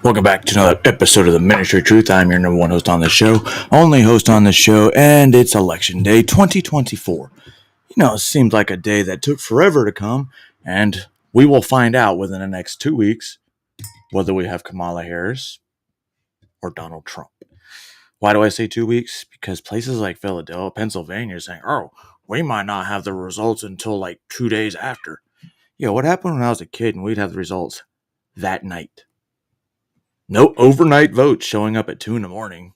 Welcome back to another episode of the Ministry of Truth. I'm your number one host on the show, only host on the show, and it's Election Day 2024. It seems like a day that took forever to come, and we will find out within the next 2 weeks whether we have Kamala Harris or Donald Trump. Why do I say 2 weeks? Because places like Philadelphia, Pennsylvania are saying, we might not have the results until like 2 days after. What happened when I was a kid and we'd have the results that night? No overnight votes showing up at 2 a.m.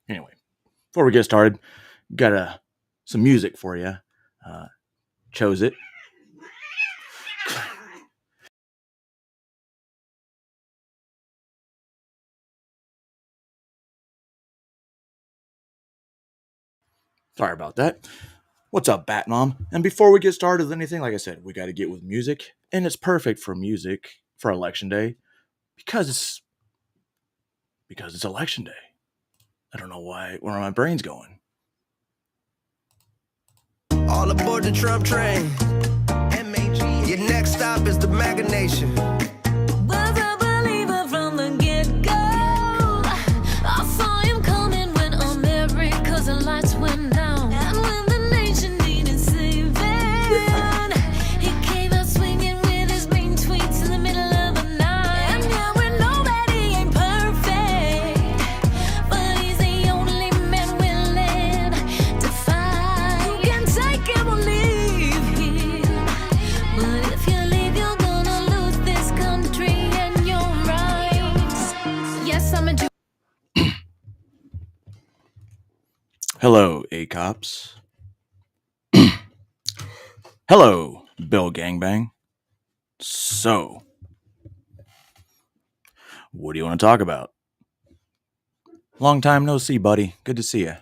Anyway, before we get started, got some music for you. Chose it. Sorry about that. What's up, Bat Mom? And before we get started with anything, like I said, we got to get with music, and it's perfect for music for Election Day because it's Election Day. I don't know where my brain's going. All aboard the Trump train. Your next stop is the MAGA Nation. Was a believer from the get-go. I saw him coming when America's lights went down. And when the nation needed saving, he came out swinging with his mean tweets in the middle of the night. And yeah, we're nobody ain't perfect, but he's the only man willing to fight. You can take him or leave him, but if you leave, you're gonna lose this country and your rights. Yes, I'm a Jew. Hello, A-Cops. Hello, Bill Gangbang. So, what do you want to talk about? Long time no see, buddy. Good to see you.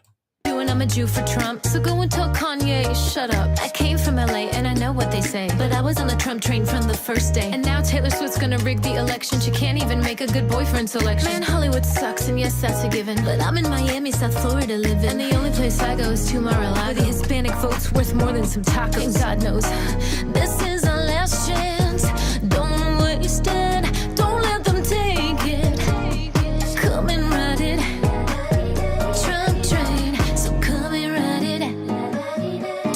And I'm a Jew for Trump, so go and tell Kanye, shut up. I came from LA and I know what they say, but I was on the Trump train from the first day. And now Taylor Swift's gonna rig the election. She can't even make a good boyfriend selection. Man, Hollywood sucks, and yes, that's a given, but I'm in Miami, South Florida living, and the only place I go is to Mar-a-Lago, where the Hispanic vote's worth more than some tacos. And God knows, this is our last chance. Don't waste it, don't let them take it. Come and ride it, Trump train. So come and ride it,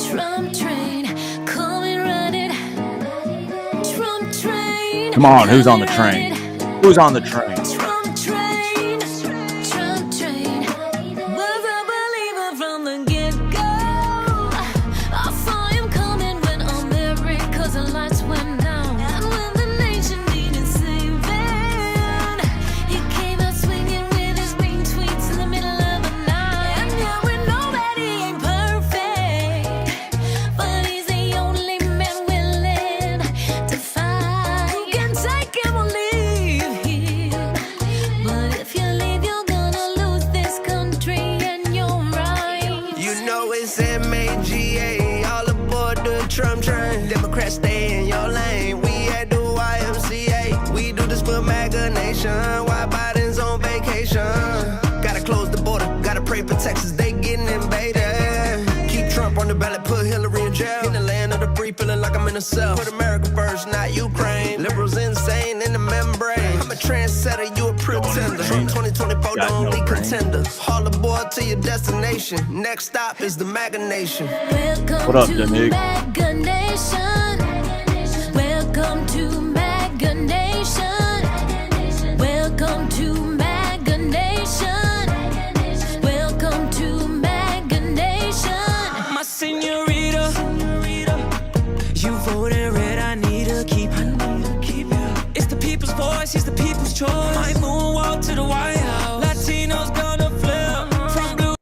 Trump train. Come and ride it, Trump train. Come on, who's on the train? Who's on the train? Trump train, Trump train. Was a believer from the get-go. I saw him coming when America's lights went down. And when the nation needed saving, he came out swinging with his mean tweets in the middle of the night. And yeah, we're nobody ain't perfect, but he's the only man willing to fight. You can take him or leave him, but if you leave, you're gonna lose this country and your rights. You know it's MAGA, all aboard the Trump train. Democrats stay in your lane. We at the YMCA. We do this for MAGA Nation. While Biden's on vacation. Gotta close the border. Gotta pray for Texas. They getting invaded. Keep Trump on the ballot. Put Hillary in jail. In the land of the free, feeling like I'm in a cell. Put America first, not Ukraine. Liberals insane in the membrane. I'm a trendsetter, you a pretender. Trump 2024, the only contender. All aboard to your destination. Next stop is the MAGA Nation. Welcome What up, to Danig? MAGA Nation. Welcome to MAGA Nation. Welcome to MAGA Nation. Welcome to MAGA Nation. My senorita, you voted red, I need to keep you. It's the people's voice, it's the people's choice. I moonwalk to the White House. Latinos gonna flip from blue.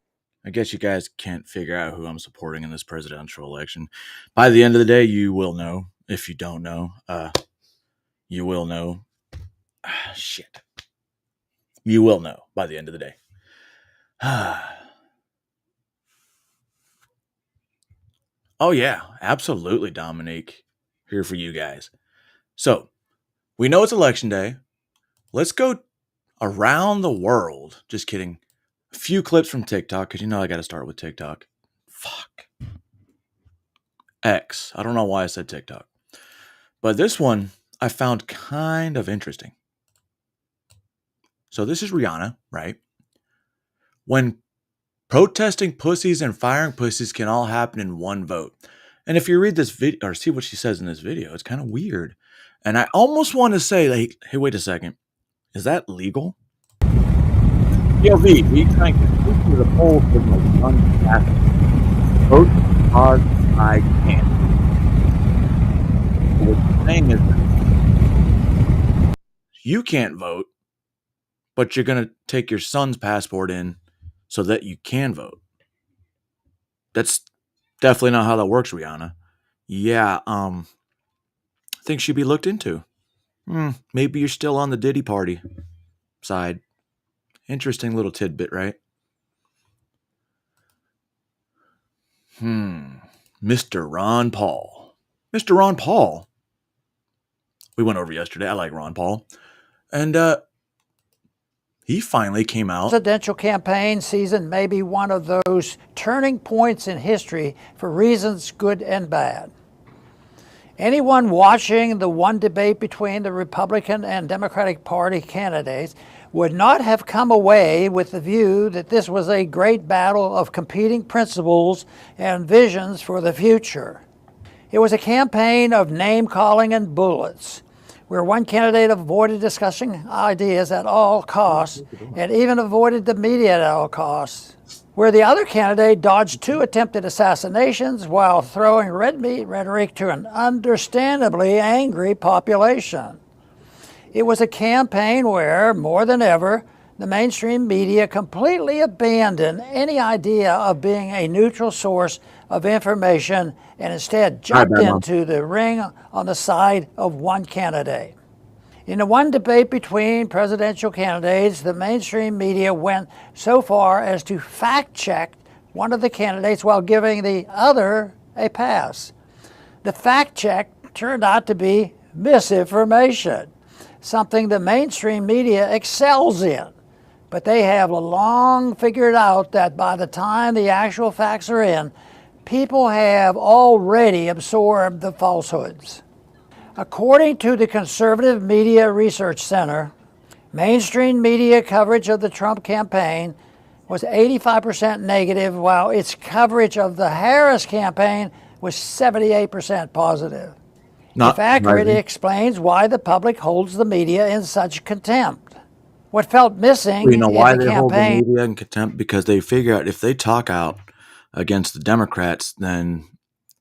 I guess you guys can't figure out who I'm supporting in this presidential election. By the end of the day, you will know. If you don't know, you will know. Shit. You will know by the end of the day. Oh, yeah, absolutely, Dominique. Here for you guys. So, we know it's election day. Let's go around the world. Just kidding. A few clips from TikTok, because I got to start with TikTok. Fuck. X. I don't know why I said TikTok. But this one I found kind of interesting. So this is Rihanna, right? When protesting pussies and firing pussies can all happen in one vote. And if you read this video or see what she says in this video, it's kind of weird. And I almost want to say, like, hey, wait a second. Is that legal? PLV, we trying to speak to the polls with my son's passport. Vote hard I can. What you're saying is you can't vote, but you're going to take your son's passport in so that you can vote. That's definitely not how that works, Rihanna. Yeah, I think she'd be looked into. Maybe you're still on the Diddy party side. Interesting little tidbit, right? Mr. Ron Paul. Mr. Ron Paul. We went over yesterday. I like Ron Paul. And he finally came out. Presidential campaign season may be one of those turning points in history for reasons good and bad. Anyone watching the one debate between the Republican and Democratic Party candidates would not have come away with the view that this was a great battle of competing principles and visions for the future. It was a campaign of name-calling and bullets, where one candidate avoided discussing ideas at all costs and even avoided the media at all costs, where the other candidate dodged 2 attempted assassinations while throwing red meat rhetoric to an understandably angry population. It was a campaign where, more than ever, the mainstream media completely abandoned any idea of being a neutral source of information and instead jumped into the ring on the side of one candidate. In the one debate between presidential candidates, the mainstream media went so far as to fact-check one of the candidates while giving the other a pass. The fact-check turned out to be misinformation, something the mainstream media excels in. But they have long figured out that by the time the actual facts are in, people have already absorbed the falsehoods. According to the Conservative Media Research Center, mainstream media coverage of the Trump campaign was 85% negative, while its coverage of the Harris campaign was 78% positive. If accurate, it explains why the public holds the media in such contempt. What felt missing in why the they hold the campaign media in contempt? Because they figure out if they talk out against the Democrats, then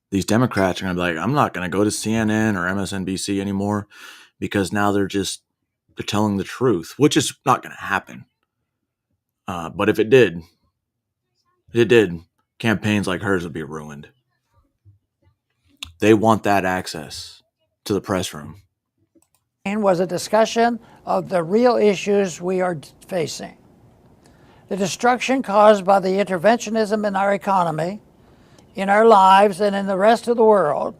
these Democrats are going to be like, I'm not going to go to CNN or MSNBC anymore because now they're telling the truth, which is not going to happen. But if it did, campaigns like hers would be ruined. They want that access to the press room. was a discussion of the real issues we are facing. The destruction caused by the interventionism in our economy, in our lives, and in the rest of the world.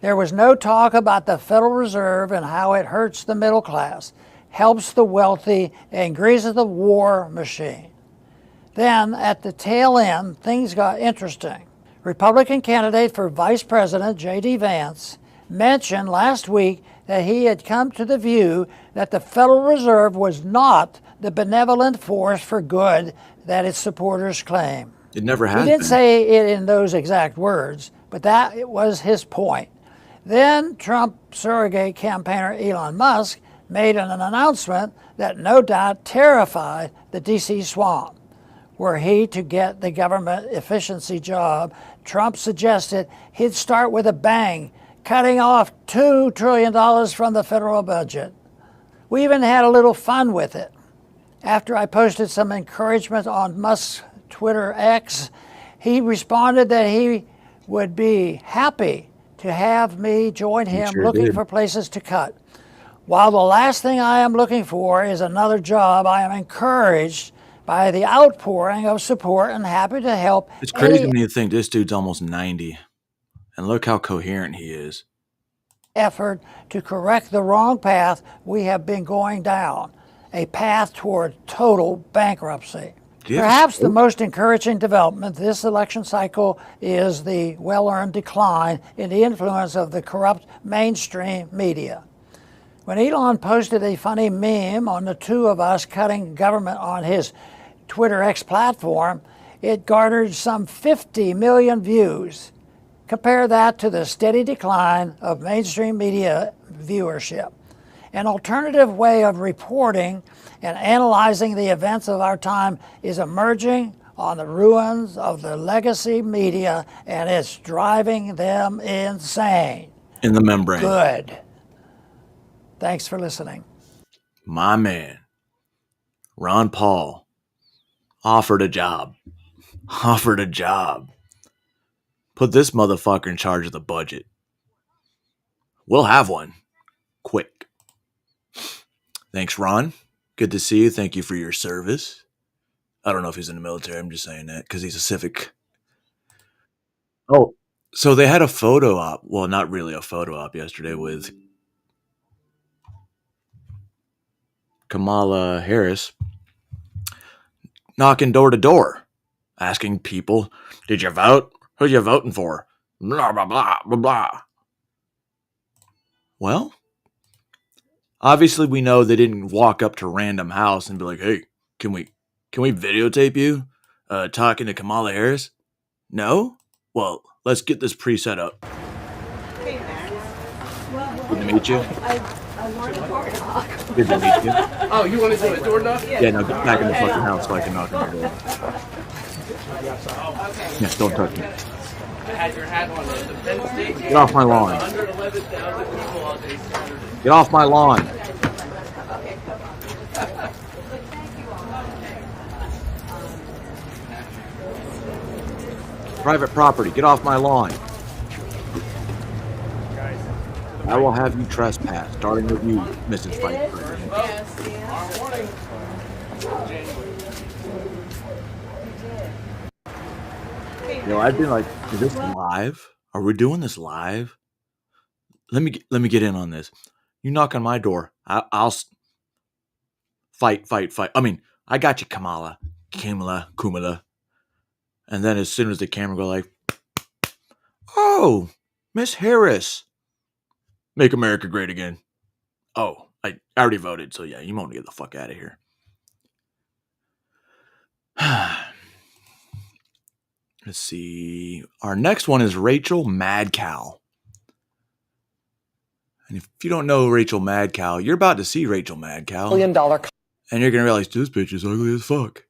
There was no talk about the Federal Reserve and how it hurts the middle class, helps the wealthy, and greases the war machine. Then, at the tail end, things got interesting. Republican candidate for Vice President J.D. Vance mentioned last week that he had come to the view that the Federal Reserve was not the benevolent force for good that its supporters claim. It never has He didn't been. say it in those exact words, but that was his point. Then Trump surrogate campaigner Elon Musk made an announcement that no doubt terrified the D.C. swamp. Were he to get the government efficiency job, Trump suggested he'd start with a bang, cutting off $2 trillion from the federal budget. We even had a little fun with it. After I posted some encouragement on Musk's Twitter X, he responded that he would be happy to have me join him looking for places to cut. While the last thing I am looking for is another job, I am encouraged by the outpouring of support and happy to help. It's crazy to me to think this dude's almost 90. And look how coherent he is. Effort to correct the wrong path we have been going down, a path toward total bankruptcy. Do you have a Perhaps the stroke? most encouraging development this election cycle is the well-earned decline in the influence of the corrupt mainstream media. When Elon posted a funny meme on the two of us cutting government on his Twitter X platform, it garnered some 50 million views. Compare that to the steady decline of mainstream media viewership. An alternative way of reporting and analyzing the events of our time is emerging on the ruins of the legacy media, and it's driving them insane. In the membrane. Good. Thanks for listening. My man, Ron Paul, offered a job. Offered a job. Put this motherfucker in charge of the budget. We'll have one. Quick. Thanks, Ron. Good to see you. Thank you for your service. I don't know if he's in the military. I'm just saying that because he's a civic. Oh, so they had a photo op. Well, not really a photo op yesterday with Kamala Harris knocking door to door, asking people, did you vote? Who you voting for? Blah, blah, blah, blah, blah. Well, obviously we know they didn't walk up to random house and be like, hey, can we videotape you talking to Kamala Harris? No? Well, let's get this preset up. Hey, Max. Good to meet you. I want a door knock. Good to meet you. Oh, you want to do a door knock? Yeah, no, get back in the fucking house so I can knock on your door. Okay. Yes, don't touch me. I had your hat on. The Penn State Get off my lawn. under 11,000 people all day Saturday. Get off my lawn. Private property. Get off my lawn. I will have you trespass, starting with you, Mrs. Fight. I've been like, is this live? Are we doing this live? Let me get in on this. You knock on my door, I'll fight. I mean, I got you, Kamala. And then as soon as the camera go like, oh, Miss Harris, make America great again. Oh, I already voted, so yeah, you want to get the fuck out of here. Let's see. Our next one is Rachel Madcow. And if you don't know Rachel Madcow, you're about to see Rachel Madcow. $1 billion. And you're going to realize this bitch is ugly as fuck.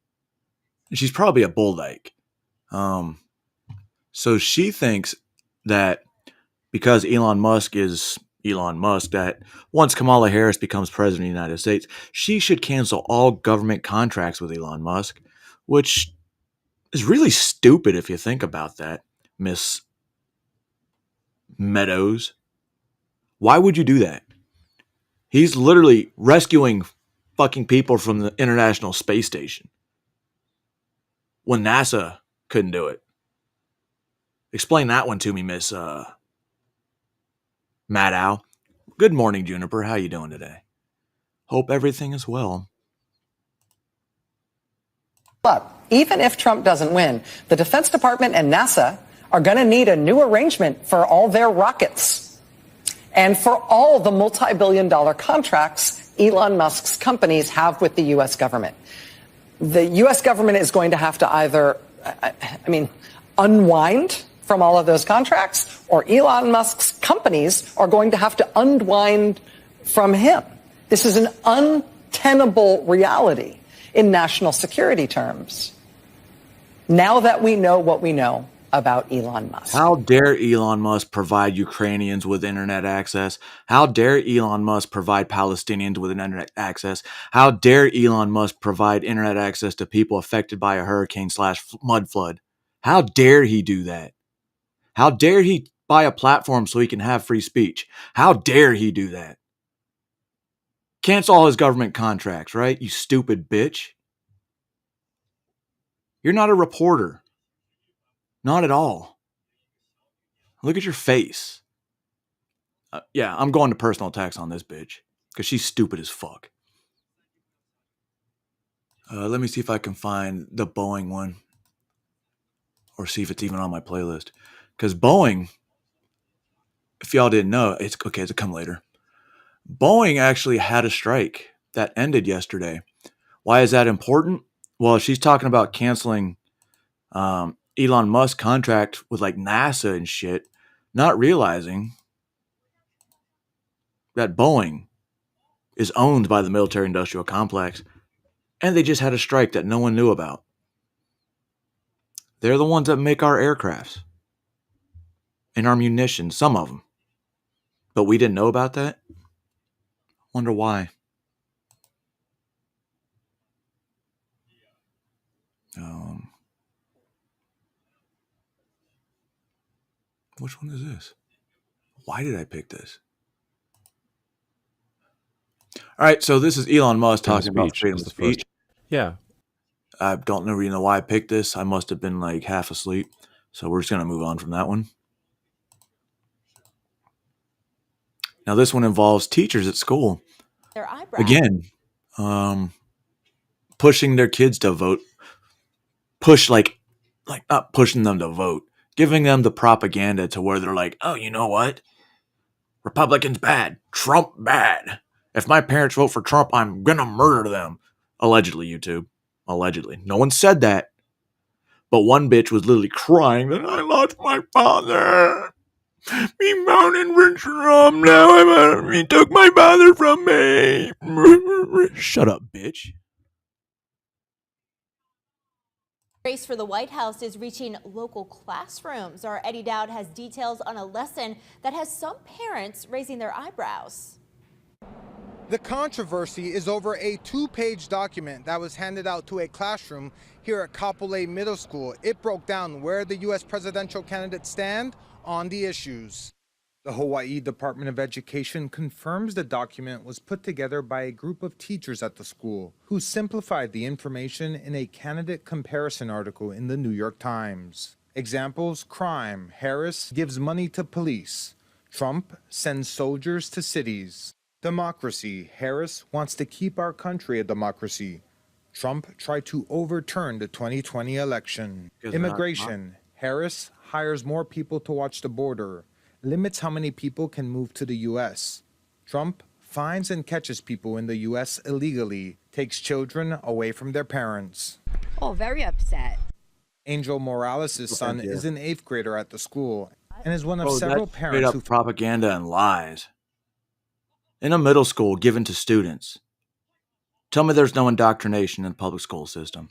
And she's probably a bull dyke. So she thinks that because Elon Musk is Elon Musk, that once Kamala Harris becomes president of the United States, she should cancel all government contracts with Elon Musk, which is really stupid if you think about that, Miss Meadows. Why would you do that? He's literally rescuing fucking people from the International Space Station when NASA couldn't do it. Explain that one to me, Miss Maddow. Good morning, Juniper. How you doing today? Hope everything is well. But even if Trump doesn't win, the Defense Department and NASA are going to need a new arrangement for all their rockets and for all the multi-billion-dollar contracts Elon Musk's companies have with the U.S. government. The U.S. government is going to have to either, unwind from all of those contracts, or Elon Musk's companies are going to have to unwind from him. This is an untenable reality in national security terms, now that we know what we know about Elon Musk. How dare Elon Musk provide Ukrainians with internet access? How dare Elon Musk provide Palestinians with internet access? How dare Elon Musk provide internet access to people affected by a hurricane/mud flood? How dare he do that? How dare he buy a platform so he can have free speech? How dare he do that? Cancel all his government contracts, right? You stupid bitch. You're not a reporter. Not at all. Look at your face. Yeah, I'm going to personal attacks on this bitch because she's stupid as fuck. Let me see if I can find the Boeing one, or see if it's even on my playlist. Because Boeing, if y'all didn't know, it's okay. It'll come later. Boeing actually had a strike that ended yesterday. Why is that important? Well, she's talking about canceling Elon Musk contract with like NASA and shit, not realizing that Boeing is owned by the military industrial complex, and they just had a strike that no one knew about. They're the ones that make our aircrafts and our munitions, some of them. But we didn't know about that? Wonder why. Which one is this? Why did I pick this? All right, so this is Elon Musk talking about freedom of speech. Yeah. I don't really know why I picked this. I must have been like half asleep. So we're just going to move on from that one. Now, this one involves teachers at school. Their eyebrows. Again, pushing their kids to vote. Push like not pushing them to vote. Giving them the propaganda to where they're like, oh, you know what? Republicans bad. Trump bad. If my parents vote for Trump, I'm going to murder them. Allegedly, YouTube. Allegedly. No one said that. But one bitch was literally crying that I lost my father. Me mountain for Trump. Now he took my father from me. Shut up, bitch. Race for the White House is reaching local classrooms. Our Eddie Dowd has details on a lesson that has some parents raising their eyebrows. The controversy is over a 2-page document that was handed out to a classroom here at Kapolei Middle School. It broke down where the U.S. presidential candidates stand on the issues. The Hawaii Department of Education confirms the document was put together by a group of teachers at the school who simplified the information in a candidate comparison article in the New York Times. Examples: crime, Harris gives money to police. Trump sends soldiers to cities. Democracy, Harris wants to keep our country a democracy. Trump tried to overturn the 2020 election. Immigration, Harris hires more people to watch the border, limits how many people can move to the U.S. Trump finds and catches people in the U.S. illegally, takes children away from their parents. Oh, very upset. Angel Morales' son is an 8th grader at the school and is one of That's several straight parents up who propaganda and lies. In a middle school given to students. Tell me there's no indoctrination in the public school system.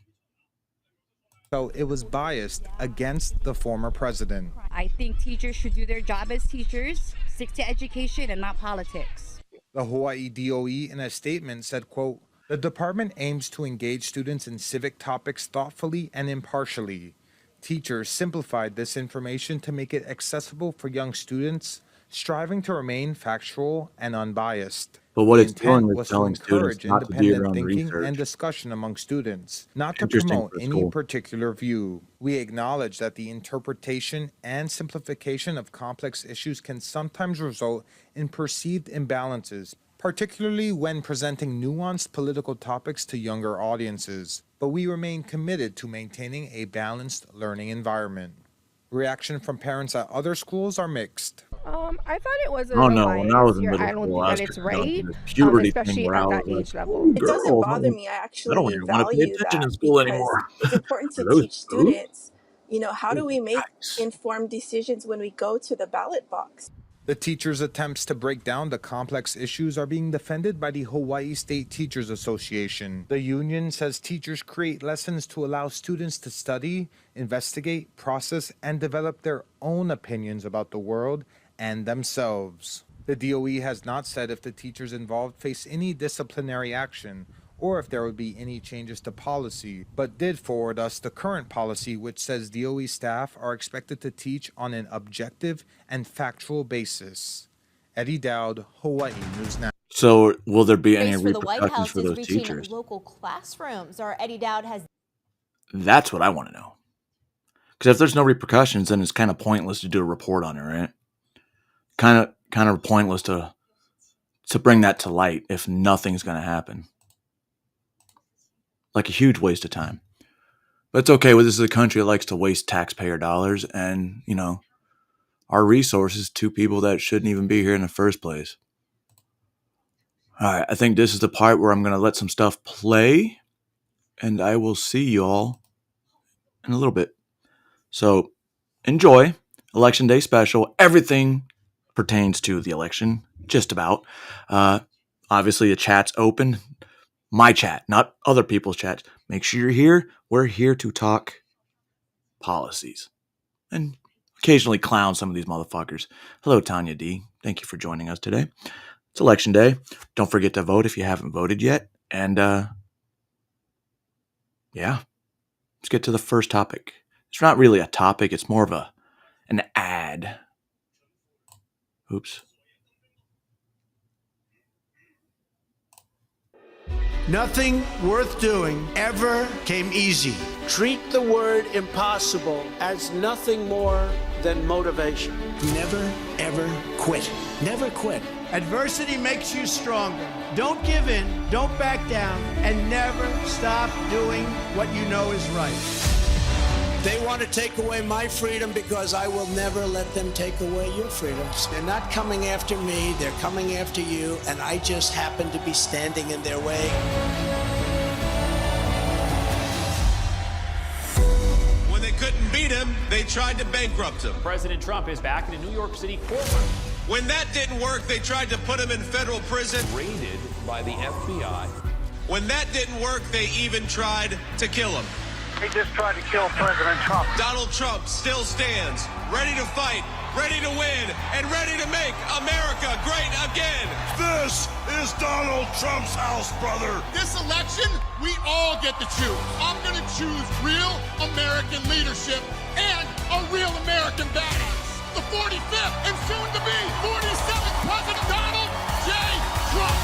felt it was biased against the former president. I think teachers should do their job as teachers, stick to education and not politics. The Hawaii DOE in a statement said, quote, "The department aims to engage students in civic topics thoughtfully and impartially. Teachers simplified this information to make it accessible for young students, striving to remain factual and unbiased." But what The it's doing intent is was to telling students encourage not to do your independent own thinking research. and discussion among students, not to Interesting promote for any school. particular view. We acknowledge that the interpretation and simplification of complex issues can sometimes result in perceived imbalances, particularly when presenting nuanced political topics to younger audiences. But we remain committed to maintaining a balanced learning environment. Reaction from parents at other schools are mixed. I thought it was a Oh little no, when I was biased. in You're- middle I don't school, think I that was it's going right, through this puberty thing especially where at I that was like, age level. "Ooh, It doesn't girls, bother me. I I actually don't even want to pay value attention that in school because anymore." it's important to Those teach dudes. students, how do we make Yikes. informed decisions when we go to the ballot box? The teachers' attempts to break down the complex issues are being defended by the Hawaii State Teachers Association. The union says teachers create lessons to allow students to study, investigate, process, and develop their own opinions about the world and themselves. The DOE has not said if the teachers involved face any disciplinary action or if there would be any changes to policy, but did forward us the current policy, which says DOE staff are expected to teach on an objective and factual basis. Eddie Dowd, Hawaii News Now. So, will there be any Race for the White repercussions House for is those reaching teachers? local classrooms. Our Eddie Dowd has That's what I want to know. Because if there's no repercussions, then it's kind of pointless to do a report on it, right? Kind of pointless to bring that to light if nothing's going to happen. like a huge waste of time. But it's okay. Well, this is a country that likes to waste taxpayer dollars and, our resources to people that shouldn't even be here in the first place. All right, I think this is the part where I'm going to let some stuff play, and I will see you all in a little bit. So enjoy Election Day special. Everything pertains to the election, just about. Obviously, the chat's open. My chat, not other people's chats. Make sure you're here. We're here to talk policies and occasionally clown some of these motherfuckers. Hello, Tanya D. Thank you for joining us today. It's Election Day. Don't forget to vote if you haven't voted yet. And, yeah, let's get to the first topic. It's not really a topic. It's more of an ad. Oops. Nothing worth doing ever came easy. Treat the word impossible as nothing more than motivation. Never, ever quit. Never quit. Adversity makes you stronger. Don't give in, don't back down, and never stop doing what you know is right. They want to take away my freedom because I will never let them take away your freedoms. They're not coming after me, they're coming after you, and I just happen to be standing in their way. When they couldn't beat him, they tried to bankrupt him. President Trump is back in a New York City courtroom. When that didn't work, they tried to put him in federal prison. Raided by the FBI. When that didn't work, they even tried to kill him. They just tried to kill President Trump. Donald Trump still stands, ready to fight, ready to win, and ready to make America great again. This is Donald Trump's house, brother. This election, we all get to choose. I'm going to choose real American leadership and a real American badass. The 45th and soon to be 47th President Donald J. Trump.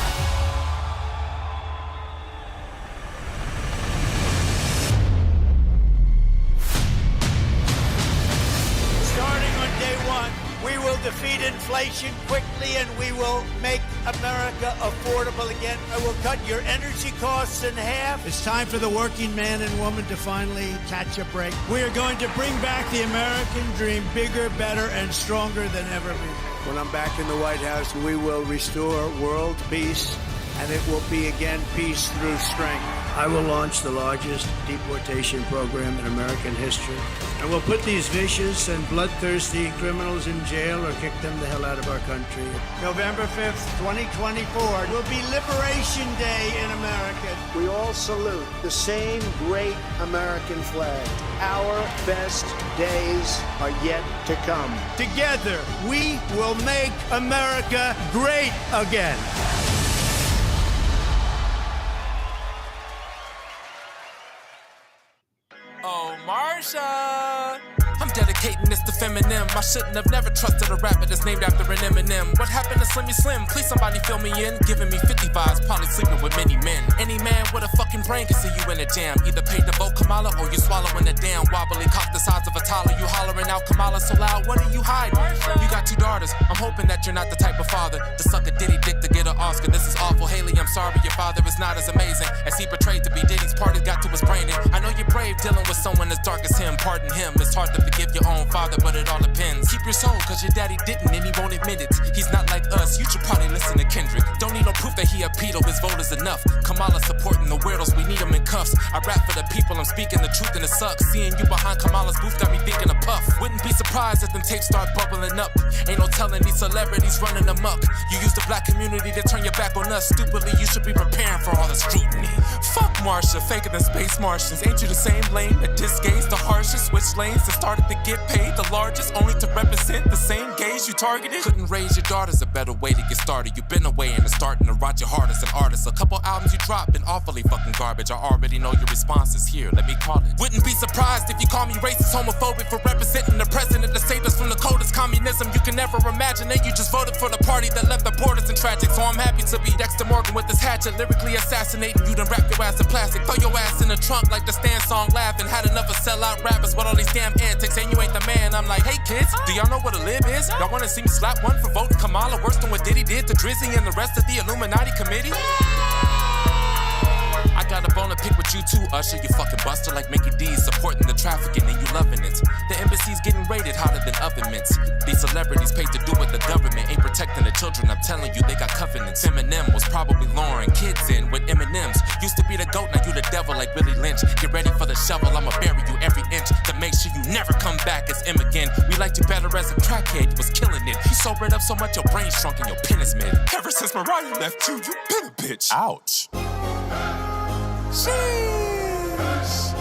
Starting on day one, we will defeat inflation quickly and we will make America affordable again. I will cut your energy costs in half. It's time for the working man and woman to finally catch a break. We are going to bring back the American dream bigger, better, and stronger than ever before. When I'm back in the White House, we will restore world peace, and it will be again peace through strength. I will launch the largest deportation program in American history. And we'll put these vicious and bloodthirsty criminals in jail or kick them the hell out of our country. November 5th, 2024 will be Liberation Day in America. We all salute the same great American flag. Our best days are yet to come. Together, we will make America great again. Oh, Marsha! I'm dedicating this to Feminem. I shouldn't have never trusted a rapper that's named after an Eminem. What happened to Slimmy Slim? Please somebody fill me in. Giving me 50 vibes, probably sleeping with many men. Any man with a fucking brain can see you in a jam. Either paid to vote Kamala or you swallowing a damn wobbly cock the size of a toddler. You hollering out Kamala so loud, what are you hiding? You got 2 daughters. I'm hoping that you're not the type of father to suck a Diddy dick to get an Oscar. This is awful. Haley, I'm sorry your father is not as amazing as he portrayed to be. Diddy's party got to his brain. And I know you're brave dealing with someone as dark as him. Pardon him. It's hard to forgive your own father, but it all depends. Keep your soul, cause your daddy didn't and he won't admit it. He's not like us, you should probably listen to Kendrick. Don't need no proof that he a pedo, his vote is enough. Kamala supporting the weirdos, we need him in cuffs. I rap for the people, I'm speaking the truth and it sucks. Seeing you behind Kamala's booth got me thinking of Puff. Wouldn't be surprised if them tapes start bubbling up. Ain't no telling these celebrities running amok. You use the black community to turn your back on us. Stupidly, you should be preparing for all the scrutiny. Fuck Marsha, faker than space Martians. Ain't you the same lane that disgays the harshest? Switch lanes and started to get paid the largest, only to represent the same gays you targeted. Couldn't raise your daughters, a better way to get started. You've been away and it's starting to rot your heart as an artist. A couple albums you dropped been awfully fucking garbage. I already know your response is here, let me call it. Wouldn't be surprised if you call me racist, homophobic for representing the president that saved us from the coldest communism you can never imagine. And you just voted for the party that left the borders in tragic. So I'm happy to be Dexter Morgan with this hatchet, lyrically assassinating you, then wrap your ass in plastic. Throw your ass in the trunk like the Stan song, laughing. Had enough of sellout rappers with all these damn antics, and you ain't the man. I'm like, hey kids, do y'all know what a lib is? Y'all wanna see me slap one for voting Kamala worse than what Diddy did to Drizzy and the rest of the Illuminati committee? I got a bone to pick with you too, Usher. You fucking buster like Mickey D's, supporting the trafficking and you loving it. The embassy's getting raided hotter than oven mitts. These celebrities paid to do what the government ain't protecting the children. I'm telling you, they got covenants. Eminem was probably luring kids in with M&Ms. Used to be the goat, now you the devil like Willie Lynch. Get ready for the shovel, I'ma bury you every inch to make sure you never come back as M again. We liked you better as a crackhead, you was killing it. You sobered up so much your brain shrunk and your pen is mid. Ever since Mariah left you, you been a bitch. Ouch. Sheesh.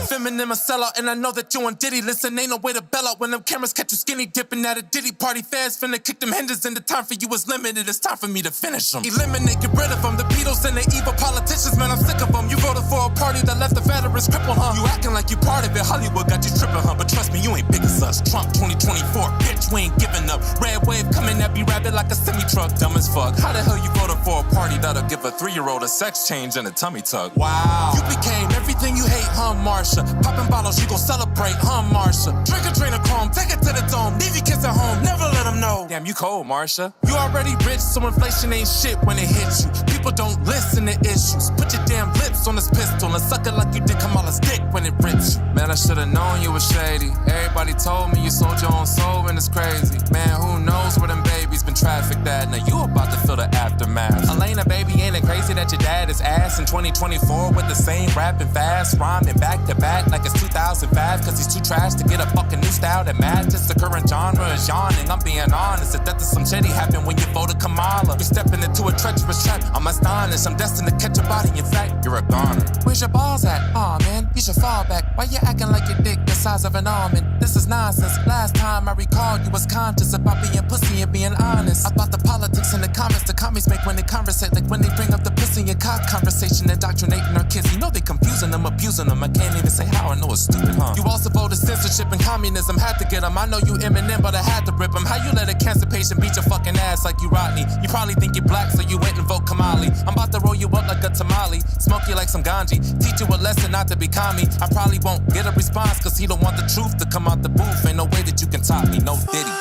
Feminine a sellout, and I know that you on Diddy. Listen, ain't no way to bail out when them cameras catch you skinny dipping at a Diddy party fast. Finna kick them hinges in. The time for you is limited. It's time for me to finish them. Eliminate, get rid of them. The Beatles and the evil politicians, man, I'm sick of them. You voted for a party that left the veterans crippled, huh? You acting like you part of it. Hollywood got you tripping, huh? But trust me, you ain't big as us. Trump 2024, bitch, we ain't giving up. Red wave coming at me rapid like a semi-truck. Dumb as fuck. How the hell you voted for a party that'll give a 3-year-old a sex change and a tummy tuck? Wow. You became everything you hate, huh, Marsha? Popping bottles, you gon' celebrate, huh, Marsha? Drink a drain of chrome, take it to the dome. Leave your kids at home, never let them know. Damn, you cold, Marsha. You already rich, so inflation ain't shit when it hits you. People don't listen to issues. Put your damn lips on this pistol and suck it like you did Kamala's dick when it rips you. Man, I should've known you was shady. Everybody told me you sold your own soul and it's crazy. Man, who knows where them babies been trafficked at? Now you about to feel the aftermath. Elena, baby, ain't it crazy that your dad is ass in 2024 with the same rapping fast, rhyming back to back like it's 2005, cause he's too trash to get a fucking new style that matches the current genre is yawning. I'm being honest, the death of some shitty happened when you voted Kamala. You're stepping into a treacherous trap, I'm astonished. I'm destined to catch a body, in fact, you're a goner. Where's your balls at? Aw, man, you should fall back. Why you acting like your dick the size of an almond? This is nonsense. Last time I recall, you was conscious about being pussy and being honest. I thought the politics and the comments the commies make when they conversate, like when they bring up the pussy and cock conversation, indoctrinating our kids. You know they confusing them, abusing them. I can't even say how, I know it's stupid, huh? You also voted censorship and communism, had to get them. I know you Eminem, but I had to rip them. How you let a cancer patient beat your fucking ass like you Rodney? You probably think you're black, so you went and vote Kamali. I'm about to roll you up like a tamale, smoke you like some ganji, teach you a lesson not to be commie. I probably won't get a response, cause he don't want the truth to come out the booth. Ain't no way that you can top me, no Diddy.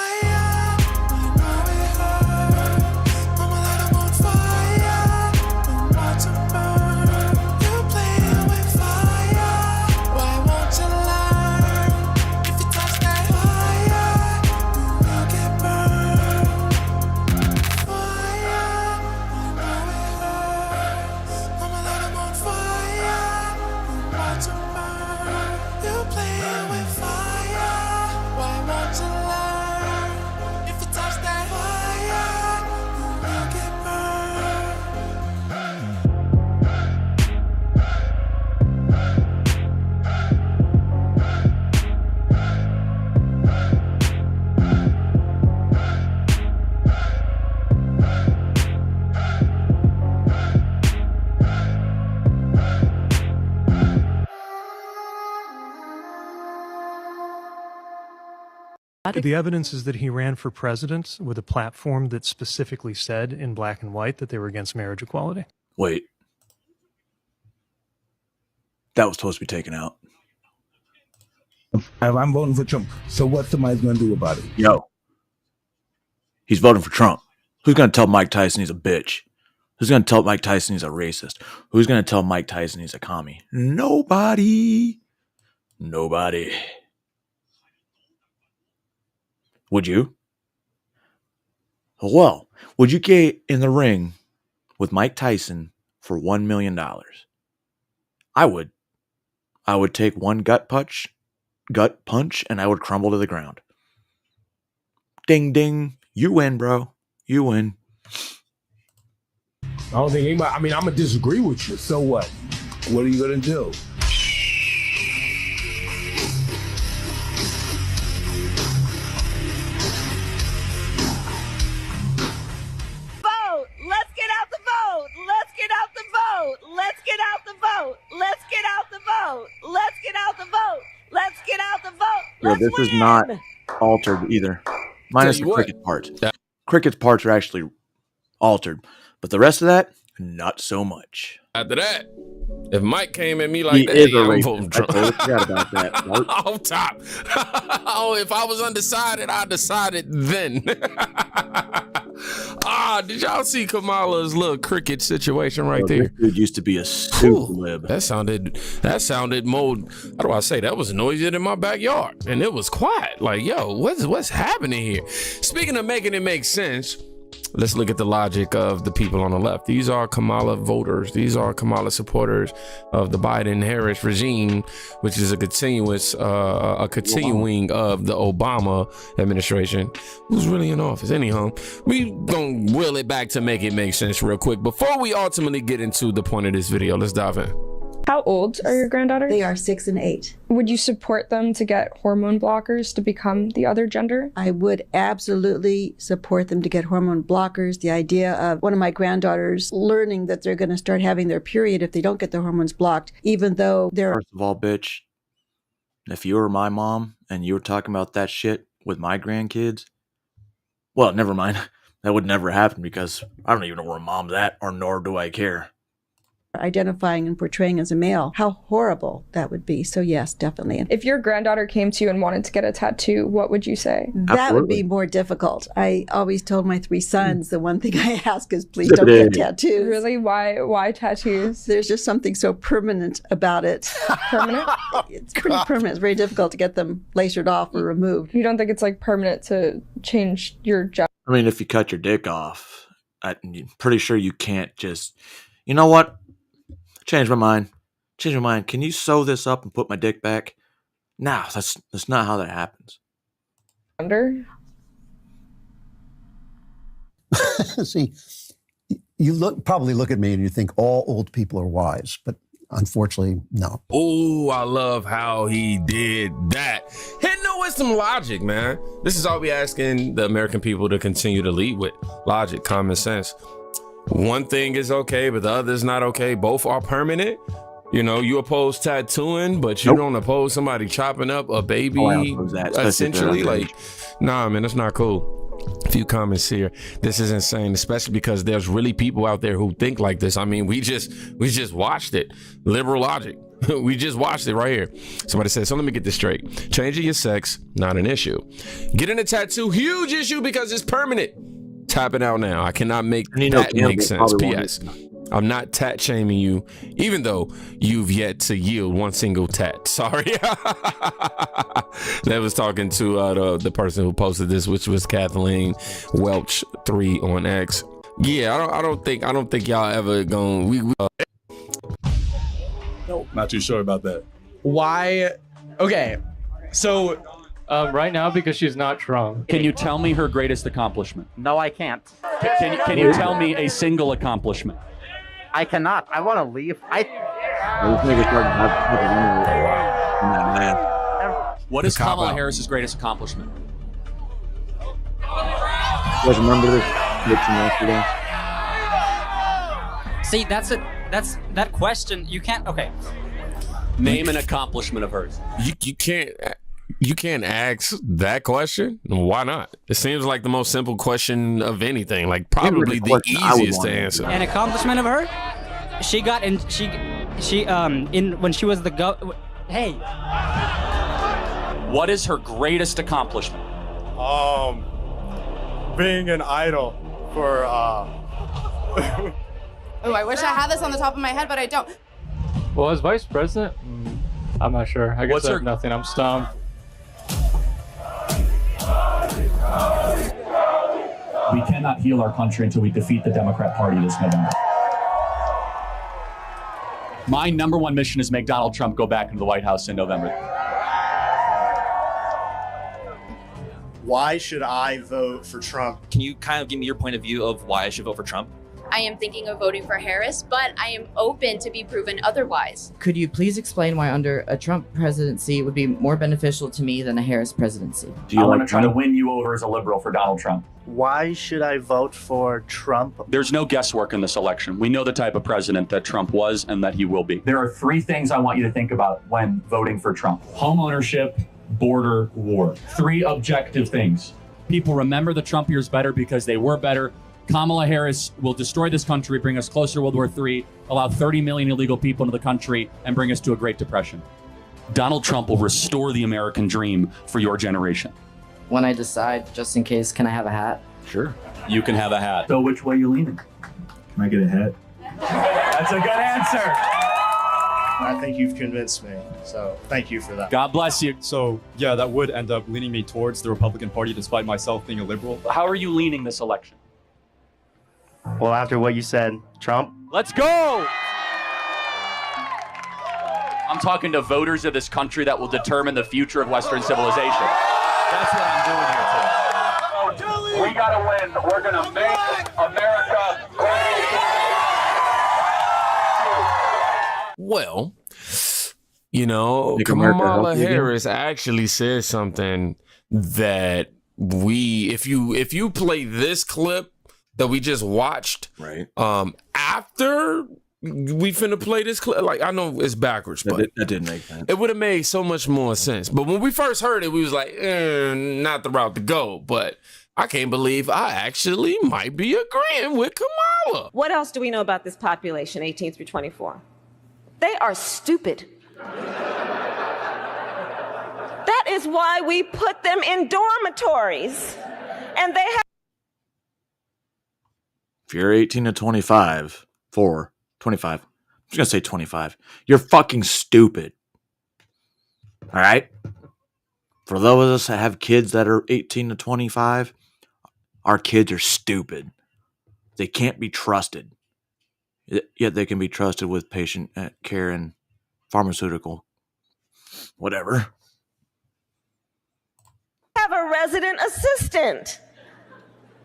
The evidence is that he ran for president with a platform that specifically said in black and white that they were against marriage equality. Wait. That was supposed to be taken out. I'm voting for Trump. So what's somebody going to do about it? Yo. He's voting for Trump. Who's going to tell Mike Tyson he's a bitch? Who's going to tell Mike Tyson he's a racist? Who's going to tell Mike Tyson he's a commie? Nobody. Nobody. Would you? Well, would you get in the ring with Mike Tyson for $1 million? I would. I would take one gut punch, and I would crumble to the ground. Ding, ding. You win, bro. You win. I don't think anybody, I mean, I'm going to disagree with you. So what? What are you going to do? Yeah, this is not altered either. Minus the cricket part. Cricket's parts are actually altered. But the rest of that, not so much. After that, if Mike came at me like that, I'm voting Trump. I forgot about that. Off top. Oh, if I was undecided, I decided then. Did y'all see Kamala's little cricket situation right there? This dude used to be a super lib. That sounded more, how do I say, that was noisier than my backyard. And it was quiet. Like, yo, what's happening here? Speaking of making it make sense, let's look at the logic of the people on the left. These are Kamala voters. These are Kamala supporters of the Biden-Harris regime, which is a continuing of the Obama administration, who's really in office. Anyhow, we gonna will it back to make it make sense real quick. Before we ultimately get into the point of this video, let's dive in. How old are your granddaughters? They are 6 and 8. Would you support them to get hormone blockers to become the other gender? I would absolutely support them to get hormone blockers. The idea of one of my granddaughters learning that they're going to start having their period if they don't get their hormones blocked, even though they're... First of all, bitch, if you were my mom and you were talking about that shit with my grandkids, well, never mind. That would never happen because I don't even know where mom's at, or nor do I care. Identifying and portraying as a male, how horrible that would be. So yes, definitely. If your granddaughter came to you and wanted to get a tattoo, what would you say? That would be more difficult. I always told my 3 sons, the one thing I ask is please don't get tattoos. Really? Why tattoos? There's just something so permanent about it. Permanent? It's pretty permanent. It's very difficult to get them lasered off or removed. You don't think it's like permanent to change your job? I mean, if you cut your dick off, I'm pretty sure you can't just, you know what? Change my mind. Can you sew this up and put my dick back? No, that's not how that happens. See, you probably look at me and you think all old people are wise, but unfortunately, no. Oh, I love how he did that. Hitting it with some logic, man. This is all we asking the American people to continue to lead with. Logic, common sense. One thing is okay, but the other is not okay. Both are permanent. You know, you oppose tattooing, but you don't oppose somebody chopping up a baby, essentially. Like, nah, man, that's not cool. A few comments here. This is insane, especially because there's really people out there who think like this. I mean, we just watched it. Liberal logic. We just watched it right here. Somebody said, so let me get this straight. Changing your sex, not an issue. Getting a tattoo, huge issue because it's permanent. Tap it out now. I cannot make that make sense. P.S. I'm not tat shaming you, even though you've yet to yield one single tat. Sorry. That was talking to the person who posted this, which was Kathleen Welch 3 on X. Yeah, I don't think y'all ever gonna. Nope. Not too sure about that. Why? Okay, so. Right now, because she's not Trump. Can you tell me her greatest accomplishment? No, I can't. Can you tell me a single accomplishment? I cannot. I want to leave. What is Kamala Harris's greatest accomplishment? You guys remember this election yesterday? See, that question. You can't. Okay. Name an accomplishment of hers. You can't ask that question. Why not? It seems like the most simple question of anything. Like probably the easiest to answer. An accomplishment of her? She got in. She in when she was the Hey. What is her greatest accomplishment? Being an idol for. Oh, I wish I had this on the top of my head, but I don't. Well, as vice president, I'm not sure. I guess I have nothing. I'm stumped. We cannot heal our country until we defeat the Democrat Party this November. My number one mission is make Donald Trump go back into the White House in November. Why should I vote for Trump? Can you kind of give me your point of view of why I should vote for Trump? I am thinking of voting for Harris, but I am open to be proven otherwise. Could you please explain why under a Trump presidency would be more beneficial to me than a Harris presidency? I want to try to win you over as a liberal for Donald Trump. Why should I vote for Trump? There's no guesswork in this election. We know the type of president that Trump was and that he will be. There are 3 things I want you to think about when voting for Trump. Home ownership, border, war. 3 objective things. People remember the Trump years better because they were better. Kamala Harris will destroy this country, bring us closer to World War III, allow 30 million illegal people into the country, and bring us to a Great Depression. Donald Trump will restore the American dream for your generation. When I decide, just in case, can I have a hat? Sure. you can have a hat. So which way you leaning? Can I get a hat? That's a good answer. I think you've convinced me. So thank you for that. God bless you. So, yeah, that would end up leaning me towards the Republican Party despite myself being a liberal. How are you leaning this election? Well, after what you said, Trump. Let's go! I'm talking to voters of this country that will determine the future of Western civilization. That's what I'm doing here today. We gotta win. We're gonna make America great. Well, you know, Make America Kamala healthy again. Harris actually said something that if you play this clip that we just watched, right? After we finna play this clip, like I know it's backwards, but that didn't make sense. It would have made so much more sense. But when we first heard it, we was like, not the route to go. But I can't believe I actually might be agreeing with Kamala. What else do we know about this population, 18 through 24? They are stupid. That is why we put them in dormitories. And they have. If you're 18 to 25, 25, I'm just gonna say 25. You're fucking stupid. All right. For those of us that have kids that are 18 to 25, our kids are stupid. They can't be trusted. Yet they can be trusted with patient care and pharmaceutical, whatever. Have a resident assistant.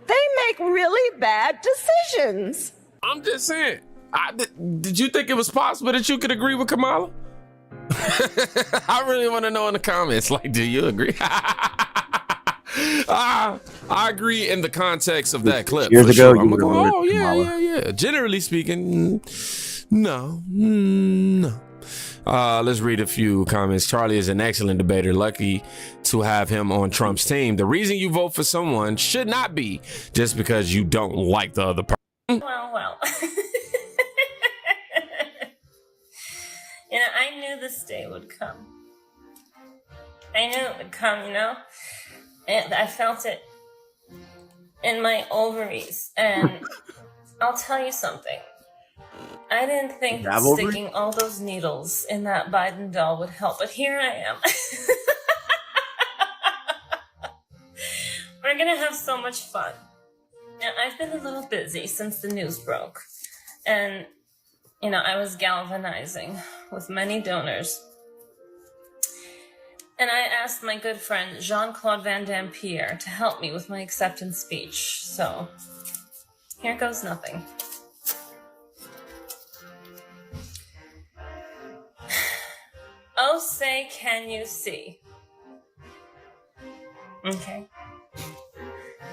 They make really bad decisions. I'm just saying. Did you think it was possible that you could agree with Kamala? I really want to know in the comments. Like, do you agree? I agree in the context of that clip. Years for ago, sure. you I'm would gonna have go, voted oh, yeah. Generally speaking, no. Let's read a few comments. Charlie is an excellent debater. Lucky to have him on Trump's team. The reason you vote for someone should not be just because you don't like the other person. Well. I knew this day would come. I knew it would come, And I felt it in my ovaries. And I'll tell you something. I didn't think that sticking all those needles in that Biden doll would help, but here I am. We're gonna have so much fun. Now, I've been a little busy since the news broke. And, I was galvanizing with many donors. And I asked my good friend Jean-Claude Van Damme Pierre to help me with my acceptance speech. So, here goes nothing. Oh, say, can you see? Okay.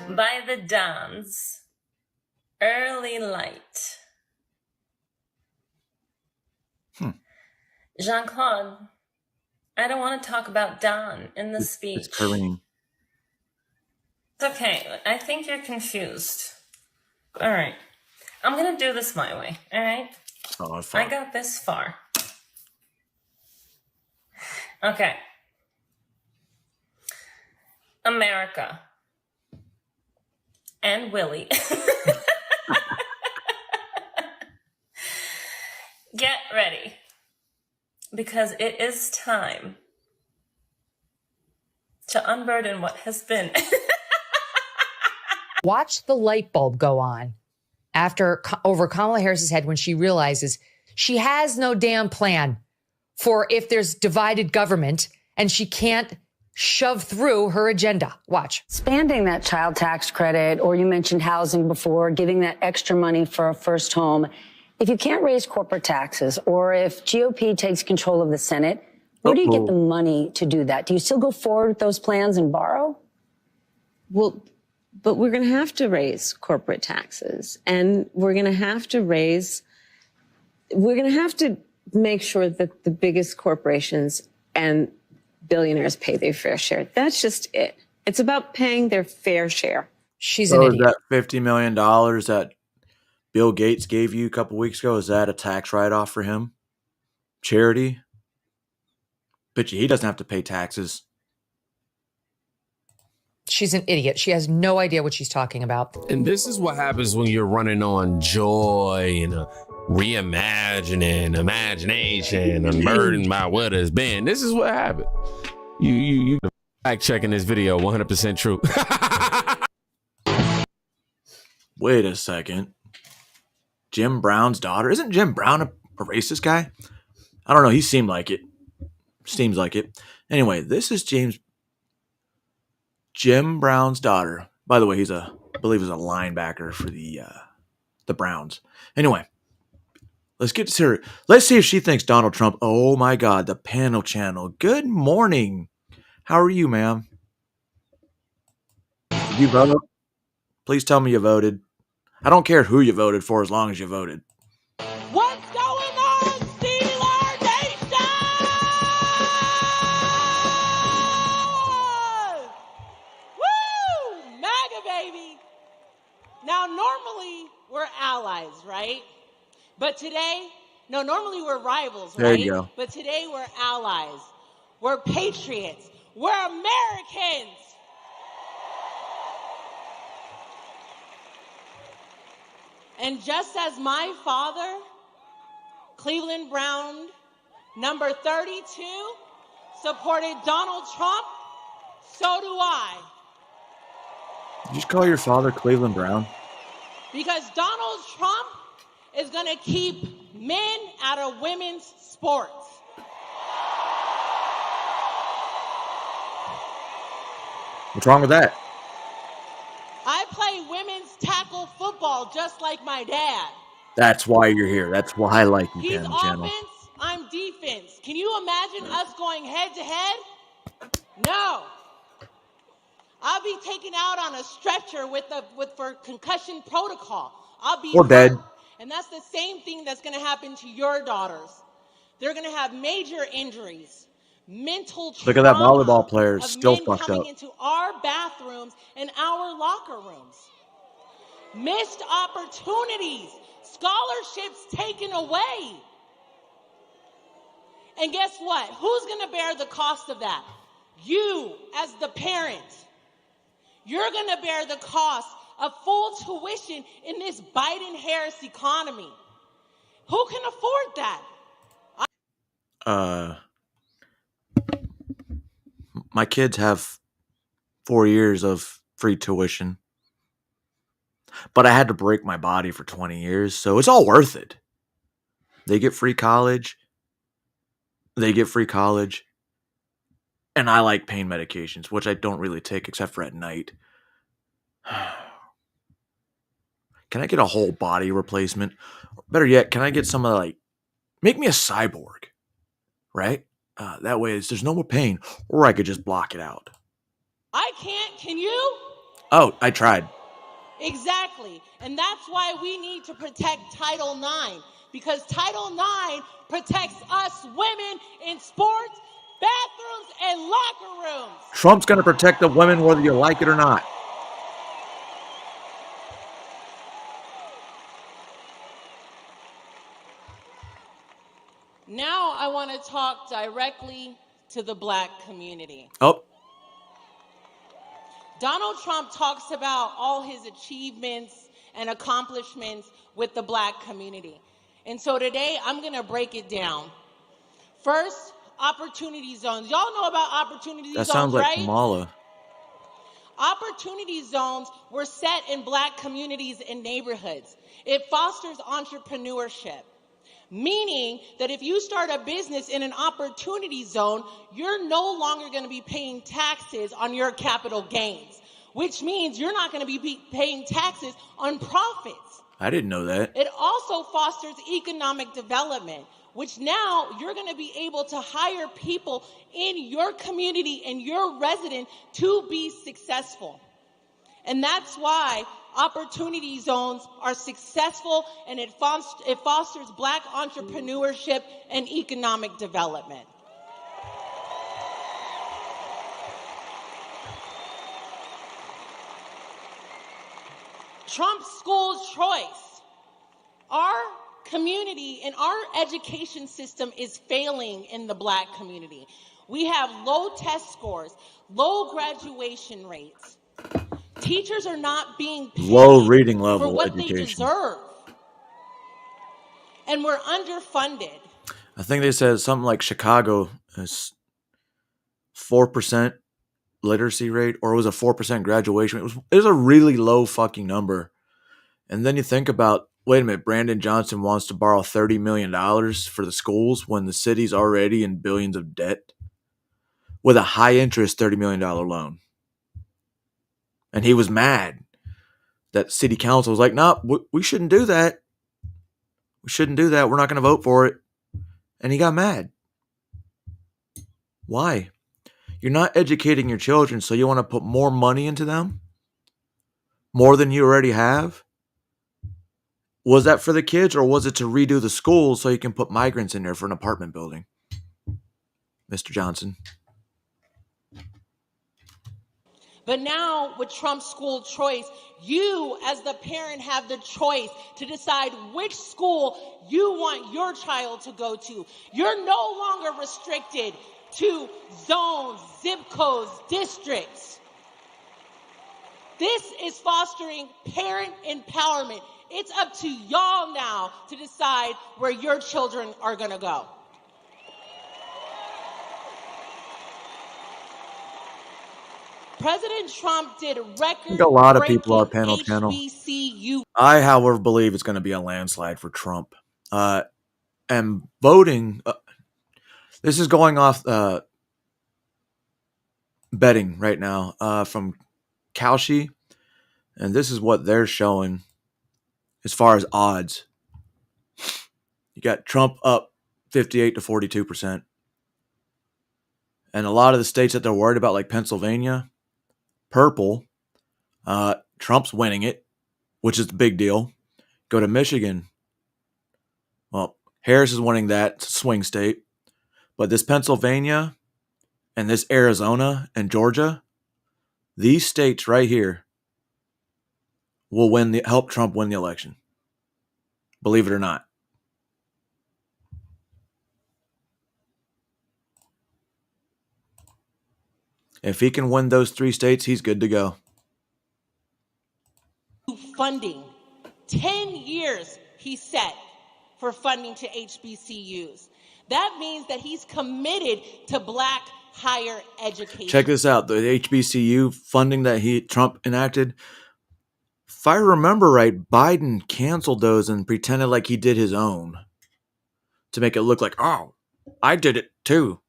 By the dawn's early light. Jean-Claude, I don't want to talk about dawn in the speech. It's Kareem. It's okay. I think you're confused. All right. I'm going to do this my way. All right? Oh, I got this far. Okay. America. And Willie. Get ready. Because it is time to unburden what has been. Watch the light bulb go on over Kamala Harris's head when she realizes she has no damn plan for if there's divided government and she can't shove through her agenda. Watch. Expanding that child tax credit, or you mentioned housing before, giving that extra money for a first home. If you can't raise corporate taxes, or if GOP takes control of the Senate, where do you get the money to do that? Do you still go forward with those plans and borrow? Well, but we're going to have to raise corporate taxes, and we're going to have to make sure that the biggest corporations and billionaires pay their fair share. That's just it. It's about paying their fair share. She's So an is idiot. that $50 million that Bill Gates gave you a couple weeks ago, is that a tax write-off for him? Charity? But he doesn't have to pay taxes. She's an idiot. She has no idea what she's talking about. And this is what happens when you're running on joy and reimagining, imagination, and burdened by what has been. This is what happened. You fact checking this video, 100% true. Wait a second. Jim Brown's daughter? Isn't Jim Brown a racist guy? I don't know. He seemed like it. Seems like it. Anyway, this is Jim Brown's daughter. By the way, I believe he's a linebacker for the Browns. Anyway, let's get to her. Let's see if she thinks Donald Trump. Oh my God, the panel channel. Good morning. How are you, ma'am? Did you vote? Please tell me you voted. I don't care who you voted for as long as you voted. What's going on, Steeler Nation? Woo! MAGA, baby. Now, normally we're allies, right? But today, normally we're rivals, right? There you go. But today we're allies. We're patriots. We're Americans. And just as my father, Cleveland Brown, number 32, supported Donald Trump, so do I. Did you just call your father Cleveland Brown? Because Donald Trump is going to keep men out of women's sports. What's wrong with that? I play women's tackle football just like my dad. That's why you're here. That's why I like you, He's panel channel. offense, I'm defense. Can you imagine us going head to head? No. I'll be taken out on a stretcher for concussion protocol. I'll be Or dead. hurt. And that's the same thing that's going to happen to your daughters. They're going to have major injuries, mental trauma. Look at that volleyball player, of still men fucked coming up. into our bathrooms and our locker rooms. Missed opportunities, scholarships taken away. And guess what? Who's going to bear the cost of that? You, as the parent. You're going to bear the cost of full tuition in this Biden-Harris economy. Who can afford that? My kids have 4 years of free tuition. But I had to break my body for 20 years, so it's all worth it. They get free college. And I like pain medications, which I don't really take except for at night. Can I get a whole body replacement? Better yet, can I get some of make me a cyborg, right? That way there's no more pain, or I could just block it out. I can't. Can you? Oh, I tried. Exactly. And that's why we need to protect Title IX, because Title IX protects us women in sports, bathrooms, and locker rooms. Trump's going to protect the women whether you like it or not. Now I want to talk directly to the Black community. Oh. Donald Trump talks about all his achievements and accomplishments with the Black community. And so today I'm going to break it down. First, opportunity zones. Y'all know about opportunity zones, right? That sounds like Kamala. Opportunity zones were set in Black communities and neighborhoods. It fosters entrepreneurship, meaning that if you start a business in an opportunity zone, you're no longer going to be paying taxes on your capital gains, which means you're not going to be paying taxes on profits. I didn't know that. It also fosters economic development, which now you're going to be able to hire people in your community and your resident to be successful. And that's why opportunity zones are successful, and it fosters Black entrepreneurship and economic development. Trump's school choice. Our community and our education system is failing in the Black community. We have low test scores, low graduation rates. Teachers are not being paid Low reading for level what they education. deserve. And we're underfunded. I think they said something like Chicago is 4% literacy rate, or it was a 4% graduation rate. It was a really low fucking number. And then you think about, wait a minute, Brandon Johnson wants to borrow $30 million for the schools when the city's already in billions of debt with a high interest $30 million loan. And he was mad that city council was like, no, we shouldn't do that. We shouldn't do that. We're not going to vote for it. And he got mad. Why? You're not educating your children, so you want to put more money into them? More than you already have? Was that for the kids, or was it to redo the schools so you can put migrants in there for an apartment building? Mr. Johnson. But now with Trump's school choice, you as the parent have the choice to decide which school you want your child to go to. You're no longer restricted to zones, zip codes, districts. This is fostering parent empowerment. It's up to y'all now to decide where your children are going to go. President Trump did I think a lot of people on our panel HBCU. I, however, believe it's going to be a landslide for Trump. And voting, this is going off betting right now from Kalshi, and this is what they're showing as far as odds. You got Trump up 58 to 42%. And a lot of the states that they're worried about, like Pennsylvania, purple, Trump's winning it, which is the big deal. Go to Michigan. Well, Harris is winning that swing state. But this Pennsylvania and this Arizona and Georgia, these states right here will help Trump win the election. Believe it or not. If he can win those 3 states, he's good to go. Funding. 10 years he set for funding to HBCUs. That means that he's committed to black higher education. Check this out. The HBCU funding that Trump enacted, if I remember right, Biden canceled those and pretended like he did his own to make it look like, oh, I did it too.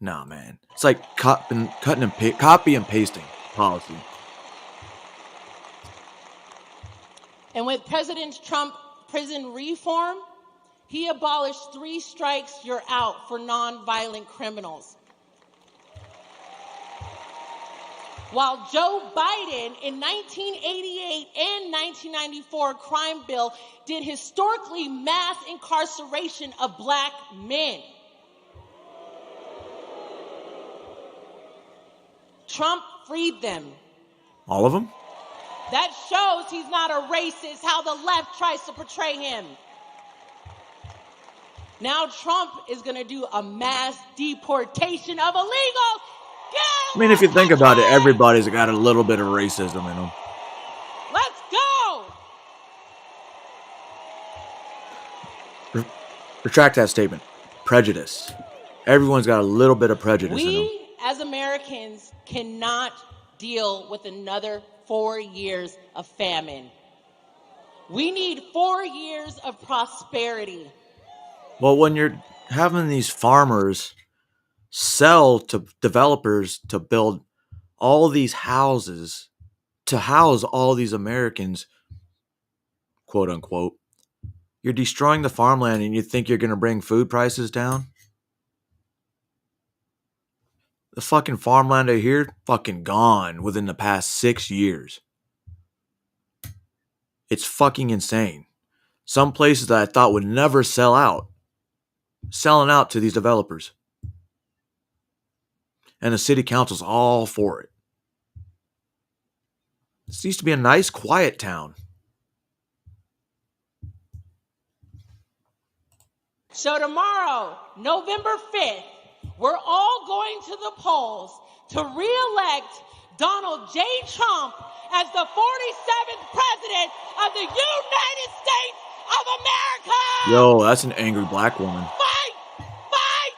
Nah, man. It's like copy and pasting policy. And with President Trump prison reform, he abolished 3 strikes, you're out for nonviolent criminals. While Joe Biden in 1988 and 1994 crime bill did historically mass incarceration of black men. Trump freed them. All of them? That shows he's not a racist, how the left tries to portray him. Now Trump is going to do a mass deportation of illegals. I mean, if you think about it, everybody's got a little bit of racism in them. Let's go. Retract that statement. Prejudice. Everyone's got a little bit of prejudice in them. We, as Americans, cannot deal with another 4 years of famine. We need 4 years of prosperity. Well, when you're having these farmers sell to developers to build all these houses to house all these Americans, quote unquote, you're destroying the farmland and you think you're going to bring food prices down? The fucking farmland out here, fucking gone within the past 6 years. It's fucking insane. Some places that I thought would never sell out, selling out to these developers. And the city council's all for it. This used to be a nice, quiet town. So tomorrow, November 5th, we're all going to the polls to re-elect Donald J. Trump as the 47th president of the United States of America. Yo, that's an angry black woman. Fight! Fight!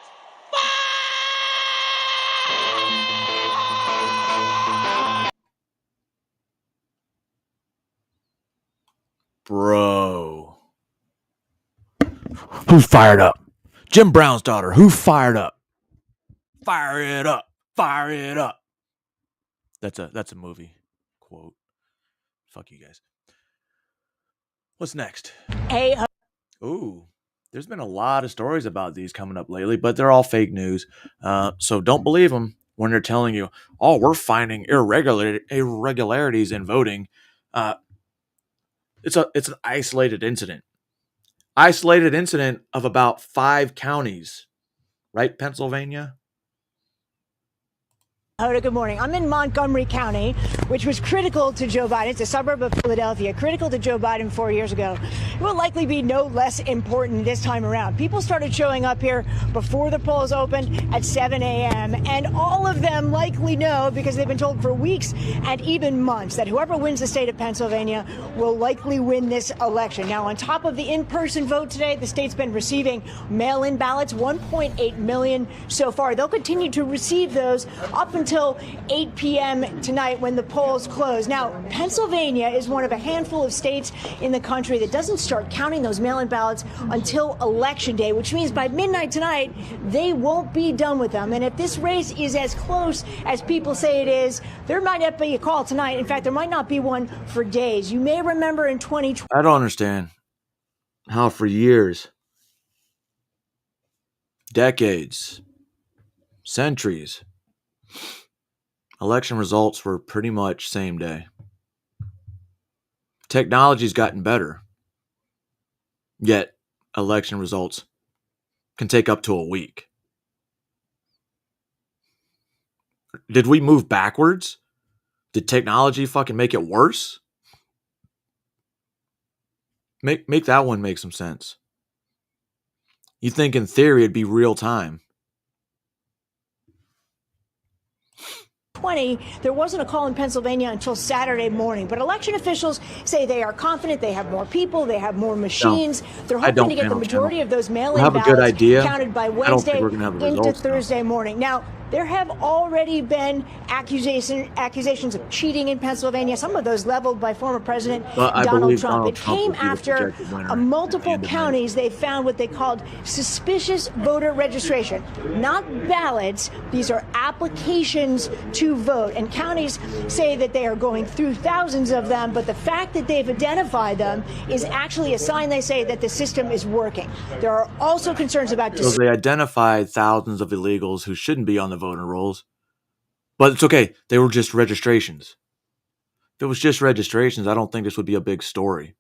Bro. Who's fired up? Jim Brown's daughter. Who fired up? Fire it up. Fire it up. That's a movie quote. Fuck you guys. What's next? Hey. Ooh. There's been a lot of stories about these coming up lately, but they're all fake news. So don't believe them when they're telling you, oh, we're finding irregularities in voting. It's an isolated incident. Isolated incident of about 5 counties. Right, Pennsylvania? Hoda, good morning. I'm in Montgomery County, which was critical to Joe Biden. It's a suburb of Philadelphia, critical to Joe Biden 4 years ago. It will likely be no less important this time around. People started showing up here before the polls opened at 7 a.m., and all of them likely know, because they've been told for weeks and even months, that whoever wins the state of Pennsylvania will likely win this election. Now, on top of the in-person vote today, the state's been receiving mail-in ballots, 1.8 million so far. They'll continue to receive those up until 8 p.m. tonight when the polls close. Now, Pennsylvania is one of a handful of states in the country that doesn't start counting those mail-in ballots until Election Day, which means by midnight tonight, they won't be done with them. And if this race is as close as people say it is, there might not be a call tonight. In fact, there might not be one for days. You may remember in 2020. I don't understand how for years, decades, centuries, election results were pretty much same day. Technology's gotten better, yet election results can take up to a week. Did we move backwards? Did technology fucking make it worse? Make that one make some sense. You think in theory it'd be real time. There wasn't a call in Pennsylvania until Saturday morning, but election officials say they are confident they have more people, they have more machines. They're hoping to get the majority of those mail-in ballots counted by Wednesday into Thursday morning. Now, there have already been accusations of cheating in Pennsylvania, some of those leveled by former President Donald Trump. It came after multiple counties they found what they called suspicious voter registration. Not ballots, these are applications to vote. And counties say that they are going through thousands of them, but the fact that they've identified them is actually a sign, they say, that the system is working. There are also concerns about... So they identified thousands of illegals who shouldn't be on the voter rolls. But it's okay. They were just registrations. If it was just registrations, I don't think this would be a big story.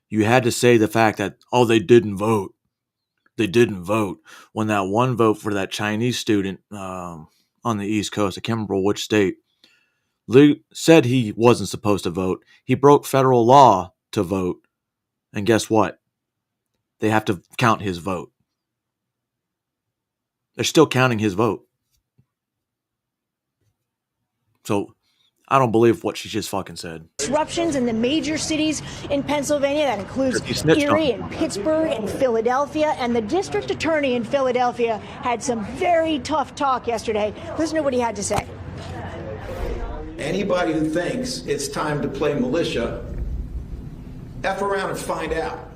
You had to say the fact that, oh, they didn't vote. They didn't vote. When that one vote for that Chinese student on the East Coast, I can't remember which state, said he wasn't supposed to vote. He broke federal law to vote. And guess what? They have to count his vote. They're still counting his vote. So I don't believe what she just fucking said. Disruptions in the major cities in Pennsylvania. That includes Erie and Pittsburgh and Philadelphia. And the district attorney in Philadelphia had some very tough talk yesterday. Listen to what he had to say. Anybody who thinks it's time to play militia, F around and find out.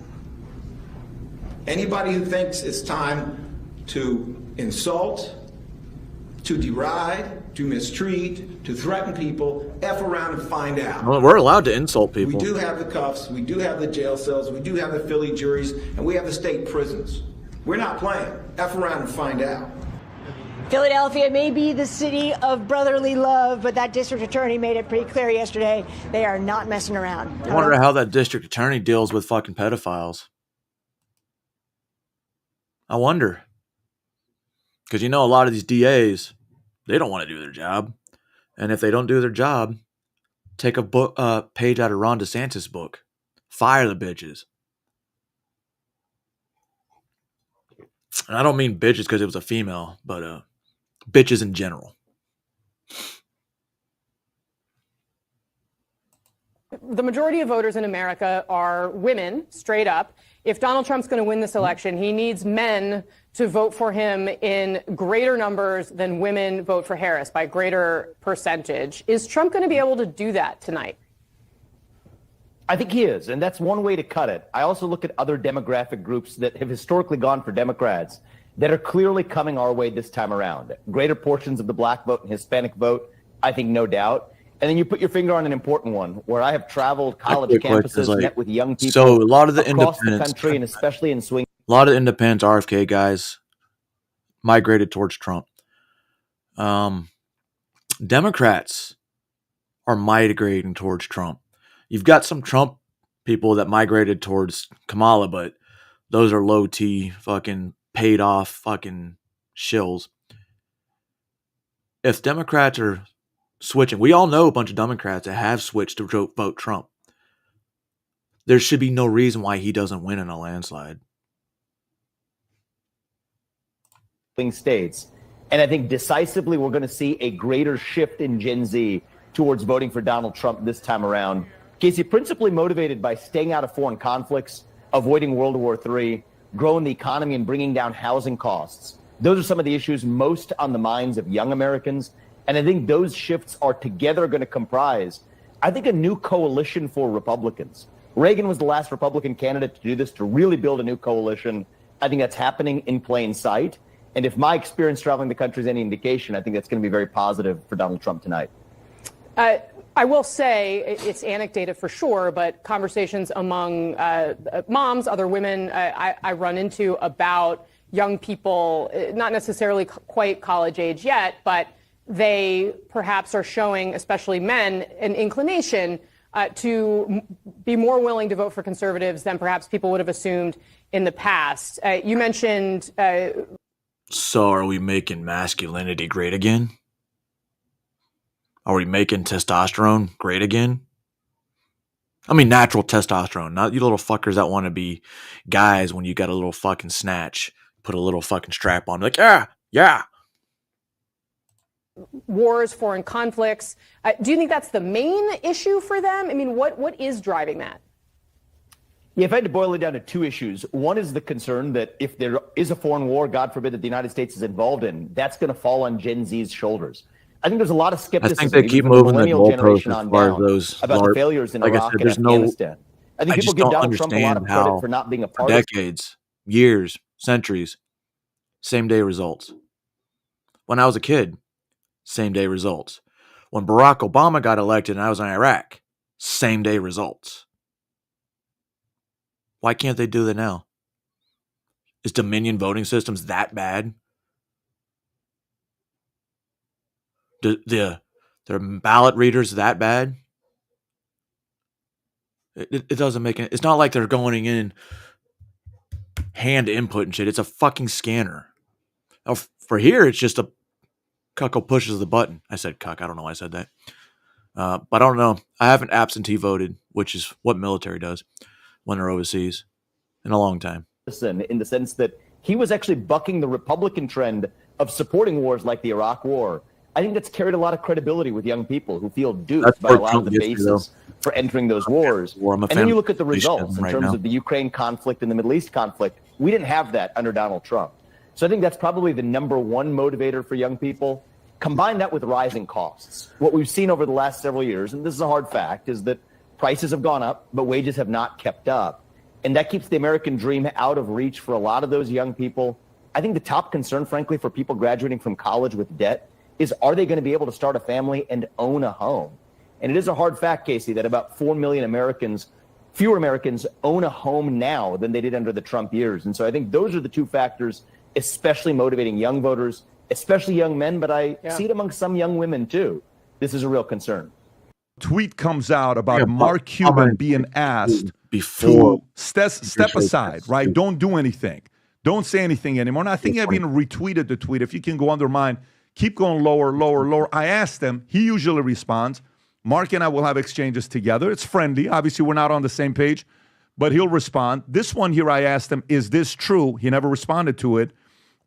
Anybody who thinks it's time to insult, to deride, to mistreat, to threaten people, F around and find out. Well, we're allowed to insult people. We do have the cuffs, we do have the jail cells, we do have the Philly juries, and we have the state prisons. We're not playing. F around and find out. Philadelphia may be the city of brotherly love, but that district attorney made it pretty clear yesterday they are not messing around. I wonder how that district attorney deals with fucking pedophiles. I wonder. Because you know a lot of these DAs, they don't want to do their job. And if they don't do their job, take a page out of Ron DeSantis' book. Fire the bitches. And I don't mean bitches because it was a female, but bitches in general. The majority of voters in America are women, straight up. If Donald Trump's going to win this election, he needs men to vote for him in greater numbers than women vote for Harris by greater percentage. Is Trump going to be able to do that tonight? I think he is, and that's one way to cut it. I also look at other demographic groups that have historically gone for Democrats that are clearly coming our way this time around. Greater portions of the black vote and Hispanic vote, I think, no doubt. And then you put your finger on an important one, where I have traveled college campuses, met with young people so a lot of the across the independents, country, and especially in swing. A lot of the independents, RFK guys, migrated towards Trump. Democrats are migrating towards Trump. You've got some Trump people that migrated towards Kamala, but those are low T, fucking paid off fucking shills. If Democrats are switching, we all know a bunch of Democrats that have switched to vote Trump. There should be no reason why he doesn't win in a landslide. States. And I think decisively we're going to see a greater shift in Gen Z towards voting for Donald Trump this time around. Casey, principally motivated by staying out of foreign conflicts, avoiding World War III, growing the economy and bringing down housing costs. Those are some of the issues most on the minds of young Americans. And I think those shifts are together going to comprise, I think, a new coalition for Republicans. Reagan was the last Republican candidate to do this, to really build a new coalition. I think that's happening in plain sight. And if my experience traveling the country is any indication, I think that's going to be very positive for Donald Trump tonight. I will say it's anecdotal for sure, but conversations among moms, other women I run into about young people, not necessarily quite college age yet, but they perhaps are showing, especially men, an inclination to be more willing to vote for conservatives than perhaps people would have assumed in the past. You mentioned... So are we making masculinity great again? Are we making testosterone great again? I mean, natural testosterone, not you little fuckers that want to be guys when you got a little fucking snatch, put a little fucking strap on, like, yeah. Wars, foreign conflicts. Do you think that's the main issue for them? I mean, what is driving that? Yeah, if I had to boil it down to two issues, one is the concern that if there is a foreign war, God forbid, that the United States is involved in, that's going to fall on Gen Z's shoulders. I think there's a lot of skepticism. I think they keep moving the goalposts as far as those about the failures in Iraq and Afghanistan. I think people give Donald Trump a lot of credit for not being a part of decades, years, centuries, same day results. When I was a kid, same day results. When Barack Obama got elected and I was in Iraq, same day results. Why can't they do that now? Is Dominion voting systems that bad? Their ballot readers that bad? It doesn't make it. It's not like they're going in hand input and shit. It's a fucking scanner. For here, it's just a cucko pushes the button. I said cuck. I don't know why I said that. But I don't know. I haven't absentee voted, which is what military does when they're overseas, in a long time. In the sense that he was actually bucking the Republican trend of supporting wars like the Iraq War. I think that's carried a lot of credibility with young people who feel duped by a lot of the bases for entering those wars. And then you look at the results in terms of the Ukraine conflict and the Middle East conflict. We didn't have that under Donald Trump. So I think that's probably the number one motivator for young people. Combine that with rising costs. What we've seen over the last several years, and this is a hard fact, is that prices have gone up, but wages have not kept up. And that keeps the American dream out of reach for a lot of those young people. I think the top concern, frankly, for people graduating from college with debt is, are they going to be able to start a family and own a home? And it is a hard fact, Casey, that about 4 million Americans, fewer Americans, own a home now than they did under the Trump years. And so I think those are the two factors, especially motivating young voters, especially young men, but I see it among some young women too. This is a real concern. Tweet comes out about Mark Cuban being asked to step aside, right? Don't do anything. Don't say anything anymore. And I think I've even retweeted the tweet. If you can go under mine, keep going lower, lower, lower. I asked him. He usually responds. Mark and I will have exchanges together. It's friendly. Obviously, we're not on the same page, but he'll respond. This one here, I asked him, is this true? He never responded to it.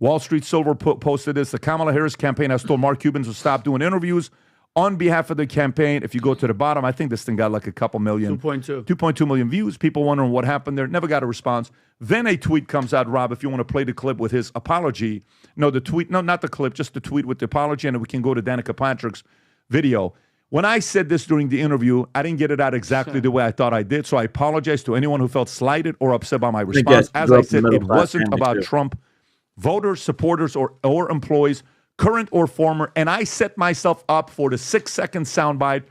Wall Street Silver posted this. The Kamala Harris campaign has told Mark Cuban to stop doing interviews on behalf of the campaign. If you go to the bottom, I think this thing got like a couple million. 2.2 million views. People wondering what happened there. Never got a response. Then a tweet comes out, Rob, if you want to play the clip with his apology. No, the tweet. No, not the clip. Just the tweet with the apology. And we can go to Danica Patrick's video. When I said this during the interview, I didn't get it out exactly the way I thought I did. So I apologize to anyone who felt slighted or upset by my response. As I said, it wasn't about Trump voters, supporters, or employees, current or former. And I set myself up for the 6-second soundbite.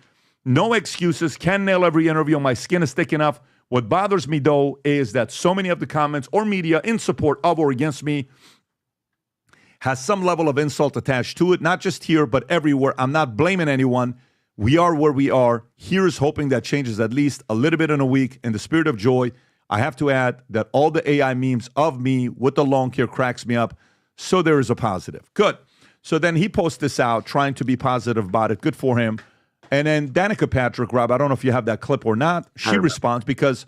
No excuses. Can't nail every interview. My skin is thick enough. What bothers me, though, is that so many of the comments or media in support of or against me has some level of insult attached to it, not just here, but everywhere. I'm not blaming anyone. We are where we are. Here's hoping that changes at least a little bit in a week. In the spirit of joy, I have to add that all the AI memes of me with the long hair cracks me up. So there is a positive. Good. So then he posts this out, trying to be positive about it. Good for him. And then Danica Patrick, Rob, I don't know if you have that clip or not. She responds because,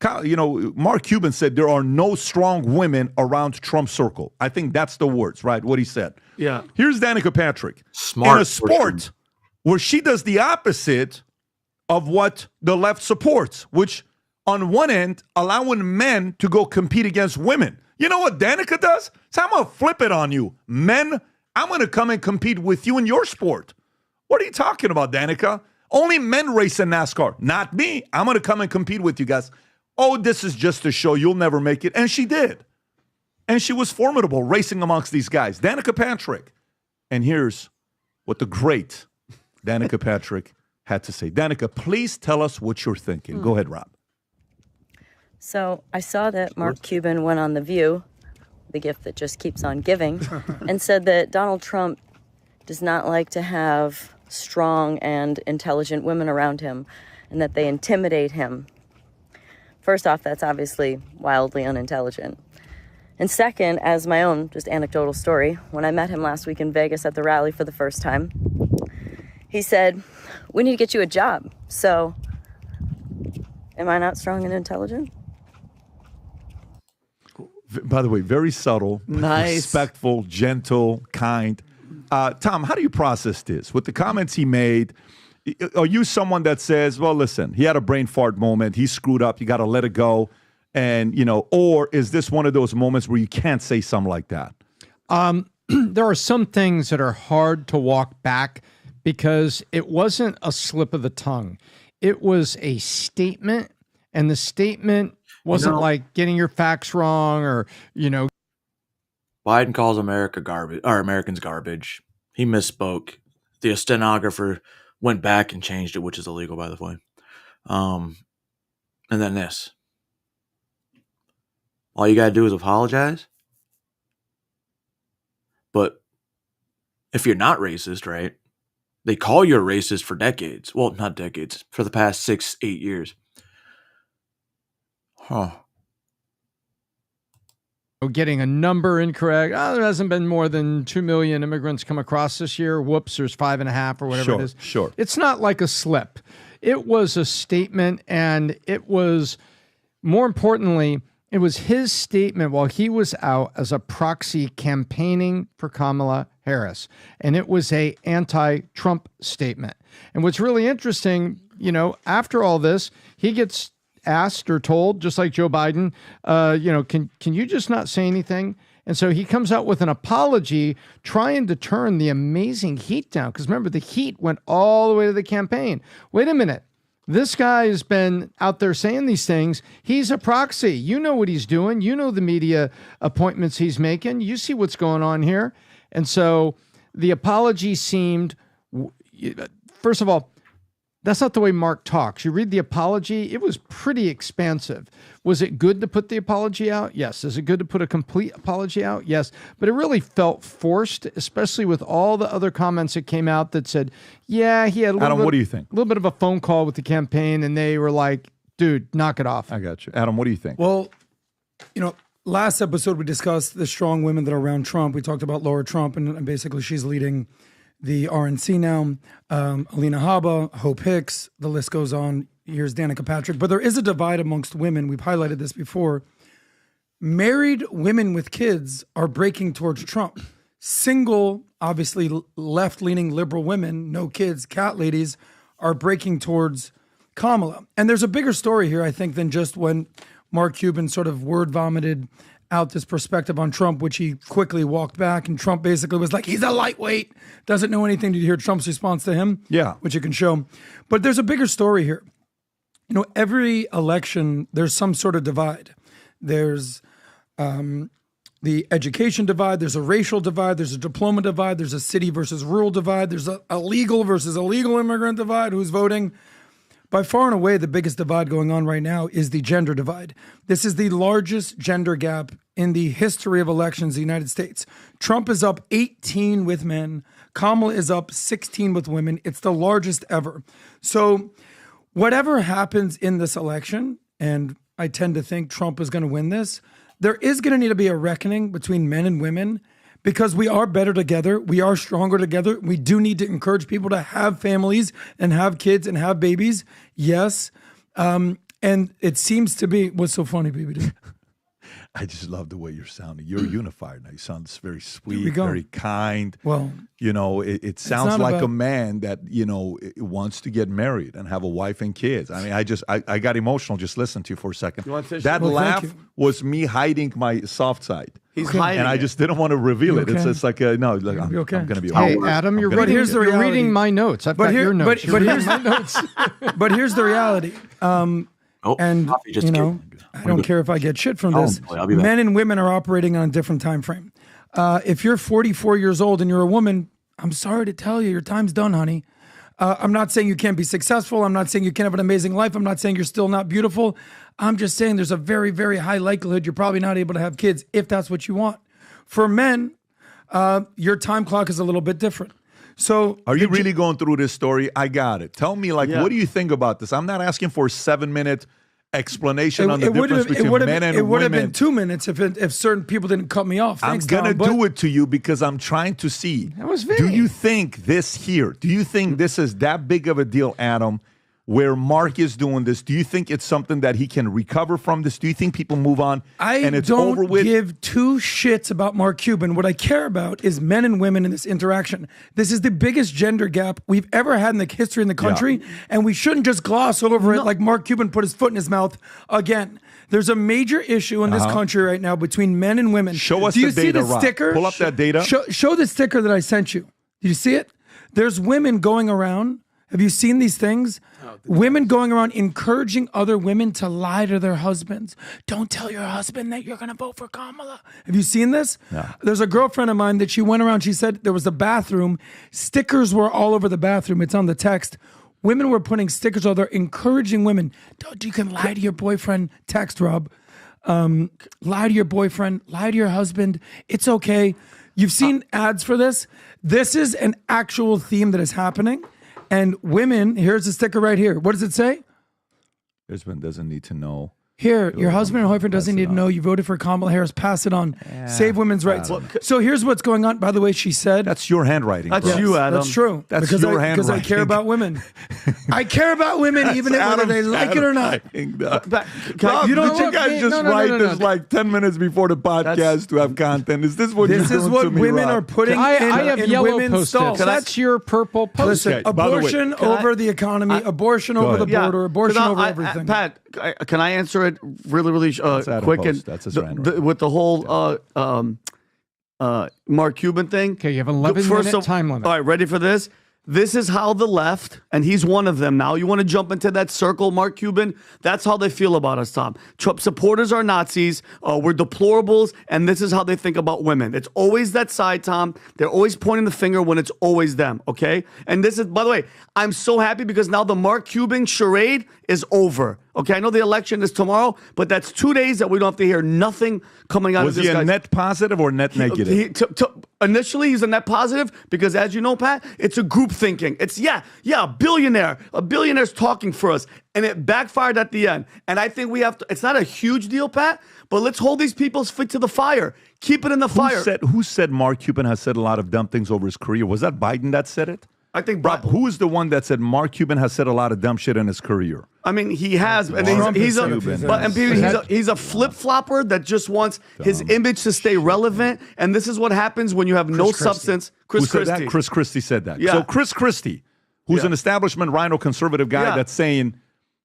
Mark Cuban said there are no strong women around Trump's circle. I think that's the words, right? What he said. Yeah. Here's Danica Patrick. Smart in a sport where she does the opposite of what the left supports, which on one end, allowing men to go compete against women. You know what Danica does? So I'm going to flip it on you. Men, I'm going to come and compete with you in your sport. What are you talking about, Danica? Only men race in NASCAR, not me. I'm going to come and compete with you guys. Oh, this is just a show. You'll never make it. And she did. And she was formidable racing amongst these guys. Danica Patrick. And here's what the great Danica Patrick had to say. Danica, please tell us what you're thinking. Go ahead, Rob. So I saw that Mark Cuban went on The View, the gift that just keeps on giving, and said that Donald Trump does not like to have strong and intelligent women around him and that they intimidate him. First off, that's obviously wildly unintelligent. And second, as my own just anecdotal story, when I met him last week in Vegas at the rally for the first time, he said, "We need to get you a job." So, am I not strong and intelligent? By the way, very subtle, nice, respectful, gentle, kind. Tom, how do you process this? With the comments he made, are you someone that says, well, listen, he had a brain fart moment, he screwed up, you got to let it go, and, or is this one of those moments where you can't say something like that? There are some things that are hard to walk back because it wasn't a slip of the tongue. It was a statement, and the statement wasn't like getting your facts wrong or, Biden calls America garbage, or Americans garbage. He misspoke. The stenographer went back and changed it, which is illegal, by the way. And then this. All you got to do is apologize. But if you're not racist, right? They call you a racist for decades. Well, not decades. For the past 6-8 years. Huh. Getting a number incorrect. Oh, there hasn't been more than 2 million immigrants come across this year. Whoops, there's 5.5 or whatever it is. Sure. It's not like a slip. It was a statement, and it was, more importantly, it was his statement while he was out as a proxy campaigning for Kamala Harris. And it was a anti-Trump statement. And what's really interesting, after all this, he gets asked or told, just like Joe Biden, can you just not say anything? And so he comes out with an apology trying to turn the amazing heat down. Because remember, the heat went all the way to the campaign. Wait a minute. This guy has been out there saying these things. He's a proxy. You know what he's doing. You know the media appointments he's making. You see what's going on here. And so the apology seemed, first of all, that's not the way Mark talks. You read the apology, it was pretty expansive. Was it good to put the apology out? Yes. Is it good to put a complete apology out? Yes. But it really felt forced, especially with all the other comments that came out that said, yeah, he had a little Adam, what do you think? A little bit of a phone call with the campaign, and they were like, dude, knock it off. I got you. Adam, what do you think? Well, last episode we discussed the strong women that are around Trump. We talked about Laura Trump, and basically she's leading the RNC now, Alina Habba, Hope Hicks, the list goes on. Here's Danica Patrick. But there is a divide amongst women. We've highlighted this before. married women with kids are breaking towards Trump. Single, obviously left-leaning liberal women, no kids, cat ladies, are breaking towards Kamala. And there's a bigger story here, I think, than just when Mark Cuban sort of word vomited out this perspective on Trump, which he quickly walked back. And Trump basically was like, he's a lightweight, doesn't know anything. Did you hear Trump's response to him? Yeah. Which you can show. But there's a bigger story here. You know, every election, there's some sort of divide. There's the education divide, there's a racial divide, there's a diploma divide, there's a city versus rural divide, there's a legal versus illegal immigrant divide, who's voting. By far and away, the biggest divide going on right now is the gender divide. This is the largest gender gap in the history of elections in the United States. Trump is up 18 with men. Kamala is up 16 with women. It's the largest ever. So whatever happens in this election, and I tend to think Trump is going to win this, there is going to need to be a reckoning between men and women, because we are better together. We are stronger together. We do need to encourage people to have families and have kids and have babies. Yes. And it seems to be, what's so funny, baby? I just love the way you're sounding. You're unified now. You sound very sweet, very kind. Well, you know, it sounds like a man that, you know, wants to get married and have a wife and kids. I mean, I got emotional just listening to you for a second. That laugh was me hiding my soft side. He's hiding, and I just didn't want to reveal it. It's like no, like, I'm going to be okay. Hey, Adam, you're reading my notes. I've got your notes. But here's my notes. But here's the reality. And you know, I don't care if I get shit from this. Men and women are operating on a different time frame. If you're 44 years old and you're a woman, I'm sorry to tell you, your time's done, honey. I'm not saying you can't be successful. I'm not saying you can't have an amazing life. I'm not saying you're still not beautiful. I'm just saying there's a very, very high likelihood you're probably not able to have kids if that's what you want. For men, your time clock is a little bit different. So are you really going through this story? I got it. Tell me, like, what do you think about this? I'm not asking for a 7-minute explanation on the difference between men and women. It would have been 2 minutes if certain people didn't cut me off. I'm going to do it to you because I'm trying to see. Do you think this here, do you think this is that big of a deal, Adam, where Mark is doing this? Do you think it's something that he can recover from this? Do you think people move on and it's over with? I don't give two shits about Mark Cuban. What I care about is men and women in this interaction. This is the biggest gender gap we've ever had in the history in the country, and we shouldn't just gloss over it like Mark Cuban put his foot in his mouth again. There's a major issue in this country right now between men and women. Show us the data, Do you see the Rob. Sticker? Pull up that data. Show the sticker that I sent you. Did you see it? There's women going around. Have you seen these things? Women going around encouraging other women to lie to their husbands. Don't tell your husband that you're going to vote for Kamala. Have you seen this? No. There's a girlfriend of mine that she went around. She said there was a bathroom. Stickers were all over the bathroom. It's on the text. Women were putting stickers on there encouraging women. You can lie to your boyfriend. Text, Rob. Lie to your boyfriend. Lie to your husband. It's okay. You've seen ads for this. This is an actual theme that is happening. And women, here's the sticker right here. What does it say? Husband doesn't need to know. Here, your husband or boyfriend doesn't need to know you voted for Kamala Harris. Pass it on. Save women's rights. So here's what's going on. By the way, she said... That's your handwriting. That's you, Adam. That's true. That's your handwriting. Because I care about women. I care about women even whether they like it or not. Rob, you guys just write this like 10 minutes before the podcast to have content. Is this what you're doing to me, This is what women are putting I have in yellow women's post-its. stalls. That's your purple post-it. Listen, abortion over the economy, abortion over the border, abortion over everything. Pat, can I answer it really quick? And with the whole Mark Cuban thing. Okay, you have 11-minute time limit. All right, ready for this? This is how the left, and he's one of them now. You want to jump into that circle, Mark Cuban? That's how they feel about us, Tom. Trump supporters are Nazis. We're deplorables, and this is how they think about women. It's always that side, Tom. They're always pointing the finger when it's always them, okay? And this is, by the way, I'm so happy because now the Mark Cuban charade is over. Okay, I know the election is tomorrow, but that's 2 days that we don't have to hear nothing coming out of this guy. Was he a net positive or net negative? Initially, he's a net positive because, as you know, Pat, it's a group thinking. It's, a billionaire. A billionaire's talking for us. And it backfired at the end. And I think we have to, it's not a huge deal, Pat, but let's hold these people's feet to the fire. Keep it in the fire. Who said Mark Cuban has said a lot of dumb things over his career? Was that Biden that said it? I think Rob, who is the one that said Mark Cuban has said a lot of dumb shit in his career? I mean, he has, and he's a flip flopper that just wants his image to stay relevant. And this is what happens when you have no substance. Chris Christie. Chris Christie said that. Yeah. So Chris Christie, who's an establishment rhino conservative guy, that's saying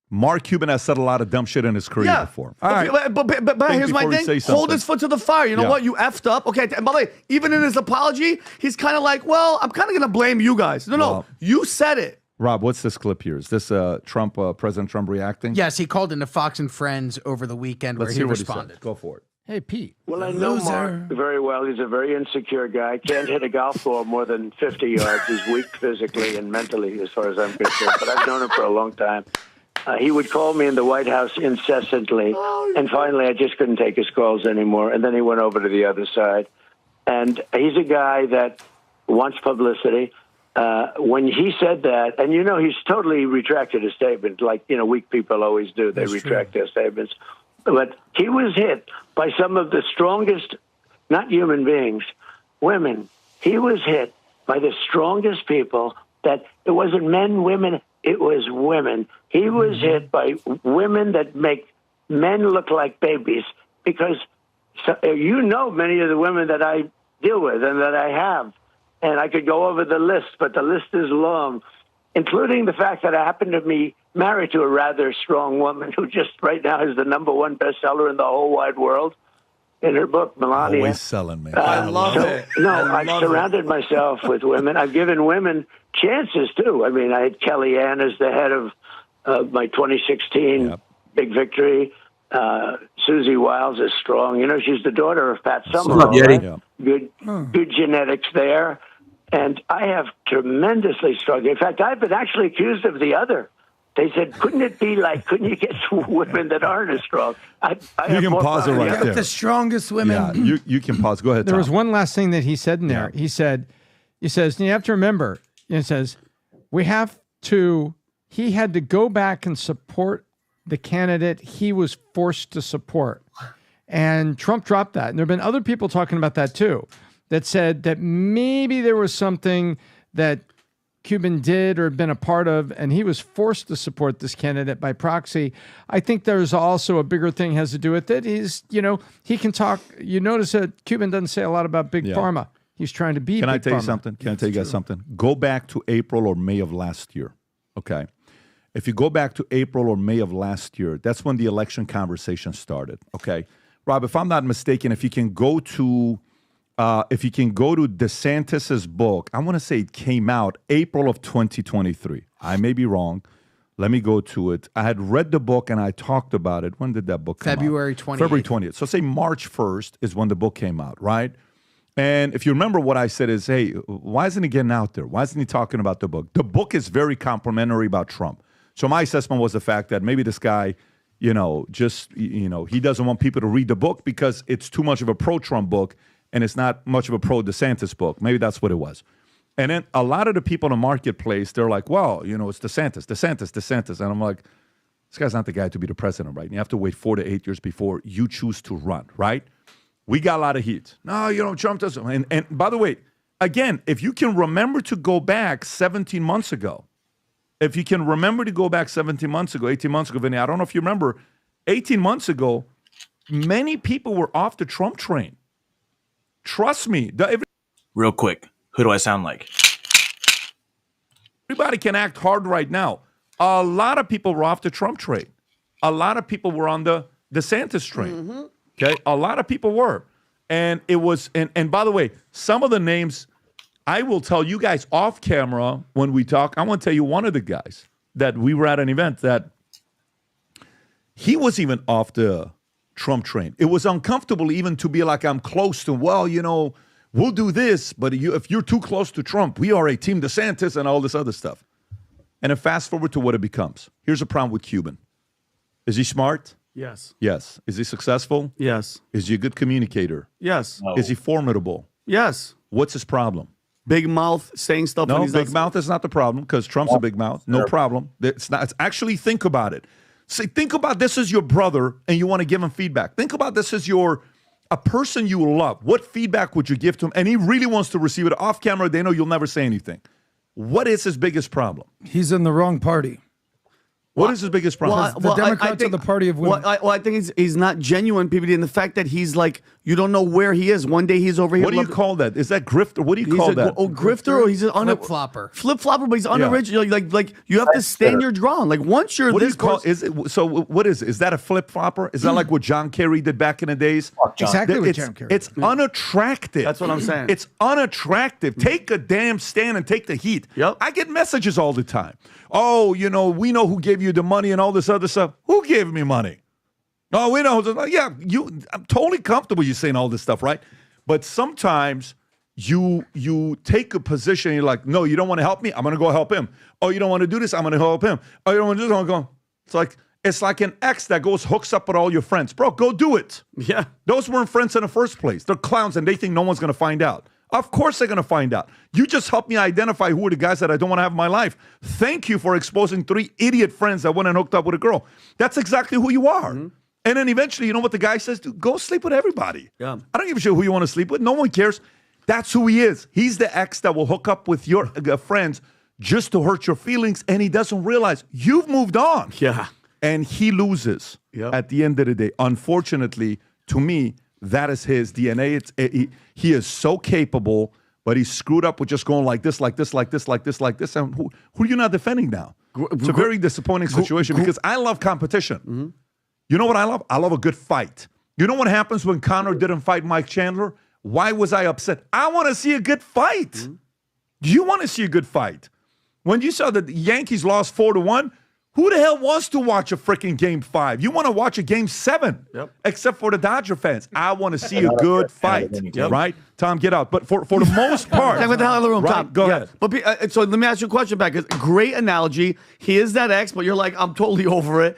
Mark Cuban has said a lot of dumb shit in his career before. All right. But here's my thing. Hold his foot to the fire. You know what? You effed up. Okay. And by the way, even in his apology, he's kind of like, well, I'm kind of going to blame you guys. No, you said it. Rob, what's this clip here? Is this President Trump reacting? Yes, he called into Fox and Friends over the weekend where he responded. Go for it. Hey, Pete. Well, I know Mark very well. He's a very insecure guy. Can't hit a golf ball more than 50 yards. He's weak physically and mentally, as far as I'm concerned. But I've known him for a long time. He would call me in the White House incessantly. And finally, I just couldn't take his calls anymore. And then he went over to the other side. And he's a guy that wants publicity. When he said that, and he's totally retracted his statement, like, weak people always do. They retract their statements. But he was hit by some of the strongest, not human beings, women. He was hit by the strongest people that it wasn't men, women, it was women. He was hit by women that make men look like babies because many of the women that I deal with and that I have. And I could go over the list, but the list is long, including the fact that I happen to be married to a rather strong woman who just right now is the #1 bestseller in the whole wide world in her book, Melania. Always selling, man. I love it. No, I've surrounded myself with women. I've given women chances, too. I mean, I had Kellyanne as the head of my 2016 big victory. Susie Wiles is strong. She's the daughter of Pat Summerall. Right? Good genetics there. And I have tremendously struggled. In fact, I've been actually accused of the other. They said, couldn't you get women that aren't as strong? You can pause it right there. The strongest women. Yeah, you can pause. Go ahead, There Tom. was one last thing that he said in there. He says, you have to remember, it says, he had to go back and support the candidate he was forced to support. And Trump dropped that. And there have been other people talking about that too, that said that maybe there was something that Cuban did or been a part of, and he was forced to support this candidate by proxy. I think there's also a bigger thing has to do with it. He can talk. You notice that Cuban doesn't say a lot about Big Pharma. He's trying to be Can I Big tell you Pharma. something? Can I tell you guys something? Go back to April or May of last year, okay? If you go back to April or May of last year, that's when the election conversation started, okay? Rob, if I'm not mistaken, if you can go to DeSantis's book, I want to say it came out April of 2023. I may be wrong. Let me go to it. I had read the book and I talked about it. When did that book come February out? 28th. February 20th. So say March 1st is when the book came out, right? And if you remember what I said is, hey, why isn't he getting out there? Why isn't he talking about the book? The book is very complimentary about Trump. So my assessment was the fact that maybe this guy, he doesn't want people to read the book because it's too much of a pro-Trump book and it's not much of a pro-DeSantis book. Maybe that's what it was. And then a lot of the people in the marketplace, they're like, well, it's DeSantis. And I'm like, this guy's not the guy to be the president, right? And you have to wait 4 to 8 years before you choose to run, right? We got a lot of heat. No, Trump doesn't. And by the way, again, if you can remember to go back 17 months ago, 18 months ago, Vinny, I don't know if you remember, 18 months ago, many people were off the Trump train. Trust me. Real quick, who do I sound like? Everybody can act hard right now. A lot of people were off the Trump train. A lot of people were on the DeSantis train. Mm-hmm. Okay? A lot of people were. And it was, and by the way, some of the names, I will tell you guys off camera when we talk. I want to tell you one of the guys that we were at an event that he was even off the Trump train. It was uncomfortable even to be like, I'm close to, we'll do this, but if you're too close to Trump, we are a team DeSantis and all this other stuff. And then fast forward to what it becomes. Here's a problem with Cuban. Is he smart? Yes. Yes. Is he successful? Yes. Is he a good communicator? Yes. No. Is he formidable? Yes. What's his problem? Big mouth, saying stuff. No, when he's big mouth is not the problem because Trump's a big mouth. No problem. It's not. It's actually, think about it. See, think about this as your brother and you want to give him feedback. Think about this as a person you love. What feedback would you give to him? And he really wants to receive it off camera. They know you'll never say anything. What is his biggest problem? He's in the wrong party. What is his biggest problem? The Democrats are the party of women. I think he's not genuine, PBD, and the fact that he's like, you don't know where he is. One day he's over here. What do you call that? Is that grifter? What do you call that? Grifter, or he's an flip-flopper. Flip-flopper, but he's unoriginal. Like you have to stand your ground. Like once you're What do this you call? person- Is it so? What is it? Is that a flip flopper? Is that like what John Kerry did back in the days? Exactly what It's- John Kerry It's unattractive. That's what I'm saying. It's unattractive. Take a damn stand and take the heat. Yep. I get messages all the time. Oh, you know, we know who gave you the money and all this other stuff. Who gave me money? Oh, we know. Yeah, I'm totally comfortable you saying all this stuff, right? But sometimes you take a position and you're like, no, you don't want to help me? I'm going to go help him. Oh, you don't want to do this? I'm going to help him. Oh, you don't want to do this? I'm going to go. It's like an ex that goes hooks up with all your friends. Bro, go do it. Yeah. Those weren't friends in the first place. They're clowns and they think no one's going to find out. Of course they're going to find out. You just helped me identify who are the guys that I don't want to have in my life. Thank you for exposing 3 idiot friends that went and hooked up with a girl. That's exactly who you are. And then eventually, you know what the guy says? Dude, go sleep with everybody. Yeah. I don't give a shit who you want to sleep with. No one cares. That's who he is. He's the ex that will hook up with your friends just to hurt your feelings, and he doesn't realize you've moved on. Yeah. And he loses at the end of the day. Unfortunately, to me, that is his DNA. He is so capable, but he's screwed up with just going like this, like this, like this, like this, like this. And who are you not defending now? It's a very disappointing situation because I love competition. You know what I love? I love a good fight. You know what happens when Conor didn't fight Mike Chandler? Why was I upset? I want to see a good fight. You want to see a good fight. When you saw that the Yankees lost 4-1, who the hell wants to watch a freaking Game 5? You want to watch a Game 7, except for the Dodger fans. I want to see a good fight, right? Tom, get out. But for the most part, Get the hell out of the room, right, Tom. go ahead. But so let me ask you a question back. Great analogy. He is that ex, but you're like, I'm totally over it.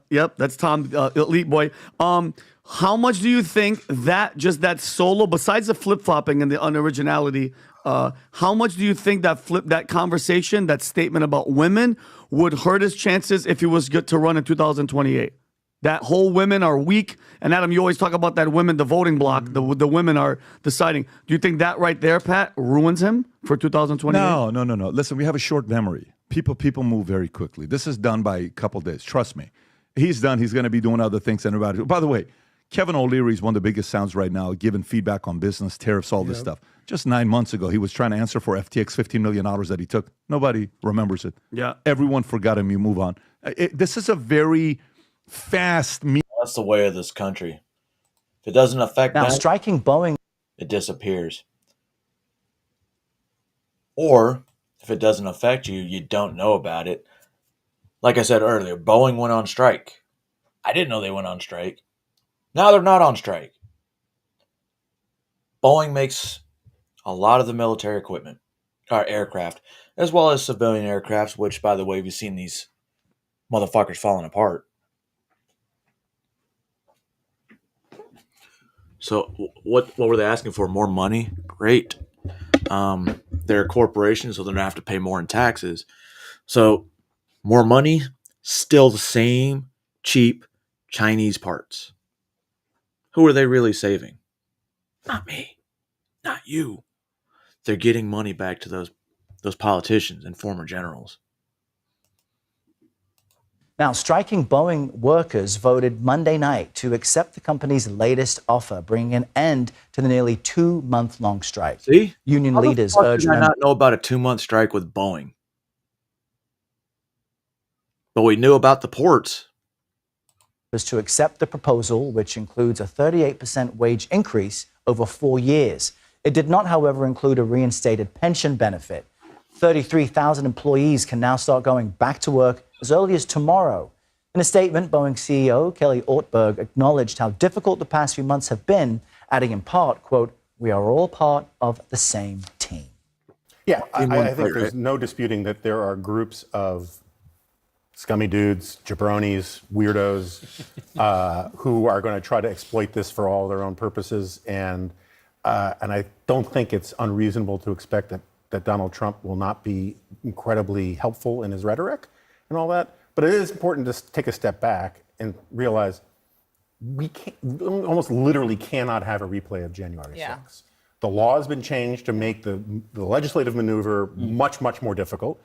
Yep, that's Tom, elite boy. How much do you think that just that solo, besides the flip flopping and the unoriginality, how much do you think that conversation, that statement about women, would hurt his chances if he was good to run in 2028? That whole women are weak, and Adam, you always talk about that women, the voting block, the women are deciding. Do you think that right there, Pat, ruins him for 2028? No. Listen, we have a short memory. People move very quickly. This is done by a couple days. Trust me. He's done. He's going to be doing other things. And by the way, Kevin O'Leary is one of the biggest sounds right now, giving feedback on business, tariffs, all this stuff. Just 9 months ago, he was trying to answer for FTX $15 million that he took. Nobody remembers it. Yeah. Everyone forgot him. You move on. This is a very fast... That's the way of this country. If it doesn't affect Now, them, striking Boeing, it disappears. Or, if it doesn't affect you, you don't know about it. Like I said earlier, Boeing went on strike. I didn't know they went on strike. Now they're not on strike. Boeing makes a lot of the military equipment, or aircraft, as well as civilian aircrafts, which, by the way, we've seen these motherfuckers falling apart. So what were they asking for? More money? Great. They're a corporation, so they're going to have to pay more in taxes. So more money, still the same cheap Chinese parts. Who are they really saving? Not me. Not you. They're getting money back to those politicians and former generals. Now, striking Boeing workers voted Monday night to accept the company's latest offer, bringing an end to the nearly 2-month-long strike. See? Union leaders urged Did I not know about a 2-month strike with Boeing? But we knew about the ports. to accept the proposal, which includes a 38% wage increase over 4 years. It did not, however, include a reinstated pension benefit. 33,000 employees can now start going back to work as early as tomorrow. In a statement, Boeing CEO Kelly Ortberg acknowledged how difficult the past few months have been, adding in part, quote, "We are all part of the same team." Yeah, I think there's no disputing that there are groups of scummy dudes, jabronis, weirdos, who are going to try to exploit this for all their own purposes. And I don't think it's unreasonable to expect that Donald Trump will not be incredibly helpful in his rhetoric and all that. But it is important to take a step back and realize we almost literally cannot have a replay of January 6th. The law has been changed to make the legislative maneuver much, much more difficult.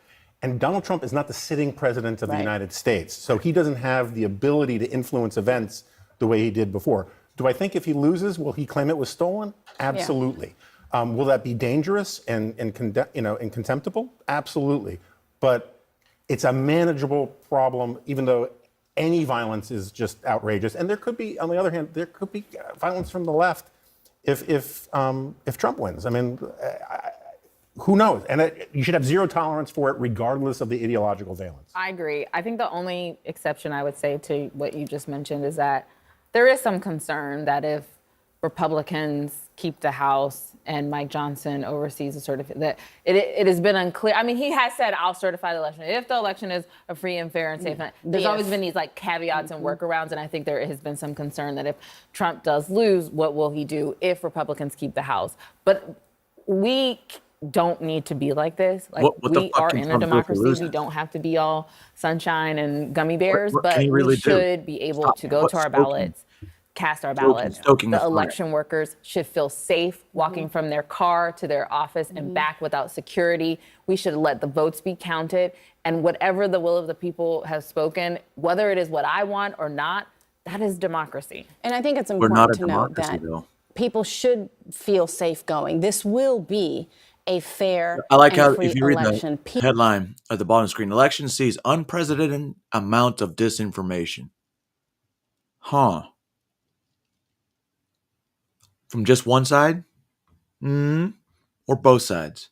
And Donald Trump is not the sitting president of the United States. So he doesn't have the ability to influence events the way he did before. Do I think if he loses, will he claim it was stolen? Absolutely. Will that be dangerous and contemptible? Absolutely. But it's a manageable problem, even though any violence is just outrageous. And there could be, on the other hand, there could be violence from the left if Trump wins. I mean, who knows? And you should have zero tolerance for it, regardless of the ideological valence. I agree. I think the only exception I would say to what you just mentioned is that there is some concern that if Republicans keep the House and Mike Johnson oversees the certificate, that it has been unclear. I mean, he has said, I'll certify the election if the election is a free and fair and safe. There's always been these like caveats and workarounds, and I think there has been some concern that if Trump does lose, what will he do if Republicans keep the House? But we don't need to be like this. Like we are in a democracy. We don't have to be all sunshine and gummy bears, but we should be able to go to our ballots, cast our ballots. The election workers should feel safe walking from their car to their office and back without security. We should let the votes be counted. And whatever the will of the people has spoken, whether it is what I want or not, that is democracy. And I think it's important to note that people should feel safe going. This will be a fair I like and how free if you read election. the headline at the bottom screen, election sees unprecedented amount of disinformation. Huh. From just one side? Or both sides?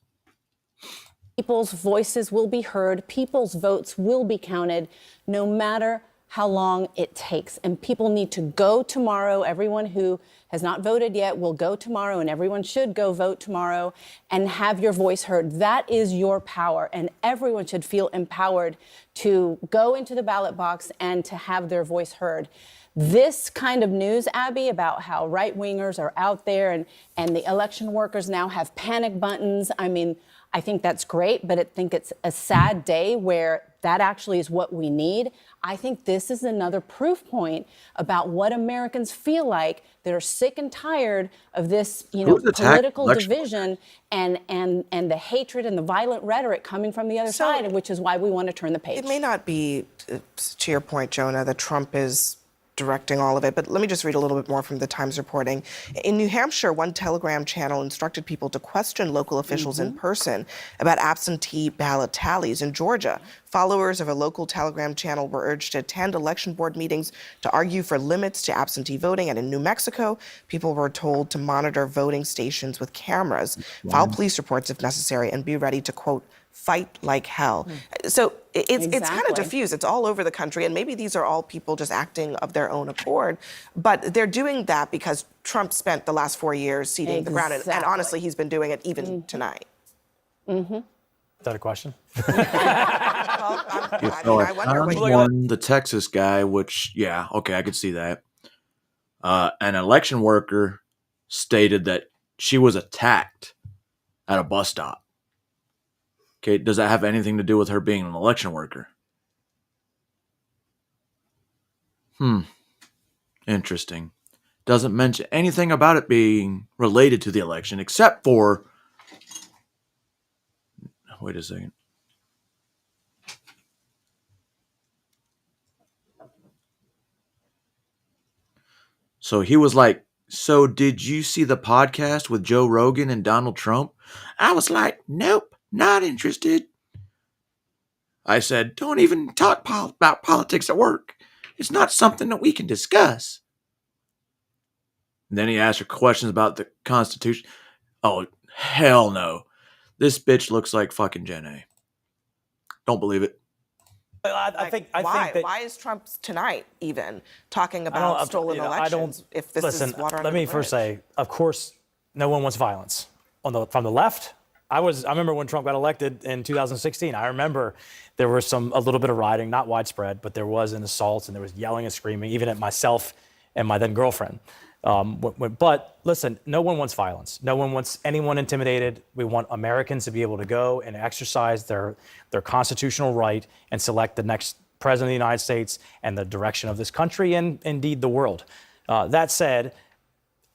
People's voices will be heard. People's votes will be counted, no matter how long it takes. And people need to go tomorrow. Everyone who has not voted yet will go tomorrow, and everyone should go vote tomorrow and have your voice heard. That is your power, and everyone should feel empowered to go into the ballot box and to have their voice heard. This kind of news, Abby, about how right-wingers are out there and the election workers now have panic buttons, I mean, I think that's great, but I think it's a sad day where that actually is what we need. I think this is another proof point about what Americans feel like. They're sick and tired of this, political division and the hatred and the violent rhetoric coming from the other side, which is why we want to turn the page. It may not be, to your point, Jonah, that Trump is directing all of it, but let me just read a little bit more from the Times reporting. In New Hampshire, one Telegram channel instructed people to question local officials in person about absentee ballot tallies. In Georgia, followers of a local Telegram channel were urged to attend election board meetings to argue for limits to absentee voting. And in New Mexico, people were told to monitor voting stations with cameras, file police reports if necessary, and be ready to, quote, fight like hell. So it's kind of diffused. It's all over the country. And maybe these are all people just acting of their own accord. But they're doing that because Trump spent the last 4 years ceding the ground. And honestly, he's been doing it even tonight. Is that a question? I wonder one, the Texas guy, which, yeah, okay, I could see that. An election worker stated that she was attacked at a bus stop. Okay, does that have anything to do with her being an election worker? Interesting. Doesn't mention anything about it being related to the election, except for... Wait a second. So he was like, so did you see the podcast with Joe Rogan and Donald Trump? I was like, nope. Not interested. I said, don't even talk about politics at work. It's not something that we can discuss. And then he asked her questions about the Constitution. Oh, hell no. This bitch looks like fucking Jen A. Don't believe it. I think that, why is Trump tonight even talking about stolen elections if this is water under the bridge? Let me first say, of course, no one wants violence. From the left, I remember when Trump got elected in 2016. I remember there was a little bit of rioting, not widespread, but there was an assault and there was yelling and screaming, even at myself and my then girlfriend. But listen, no one wants violence. No one wants anyone intimidated. We want Americans to be able to go and exercise their constitutional right and select the next president of the United States and the direction of this country and indeed the world. That said,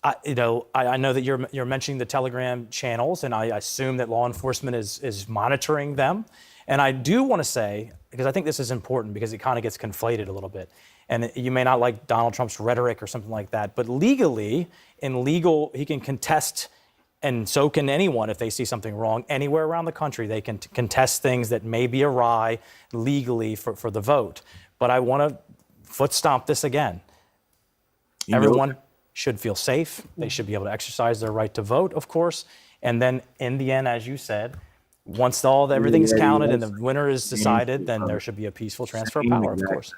I know that you're mentioning the Telegram channels, and I assume that law enforcement is monitoring them. And I do want to say, because I think this is important, because it kind of gets conflated a little bit. And you may not like Donald Trump's rhetoric or something like that, but legally, he can contest, and so can anyone if they see something wrong anywhere around the country. They can contest things that may be awry legally for the vote. But I want to foot stomp this again. Everyone should feel safe. They should be able to exercise their right to vote, of course. And then in the end, as you said, once everything is counted and the winner is decided, then there should be a peaceful transfer of power, of course.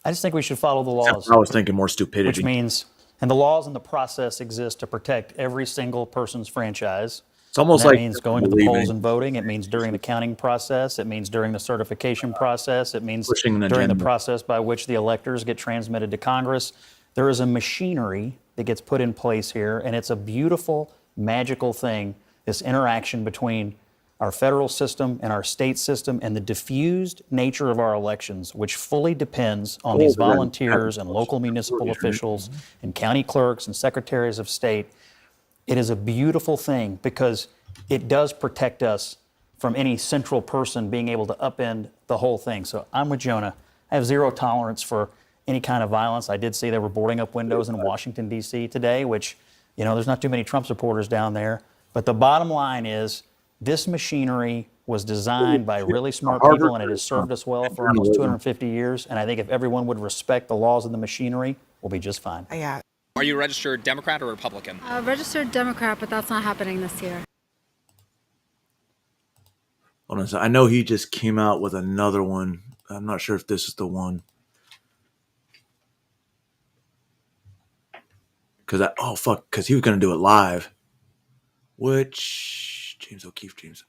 I just think we should follow the laws. I was thinking more stupidity. Which means, and the laws and the process exist to protect every single person's franchise. It's almost like that means going to the polls and voting. It means during the counting process. It means during the certification process. It means during the process by which the electors get transmitted to Congress. There is a machinery that gets put in place here, and it's a beautiful, magical thing, this interaction between our federal system and our state system and the diffused nature of our elections, which fully depends on these volunteers and local municipal officials and county clerks and secretaries of state. It is a beautiful thing because it does protect us from any central person being able to upend the whole thing. So I'm with Jonah. I have zero tolerance for any kind of violence. I did see they were boarding up windows in Washington, D.C. today, which, there's not too many Trump supporters down there. But the bottom line is this machinery was designed by really smart people, and it has served us well for almost 250 years. And I think if everyone would respect the laws of the machinery, we'll be just fine. Yeah. Are you a registered Democrat or Republican? Registered Democrat, but that's not happening this year. Hold on a second. I know he just came out with another one. I'm not sure if this is the one. Because he was going to do it live. Which,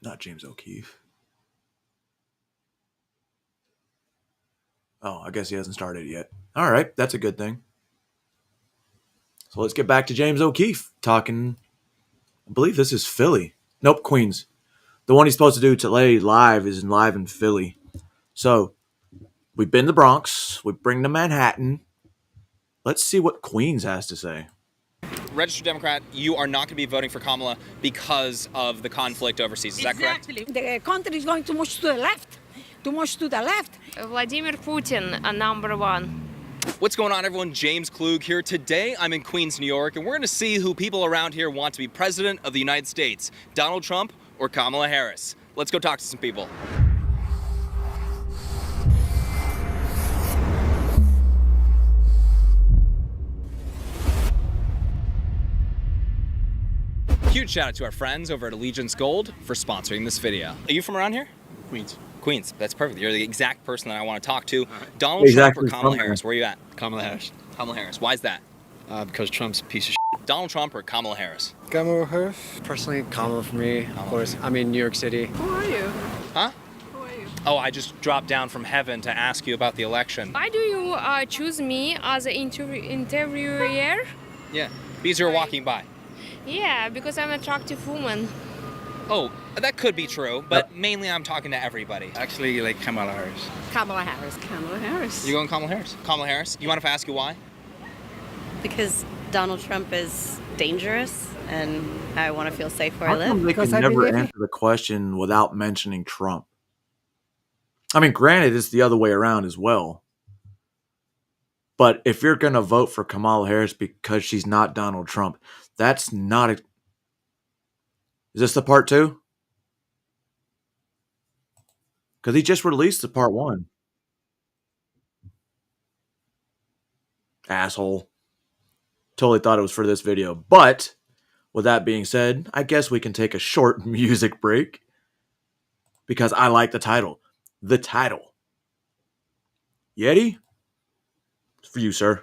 not James O'Keefe. Oh, I guess he hasn't started yet. All right, that's a good thing. So let's get back to James O'Keefe talking. I believe this is Philly. Nope, Queens. The one he's supposed to do today live is live in Philly. So we've been to the Bronx. We bring to Manhattan. Let's see what Queens has to say. Registered Democrat, you are not going to be voting for Kamala because of the conflict overseas. Is that correct? The country is going too much to the left. Too much to the left. Vladimir Putin, number one. What's going on, everyone? James Klug here. Today, I'm in Queens, New York, and we're going to see who people around here want to be president of the United States, Donald Trump or Kamala Harris. Let's go talk to some people. Huge shout out to our friends over at Allegiance Gold for sponsoring this video. Are you from around here? Queens. Queens. That's perfect. You're the exact person that I want to talk to. Right. Donald Trump or Kamala Harris? Where are you at? Kamala Harris. Kamala Harris. Why is that? Because Trump's a piece of shit. Donald Trump or Kamala Harris? Kamala Harris. Personally, Kamala for me. Of course, I'm in New York City. Who are you? Huh? Who are you? Oh, I just dropped down from heaven to ask you about the election. Why do you choose me as an interviewer? Yeah, because you're walking by. Yeah, because I'm an attractive woman. Oh, that could be true, but mainly I'm talking to everybody. Actually, like Kamala Harris. Kamala Harris. Kamala Harris. You going Kamala Harris? Kamala Harris. You mind if I ask you why? Because Donald Trump is dangerous, and I want to feel safe where I live. They can never answer the question without mentioning Trump. I mean, granted, it's the other way around as well. But if you're going to vote for Kamala Harris because she's not Donald Trump, that's not a... Is this the part 2? Because he just released the part 1. Asshole. Totally thought it was for this video. But, with that being said, I guess we can take a short music break. Because I like the title. The title. Yeti? It's for you, sir.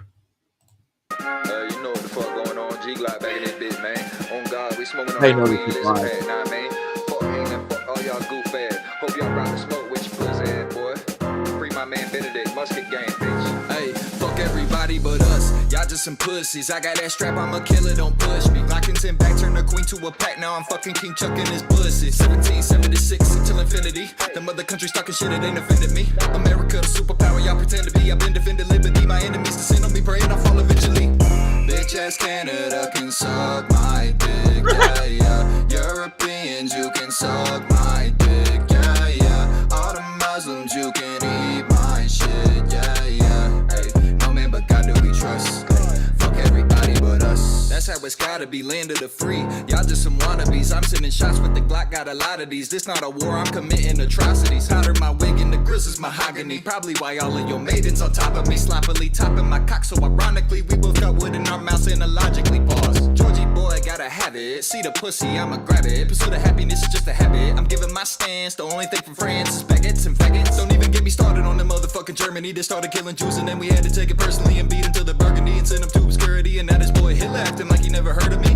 You know what the fuck going on. G-Glock back in this bitch, man. On God, we smoking on Hey, that no, weed. this is Listen, live. man, nah, man. Fuck me and fuck all y'all goof ass. Hope y'all rock the smoke with your pussy ass, boy. Free my man Benedict, Musket Gang, bitch. Hey, fuck everybody but us. Y'all just some pussies. I got that strap, I'm a killer, don't push me. Locked in back, turn the queen to a pack. Now I'm fucking King Chuck in his pussy. 1776 until infinity. The mother country's talking shit, it ain't offended me. America, the superpower y'all pretend to be. I've been defending liberty. My enemies descend on me, praying I fall eventually. Bitch ass Canada can suck my dick, yeah, yeah. Europeans, you can suck my dick, yeah, yeah. All the Muslims, you can eat my shit, yeah, yeah. Hey, no man but God do we trust. Fuck everybody but us. That's how it's gotta be, land of the free. Y'all just some wannabes. I'm sending shots with the Glock, got a lot of these. This not a war, I'm committing atrocities. Powder my wig and the grizz is mahogany. Probably why all of your maidens on top of me, sloppily topping my cock. So ironically, we both got wood in our mouths and illogically pause. Georgie boy, gotta have it. See the pussy, I'ma grab it. Pursuit of happiness is just a habit. I'm giving my stance. The only thing from France is baguettes and faggots. Don't even get me started on the motherfucking Germany that started killing Jews, and then we had to take it personally and beat him to the Burgundy and send him to obscurity. And now this boy Hitler acting like he never heard of me.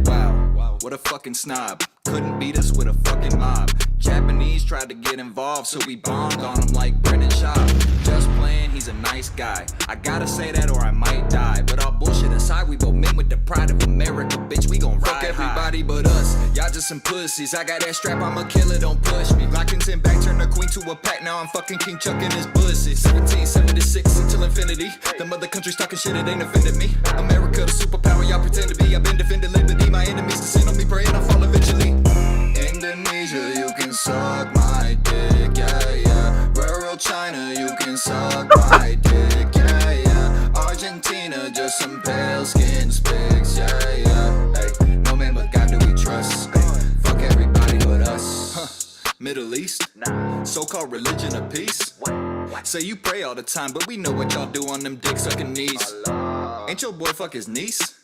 Wow, what a fucking snob. Couldn't beat us with a fucking mob. Japanese tried to get involved, so we bombed on him like Brendan Schaub. Just playing, he's a nice guy. I gotta say that or I might die. But all bullshit aside, we both men with the pride of America, bitch. We gon' fuck everybody but us. Y'all just some pussies. I got that strap, I'ma kill it, don't push me. Locked in 10 back, turn the queen to a pack. Now I'm fucking King Chuck in his pussy. 1776 until infinity. Them other countries talking shit, it ain't offended me. America, the superpower y'all pretend to be. I've been defending liberty. My enemies descend on me, praying I'll fall eventually. Indonesia, you can suck my dick, yeah, yeah. Rural China, you can suck my dick, yeah, yeah. Argentina, just some pale skin spigs, yeah, yeah. Hey, no man but God do we trust. Hey, fuck everybody but us. Middle East, so-called religion of peace. Say you pray all the time, but we know what y'all do on them dick sucking knees. Ain't your boy fuck his niece?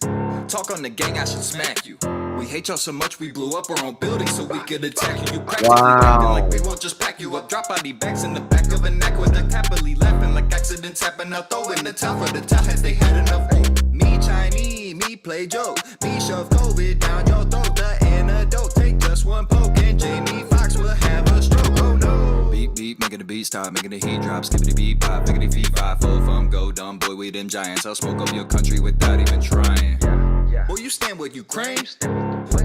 Talk on the gang, I should smack you. We hate y'all so much we blew up our own building so we could attack you. You practically acting like we won't just pack you up. Drop body bags in the back of a neck with a happily laughing like accidents happen. I'll throw in the towel for the towel heads, they had enough. Hey, me Chinese, me play joke. Me shove COVID down your throat. The antidote, take just one poke and Jamie Foxx will have a stroke. Oh no. Beat, beat, making the beat stop, making the heat drop. Skippity beat pop, figgity feet 5 4 from go dumb boy, we them giants. I'll smoke up your country without even trying. Boy, you stand with Ukraine?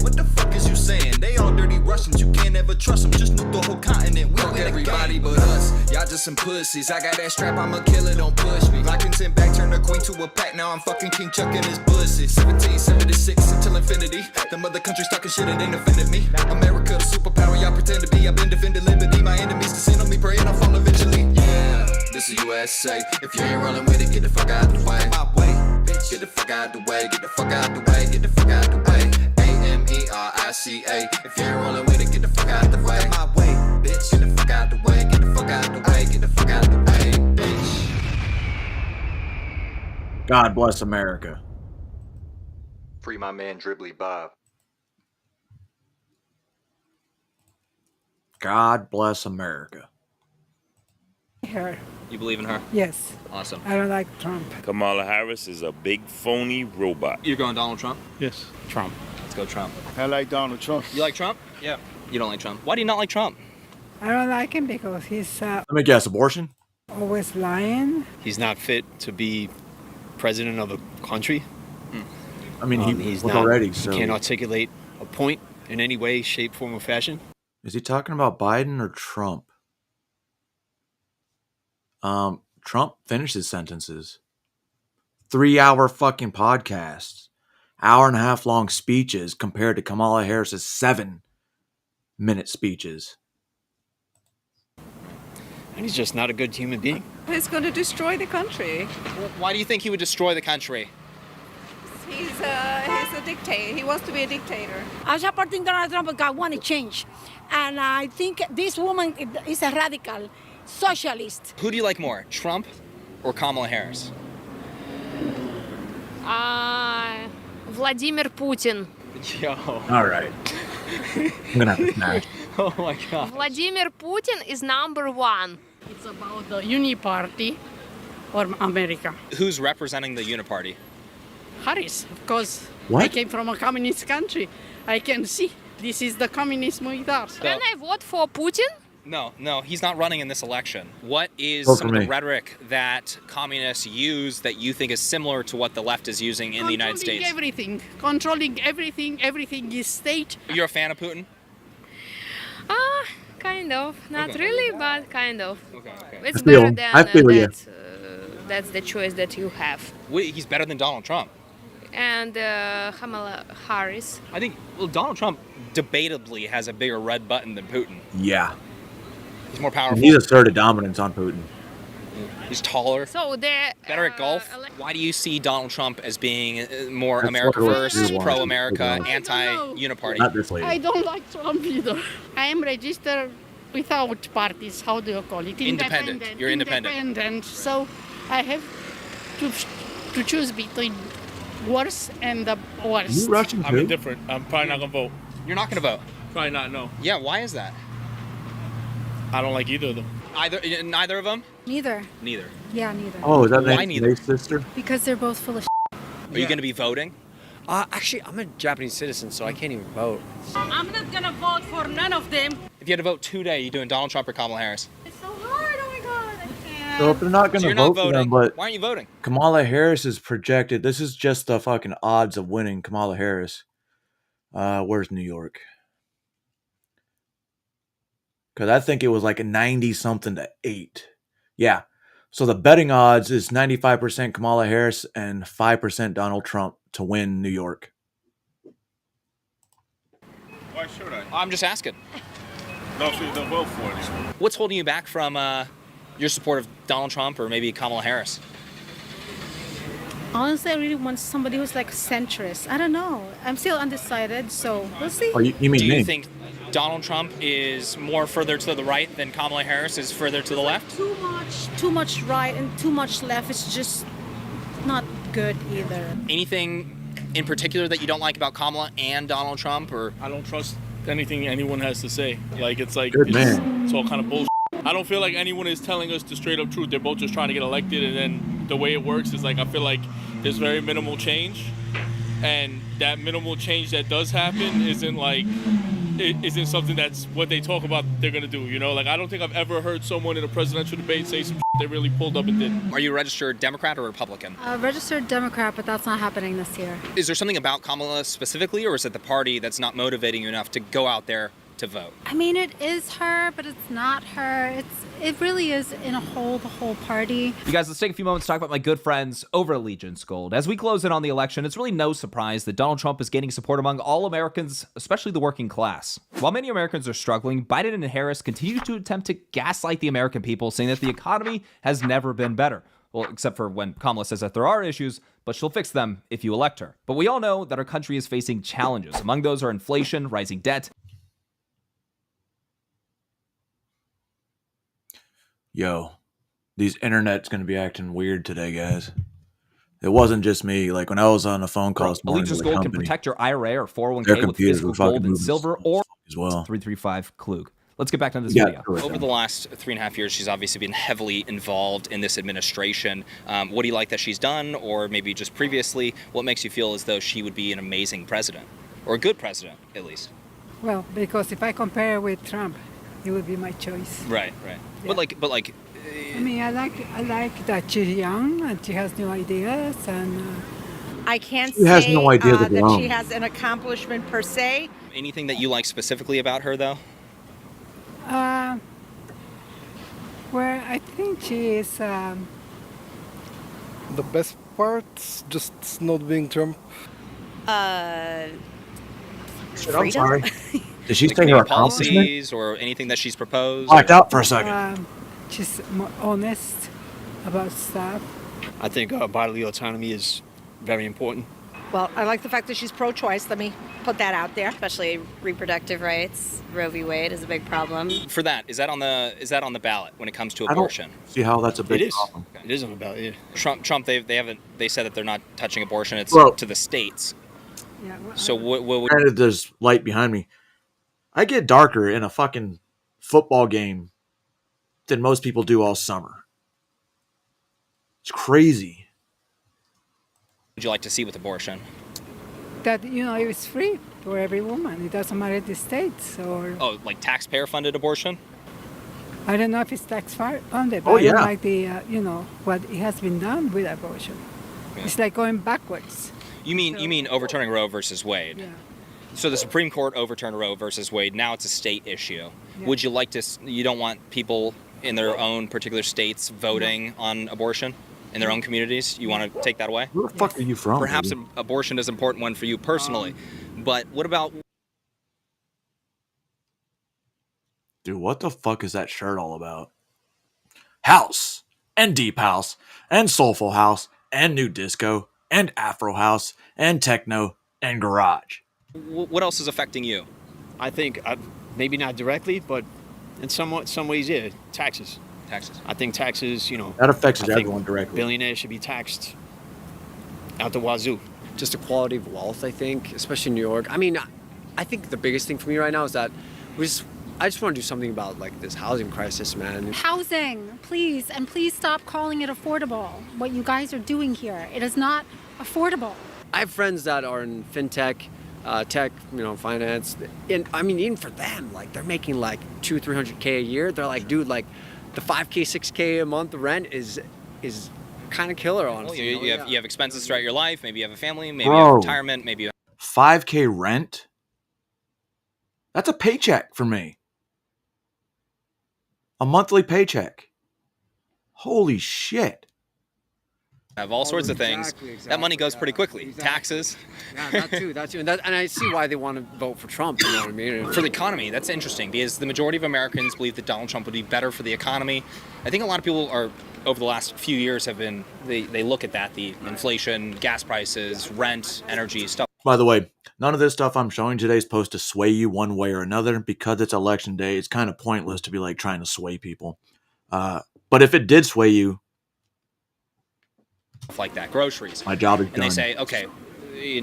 What the fuck is you saying? They all dirty Russians, you can't ever trust them. Just nuke the whole continent, we fuck everybody but us. Y'all just some pussies. I got that strap, I'ma kill it, don't push me. Locked in 10 back, turn the queen to a pack. Now I'm fucking King Chuck in his pussy. 1776 until infinity. Them other countries talking shit, it ain't offended me. America, the superpower y'all pretend to be. I've been defending liberty. My enemies descend on me, praying I'll fall eventually. Yeah, this is USA. If you ain't rolling with it, get the fuck out the way. My way. Get the fuck out the way, get the fuck out the way, get the fuck out the way. AMERICA. If you ain't rolling with it, get the fuck out the way. My way, bitch. Get the fuck out the way, get the fuck out the way, get the fuck out the way, bitch. God bless America. Free my man Dribbly Bob. God bless America. Her. You believe in her? Yes. Awesome. I don't like Trump. Kamala Harris is a big phony robot. You're going Donald Trump? Yes. Trump. Let's go Trump. I like Donald Trump. You like Trump? Yeah. You don't like Trump. Why do you not like Trump? I don't like him because he's Let me guess, abortion? always lying. He's not fit to be president of a country. I mean, he's was not already, so... He can't articulate a point in any way, shape, form, or fashion. Is he talking about Biden or Trump? Trump finishes sentences. 3-hour fucking podcasts. Hour-and-a-half long speeches compared to Kamala Harris's 7-minute speeches. And he's just not a good human being. He's going to destroy the country. Why do you think he would destroy the country? He's a dictator. He wants to be a dictator. I'm supporting Donald Trump because I want to change. And I think this woman is a radical socialist. Who do you like more, Trump or Kamala Harris? Vladimir Putin. Yo. All right. I'm going to have to smash. Oh my God. Vladimir Putin is #1. It's about the Uniparty or America. Who's representing the Uniparty? Harris, because What? I came from a communist country. I can see this is the communism with us. Can I vote for Putin? No, he's not running in this election. What is Vote some for of the me. rhetoric that communists use that you think is similar to what the left is using in the United States? Controlling everything, everything is state. You're a fan of Putin? Kind of. Not really, but kind of. Okay. It's I feel better him. than I feel you. that's the choice that you have. Wait, he's better than Donald Trump. and Kamala Harris. I think Donald Trump debatably has a bigger red button than Putin. Yeah. He's more powerful. He's asserted dominance on Putin. He's taller. So they're Better at golf. Why do you see Donald Trump as being more That's America what first, we want. pro-America, anti-uniparty? Not this lady. I don't like Trump either. I am registered without parties. How do you call it? Independent. You're independent. Independent. So I have to choose between worst and the worst. You Russian I'm too? indifferent. I'm probably not gonna vote. You're not going to vote. Probably not. No. Yeah, why is that? I don't like either of them. Neither of them? Neither. Neither. Yeah, neither. Oh, is that Why neither? Nate's sister? Because they're both full of Are you going to be voting? Actually, I'm a Japanese citizen, so I can't even vote. I'm not gonna vote for none of them. If you had to vote today, you doing Donald Trump or Kamala Harris? It's so hard. Oh my God. I can't. So if they're not going So to you're not vote for them, voting. but Why aren't you voting? Kamala Harris is projected. This is just the fucking odds of winning Kamala Harris. Where's New York? Because I think it was like a 90-something to 8. Yeah. So the betting odds is 95% Kamala Harris and 5% Donald Trump to win New York. Why should I? I'm just asking. No, so you don't vote for it. What's holding you back from your support of Donald Trump or maybe Kamala Harris? Honestly, I really want somebody who's like centrist. I don't know. I'm still undecided, so we'll see. Oh, you mean Do you me? think Donald Trump is more further to the right than Kamala Harris is further to the left? Too much right and too much left is just not good either. Anything in particular that you don't like about Kamala and Donald Trump, or I don't trust anything anyone has to say. It's Good man. It's all kind of bullshit. I don't feel like anyone is telling us the straight up truth. They're both just trying to get elected, and then the way it works is I feel like there's very minimal change, and that minimal change that does happen isn't something that's what they talk about they're gonna do. I don't think I've ever heard someone in a presidential debate say some shit they really pulled up and did. are you a registered Democrat or Republican? registered Democrat, but that's not happening this year. Is there something about Kamala specifically, or is it the party that's not motivating you enough to go out there to vote? I mean, it is her, but it's not her. It really is the whole party. You guys, let's take a few moments to talk about my good friends over at Allegiance Gold. As we close in on the election, it's really no surprise that Donald Trump is gaining support among all Americans, especially the working class. While many Americans are struggling, Biden and Harris continue to attempt to gaslight the American people, saying that the economy has never been better. Well, except for when Kamala says that there are issues, but she'll fix them if you elect her. But we all know that our country is facing challenges. Among those are inflation, rising debt. Yo, these internet's going to be acting weird today, guys. It wasn't just me. Like when I was on a phone call this morning Allegiance with a Gold can company, protect your IRA or their 401k with computers physical were fucking gold and moving silver or as well. 335 Klug. Let's get back to this Yeah, video. correct. Over the last 3.5 years, she's obviously been heavily involved in this administration. What do you like that she's done, or maybe just previously? What makes you feel as though she would be an amazing president, or a good president, at least? Well, because if I compare with Trump, it would be my choice. Right. Yeah. But like. I mean, I like that she's young and she has new ideas, and I can't She has say no idea that they're wrong. she has an accomplishment per se. Anything that you like specifically about her, though? where I think she is. The best part's just not being Trump. I'm Freedom? sorry. Did she Like say her any accomplishment? policies or anything that she's proposed? Blacked out for a second. She's more honest about stuff. I think bodily autonomy is very important. Well, I like the fact that she's pro-choice. Let me put that out there. Especially reproductive rights. Roe v. Wade is a big problem. For that, is that on the ballot when it comes to I don't abortion? see how that's a big It is. problem. It is on the ballot, yeah. Trump, they said that they're not touching abortion. It's Well- to the states. Yeah. Well, So what Granted, there's light behind me. I get darker in a fucking football game than most people do all summer. It's crazy. would you like to see with abortion? that it's free for every woman. It doesn't matter the states or Oh, like taxpayer-funded abortion? I don't know if it's tax funded, but Oh, I yeah. don't like the what it has been done with abortion. It's like going backwards. You mean overturning Roe versus Wade? Yeah. So the Supreme Court overturned Roe versus Wade. Now it's a state issue. Yeah. Would you like to? You don't want people in their own particular states voting on abortion? in their own communities. You want to take that away? Where the fuck are you from? Perhaps baby? abortion is an important one for you personally, but what about... Dude, what the fuck is that shirt all about? House, and deep house, and soulful house, and new disco, and Afro house, and techno, and garage. What else is affecting you? I think maybe not directly, but in some ways, yeah, taxes. Taxes. I think taxes, That affects everyone directly. Billionaires should be taxed out the wazoo. Just the quality of wealth, I think, especially in New York. I mean, I think the biggest thing for me right now is that I just want to do something about like this housing crisis, man. Housing, please, and please stop calling it affordable. What you guys are doing here, it is not affordable. I have friends that are in fintech, tech, finance, and I mean, even for them, like they're making like $200-300K a year. They're like, dude, like the $5K, $6K a month rent is kind of killer, honestly. Well, you have expenses throughout your life. Maybe you have a family. Maybe you have retirement. Maybe you have... $5K rent? That's a paycheck for me. A monthly paycheck. Holy shit. Have all sorts of things. Exactly. That money goes pretty quickly. Taxes. Yeah, that too. And I see why they want to vote for Trump, you know what I mean? For the economy, that's interesting because the majority of Americans believe that Donald Trump would be better for the economy. I think a lot of people are, over the last few years, they look at that, the inflation, gas prices, rent, energy, stuff. By the way, none of this stuff I'm showing today is supposed to sway you one way or another. Because it's election day, it's kind of pointless to be like trying to sway people. But if it did sway you, like that, groceries. My job is and done. They say, okay,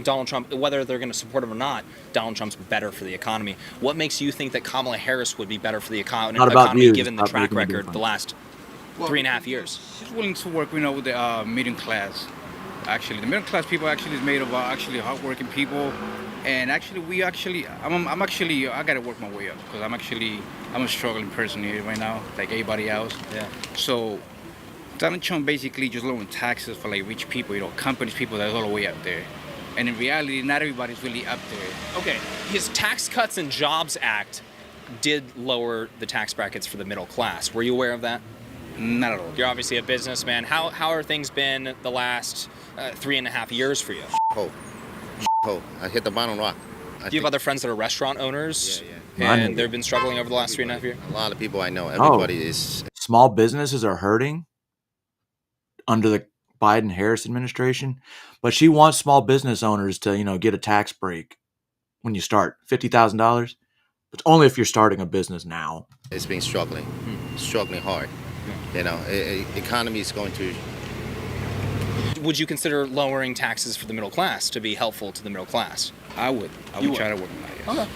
Donald Trump, whether they're going to support him or not, Donald Trump's better for the economy. What makes you think that Kamala Harris would be better for the economy given the track record the last 3.5 years? She's willing to work, with the middle class. Actually, the middle class people actually is made of hardworking people, and I gotta work my way up because I'm a struggling person here right now, like everybody else. Yeah. So Donald Trump basically just lowering taxes for like rich people, companies, people that's all the way up there. And in reality, not everybody's really up there. Okay, his Tax Cuts and Jobs Act did lower the tax brackets for the middle class. Were you aware of that? Not at all. You're obviously a businessman. How are things been the last 3.5 years for you? I hit the bottom rock. Do you have other friends that are restaurant owners? Yeah. And they've been struggling over the last 3.5 years? A lot of people I know. Everybody is. Small businesses are hurting under the Biden-Harris administration, but she wants small business owners to, get a tax break when you start $50,000, but only if you're starting a business now. It's been struggling hard. Economy is going to. Would you consider lowering taxes for the middle class to be helpful to the middle class? I would try to work on that.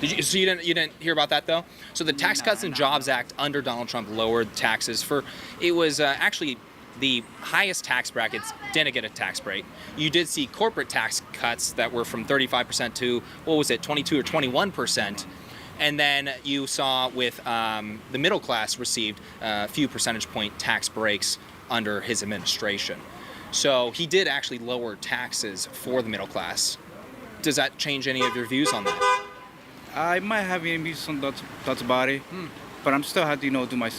Okay. So you didn't hear about that though? So the Tax Cuts and Jobs Act under Donald Trump lowered taxes it was actually the highest tax brackets didn't get a tax break. You did see corporate tax cuts that were from 35% to 22 or 21%. And then you saw with the middle class received a few percentage point tax breaks under his administration. So he did actually lower taxes for the middle class. Does that change any of your views on that? I might have maybe some thoughts about it, but I'm still have to do my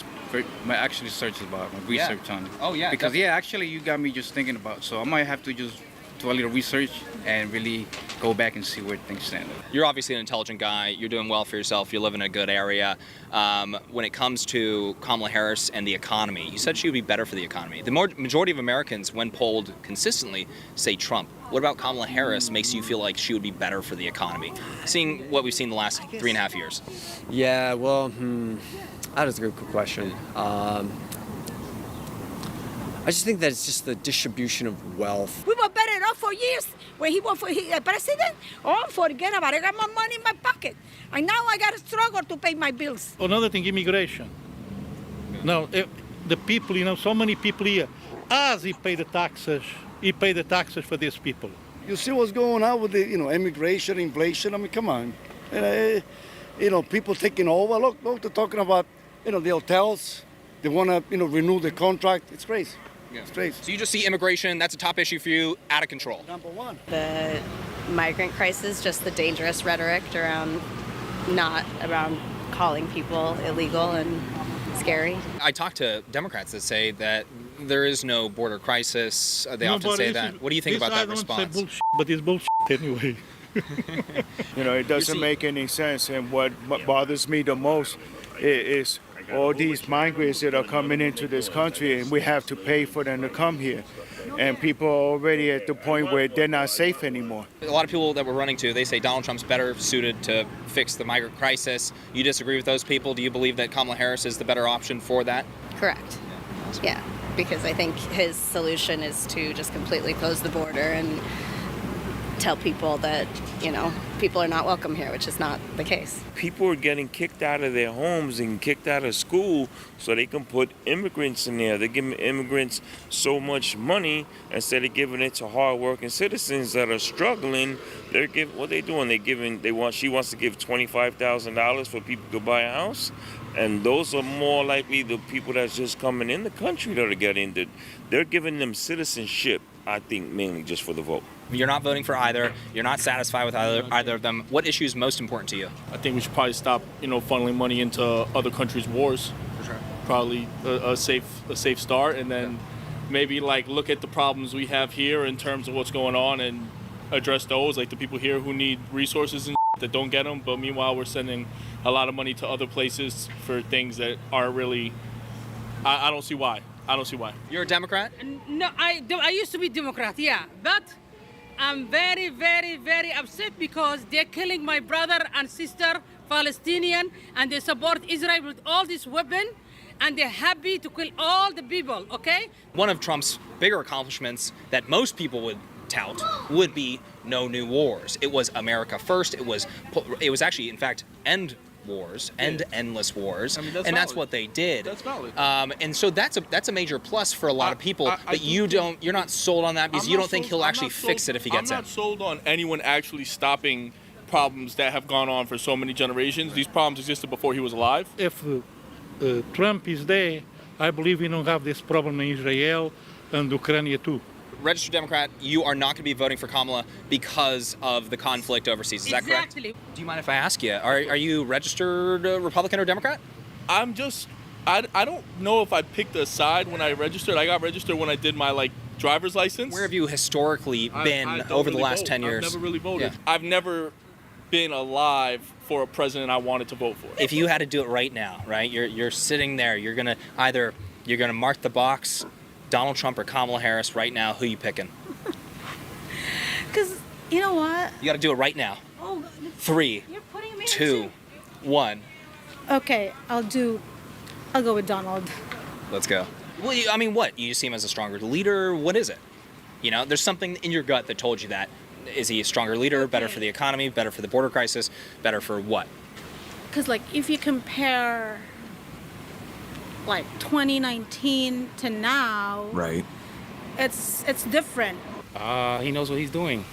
actually search about my research on it. Oh yeah. Because actually you got me just thinking about. So I might have to just do a little research and really go back and see where things stand. You're obviously an intelligent guy. You're doing well for yourself. You live in a good area. When it comes to Kamala Harris and the economy, you said she would be better for the economy. The majority of Americans, when polled consistently, say Trump. What about Kamala Harris makes you feel like she would be better for the economy, seeing what we've seen the last 3.5 years? Yeah, well, that is a good question. I just think that it's just the distribution of wealth. We were better off for years when he was president. Oh, forget about it. I got more money in my pocket. And now I got to struggle to pay my bills. Another thing, immigration. Now, the people, so many people here, as he pay the taxes for these people. You see what's going on with the, immigration, inflation. I mean, come on. People taking over. Look, they're talking about, the hotels. They want to, renew the contract. It's crazy. Yeah. It's crazy. So you just see immigration, that's a top issue for you, out of control. Number one. The migrant crisis, just the dangerous rhetoric around calling people illegal and scary. I talk to Democrats that say that there is no border crisis. They often say that. What do you think about that response? Bullshit, but it's bullshit anyway. You know, it doesn't make any sense. And what bothers me the most is all these migrants that are coming into this country, and we have to pay for them to come here. And people are already at the point where they're not safe anymore. A lot of people that we're running to, they say Donald Trump's better suited to fix the migrant crisis. You disagree with those people? Do you believe that Kamala Harris is the better option for that? Correct. Yeah, because I think his solution is to just completely close the border and tell people that, you know, people are not welcome here, which is not the case. People are getting kicked out of their homes and kicked out of school so they can put immigrants in there. They're giving immigrants so much money instead of giving it to hardworking citizens that are struggling. They're giving what they're doing. She wants to give $25,000 for people to buy a house, and those are more likely the people that's just coming in the country that are getting it. They're giving them citizenship, I think, mainly just for the vote. You're not voting for either. You're not satisfied with either of them. What issue is most important to you? I think we should probably stop, funneling money into other countries' wars. For sure. Probably a safe start, and then maybe look at the problems we have here in terms of what's going on and address those, like the people here who need resources and that don't get them. But meanwhile, we're sending a lot of money to other places for things that aren't really. I don't see why. You're a Democrat? No, I used to be Democrat, yeah, but I'm very, very, very upset because they're killing my brother and sister, Palestinian, and they support Israel with all this weapon, and they're happy to kill all the people, okay? One of Trump's bigger accomplishments that most people would tout would be no new wars. It was America first. It was actually, in fact, end wars, end endless wars, that's what they did. That's valid. And so that's a major plus for a lot of people. But you're not sold on that because you don't think he'll actually fix it if he gets in. I'm not sold on anyone actually stopping problems that have gone on for so many generations. These problems existed before he was alive. If Trump is there, I believe we don't have this problem in Israel and Ukraine too. Registered Democrat, you are not going to be voting for Kamala because of the conflict overseas. Is that correct? Exactly. Do you mind if I ask you, are you registered Republican or Democrat? I don't know if I picked a side when I registered. I got registered when I did my driver's license. Where have you historically been over the last 10 years? I've never really voted. Yeah. I've never been alive for a president I wanted to vote for. If you had to do it right now, right? You're sitting there. You're gonna mark the box, Donald Trump or Kamala Harris right now. Who you picking? Because you know what? You got to do it right now. Oh, 3, 2, 1. Okay, I'll go with Donald. Let's go. Well, what? You see him as a stronger leader? What is it? There's something in your gut that told you that. Is he a stronger leader, better for the economy, better for the border crisis, better for what? Because, if you compare, 2019 to now, right? It's different. He knows what he's doing.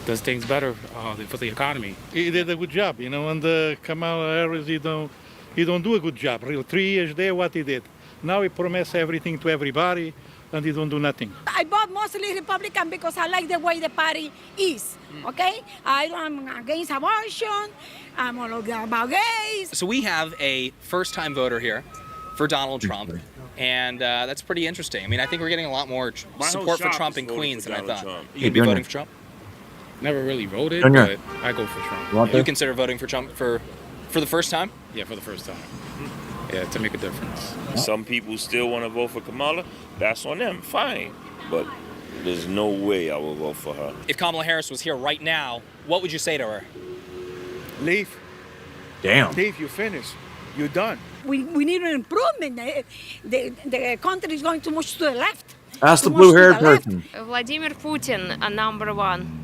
Does things better for the economy. He did a good job, and Kamala Harris, he don't do a good job. Really, 3 years there, what he did. Now he promised everything to everybody, and he don't do nothing. I vote mostly Republican because I like the way the party is, okay? I'm against abortion, I'm all about gays. So we have a first-time voter here for Donald Trump, and that's pretty interesting. I think we're getting a lot more support for Trump in Queens than I thought. You gonna be voting for Trump? Never really voted, but I go for Trump. You consider voting for Trump for the first time? Yeah, for the first time. Yeah, to make a difference. Some people still want to vote for Kamala. That's on them. Fine. But there's no way I will vote for her. If Kamala Harris was here right now, what would you say to her? Leave. Damn. Leave, you finished. You're done. We need an improvement. The country is going too much to the left. Ask the blue-haired person. Vladimir Putin, number one.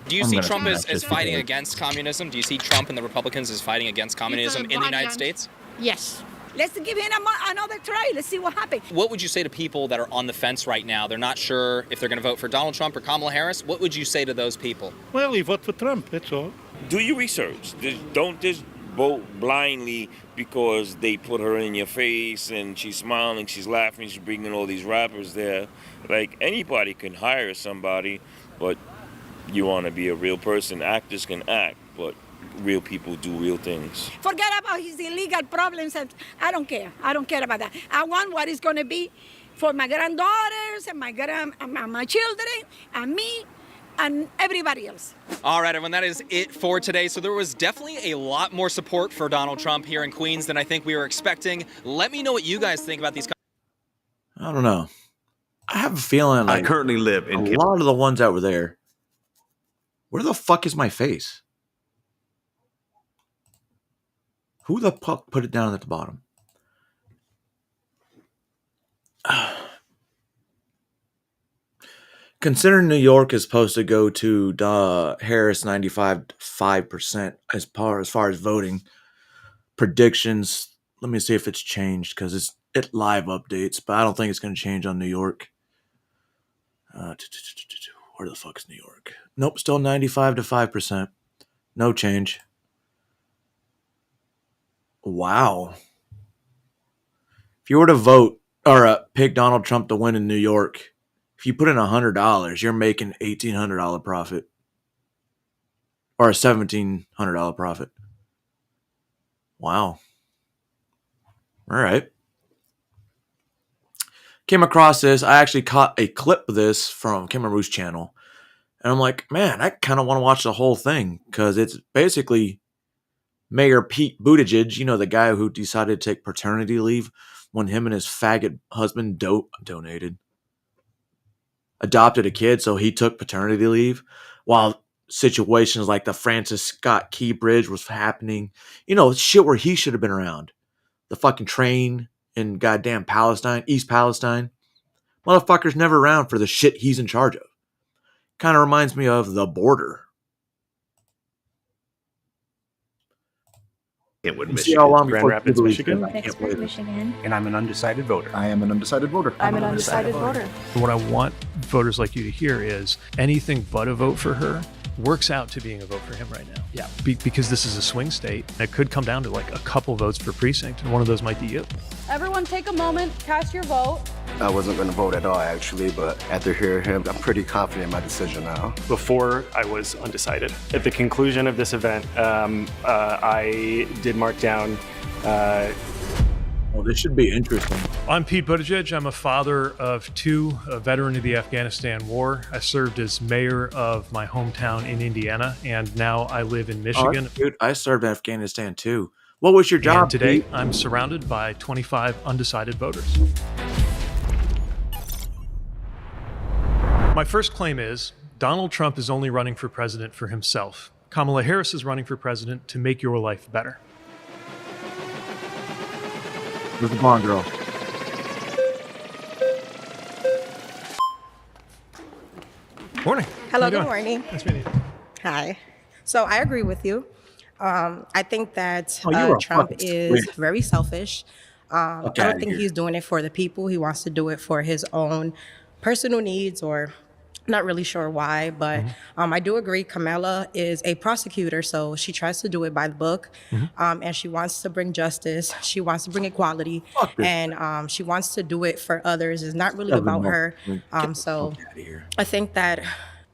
Do you see Trump as fighting against communism? Do you see Trump and the Republicans as fighting against communism in the United States? Yes. Let's give him another try. Let's see what happens. What would you say to people that are on the fence right now? They're not sure if they're going to vote for Donald Trump or Kamala Harris. What would you say to those people? Well, you vote for Trump, that's all. Do your research. Don't just vote blindly because they put her in your face and she's smiling, she's laughing, she's bringing all these rappers there. Anybody can hire somebody, but you want to be a real person. Actors can act, but real people do real things. Forget about his illegal problems. And I don't care. I don't care about that. I want what is going to be for my granddaughters and my children and me and everybody else. All right, everyone, that is it for today. So there was definitely a lot more support for Donald Trump here in Queens than I think we were expecting. Let me know what you guys think about these. I don't know. I have a feeling like I currently live in a lot of the ones that were there. Where the fuck is my face? Who the fuck put it down at the bottom? Considering New York is supposed to go to Harris 95% as far as voting predictions, let me see if it's changed because it live updates, but I don't think it's going to change on New York. Where the fuck is New York? Nope, still 95 to 5%. No change. Wow. If you were to vote or pick Donald Trump to win in New York, if you put in $100, you're making $1,800 profit or a $1,700 profit. Wow. All right. Came across this. I actually caught a clip of this from Kim Ruth's channel. And I'm like, man, I kind of want to watch the whole thing because it's basically Mayor Pete Buttigieg, you know, the guy who decided to take paternity leave when him and his faggot husband adopted a kid, so he took paternity leave while situations like the Francis Scott Key Bridge was happening. You know, shit where he should have been around. The fucking train in goddamn Palestine, East Palestine. Motherfucker's never around for the shit he's in charge of. Kind of reminds me of the border. Kentwood, See how long Grand before Rapids, Michigan? Michigan. Michigan. And I'm an undecided voter. I am an undecided voter. I'm an undecided voter. What I want voters like you to hear is anything but a vote for her works out to being a vote for him right now. Yeah. Because this is a swing state. It could come down to like a couple votes per precinct, and one of those might be you. Everyone take a moment, cast your vote. I wasn't going to vote at all, actually, but after hearing him, I'm pretty confident in my decision now. Before, I was undecided. At the conclusion of this event, I did mark down. Well, this should be interesting. I'm Pete Buttigieg. I'm a father of two, a veteran of the Afghanistan war. I served as mayor of my hometown in Indiana, and now I live in Michigan. Oh, dude, I served in Afghanistan too. What was your job? And today, Pete? I'm surrounded by 25 undecided voters. My first claim is Donald Trump is only running for president for himself. Kamala Harris is running for president to make your life better. Where's the blonde girl? Morning. Hello, How you good doing? morning. Nice meeting you. Hi. So I agree with you. I think that Oh, you are Trump fucking is sweet. very selfish. I Fuck don't outta think here. he's doing it for the people. He wants to do it for his own personal needs, or not really sure why. But I do agree Kamala is a prosecutor, so she tries to do it by the book. And she wants to bring justice. She wants to bring equality. And she wants to do it for others. It's not really about her. So I think that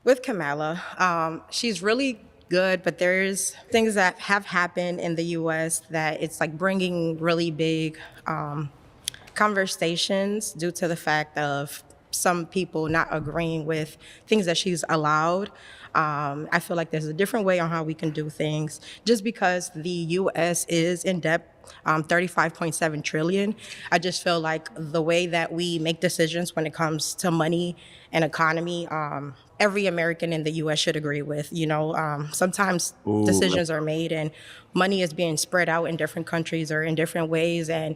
with Kamala, she's really good, but there's things that have happened in the U.S. that it's like bringing really big conversations due to the fact of some people not agreeing with things that she's allowed. I feel like there's a different way on how we can do things. Just because the U.S. is in debt, 35.7 trillion, I just feel like the way that we make decisions when it comes to money and economy, every American in the U.S. should agree with. You know, sometimes Ooh. decisions are made and money is being spread out in different countries or in different ways, and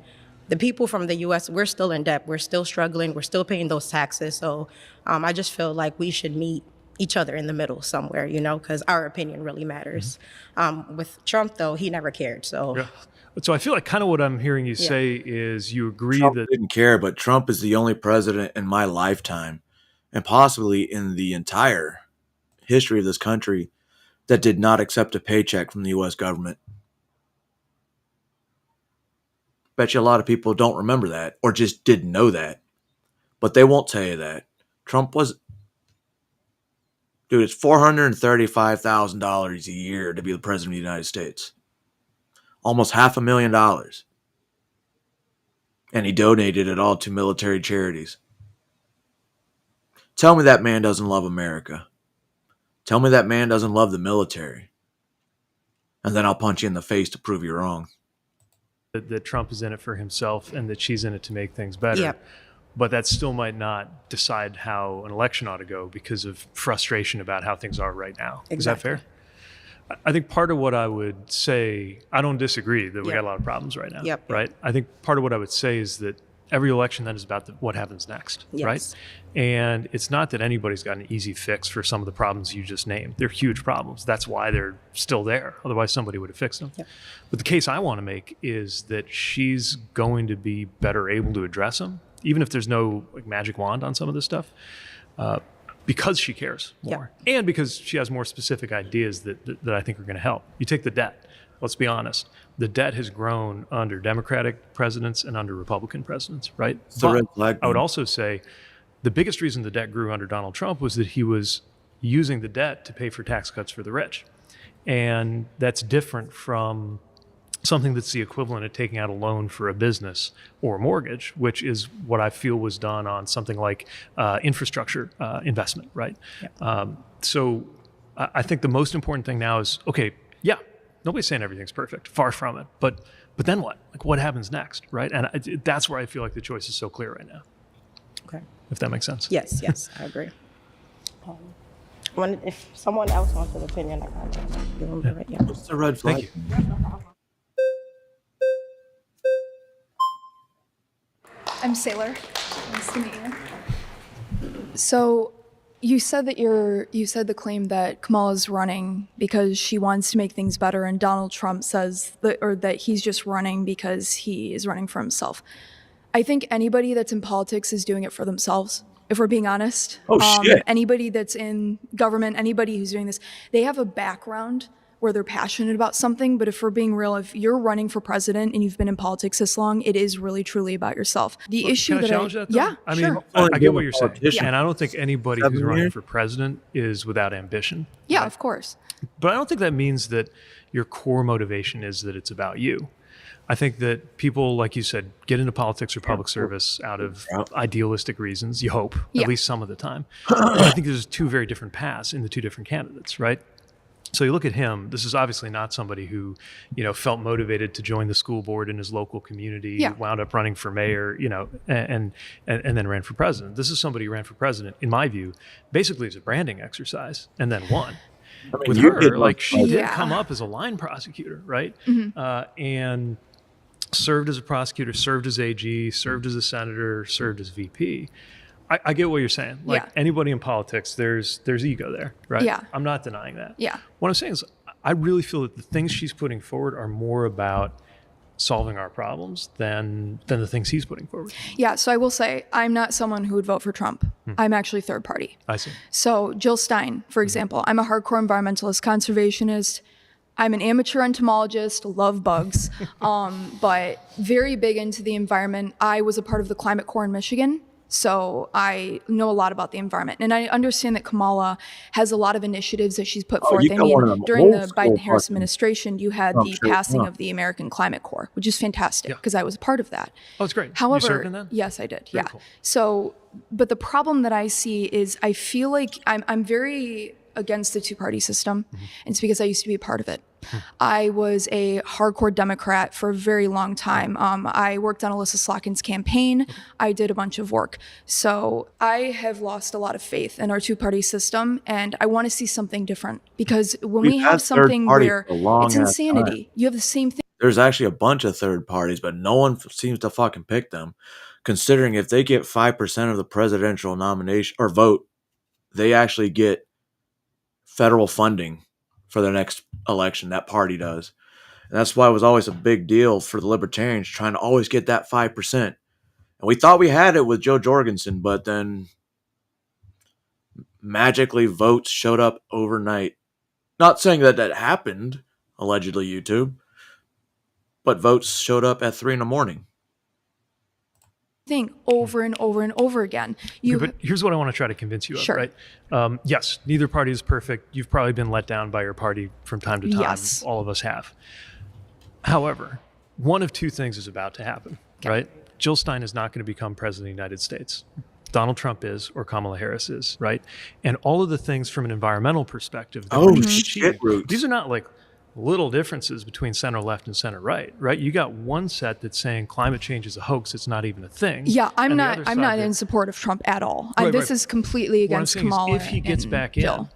the people from the U.S., we're still in debt. We're still struggling. We're still paying those taxes. So I just feel like we should meet each other in the middle somewhere, you know, because our opinion really matters. With Trump, though, he never cared. So. Yeah. So I feel like kind of what I'm hearing you Yeah. say is you agree Trump that didn't care, but Trump is the only president in my lifetime, and possibly in the entire history of this country, that did not accept a paycheck from the U.S. government. Bet you a lot of people don't remember that or just didn't know that, but they won't tell you that. Trump was Dude, it's $435,000 a year to be the president of the United States. Almost $500,000. And he donated it all to military charities. Tell me that man doesn't love America. Tell me that man doesn't love the military. And then I'll punch you in the face to prove you wrong. That Trump is in it for himself and that she's in it to make things better. Yep. But that still might not decide how an election ought to go because of frustration about how things are right now. Exactly. Is that fair? I think part of what I would say, I don't disagree that we got a lot of problems right now. Yep. Right? I think part of what I would say is that every election then is about what happens next. Yes. Right? And it's not that anybody's got an easy fix for some of the problems you just named. They're huge problems. That's why they're still there. Otherwise, somebody would have fixed them. Yep. But the case I want to make is that she's going to be better able to address them, even if there's no magic wand on some of this stuff, because she cares more. And because she has more specific ideas that I think are going to help. You take the debt. Let's be honest. The debt has grown under Democratic presidents and under Republican presidents, right? It's a red flag. I would also say the biggest reason the debt grew under Donald Trump was that he was using the debt to pay for tax cuts for the rich. And that's different from something that's the equivalent of taking out a loan for a business or a mortgage, which is what I feel was done on something like infrastructure investment, right? So I think the most important thing now is, okay, yeah, nobody's saying everything's perfect, far from it, but then what? Like, what happens next, right? And that's where I feel like the choice is so clear right now. Okay. If that makes sense. Yes, I agree. If someone else wants an opinion, I can give them the right. Yeah. It's a red flag. Thank you. I'm Sailor. Nice to meet you. So, you said that you said the claim that Kamala's running because she wants to make things better, and Donald Trump says that he's just running because he is running for himself. I think anybody that's in politics is doing it for themselves, if we're being honest. Oh, shit. Anybody that's in government, anybody who's doing this, they have a background where they're passionate about something. But if we're being real, if you're running for president and you've been in politics this long, it is really, truly about yourself. The issue Can I that challenge that, though? yeah, I mean, sure. I get what you're saying. Politician. And I don't think anybody who's running for president is without ambition. Yeah, of course. But I don't think that means that your core motivation is that it's about you. I think that people, like you said, get into politics or public service out of idealistic reasons, you hope, Yeah. at least some of the time. And I think there's two very different paths in the two different candidates, right? So you look at him, this is obviously not somebody who, felt motivated to join the school board in his local community, Yeah. wound up running for mayor, and then ran for president. This is somebody who ran for president, in my view, basically as a branding exercise and then won. I mean, With you her, did like she did Yeah. come up as a line prosecutor, right? Mhm. And served as a prosecutor, served as AG, served as a senator, served as VP. I get what you're saying. Like Yeah. anybody in politics, there's ego there, right? Yeah. I'm not denying that. Yeah. What I'm saying is I really feel that the things she's putting forward are more about solving our problems than the things he's putting forward. Yeah, so I will say, I'm not someone who would vote for Trump. I'm actually third party. I see. So Jill Stein, for example, I'm a hardcore environmentalist, conservationist. I'm an amateur entomologist, love bugs, but very big into the environment. I was a part of the Climate Corps in Michigan, so I know a lot about the environment. And I understand that Kamala has a lot of initiatives that she's put forth. you I got one of them mean, during the old school Biden-Harris fucking administration, you had Trump the shit, passing huh? of the American Climate Corps, which is fantastic Yeah. because I was a part of that. Oh, it's great. However, you served in that? yes, I did. Very Yeah. cool. So, but the problem that I see is I feel like I'm very against the two-party system. Mm-hmm. And it's because I used to be a part of it. I was a hardcore Democrat for a very long time. I worked on Alyssa Slotkin's campaign. I did a bunch of work. So I have lost a lot of faith in our two-party system, and I want to see something different. Because when We've we had have third something party where for a long it's ass insanity, time. you have the same thing. There's actually a bunch of third parties, but no one seems to fucking pick them. Considering if they get 5% of the presidential nomination or vote, they actually get federal funding for the next election. That party does. And that's why it was always a big deal for the Libertarians trying to always get that 5%. And we thought we had it with Joe Jorgensen, but then magically votes showed up overnight. Not saying that happened, allegedly, YouTube, but votes showed up at 3 a.m. thing over and over and over again. But here's what I want to try to convince you of, Sure. right? Yes, neither party is perfect. You've probably been let down by your party from time to time. Yes. All of us have. However, one of two things is about to happen, right? Jill Stein is not going to become president of the United States. Donald Trump is, or Kamala Harris is, right? And all of the things from an environmental perspective that we're trying to achieve, these are not like little differences between center left and center right, right? You got one set that's saying climate change is a hoax, it's not even a thing. Yeah, I'm And the not other side in support of Trump at all. Right, This right. is completely What I'm against saying is Kamala. if he gets and back Jill. in,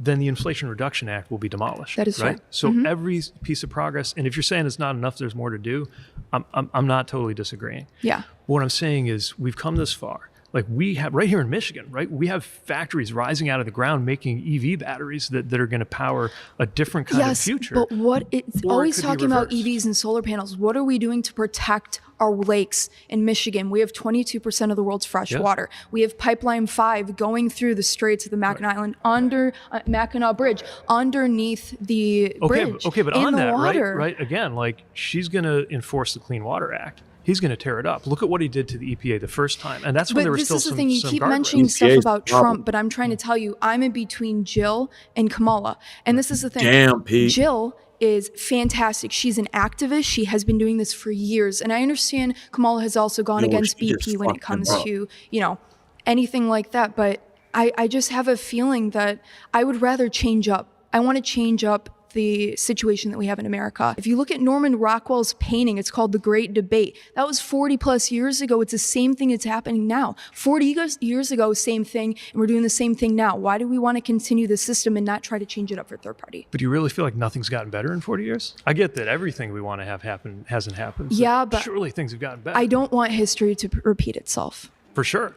then the Inflation Reduction Act will be demolished. That is right. true. So Mhm. every piece of progress, and if you're saying it's not enough, there's more to do. I'm not totally disagreeing. Yeah. What I'm saying is we've come this far. Like we have right here in Michigan, right? We have factories rising out of the ground making EV batteries that are going to power a different kind of future. But what it's Or it always could be talking about reversed. EVs and solar panels. What are we doing to protect our lakes in Michigan? We have 22% of the world's fresh Yeah. water. We have Pipeline 5 going through the Straits of the Mackinac Island under Mackinac Bridge, underneath the bridge. Okay, but in on the that, water. right? Again, like she's going to enforce the Clean Water Act. He's going to tear it up. Look at what he did to the EPA the first time, and that's when But there was this still is the some. thing, you some keep guardrails. mentioning stuff EPA 's about the problem. Trump, but I'm trying to tell you, I'm in between Jill and Kamala. And this is the thing. Damn, Pete. Jill is fantastic. She's an activist. She has been doing this for years. And I understand Kamala has also gone Yo, against she just BP when it fucked comes him up. to, anything like that. But I just have a feeling that I would rather change up. I want to change up the situation that we have in America. If you look at Norman Rockwell's painting, it's called The Great Debate. That was 40 plus years ago. It's the same thing that's happening now. 40 years ago, same thing, and we're doing the same thing now. Why do we want to continue the system and not try to change it up for third party? But do you really feel like nothing's gotten better in 40 years? I get that everything we want to have happen hasn't happened. Yeah, but surely things have gotten better. I don't want history to repeat itself. For sure.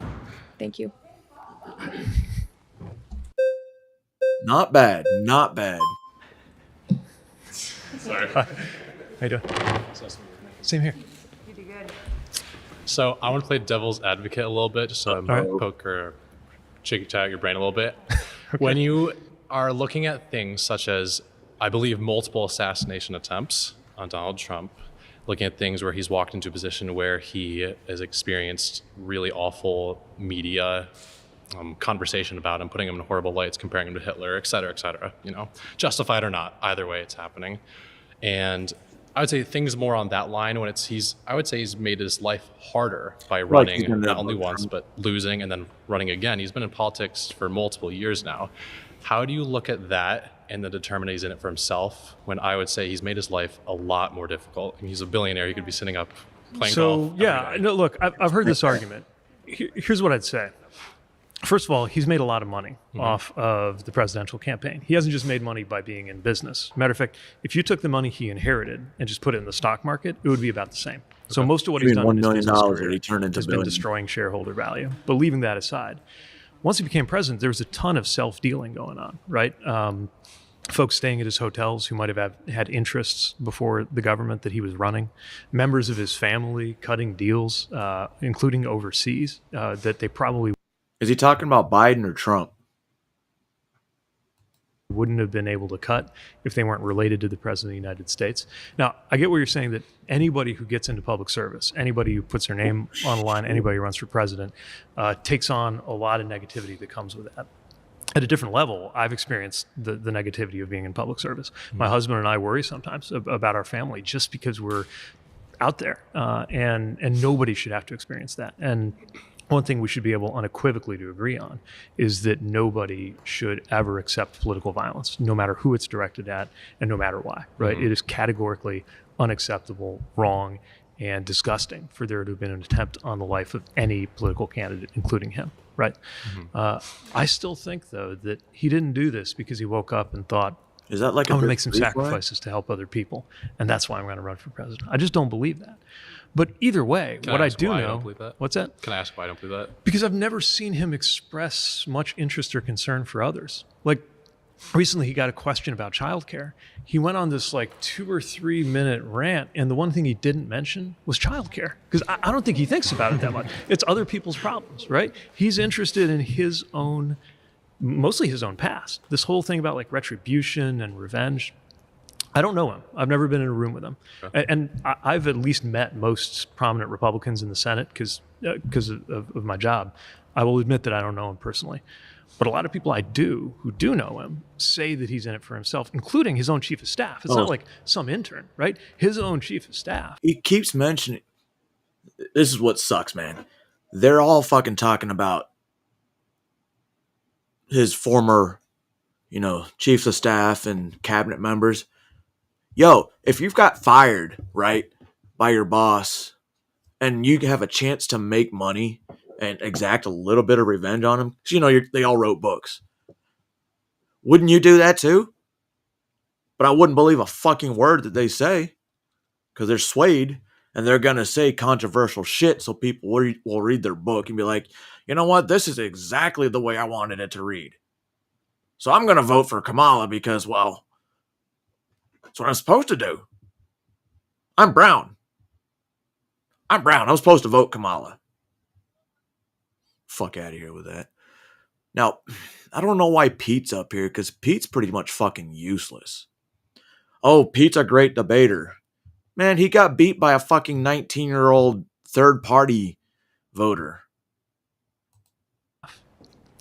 Thank you. Not bad. Not bad. Sorry. How you doing? Same here. So I want to play devil's advocate a little bit, just to poke or chicken tag your brain a little bit. When you are looking at things such as, I believe, multiple assassination attempts on Donald Trump, looking at things where he's walked into a position where he has experienced really awful media conversation about him, putting him in horrible lights, comparing him to Hitler, et cetera, justified or not, either way it's happening. And I would say things more on that line when I would say he's made his life harder by running not only once, but losing and then running again. He's been in politics for multiple years now. How do you look at that and the determination he's in it for himself when I would say he's made his life a lot more difficult? I mean, he's a billionaire. He could be sitting up playing golf. So, yeah, no, look, I've heard this argument. Here's what I'd say. First of all, he's made a lot of money off of the presidential campaign. He hasn't just made money by being in business. Matter of fact, if you took the money he inherited and just put it in the stock market, it would be about the same. So most of what he's done in his business career he turned into has been destroying shareholder value. But leaving that aside, once he became president, there was a ton of self-dealing going on, right? Folks staying at his hotels who might have had interests before the government that he was running, members of his family cutting deals, including overseas, that they probably Is he talking about Biden or Trump? wouldn't have been able to cut if they weren't related to the president of the United States. Now, I get what you're saying, that anybody who gets into public service, anybody who puts their name on the line, anybody who runs for president, takes on a lot of negativity that comes with that. At a different level, I've experienced the negativity of being in public service. My husband and I worry sometimes about our family just because we're out there, and nobody should have to experience that. And one thing we should be able unequivocally to agree on is that nobody should ever accept political violence, no matter who it's directed at and no matter why, right? It is categorically unacceptable, wrong, and disgusting for there to have been an attempt on the life of any political candidate, including him, right? I still think, though, that he didn't do this because he woke up and thought, is that like I'm a going to big make some free flag? sacrifices to help other people, and that's why I'm going to run for president. I just don't believe that. But either way, Can what I I ask do why I know, don't believe that? what's that? Can I ask why I don't believe that? Because I've never seen him express much interest or concern for others. Like recently, he got a question about childcare. He went on this like 2 or 3 minute rant, and the one thing he didn't mention was childcare, because I don't think he thinks about it that much. It's other people's problems, right? He's interested in his own, mostly his own past. This whole thing about like retribution and revenge. I don't know him. I've never been in a room with him. And I've at least met most prominent Republicans in the Senate because of my job. I will admit that I don't know him personally. But a lot of people I do who do know him say that he's in it for himself, including his own chief of staff. It's not like some intern, right? His own chief of staff. He keeps mentioning, this is what sucks, man. They're all fucking talking about his former, chiefs of staff and cabinet members. Yo, if you've got fired, right, by your boss and you have a chance to make money and exact a little bit of revenge on him, because, they all wrote books. Wouldn't you do that too? But I wouldn't believe a fucking word that they say because they're swayed and they're going to say controversial shit so people will read their book and be like, you know what? This is exactly the way I wanted it to read. So I'm going to vote for Kamala because, well, that's what I'm supposed to do. I'm brown. I'm supposed to vote Kamala. Fuck out of here with that. Now, I don't know why Pete's up here because Pete's pretty much fucking useless. Oh, Pete's a great debater. Man, he got beat by a fucking 19-year-old third-party voter.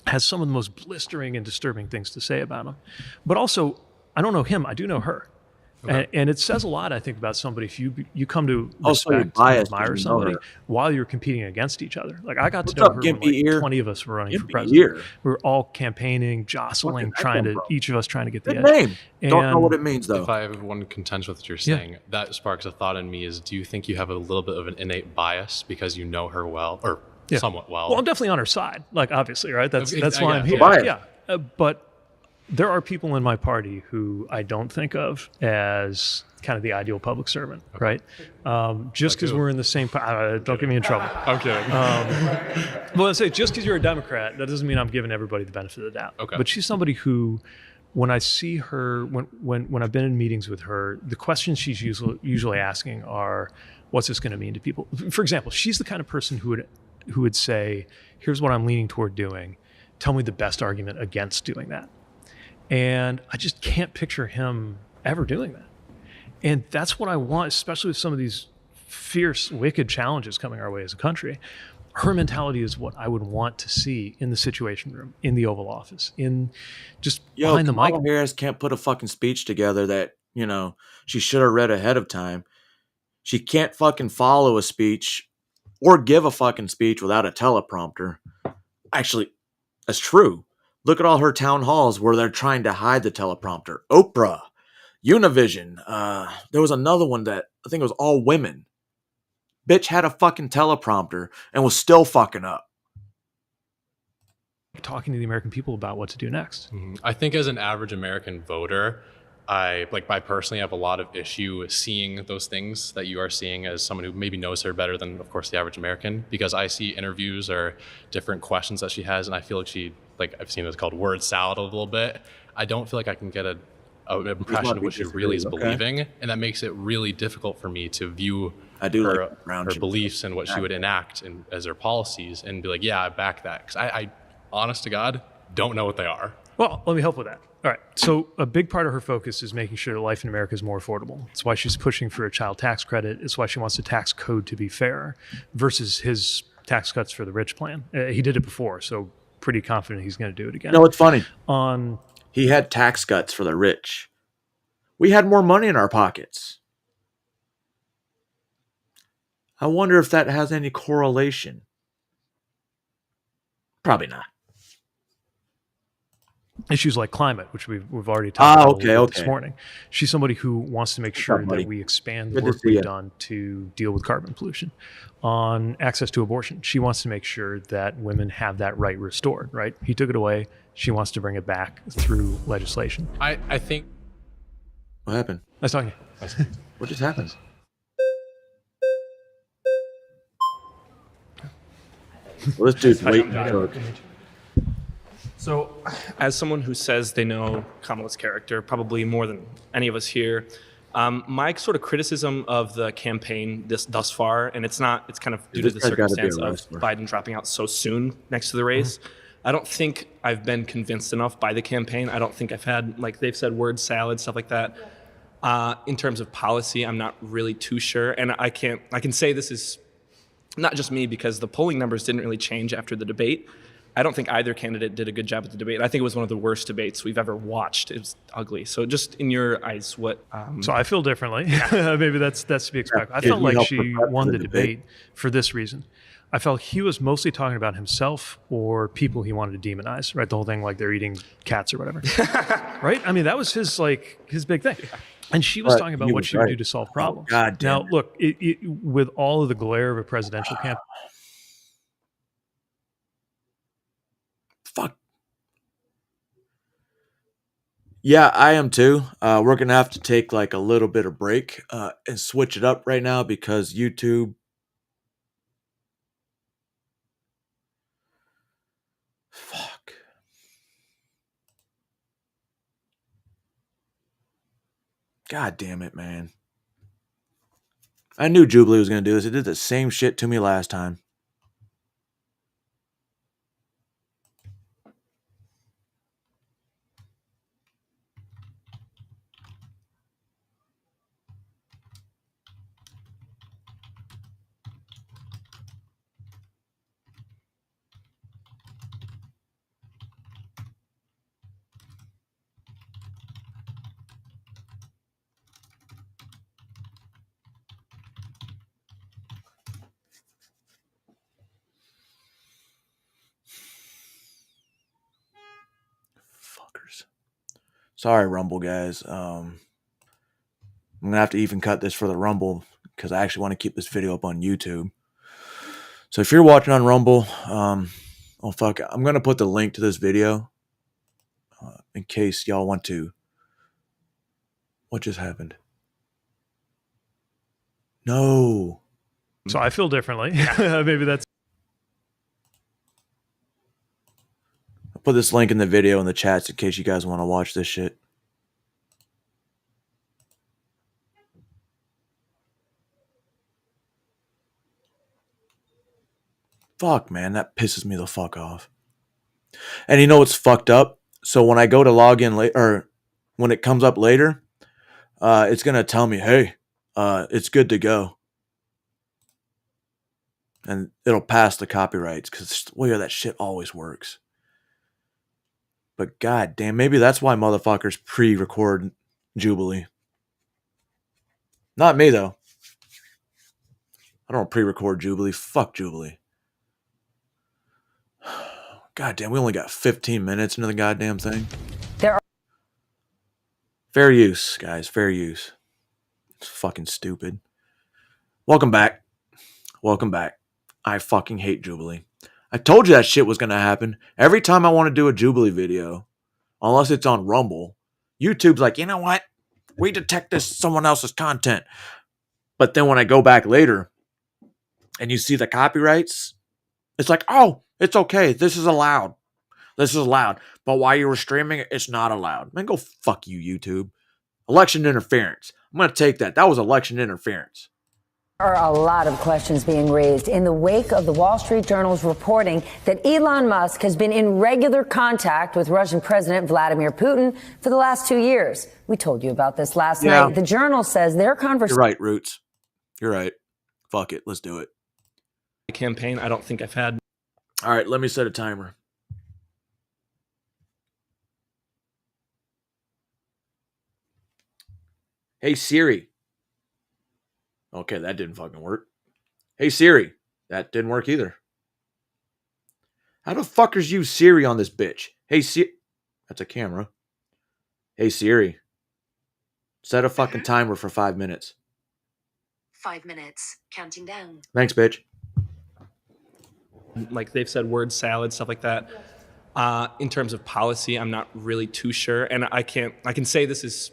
Has some of the most blistering and disturbing things to say about him. But also, I don't know him. I do know her. Okay. And it says a lot, I think, about somebody if you come to respect and admire somebody while you're competing against each other. Like, I got to know her when 20 of us were running for president. We were all campaigning, jostling, each of us trying to get the edge. Name. Don't know what it means, though. If I have one contention with what you're saying, that sparks a thought in me is, do you think you have a little bit of an innate bias because you know her well, or somewhat well? Well, I'm definitely on her side, like, obviously, right? That's why I'm here. Yeah. But there are people in my party who I don't think of as kind of the ideal public servant, right? Just because we're in the same don't get me in trouble. I'm kidding. Well, I say just because you're a Democrat, that doesn't mean I'm giving everybody the benefit of the doubt. Okay. But she's somebody who, when I see her, when I've been in meetings with her, the questions she's usually asking are, what's this going to mean to people? For example, she's the kind of person who would say, here's what I'm leaning toward doing. Tell me the best argument against doing that. And I just can't picture him ever doing that. And that's what I want, especially with some of these fierce, wicked challenges coming our way as a country. Her mentality is what I would want to see in the Situation Room, in the Oval Office, in just behind the mic. Kamala Harris can't put a fucking speech together that, she should have read ahead of time. She can't fucking follow a speech or give a fucking speech without a teleprompter. Actually, that's true. Look at all her town halls where they're trying to hide the teleprompter. Oprah, Univision. There was another one that I think it was all women. Bitch had a fucking teleprompter and was still fucking up. Talking to the American people about what to do next. Mm-hmm. I think as an average American voter, I personally have a lot of issue seeing those things that you are seeing as someone who maybe knows her better than, of course, the average American, because I see interviews or different questions that she has, and I feel like I've seen it's called word salad a little bit. I don't feel like I can get an impression of what she really is believing, and that makes it really difficult for me to view her beliefs and what she would enact as her policies and be like, yeah, I back that. Because I honest to God, don't know what they are. Well, let me help with that. All right. So a big part of her focus is making sure that life in America is more affordable. It's why she's pushing for a child tax credit. It's why she wants the tax code to be fair versus his tax cuts for the rich plan. He did it before, so pretty confident he's going to do it again. No, it's funny. He had tax cuts for the rich. We had more money in our pockets. I wonder if that has any correlation. Probably not. Issues like climate, which we've already talked about this morning. She's somebody who wants to make sure that we expand the work we've done to deal with carbon pollution. On access to abortion, she wants to make sure that women have that right restored, right? He took it away. She wants to bring it back through legislation. I think... What happened? I was talking to you. What just happened? Well, this dude's waiting to cook. So, as someone who says they know Kamala's character, probably more than any of us here, my sort of criticism of the campaign thus far, and it's kind of due to the circumstance of Biden dropping out so soon next to the race. I don't think I've been convinced enough by the campaign. I don't think I've had, like they've said, word salad, stuff like that. In terms of policy, I'm not really too sure, and I can say this is not just me because the polling numbers didn't really change after the debate. I don't think either candidate did a good job at the debate. I think it was one of the worst debates we've ever watched. It was ugly. So just in your eyes, what? So I feel differently. Maybe that's to be expected. I felt like she won the debate for this reason. I felt he was mostly talking about himself or people he wanted to demonize, right? The whole thing, like they're eating cats or whatever, right? I mean, that was his big thing. And she was talking about what she would do to solve problems. God damn now, look, with all of the glare of a presidential campaign. Fuck. Yeah, I am too. We're gonna have to take like a little bit of break and switch it up right now because YouTube. Fuck. God damn it, man. I knew Jubilee was gonna do this. It did the same shit to me last time. Fuckers. Sorry, Rumble guys. I'm gonna have to even cut this for the Rumble because I actually want to keep this video up on YouTube. So if you're watching on Rumble, oh fuck, I'm gonna put the link to this video in case y'all want to. What just happened? No. So I feel differently. Maybe that's. I'll put this link in the video in the chats in case you guys want to watch this shit. Fuck, man, that pisses me the fuck off. And you know what's fucked up? So when I go to log in later, or when it comes up later, it's gonna tell me, hey, it's good to go. And it'll pass the copyrights because the way that shit always works. But god damn, maybe that's why motherfuckers pre-record Jubilee. Not me though. I don't pre-record Jubilee. Fuck Jubilee. God damn, we only got 15 minutes into the goddamn thing. Fair use, guys. Fair use. It's fucking stupid. Welcome back. Welcome back. I fucking hate Jubilee. I told you that shit was going to happen. Every time I want to do a Jubilee video, unless it's on Rumble, YouTube's like, you know what? We detect this as someone else's content. But then when I go back later and you see the copyrights, it's like, oh, it's okay. This is allowed. This is allowed. But while you were streaming it, it's not allowed. Man, go fuck you, YouTube. Election interference. I'm going to take that. That was election interference. There are a lot of questions being raised in the wake of the Wall Street Journal's reporting that Elon Musk has been in regular contact with Russian President Vladimir Putin for the last 2 years. We told you about this last night. The Journal says their conversation. You're right, Roots. You're right. Fuck it. Let's do it. The campaign, I don't think I've had. All right, let me set a timer. Hey, Siri. Okay, that didn't fucking work. Hey, Siri. That didn't work either. How the fuckers use Siri on this bitch? Hey, Siri. That's a camera. Hey, Siri. Set a fucking timer for 5 minutes. 5 minutes. Counting down. Thanks, bitch. Like they've said word salad, stuff like that. In terms of policy, I'm not really too sure. And I can say this is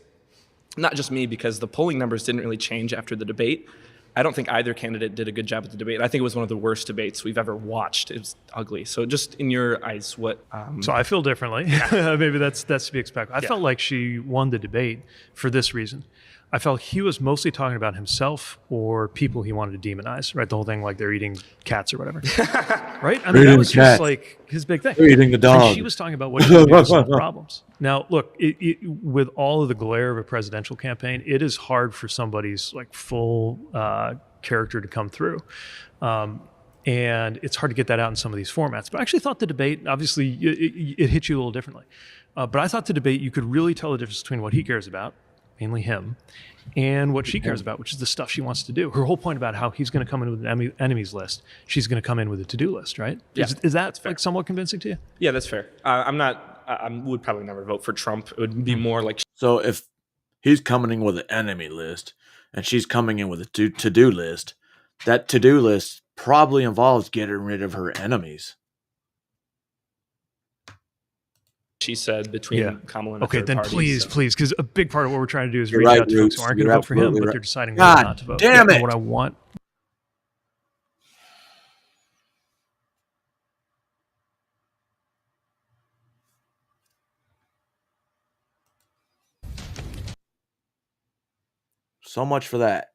not just me because the polling numbers didn't really change after the debate. I don't think either candidate did a good job at the debate. I think it was one of the worst debates we've ever watched. It was ugly. So just in your eyes, what? So I feel differently. Maybe that's to be expected. I felt like she won the debate for this reason. I felt he was mostly talking about himself or people he wanted to demonize, right? The whole thing, like they're eating cats or whatever, right? I mean, that was just like his big thing. They're eating the dog. And she was talking about what she would do to solve problems. Now, look, with all of the glare of a presidential campaign, it is hard for somebody's like full character to come through. And it's hard to get that out in some of these formats. But I actually thought the debate, obviously, it hit you a little differently. But I thought the debate, you could really tell the difference between what he cares about, mainly him, and what she cares about, which is the stuff she wants to do. Her whole point about how he's going to come in with an enemies list, she's going to come in with a to-do list, right? Yeah, is that like somewhat convincing to you? Yeah, that's fair. I would probably never vote for Trump. It would be more like. So if he's coming in with an enemy list and she's coming in with a to-do list, that to-do list probably involves getting rid of her enemies. She said between Kamala and okay, then party, please, because a big part of what we're trying to do is You're reach right, out to folks who aren't going to vote for him, but they're deciding whether or not to vote. Damn it! What I want. So much for that.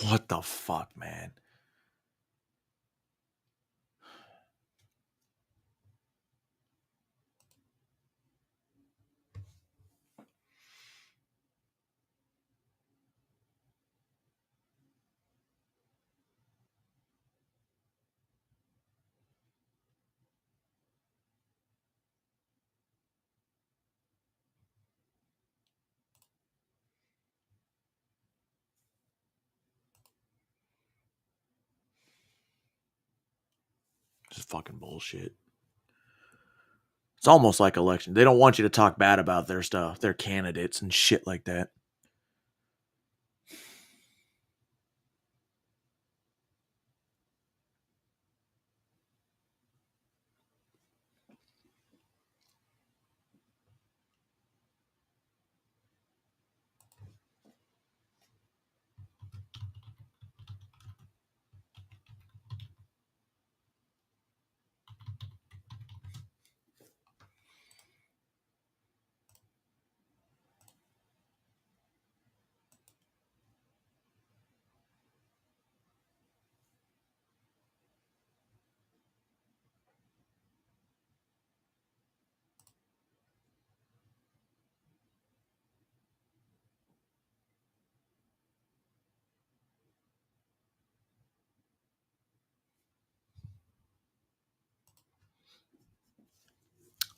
What the fuck, man? This is fucking bullshit. It's almost like election. They don't want you to talk bad about their stuff, their candidates and shit like that.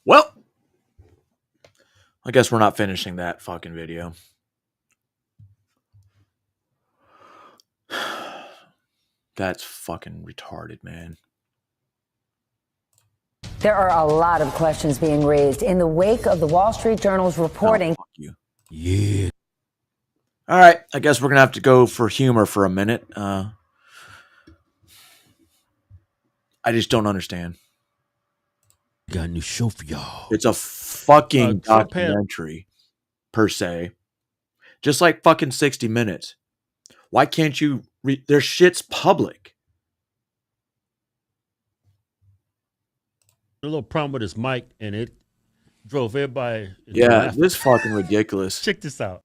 Well, I guess we're not finishing that fucking video. That's fucking retarded, man. There are a lot of questions being raised in the wake of the Wall Street Journal's reporting. Oh, fuck you. Yeah. All right, I guess we're going to have to go for humor for a minute. I just don't understand. Got a new show for y'all. It's a fucking documentary, per se. Just like fucking 60 Minutes. Why can't you their shit's public. A little problem with his mic, and it drove everybody. Yeah, this is fucking ridiculous. Check this out.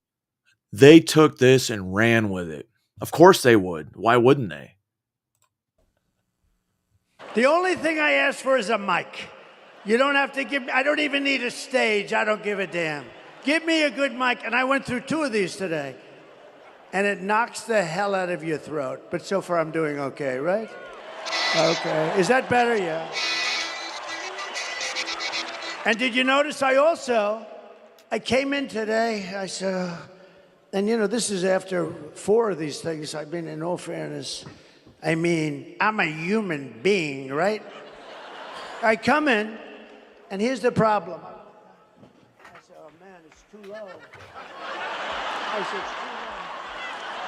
They took this and ran with it. Of course they would. Why wouldn't they? The only thing I ask for is a mic. You don't have to give me, I don't even need a stage. I don't give a damn. Give me a good mic. And I went through 2 of these today. And it knocks the hell out of your throat. But so far I'm doing okay, right? Okay. Is that better? Yeah. And did you notice I came in today, I said, and you know, this is after 4 of these things. I mean, in all fairness, I mean, I'm a human being, right? I come in, and here's the problem. I said, oh man, it's too low. I said, it's too low.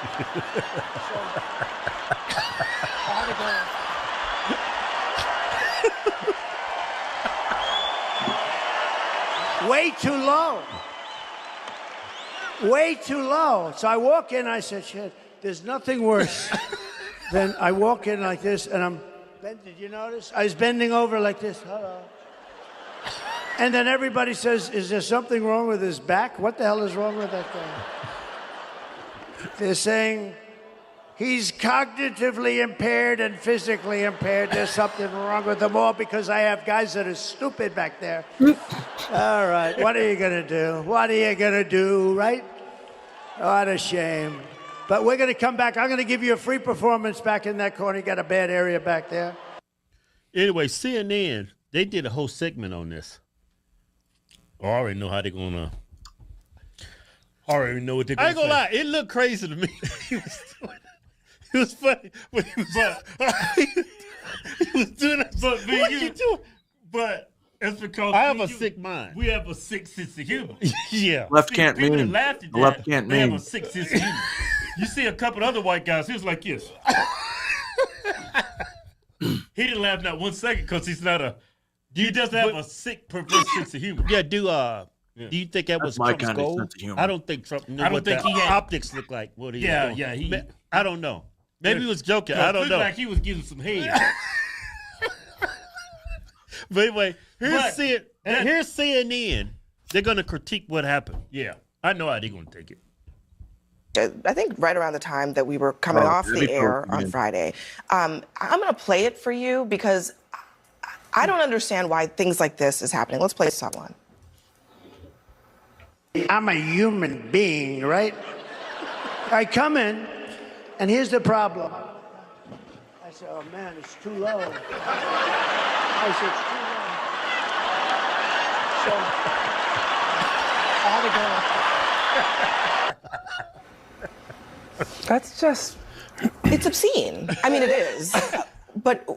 Way too low. Way too low. So I walk in, I said, shit, there's nothing worse than I walk in like this and I'm bent. Did you notice? I was bending over like this. Hello. And then everybody says, is there something wrong with his back? What the hell is wrong with that guy? They're saying he's cognitively impaired and physically impaired. There's something wrong with them all because I have guys that are stupid back there. All right, what are you going to do? What are you going to do, right? What a shame. But we're going to come back. I'm going to give you a free performance back in that corner. You got a bad area back there. Anyway, CNN, they did a whole segment on this. I already know how they're going to. I already know what they're going to say. I ain't going to lie. It looked crazy to me. It was funny. But he was doing it. But what you doing? But it's because I have a sick mind. We have a sick sense of humor. Yeah. Left can't people mean. that laughed at that, Left can't they mean. have a sick sense of humor. You see a couple other white guys, he was like this. He didn't laugh not 1 second because he's not a. He doesn't have a sick, perverse sense of humor. Yeah, do you think that was my Trump's kind of goal? sense of humor. I don't think Trump knew what the optics look like. What he was doing. I don't know. Maybe he was joking. I don't know. Like he was giving some head. But anyway, here's CNN. They're going to critique what happened. Yeah, I know how they're going to take it. I think right around the time that we were coming off the air on Friday. I'm going to play it for you because I don't understand why things like this is happening. Let's play someone. I'm a human being, right? I come in, and here's the problem. I said, oh, man, it's too low. I said, it's too low. So I had to go. That's just, it's obscene. I mean, it is. But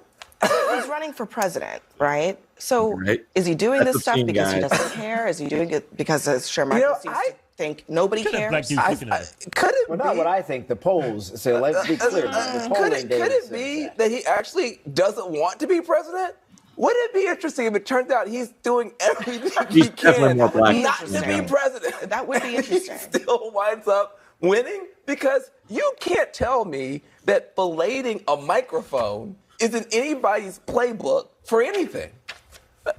he's running for president, right? So is he doing this stuff because he doesn't care? Is he doing it because, as Shermarke seems to think nobody cares? Could it be? Not what I think. The polls say. Let's be clear. Could it be that he actually doesn't want to be president? Would it be interesting if it turns out he's doing everything he can not to be president? That would be interesting. He still winds up winning because you can't tell me that filleting a microphone is in anybody's playbook for anything.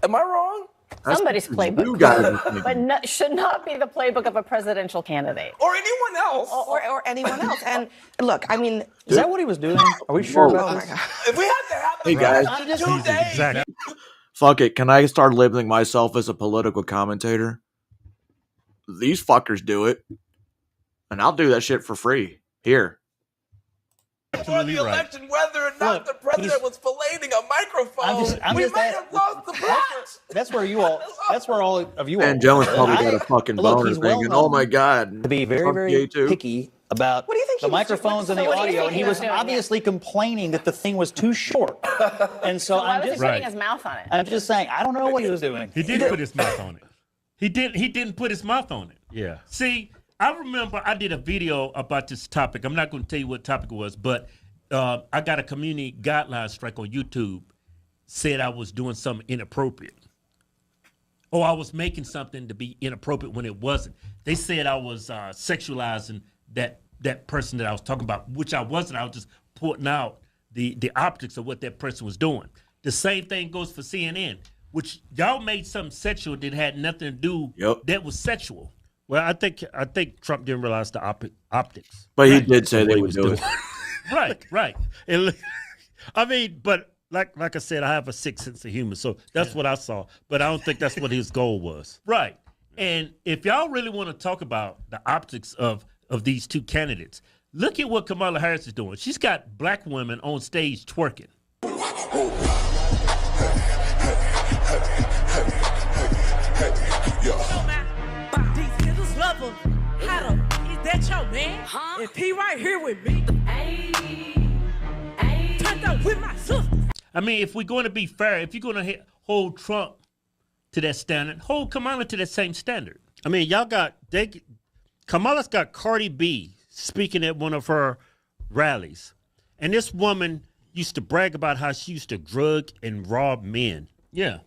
Am I wrong? Somebody's playbook, but should not be the playbook of a presidential candidate. Or anyone else. Or anyone else. And look, I mean... Is that what he was doing? Are we sure about this? If we have to have it, hey guys, 2 days. Exactly. Fuck it. Can I start labeling myself as a political commentator? These fuckers do it. And I'll do that shit for free. Here. For the election, whether or not the president was filleting a microphone, we may have lost the plot. That's where all of you and Jones probably got a fucking boner thinking, oh my God. To be very, very picky about the microphones and the audio. And he was obviously complaining that the thing was too short. And so I'm just putting his mouth on it. I'm just saying, I don't know what he was doing. He didn't put his mouth on it. He didn't put his mouth on it. Yeah. See, I remember I did a video about this topic. I'm not going to tell you what topic it was, but I got a community guideline strike on YouTube. Said I was doing something inappropriate. Or I was making something to be inappropriate when it wasn't. They said I was sexualizing that person that I was talking about, which I wasn't. I was just pointing out the optics of what that person was doing. The same thing goes for CNN, which y'all made something sexual that had nothing to do that was sexual. Well, I think Trump didn't realize the optics. But he did say they would do it. Right. I mean, but like I said, I have a sick sense of humor, so that's what I saw. But I don't think that's what his goal was. Right. And if y'all really want to talk about the optics of these two candidates, look at what Kamala Harris is doing. She's got black women on stage twerking. Is that your man? Huh? And P right here with me. Turned up with my sister. I mean, if we're going to be fair, if you're going to hold Trump to that standard, hold Kamala to that same standard. I mean, Kamala's got Cardi B speaking at one of her rallies. And this woman used to brag about how she used to drug and rob men. Yeah.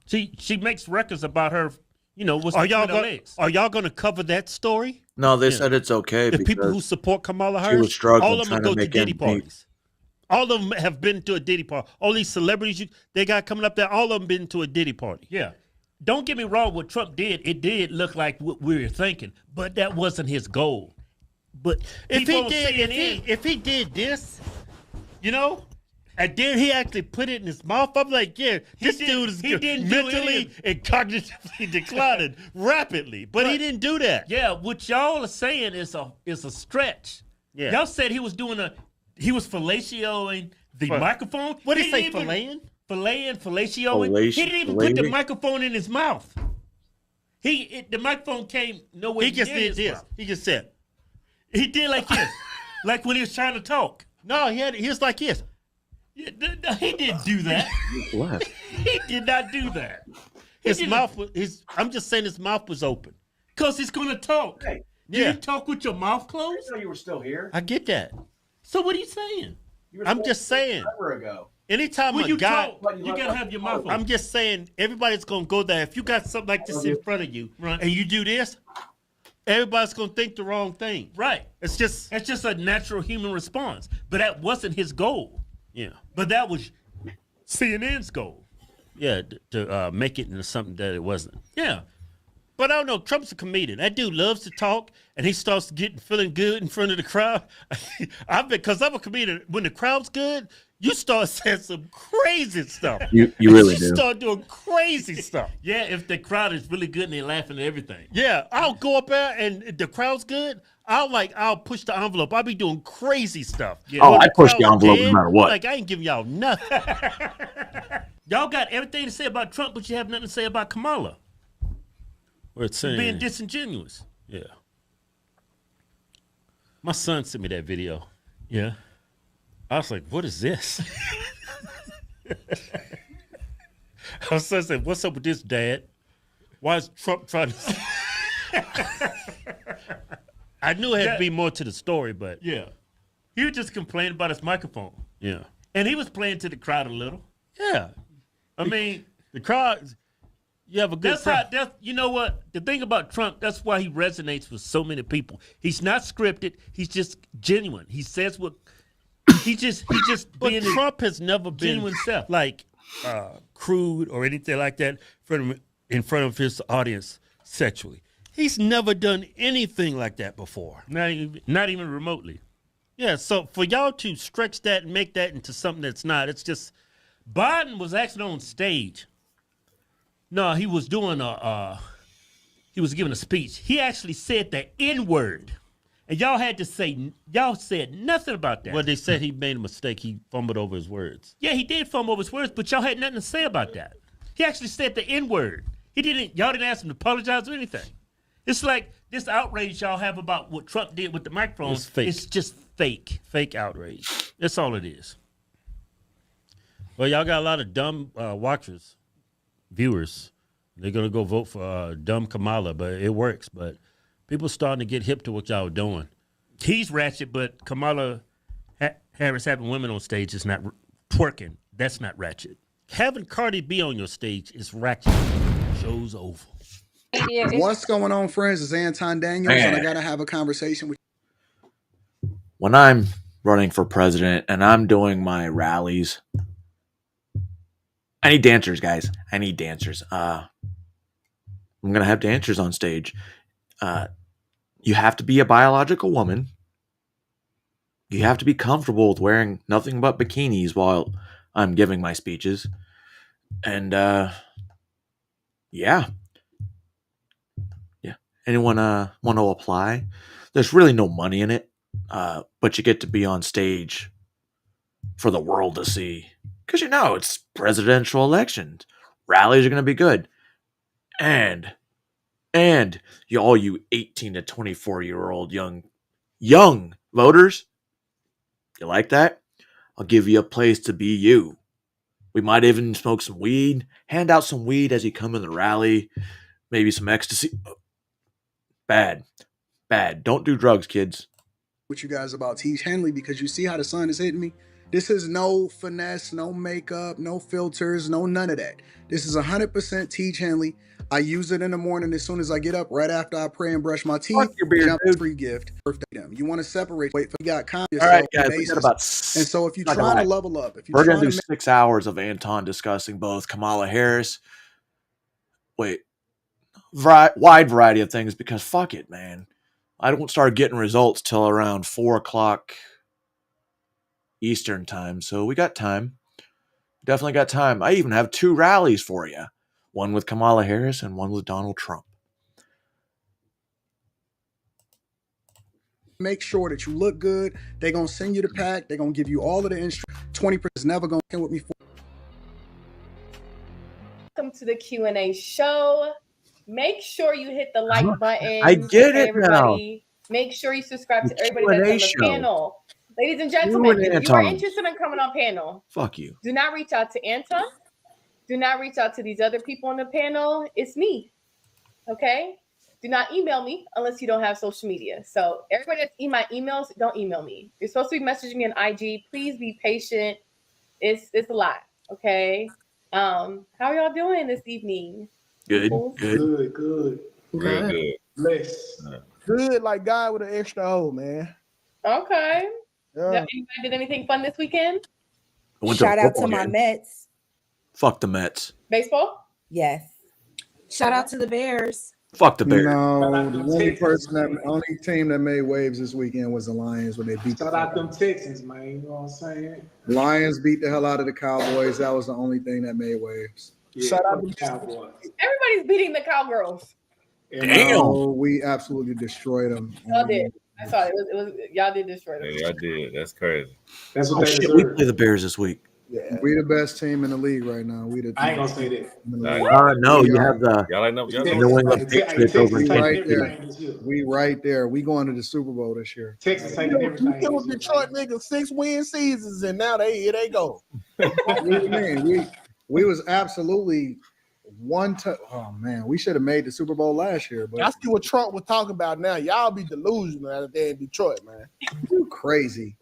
She makes records about her, what's are y'all going to cover that story? No, they said it's okay. The people who support Kamala she Harris, was struggling all of them trying go to to make Diddy ends meet. parties. All of them have been to a Diddy party. All these celebrities they got coming up there, all of them been to a Diddy party. Yeah. Don't get me wrong, what Trump did, it did look like what we were thinking, but that wasn't his goal. But if he did this, and then he actually put it in his mouth, I'm like, yeah, this dude is mentally and cognitively declining rapidly. But he didn't do that. Yeah, what y'all are saying is a stretch. Yeah. Y'all said he was fellatioing the microphone. What did he say, filleting? Fellatioing? He didn't even put the microphone in his mouth. The microphone came nowhere near his mouth. He just did this. He just said, he did like this, like when he was trying to talk. No, he was like this. He didn't do that. What? He did not do that. I'm just saying his mouth was open. Because he's going to talk. Hey, do you talk with your mouth closed? I didn't know you were still here. I get that. So what are you saying? I'm just saying. Forever ago. Anytime a guy, talk, you got to have your mouth open. I'm just saying, everybody's going to go there. If you got something like this in front of you, right, and you do this, everybody's going to think the wrong thing. Right. It's just a natural human response. But that wasn't his goal. Yeah. But that was CNN's goal. Yeah, to make it into something that it wasn't. Yeah. But I don't know. Trump's a comedian. That dude loves to talk, and he starts feeling good in front of the crowd. Because I'm a comedian. When the crowd's good, you start saying some crazy stuff. You really do. You start doing crazy stuff. Yeah, if the crowd is really good and they're laughing at everything. Yeah, I'll go up there, and if the crowd's good, I'll push the envelope. I'll be doing crazy stuff. Yeah. Oh, I push the envelope no matter what. Like, I ain't giving y'all nothing. Y'all got everything to say about Trump, but you have nothing to say about Kamala. It's being disingenuous. Yeah. My son sent me that video. Yeah. I was like, what is this? My son said, what's up with this, Dad? Why is Trump trying to... I knew it had to be more to the story, but... Yeah. He was just complaining about his microphone. Yeah. And he was playing to the crowd a little. Yeah. I mean, the crowd... You have a good you know what? The thing about Trump, that's why he resonates with so many people. He's not scripted. He's just genuine. He says what he just but Trump has never been genuine self. Like crude or anything like that in front of his audience sexually. He's never done anything like that before. Not even remotely. Yeah, so for y'all to stretch that and make that into something that's not, it's just Biden was actually on stage. No, he was doing he was giving a speech. He actually said the N-word. And y'all said nothing about that. Well, they said he made a mistake. He fumbled over his words. Yeah, he did fumble over his words, but y'all had nothing to say about that. He actually said the N-word. Y'all didn't ask him to apologize or anything. It's like this outrage y'all have about what Trump did with the microphone. It's fake. It's just fake. Fake outrage. That's all it is. Well, y'all got a lot of dumb watchers. Viewers, they're gonna go vote for dumb Kamala, but it works. But people starting to get hip to what y'all are doing. He's ratchet, but Kamala Harris having women on stage is not twerking. That's not ratchet. Having Cardi B on your stage is ratchet. Show's over. What's going on, friends? It's Anton Daniels, and I gotta have a conversation with. When I'm running for president and I'm doing my rallies. I need dancers, guys. I need dancers. I'm going to have dancers on stage. You have to be a biological woman. You have to be comfortable with wearing nothing but bikinis while I'm giving my speeches. And, yeah. Anyone want to apply? There's really no money in it, but you get to be on stage for the world to see. Because it's presidential elections. Rallies are going to be good. And all you 18 to 24-year-old young voters, you like that? I'll give you a place to be you. We might even smoke some weed, hand out some weed as you come in the rally, maybe some ecstasy. Bad. Don't do drugs, kids. with you guys about Teach Henley because you see how the sun is hitting me. This is no finesse, no makeup, no filters, no none of that. This is 100% Teach Henley. I use it in the morning as soon as I get up, right after I pray and brush my teeth. Your beard, jump dude. free gift. Birthday them. You want to separate. Wait for you got calm All right, yourself. guys, we got about And so if you're trying to level up, if you're we're gonna trying do to 6 hours of Anton discussing both Kamala Harris. Wait, wide variety of things because fuck it, man. I don't start getting results till around 4:00 Eastern time, so we got time. Definitely got time. I even have 2 rallies for you. One with Kamala Harris and one with Donald Trump. make sure that you look good. They're going to send you the pack. They're going to give you all of the instructions. 20% is never going to with me. Welcome to the Q&A show. Make sure you hit the like button. I get it everybody. Now. Make sure you subscribe to everybody that's on the panel. Ladies and gentlemen, if you are interested in coming on panel, fuck you. Do not reach out to Anton. Do not reach out to these other people on the panel. It's me. Okay? Do not email me unless you don't have social media. So everybody that's my emails, don't email me. You're supposed to be messaging me on IG. Please be patient. It's a lot. Okay? How are y'all doing this evening? Good. Good. Bless. Good, like God with an extra O, man. Okay. Yeah. Anybody did anything fun this weekend? Shout out to my Mets. Fuck the Mets. Baseball? Yes. Shout out to the Bears. Fuck the Bears. No, the only team that made waves this weekend was the Lions when they beat. Shout out them Texans, man. You know what I'm saying? Lions beat the hell out of the Cowboys. That was the only thing that made waves. Yeah, shout out to the Cowboys. Everybody's beating the Cowgirls. Damn. We absolutely destroyed them. Y'all did. I saw it. It was y'all did destroy them. Yeah, y'all did. That's crazy. That's what they we play the Bears this week. Yeah. We the best team in the league right now. I ain't gonna say that. No, you have the y'all know New England Patriots over in right there. We right there. We going to the Super Bowl this year. Texas taking everything. You killed Detroit niggas 6-win seasons, and now here they go. What do you mean? We was absolutely oh man, we should have made the Super Bowl last year. But I see what Trump was talking about now. Y'all be delusional out there in Detroit, man. You crazy.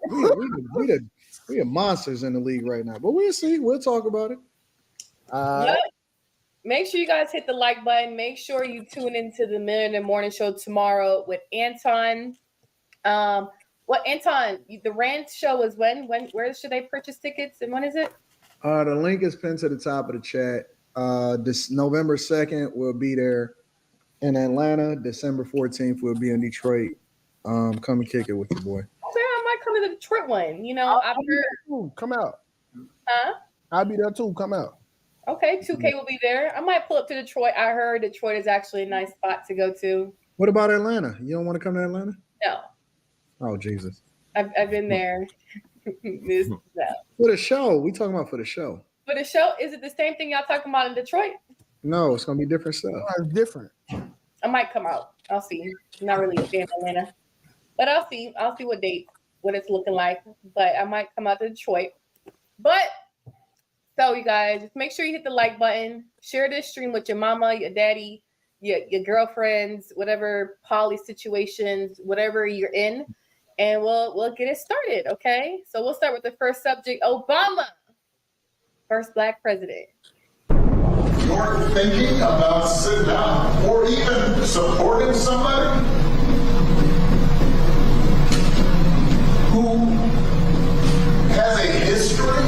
We are monsters in the league right now. But we'll see. We'll talk about it. Yep. Make sure you guys hit the like button. Make sure you tune into the Millionaire Morning Show tomorrow with Anton. Anton, the Rant show is when? Where should they purchase tickets and when is it? The link is pinned to the top of the chat. This November 2nd, we'll be there in Atlanta. December 14th, we'll be in Detroit. Come and kick it with your boy. Okay, I might come to the Detroit one. You know, I've heard. Ooh, come out. Huh? I'll be there too. Come out. Okay, 2K will be there. I might pull up to Detroit. I heard Detroit is actually a nice spot to go to. What about Atlanta? You don't want to come to Atlanta? No. Oh, Jesus. I've been there. No. For the show. We talking about for the show. For the show, is it the same thing y'all talking about in Detroit? No, it's going to be different stuff. It's different. I might come out. I'll see. I'm not really a fan of Atlanta. But I'll see. I'll see what date, what it's looking like. But I might come out to Detroit. But, so you guys, just make sure you hit the like button. Share this stream with your mama, your daddy, your girlfriends, whatever poly situations, whatever you're in. And we'll get it started, okay? So we'll start with the first subject, Obama. First Black president. You're thinking about sitting down or even supporting somebody who has a history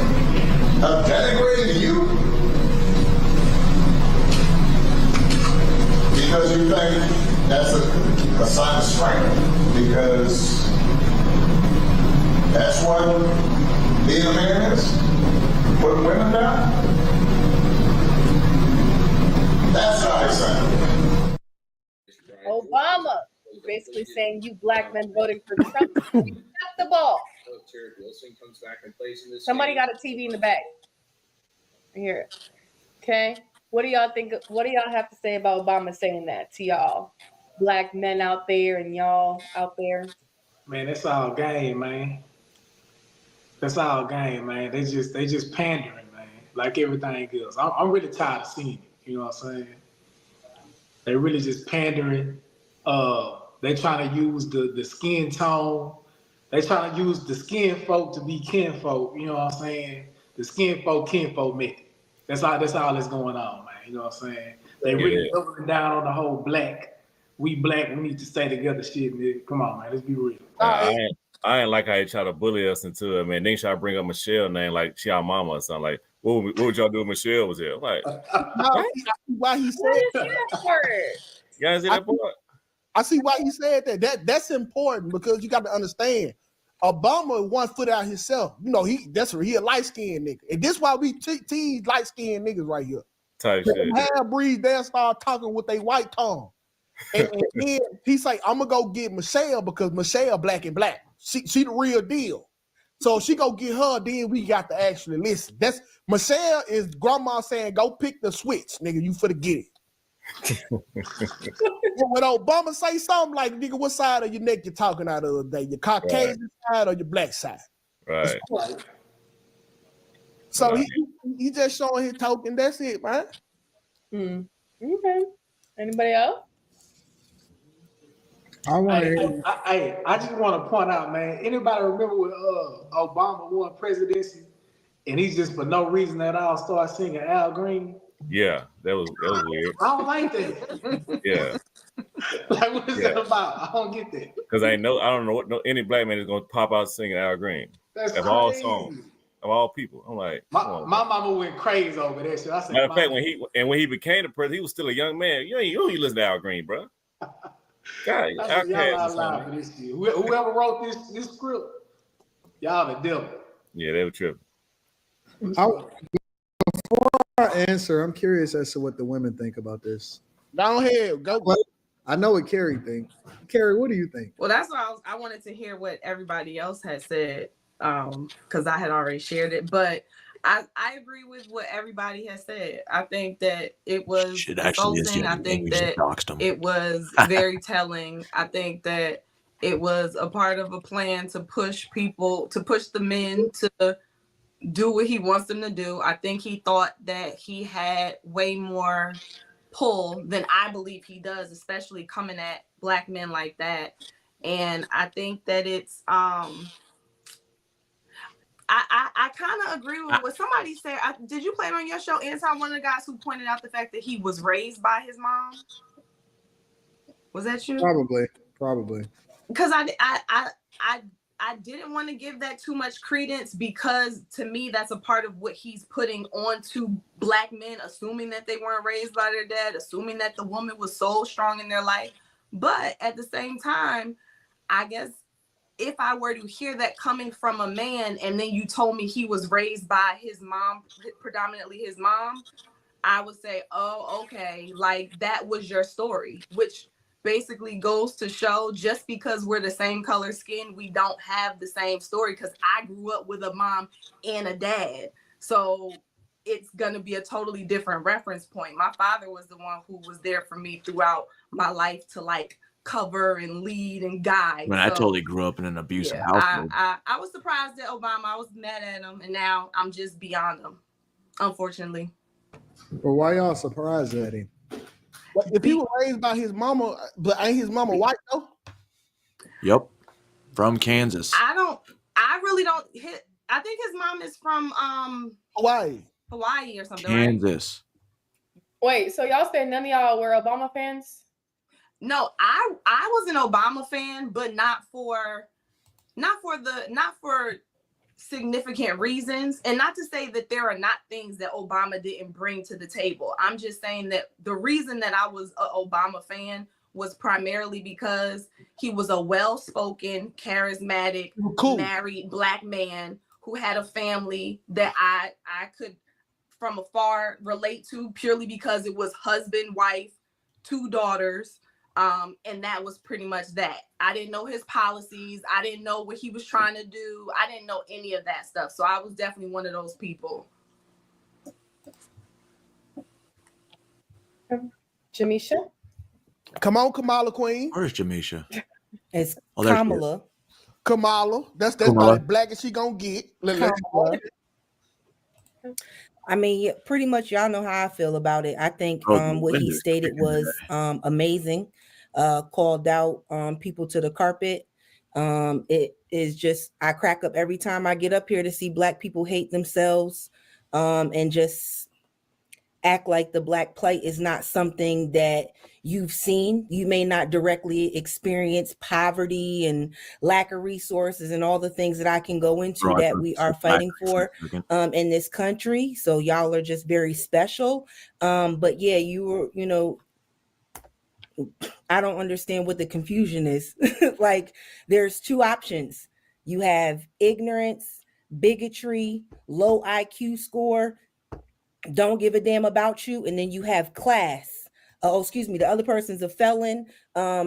of denigrating you because you think that's a sign of strength, because that's what being a man is. Putting women down? That's not acceptable. Obama basically saying you black men voting for Trump. Acceptable. Somebody got a TV in the back. I hear it. Okay. What do y'all think? What do y'all have to say about Obama saying that to y'all? Black men out there and y'all out there. Man, that's all game, man. That's all game, man. They just pandering, man. Like everything else. I'm really tired of seeing it. You know what I'm saying? They really just pandering. They trying to use the skin tone They trying to use the skin folk to be kinfolk. You know what I'm saying? The skin folk kinfolk method. That's all that's going on, man. You know what I'm saying? They really doubling down on the whole black. We need to stay together shit, nigga. Come on, man. Let's be real. I ain't like how they try to bully us into it, man. Then try to bring up Michelle's name like she our mama or something. Like, what would y'all do if Michelle was here? I'm like, why he said that? You guys see that part? I see why he said that. That's important because you got to understand. Obama 1 foot out himself. You know, he a light-skinned nigga. And this why we tease light-skinned niggas right here. Type shit. Half-breeds, they'll start talking with their white tongue. And then he say, I'm gonna go get Michelle because Michelle black and black. She the real deal. So she go get her, then we got to actually listen. That's Michelle is grandma saying, go pick the switch, nigga. You finna get it. When Obama say something like, nigga, what side of your neck you talking out of today? Your Caucasian side or your black side? Right. So he just showing his token. That's it, man. Okay. Anybody else? I just want to point out, man. Anybody remember when Obama won presidency, and he just for no reason at all started singing Al Green? Yeah, that was weird. I don't like that. Yeah. Like, what is that about? I don't get that. Because I don't know what any black man is gonna pop out singing Al Green. That's of all songs, of all people. I'm like, my mama went crazy over that shit. I said, matter of fact, when he became the president, he was still a young man. You don't listen to Al Green, bro. God, y'all for this shit. Whoever wrote this script, y'all the devil. Yeah, they were tripping. Before I answer, I'm curious as to what the women think about this. Go ahead, go. I know what Carrie thinks. Carrie, what do you think? Well, that's why I wanted to hear what everybody else had said, because I had already shared it. But I agree with what everybody has said. I think that it was insulting. I think that it was very telling. I think that it was a part of a plan to push the men to do what he wants them to do. I think he thought that he had way more pull than I believe he does, especially coming at black men like that. And I think that it's I kind of agree with what somebody said. Did you play it on your show, Anton? One of the guys who pointed out the fact that he was raised by his mom. Was that you? Probably. Because I didn't want to give that too much credence, because to me that's a part of what he's putting onto black men, assuming that they weren't raised by their dad, assuming that the woman was so strong in their life. But at the same time, I guess if I were to hear that coming from a man and then you told me he was raised by his mom, predominantly his mom, I would say, oh, okay, like that was your story, which basically goes to show just because we're the same color skin, we don't have the same story, because I grew up with a mom and a dad. So it's going to be a totally different reference point. My father was the one who was there for me throughout my life to like cover and lead and guide. I totally grew up in an abusive household. I was surprised at Obama. I was mad at him, and now I'm just beyond him, unfortunately. But why y'all surprised at him? If he was raised by his mama, but ain't his mama white though? Yep, from Kansas. I really don't hit. I think his mom is from Hawaii or something. Kansas. Right? Wait, so y'all said none of y'all were Obama fans? No, I was an Obama fan, but not for significant reasons. And not to say that there are not things that Obama didn't bring to the table. I'm just saying that the reason that I was an Obama fan was primarily because he was a well-spoken, charismatic, married black man who had a family that I could from afar relate to, purely because it was husband, wife, 2 daughters. And that was pretty much that. I didn't know his policies. I didn't know what he was trying to do. I didn't know any of that stuff. So I was definitely one of those people. Jamisha? Come on, Kamala Queen. Where's Jamisha? It's Kamala. Kamala. That's about as black as she gonna get. I mean, pretty much y'all know how I feel about it. I think what he stated was amazing. Called out people to the carpet. is just I crack up every time I get up here to see Black people hate themselves and just act like the Black plight is not something that you've seen. You may not directly experience poverty and lack of resources and all the things that I can go into that we are fighting for in this country. So y'all are just very special. But yeah, I don't understand what the confusion is. Like, there's two options. You have ignorance, bigotry, low IQ score, don't give a damn about you, and then you have class. The other person's a felon.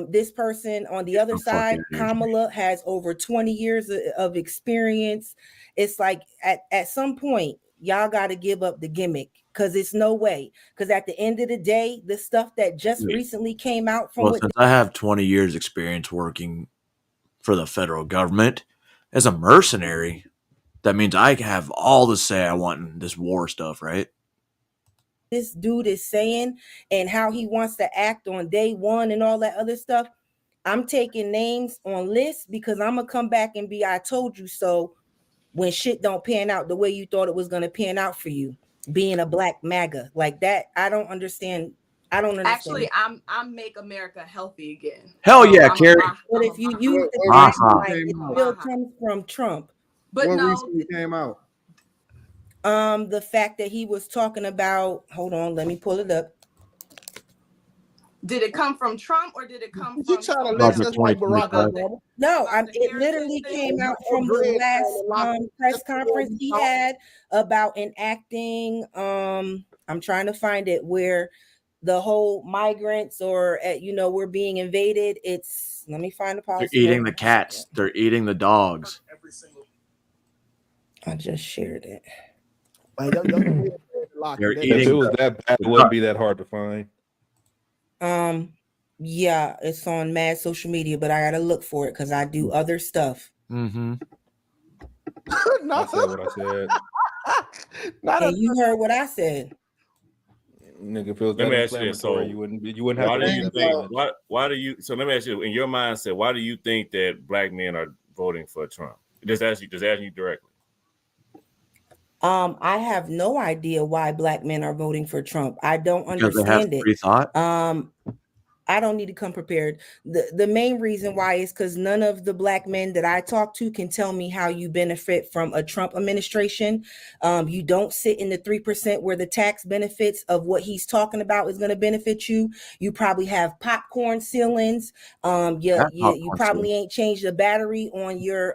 This person on the other side, Kamala, has over 20 years of experience. It's like at some point, y'all got to give up the gimmick, because it's no way. Because at the end of the day, the stuff that just recently came out from since I have 20 years experience working for the federal government as a mercenary, that means I have all the say I want in this war stuff, right? This dude is saying and how he wants to act on day one and all that other stuff. I'm taking names on lists because I'm gonna come back and be I told you so when shit don't pan out the way you thought it was gonna pan out for you. Being a Black MAGA like that, I don't understand. Actually, I'm make America healthy again. Hell yeah, Carrie. But if you use the Black plight, it still comes from Trump. But what no, recently came out? The fact that he was talking about, hold on, let me pull it up. Did it come from Trump or did it come You from trying to let us like Barack Obama? No, it literally came out from the last press conference he had about enacting. I'm trying to find it where the whole migrants or we're being invaded. It's let me find the policy. They're eating the cats. They're eating the dogs. I just shared it. They're If eating it was that bad, it wouldn't be that hard to find. Yeah, it's on mad social media, but I gotta look for it because I do other stuff. Mm-hmm. I said what I said. And you heard what I said. Nigga, if it was Let that me ask you this. So inflammatory, you wouldn't have why to do you think why do you so let me ask you, in your mindset, why do you think that Black men are voting for Trump? Just asking you directly. I have no idea why Black men are voting for Trump. I don't understand it. Pre-thought? I don't need to come prepared. The main reason why is because none of the Black men that I talk to can tell me how you benefit from a Trump administration. You don't sit in the 3% where the tax benefits of what he's talking about is going to benefit you. You probably have popcorn ceilings. You probably ain't changed the battery on your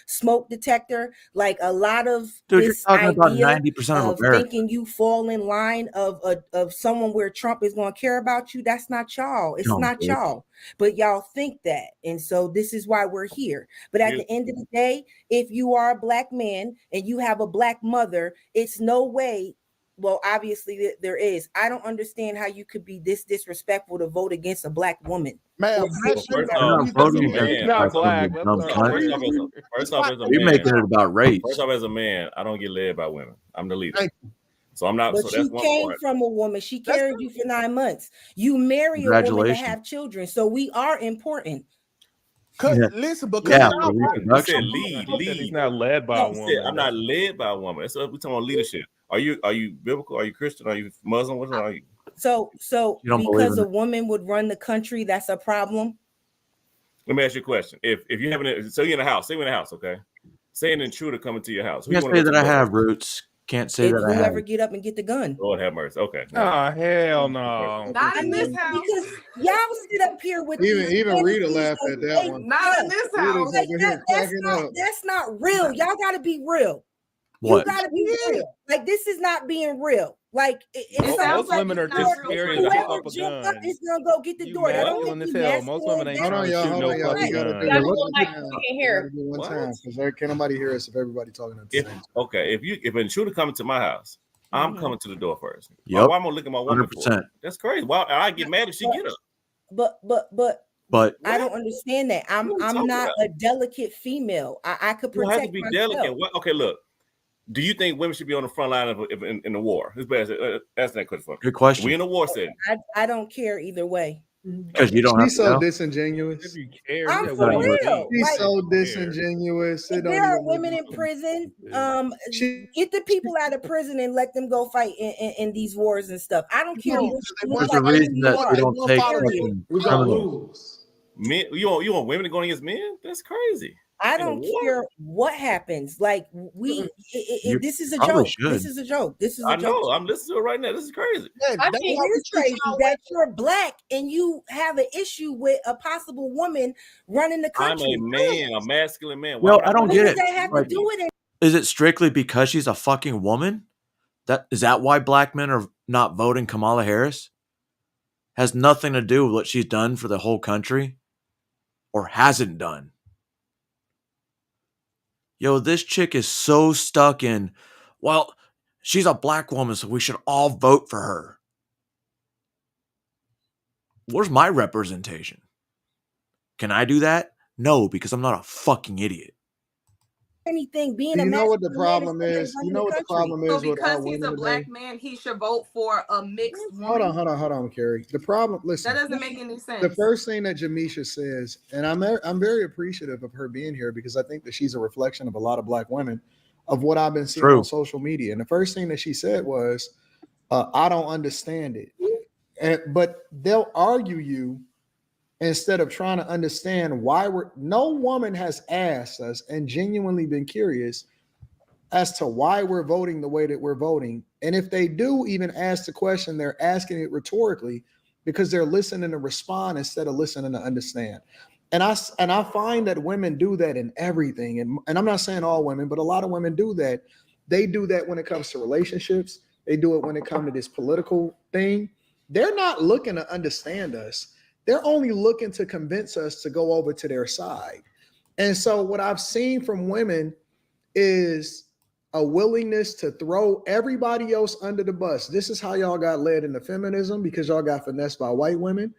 smoke detector. Like a lot of Dude, this you're talking about idea 90% of America. thinking you fall in line of someone where Trump is going to care about you. That's not y'all. It's not y'all, but y'all think that. And so this is why we're here. But at the end of the day, if you are a Black man and you have a Black mother, it's no way. Well, obviously there is. I don't understand how you could be this disrespectful to vote against a Black woman. Man, First off, You're making it about race. First off, as a man, I don't get led by women. I'm the leader. So I'm not. But so that's you one came part. from a woman. She carried you for 9 months. You marry a woman to Congratulations. have children. So we are important. Listen, because You said lead. He's not led by a woman. I'm not led by a woman. That's what we're talking about leadership. Are you biblical? Are you Christian? Are you Muslim? What are you? So You don't believe because in a woman would run the country, that's a problem. Let me ask you a question. If you have so you're in a house, say you're in a house, okay? Say an intruder coming to your house. You can't say that I have roots. Can't say If that I whoever have. get up and get the gun. Lord have mercy. Okay. Oh, hell no. Not in this house. Because y'all sit up here with Even Rita laughed at that one. Not in this house. Rita's over here cracking up. That's not real. Y'all gotta be real. What? You gotta be real. Like this is not being real. Like it sounds Most like women are just scared to pick whoever up a jump gun. up is gonna go get the door. That don't masculine make as you hell. Most women ain't masculine. trying to shoot no fucking gun. Yeah, hold on, Mike, we can hear. Do one time because can't nobody hear us if everybody talking at the same time. Okay. If an intruder coming to my house, I'm coming to the door first. Yep. Why am I gonna look at my woman? 100%. That's crazy. Why I get mad if she get up? But I don't understand that. I'm What are you talking not about? a delicate female. I could You protect have to be myself. delicate. Okay, look. Do you think women should be on the front line in the war? Ask that question. Good question. We in a war setting. I don't care either way. Because you don't have She's to so know. disingenuous. I'm for real. She's Like, so disingenuous. It if don't there are even make women no in sense. prison, get the people out of prison and let them go fight in these wars and stuff. I don't care what you look There's a like. reason that they don't take Period. fucking We got criminals. rules. Men, you want women going against men? That's crazy. I In a don't war? care what happens. Like You this is a probably joke. This should. is a joke. This is a I joke. know. I'm listening to it right now. This is crazy. I think it is crazy that you're black and you have an issue with a possible woman running the I'm country. a man, a masculine man. Yo, would I don't What get does it. that have Like, to do with it? is it strictly because she's a fucking woman? Is that why black men are not voting Kamala Harris? Has nothing to do with what she's done for the whole country or hasn't done. Yo, this chick is so stuck in, well, she's a black woman, so we should all vote for her. Where's my representation? Can I do that? No, because I'm not a fucking idiot. Anything being You a know what the masculine man problem is is? running You know what the country. problem So is with our because he's women a black today? man, he should vote for a mixed woman. Hold on, Carrie. The problem, listen. That doesn't make any sense. The first thing that Jamisha says, and I'm very appreciative of her being here because I think that she's a reflection of a lot of black women of what I've been seeing True. on social media. And the first thing that she said was, I don't understand it. But they'll argue you instead of trying to understand why no woman has asked us and genuinely been curious as to why we're voting the way that we're voting. And if they do even ask the question, they're asking it rhetorically because they're listening to respond instead of listening to understand. And I find that women do that in everything. And I'm not saying all women, but a lot of women do that. They do that when it comes to relationships. They do it when it comes to this political thing. They're not looking to understand us. They're only looking to convince us to go over to their side. And so what I've seen from women is a willingness to throw everybody else under the bus. This is how y'all got led into feminism because y'all got finessed by white women.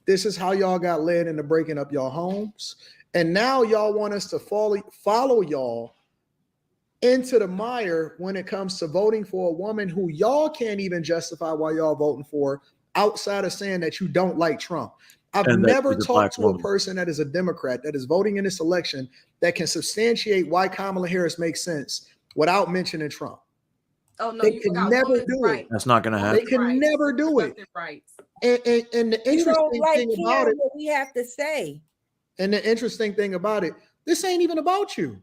This is how y'all got led into breaking up your homes. And now y'all want us to follow y'all into the mire when it comes to voting for a woman who y'all can't even justify why y'all voting for outside of saying that you don't like Trump. I've And that never she's a talked black to a woman. person that is a Democrat that is voting in this election that can substantiate why Kamala Harris makes sense without mentioning Trump. Oh no, They you can forgot never women's do it. rights. That's not going to They happen. can never do it. Reproductive rights. And the You don't interesting like thing about hearing it, what we have to say. and the interesting thing about it, this ain't even about you.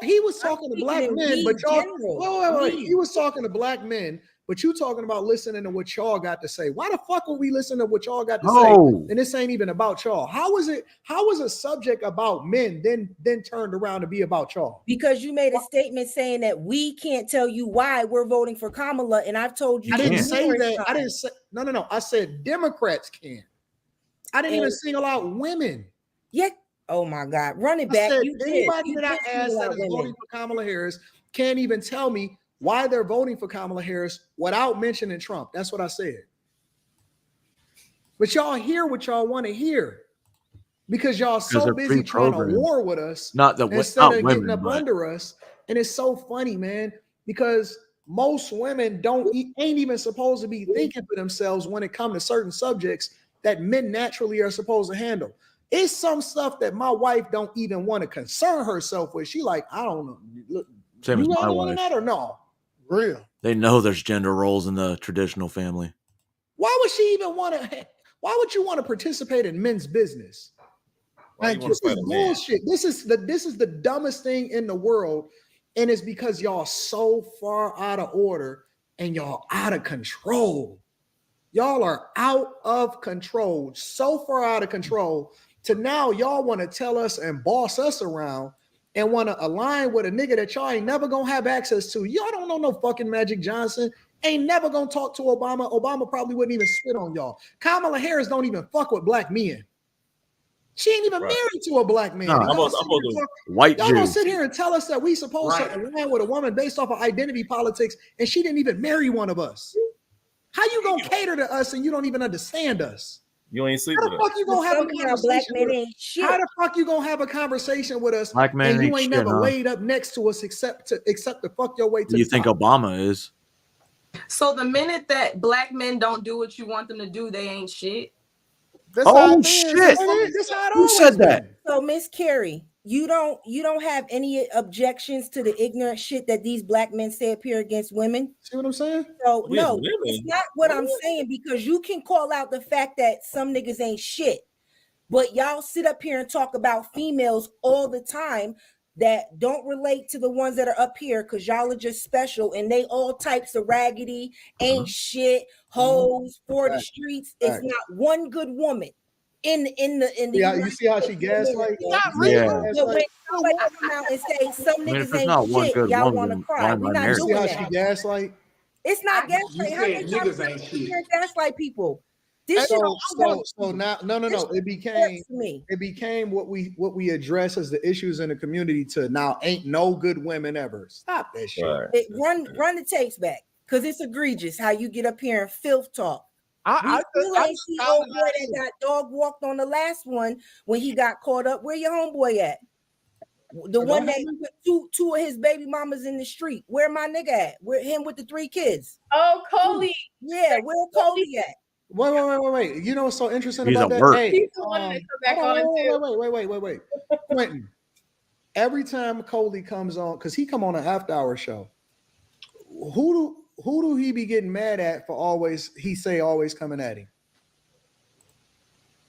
He was talking to black speaking in men, but we y'all, general. wait. We. He was talking to black men, but you talking about listening to what y'all got to say. Why the fuck are we listening to what y'all got to No. say? And this ain't even about y'all. How is a subject about men then turned around to be about y'all? Because you made a statement saying that we can't tell you why we're voting for Kamala, and I've told you. I didn't say numerous that. I times. didn't say no. I said Democrats can. I didn't even And- single out women. Yet, oh my God, run it I back. said You did. anybody You that did I asked single that out is women. voting for Kamala Harris can't even tell me why they're voting for Kamala Harris without mentioning Trump. That's what I said. But y'all hear what y'all want to hear because y'all so they're busy trying to pre-programmed. war with us Not the instead not of women, getting up but under us. And it's so funny, man, because most women ain't even supposed to be thinking for themselves when it comes to certain subjects that men naturally are supposed to handle. It's some stuff that my wife don't even want to concern herself with. She like, I don't know. Look, Same as you my handling wife. that or no? Real. They know there's gender roles in the traditional family. Why would she even want to? Why would you want to participate in men's business? Why you Like, wanna this is fight a man? bullshit. This is the dumbest thing in the world, and it's because y'all so far out of order and y'all out of control. Y'all are out of control, so far out of control. To now, y'all want to tell us and boss us around and want to align with a nigga that y'all ain't never gonna have access to. Y'all don't know no fucking Magic Johnson. Ain't never gonna talk to Obama. Obama probably wouldn't even spit on y'all. Kamala Harris don't even fuck with black men. She ain't even married to a black man. No, And I'm y'all supposed sit here and to- talk- White y'all gonna Jew. sit here and tell us that we supposed to align with a woman based off of identity politics, and she didn't even marry one of us. How you gonna cater to us and you don't even understand us? You ain't sleep How with the us. fuck you gonna have a Somehow black conversation men with ain't us? shit. How the fuck you gonna have a conversation with us Black men and you ain't ain't shit, never huh? laid up next to us except to fuck your way to You the think top? Obama is? So the minute that black men don't do what you want them to do, they ain't shit. That's how Oh it is. shit! That's how it Who always said that? been. So, Miss Carrie, you don't have any objections to the ignorant shit that these black men say up here against women? See what I'm saying? So We as no, women? it's not what I'm saying, because you can call out the fact that some niggas ain't shit, but y'all sit up here and talk about females all the time that don't relate to the ones that are up here, because y'all are just special and they all types of raggedy, ain't shit, hoes for the streets. It's not one good woman in the Yeah, you see how she gaslight? Not Yeah. really. But when somebody come out and say some I mean, if niggas there's ain't not one shit, good y'all woman, want to then cry. why We're am I not married? You see doing how that. she gaslight? It's not You gaslight. How said many times niggas I ain't sit shit. here and gaslight people? This shit So now no. It became what we address as the issues in the community to now ain't no good women ever. Stop that shit. Right. Run the tapes back, because it's egregious how you get up here and filth talk. I still ain't see old boy that got dog walked on the last one when he got caught up. Where your homeboy at? The one that put two of his baby mamas in the street. Where my nigga at? Where him with the 3 kids? Oh, Coley. Yeah, where Coley at? Wait. You know what's so interesting He's about at that? work. Hey, He's the one that come back on too. wait. Quentin, every time Coley comes on, because he come on an after hour show, who do he be getting mad at for always coming at him?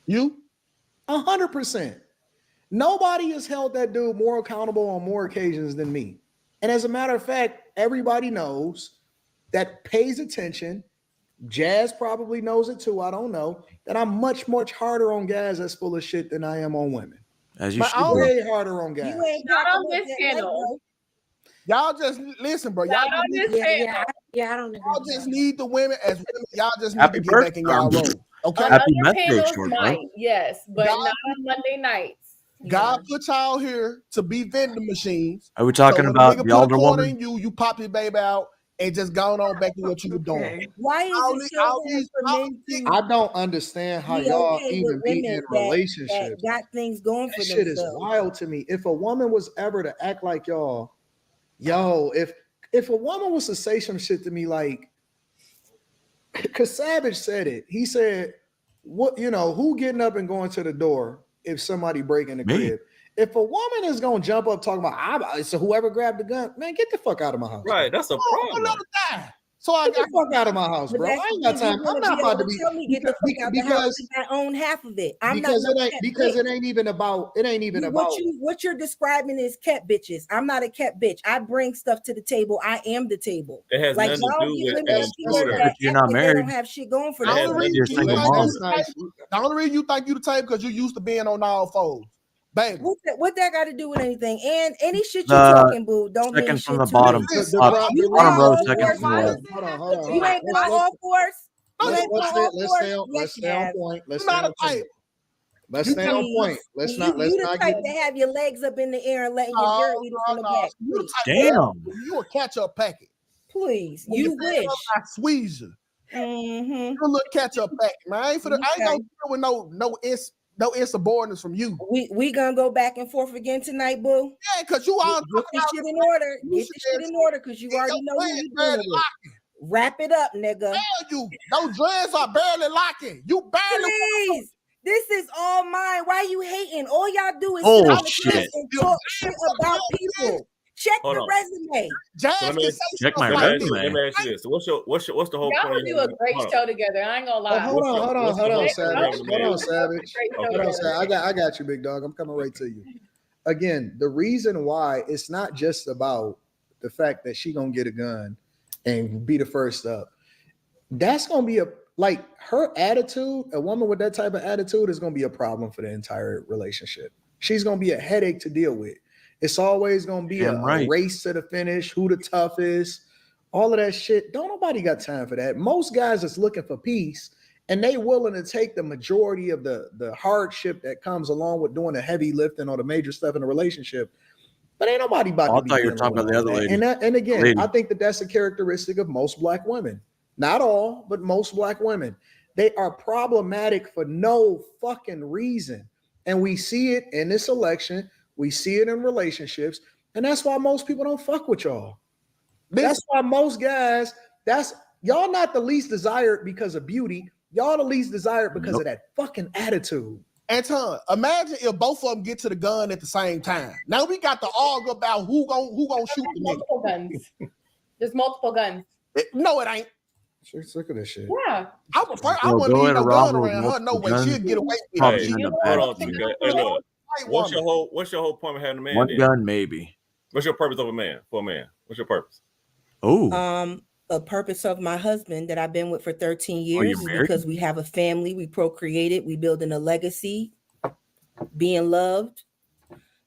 You? 100%. Nobody has held that dude more accountable on more occasions than me. And as a matter of fact, everybody knows that pays attention. Jazz probably knows it too. I don't know that I'm much harder on guys that's full of shit than I am on women. As you should be. Way harder on guys. You ain't Not popping on up this that channel. Y'all just listen, bro. Y'all Not on just, this channel. I don't agree. y'all just need the women as women. Y'all just need Happy to get back in y'all birthday. role. Okay. On Happy other Meth Day, panels short, bro. might, yes, but God- not on Monday nights. God put y'all here to be vending machines. Are we talking when about a nigga the older put a quarter woman? in you, you pop your baby out and just gone on back to what you were doing. Why is All it these- so all hard these- for all men these- to I don't understand how be y'all okay even with be women in that relationships. got things going for That shit is themselves? wild to me. If a woman was ever to act like y'all, if a woman was to say some shit to me like, because Savage said it. He said, "What who getting up and going to the door if somebody breaking the Me. crib?" If a woman is gonna jump up talking about, so whoever grabbed the gun, man, get the fuck out of my house. Right, that's a problem. So I Get the fuck out of my house, But bro. I that's ain't the got thing, time. you I'm wanna not be about able to to be tell me get the fuck out the house because I own half of it. I'm not no cat because bitch. it ain't even about What you're describing is cat bitches. I'm not a cat bitch. I bring stuff to the table. I am the table. It has Like nothing to y'all do get with women an up here intruder. that If you're act not like they married, don't have shit going for It has them. nothing you're to do single with mom. The only reason you think you the type because you used to being on all fours. Baby. What that got to do with anything? And any shit you The talking, boo, don't mean second shit from the to bottom. me. Bottom You row, all second fours, from the left. Hold on. You ain't been on all fours. You ain't been on all Let's fours. stay on Yes, you have. point. Let's You're stay not on a type. point. Let's stay on point. Let's You not the type get. to have your legs up in the air and letting your girl eat it from the back. You the type Damn. You a catch-up packet. Please, When you wish. I squeeze you. Mm-hmm. You a little catch-up packet, man. I ain't gonna deal with no insubordinates from you. We gonna go back and forth again tonight, boo. Yeah, because you all get this shit in order. Get this shit in order because you already know who you dealing with. Wrap it up, nigga. You those dreads are barely locking. You barely. Please. This is all mine. Why you hating? All y'all do is Oh, sit on the shit. fence and talk shit about people. Check Hold the on. resume. So let me Check my let me resume. ask you this. So what's the whole Y'all point? would do a great show together. I ain't gonna lie. Hold on, Savage. Hold on, Great Savage. show Hold on, together. Savage. I got you, big dog. I'm coming right to you. Again, the reason why it's not just about the fact that she gonna get a gun and be the first up. That's gonna be her attitude. A woman with that type of attitude is gonna be a problem for the entire relationship. She's gonna be a headache to deal with. It's always gonna be a race to the finish, who the toughest, all of that shit. Don't nobody got time for that. Most guys is looking for peace, and they willing to take the majority of the hardship that comes along with doing the heavy lifting or the major stuff in a relationship. But ain't nobody about to be I thought you were dealing talking with about the all other that. lady. And again, Lady. I think that's a characteristic of most black women. Not all, but most black women. They are problematic for no fucking reason. And we see it in this election. We see it in relationships. And that's why most people don't fuck with y'all. That's why most guys, y'all not the least desired because of beauty. Y'all the least desired because of that fucking attitude. Anton, imagine if both of them get to the gun at the same time. Now we got to argue about who gonna shoot the nigga. Multiple guns. There's multiple guns. No, it ain't. Sick of this shit. Yeah. I wouldn't leave no gun around her. No way, she'd get away with Hey, it. hold on, TK. Hey, look. What's your whole point of having a man? One then? gun, maybe. What's your purpose of a man? For a man, what's your purpose? Oh. A purpose of my husband that I've been with for 13 years is married? because we have a family, we procreated, we building a legacy, being loved.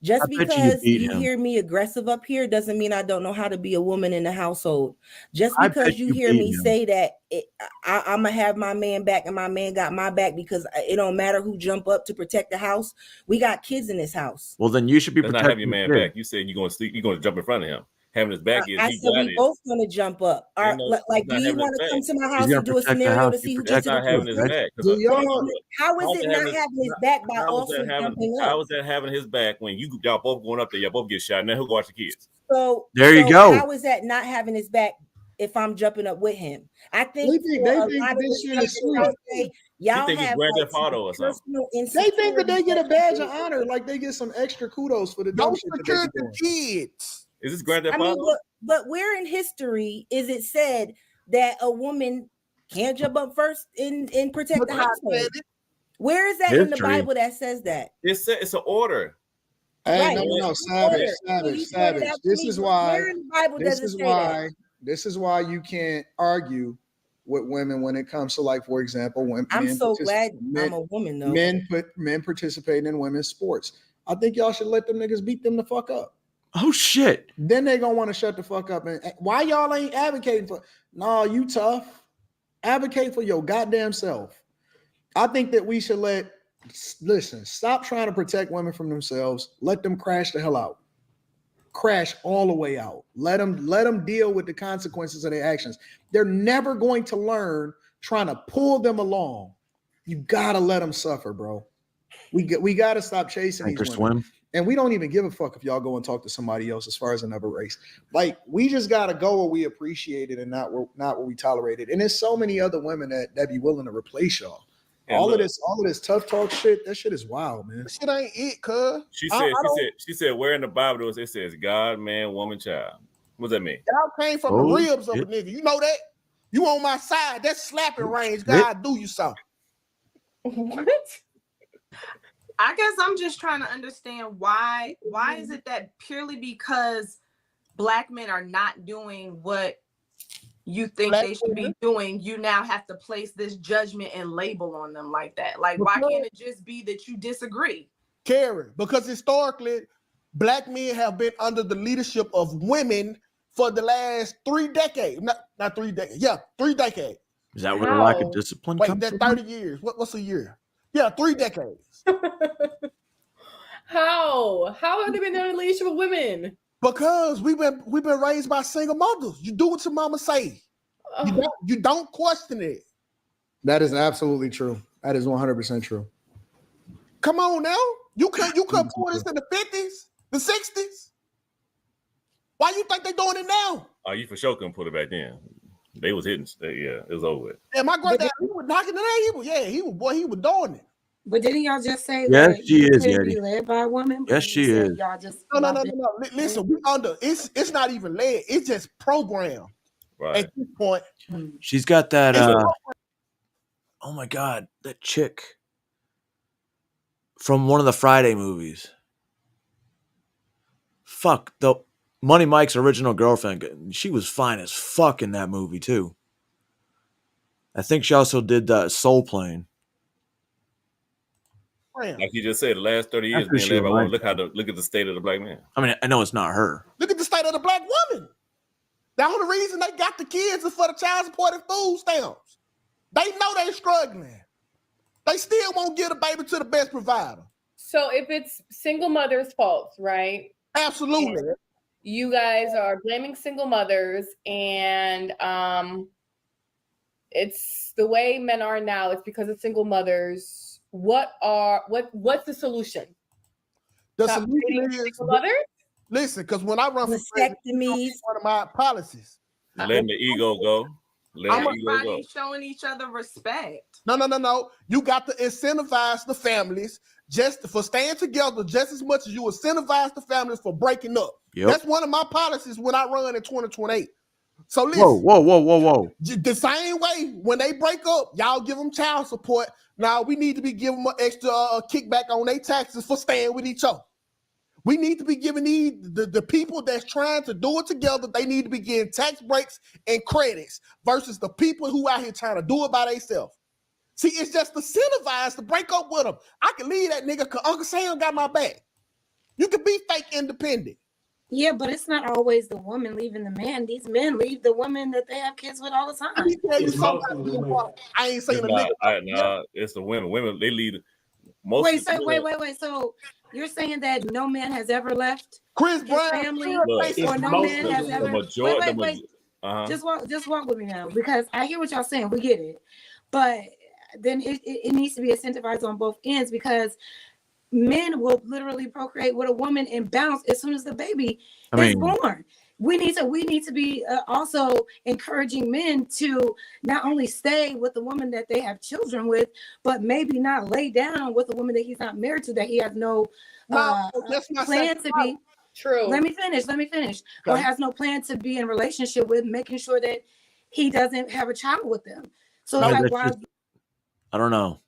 Just because you hear me aggressive up here doesn't mean I don't know how to be a woman in the household. Just because you hear me say that I'm gonna have my man back and my man got my back because it don't matter who jump up to protect the house. We got kids in this house. Well, then you should be That's not protecting having your man your kid. back. You said you're gonna sleep. You're gonna jump in front of him. Having his back is I he said got we it. both gonna jump up. Like, do you want to come to my house and do a scenario to see who gets not having his back. How is it not having his back by also jumping How up? is that having his back when y'all both going up there? Y'all both get shot, and then who watch the kids? So there you go. How is that not having his back if I'm jumping up with him? I think They think this shit is sweet. Y'all think it's have Grand like Theft Auto or something. personal They think that they get a insecurities. badge of honor, like they get some extra kudos for the dumb Don't shit that secure they be the doing. kids. Is this Grand Theft I mean, Auto? but where in history is it said that a woman can't jump up first and protect the household? Where is that in the History. Bible that says that? It's an order. Hey, Right. no, savage. This is why. Where in the Bible does it say that? This is why you can't argue with women when it comes to, like, for example, when I'm men so partic- glad men- I'm a woman though. men participating in women's sports. I think y'all should let them niggas beat them the fuck up. Oh shit. Then they gonna want to shut the fuck up. And why y'all ain't advocating for? No, you tough. Advocate for your goddamn self. I think that we should stop trying to protect women from themselves. Let them crash the hell out. Crash all the way out. Let them deal with the consequences of their actions. They're never going to learn trying to pull them along. You gotta let them suffer, bro. We gotta stop chasing Sink or these women. swim. And we don't even give a fuck if y'all go and talk to somebody else as far as another race. Like, we just gotta go where we appreciate it and not where we tolerate it. And there's so many other women that be willing to replace y'all. And All look, of this tough talk shit, that shit is wild, man. Shit ain't it, cuz. She said, where in the Bible it says God, man, woman, child. What does that mean? Y'all came from the ribs of a nigga. You know that? You on my side. That's slapping range. God do you something. What? I guess I'm just trying to understand why is it that purely because black men are not doing what you think they should be doing, you now have to place this judgment and label on them like that? Like, why can't it just be that you disagree? Karen, because historically, black men have been under the leadership of women for the last 3 decades. Not 3 decades. Yeah, 3 decades. Is that where the lack of discipline Wait, comes that's from? 30 years. What's a year? Yeah, 3 decades. How have they been in a relationship with women? Because we've been raised by single mothers. You do what your mama say. You don't question it. That is absolutely true. That is 100% true. Come on now. You could pour this in the 50s, the 60s. Why you think they doing it now? Oh, you for sure couldn't put it back then. They was hitting. Yeah, it was over with. Yeah, my granddad, he was knocking it out. He was doing it. But didn't y'all just say Yes, that she you is, couldn't be Yeti. led by a woman? Yes, she You said is. Y'all just No. Listen, we under. It's not even led. It's just programmed. Right. At this point, She's got that. It's a Oh my god, that chick from one of the Friday movies. Fuck, the Money Mike's original girlfriend. She was fine as fuck in that movie too. I think she also did Soul Plane. Like you just said, the last 30 years, That's who being she led by women. reminds Look at the state of the black man. I mean, I know it's not her. look at the state of the black woman. The only reason they got the kids is for the child support and food stamps. They know they're struggling. They still won't give a baby to the best provider. So if it's single mothers' faults, right? Absolutely. And you guys are blaming single mothers, and it's the way men are now. It's because of single mothers. What's the solution? The Stop solution dating is single mothers? listen, because when I run for president, Vasectomies. one of my policies. Letting the ego go. Everybody's showing each other respect. No. You got to incentivize the families just for staying together just as much as you incentivize the families for breaking up. Yep. That's one of my policies when I run in 2028. So listen. Whoa. The same way when they break up, y'all give them child support. Now we need to be giving them an extra kickback on their taxes for staying with each other. We need to be giving the people that's trying to do it together, they need to be getting tax breaks and credits versus the people who out here trying to do it by themselves. See, it's just incentivized to break up with them. I can leave that nigga because Uncle Sam got my back. You can be fake independent. Yeah, but it's not always the woman leaving the man. These men leave the women that they have kids with all the time. Let me tell you something. I ain't saying a nigga. It's the women. Women, they lead. Wait. So you're saying that no man has ever left Chris Brown family, or no man has ever. Wait. Just walk with me now, because I hear what y'all saying. We get it, but then it needs to be incentivized on both ends, because men will literally procreate with a woman and bounce as soon as the baby is born. We need to be also encouraging men to not only stay with the woman that they have children with, but maybe not lay down with a woman that he's not married to, that he has no plan to be. True. Let me finish. Okay. Or has no plan to be in a relationship with, making sure that he doesn't have a child with them. So it's like, why? I don't know.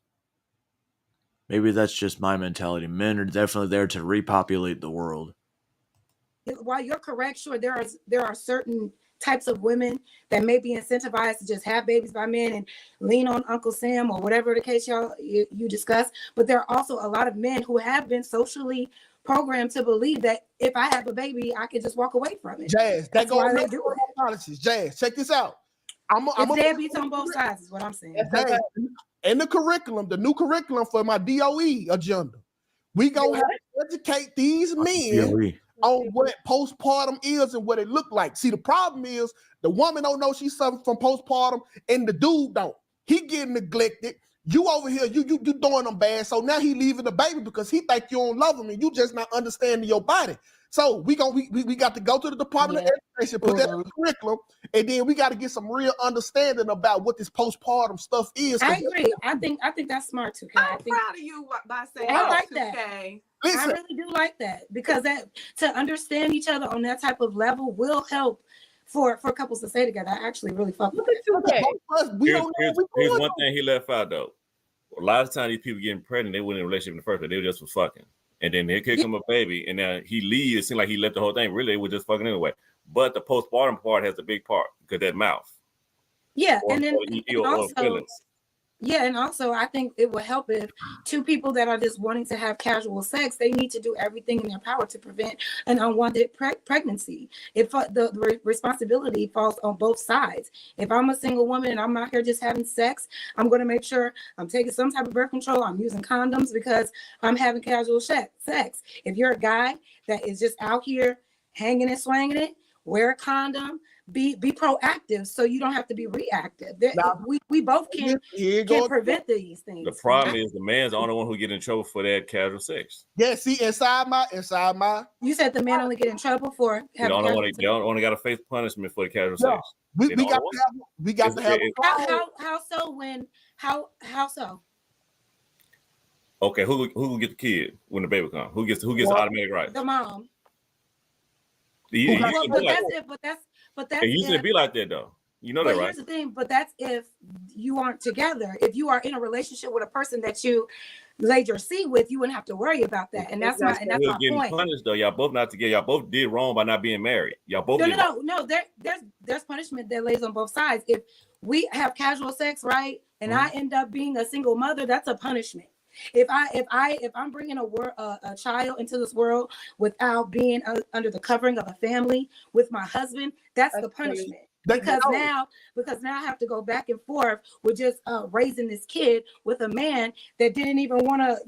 Maybe that's just my mentality. Men are definitely there to repopulate the world. While you're correct, sure, there are certain types of women that may be incentivized to just have babies by men and lean on Uncle Sam or whatever the case you discuss. But there are also a lot of men who have been socially programmed to believe that if I have a baby, I can just walk away from it. Jazz, that goes back to policies. Jazz, check this out. I'm deadbeats on both sides is what I'm saying. Jazz, in the curriculum, the new curriculum for my DOE agenda, we gonna have to educate these men on what postpartum is and what it look like. See, the problem is the woman don't know she's suffering from postpartum, and the dude don't. He getting neglected. You over here, you doing them bad. So now he leaving the baby because he think you don't love him and you just not understanding your body. So we got to go to the Department of Education, put that in the curriculum, and then we got to get some real understanding about what this postpartum stuff is. I agree. I think that's smart too. I'm proud of you by saying I like that. I really do like that, because that to understand each other on that type of level will help for couples to stay together. I actually really fuck with it. Here's one thing he left out though. A lot of times these people getting pregnant, they weren't in a relationship in the first place. They were just for fucking. And then they kick him a baby, and then he leaves. It seemed like he left the whole thing. Really, they were just fucking anyway. But the postpartum part has a big part because that mouth. Yeah, or, and then and also I think it will help if two people that are just wanting to have casual sex, they need to do everything in their power to prevent an unwanted pregnancy. If the responsibility falls on both sides. If I'm a single woman and I'm out here just having sex, I'm going to make sure I'm taking some type of birth control. I'm using condoms because I'm having casual sex. If you're a guy that is just out here hanging and swanging it, wear a condom. Be proactive so you don't have to be reactive. We both can prevent these things. The problem is the man's the only one who get in trouble for that casual sex. Yeah, see, inside my. You said the man only get in trouble for having they only got to face punishment for the casual sex. We got to have. How so? Okay, who will get the kid when the baby comes? Who gets the automatic rights? The mom. But that's it usually be like that though. You know that, right? Here's the thing, but that's if you aren't together. If you are in a relationship with a person that you laid your seed with, you wouldn't have to worry about that. And that's my point. Punished though. Y'all both not together. Y'all both did wrong by not being married. Y'all both no. There's punishment that lays on both sides. If we have casual sex, right, and I end up being a single mother, that's a punishment. If I'm bringing a child into this world without being under the covering of a family with my husband, that's the punishment. Because now I have to go back and forth with just raising this kid with a man that didn't even want to,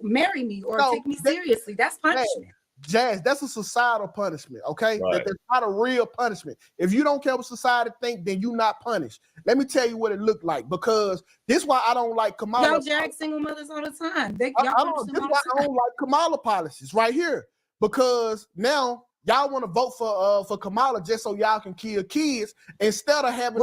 marry me or take me seriously. That's punishment. Jazz, that's a societal punishment, okay? Right. That's not a real punishment. If you don't care what society think, then you're not punished. Let me tell you what it looked like, because this is why I don't like Kamala. Y'all drag single mothers all the time. This is why I don't like Kamala policies right here, because now y'all want to vote for Kamala just so y'all can kill kids instead of having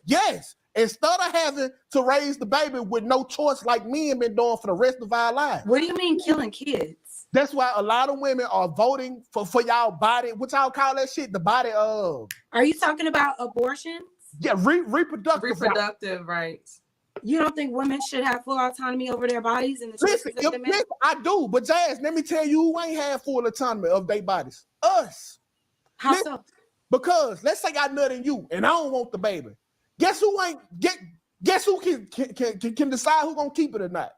Yes. Instead of having to raise the baby with no choice like men been doing for the rest of our lives. What do you mean killing kids? That's why a lot of women are voting for y'all body. What y'all call that shit? The body of. Are you talking about abortions? Yeah, reproductive rights. You don't think women should have full autonomy over their bodies and the choices Listen, that they make? listen, I do, but Jazz, let me tell you who ain't had full autonomy of their bodies. Us. How so? Because let's say I nut in you and I don't want the baby. Guess who can decide who gonna keep it or not?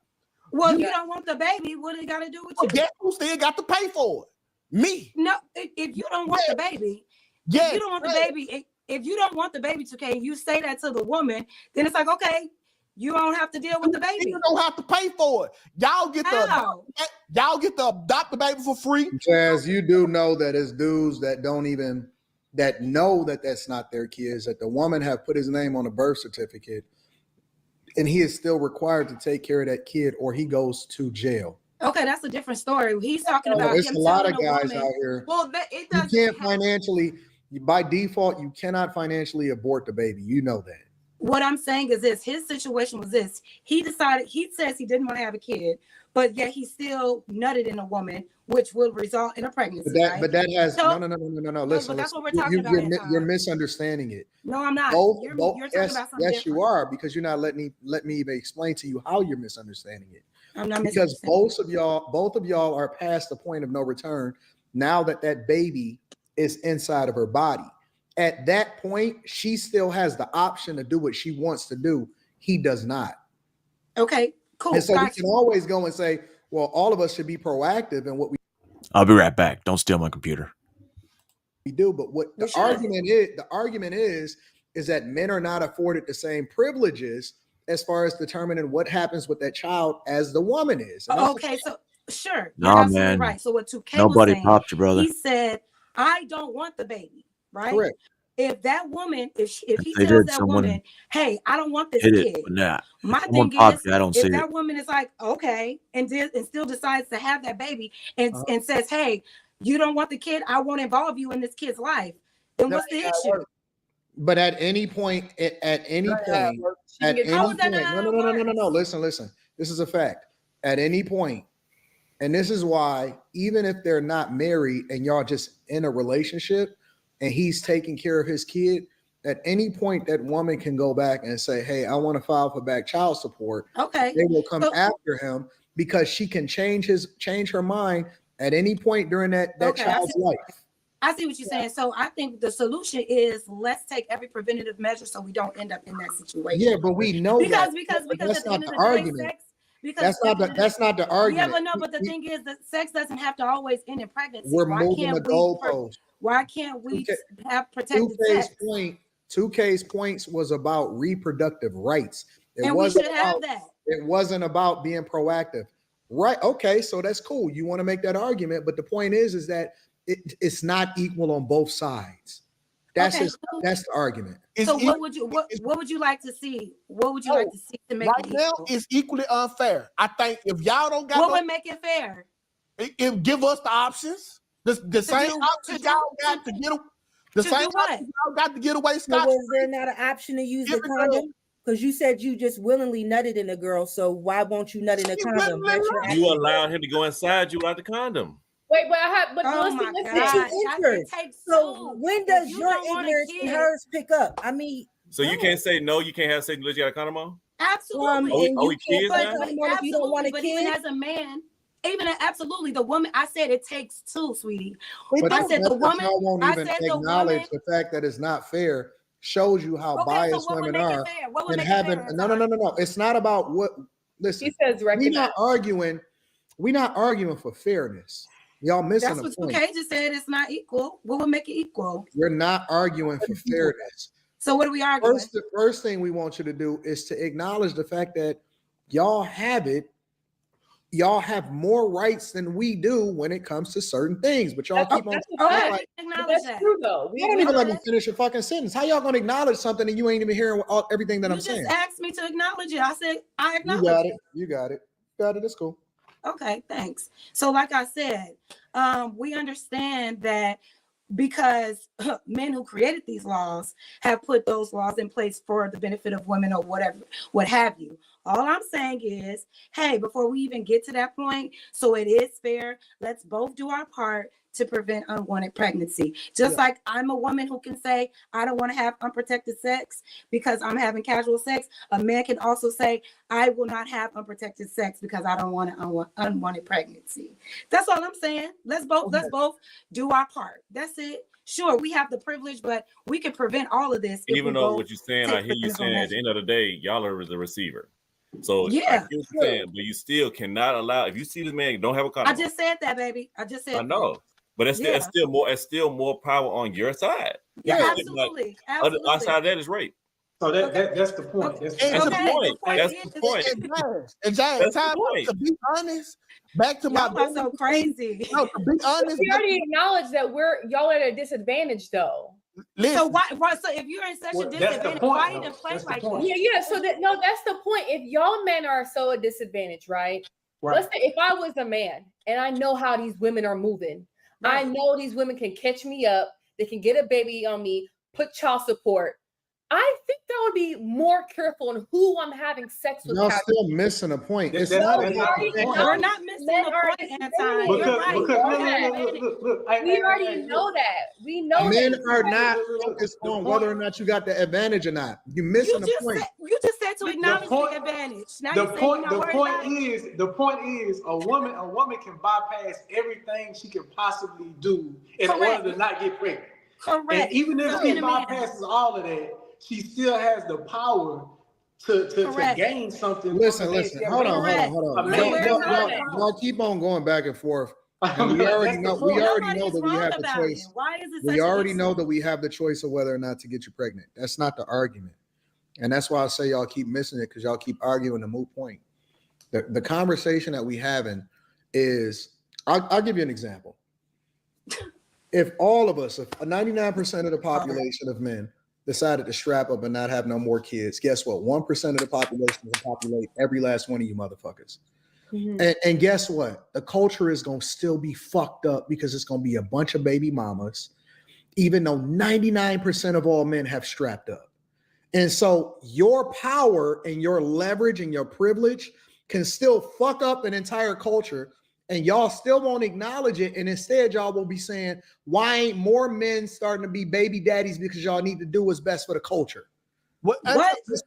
Well, you don't want the baby. What it got to do with you? Guess who still got to pay for it? Me. No, if you don't want the baby, yes, if you don't want the baby, if you don't want the baby, okay, you say that to the woman, then it's like, okay, you don't have to deal with the baby. You don't have to pay for it. Y'all get to adopt the baby for free. Chaz, you do know that it's dudes that don't even that know that that's not their kids, that the woman have put his name on a birth certificate, and he is still required to take care of that kid, or he goes to jail. Okay, that's a different story. He's talking about There's him a lot of telling a guys woman- out here. Well, it You does. can't financially, by default, you cannot financially abort the baby. You know that. What I'm saying is this: his situation was this. He says he didn't want to have a kid, but yet he still nutted in a woman, which will result in a pregnancy. But that has So- no. but Listen, that's what we're listen. talking about, You're misunderstanding it. No, I'm not. Both, You're both, talking yes, about something yes, you different. are, because you're not letting me even explain to you how you're misunderstanding it. I'm not Because both of y'all are past the point of no return now that baby is inside of her body. At that point, she still has the option to do what she wants to do. He does not. Okay, cool. And so we Gotcha. can always go and say, well, all of us should be proactive in what we I'll be right back. Don't steal my computer. do. But what the argument is that men are not afforded the same privileges as far as determining what happens with that child as the woman is. And that's Okay, so sure. Nah, you're absolutely man. right. So what 2K Nobody was saying, popped you, brother. He said, I don't want the baby, right? Correct. If that woman, if he they tells did, that someone woman, hey, I don't want this hit kid. it, but nah. My Someone thing popped is, you, I don't if see that it. woman is like, okay, and still decides to have that baby and says, hey, you don't want the kid, I won't involve you in this kid's life, then what's the issue? But at any point, no. Listen. This is a fact. At any point, and this is why, even if they're not married and y'all just in a relationship and he's taking care of his kid, at any point that woman can go back and say, hey, I want to file for back child support. Okay. They will come after him because she can change her mind at any point during that child's life. I see what you're saying. So I think the solution is let's take every preventative measure so we don't end up in that situation. Yeah, but we know because that's at the not end the of the argument. day, sex. That's not the argument. Yeah, but no. But the thing is that sex doesn't have to always end in pregnancy. We're moving the goalposts. Why can't we have protected sex? 2K's points was about reproductive rights. And we should have that. It wasn't about being proactive. Right. Okay. So that's cool. You want to make that argument. But the point is that it's not equal on both sides. That's the argument. So what would you like to see? What would you like to see to make right it now equal? it's equally unfair. I think if y'all don't got what would make it fair? It give us the options. The same options y'all got to get the same options y'all got to get away. So was there not an option to use the condom? Because you said you just willingly nutted in a girl, so why won't you nut in a condom? You allowed him to go inside you without the condom. Wait, but Oh listen, my listen. God. Interest. So when does your ignorance and hers pick up? I mean, So you can't say no, you can't have sex unless you got a condom on? Absolutely. Are we kids now? If you don't want a kid, even as a man, absolutely, the woman. I said it takes two, sweetie. But I said the woman. y'all won't I even said the acknowledge woman. the fact that it's not fair. Shows you how Okay, so biased what would women make it are. fair? What would And make it having fair? no. It's not about what. Listen, He says we're not arguing. We're not arguing for fairness. Y'all missing That's the what point. 2K just said. It's not equal. What would make it equal? We're not arguing for fairness. So what are we arguing? The first thing we want you to do is to acknowledge the fact that y'all have it. Y'all have more rights than we do when it comes to certain things, but y'all keep on. That's true though. You don't even let me finish a fucking sentence. How y'all gonna acknowledge something and you ain't even hearing everything that I'm You saying? just asked me to acknowledge it. I said I You acknowledge got it. it. You got it. Got it. It's cool. Okay, thanks. So like I said, we understand that because men who created these laws have put those laws in place for the benefit of women or whatever, what have you. All I'm saying is, hey, before we even get to that point, so it is fair, let's both do our part to prevent unwanted pregnancy. Just like I'm a woman who can say, I don't want to have unprotected sex because I'm having casual sex. A man can also say, I will not have unprotected sex because I don't want an unwanted pregnancy. That's all I'm saying. Let's both do our part. That's it. Sure, we have the privilege, but we can prevent all of this. Even though what you're saying, I hear you saying at the end of the day, y'all are the receiver. So yeah, I get what you're saying, but you still cannot allow, if you see this man don't have a condom. I just said that, baby. I just said I know. But it's still more power on your side. Yeah, absolutely. Outside of that is rape. So that's the point. That's the point. That's the point. And James, to be honest, back to my y'all are so crazy. No, to be honest, we already acknowledged that y'all are at a disadvantage, though. Listen. So why? So if you're in such a disadvantage, why even play like that? Yeah. So that's the point. If y'all men are so a disadvantage, right? Let's say if I was a man and I know how these women are moving. I know these women can catch me up. They can get a baby on me, put child support. I think that would be more careful on who I'm having sex with. Y'all still missing a point. It's not. We're not missing the point, Anton. You're right. We already know that. We know men are not focused on whether or not you got the advantage or not. You're missing the point. You just said to acknowledge the advantage. Now the point is a woman can bypass everything she can possibly do in order to not get pregnant. Correct. And even if she bypasses all of that, she still has the power to gain something. Listen. Hold on. Y'all keep on going back and forth. And we already know that we have the choice. We already know that we have the choice of whether or not to get you pregnant. That's not the argument. And that's why I say y'all keep missing it, because y'all keep arguing the moot point. The conversation that we having is, I'll give you an example. If all of us, if 99% of the population of men decided to strap up and not have no more kids, guess what? 1% of the population will populate every last one of you motherfuckers. Mm-hmm. And guess what? The culture is going to still be fucked up because it's going to be a bunch of baby mamas, even though 99% of all men have strapped up. And so your power and your leverage and your privilege can still fuck up an entire culture, and y'all still won't acknowledge it. And instead, y'all will be saying, why ain't more men starting to be baby daddies? Because y'all need to do what's best for the culture. What?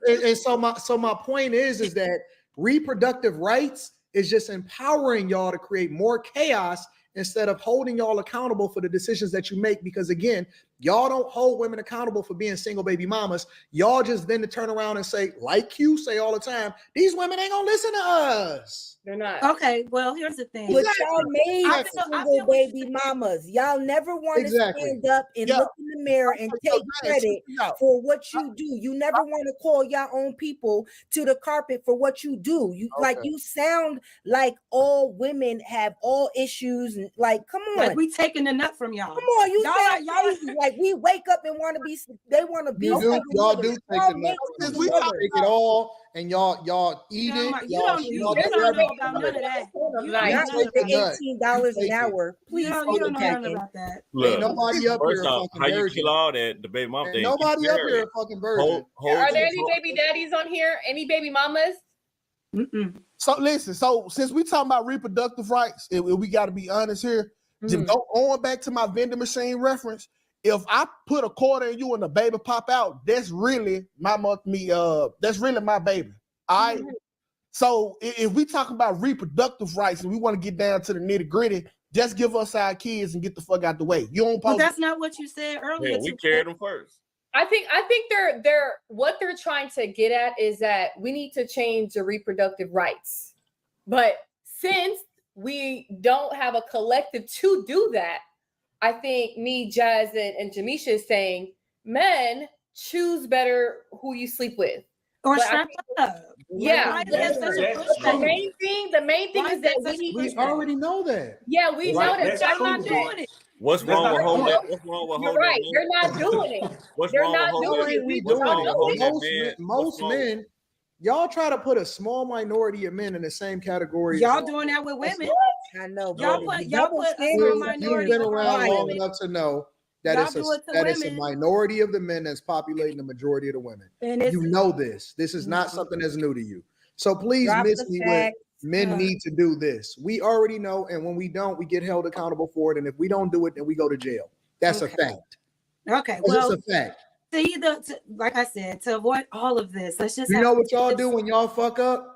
And so my point is that reproductive rights is just empowering y'all to create more chaos instead of holding y'all accountable for the decisions that you make. Because again, y'all don't hold women accountable for being single baby mamas. Y'all just then to turn around and say, like you say all the time, these women ain't gonna listen to us. They're not. Okay, well, here's the thing. But y'all made single baby mamas. Y'all never want to stand up and look in the mirror and take credit for what you do. You never want to call your own people to the carpet for what you do. You like you sound like all women have all issues. And like, come on, like we taking the nut from y'all. Come on, you sound crazy. Like we wake up and want to be. They want to be. Y'all do take the nut. We take it all. And y'all eat it. You don't know about none of that. Not with the $18 an hour. Please, you don't know nothing about that. Look, ain't nobody up here off, how you kill all that? The baby mom thing. Nobody up here a fucking virgin. Are there any baby daddies on here? Any baby mamas? Mm-mm. So listen. So since we talking about reproductive rights, we got to be honest here. Going back to my vending machine reference. If I put a quarter in you and the baby pop out, that's really that's really my baby. All right. So if we talk about reproductive rights and we want to get down to the nitty gritty, just give us our kids and get the fuck out the way. You don't. But that's not what you said earlier. Yeah, we carried them first. I think they're what they're trying to get at is that we need to change the reproductive rights. But since we don't have a collective to do that, I think me, Jazz, and Jamisha is saying men choose better who you sleep with. Or strap up. Yeah. The main thing is that we already know that. Yeah, we know that. I'm not doing it. What's wrong with holding that? What's wrong with holding You're right. You're not doing it. You're not doing it. Most men, y'all try to put a small minority of men in the same category. Y'all doing that with women. I know. Y'all put a minority. You've been around long enough to know that Y'all it's a, do it to that it's a women. minority of the men that's populating the majority of the women. And it's- You know this. This is not something that's new to you. So please Drop miss the me with facts. men need to do this. We already know, and when we don't, we get held accountable for it. And if we don't do it, then we go to jail. That's a fact. Okay, It's well, a fact. like I said, to avoid all of this, let's just You have know what y'all do when y'all fuck up?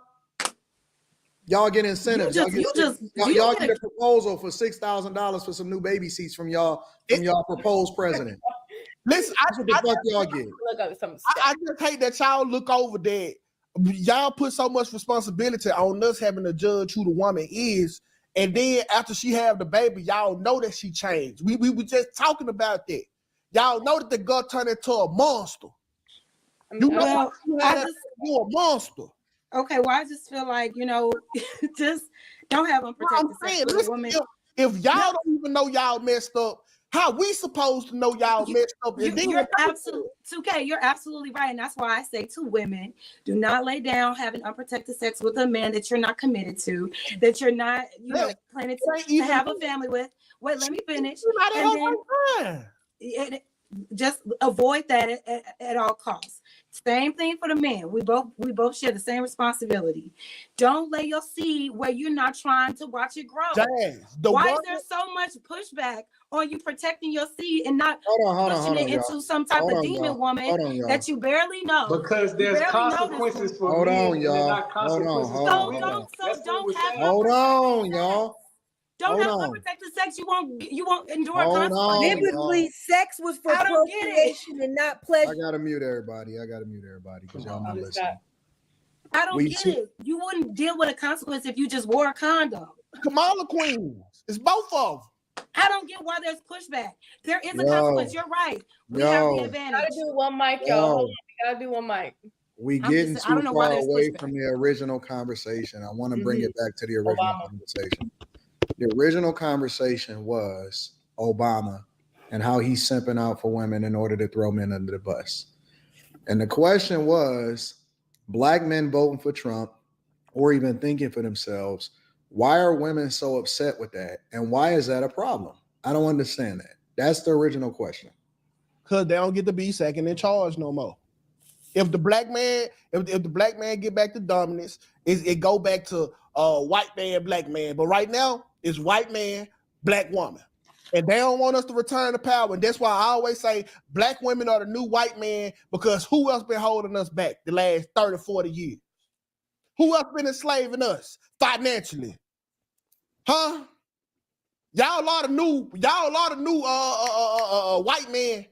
Y'all get incentives. You Y'all get a proposal for $6,000 for some new baby seats from y'all proposed president. Listen, That's what the fuck y'all get. Look up some I just hate that y'all look over that. Y'all put so much responsibility on us having to judge who the woman is, and then after she have the baby, y'all know that she changed. We were just talking about that. Y'all know that the girl turned into a monster. You know, you're a monster. Okay, well, I just feel like, just don't have unprotected sex with a woman. If y'all don't even know y'all messed up, how we supposed to know y'all messed up? And then You're absolutely right. And that's why I say to women, do not lay down having unprotected sex with a man that you're not committed to, that you're not, planning to have a family with. Wait, let me finish. Just avoid that at all costs. Same thing for the men. We both share the same responsibility. Don't lay your seed where you're not trying to watch it grow. Why is there so much pushback on you protecting your seed and not pushing it into some type of demon woman that you barely know? Because there's consequences for Hold men, on, and y'all. not consequences for women. Hold on, y'all. Don't Hold have on. unprotected sex. You won't endure Hold on, consequences. Biblically, sex was for I don't get it. procreation and not pleasure. I gotta mute everybody because y'all not listening. I don't get it. You wouldn't deal with a consequence if you just wore a condom. Kamala Queens. It's both of them. I don't get why there's pushback. There is a consequence. You're right. We have the advantage. Gotta do one mic, y'all. Hold on. We gotta do one mic. We I'm getting just- I don't too know why far there's away pushback. from the original conversation. I want to bring it back to the original conversation. The original conversation was Obama and how he's simping out for women in order to throw men under the bus. And the question was, black men voting for Trump or even thinking for themselves, why are women so upset with that? And why is that a problem? I don't understand that. That's the original question. Because they don't get to be second in charge no more. If the black man, if the black man get back to dominance, it go back to white man, black man. But right now, it's white man, black woman. And they don't want us to return to power. And that's why I always say black women are the new white man, because who else been holding us back the last 30, 40 years? Who else been enslaving us financially? Huh? Y'all a lot of new white men.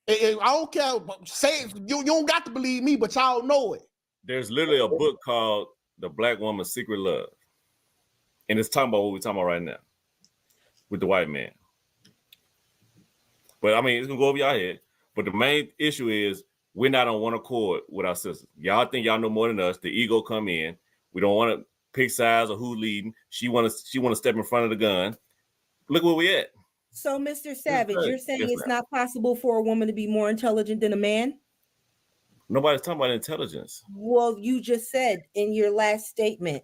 And I don't care. Say it, you don't got to believe me, but y'all know it. There's literally a book called The Black Woman's Secret Love. And it's talking about what we're talking about right now with the white man. But I mean, it's gonna go over your head. But the main issue is we're not on one accord with our sisters. Y'all think y'all know more than us. The ego come in. We don't want to pick sides or who's leading. She want to step in front of the gun. Look where we at. So, Mr. Savage, right. you're saying Yes, it's ma'am. not possible for a woman to be more intelligent than a man? Nobody's talking about intelligence. Well, you just said in your last statement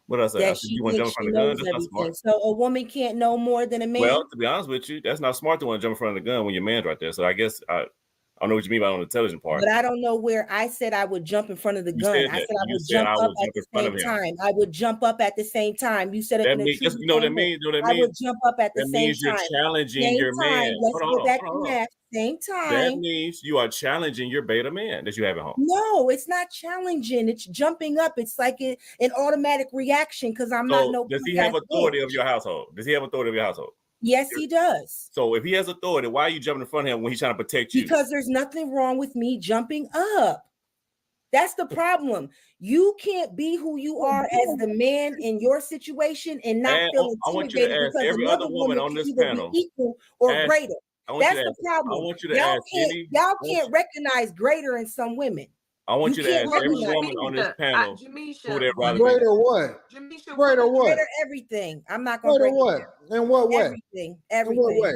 What did I say? I that said she you want to thinks jump in she front of the gun? knows That's not everything. smart. So a woman can't know more than a man? Well, to be honest with you, that's not smart to want to jump in front of the gun when your man's right there. So I guess I don't know what you mean by on the intelligent part. But I don't know where I said I would jump in front of the You gun. said I that. said I You would said jump I up would at jump the in front same of him. time. I would jump up at the same time. You said it That in a means, true you know what that tone. means? You know what that I would means? jump up at the That same means you're time. challenging Same your time. man. Let's Hold go on, back hold to on. math. Same That time. means you are challenging your beta man that you have at home. No, it's not challenging. It's jumping up. It's like an automatic reaction because I'm not So no does he have punk-ass authority bitch. of your household? Does he have authority of your household? Yes, he does. So if he has authority, why are you jumping in front of him when he's trying to protect you? Because there's nothing wrong with me jumping up. That's the problem. You can't be who you are as the man in your situation and not And feel I want you to intimidated ask because every another other woman on can this either panel. be equal or Ask- greater. I want you That's to the ask- problem. I want you to y'all ask can't, any- y'all can't recognize greater in some women. I want you to can't ask every recognize woman on this Jamisha, panel Jamisha, who they'd rather Great be. or what? Jamisha, Great or what? Greater everything. I'm not gonna Great or break it what? down. In what way? Everything. In what way?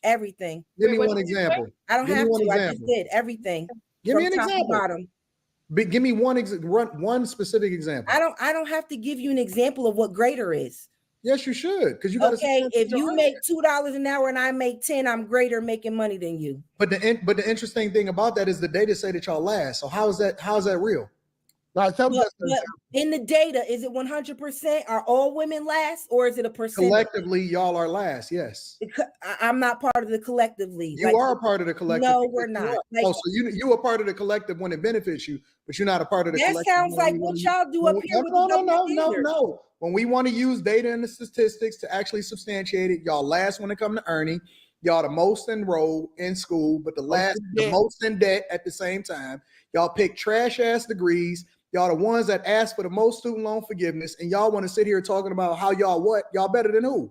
Everything. Give me one example. I don't Give me have one to. I just example. did everything. Give me from an top to example. bottom. Give me one specific example. I don't have to give you an example of what greater is. Yes, you should, because you got okay. If you make $2 an hour and I make 10, I'm greater making money than you. But the interesting thing about that is the data say that y'all last. So how is that real? But in the data, is it 100%? Are all women last, or is it a percentage? Collectively, y'all are last. Yes. I'm not part of the collectively. You are a part of the collective. No, we're not. So you are part of the collective when it benefits you, but you're not a part of the collective. That sounds like what y'all do up here. No. When we want to use data and the statistics to actually substantiate it, y'all last when it comes to earning. Y'all the most enrolled in school, but the most in debt at the same time. Y'all pick trash ass degrees. Y'all the ones that ask for the most student loan forgiveness, and y'all want to sit here talking about how y'all better than who?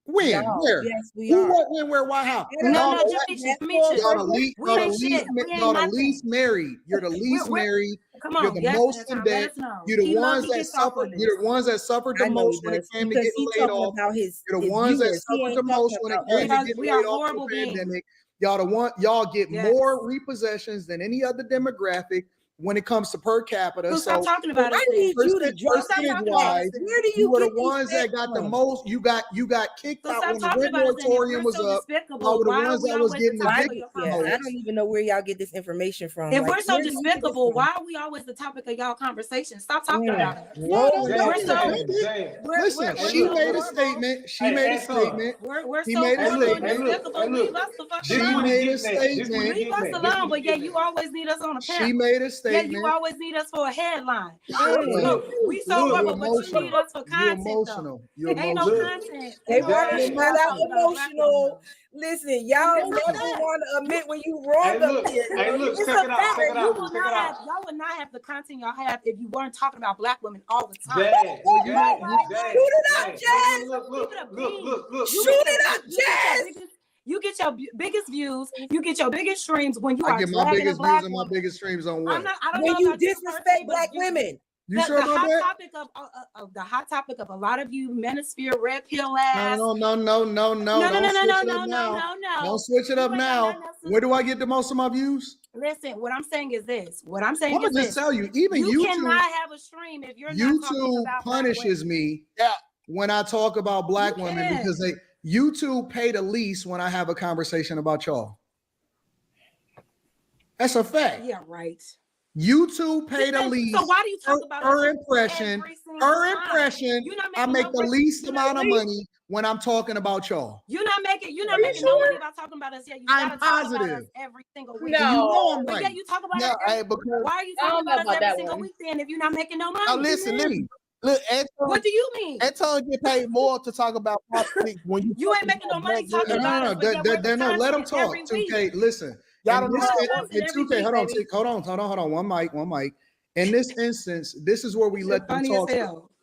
When? Y'all, where? yes, we who? are. What? When? Where? Why? How? No, Y'all the least married. You're the least married. Come on, you're the most in debt. You're the ones that suffered. You're the ones that suffered the most when it came to getting laid off. You're the ones that suffered the most when it came to getting laid off from the pandemic. Y'all get more repossessions than any other demographic when it comes to per capita. So stop talking about it. I need you to drop wise, where do you were get the ones that got the most. You got kicked out when the rent moratorium was up. Y'all were the ones that was getting evicted. I don't even know where y'all get this information from. If we're so despicable, why are we always the topic of y'all conversation? Stop talking about it. Listen, she made a statement. She made a statement. We're so despicable. Leave us the fuck alone. She made a statement. Leave us alone, but yeah, you always need us on a panel. She made a statement. Yeah, you always need us for a headline. We so rubber, but you need us for content. You're Ain't no content. They want to start out emotional. Listen, y'all never want to admit when you wrong up here. Look, check it out. Y'all would not have the content y'all have if you weren't talking about Black women all the time. Shoot it up, Jazz. Shoot it up, Jazz. You get your biggest views. You get your biggest streams when you I are get my biggest Black views and my biggest streams on what? When you disrespect Black women. You sure about that? The hot topic of a lot of you manosphere red pill ass. No. Don't switch it up now. Where do I get the most of my views? Listen, what I'm saying is this. I'm gonna just tell you, even you YouTube cannot have a stream if you're not talking YouTube about punishes me when I talk about Black women because YouTube pay the least when I have a conversation about y'all. That's a fact. Yeah, right. YouTube pay the least. So why do you talk about her impression? I make the least amount of money when I'm talking about y'all. You're not making no money about talking about us yet. You I'm positive. Talk about us every single week. No, you know I'm but right. yeah, you talk about us. Why are you talking about us every single week then if you're not making no money? Now listen. Look, Anton, what do you mean? Anton get paid more to talk about politics when you ain't making no money talking about us. No, let them talk. 2K, listen. Y'all don't know. 2K, hold on. One mic. In this instance, this is where we let them talk.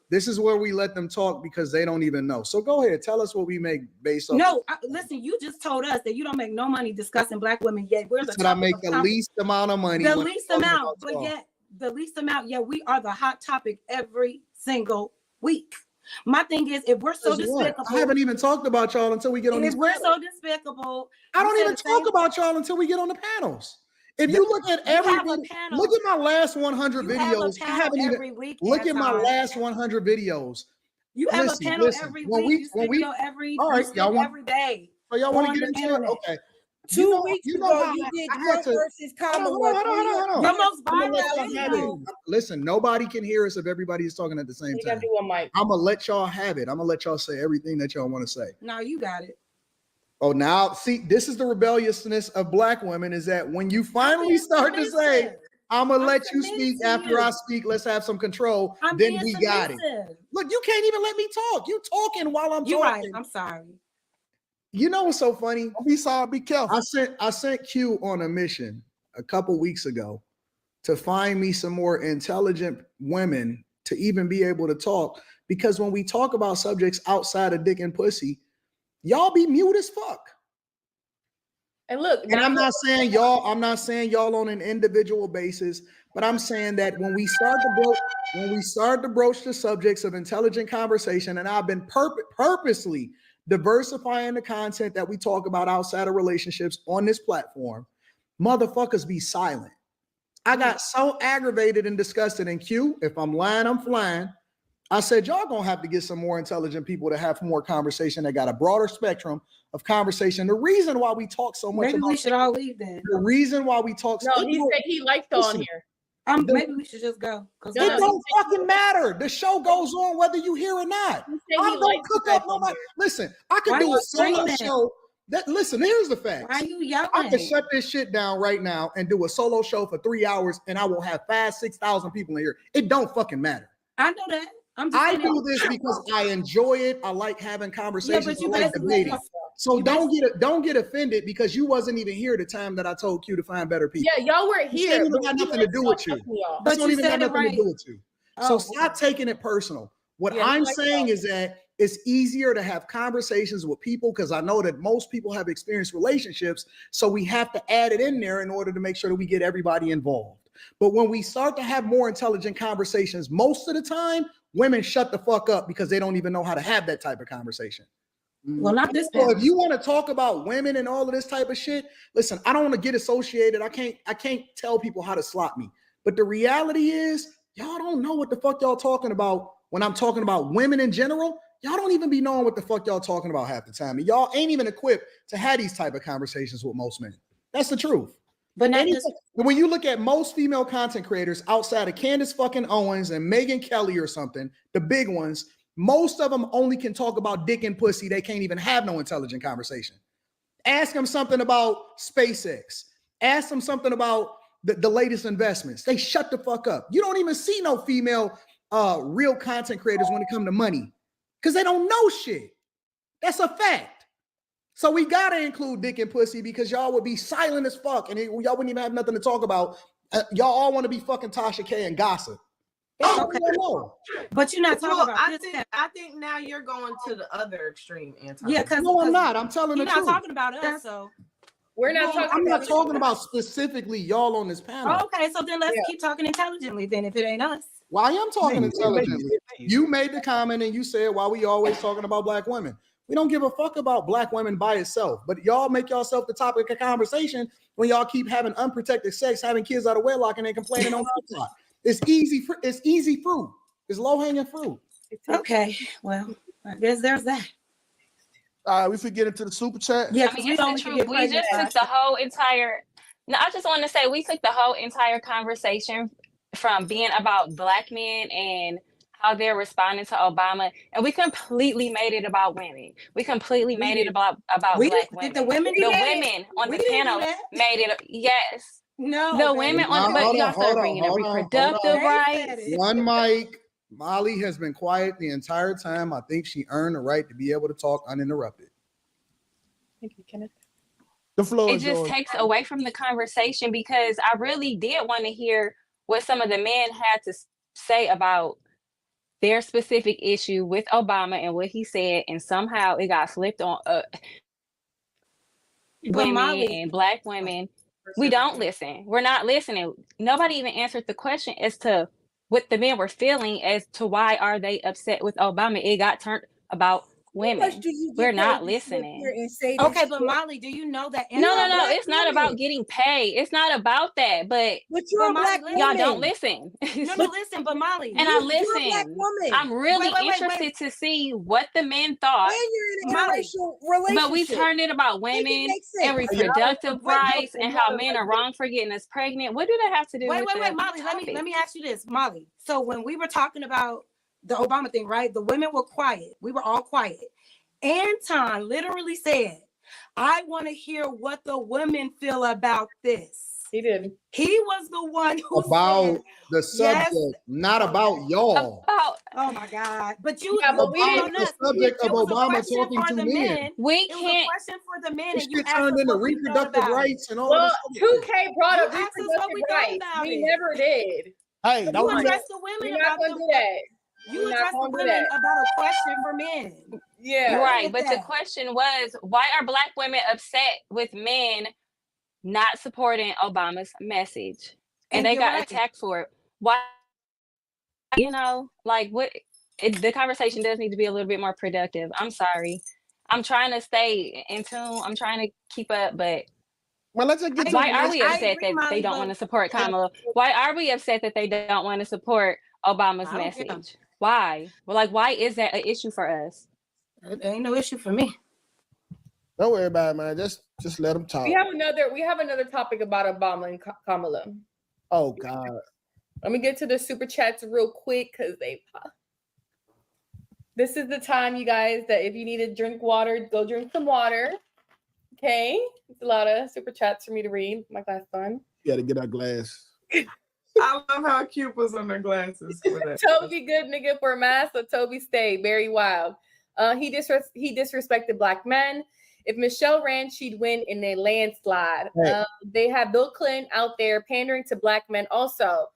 This is where we let them talk because they don't even know. So go ahead, tell us what we make based on. No, listen, you just told us that you don't make no money discussing Black women yet. But I make the least amount of money. The least amount, but yet the least amount. Yeah, we are the hot topic every single week. My thing is, if we're so despicable, I haven't even talked about y'all until we get on. If we're so despicable, I don't even talk about y'all until we get on the panels. If you look at look at my last 100 videos. I haven't even look at my last 100 videos. You have a panel every week. Every day. So y'all want to get into it? Okay. 2 weeks ago, you did Trump versus Kamala. Hold on. Listen, nobody can hear us if everybody is talking at the same time. I'm gonna let y'all have it. I'm gonna let y'all say everything that y'all want to say. No, you got it. Oh, now see, this is the rebelliousness of Black women: is that when you finally start to say, "I'm gonna let you speak after I speak," let's have some control. Then we got it. Look, you can't even let me talk. You talking while I'm talking. You're right. I'm sorry. You know what's so funny? Be sorry, be careful. I sent Q on a mission a couple weeks ago to find me some more intelligent women to even be able to talk. Because when we talk about subjects outside of dick and pussy, y'all be mute as fuck. And look, and I'm not saying y'all on an individual basis, but I'm saying that when we start to broach the subjects of intelligent conversation, and I've been purposely diversifying the content that we talk about outside of relationships on this platform, motherfuckers be silent. I got so aggravated and disgusted in Q. If I'm lying, I'm flying. I said, y'all gonna have to get some more intelligent people to have more conversation that got a broader spectrum of conversation. The reason why we talk so much Maybe about we should all leave then. the reason why we talk No, he said he likes on Listen, here. Maybe we should just go. It don't fucking matter. The show goes on whether you hear or not. I'm gonna cook up on my. Listen, I could Why do you a solo screaming? show. Listen, here's the facts. Why are you yelling? I can shut this shit down right now and do a solo show for 3 hours, and I will have 5,000-6,000 people in here. It don't fucking matter. I know that. I do this because I enjoy it. I like having conversations. but you I like basically- debating. So don't get offended because you wasn't even here the time that I told Q to find better people. Yeah, y'all weren't This here. ain't even but got you nothing to guys do with talked you. to y'all. This But don't you even got said it nothing to right. do with you. So stop taking it personal. What Yeah, I'm like saying that. is that it's easier to have conversations with people because I know that most people have experienced relationships. So we have to add it in there in order to make sure that we get everybody involved. But when we start to have more intelligent conversations, most of the time, women shut the fuck up because they don't even know how to have that type of conversation. Well, not this So time. if you want to talk about women and all of this type of shit, listen, I don't want to get associated. I can't tell people how to slot me. But the reality is, y'all don't know what the fuck y'all talking about when I'm talking about women in general. Y'all don't even be knowing what the fuck y'all talking about half the time. And y'all ain't even equipped to have these type of conversations with most men. That's the truth. But not Anything- when you look at most female content creators outside of Candace fucking Owens and Megan Kelly or something, the big ones, most of them only can talk about dick and pussy. They can't even have no intelligent conversation. Ask them something about SpaceX. Ask them something about the latest investments. They shut the fuck up. You don't even see no female real content creators when it comes to money because they don't know shit. That's a fact. So we gotta include dick and pussy because y'all would be silent as fuck and y'all wouldn't even have nothing to talk about. Y'all all want to be fucking Tasha K and gossip. That's what we don't know. But you're not talking Well, about I think now you're going to the other extreme, Anton. Yeah, because No, I'm not. I'm telling the you're truth. not talking about us, so We're not talking I'm not about talking about specifically y'all on this panel. Oh, okay, so then let's keep talking intelligently then if it ain't us. Well, I am talking intelligently. You made the comment and you said, why we always talking about black women? We don't give a fuck about black women by itself, but y'all make yourself the topic of conversation when y'all keep having unprotected sex, having kids out of wedlock, and then complaining on TikTok. It's easy. It's easy fruit. It's low hanging fruit. Okay, well, I guess there's that. All right, we should get into the super chat. Yeah, I mean, it's the truth. We just took the whole entire. No, I just want to say we took the whole entire conversation from being about black men and how they're responding to Obama, and we completely made it about women. We completely made it about We black did- women. did the women do the that? women on We the didn't do panel that. made it. Yes. No, The baby. women Now, on, but hold y'all on, started hold on, bringing in hold on, reproductive hold on. rights. One mic. Molly has been quiet the entire time. I think she earned the right to be able to talk uninterrupted. Thank you, Kenneth. The floor It is just yours. takes away from the conversation because I really did want to hear what some of the men had to say about their specific issue with Obama and what he said, and somehow it got flipped on women Molly- and black women. We don't listen. We're not listening. Nobody even answered the question as to what the men were feeling as to why are they upset with Obama. It got turned about women. We're not listening. Okay, but Molly, do you know that? No. It's not about getting paid. It's not about that. But you're a black y'all don't woman. listen. No, listen, but Molly, And I listen. I'm really interested to see what the men thought. And you're in an interracial relationship. But we turned it about women makes and sense. reproductive Wait, rights and how men are wrong for getting us pregnant. What do that have to do with Wait, Molly, let me ask you this, Molly. So when we were talking about the Obama thing, right? The women were quiet. We were all quiet. Anton literally said, I want to hear what the women feel about this. He did. He was the one who About said, the subject, not about y'all. oh my God. But you About the subject of It was a Obama question talking for to the men. We It was a question for the men, This and you shit asked turned us into what we thought reproductive about it. rights and all Well, this other 2K brought up You asked us what we reproductive thought rights. about We it. never did. Hey, You don't do that. addressed the women We're not about gonna do that. You We're not addressed the gonna do women that. about a question for men. Yeah. Right, Look but at the that. question was, why are black women upset with men not supporting Obama's message? And And they you're got right. attacked for it. Why? Like what? The conversation does need to be a little bit more productive. I'm sorry. I'm trying to stay in tune. I'm trying to keep up, but Well, let's just get to why the are next we one. upset that they don't want to support Kamala? Why are we upset that they don't want to support Obama's I don't care. message? Why? Well, like, why is that an issue for us? It ain't no issue for me. Don't worry about it, man. Just let them talk. We have another topic about Obama and Kamala. Oh God. Let me get to the super chats real quick because this is the time, you guys, that if you need to drink water, go drink some water. Okay, it's a lot of super chats for me to read. My glass on. You gotta get our glass. I love how cute was on their glasses. For that. Toby good nigga for a mask, so Toby stayed very wild. He disrespected black men. If Michelle ran, she'd win in a landslide. Hey. They have Bill Clinton out there pandering to black men also.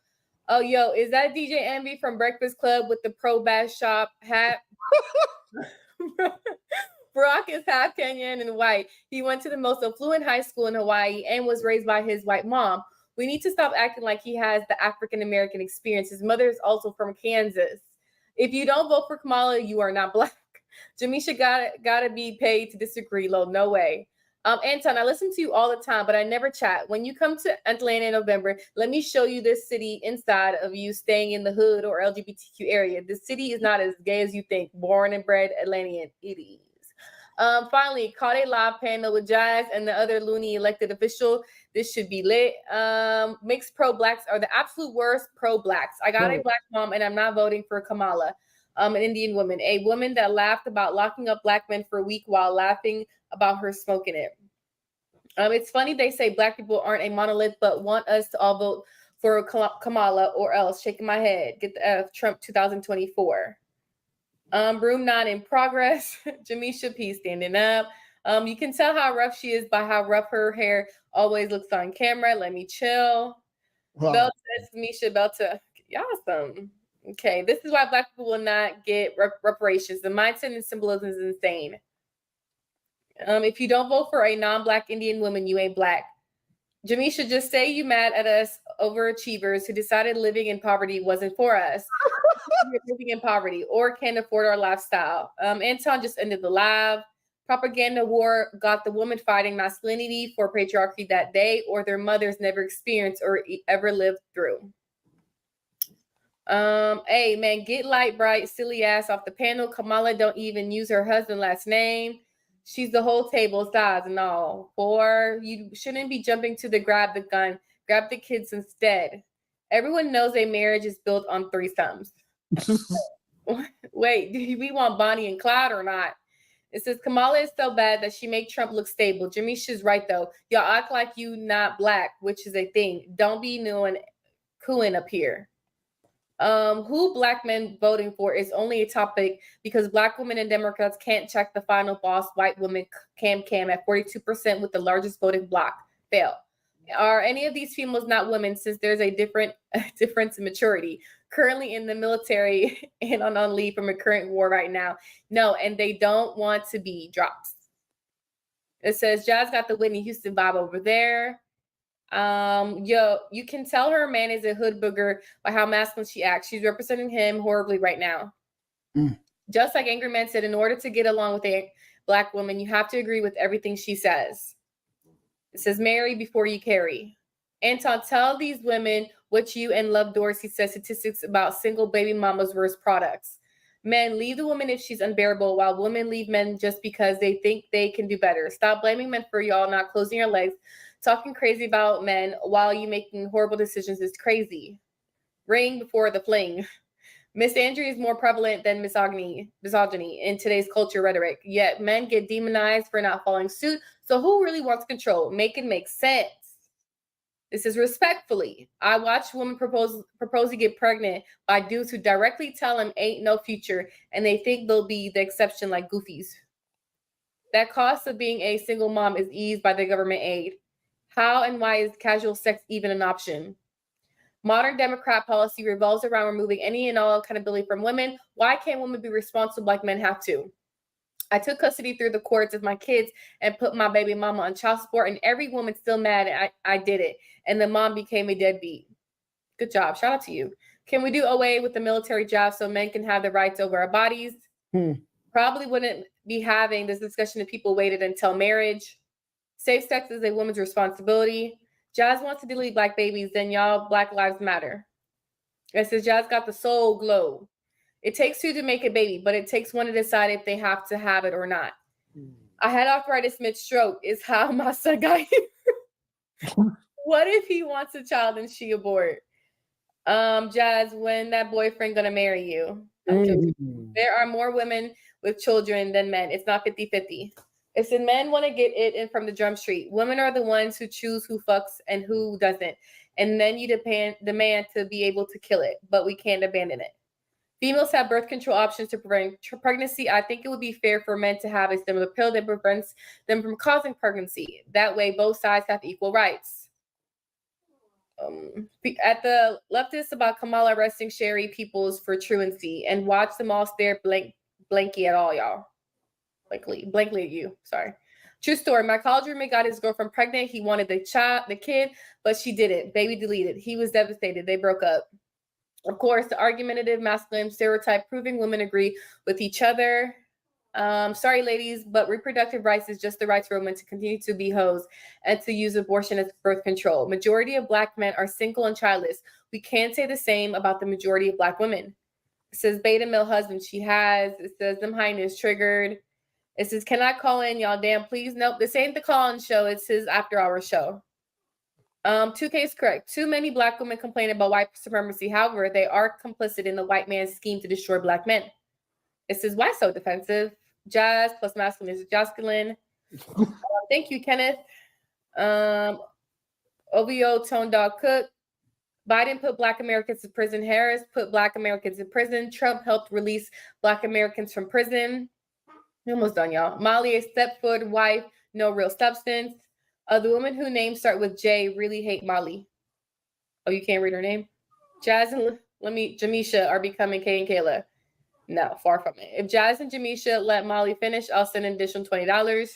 Oh, yo, is that DJ Envy from Breakfast Club with the Pro Bass Shop hat? Barack is half Kenyan and white. He went to the most affluent high school in Hawaii and was raised by his white mom. We need to stop acting like he has the African-American experience. His mother is also from Kansas. If you don't vote for Kamala, you are not black. Jamisha gotta be paid to disagree, Lo. No way. Anton, I listen to you all the time, but I never chat. When you come to Atlanta in November, let me show you this city inside of you staying in the hood or LGBTQ area. The city is not as gay as you think. Born and bred Atlantean, it is. Finally, caught a live panel with Jazz and the other loony elected official. This should be lit. Mixed pro-blacks are the absolute worst pro-blacks. I got a black mom and I'm not voting for Kamala. An Indian woman, a woman that laughed about locking up black men for a week while laughing about her smoking it. It's funny they say black people aren't a monolith, but want us to all vote for Kamala or else. Shaking my head. Get the F. Trump 2024. Room 9 in progress. Jamisha P standing up. You can tell how rough she is by how rough her hair always looks on camera. Let me chill. Wow. Belta, Jamisha, Belta. Awesome. Okay, this is why black people will not get reparations. The mindset and symbolism is insane. If you don't vote for a non-black Indian woman, you ain't black. Jamisha, just say you mad at us overachievers who decided living in poverty wasn't for us. We're living in poverty or can't afford our lifestyle. Anton just ended the live. Propaganda war got the woman fighting masculinity for patriarchy that they or their mothers never experienced or ever lived through. Hey man, get light bright silly ass off the panel. Kamala don't even use her husband's last name. She's the whole table size and all. Or you shouldn't be jumping to the grab the gun. Grab the kids instead. Everyone knows a marriage is built on threesomes. Wait, do we want Bonnie and Clyde or not? It says Kamala is so bad that she make Trump look stable. Jamisha's right though. Y'all act like you not black, which is a thing. Don't be new and cooing up here. Who black men voting for is only a topic because black women and Democrats can't check the final boss white woman Cam at 42% with the largest voting block. Fail. Are any of these females not women since there's a difference in maturity? Currently in the military and on leave from a current war right now. No, and they don't want to be drops. It says Jazz got the Whitney Houston vibe over there. Yo, you can tell her man is a hood booger by how masculine she acts. She's representing him horribly right now. Just like Angry Man said, in order to get along with a black woman, you have to agree with everything she says. It says marry before you carry. Anton, tell these women what you and Love Dorsey said statistics about single baby mamas versus products. Men leave the woman if she's unbearable, while women leave men just because they think they can do better. Stop blaming men for y'all not closing your legs. Talking crazy about men while you making horrible decisions is crazy. Ring before the fling. Misandry is more prevalent than misogyny in today's culture rhetoric. Yet men get demonized for not following suit. So who really wants control? Make it make sense. This is respectfully. I watch women propose to get pregnant by dudes who directly tell them ain't no future, and they think they'll be the exception like goofies. That cost of being a single mom is eased by the government aid. How and why is casual sex even an option? Modern Democrat policy revolves around removing any and all accountability from women. Why can't women be responsible like men have to? I took custody through the courts of my kids and put my baby mama on child support, and every woman's still mad I did it. And the mom became a deadbeat. Good job. Shout out to you. Can we do away with the military job so men can have the rights over our bodies? Probably wouldn't be having this discussion if people waited until marriage. Safe sex is a woman's responsibility. Jazz wants to delete black babies, then y'all Black Lives Matter. It says Jazz got the soul glow. It takes two to make a baby, but it takes one to decide if they have to have it or not. I had arthritis mid-stroke is how my son got here. What if he wants a child and she abort? Jazz, when that boyfriend gonna marry you? There are more women with children than men. It's not 50-50. If the men want to get it in from the drum street, women are the ones who choose who fucks and who doesn't. And then you demand to be able to kill it, but we can't abandon it. Females have birth control options to prevent pregnancy. I think it would be fair for men to have a similar pill that prevents them from causing pregnancy. That way, both sides have equal rights. At the leftists about Kamala arresting Sherry Peoples for truancy, and watch them all stare blankly at all y'all. Blankly at you. Sorry. True story. My college roommate got his girlfriend pregnant. He wanted the kid, but she didn't. Baby deleted. He was devastated. They broke up. Of course, the argumentative masculine stereotype proving women agree with each other. Sorry, ladies, but reproductive rights is just the rights for women to continue to be hoes and to use abortion as birth control. Majority of Black men are single and childless. We can't say the same about the majority of Black women. It says beta male husband she has. It says them highness triggered. It says, can I call in, y'all? Damn, please. Nope, this ain't the call-in show. It's his after-hour show. 2K is correct. Too many Black women complain about white supremacy. However, they are complicit in the white man's scheme to destroy Black men. It says, why so defensive? Jazz plus masculine is masculine. Thank you, Kenneth. OVO Tone Dog Cook. Biden put Black Americans in prison. Harris put Black Americans in prison. Trump helped release Black Americans from prison. We're almost done, y'all. Molly, a stepfoot wife, no real substance. The women whose names start with J really hate Molly. Oh, you can't read her name? Jazz and Jamisha are becoming Kay and Kayla. No, far from it. If Jazz and Jamisha let Molly finish, I'll send an additional $20.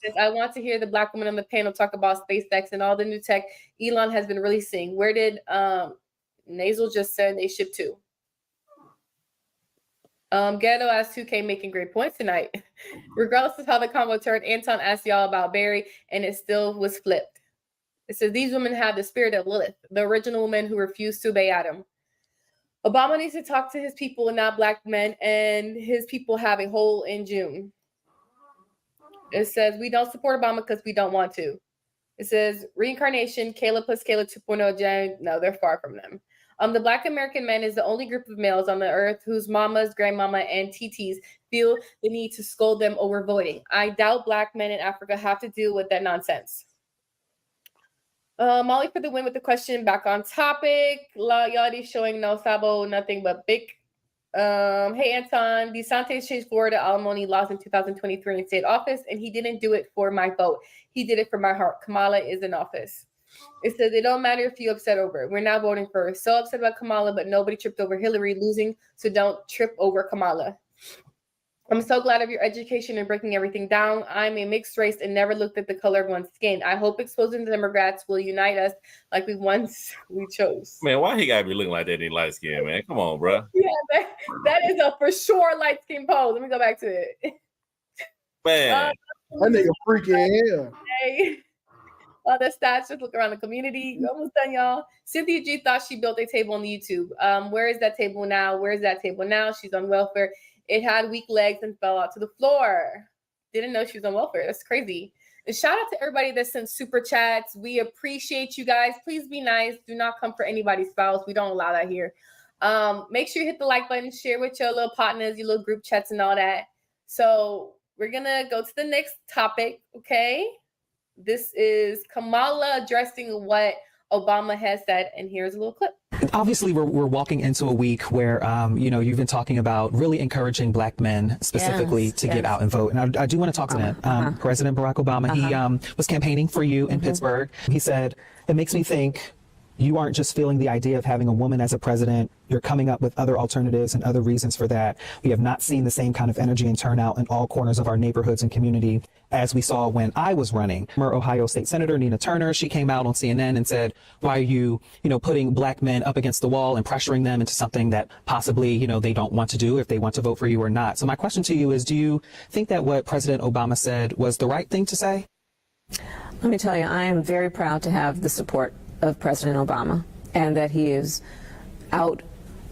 Since I want to hear the Black woman on the panel talk about SpaceX and all the new tech Elon has been releasing. Where did Nasal just send a ship to? Ghetto asked 2K making great points tonight. Regardless of how the combo turned, Anton asked y'all about Barry, and it still was flipped. It says these women have the spirit of Lilith, the original woman who refused to obey Adam. Obama needs to talk to his people and not Black men, and his people have a hole in June. It says we don't support Obama because we don't want to. It says reincarnation, Kayla plus Kayla 2.0 Jen. No, they're far from them. The Black American man is the only group of males on the earth whose mamas, grandmama, and TTs feel the need to scold them over voting. I doubt Black men in Africa have to deal with that nonsense. Molly for the win with the question. Back on topic. La Yachty showing no sabo, nothing but big. Hey, Anton. DeSantis changed Florida alimony laws in 2023 in state office, and he didn't do it for my vote. He did it for my heart. Kamala is in office. It says it don't matter if you upset over it. We're not voting for her. So upset about Kamala, but nobody tripped over Hillary losing, so don't trip over Kamala. I'm so glad of your education and breaking everything down. I'm a mixed race and never looked at the color of one's skin. I hope exposing the Democrats will unite us like we chose. Man, why he gotta be looking like that in light skin, man? Come on, bro. Yeah, that is a for sure light skin pose. Let me go back to it. Man, that nigga freaky as hell. Hey. The stats, just look around the community. We're almost done, y'all. Cynthia G thought she built a table on YouTube. Where is that table now? Where's that table now? She's on welfare. It had weak legs and fell out to the floor. Didn't know she was on welfare. That's crazy. And shout out to everybody that sent super chats. We appreciate you guys. Please be nice. Do not come for anybody's spouse. We don't allow that here. Make sure you hit the like button, share with your little partners, your little group chats and all that. So we're going to go to the next topic, okay? This is Kamala addressing what Obama has said, and here's a little clip. Obviously, we're walking into a week where, you've been talking about really encouraging Black men specifically to get out and vote. And I do want to talk to that. President Barack Obama, he was campaigning for you in Pittsburgh. He said, it makes me think you aren't just feeling the idea of having a woman as a president. You're coming up with other alternatives and other reasons for that. We have not seen the same kind of energy and turnout in all corners of our neighborhoods and community as we saw when I was running. Former Ohio State Senator Nina Turner, she came out on CNN and said, why are you, putting Black men up against the wall and pressuring them into something that possibly, they don't want to do if they want to vote for you or not. So my question to you is, do you think that what President Obama said was the right thing to say? Let me tell you, I am very proud to have the support of President Obama, and that he is out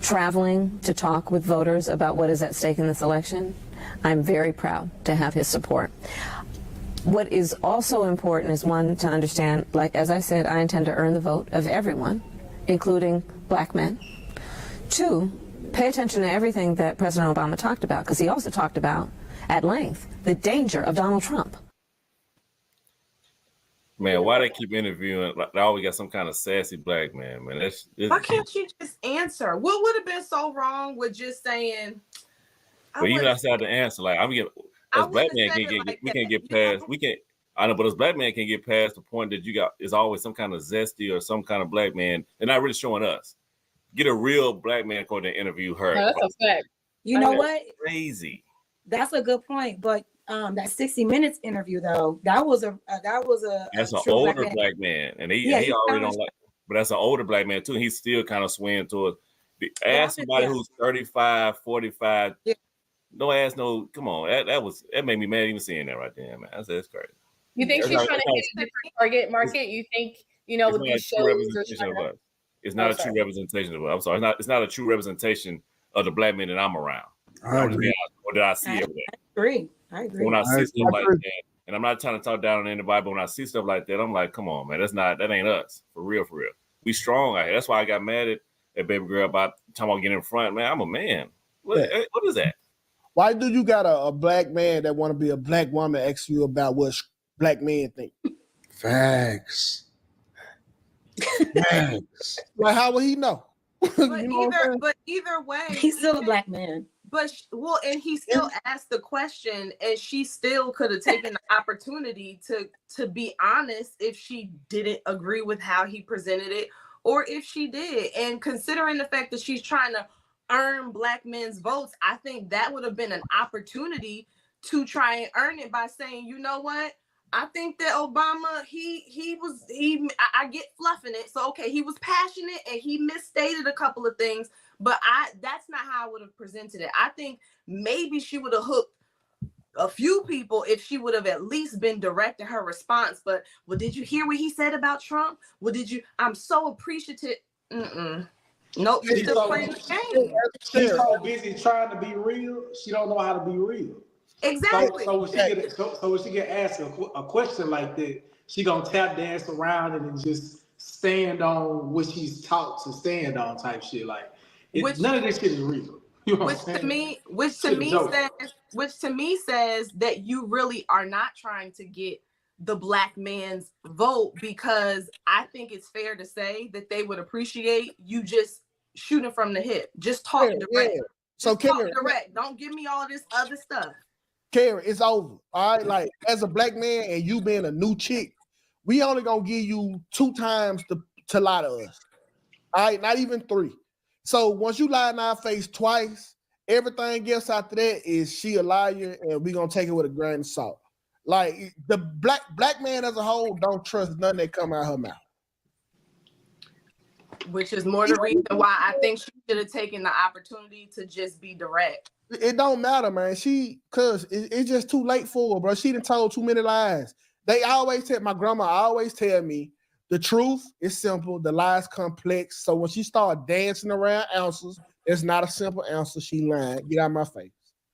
traveling to talk with voters about what is at stake in this election. I'm very proud to have his support. What is also important is, one, to understand, like as I said, I intend to earn the vote of everyone, including black men. Two, pay attention to everything that President Obama talked about, because he also talked about at length the danger of Donald Trump. Man, why they keep interviewing? Like, they always got some kind of sassy black man. Man, Why can't you just answer? What would have been so wrong with just saying? But even outside the answer, like I'm getting, as black man can't get, we can't get past. We can't. I know, but as black man can get past the point that you got is always some kind of zesty or some kind of black man. They're not really showing us. Get a real black man going to interview her. No, that's a fact. You know what? Crazy. That's a good point. But that 60 Minutes interview though, that was a That's an true older black man, and he already don't like. But that's an older black man too. And he's still kind of swaying towards. Ask somebody who's 35, 45. Yeah. No ass, no. Come on, that made me mad even seeing that right there, man. That's crazy. You think she's trying to hit a different target market? You think, with these shows or trying to... It's not a true representation of us. I'm sorry. It's not a true representation of the black men that I'm around. I agree. Or that I see every day. I agree. When I see stuff like that, and I'm not trying to talk down on anybody, but when I see stuff like that, I'm like, come on, man, that ain't us. For real. We strong out here. That's why I got mad at baby girl about talking about getting in front. Man, I'm a man. What is that? Why do you got a black man that want to be a black woman ask you about what black men think? Facts. Facts. Like, how would he know? But either way, he's still a black man. But and he still asked the question, and she still could have taken the opportunity to be honest if she didn't agree with how he presented it, or if she did. And considering the fact that she's trying to earn black men's votes, I think that would have been an opportunity to try and earn it by saying, you know what? I think that Obama, I get fluffing it. So, okay, he was passionate and he misstated a couple of things, but that's not how I would have presented it. I think maybe she would have hooked a few people if she would have at least been direct in her response. But, well, did you hear what he said about Trump? Well, I'm so appreciative. Nope, you're still playing the game. She's so busy trying to be real, she don't know how to be real. Exactly. So when she get asked a question like that, she gonna tap dance around it and just stand on what she's taught to stand on type shit. Like none of this shit is real. You know which to me says that you really are not trying to get the black man's vote, because I think it's fair to say that they would appreciate you just shooting from the hip, just talking direct. Yeah. So talk direct. Don't give me all this other stuff. Karen, it's over. All right, like as a black man and you being a new chick, we only gonna give you 2 times to lie to us. All right, not even 3. So once you lie in our face twice, everything else after that is she a liar, and we gonna take it with a grain of salt. Like the black man as a whole don't trust nothing that come out of her mouth. Which is more the reason why I think she should have taken the opportunity to just be direct. It don't matter, man. Cause it's just too late for her, bro. She done told too many lies. My grandma always tell me the truth is simple, the lies complex. So when she start dancing around answers, it's not a simple answer. She lying. Get out of my face.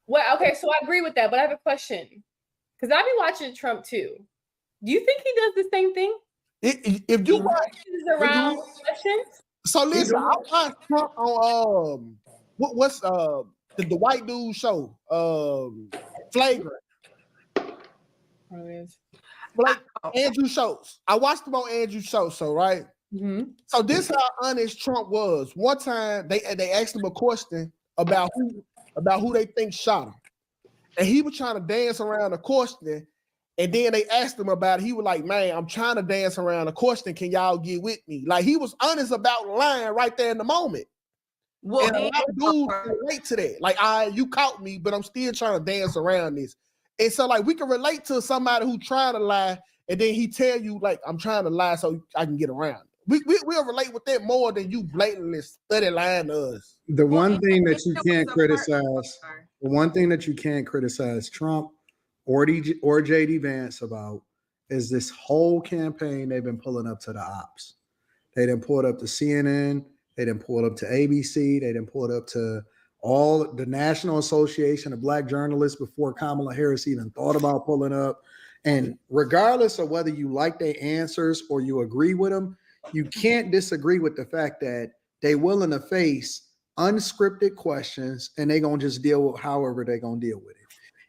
Well, okay, so I agree with that, but I have a question. Because I be watching Trump too. Do you think he does the same thing? If you watch around questions. So listen, I watched Trump on what's the white dude show, Flagrant. Like Andrew Schultz. I watched him on Andrew Schultz show, right? Mm-hmm. So this how honest Trump was. One time they asked him a question about who they think shot him, and he was trying to dance around the question. And then they asked him about it. He was like, man, I'm trying to dance around the question. Can y'all get with me? Like, he was honest about lying right there in the moment. Well, and a lot of dudes relate to that. Like, you caught me, but I'm still trying to dance around this. And so, like, we can relate to somebody who trying to lie, and then he tell you, like, I'm trying to lie so I can get around it. We'll relate with that more than you blatantly study lying to us. The one thing that you can't criticize Trump or JD Vance about is this whole campaign they've been pulling up to the ops. They done pulled up to CNN, They didn't pull it up to ABC. They didn't pull it up to all the National Association of Black Journalists before Kamala Harris even thought about pulling up. And regardless of whether you like their answers or you agree with them, you can't disagree with the fact that they willing to face unscripted questions and they gonna just deal with however they gonna deal with it.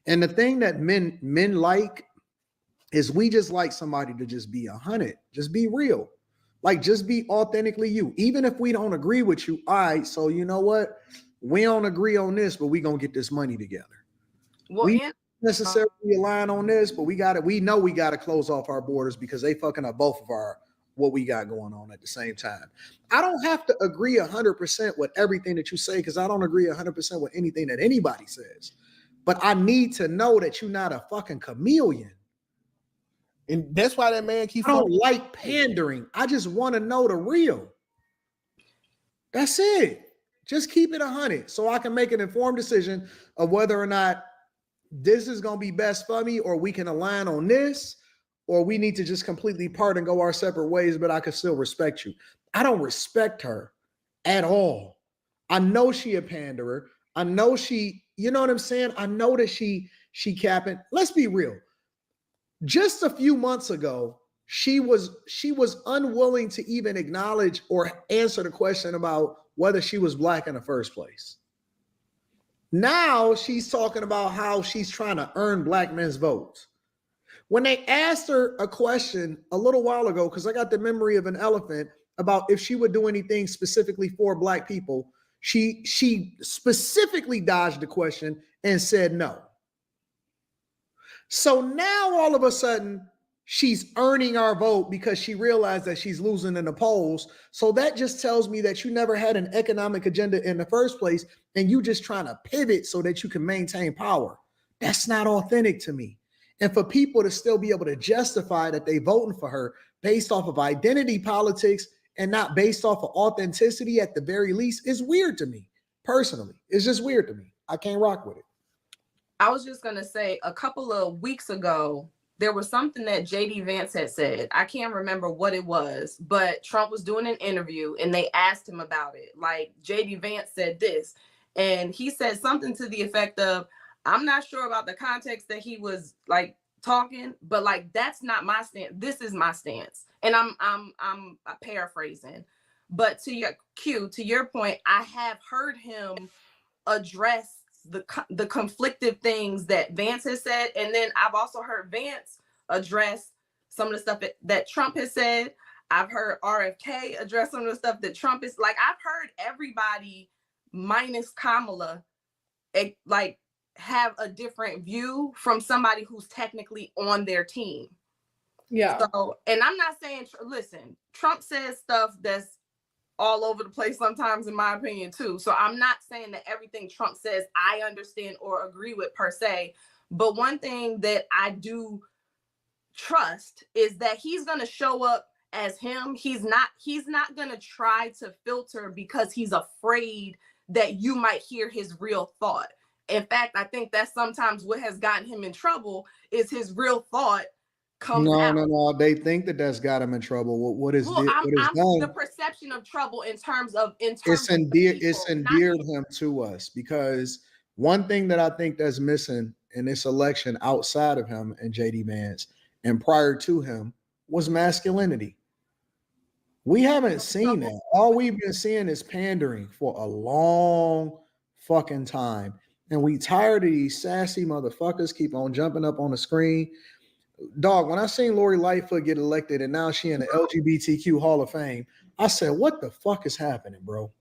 And the thing that men like is we just like somebody to just be 100, just be real. Like, just be authentically you. Even if we don't agree with you, all right, so you know what? We don't agree on this, but we gonna get this money together. Well, we don't necessarily align on this, but we know we gotta close off our borders because they fucking up both of our what we got going on at the same time. I don't have to agree 100% with everything that you say because I don't agree 100% with anything that anybody says. But I need to know that you're not a fucking chameleon. And that's why that man keeps. I don't like pandering. I just want to know the real. That's it. Just keep it 100 so I can make an informed decision of whether or not this is going to be best for me, or we can align on this, or we need to just completely part and go our separate ways, but I can still respect you. I don't respect her at all. I know she a panderer. I know she, you know what I'm saying? I know that she capping. Let's be real. Just a few months ago, she was unwilling to even acknowledge or answer the question about whether she was Black in the first place. Now she's talking about how she's trying to earn Black men's votes. When they asked her a question a little while ago, because I got the memory of an elephant, about if she would do anything specifically for Black people, she specifically dodged the question and said no. So now all of a sudden she's earning our vote because she realized that she's losing in the polls. So that just tells me that you never had an economic agenda in the first place and you just trying to pivot so that you can maintain power. That's not authentic to me. And for people to still be able to justify that they voting for her based off of identity politics and not based off of authenticity at the very least is weird to me. Personally, it's just weird to me. I can't rock with it. I was just going to say a couple of weeks ago, there was something that JD Vance had said. I can't remember what it was, but Trump was doing an interview and they asked him about it. Like, JD Vance said this, and he said something to the effect of, I'm not sure about the context that he was like talking, but like, that's not my stance. This is my stance. And I'm paraphrasing, but to your point, I have heard him address the conflicted things that Vance has said. And then I've also heard Vance address some of the stuff that Trump has said. I've heard RFK address some of the stuff that Trump is like, I've heard everybody minus Kamala, like have a different view from somebody who's technically on their team. Yeah. So, and I'm not saying, listen, Trump says stuff that's all over the place sometimes, in my opinion, too. So I'm not saying that everything Trump says I understand or agree with per se. But one thing that I do trust is that he's going to show up as him. He's not going to try to filter because he's afraid that you might hear his real thought. In fact, I think that's sometimes what has gotten him in trouble is his real thought comes out. No. They think that that's got him in trouble. What is done? The perception of trouble in terms It's endeared him to us, because one thing that I think that's missing in this election outside of him and JD Vance and prior to him was masculinity. We haven't seen that. All we've been seeing is pandering for a long fucking time. And we tired of these sassy motherfuckers keep on jumping up on the screen. Dog, when I seen Lori Lightfoot get elected and now she in the LGBTQ Hall of Fame, I said, what the fuck is happening, bro?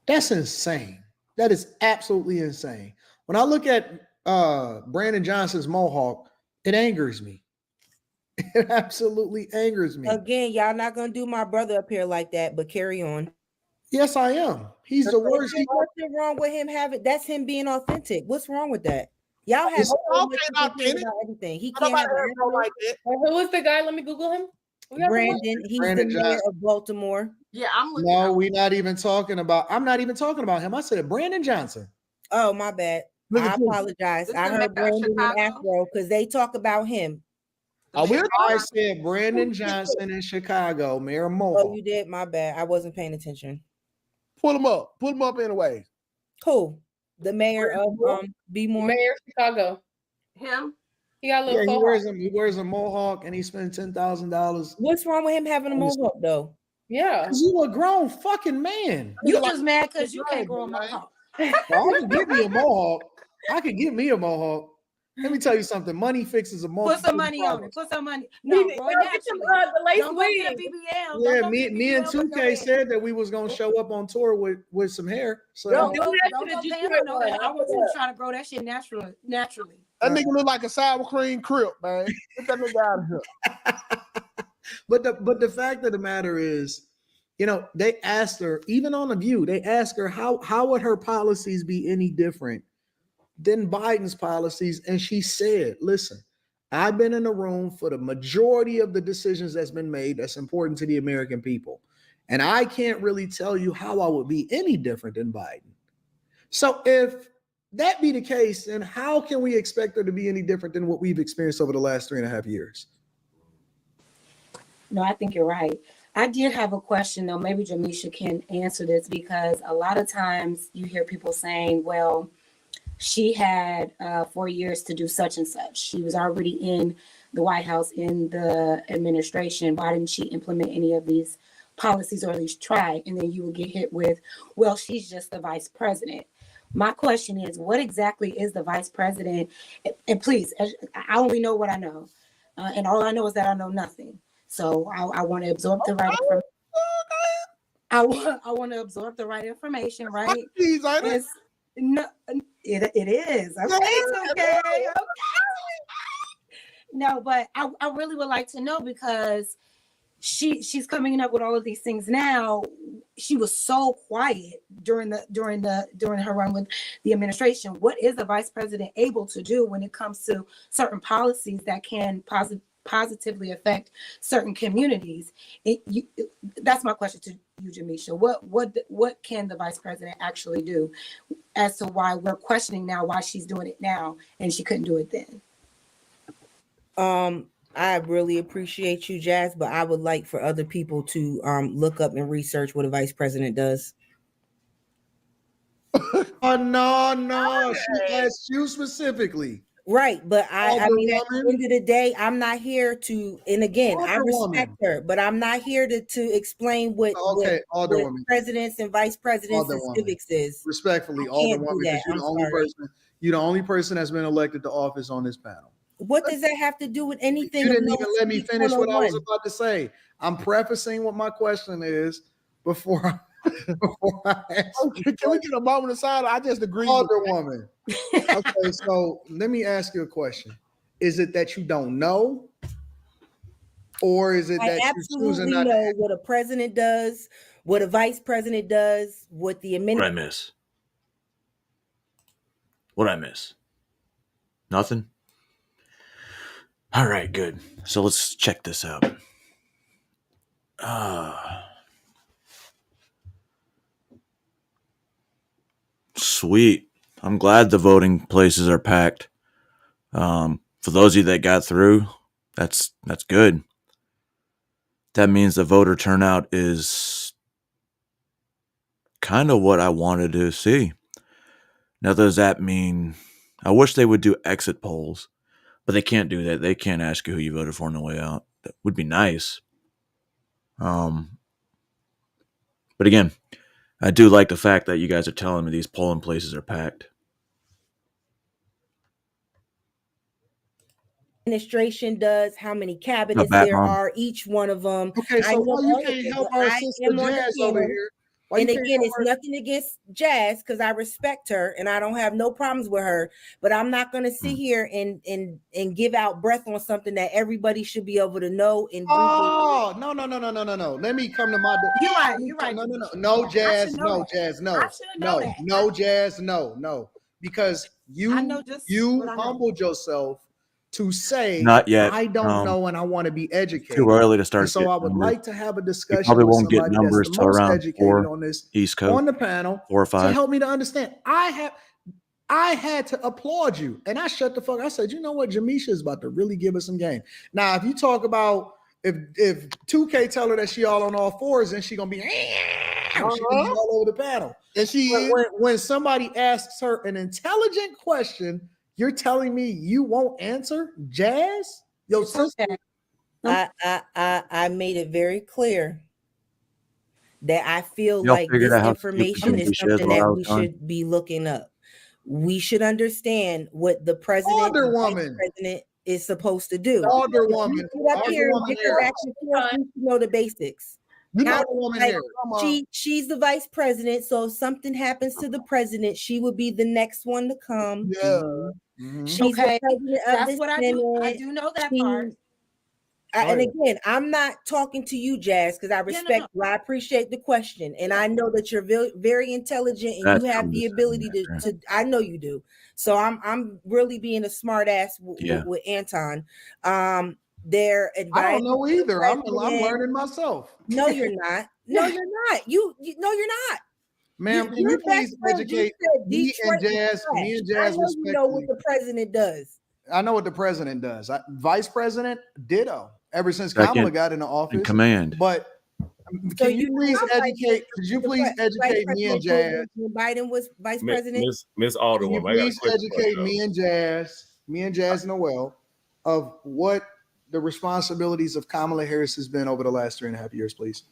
That's insane. That is absolutely insane. When I look at Brandon Johnson's mohawk, it angers me. It absolutely angers me. Again, y'all not gonna do my brother up here like that, but carry on. Yes, I am. He's the worst. What's wrong with him having? That's him being authentic. What's wrong with that? Y'all have so much about everything. He can't have like that. Who is the guy? Let me Google him. Brandon. He's Brandon the mayor Johnson. of Baltimore. Yeah, I'm looking. No, we're not even talking about. I'm not even talking about him. I said Brandon Johnson. Oh, my bad. Look I at you. apologize. This I is heard Chicago. Brandon and Afro because they talk about him. I said Brandon Johnson in Chicago, Mayor of Mohawk. Oh, you did? My bad. I wasn't paying attention. Pull him up. Pull him up anyway. Who? The mayor of B-More? Mayor of Chicago. Him? He got a Yeah, little he wears a mohawk and he spent $10,000. What's wrong with him having a mohawk though? Yeah. Because you a grown fucking man. You just mad because you can't grow a mohawk. I can get me a mohawk. I could get me a mohawk. Let me tell you something. Money fixes a mohawk. Put some money on it. Put some money. No, grow it naturally. The lace Don't go get a BBL. Yeah, Don't go get a me and BBL with no 2K hair. said that we was gonna show up on tour with some hair. So Don't go pay him no hair. I want you to try to grow that shit naturally. That nigga look like a sour cream crip, man. Get that nigga out of here. But the fact of the matter is, you know, they asked her, even on The View, they asked her how would her policies be any different than Biden's policies, and she said, "Listen, I've been in the room for the majority of the decisions that's been made that's important to the American people, and I can't really tell you how I would be any different than Biden." So if that be the case, then how can we expect her to be any different than what we've experienced over the last 3.5 years? No, I think you're right. I did have a question though. Maybe Jamisha can answer this, because a lot of times you hear people saying, well, she had 4 years to do such and such. She was already in the White House, in the administration. Why didn't she implement any of these policies, or at least try? And then you would get hit with, well, she's just the vice president. My question is, what exactly is the vice president? And please, I only know what I know. And all I know is that I know nothing. So I want to absorb the right information. I want to absorb the right information, right? It's, no, it is. Okay, it's okay. No, but I really would like to know, because she's coming up with all of these things now. She was so quiet during her run with the administration. What is the vice president able to do when it comes to certain policies that can positively affect certain communities? That's my question to you, Jamisha. What can the vice president actually do, as to why we're questioning now why she's doing it now and she couldn't do it then? I really appreciate you, Jazz, but I would like for other people to look up and research what a vice president does. Oh no, she asked you specifically. Right, but I mean, at the end of the day, I'm not here to, and again, I respect her, but I'm not here to explain what presidents and vice presidents and civics is. Respectfully, Alderwoman, because you're the only person that's been elected to office on this panel. What does that have to do with anything? You didn't even let me finish what I was about to say. I'm prefacing what my question is before I ask. Can we get a moment of silence? I just agree. Alderwoman. Okay, so let me ask you a question. Is it that you don't know? Or is it that you're choosing not to know what a president does, what a vice president does, what the What I miss? What I miss? Nothing? All right, good. So let's check this out. Sweet. I'm glad the voting places are packed. For those of you that got through, that's good. That means the voter turnout is kind of what I wanted to see. Now, does that mean I wish they would do exit polls? But they can't do that. They can't ask you who you voted for on the way out. That would be nice. But again, I do like the fact that you guys are telling me these polling places are packed. Administration does, how many cabinets there are, each one of them. Okay, so why you can't help our sister Jazz over here? And again, it's nothing against Jazz, because I respect her and I don't have no problems with her. But I'm not going to sit here and give out breath on something that everybody should be able to know. And no. Let me come to my. You're right. No, Jazz, no. Jazz, no. Because you humbled yourself to say, not yet. I don't know, and I want to be educated. Too early to start. And so I would like to have a discussion. You probably with won't get somebody numbers that's till the most around educated 4 on this East Coast on the panel 4 or 5 to help me to understand. I had to applaud you. And I shut the fuck. I said, you know what? Jamisha is about to really give us some game. Now, if you talk about if 2K tell her that she all on all fours, then she gonna be she gonna be all over the panel. And she when somebody asks her an intelligent question, you're telling me you won't answer, Jazz? Yo, sister. I made it very clear that I feel Y'all like figured this out how information stupid is Jamisha is something while I that was we gone? should be looking up. We should understand what the president, Wonder and vice Woman. president is supposed to do. Wonder If you Woman. get up Wonder here and Woman bicker here. back and forth, you should know the basics. You know How- the woman like, here. Come on. she's the vice president, so if something happens to the president, she would be the next one to come. Yeah. She's Okay, the president of that's the what I do. I Senate. do know that She- part. And again, I'm not talking to you, Jazz, because I respect you. I appreciate the question, and I know that you're very, very intelligent, and That's you have cool the to say, ability man. to. I know you do. So I'm really being a smart ass Yeah. with Anton. Their I advice. don't know either. I'm learning myself. No, you're not. No, you're not. You no, you're not. Ma'am, can Your you please best friend, you educate said me and Detroit is Jazz? Me and trash. Jazz I know you know what respectfully. the president does. I know what the president does. Vice president, ditto. Ever since Second Kamala got into office, in command. But So can you please know Vice educate? Could you the please Vice educate me and President Jazz? when Biden was vice president. Miss Can you Alderwoman, I got a please question for educate you. me and Jazz Noel of what the responsibilities of Kamala Harris has been over the last 3.5 years, please?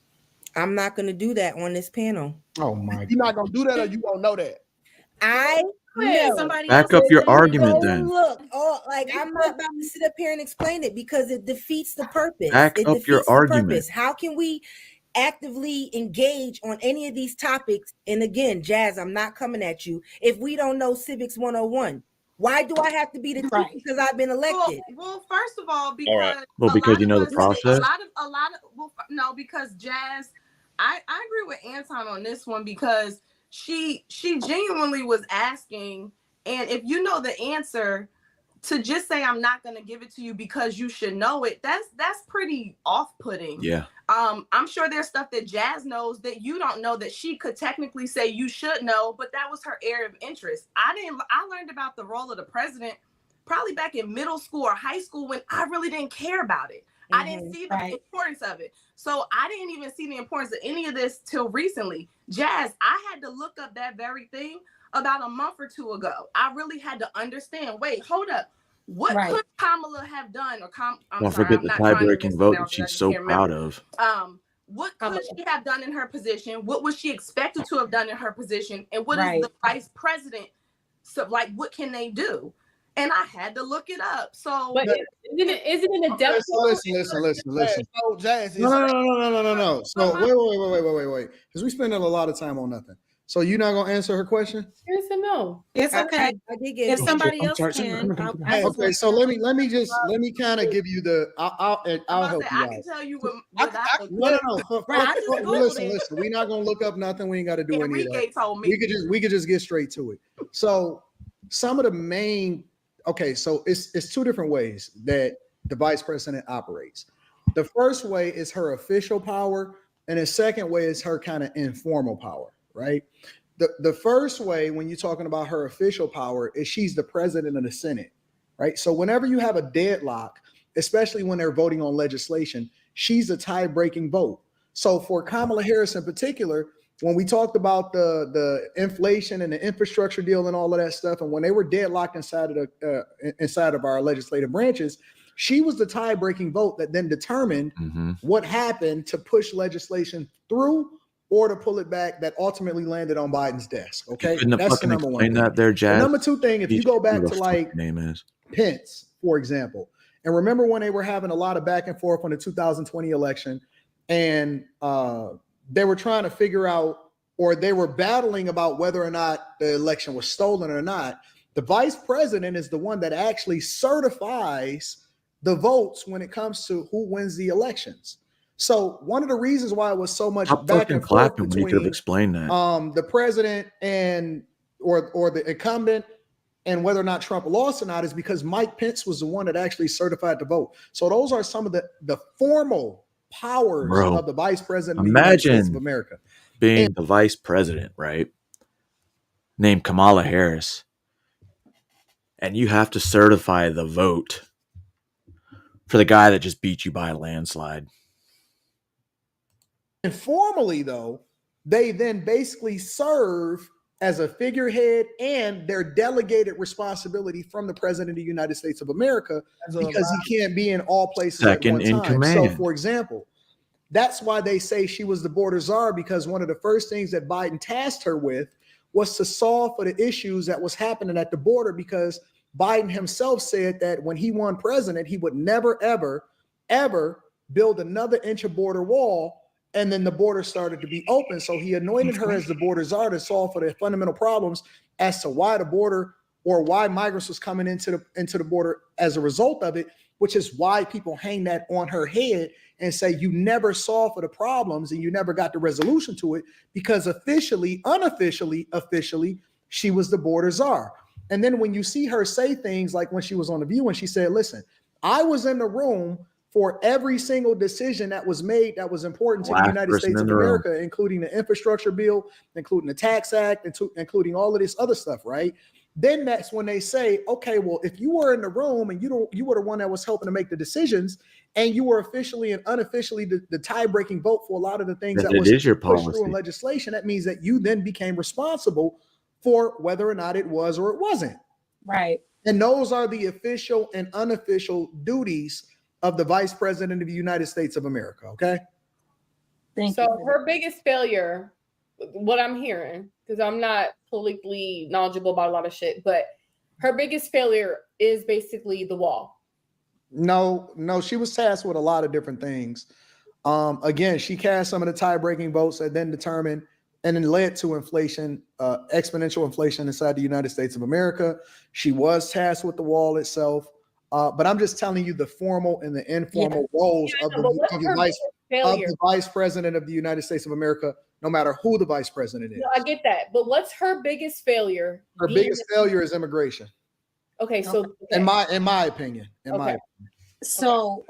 I'm not going to do that on this panel. Oh my! You're not gonna do that, or you won't know that. I Wait, know. somebody Back else up your said- argument Go then. Look, like I'm not about to sit up here and explain it because it defeats the purpose. Back It up your defeats the argument. purpose. How can we actively engage on any of these topics? And again, Jazz, I'm not coming at you if we don't know Civics 101. Why do I have to be the teacher because I've been elected? Well, first of all, because right. Well, a because lot you of know the us- process. a lot of well, no, because Jazz, I agree with Anton on this one because she genuinely was asking, and if you know the answer, to just say I'm not going to give it to you because you should know it, that's pretty off-putting. Yeah. I'm sure there's stuff that Jazz knows that you don't know that she could technically say you should know, but that was her area of interest. I learned about the role of the president probably back in middle school or high school when I really didn't care about it. I didn't see the importance of it. So I didn't even see the importance of any of this till recently. Jazz, I had to look up that very thing about a month or two ago. I really had to understand, wait, hold up. What could Kamala have done? Or Don't forget the tie-breaking vote that she's so proud of. What could she have done in her position? What was she expected to have done in her position? And what is the vice president? So, like, what can they do? And I had to look it up. So, But isn't it a depth? Listen. So Jazz, No. So wait. Because we spending a lot of time on nothing. So you're not gonna answer her question? Yes and no. It's okay. I did get If it. somebody I'm else sorry, can, Okay, so let me kind of give you the. I'll help you I out. can tell you what I No. Right, I just Googled Listen. We're not gonna look up nothing. We ain't got to do any of Enrique that. told me. We could just get straight to it. So some of the main. Okay, so it's two different ways that the vice president operates. The first way is her official power, and the second way is her kind of informal power, right? The first way, when you're talking about her official power, is she's the president of the Senate, right? So whenever you have a deadlock, especially when they're voting on legislation, she's a tie-breaking vote. So for Kamala Harris in particular, when we talked about the inflation and the infrastructure deal and all of that stuff, and when they were deadlocked inside of our legislative branches, she was the tie-breaking vote that then determined what happened to push legislation through or to pull it back that ultimately landed on Biden's desk. Okay, Couldn't have that's the fucking number one explained thing. that there, Jazz. The number two thing, if you go back Who to the like fuck name is Pence, for example, and remember when they were having a lot of back and forth on the 2020 election, and they were trying to figure out, or they were battling about whether or not the election was stolen or not. The vice president is the one that actually certifies the votes when it comes to who wins the elections. So one of the reasons why it was so much Stop back fucking and forth clapping when you could have between explained that. the president and or the incumbent and whether or not Trump lost or not is because Mike Pence was the one that actually certified the vote. So those are some of the formal powers Bro, of the vice president of the United States of imagine America. being the vice president, right? Named Kamala Harris. and you have to certify the vote for the guy that just beat you by a landslide. Informally, though, they then basically serve as a figurehead and their delegated responsibility from the President of the United States of America, because he can't be in all places Second at in one time. command. So, for example, that's why they say she was the border czar, because one of the first things that Biden tasked her with was to solve for the issues that was happening at the border, because Biden himself said that when he won president, he would never, ever build another inch of border wall. And then the border started to be open. So he anointed her as the border czar to solve for the fundamental problems as to why the border, or why migrants was coming into the border as a result of it, which is why people hang that on her head and say you never solved for the problems and you never got the resolution to it, because unofficially, she was the border czar. And then when you see her say things like when she was on The View and she said, listen, I was in the room for every single decision that was made that was important to the United States of America, including the infrastructure bill, including the tax act, including all of this other stuff, right? Then that's when they say, okay, well, if you were in the room and you were the one that was helping to make the decisions, and you were officially and unofficially the tie-breaking vote for a lot of the things that was pushed through in legislation, that means that you then became responsible for whether or not it was or it wasn't. Right. And those are the official and unofficial duties of the Vice President of the United States of America. Okay. So her biggest failure, what I'm hearing, because I'm not politically knowledgeable about a lot of shit, but her biggest failure is basically the wall. No, she was tasked with a lot of different things. Again, she cast some of the tie-breaking votes that then determined and then led to inflation, exponential inflation inside the United States of America. She was tasked with the wall itself. But I'm just telling you the formal and the informal roles of the Vice President of the United States of America, no matter who the Vice President is. No, I get that. But what's her biggest failure? Her biggest failure is immigration. Okay, so in my opinion, So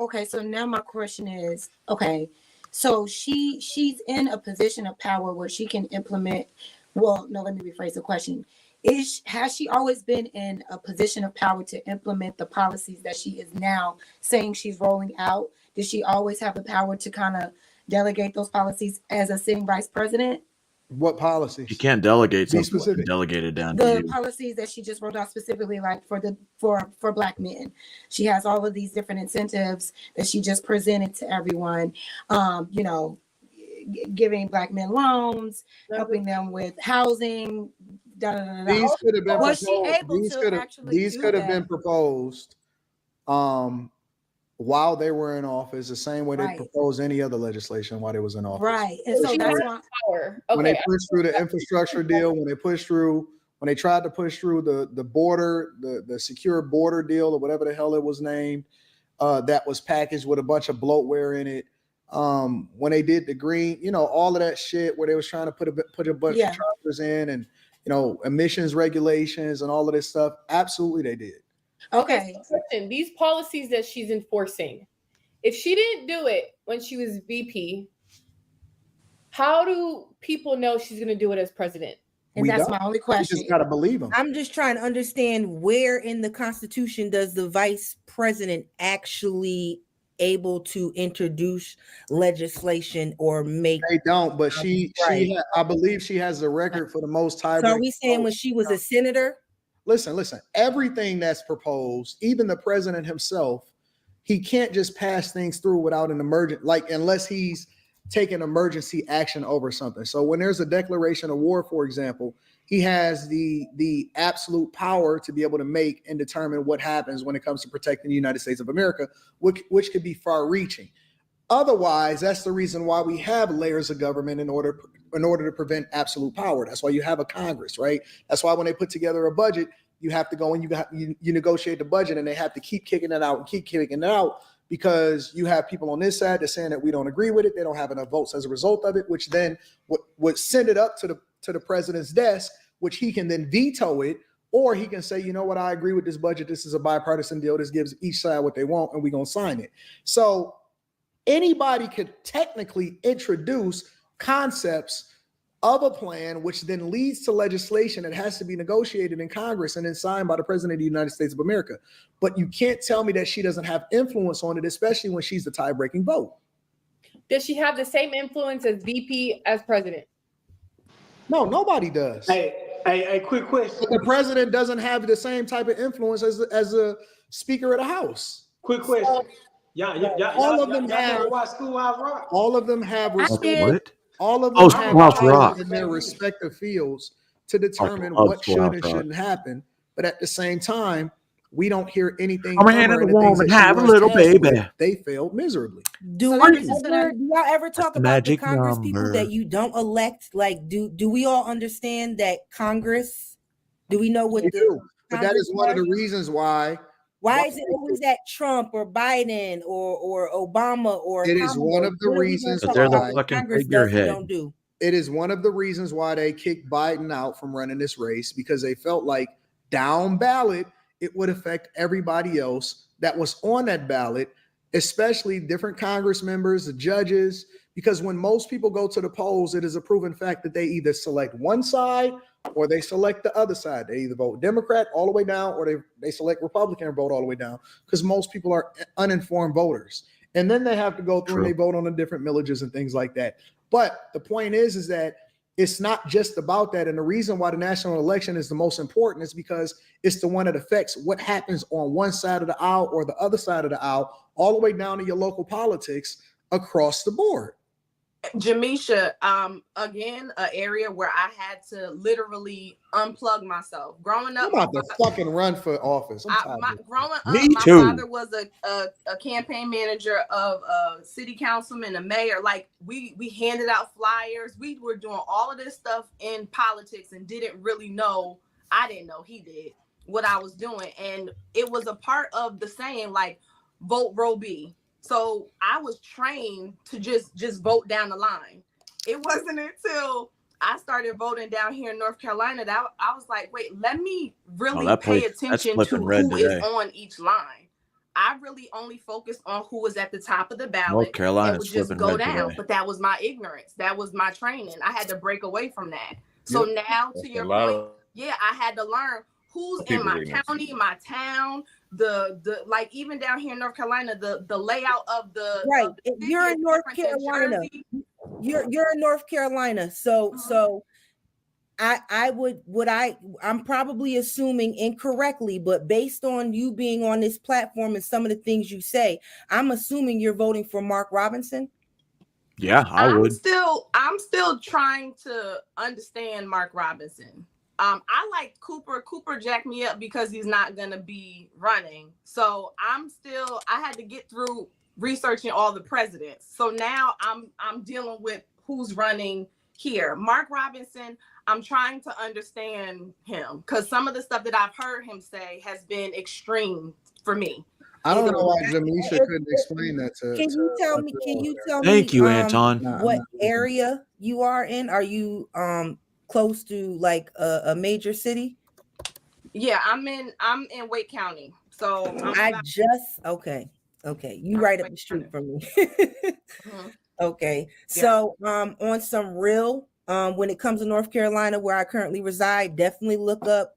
now my question is, okay, so she's in a position of power where she can implement. Well, no, let me rephrase the question. Has she always been in a position of power to implement the policies that she is now saying she's rolling out? Did she always have the power to kind of delegate those policies as a sitting vice president? What policies? You can't delegate something delegated down to The you. policies that she just rolled out specifically, like for Black men. She has all of these different incentives that she just presented to everyone. Giving Black men loans, helping them with housing. These could have been Was she proposed. able These to could have actually these do could have that? been proposed while they were in office, the same way they Right. proposed any other legislation while they was in office. Right. And so that's why When they pushed through the infrastructure deal, when they tried to push through the border, the secure border deal or whatever the hell it was named, that was packaged with a bunch of bloatware in it. When they did the green, all of that shit where they was trying to put a bunch of charters in and emissions regulations and all of this stuff. Absolutely, they did. Okay. So listen, these policies that she's enforcing, if she didn't do it when she was VP, how do people know she's going to do it as president? And that's my only question. You just got to believe them. I'm just trying to understand where in the Constitution does the vice president actually able to introduce legislation or make? They don't, but I believe she has the record for the most time. So are we saying when she was a senator? Listen, everything that's proposed, even the president himself, he can't just pass things through without an emergent, unless he's taking emergency action over something. So when there's a declaration of war, for example, he has the absolute power to be able to make and determine what happens when it comes to protecting the United States of America, which could be far reaching. Otherwise, that's the reason why we have layers of government in order to prevent absolute power. That's why you have a Congress, right? That's why when they put together a budget, you have to go and you negotiate the budget, and they have to keep kicking it out because you have people on this side that's saying that we don't agree with it. They don't have enough votes as a result of it, which then would send it up to the president's desk, which he can then veto it, or he can say, you know what, I agree with this budget. This is a bipartisan deal. This gives each side what they want, and we're going to sign it. So anybody could technically introduce concepts of a plan, which then leads to legislation that has to be negotiated in Congress and then signed by the President of the United States of America. But you can't tell me that she doesn't have influence on it, especially when she's the tie-breaking vote. Does she have the same influence as VP as president? No, nobody does. Hey, quick question. The president doesn't have the same type of influence as a Speaker of the House. Quick question. All of them have. Watch Schoolhouse Rock. All of them have What? All of Oh, them have Schoolhouse voices Rock. in their respective fields to determine Oh, what should Schoolhouse and Rock. shouldn't happen. But at the same time, we don't hear anything. I'm a from hand her in and the the things womb and that she have a was little tasked with, baby. They failed miserably. Do So y'all let me just- ever talk the about the magic Congress people number. that you don't elect? Like, do we all understand that Congress? Do we know what They the do. But that Congress is one of the does? reasons why Why is it always that Trump or Biden or Obama or it is Kamala? one of the What are we reasons gonna But they're talk the about what fucking Congress does and figurehead. don't do? it is one of the reasons why they kicked Biden out from running this race, because they felt like down ballot, it would affect everybody else that was on that ballot, especially different Congress members, the judges, because when most people go to the polls, it is a proven fact that they either select one side or they select the other side. They either vote Democrat all the way down or they select Republican and vote all the way down, because most people are uninformed voters. And then they have to go through and they vote on the different millages and things like that. But the point is that it's not just about that. And the reason why the national election is the most important is because it's the one that affects what happens on one side of the aisle or the other side of the aisle, all the way down to your local politics across the board. Jamisha, again, an area where I had to literally unplug myself. Growing up, I'm about to fucking run for office. I'm tired of it. growing up, Me my too. father was a campaign manager of a city councilman, a mayor. Like we handed out flyers. We were doing all of this stuff in politics and didn't really know. I didn't know he did what I was doing, and it was a part of the saying like, vote Roe B. So I was trained to just vote down the line. It wasn't until I started voting down here in North Carolina that I was like, wait, let me really pay attention to who is on each line. I really only focused on who was at the top of the ballot. North Carolina's and would just flipping go red down. today. But that was my ignorance. That was my training. I had to break away from that. So now to your point, yeah, I had to learn who's in my county, my town, the like even down here in North Carolina, the layout of the Right. of the city You're is in North different than Carolina. Jersey. You're in North Carolina. So I'm probably assuming incorrectly, but based on you being on this platform and some of the things you say, I'm assuming you're voting for Mark Robinson. Yeah, I would. I'm still trying to understand Mark Robinson. I like Cooper. Cooper jacked me up because he's not gonna be running. So I had to get through researching all the presidents. So now I'm dealing with who's running here. Mark Robinson, I'm trying to understand him because some of the stuff that I've heard him say has been extreme for me. I don't know why Jamisha couldn't explain that to. Can you tell me? Thank you, Anton. What area you are in? Are you close to like a major city? Yeah, I'm in Wake County. So okay. You right up the street from me. Okay. So on some real when it comes to North Carolina, where I currently reside, definitely look up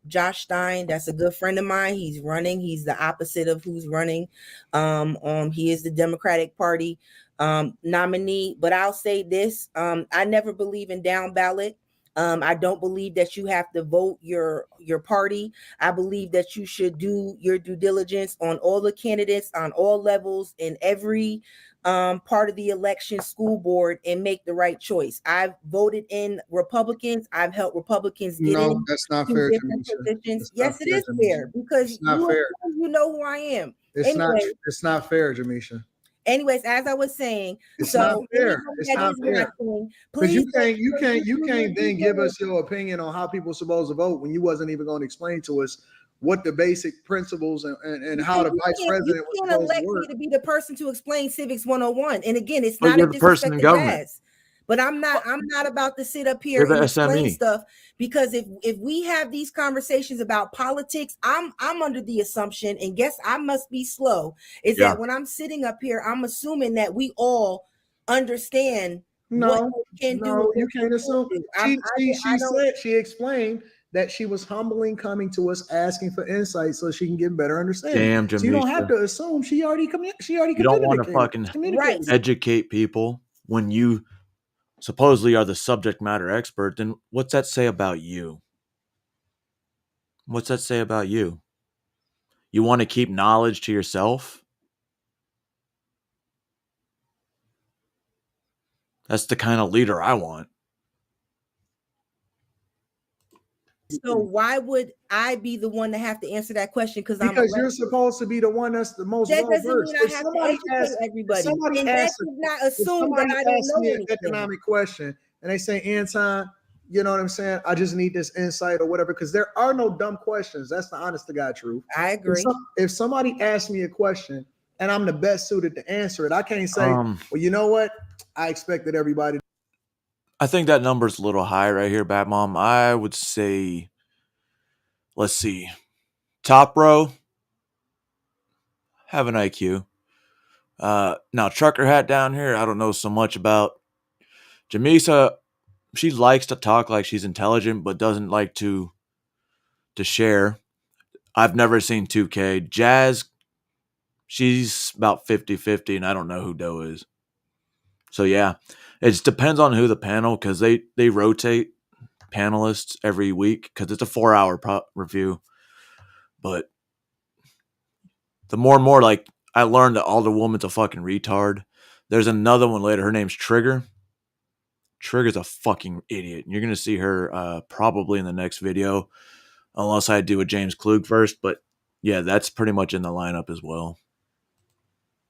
Josh Stein. That's a good friend of mine. He's running. He's the opposite of who's running. He is the Democratic Party nominee. But I'll say this: I never believe in down ballot. I don't believe that you have to vote your party. I believe that you should do your due diligence on all the candidates on all levels in every part of the election school board and make the right choice. I've voted in Republicans. I've helped Republicans get in. That's not to fair, different Jamisha. positions. That's Yes, not it fair, is Jamisha. fair because It's not fair. you know who I am. It's Anyway, not fair, Jamisha. Anyways, as I was saying, It's so not fair. anyone It's that not is fair. watching, Because you please can't then give us your opinion on how people are supposed to vote when you wasn't even going to explain to us what the basic principles and how the vice president was you can't supposed to elect work. me to be the person to explain civics 101. And again, it's Well, not you're a the person disrespect in to government. Jazz. But I'm not about to sit up here You're the and explain SME. stuff because if we have these conversations about politics, I'm under the assumption, and guess I must be slow, is Yeah. that when I'm sitting up here, I'm assuming that we all understand No, can do no, what you they can't assume. She don't- said, she explained that she was humbling coming to us asking for insight so she can get better understanding. Damn, So you don't have Jamisha. to assume she already You don't want to fucking educate people when you supposedly are the subject matter expert. Then what's that say about you? What's that say about you? You want to keep knowledge to yourself? That's the kind of leader I want. So why would I be the one to have to answer that question? Because you're supposed to be the one that's the most that well doesn't versed. mean I have to educate everybody. And that does not assume that I don't know me an anything. economic question and they say, Anton, you know what I'm saying? I just need this insight or whatever, because there are no dumb questions. That's the honest to God truth. I agree. If somebody asks me a question and I'm the best suited to answer it, I can't say, well, you know what? I expected everybody. I think that number's a little high right here, Bat Mom. I would say, let's see, top row, have an IQ. Now, Trucker Hat down here, I don't know so much about. Jamisa, she likes to talk like she's intelligent, but doesn't like to share. I've never seen 2K. Jazz, she's about 50-50, and I don't know who Doe is. So, yeah, it just depends on who the panel, because they rotate panelists every week because it's a 4-hour review. But the more and more, like, I learned that Alderwoman's a fucking retard. There's another one later. Her name's Trigger. Trigger's a fucking idiot. And you're going to see her probably in the next video, unless I do a James Klug first. But, yeah, that's pretty much in the lineup as well.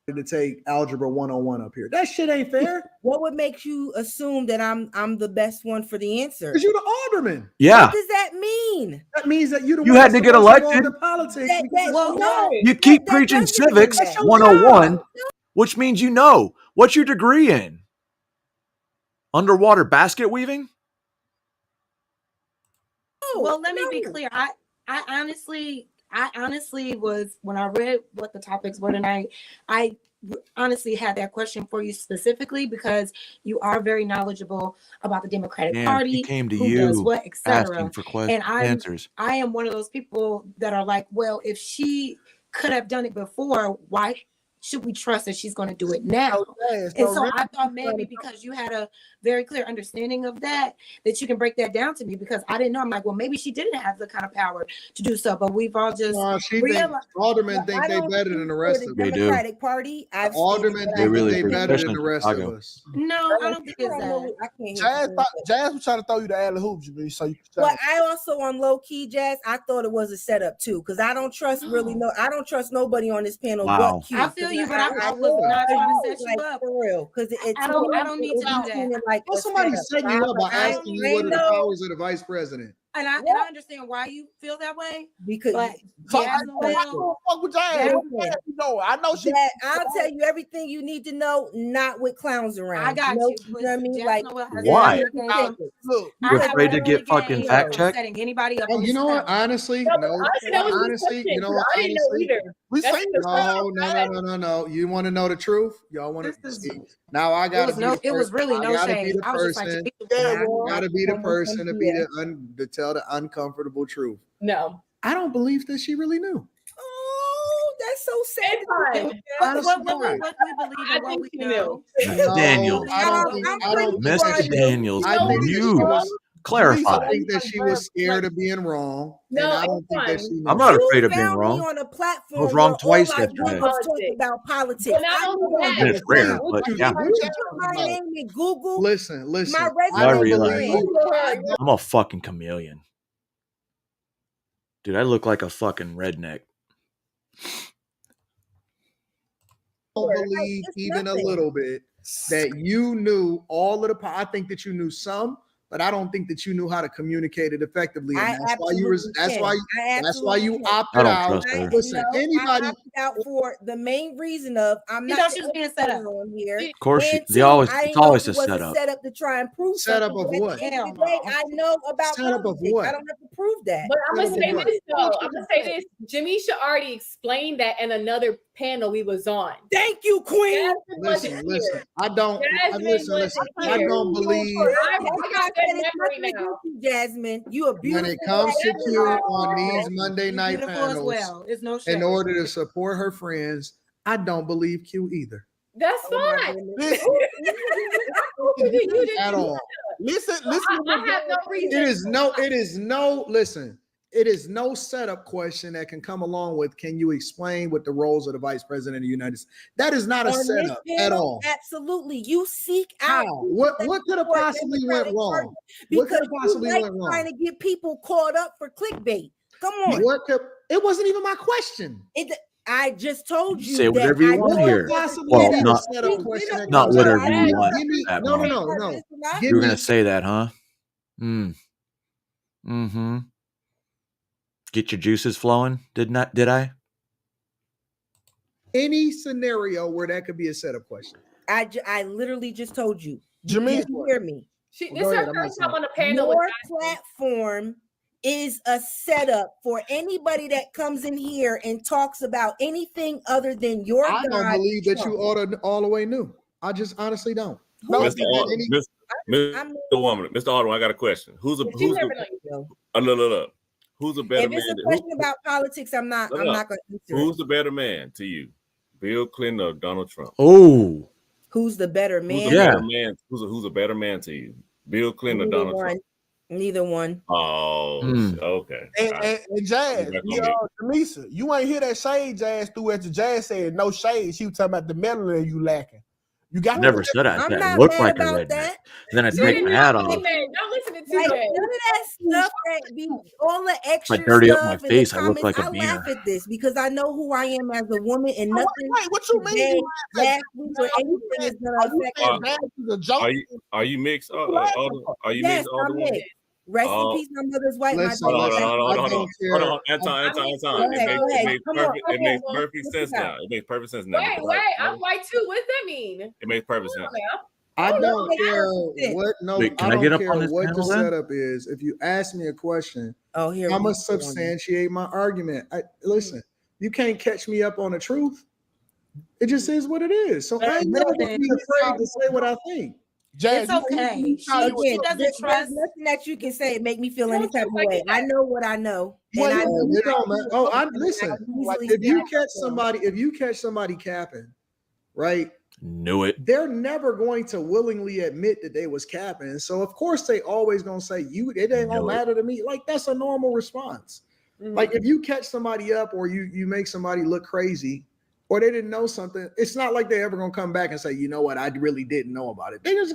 To take Algebra 101 up here. That shit ain't fair. What would make you assume that I'm the best one for the answer? Because you're the alderman. Yeah. What does that mean? That means that you You had to get elected. Politics. No. You keep preaching civics 101, which means you know. What's your degree in? Underwater basket weaving? Well, let me be clear. I honestly was, when I read what the topics were tonight, I honestly had that question for you specifically because you are very knowledgeable about the Democratic Man, Party, he came to who you does what, etc. asking for And answers. I am one of those people that are like, well, if she could have done it before, why should we trust that she's going to do it now? And so I thought maybe because you had a very clear understanding of that you can break that down to me, because I didn't know. I'm like, well, maybe she didn't have the kind of power to do so, but we've all just aldermen think they better than the rest of us. They do. Democratic Party. Aldermen think they better than the rest of us. No, I don't think it's that. I can't hear Jazz was trying to throw you the alley hoops, so you. Well, I also on low key, Jazz. I thought it was a setup too, because I don't trust I don't trust nobody on this panel. Wow. But Q. I feel you, but I was not trying to set you up for real, because I don't need to do that. Like well, somebody setting you up by asking you what are the powers of the vice president. And I understand why you feel that way, because Jazz I know she. I'll tell you everything you need to know, not with clowns around. I got you. you. You know what I mean? Like, why? Look, You're afraid to get fucking fact checked? Setting anybody up. You know what? Honestly, no. Honestly, you know what? Honestly, no. You want to know the truth? Y'all want to see? Now I gotta. It was really no shade. I was just like, gotta be the person to be to tell the uncomfortable truth. No, I don't believe that she really knew. Oh, that's so sad. What we believe and what we know. Daniels. Mr. Daniels, you clarify. I think that she was scared of being wrong. No, I don't think that she knew. I'm not afraid of being wrong. On a platform I was wrong twice yesterday. About politics. It's rare, but yeah. My name in Google. Listen. My I resume. realize I'm a fucking chameleon. Dude, I look like a fucking redneck. I don't believe even a little bit that you knew all of the. I think that you knew some, but I don't think that you knew how to communicate it effectively. And I that's why you absolutely can. that's why you I opted don't out. trust her. Listen, I anybody opted out for the main reason of I'm You not thought she was being set up. on here. Of course, And they two, always I it's didn't know always if a it was setup. a setup to try and prove Setup something. of But what? at the end of the Hell day, no. I know about Setup of politics. what? I don't have to prove that. But I'm gonna Setup say of what? this though. I'm gonna say this. Jamisha already explained that in another panel we was on. Thank you, Queen. Jasmine wasn't Listen. here. I don't. Jasmine Listen. wasn't I here. don't believe I That's why I got said that it's memory nothing now. against you, Jasmine. You a when beautiful it comes to black Q woman. on these Monday You're night beautiful as panels, well. It's no in shame. order to support her friends, I don't believe Q either That's Oh my fine. goodness. You didn't at do all. that. Listen So to I what have no reason. It is no setup question that can come along with, can you explain what the roles of the vice president of the United States? That is not a On this setup at panel, all. absolutely. You seek How? out people What that could have support possibly went Democratic wrong? Party What could because have possibly you like went trying wrong? to get people caught up for clickbait. Come on. It wasn't even my question. I just told you Say that whatever you I want know here. it was a Well, setup. not setup She's question been that a not comes part whatever of you it. want. Give me That no. This is not- You were gonna say that, huh? Mm-hmm. Get your juices flowing. Did I? Any scenario where that could be a setup question. I literally just told you. Did Jameis, you hear me? This Go is ahead, her I'm first time listening. on the panel with Your Jasmine. platform is a setup for anybody that comes in here and talks about anything other than your I don't God. believe that you Trump. all the way knew. I just honestly don't. Who I is Mr. think that? that any- Mr. Woman, Mr. Alderman, I got a question. Who's She never the know you, though. look. Who's a better If it's man? a question about politics, I'm not Look going up. to answer Who's it. the better man to you? Bill Clinton or Donald Trump? Oh, Who's the better Who's man? a better man? Who's a better man to you? Bill Clinton or Neither Donald one. Trump? Neither one. Oh, okay. and Jazz, Back on me. Jamisa, you ain't hear that shade Jazz threw at the Jazz said no shade. She was talking about the melanin you lacking. You got I never said I I'm said I not look mad like a about redneck. that. Then I You take did my not hat say off. that. Don't listen to Like, TJ. none of that stuff that be all the If I extra dirty up my stuff in face, the I look comments. like a I laugh beaner. at this because I know who I am as a woman, and nothing Wait, what you mean? today, You last week, or anything is gonna affect me. Are you mixed? Are you Yes, mixed? I'm mixed. Rest in peace, my mother's white. Listen, my listen, daughter's I black. don't care. Anton. It makes perfect sense now. It makes perfect sense now. Wait, I'm white too. What does that mean? It makes perfect sense. I Oh, don't no, care what Wait, can I don't get up care on this what the panel then? setup is. If you ask me a question, Oh, here I'm we gonna go. substantiate my argument. Listen, you can't catch me up on the truth. It just is what it is. So I ain't never gonna be afraid to say what I think. It's okay. She Again, doesn't there's trust. nothing that you can say make me feel any type of way. I know what I know, and Well, I know. it don't matter. Oh, listen. easily If you see catch somebody capping, right? Knew it. They're never going to willingly admit that they was capping. So of course they always gonna say it ain't gonna Knew it. matter to me. Like that's a normal response. Like if you catch somebody up or you make somebody look crazy or they didn't know something, it's not like they're ever gonna come back and say, you know what, I really didn't know about it. They're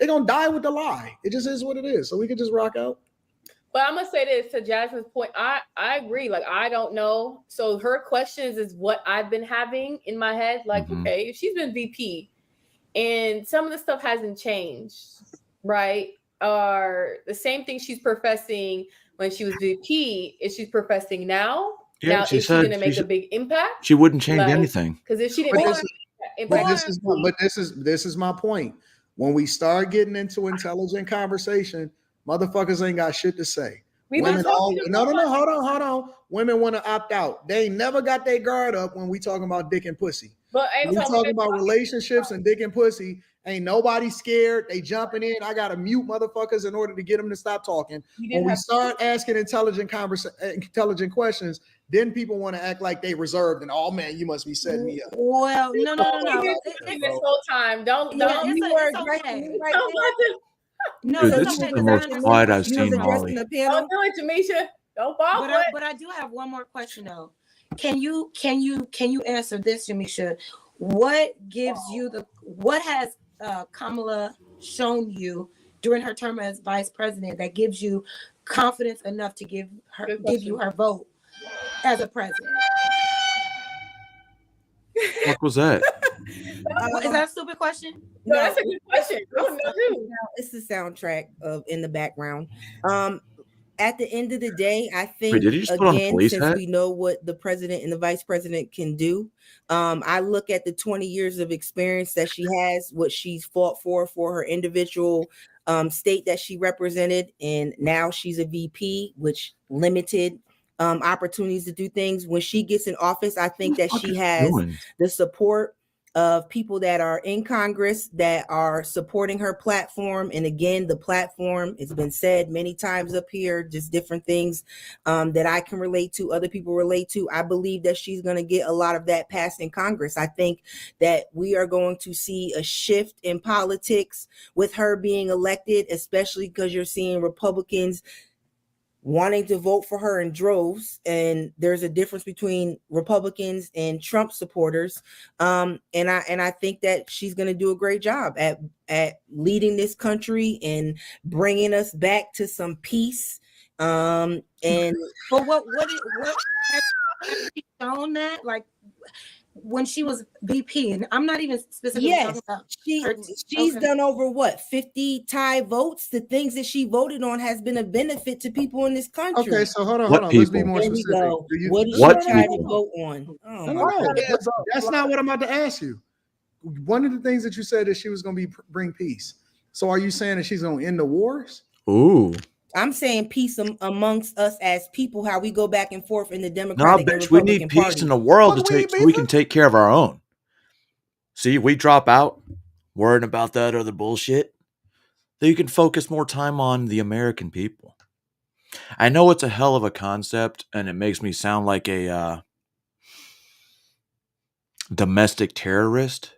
gonna die with the lie. It just is what it is. So we can just rock out. But I'm gonna say this to Jasmine's point. I agree. Like I don't know. So her questions is what I've been having in my head. Like, okay, if she's been VP and some of the stuff hasn't changed, right? Or the same thing she's professing when she was VP is she's professing now. Yeah, now she is said she gonna make she a big impact? She wouldn't change anything. Because if she But didn't, this is my point. When we start getting into intelligent conversation, motherfuckers ain't got shit to say. We Women not all talking no, about- hold on. Women want to opt out. They ain't never got their guard up when we talking about dick and pussy. But When we talking about relationships and dick and pussy, ain't nobody scared. They jumping in. I gotta mute motherfuckers in order to get them to stop talking. When we start asking intelligent questions, then people want to act like they reserved and oh man, you must be setting me up. Well, no. This whole time, don't. It's okay. No, Dude, it's this is okay, the 'cause most I quiet I've understand seen you Molly. Don't do it, Jamisha. Don't fall for it. But I do have one more question though. Can you answer this, Jamisha? What has Kamala shown you during her term as vice president that gives you confidence enough to give you her vote as a president? What was that? Is that a stupid question? No, that's a good question. I don't know too. It's the soundtrack of in the background. At the end of the day, I think Wait, did he just put on a again, police since hat? we know what the president and the vice president can do, I look at the 20 years of experience that she has, what she's fought for her individual state that she represented, and now she's a VP, which limited opportunities to do things. When she gets in office, I think that she has the support of people that are in Congress that are supporting her platform. And again, the platform has been said many times up here, just different things that I can relate to, other people relate to. I believe that she's going to get a lot of that passed in Congress. I think that we are going to see a shift in politics with her being elected, especially because you're seeing Republicans wanting to vote for her in droves, and there's a difference between Republicans and Trump supporters. And I think that she's going to do a great job at leading this country and bringing us back to some peace. And but what has she shown that, like, when she was VP, and I'm not even specifically talking about she's done over what 50 tie votes. The things that she voted on has been a benefit to people in this country. Okay, so hold on. Let's be more specific. What did she try to vote on? No, that's not what I'm about to ask you. One of the things that you said that she was going to bring peace. So are you saying that she's going to end the wars? Ooh. I'm saying peace amongst us as people, how we go back and forth in the No, Democratic and bitch, we Republican need peace Party. in the world so we can take care of our own. See, we drop out worrying about that other bullshit. Then you can focus more time on the American people. I know it's a hell of a concept, and it makes me sound like a domestic terrorist,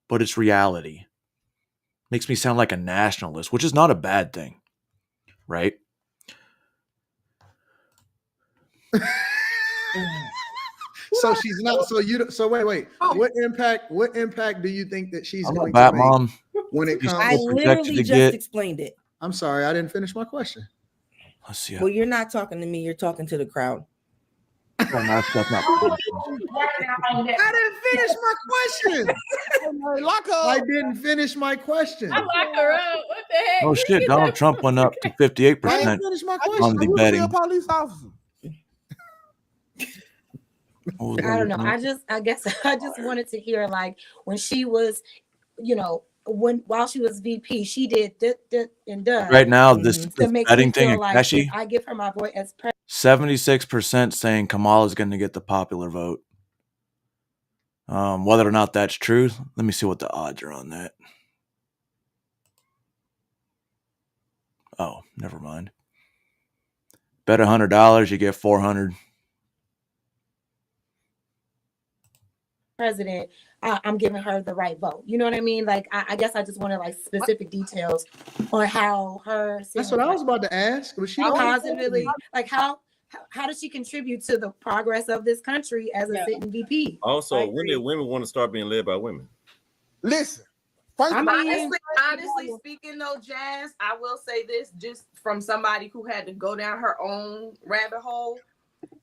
but it's reality. Makes me sound like a nationalist, which is not a bad thing. Right? So she's not. So wait. What impact do you think that she's going to bat make mom. when it comes? I literally just explained it. I'm sorry, I didn't finish my question. Let's see. Well, you're not talking to me. You're talking to the crowd. That's not I didn't finish my question. I didn't finish my question. I lock her up. What the heck? Oh shit! Donald Trump went up to 58% on the betting. Police officer. I don't know. I guess I just wanted to hear, like, when she was, while she was VP, she did and done. Right now, this makes betting me thing, feel like Akashi, I give her my vote as president. 76% saying Kamala's going to get the popular vote. Whether or not that's true, let me see what the odds are on that. Oh, never mind. Bet $100, you get 400. President, I'm giving her the right vote. You know what I mean? Like, I guess I just wanted, like, specific details on how her. That's what I was about to ask. Was she positively, like, how does she contribute to the progress of this country as a sitting VP? Also, when did women want to start being led by women? Listen, honestly speaking, though, Jazz, I will say this just from somebody who had to go down her own rabbit hole.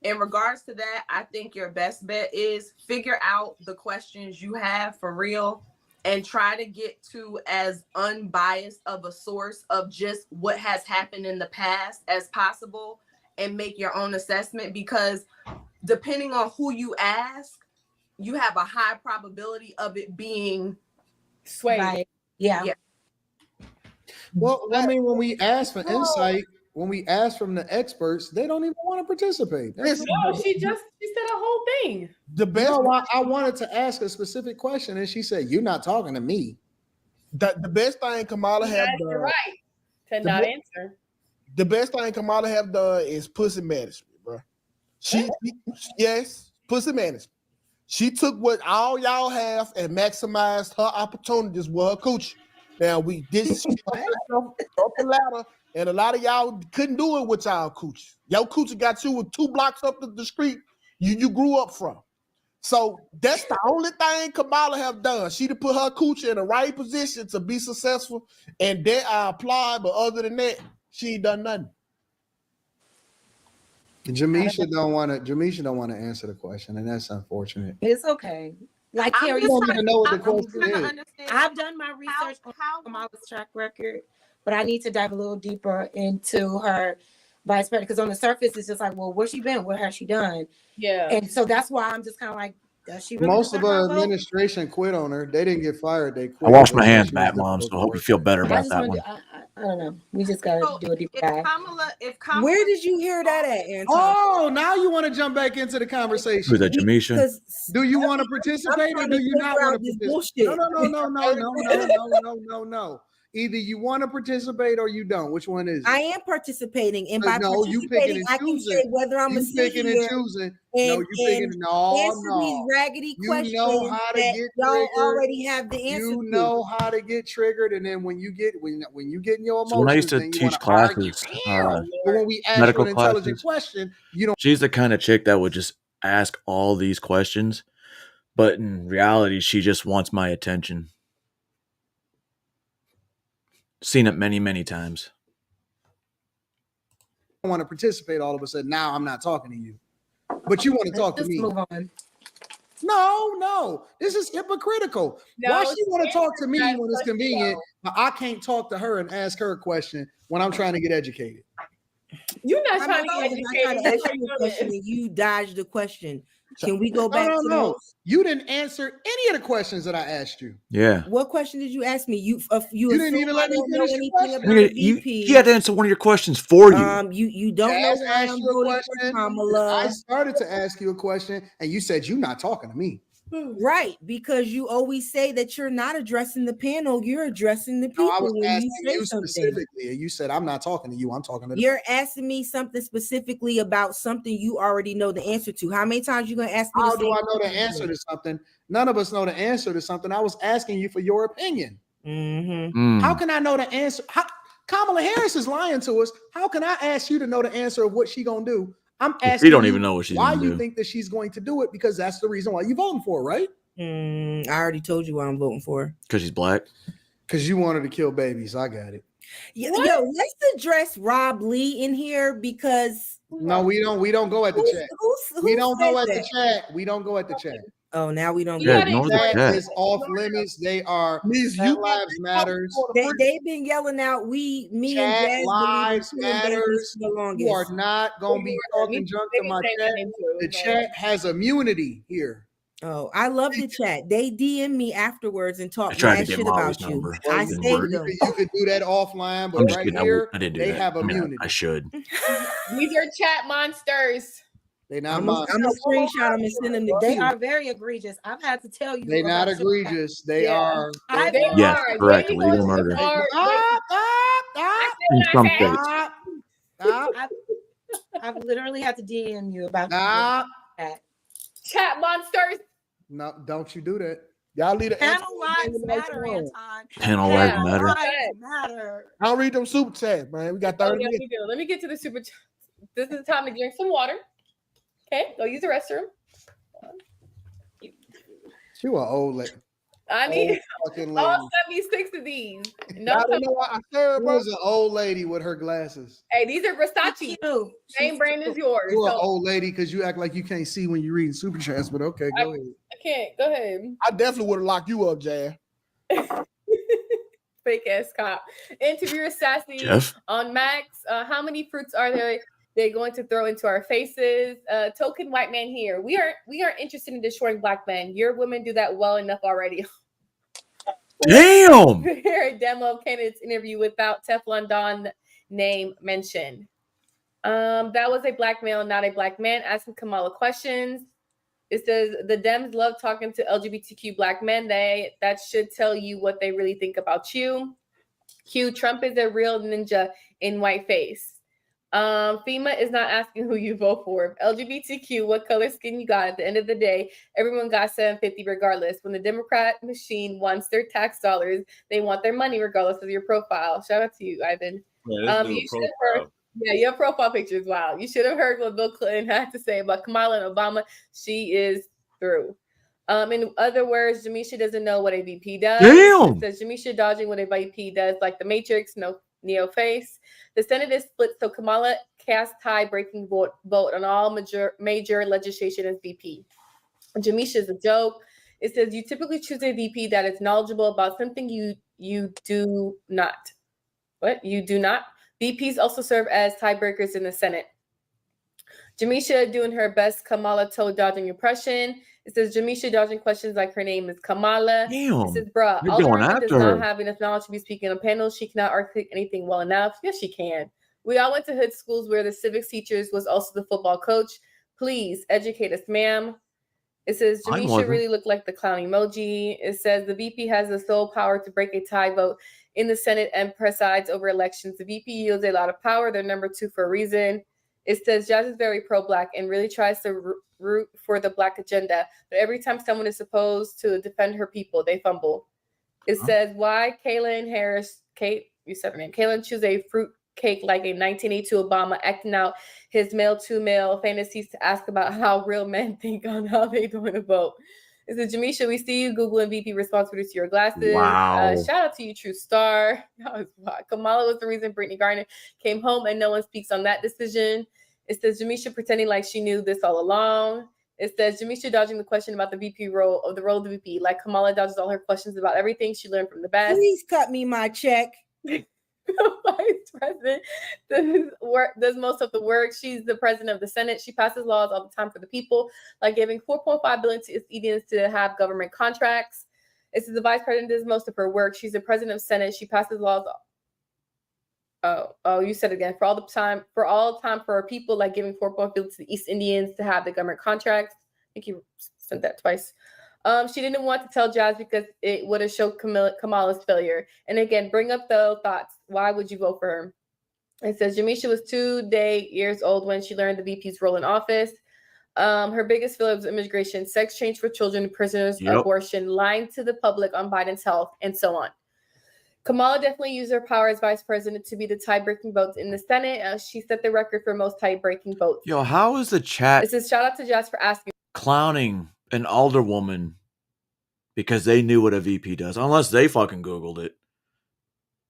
In regards to that, I think your best bet is figure out the questions you have for real and try to get to as unbiased of a source of just what has happened in the past as possible and make your own assessment, because depending on who you ask, you have a high probability of it being swayed. Right. Yeah. Well, I mean, when we ask for insight, when we ask from the experts, they don't even want to participate. No, she said a whole thing. The best. No, I wanted to ask a specific question, and she said, "You're not talking to me." The best thing Kamala have done. You're right to not answer. The best thing Kamala have done is pussy management, bro. Yes, pussy management. She took what all y'all have and maximized her opportunities with her coochie. Now we did up the ladder. And a lot of y'all couldn't do it with y'all coochie. Your coochie got you with 2 blocks up the street you grew up from. So that's the only thing Kamala have done. She to put her coochie in the right position to be successful, and that I applaud. But other than that, she ain't done nothing. Jamisha don't want to answer the question, and that's unfortunate. It's okay. Like I'm Carrie, just don't trying- even know what the I'm question trying to is. understand I've done my research on Kamala's track record, but I need to dive a little deeper into her vice president because on the surface it's just like, well, where's she been? What has she done? Yeah. And so that's why I'm just kind of like, does she really Most of deserve her our vote? administration quit on her. They didn't get fired. They I quit. washed my They said hands, she was Bat Mom, difficult so I to hope you work feel with. better I about just that want to one. do, I don't know. We just got to do a deep dive. If Kamala, Where did you hear that at, Anton? Oh, now you want to jump back into the conversation. Who's that, Jamisha? Because Do you want to participate or trying do to you not figure want out to this participate? No, bullshit. no. Either you want to participate or you don't. Which one is it? I am participating, and by No, you picking participating, and I can choosing. say whether I'm You a sit picking and here choosing. No, and, you picking. and No, answer these raggedy You questions know how to that get y'all triggered. already have the answer You to. know how to get triggered, and then when you get in your So when I used emotions, to then you teach want to argue. classes, But when we ask you medical an intelligent classes, question, you don't. she's the kind of chick that would just ask all these questions, but in reality, she just wants my attention. Seen it many, many times. want to participate all of a sudden. Now I'm not talking to you, but you want to talk to me. Move on. No, this is hypocritical. Why she want to talk to me when it's convenient, but I can't talk to her and ask her a question when I'm trying to get educated? You're not I trying to know, get I tried to educated. ask you a question and you dodged the question. Can we go back to the No. notes? You didn't answer any of the questions that I asked you. Yeah. What question did you ask me? You You didn't even let me don't know finish the anything question. about a You, VP. you had to answer one of your questions for you. You don't know Jazz why asked I'm you a voting question. for Kamala. I started to ask you a question, and you said you're not talking to me. Right, because you always say that you're not addressing the panel, you're addressing the people No, I was when asking you say you something. specifically, and you said I'm not talking to you. I'm talking to the You're asking me something specifically about something you already know the answer to. How many times you gonna ask me? How the do same I know the question? answer to something? None of us know the answer to something. I was asking you for your opinion. Mm-hmm. How can I know the answer? Kamala Harris is lying to us. How can I ask you to know the answer of what she gonna do? I'm asking You don't you even know what she's why gonna you do. think that she's going to do it, because that's the reason why you voting for her, right? I already told you why I'm voting for. Because she's black. Because you wanted to kill babies. I got it. Yo, let's address Rob Lee in here because No, we don't. We don't go at the chat. We don't go at the that? chat. We don't go at the chat. Oh, now we don't. Yeah, go. ignore the That chat. is off limits. They are Black Lives Matters. They've been yelling out. Me and Chat Jazz lives been killing babies matters. for the longest. You are not gonna be talking junk to my chat. The chat has immunity here. Oh, I love the chat. They DM me afterwards and talk I tried to mad get shit Molly's about you. number. I Didn't saved work. them. You could do that offline, but I'm just right kidding. here, I didn't do they that. have I mean, immunity. I should. These are chat monsters. They not I'm monsters. gonna screenshot them and send them to They you. are very egregious. I've had to tell you. They not about shit. egregious. They Yeah. are. I've They Yes, are. correct. They Legal are- murder. are- In some states. I've literally had to DM you about Stop. that. Chat monsters. No, don't you do that. Y'all leave the Panel lives matter, Anton. Panel lives matter. Lives matter. I'll read them super chats, man. We got Oh, 30 yes, minutes. we do. Let me get to the super chat. This is the time to drink some water. Okay, go use the restroom. She was old lady. I need Fucking lady. all 76 of these. No, I don't know why I said, bro. She was an old lady with her glasses. hey, these are Versace. Same brand as yours. You're an So old lady because you act like you can't see when you're reading super chats, but okay, go ahead. I can't. Go ahead. I definitely would have locked you up, Jazz. Fake ass cop. Interviewer Sassy Jeff? on Max. How many fruits are they going to throw into our faces? Token white man here. We aren't interested in destroying black men. Your women do that well enough already. Damn. Here a demo of candidate's interview without Teflon Don name mentioned. That was a black male, not a black man, asking Kamala questions. It says the Dems love talking to LGBTQ black men. That should tell you what they really think about you. Q, Trump is a real ninja in white face. FEMA is not asking who you vote for. LGBTQ, what color skin you got. At the end of the day, everyone got $750 regardless. When the Democrat machine wants their tax dollars, they want their money regardless of your profile. Shout out to you, Ivan. Yeah, You should have heard. Yeah, your profile picture is wild. You should have heard what Bill Clinton had to say about Kamala and Obama. She is through. In other words, Jamisha doesn't know what a VP does. Damn. It says Jamisha dodging what a VP does, like the Matrix, no Neo face. The Senate is split, so Kamala cast tie-breaking vote on all major legislation as VP. Jamisha is a joke. It says you typically choose a VP that is knowledgeable about something you do not. What? You do not? VPs also serve as tiebreakers in the Senate. Jamisha doing her best Kamala toe dodging impression. It says Jamisha dodging questions like her name is Kamala. Damn, It says, bruh, they're Alderman going does after not her. have enough knowledge to be speaking on panels. She cannot articulate anything well enough. Yes, she can. We all went to hood schools where the civics teachers was also the football coach. Please educate us, ma'am. It says Mine Jamisha wasn't. really looked like the clown emoji. It says the VP has the sole power to break a tie vote in the Senate and presides over elections. The VP yields a lot of power. They're number 2 for a reason. It says Jazz is very pro-Black and really tries to root for the Black agenda. But every time someone is supposed to defend her people, they fumble. It says, why Kalen Harris, Kate, you said her name, Kalen choose a fruit cake like a 1982 Obama, acting out his male-to-male fantasies to ask about how real men think on how they going to vote. It says, Jamisha, we see you Google and VP responsibility to your glasses. Wow. Shout out to you, True Star. That was wild. Kamala was the reason Brittany Griner came home, and no one speaks on that decision. It says, Jamisha pretending like she knew this all along. It says, Jamisha dodging the question about the VP role of the VP, like Kamala dodges all her questions about everything she learned from the best. Please cut me my check. Vice president does most of the work. She's the president of the Senate. She passes laws all the time for the people, like giving $4.5 billion to Indians to have government contracts. It says the vice president does most of her work. She's the president of the Senate. She passes laws. Oh, you said it again. For all time for our people, like giving $4.5 billion to the East Indians to have the government contracts. I think you said that twice. She didn't want to tell Jazz because it would have showed Kamala's failure. And again, bring up the thoughts. Why would you vote for her? It says Jamisha was 2 years old when she learned the VP's role in office. Her biggest failure was immigration, sex change for children, prisoners, abortion, lying to the public on Biden's health, and so on. Kamala definitely used her power as vice president to be the tie-breaking votes in the Senate. She set the record for most tie-breaking votes. Yo, how is the chat It says shout out to Jazz for asking. clowning an alderwoman because they knew what a VP does? Unless they fucking Googled it.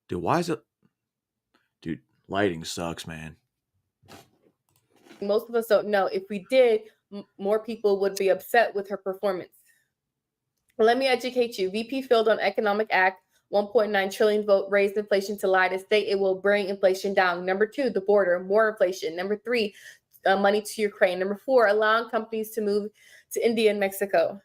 Dude, why is it? Dude, lighting sucks, man. Most of us don't know. If we did, more people would be upset with her performance. Let me educate you. VP failed on Economic Act. 1.9 trillion vote raised inflation to lie to state it will bring inflation down. Number 2, the border, more inflation. Number 3, money to Ukraine. Number 4, allowing companies to move to India and Mexico.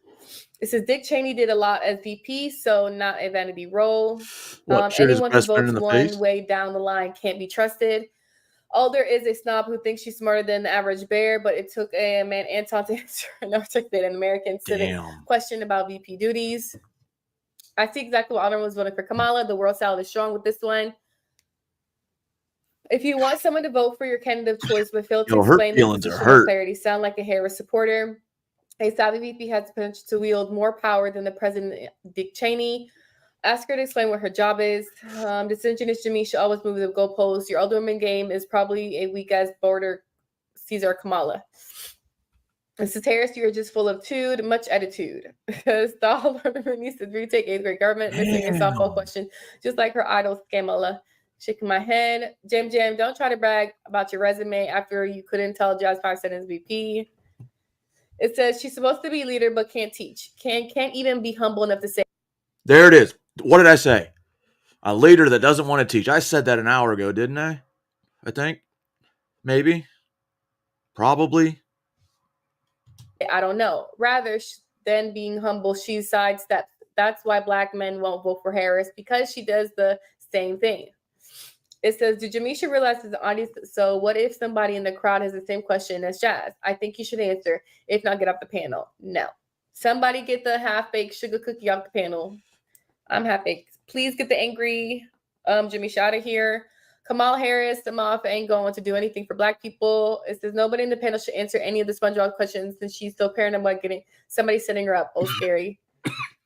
It says Dick Cheney did a lot as VP, so not a vanity role. Shoot his Anyone who best friend votes in the one face? way down the line can't be trusted. Alder is a snob who thinks she's smarter than the average bear, but it took a man Anton to answer an articulated American civic Damn. question about VP duties. I see exactly what Alder was voting for Kamala. The world salad is strong with this one. If you want someone to vote for your candidate of choice but fail to Yo, her explain the feelings are position hurt. with clarity, sound like a Harris supporter. A savvy VP has the potential to wield more power than the president, Dick Cheney. Ask her to explain what her job is. Disingenuous Jamisha always moves the goalposts. Your alderman game is probably a weak-ass border Caesar Kamala. This is Harris, you're just full of much attitude. Because the alderman needs to retake 8th grade government, missing a softball question, just like her idol, Kamala. Shaking my head. Jam, don't try to brag about your resume after you couldn't tell Jazz 5 seconds VP. It says she's supposed to be leader but can't teach. Can't even be humble enough to say. There it is. What did I say? A leader that doesn't want to teach. I said that an hour ago, didn't I? I think. Maybe. Probably. I don't know. Rather than being humble, she sidesteps. That's why Black men won't vote for Harris, because she does the same thing. It says, did Jamisha realize the audience? So what if somebody in the crowd has the same question as Jazz? I think you should answer. If not, get off the panel. No. Somebody get the half-baked sugar cookie off the panel. I'm half-baked. Please get the angry Jamisha out of here. Kamala Harris, the mom ain't going to do anything for Black people. It says nobody in the panel should answer any of the SpongeBob questions since she's still paranoid about getting somebody setting her up. Oh, scary.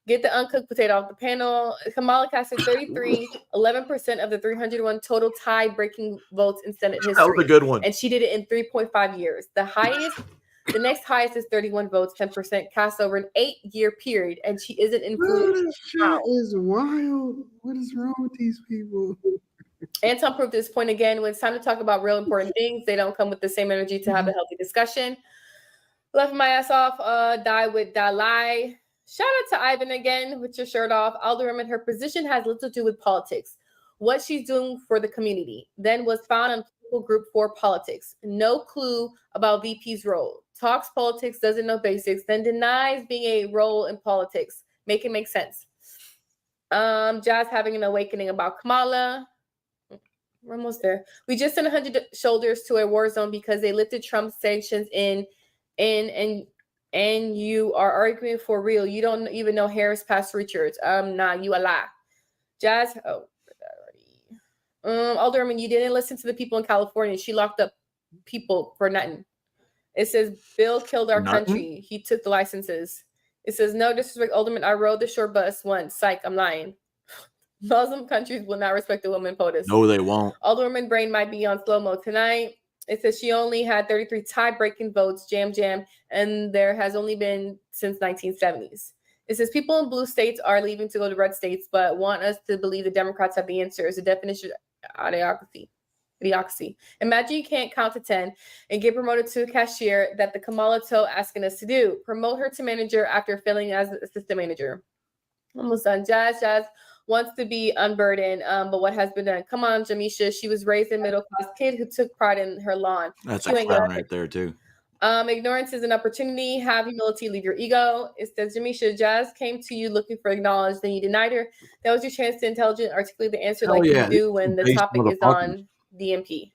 Get the uncooked potato off the panel. Kamala casted 11% of the 301 total tie-breaking votes in Senate history. That was a good one. And she did it in 3.5 years. The next highest is 31 votes, 10% cast over an 8-year period, and she isn't included. This shit is wild. What is wrong with these people? Anton proved this point again. When it's time to talk about real important things, they don't come with the same energy to have a healthy discussion. Left my ass off, die with Dalai. Shout out to Ivan again with your shirt off. Alderwoman, her position has little to do with politics. What she's doing for the community. Then was found on political group for politics. No clue about VP's role. Talks politics, doesn't know basics, then denies being a role in politics. Make it make sense. Jazz having an awakening about Kamala. We're almost there. We just sent 100 soldiers to a war zone because they lifted Trump's sanctions and you are arguing for real. You don't even know Harris passed Richards. Nah, you a lie. Jazz. Alderman, you didn't listen to the people in California. She locked up people for nothing. It says Bill killed our country. He took the licenses. It says no disrespect, Alderman. I rode the short bus once. Psych, I'm lying. Muslim countries will not respect a woman POTUS. No, they won't. Alderwoman brain might be on slow mo tonight. It says she only had 33 tie-breaking votes, jam, and there has only been since 1970s. It says people in blue states are leaving to go to red states, but want us to believe the Democrats have the answers. The definition of idiocracy. Imagine you can't count to 10 and get promoted to a cashier that the Kamala Toe asking us to do. Promote her to manager after failing as assistant manager. Almost done. Jazz wants to be unburdened, but what has been done? Come on, Jamisha. She was raised a middle-class kid who took pride in her lawn. That's You a ain't clown got it. right there, too. Ignorance is an opportunity. Have humility. Leave your ego. It says, Jamisha, Jazz came to you looking for acknowledgement. Then you denied her. That was your chance to intelligently articulate the answer like you do when the topic is on DMP.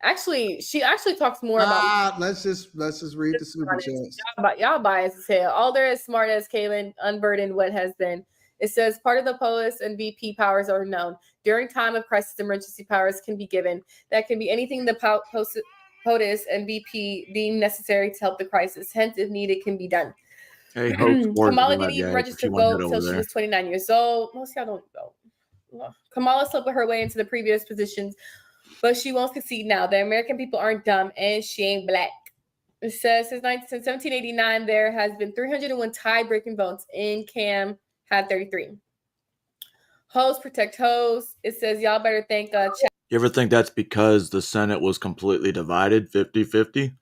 Actually, she actually talks more about. Let's just read the super chats. Y'all biased as hell. Alder is smart as Kaylin, unburdened what has been. It says part of the POTUS and VP powers are known. During time of crisis, emergency powers can be given. That can be anything the POTUS and VP deem necessary to help the crisis. Hence, if needed, can be done. Hey, Kamala didn't even register to vote until she was 29 years old. Most of y'all don't vote. Kamala slipped her way into the previous positions, but she won't succeed now. The American people aren't dumb, and she ain't black. It says since 1789, there has been 301 tie-breaking votes. In Cam had 33. Hoes protect hoes. It says y'all better thank You ever think that's because the Senate was completely divided 50-50?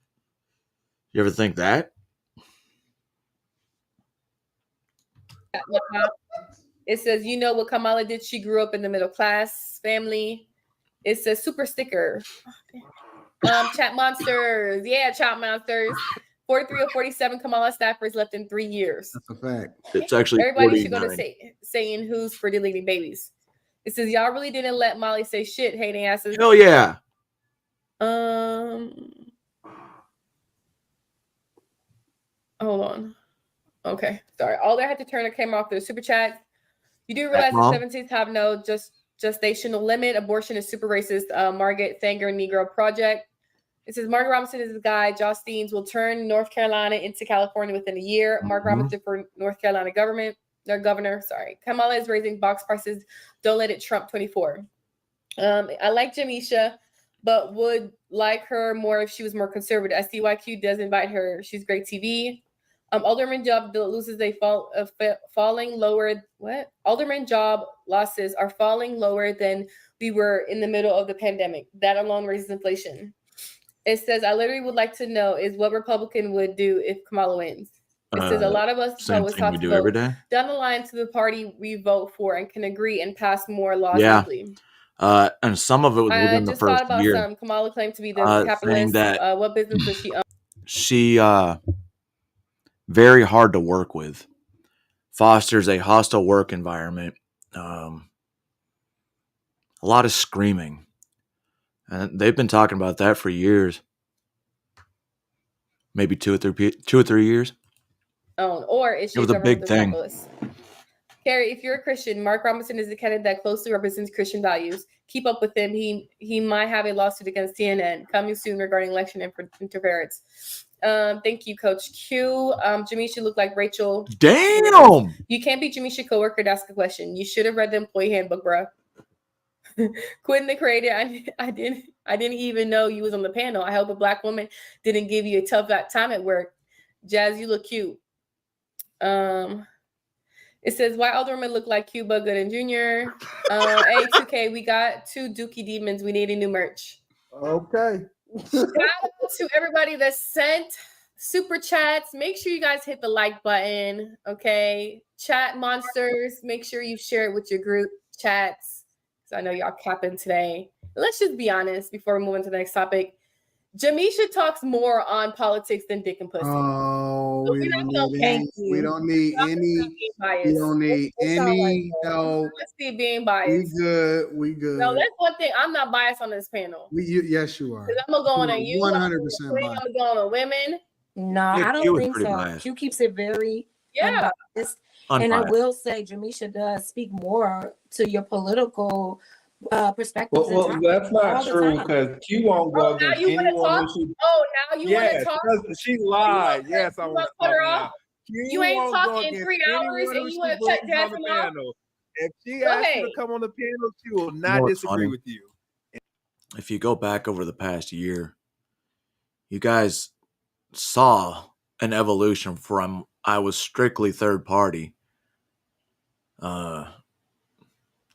You ever think that? It says, you know what Kamala did? She grew up in the middle class family. It says super sticker. Chat monsters. Yeah, chat monsters. 43 or 47 Kamala staffers left in 3 years. That's a fact. It's actually Everybody should go to 49. saying who's for deleting babies. It says y'all really didn't let Molly say shit, hating asses. Hell yeah. Hold on. Okay, sorry. All I had to turn the camera off the super chat. You do realize the 17th have no gestational limit. Abortion is super racist. Margaret Sanger Negro Project. It says Margaret Robinson is the guy. Josh Steens will turn North Carolina into California within a year. Mark Robinson for North Carolina governor. Sorry. Kamala is raising box prices. Don't let it Trump 24. I like Jamisha, but would like her more if she was more conservative. SDYQ does invite her. She's great TV. Alderman job loses falling lower. What? Alderman job losses are falling lower than we were in the middle of the pandemic. That alone raises inflation. It says, I literally would like to know is what Republican would do if Kamala wins. It says a lot of us Same thing we do every day. down the line to the party we vote for and can agree and pass more laws Yeah. quickly. And some of it was I within the just thought first about year. some. Kamala claimed to be the Saying capitalist. that What business does she own? she very hard to work with, fosters a hostile work environment, a lot of screaming, and they've been talking about that for years, maybe 2 or 3 years. Or is she It was a government big thing. capitalist? Carrie, if you're a Christian, Mark Robinson is a candidate that closely represents Christian values. Keep up with him. He might have a lawsuit against CNN coming soon regarding election interference. Thank you, Coach Q. Jamisha looked like Rachel. Damn. You can't be Jamisha coworker to ask a question. You should have read the employee handbook, bro. Quinn the creator, I didn't even know you was on the panel. I hope a black woman didn't give you a tough time at work. Jazz, you look cute. It says, why Alderman look like Cuba Gooding Jr.? A2K, we got 2 Dookie Demons. We need a new merch. Okay. Shout out to everybody that sent super chats, make sure you guys hit the like button. Okay. Chat monsters, make sure you share it with your group chats. So I know y'all capping today. Let's just be honest before we move on to the next topic. Jamisha talks more on politics than dick and pussy. Oh, So we don't need any help. Pussy being biased. We good. No, that's one thing. I'm not biased on this panel. Yes, you are. Because I'm gonna go on you. 100% I'm biased. gonna go on women. No, Yeah, I Q don't was think pretty so. biased. Q keeps it very Yeah. unbiased. And I Unbiased. will say Jamisha does speak more to your political perspectives. and Well, topics that's all not the true time. because Q won't go Oh, now against you want to anyone talk? who she. Oh, now you want Yes, to talk? 'cause she lied. Yes, I You want want to cut her off? Q You ain't won't go talking in against 3 hours anyone and who you she want to cut brings on the Jasmine off? panel. If she Go asks you ahead. to come on the panel, she will You not know what's disagree funny? with you. If you go back over the past year, you guys saw an evolution from I was strictly third party. I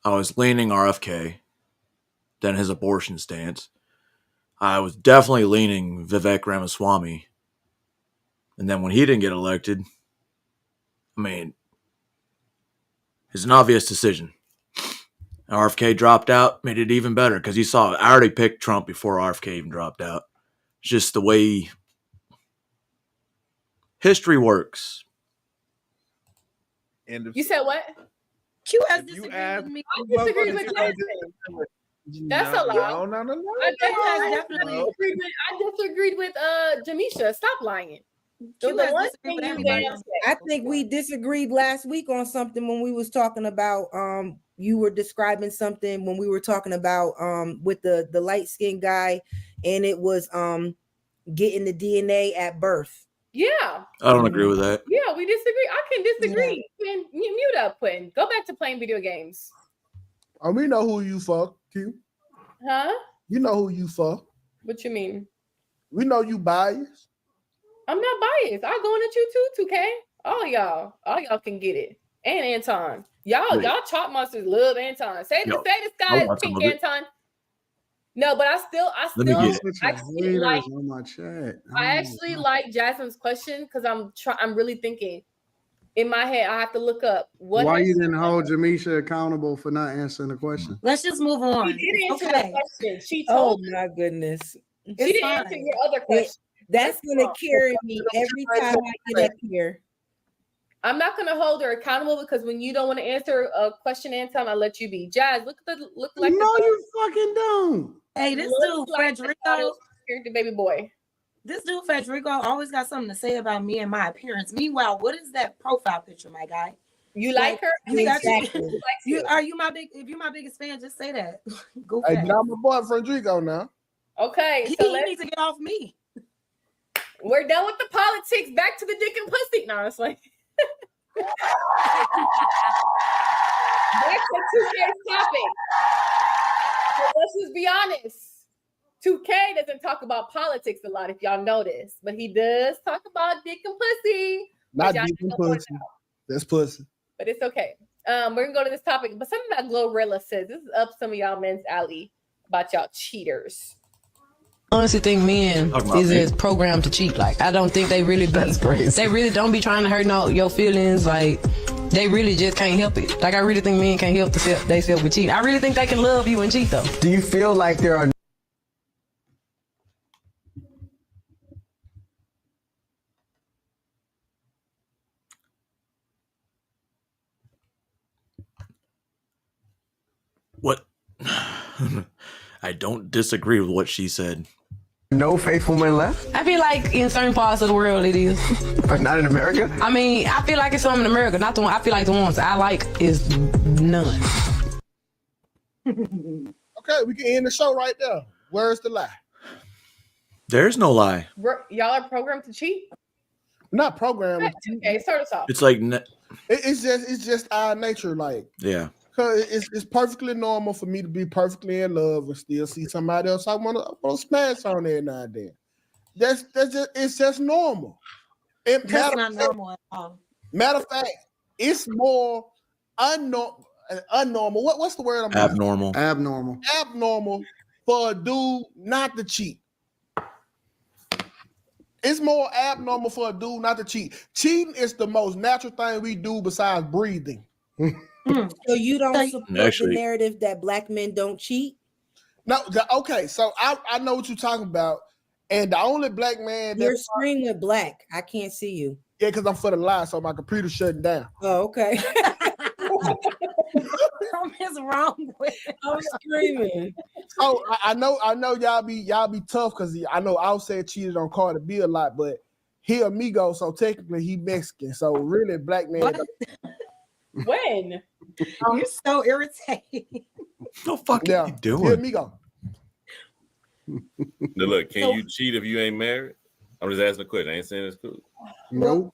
was leaning RFK, then his abortion stance. I was definitely leaning Vivek Ramaswamy. And then when he didn't get elected, I mean, it's an obvious decision. RFK dropped out, made it even better because you saw I already picked Trump before RFK even dropped out. It's just the way history works. And You said what? Q has if you disagreed ask, with me. I disagree with Jasmine. That's a lie. No. I disagreed with Jamisha. Stop lying. Q The has one disagreed thing with you everybody damn else. I think we disagreed last week on something when we was talking about you were describing something when we were talking about with the light-skinned guy, and it was getting the DNA at birth. Yeah. I don't agree with that. Yeah, we disagree. I can disagree. Quinn, mute up, Quinn. Go back to playing video games. Oh, we know who you fuck, Q. Huh? You know who you fuck. What you mean? We know you biased. I'm not biased. I go in at you too, 2K. All y'all can get it. And Anton. Y'all chop monsters love Anton. Say Yo, this I guy is want some pink of it. Anton. No, but I Let me get it. actually like on my chat. I actually like Jasmine's question because I'm really thinking in my head. I have to look up what. Why you didn't hold Jamisha accountable for not answering the question? Let's just move on. She did answer Okay. the question. She Oh told. my goodness. She didn't answer your other question. That's gonna carry me every time I get up here. I'm not gonna hold her accountable because when you don't want to answer a question in time, I let you be. Jazz, look like No, you fucking don't. Hey, this Look dude, like Federico, the baby boy. this dude, Federico, always got something to say about me and my appearance. Meanwhile, what is that profile picture, my guy? You like her? You got Exactly. if you're my biggest fan, just say that. Go Hey, fast. now my boy Frederico now. Okay, He so needs to get off me. we're done with the politics. Back to the dick and pussy. No, it's like back to 2K's topic. So let's just be honest. 2K doesn't talk about politics a lot, if y'all notice, but he does talk about dick and pussy. Not which I deep in don't point pussy. out. That's pussy. But it's okay. We're gonna go to this topic. But something that Glorilla says, this is up some of y'all men's alley about y'all cheaters. Honestly, think men is programmed to cheat. Like, I don't think they really be. They really don't be trying to hurt no your feelings. Like, they really just can't help it. Like, I really think men can't help themselves with cheating. I really think they can love you and cheat though. Do you feel like there are What? I don't disagree with what she said. no faithful men left? I feel like in certain parts of the world it is, but not in America. I mean, I feel like it's some in America. Not the one. I feel like the ones I like is none. Okay, we can end the show right there. Where's the lie? There's no lie. Y'all are programmed to cheat? Not programmed. Okay, start us off. It's like, It's just our nature, like. yeah. Cause it's perfectly normal for me to be perfectly in love and still see somebody else I want to smash on every now and then. It's just normal. That's not normal at all. Matter of fact, it's more unnormal. What's the word? Abnormal. Abnormal for a dude not to cheat. It's more abnormal for a dude not to cheat. Cheating is the most natural thing we do besides breathing. So you don't support Actually- the narrative that black men don't cheat? No, okay, so I know what you're talking about. And the only black man Your screen went black. I can't see you. Yeah, because I'm for the lie, so my computer's shutting down. Oh, okay. Something's wrong with it. I'm screaming. So I know y'all be tough because I know Offset cheated on Cardi B a lot, but he amigo, so technically he Mexican. So really, black man. When? You're so irritating. No fuck yeah, you doing? He amigo. Now look, can you cheat if you ain't married? I'm just asking a question. I ain't saying it's cool. No.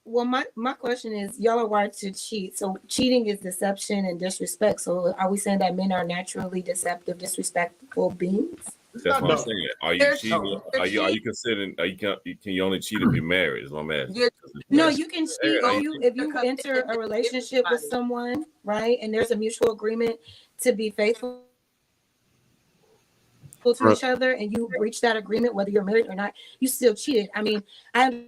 Well, my question is, y'all are wired to cheat. So cheating is deception and disrespect. So are we saying that men are naturally deceptive, disrespectful beings? That's what I'm saying. Are you There's- cheating? Are you considering? Can you only cheat if you're married? Is what I'm asking. No, you can cheat Married, if you enter a relationship with someone, right? And there's a mutual agreement to be faithful to each other, and you breach that agreement, whether you're married or not, you still cheated. I mean, I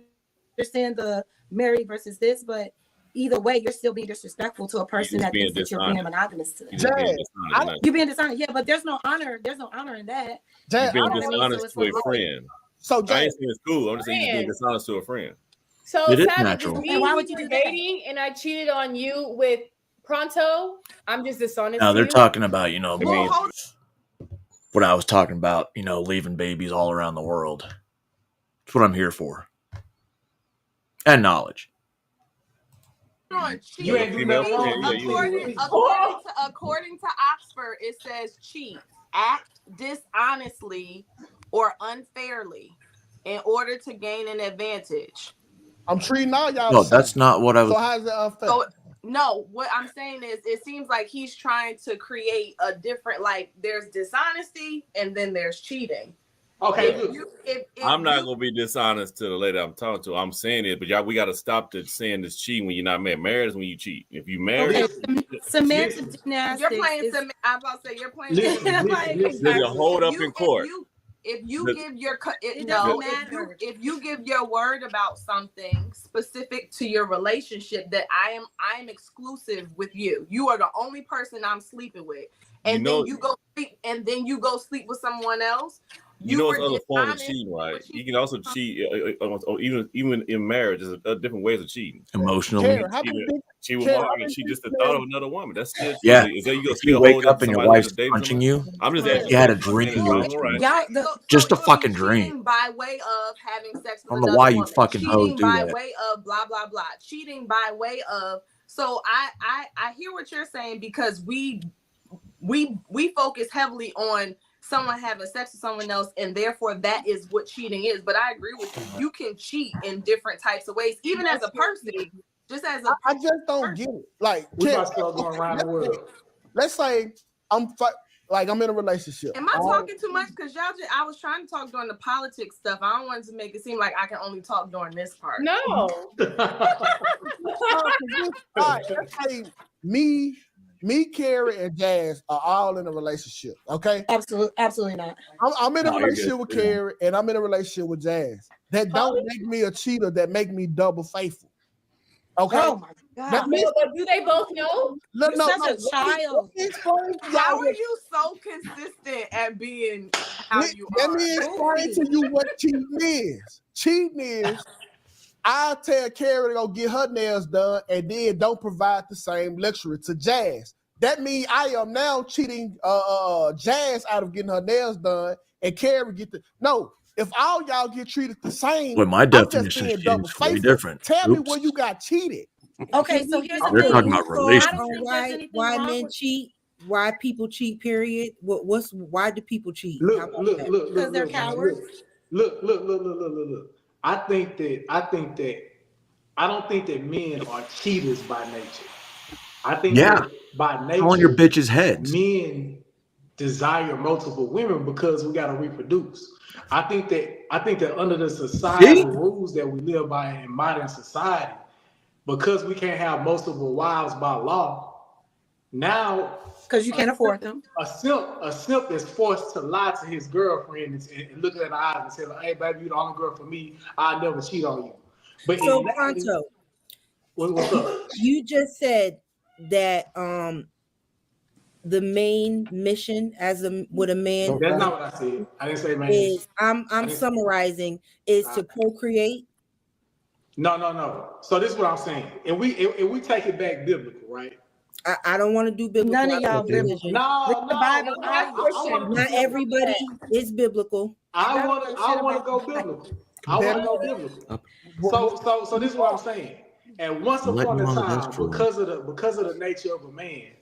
understand the married versus this, but either way, you're still being disrespectful to a person that thinks that you're being monogamous to them. You're being dishonest, yeah, but there's no honor. There's no honor in that. You're being You know what I mean? dishonest So it's to a like- friend. So I ain't saying it's cool. I'm just saying you're being dishonest to a friend. So It is Savage, natural. if me And why and would you you were do that? dating and I cheated on you with Pronto, I'm just dishonest. No, to they're you? talking about, you know, Well, hold- what I was talking about, you know, leaving babies all around the world. That's what I'm here for. And knowledge. You ain't do nothing wrong. Yeah, According to Oxford, it says cheat, act dishonestly or unfairly in order to gain an advantage. I'm treating all y'all. No, the same. that's not what I was. So how's it unfair? So no, what I'm saying is it seems like he's trying to create a different, like there's dishonesty and then there's cheating. Okay, If I'm not gonna be dishonest to the lady I'm talking to. I'm saying it, but y'all, we got to stop the saying this cheating when you're not married. Married is when you cheat. If you married, Semantic gymnastics. You're playing. is- I'm about to say you're playing. There's a hold up in court. If you The- give your It no, doesn't matter. if you give your word about something specific to your relationship that I am exclusive with you. You are the only person I'm sleeping with, and know- then you go sleep with someone else. You know, it's were other forms of dishonest. cheating, right? You can also cheat, or even in marriage. There's different ways of cheating. Emotionally. Karen, how many people- She was Karen, more how and many she just the people- thought of another woman. That's still cheating. Yeah. Is that you gonna If you still wake hold up and your somebody wife's that's dating punching somebody? you, I'm just Right. asking. you had a questions. dream. And it's all right. Y'all, Just a fucking dream. Cheating by way of having sex with I don't know another why you woman. fucking hoes Cheating do by that. way of blah blah blah. Cheating by way of. So I hear what you're saying because we focus heavily on someone having sex with someone else, and therefore that is what cheating is. But I agree with you. You can cheat in different types of ways, even as a person. Just as a I just don't get it. Like, We Karen, about to start going around the world. let's say I'm in a relationship. Am I talking too much? Because I was trying to talk during the politics stuff. I don't want to make it seem like I can only talk during this part. No. All right, let's say me, Carrie, and Jazz are all in a relationship. Okay, absolutely not. I'm in a No, you're relationship good. with Carrie, and I'm in a relationship with Jazz. That don't make me a cheater. That make me double faithful. Okay. Oh my God. That means- No, but do they both know? No, You're no, such no. a child. Let me explain to How y'all are you so consistent at being how you Let are? me explain to you what cheating is. Cheating is I tell Carrie to go get her nails done and then don't provide the same luxury to Jazz. That means I am now cheating Jazz out of getting her nails done and Carrie get the no. If all y'all get treated the same, Well, my I'm just definition being is double way faithful. different. Tell me Oops. where you got cheated. Okay, so here's the They're thing. talking about I don't relationships. think there's Why anything wrong men with- cheat? Why people cheat? Period. Why do people cheat? Look, How about look, that? look, Because they're look, cowards. Look. I think that I don't think that men are cheaters by nature. I think Yeah. that by nature On your bitches' heads. men desire multiple women because we gotta reproduce. I think that under the societal rules that we live by in modern society, because we can't have multiple wives by law, Now, because you can't afford them. A simp is forced to lie to his girlfriend and look at her in the eyes and say, "Hey, baby, you're the only girl for me. I'll never cheat on you." But So, in reality, Pronto, what's up? you just said that the main mission with a man. No, that's not what I said. I didn't say main. Is I'm summarizing is to procreate. No. So this is what I'm saying. And we take it back biblical, right? I don't want to do biblical. None of y'all biblical. No, the Bible. Not everybody is biblical. I want to go biblical. I want to go biblical. So this is what I'm saying. And once upon a time, because of the nature of a man,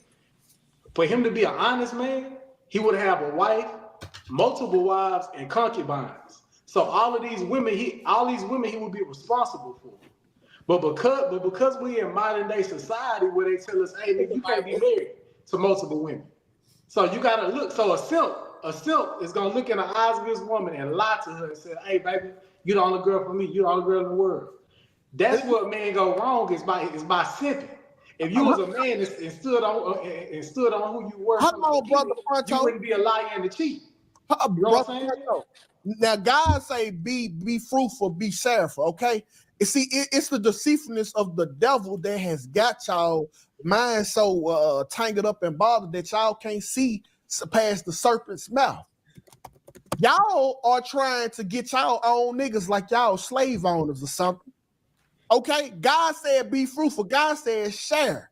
for him to be an honest man, he would have a wife, multiple wives, and concubines. So all these women he would be responsible for. But because we in modern day society where they tell us, hey, nigga, you can't be married to multiple women. So you gotta look. So a simp is gonna look in the eyes of this woman and lie to her and say, hey, baby, you the only girl for me. You the only girl in the world. That's what men go wrong is by simping. If you was a man and stood on who you were, you wouldn't be a liar and a cheat. You know what I'm saying? Now, God say, be fruitful, be sarful, okay? You see, it's the deceitfulness of the devil that has got y'all mind so tangled up and bothered that y'all can't see past the serpent's mouth. Y'all are trying to get y'all own niggas like y'all slave owners or something. Okay, God said be fruitful. God said share.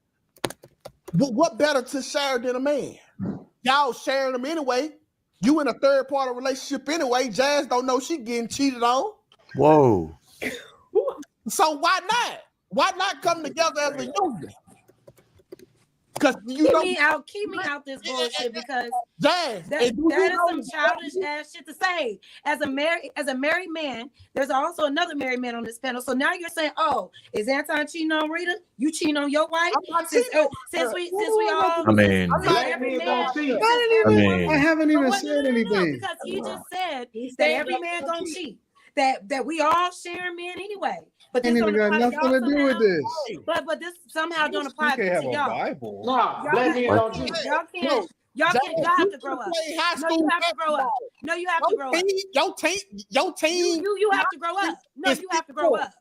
What better to share than a man? Y'all sharing them anyway. You in a third party relationship anyway. Jazz don't know she getting cheated on. Whoa. So why not? Why not come together as a union? Because you keep me out this bullshit because Jazz, that is some childish ass shit to say. As a married man, there's also another married man on this panel. So now you're saying, oh, is Anton cheating on Rita? You cheating on your wife? Since we all I mean, I haven't even said anything. Because he just said that every man gonna cheat. That we all share men anyway. But this ain't even got nothing to do with this. But this somehow don't apply to y'all. Bible. Nah, black men don't cheat. Y'all have to grow up. No, you have to grow up. No, you have to grow up. Your team. You have to grow up. No, you have to grow up.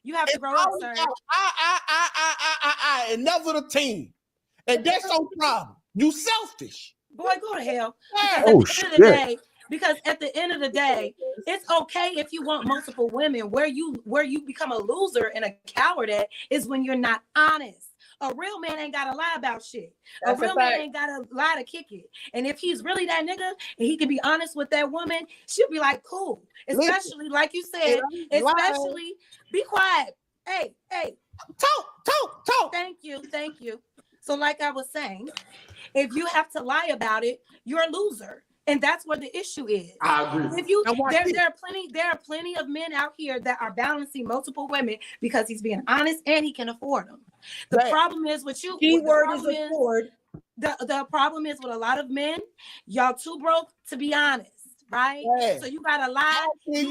You have to grow up, sir. I, and never the team. And that's your problem. You selfish. Boy, go to hell. Because at the end of the day, it's okay if you want multiple women. Where you become a loser and a coward at is when you're not honest. A real man ain't gotta lie about shit. A real man ain't gotta lie to kick it. And if he's really that nigga and he can be honest with that woman, she'll be like, cool. Especially like you said, especially be quiet. Hey, talk. Thank you. So like I was saying, if you have to lie about it, you're a loser. And that's what the issue is. I agree. There are plenty of men out here that are balancing multiple women because he's being honest and he can afford them. The problem is with you. Keyword is afford. The problem is with a lot of men, y'all too broke to be honest, right? Yeah. So you gotta lie. You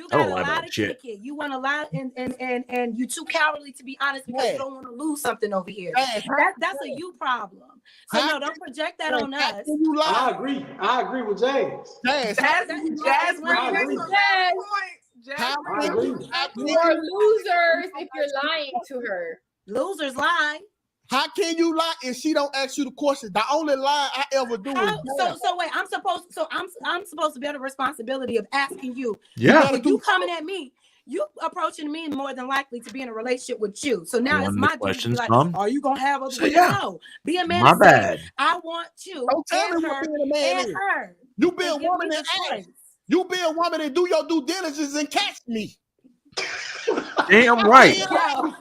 gotta lie to kick it. You want to lie and you too cowardly to be honest because you don't want to lose something over here. That's a you problem. So no, don't project that on us. I agree with Jazz. You're losers if you're lying to her. Losers lie. How can you lie if she don't ask you the question? The only lie I ever do is so wait, I'm supposed to bear the responsibility of asking you. Yeah. If you coming at me, you approaching me more than likely to be in a relationship with you. So now it's my duty to be like, are you gonna have other women? No. Be a man. My bad. I want you Don't tell me what being a man is. her. You be a woman and ask. You be a woman and do your due diligence and catch me. Damn right. I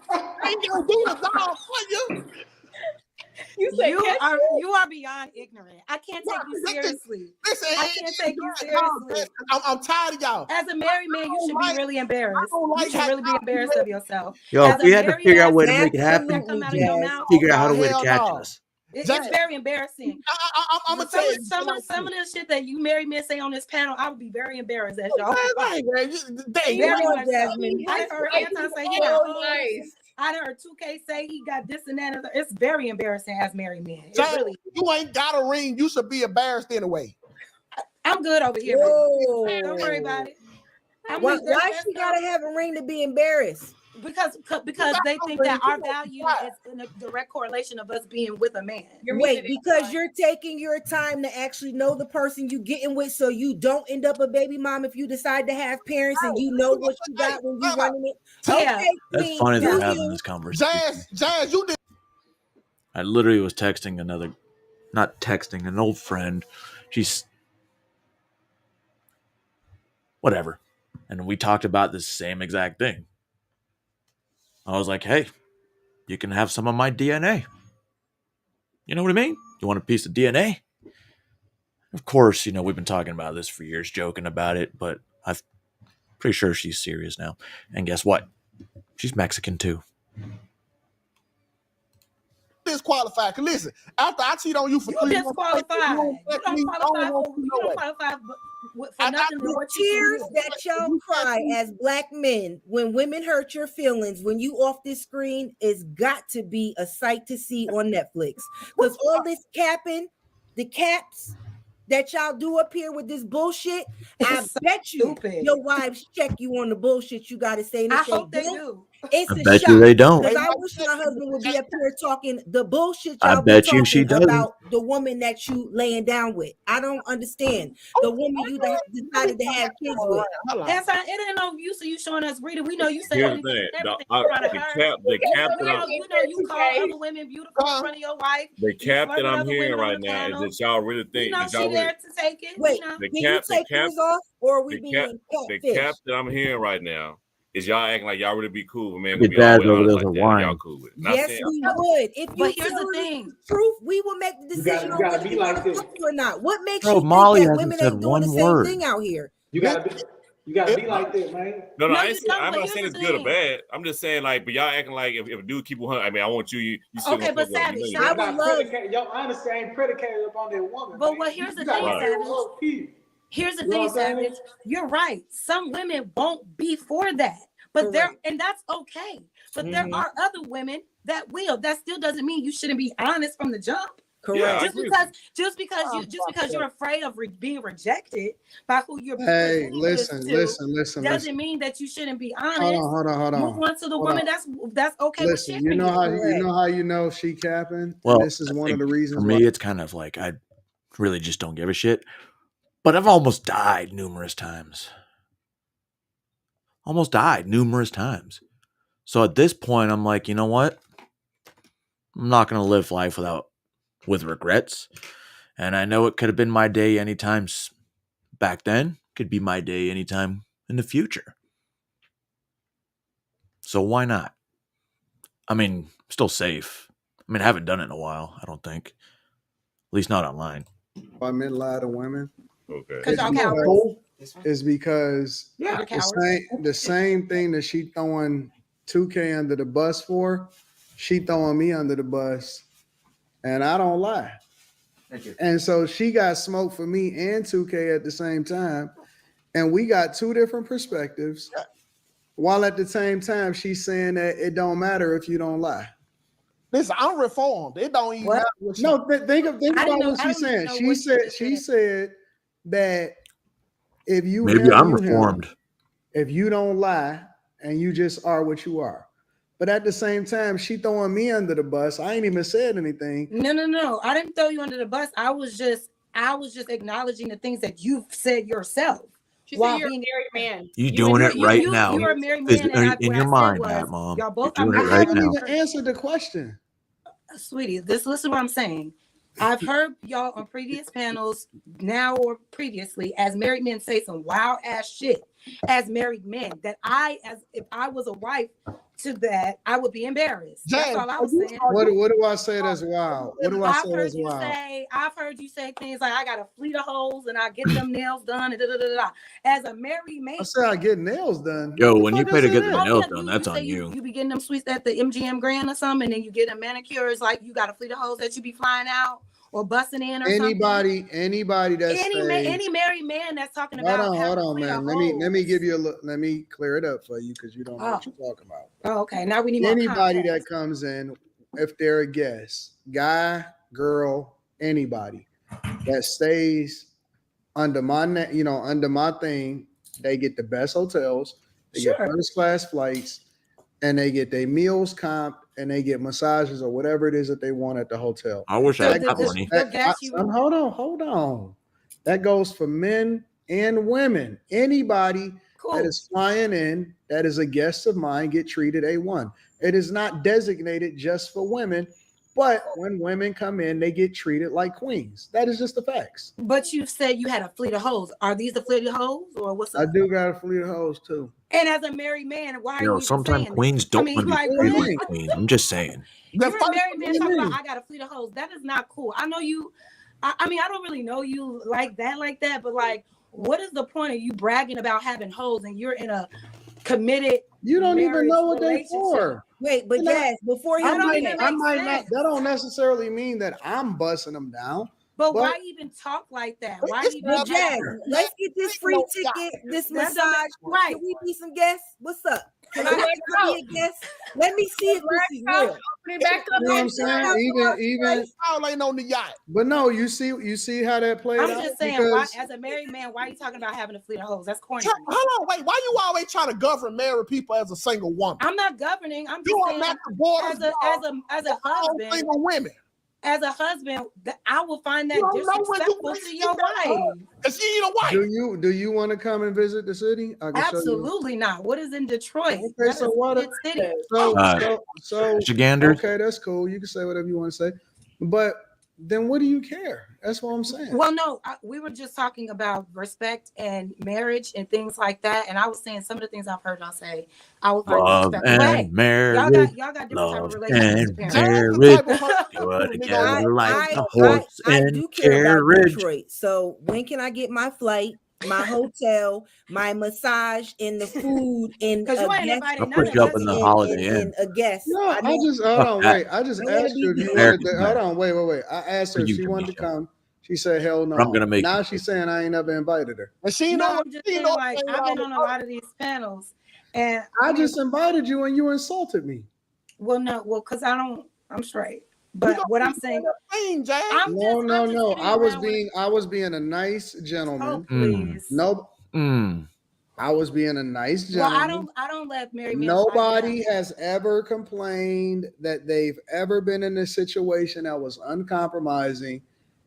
ain't gonna do the dog for you. You are beyond ignorant. I can't take you seriously. Listen, I can't take you seriously. I'm tired of y'all. As a married man, you should be really embarrassed. You should really be embarrassed of yourself. Yo, if we had to figure out a way to make it happen, figure out how to way to catch us. It's very embarrassing. I'm gonna tell you some of the shit that you married men say on this panel. I would be very embarrassed at y'all. Very much, Jasmine. I heard Anton say he got hoes. I done heard 2K say he got this and that. It's very embarrassing as married men. It Jazz, really. you ain't got a ring. You should be embarrassed anyway. I'm good over here. Whoa. Don't worry about it. Why she gotta have a ring to be embarrassed? Because they think that our value is in a direct correlation of us being with a man. Wait, because you're taking your time to actually know the person you getting with, so you don't end up a baby mom if you decide to have parents and you know what you got when you running it. Yeah, That's funny that we're having this conversation. Jazz, you did. I literally was texting an old friend. She's whatever. And we talked about the same exact thing. I was like, hey, you can have some of my DNA. You know what I mean? You want a piece of DNA? Of course, we've been talking about this for years, joking about it, but I'm pretty sure she's serious now. And guess what? She's Mexican too. Disqualified. Cause listen, after I cheat on you for 3 months, disqualified. You don't qualify for nothing. The tears that y'all cry as black men when women hurt your feelings when you off this screen is got to be a sight to see on Netflix. Because all this capping, the caps that y'all do up here with this bullshit, I bet you your wives check you on the bullshit you got to say. I hope they do. It's I a bet shock, you they don't. because I wish my husband would be up here talking the bullshit I y'all bet be you she talking doesn't. about the woman that you laying down with. I don't understand the woman you decided to have kids with. That's how, it ain't no use of you showing us reading. We know you say Here's the everything. thing. You The you call other women beautiful in front of your wife. The cap that flirt with I'm other hearing women right on the now is panel. that y'all really think that She y'all there really, to take it. Wait, the can cap, you take the cap, yours off, or are we the being cap, the catfish? cap that I'm hearing right now is y'all acting like y'all really be cool, man. Your Be dad's all over there honest with like a that, wine. y'all cool with it. Not Yes, saying- we would. If you But here's the tell us thing. the truth, we will make the decision on gotta whether be we like want to this. fuck you or not. What makes Bro, you Molly think that hasn't women said ain't doing one the same word. thing out here? You gotta be like that, man. No, No, I you ain't saying, don't, I'm but not here's saying the it's good or thing. bad. I'm just saying, like, but y'all acting like if a dude keep 100, I mean, I want you still Okay, gonna but fuck with him. Savage, You know I you would got- love. Your honesty ain't predicated upon that woman. But man. what? Here's the You gotta thing, be Savage. real key. Here's the You know thing, what I'm saying? Savage. You're right. Some women won't be for that, but and that's okay. But there are other women that will. That still doesn't mean you shouldn't be honest from the jump. Yeah, I Just agree. just because you're afraid of being rejected by who you're Hey, presenting this listen. doesn't mean that you shouldn't be honest. Hold on. Move on to the woman that's okay Listen, with you sharing know it. how you know she capping. Well, And this is I one of think the reasons for why. me, it's kind of like I really just don't give a shit. But I've almost died numerous times. So at this point, I'm like, you know what? I'm not going to live life with regrets. And I know it could have been my day anytime back then. Could be my day anytime in the future. So why not? I mean, still safe. I mean, I haven't done it in a while, I don't think. At least not online. Why men lie to women? Okay. Because y'all cowards. Is because You're cowards. the same thing that she throwing 2K under the bus for, she throwing me under the bus, and I don't lie. Thank you. And so she got smoke for me and 2K at the same time, and we got two different perspectives. While at the same time, she's saying that it don't matter if you don't lie. Listen, I'm reformed. It don't even matter what she- No, think I about didn't what know- I she's don't even saying. know She what said she she said that if you Maybe him, I'm you him. reformed. If you don't lie and you just are what you are. But at the same time, she throwing me under the bus. I ain't even said anything. No. I didn't throw you under the bus. I was just acknowledging the things that you've said yourself. She While said you're a being- married man. You doing it right now. You're a married Is man. it And in what your I mind, said that was, mom? y'all both. You're doing I it right haven't now. even answered the question. Sweetie, listen what I'm saying. I've heard y'all on previous panels now or previously as married men say some wild ass shit as married men that if I was a wife to that, I would be embarrassed. That's all I was saying. What do I say that's wild? What do I say that's wild? I've heard you say things like I got a fleet of hoes and I get them nails done and da da da da. As a married man, I say I get nails done. Yo, What when the you fuck pay to I get say the that? nails done, that's on say you. You be getting them sweets at the MGM Grand or something, and then you get a manicure. It's like you got a fleet of hoes that you be flying out, or busting in or Anybody that's any married man that's talking about hold on, man. Let me give you a look. Let me clear it up for you because you don't know what you're talking about. Oh, okay. Now we need more anybody context. that comes in, if they're a guest, guy, girl, anybody that stays under my under my thing, they get the best hotels, they get first class flights, and they get their meals comped, and they get massages or whatever it is that they want at the hotel. I wish I had that money. Hold on. That goes for men and women. Anybody that is flying in, that is a guest of mine, get treated A1. It is not designated just for women, but when women come in, they get treated like queens. That is just the facts. But you said you had a fleet of hoes. Are these the fleet of hoes, or what's up? I do got a fleet of hoes too. And as a married man, why are you sometimes saying queens this? don't I mean, want to like, be treated really? like queens. I'm just saying. You're a married man talking about I got a fleet of hoes. That is not cool. I know you. I mean, I don't really know you like that, but like, what is the point of you bragging about having hoes and you're in a committed? You don't even know what they're for. Wait, but Jazz, before you I might not. That don't necessarily mean that I'm busting them down. But why even talk like that? Why even? Well, Jazz, let's get this free ticket, this massage. Right? Can we be some guests? What's up? Can I be a guest? Let me see if this is real. You know what I'm saying? Even all ain't on the yacht. But no, you see how that played out. I'm just saying, why, as a married man, why are you talking about having a fleet of hoes? That's corny. Hold on, wait. Why you always trying to govern married people as a single woman? I'm not governing. I'm just You are saying, not the board as a husband, single women. As a husband, I will find that disrespectful to your wife. Cause she ain't a wife. Do you want to come and visit the city? I can Absolutely not. What is in Detroit? Okay, so what? City. So Gander. Okay, that's cool. You can say whatever you want to say, but then what do you care? That's what I'm saying. Well, no, we were just talking about respect and marriage and things like that, and I was saying some of the things I've heard y'all say. I was love and marriage. Y'all got different type Love of relationships. and marriage. Go together like a horse and do care about carriage. Detroit. So when can I get my flight, my hotel, my massage, and the food, and because you ain't invited I'll put you up in the Holiday Inn. and a guest? No, I just hold on, wait. I just asked her if you wanted to. Hold on, wait. I asked her if she wanted to come. She said, "Hell no." I'm gonna make now she's saying I ain't never invited her. And she No, know. I'm just saying, like, I've been on a lot of these panels, and I just invited you and you insulted me. Because I'm straight. But what I'm saying, no. I was being a nice gentleman. Oh, please. No. I was being a nice gentleman. Well, I don't let married men. Nobody has ever complained that they've ever been in a situation that was uncompromising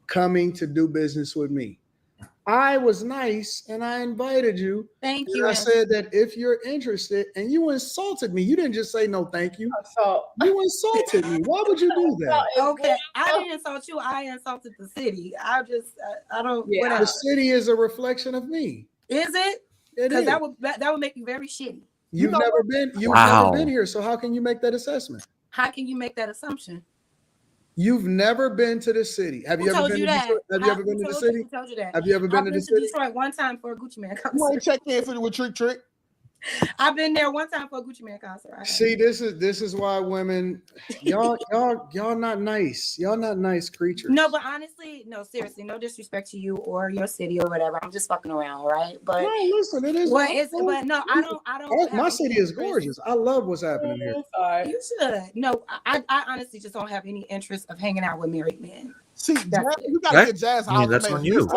coming to do business with me. I was nice and I invited you. Thank and you. I said that if you're interested, and you insulted me. You didn't just say no, thank you. You insulted me. Why would you do that? Okay, I didn't insult you. I insulted the city. I don't. Yeah. The city is a reflection of me. Is it? Because that would make you very shitty. You've never been here. So how can you make that assessment? How can you make that assumption? You've never been to the city. Have you ever been to Detroit? Have you ever been to the city? Who told you that? Have you ever been to the city? Detroit one time for a Gucci Mane concert. You ain't checked in for with Trick. I've been there one time for a Gucci Mane concert. See, this is why women, y'all not nice. Y'all not nice creatures. No, but honestly, no, seriously, no disrespect to you or your city or whatever. I'm just fucking around, right? But no, listen, it is. Well, but no, I don't. My city is gorgeous. I love what's happening here. You should. No, I honestly just don't have any interest of hanging out with married men. See, you gotta get Jazz. That's on you.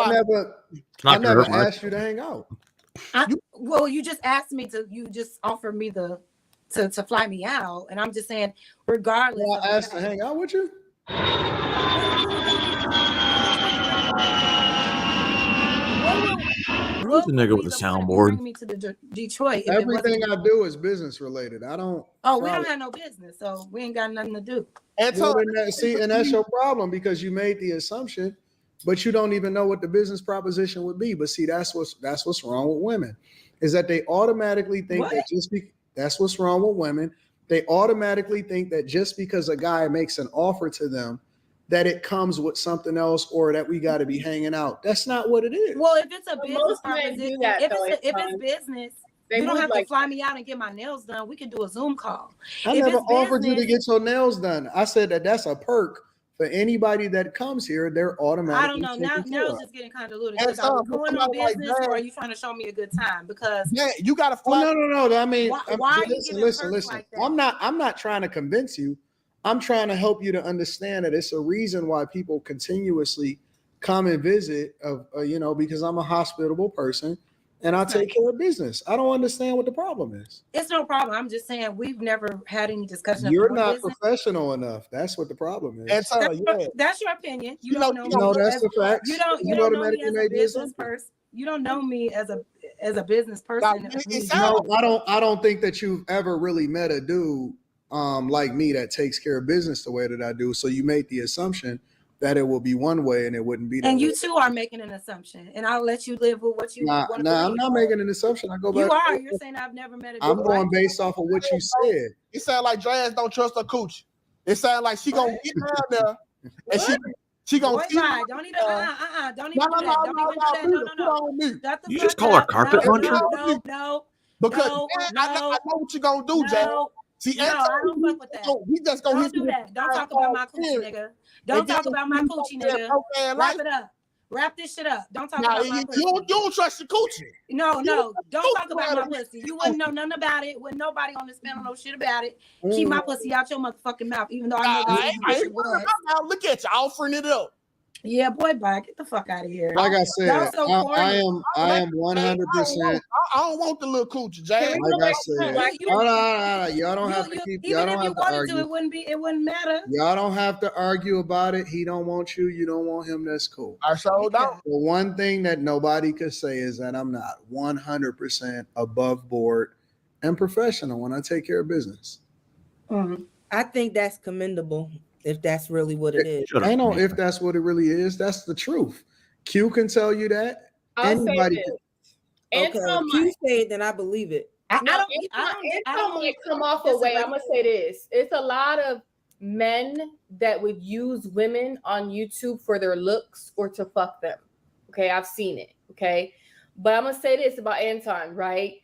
I never asked you to hang out. Well, you just asked me to. You just offered me to fly me out, and I'm just saying, regardless. Well, I asked to hang out with you. Who's the nigga with the soundboard? Bring me to the Detroit. Everything I do is business related. I don't. Oh, we don't have no business, so we ain't got nothing to do. And that's your problem because you made the assumption, but you don't even know what the business proposition would be. But see, that's what's wrong with women, is that they automatically think that's what's wrong with women. They automatically think that just because a guy makes an offer to them, that it comes with something else or that we got to be hanging out. That's not what it is. Well, if it's a business proposition, if it's business, you don't have to fly me out and get my nails done. We can do a Zoom call. I never offered you to get your nails done. I said that's a perk For anybody that comes here, they're automatically. I don't know. Now taken care it's of. just getting kind of ludicrous. And Because are we so, going on somebody like business, that- or are you trying to show me a good time? Because Yeah, you got to Well, no. I mean, why are you giving listen. perks like that? I'm not trying to convince you. I'm trying to help you to understand that it's a reason why people continuously come and visit. Because I'm a hospitable person and I take care of business. I don't understand what the problem is. it's no problem. I'm just saying we've never had any discussion. of You're doing not business. professional enough. That's what the problem is. And so, That's your opinion. You You don't know- know. you know, me that's as- the facts. You don't. You You don't know me automatically as a may be business assumptive. person. You don't know me as a business person. No, I don't think that you've ever really met a dude like me that takes care of business the way that I do. So you made the assumption that it will be one way and it wouldn't be that And way. you too are making an assumption, and I'll let you live with what you want to Nah, I'm not making an assumption. I go back. You are. You're saying I've never met a. I'm dude going like based off of what you said. It sounds like Jazz don't trust her coochie. It sounds like she gonna get down there and she gonna Boy, see. bye. Don't even. Don't even No, do that. Don't even do that. No. Shut the You just fuck call her up. carpet No, muncher? No. Because no, Jazz, I know what you gonna do, Jazz. No. See, No, I don't fuck with that. We just gonna Don't hit do you that. Don't talk about my coochie, nigga. Don't talk about my coochie, nigga. Wrap it up. Wrap this shit up. Don't talk about my pussy. You don't trust your coochie. No. Don't talk about my Coochie. pussy. You wouldn't know nothing about it. Wouldn't nobody on this panel know shit about it. Keep my pussy out your motherfucking mouth, even though I know this is pussy was. Look at you, offering it up. Yeah, boy, bye. Get the fuck out of here. Like I Y'all said, so I corny. am 100%. I don't want the little coochie, Jazz. Like I said, y'all don't have to keep. Y'all Even don't if you have to wanted to, argue. it wouldn't matter. Y'all don't have to argue about it. He don't want you. You don't want him. That's cool. I sure don't. The one thing that nobody could say is that I'm not 100% above board and professional when I take care of business. I think that's commendable if that's really what it is. I know if that's what it really is. That's the truth. Q can tell you that. I'll say Anybody this. can. Anton Okay, if you say it, then I believe it. Anton might come off a way. I'm gonna say this. It's a lot of men that would use women on YouTube for their looks or to fuck them. Okay, I've seen it. Okay, but I'm gonna say this about Anton, right?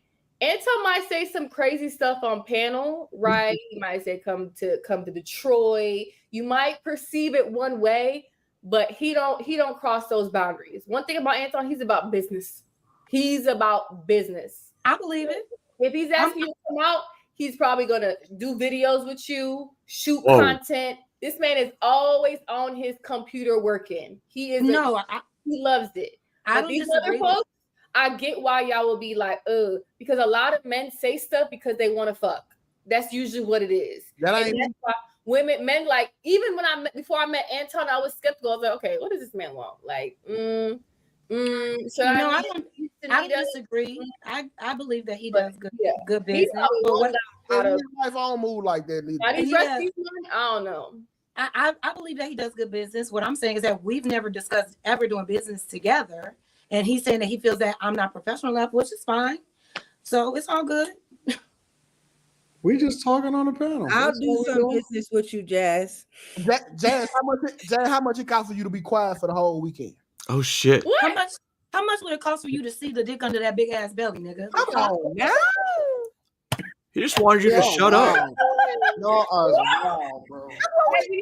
Anton might say some crazy stuff on panel, right? He might say come to Detroit. You might perceive it one way, but he don't cross those boundaries. One thing about Anton, he's about business. He's about business. I believe it. If he's asking you to come out, he's probably gonna do videos with you, shoot Whoa. content. This man is always on his computer working. He is he loves it. I But don't these other disagree with folks, I get why y'all will be like, because a lot of men say stuff because they want to fuck. That's usually what it is. That And ain't that's why men like, even when before I met Anton, I was skeptical. I was like, okay, what does this man want? Like, should No, I need don't us? disagree. I believe that he does good He's business. probably But one what, out of life, I don't move like that. now these Yeah. rest of these men, I don't know. I believe that he does good business. What I'm saying is that we've never discussed ever doing business together. And he's saying that he feels that I'm not professional enough, which is fine. So it's all good. We just talking on the panel. I'll That's do all we some doing. business with you, Jazz. Jazz, how much it cost for you to be quiet for the whole weekend? Oh shit. How much would it cost for you to see the dick under that big ass belly, nigga? Come on now. He just wanted you to shut up. Y'all are wild, bro.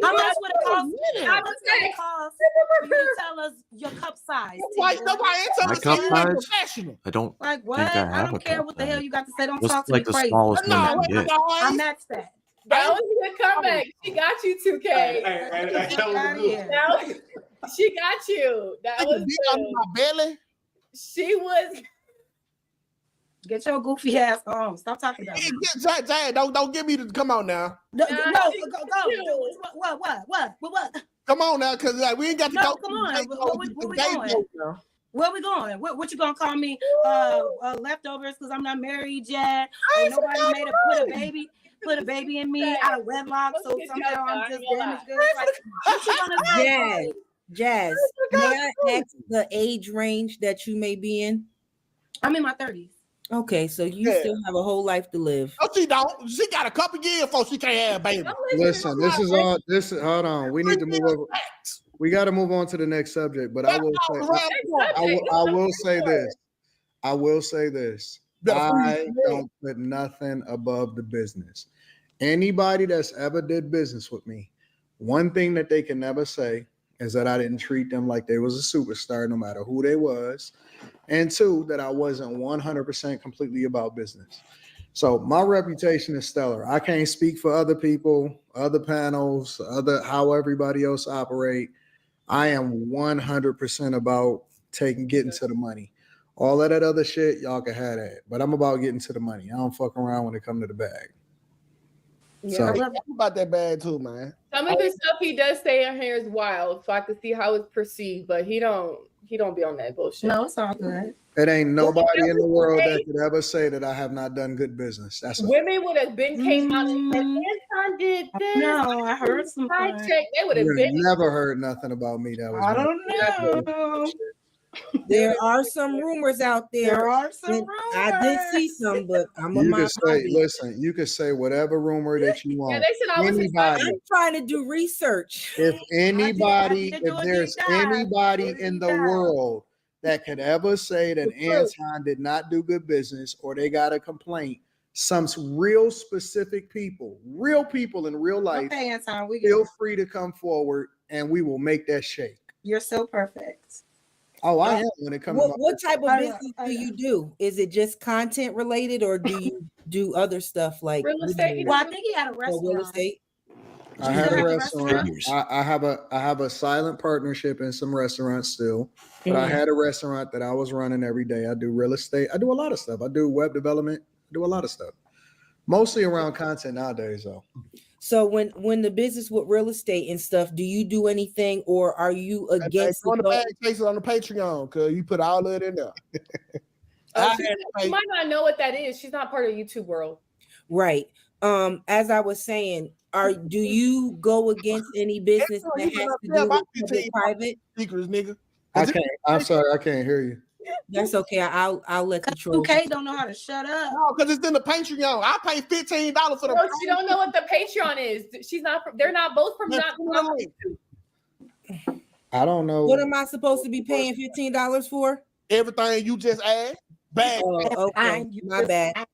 How much would it cost? How much would it cost for you to tell us your cup size? Why nobody ain't My telling cup us you're size? professional? I don't Like what? think I I have a don't care cup what the hell you got to say. Don't What's talk to like me the crazy. smallest one you can get? I matched that. That was a good comeback. She got you, 2K. Hey, She got you. That was on my belly. She was. Get your goofy ass on. Stop talking about me. Jazz, don't get me to come on now. No, Nah, go. she What? Come on now, cause like we ain't got to No, go. come on. Where we going? Now. Where we going? What you gonna call me? Leftovers because I'm not married yet. Ain't nobody made put a baby in me out of wedlock, so somehow I'm just damaged goods. Like, what you gonna say? Jazz, may I ask the age range that you may be in? I'm in my 30s. Okay, so you still have a whole life to live. Oh, she don't. She got a couple years before she can't have a baby. Listen, hold on. We need to move over. We got to move on to the next subject. But I will say this. I don't put nothing above the business. Anybody that's ever did business with me One thing that they can never say is that I didn't treat them like they was a superstar, no matter who they was. And two, that I wasn't 100% completely about business. So my reputation is stellar. I can't speak for other people, other panels, how everybody else operate. I am 100% about getting to the money. All of that other shit, y'all can have that. But I'm about getting to the money. I don't fuck around when it comes to the bag. Yeah, I'm about that bag too, man. Some of the stuff he does say in here is wild, so I can see how it's perceived, but he don't be on that bullshit. No, it's all good. It ain't nobody in the world that could ever say that I have not done good business. That's women would have been came out and said, Anton did this. No, I heard some. They would have been. never heard nothing about me. That was I don't know. There are some rumors out there. There are some rumors. I did see some, but I'm a You mind can say, listen, you can say whatever rumor that you want. Yeah, they said I was Anybody, I'm trying to do research. if there's anybody in the world that could ever say that Anton did not do good business or they got a complaint, some real specific people, real people in real life, Okay, Anton, feel free to come forward and we will make that shake. You're so perfect. Oh, I am when it comes to What type of business do you do? Is it just content related, or do you do other stuff like Real estate. Well, I think he had a or restaurant. real estate? I have a restaurant. I have a silent partnership in some restaurants still, but I had a restaurant that I was running every day. I do real estate. I do a lot of stuff. I do web development. I do a lot of stuff, mostly around content nowadays, though. So when the business with real estate and stuff, do you do anything, or are you against on the bag cases on the Patreon? Cause you put all of it in there. You might not know what that is. She's not part of YouTube world. Right. As I was saying, do you go against any business that has to do with public private? Secrets, nigga. I'm sorry, I can't hear you. That's okay. I'll let the troll. Okay, don't know how to shut up. No, because it's in the Patreon. I pay $15 for the. No, she don't know what the Patreon is. She's not. They're not both from not. I don't know. What am I supposed to be paying $15 for? Everything you just asked. Bad. Oh, okay, my bad.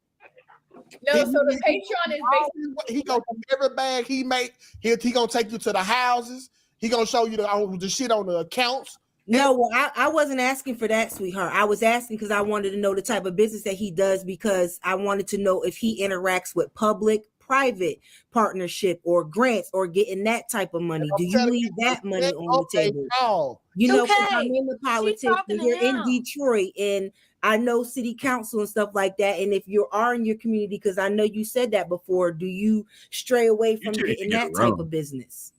No, so the Patreon is basically he gonna every bag he make. He gonna take you to the houses. He gonna show you the shit on the accounts. No, well, I wasn't asking for that, sweetheart. I was asking because I wanted to know the type of business that he does, because I wanted to know if he interacts with public-private partnership or grants or getting that type of money. Do you leave that money on the table? No. You know, I'm in the politics, and you're in Detroit, and I know city council and stuff like that. And if you are in your community, because I know you said that before, do you stray away from getting that type of business?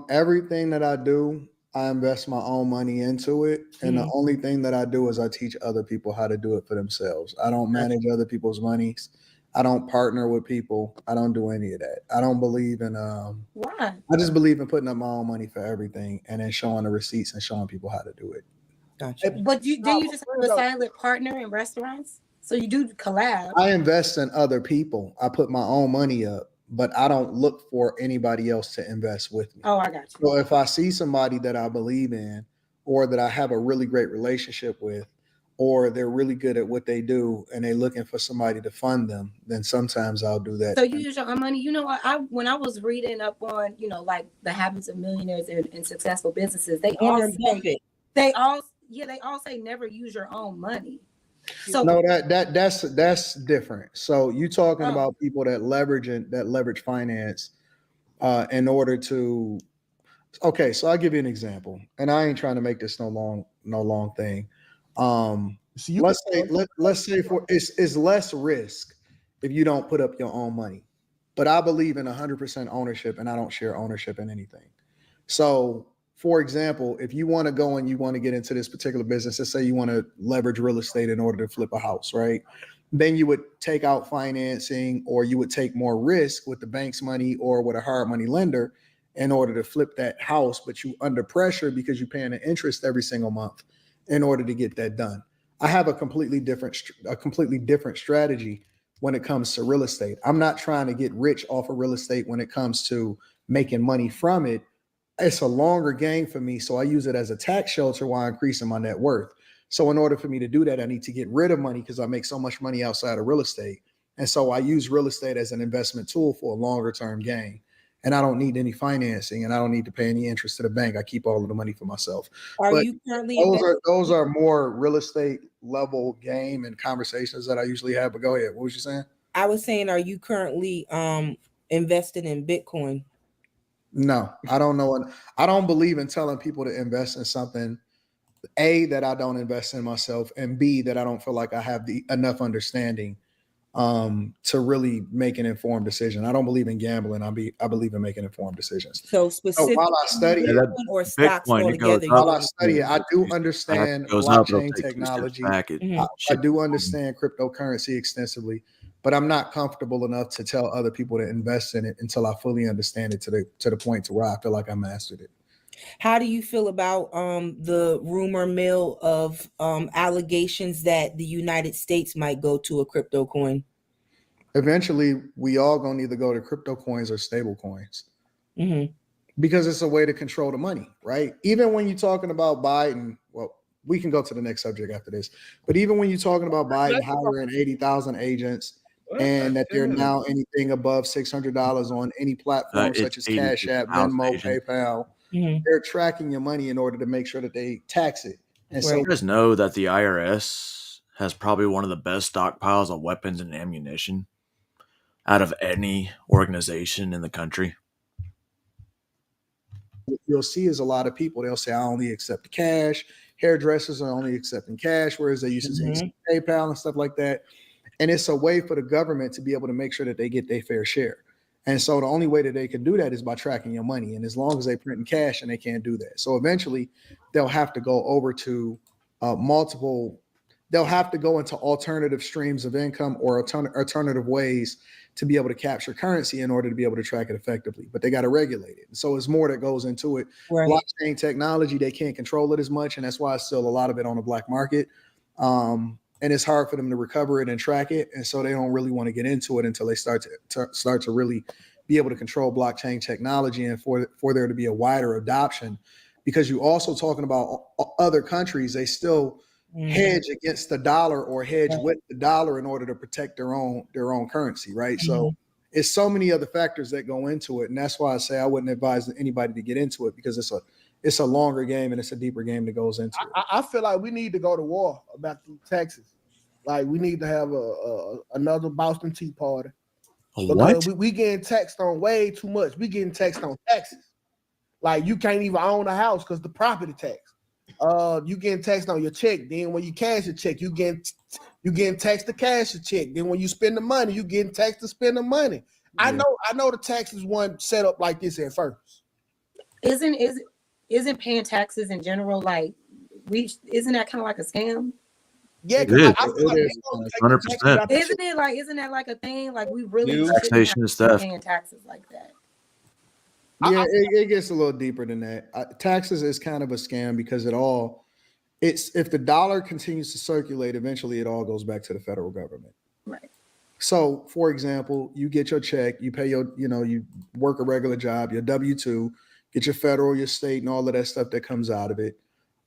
Everything that I do, I invest my own money into it. And the only thing that I do is I teach other people how to do it for themselves. I don't manage other people's monies. I don't partner with people. I don't do any of that. I don't believe in Why? I just believe in putting up my own money for everything and then showing the receipts and showing people how to do it. Gotcha. But you just have a silent partner in restaurants? So you do collab. I invest in other people. I put my own money up, but I don't look for anybody else to invest with me. Oh, I got you. So if I see somebody that I believe in, or that I have a really great relationship with, or they're really good at what they do and they're looking for somebody to fund them, then sometimes I'll do that. So you use your own money. You know what? When I was reading up on, like the habits of millionaires and successful businesses, they all say never use your own money. So no, that's different. So you talking about people that leverage finance in order to. Okay, so I'll give you an example, and I ain't trying to make this no long thing. Let's say for it's less risk if you don't put up your own money, but I believe in 100% ownership, and I don't share ownership in anything. So, for example, if you want to go and you want to get into this particular business, let's say you want to leverage real estate in order to flip a house, right? Then you would take out financing, or you would take more risk with the bank's money or with a hard money lender in order to flip that house, but you under pressure because you're paying an interest every single month in order to get that done. I have a completely different strategy when it comes to real estate. I'm not trying to get rich off of real estate when it comes to making money from it. It's a longer game for me, so I use it as a tax shelter while increasing my net worth. So in order for me to do that, I need to get rid of money because I make so much money outside of real estate. And so I use real estate as an investment tool for a longer term gain. and I don't need any financing, and I don't need to pay any interest to the bank. I keep all of the money for myself. Are But you currently those are more real estate level game and conversations that I usually have. But go ahead. What was you saying? I was saying, are you currently invested in Bitcoin? No, I don't know. And I don't believe in telling people to invest in something, A, that I don't invest in myself, and B, that I don't feel like I have the enough understanding to really make an informed decision. I don't believe in gambling. I believe in making informed decisions. So So specifically, while I study it, Bitcoin or stocks altogether? while I study it, I do understand goes up, it'll blockchain take 2 steps technology. back. I do understand cryptocurrency extensively, but I'm not comfortable enough to tell other people to invest in it until I fully understand it to the point to where I feel like I mastered it. How do you feel about the rumor mill of allegations that the United States might go to a crypto coin? Eventually, we all gonna either go to crypto coins or stable coins because it's a way to control the money, right? Even when you're talking about Biden, well, we can go to the next subject after this, but even when you're talking about Biden hiring 80,000 agents and that they're now anything above $600 on any platform It's such as Cash App, 82,000 Venmo, agents. PayPal, they're tracking your money in order to make sure that they tax it. And so You guys know that the IRS has probably one of the best stockpiles of weapons and ammunition out of any organization in the country. what you'll see is a lot of people, they'll say, I only accept cash. Hairdressers are only accepting cash, whereas they used to say PayPal and stuff like that. And it's a way for the government to be able to make sure that they get their fair share. And so the only way that they can do that is by tracking your money. And as long as they print in cash, and they can't do that. So eventually they'll have to go over to they'll have to go into alternative streams of income or alternative ways to be able to capture currency in order to be able to track it effectively. But they got to regulate it. So it's more that goes into it. Right. Blockchain technology, they can't control it as much. And that's why it's still a lot of it on the black market. And it's hard for them to recover it and track it. And so they don't really want to get into it until they start to really be able to control blockchain technology and for there to be a wider adoption. Because you also talking about other countries, they still hedge against the dollar or hedge with the dollar in order to protect their own currency, right? So it's so many other factors that go into it. And that's why I say I wouldn't advise anybody to get into it, because it's a longer game and it's a deeper game that goes into it. I feel like we need to go to war about the taxes. Like we need to have another Boston Tea Party. What? We getting taxed on way too much. We getting taxed on taxes. Like you can't even own a house because the property tax. You getting taxed on your check. Then when you cash your check, you getting taxed to cash your check. Then when you spend the money, you getting taxed to spend the money. Yeah. I know the taxes weren't set up like this at first. Isn't paying taxes in general like isn't that kind of like a scam? Yeah, it is. I feel like 100%. Isn't that like a thing? Like we really Taxation and stuff. paying taxes like that. Yeah, it gets a little deeper than that. Taxes is kind of a scam because if the dollar continues to circulate, eventually it all goes back to the federal government. Right. So, for example, you get your check, you pay you work a regular job, your W-2, get your federal, your state, and all of that stuff that comes out of it.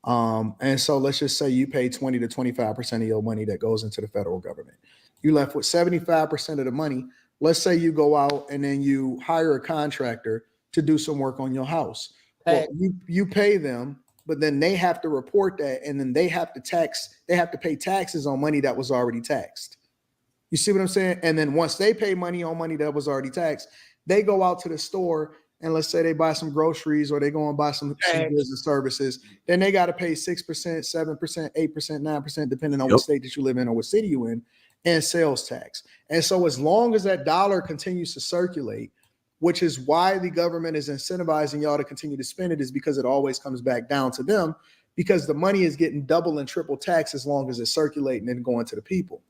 And so let's just say you pay 20 to 25% of your money that goes into the federal government. You left with 75% of the money. Let's say you go out and then you hire a contractor to do some work on your house. Well, you pay them, but then they have to report that, and then they have to pay taxes on money that was already taxed. You see what I'm saying? And then once they pay money on money that was already taxed, they go out to the store and let's say they buy some groceries or they go and buy some goods and services, then they got to pay 6%, 7%, 8%, 9%, depending on what state that you live in or what city you in, and sales tax. And so as long as that dollar continues to circulate, which is why the government is incentivizing y'all to continue to spend it, is because it always comes back down to them, because the money is getting double and triple tax as long as it's circulating and going to the people.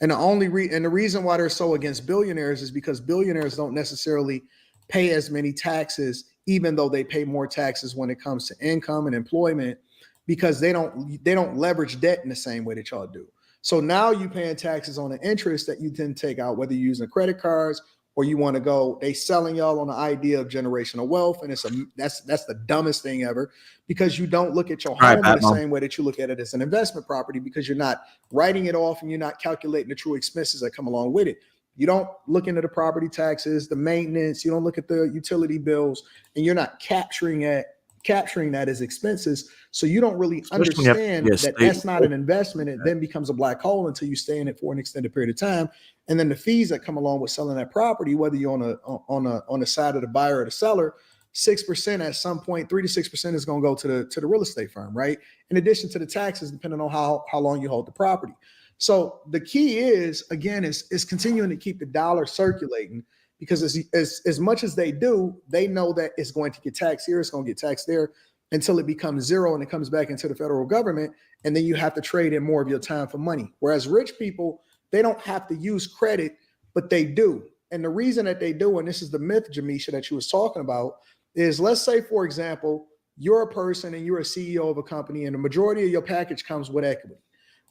And the reason why they're so against billionaires is because billionaires don't necessarily pay as many taxes, even though they pay more taxes when it comes to income and employment, because they don't leverage debt in the same way that y'all do. So now you paying taxes on the interest that you then take out, whether you're using credit cards or you want to go, they selling y'all on the idea of generational wealth. And that's the dumbest thing ever, because you don't look at your home in the same way that you look at it as an investment property, because you're not writing it off and you're not calculating the true expenses that come along with it. You don't look into the property taxes, the maintenance, you don't look at the utility bills, and you're not capturing that as expenses. So you don't really Especially when you have to understand be a that state- that's not an investment. It then becomes a black hole until you stay in it for an extended period of time. And then the fees that come along with selling that property, whether you're on the side of the buyer or the seller, 6% at some point, 3 to 6% is going to go to the real estate firm, right? In addition to the taxes, depending on how long you hold the property. So the key is, again, is continuing to keep the dollar circulating, because as much as they do, they know that it's going to get taxed here, it's going to get taxed there, until it becomes zero and it comes back into the federal government. And then you have to trade in more of your time for money. Whereas rich people, they don't have to use credit, but they do. And the reason that they do, and this is the myth, Jamisha, that you was talking about, is, let's say, for example, you're a person and you're a CEO of a company and the majority of your package comes with equity,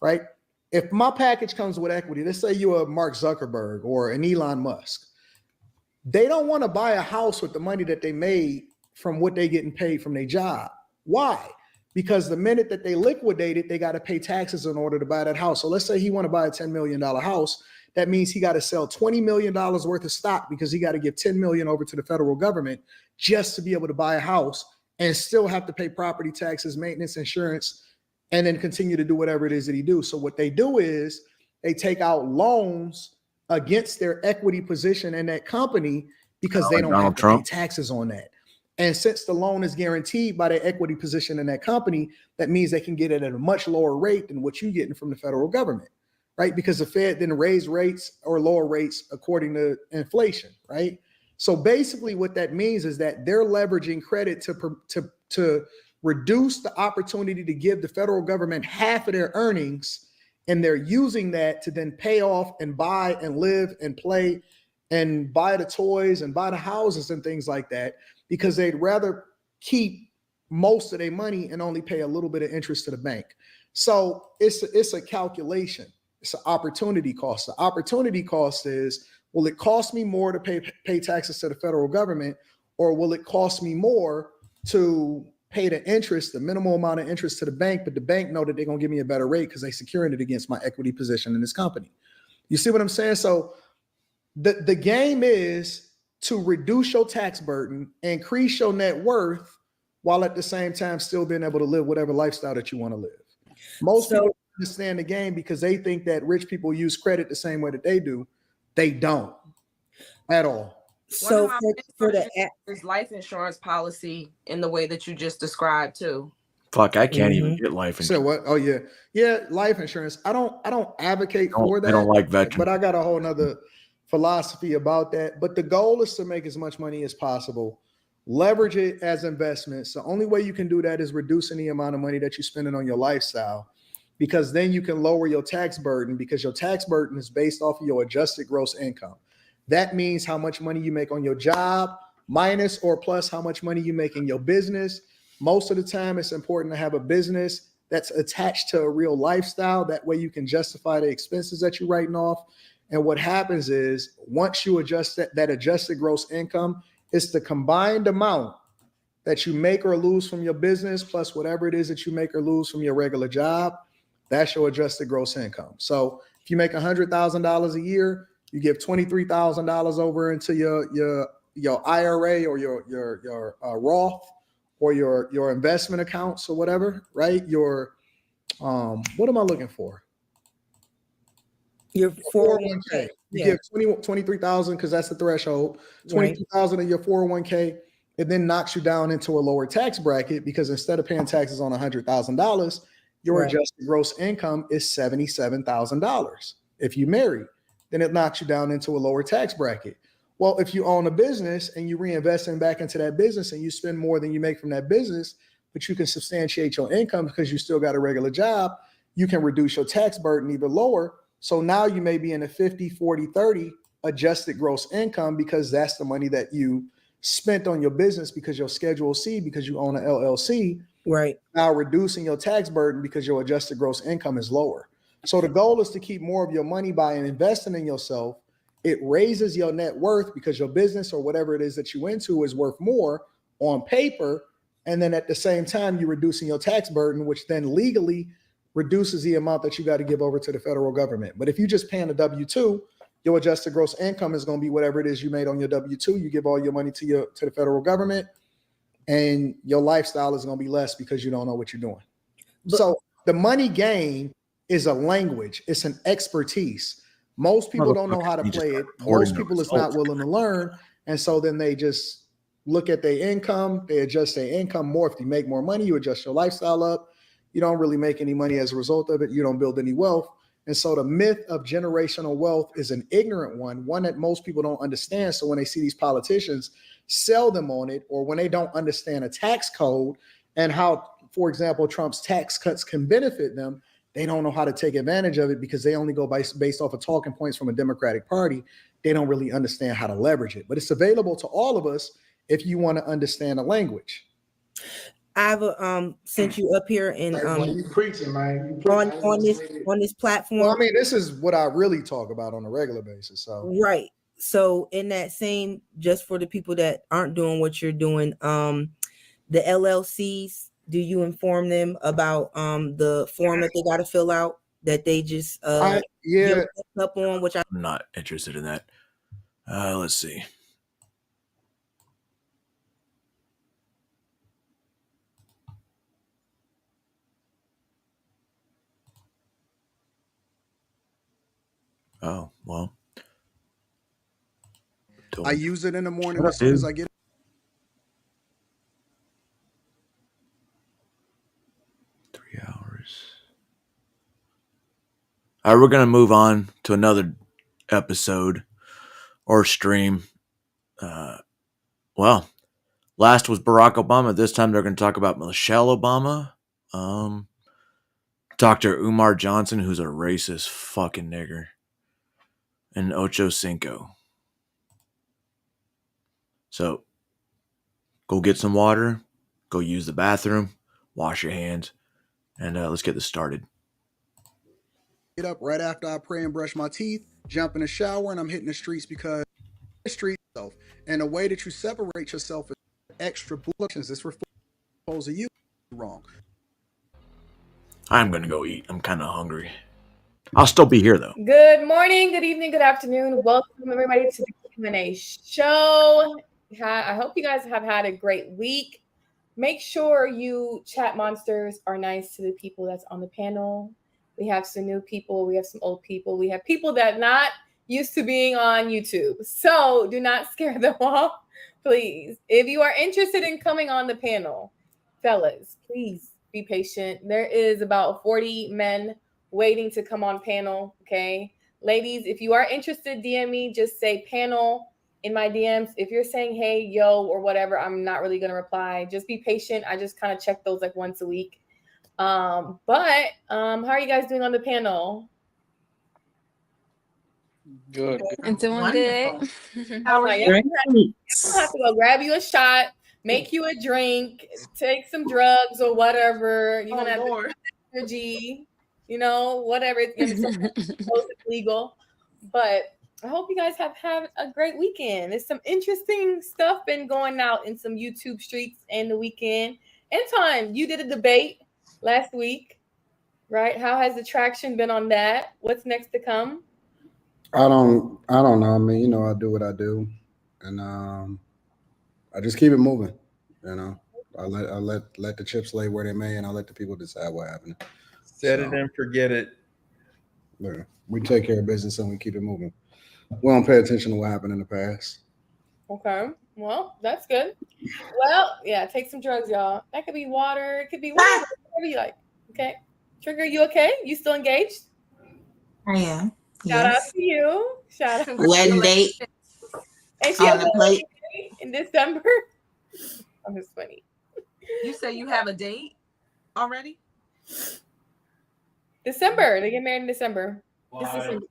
right? If my package comes with equity, let's say you're a Mark Zuckerberg or an Elon Musk, they don't want to buy a house with the money that they made from what they getting paid from their job. Why? Because the minute that they liquidate it, they got to pay taxes in order to buy that house. So let's say he want to buy a $10 million house. That means he got to sell $20 million worth of stock, because he got to give $10 million over to the federal government just to be able to buy a house, and still have to pay property taxes, maintenance, insurance, and then continue to do whatever it is that he do. So what they do is they take out loans against their equity position in that company, because they don't have to pay taxes on that. And since the loan is guaranteed by their equity position in that company, that means they can get it at a much lower rate than what you're getting from the federal government, right? Because the Fed didn't raise rates or lower rates according to inflation, right? So basically what that means is that they're leveraging credit to reduce the opportunity to give the federal government half of their earnings, and they're using that to then pay off and buy and live and play and buy the toys and buy the houses and things like that, because they'd rather keep most of their money and only pay a little bit of interest to the bank. So it's a calculation. It's an opportunity cost. The opportunity cost is, will it cost me more to pay taxes to the federal government, or will it cost me more to pay the interest, the minimal amount of interest to the bank, but the bank know that they're going to give me a better rate because they're securing it against my equity position in this company. You see what I'm saying? So the game is to reduce your tax burden, increase your net worth, while at the same time still being able to live whatever lifestyle that you want to live. Most people understand the game because they think that rich people use credit the same way that they do. They don't at all. So for the there's life insurance policy in the way that you just described too. Fuck, I can't even get life insurance. So what? Oh yeah, life insurance. I don't advocate for that. I don't like veterans. But I got a whole nother philosophy about that. But the goal is to make as much money as possible. Leverage it as investments. The only way you can do that is reducing the amount of money that you're spending on your lifestyle, because then you can lower your tax burden, because your tax burden is based off of your adjusted gross income. That means how much money you make on your job, minus or plus how much money you make in your business. Most of the time, it's important to have a business that's attached to a real lifestyle. That way you can justify the expenses that you're writing off. And what happens is, once you adjust that adjusted gross income, it's the combined amount that you make or lose from your business plus whatever it is that you make or lose from your regular job. That's your adjusted gross income. So if you make $100,000 a year, you give $23,000 over into your IRA or your Roth or your investment accounts or whatever, right? Your what am I looking for? Your 401k. You give 23,000 because that's the threshold. 22,000 of your 401k. It then knocks you down into a lower tax bracket, because instead of paying taxes on $100,000, your adjusted gross income is $77,000. If you marry, then it knocks you down into a lower tax bracket. Well, if you own a business and you reinvest back into that business and you spend more than you make from that business, but you can substantiate your income because you still got a regular job, you can reduce your tax burden even lower. So now you may be in a 50, 40, 30 adjusted gross income, because that's the money that you spent on your business because your Schedule C, because you own an LLC. Right. Now reducing your tax burden because your adjusted gross income is lower. So the goal is to keep more of your money by investing in yourself. It raises your net worth because your business or whatever it is that you into is worth more on paper. And then at the same time, you're reducing your tax burden, which then legally reduces the amount that you got to give over to the federal government. But if you're just paying a W-2, Your adjusted gross income is going to be whatever it is you made on your W-2. You give all your money to the federal government, and your lifestyle is going to be less because you don't know what you're doing. So the money game is a language. It's an expertise. Most people don't know how to play it. Most people is not willing to learn. And so then they just look at their income. They adjust their income more. If you make more money, you adjust your lifestyle up. You don't really make any money as a result of it. You don't build any wealth. And so the myth of generational wealth is an ignorant one that most people don't understand. So when they see these politicians sell them on it, or when they don't understand a tax code and how, for example, Trump's tax cuts can benefit them, they don't know how to take advantage of it because they only go based off of talking points from a Democratic Party. They don't really understand how to leverage it. But it's available to all of us if you want to understand the language. I've sent you up here and you preaching, man. On this platform. Well, I mean, this is what I really talk about on a regular basis. So right. So in that same, just for the people that aren't doing what you're doing, the LLCs, do you inform them about the form that they got to fill out that they just up on? Which I'm not interested in that. Let's see. Oh, well. I use it in the morning as soon as I get. 3 hours. All right, we're going to move on to another episode or stream. Well, last was Barack Obama. This time they're going to talk about Michelle Obama. Dr. Umar Johnson, who's a racist fucking nigger. And Ocho Cinco. So, go get some water, go use the bathroom, wash your hands, and let's get this started. Get up right after I pray and brush my teeth, jump in the shower, and I'm hitting the streets because the street self. And the way that you separate yourself is extra bulletins. This refers to you wrong. I'm going to go eat. I'm kind of hungry. I'll still be here, though. Good morning, good evening, good afternoon. Welcome, everybody, to the Q&A show. I hope you guys have had a great week. Make sure you chat monsters are nice to the people that's on the panel. We have some new people. We have some old people. We have people that not used to being on YouTube. So do not scare them off, please. If you are interested in coming on the panel, fellas, please be patient. There is about 40 men waiting to come on panel. Okay, ladies, if you are interested, DM me. Just say panel in my DMs. If you're saying hey, yo, or whatever, I'm not really gonna reply. Just be patient. I just kind of check those like once a week. But how are you guys doing on the panel? Good. And doing good. How are you? You have to go grab you a shot, make you a drink, take some drugs or whatever. You're gonna have energy. You know, whatever, it's legal. But I hope you guys have had a great weekend. There's some interesting stuff been going out in some YouTube streets in the weekend. Anton, you did a debate last week, right? How has the traction been on that? What's next to come? I don't know. I mean, I do what I do, and I just keep it moving. I let the chips lay where they may, and I let the people decide what happened. Set it and forget it. Yeah, we take care of business and we keep it moving. We don't pay attention to what happened in the past. Okay, well, that's good. Well, yeah, take some drugs, y'all. That could be water. It could be whatever you like. Okay, Trigger, you okay? You still engaged? I am. Shout out to you. Shout out. Wedding date And she on has the a plate. wedding in December. I'm just funny. You say you have a date already? December. They get married in December. This is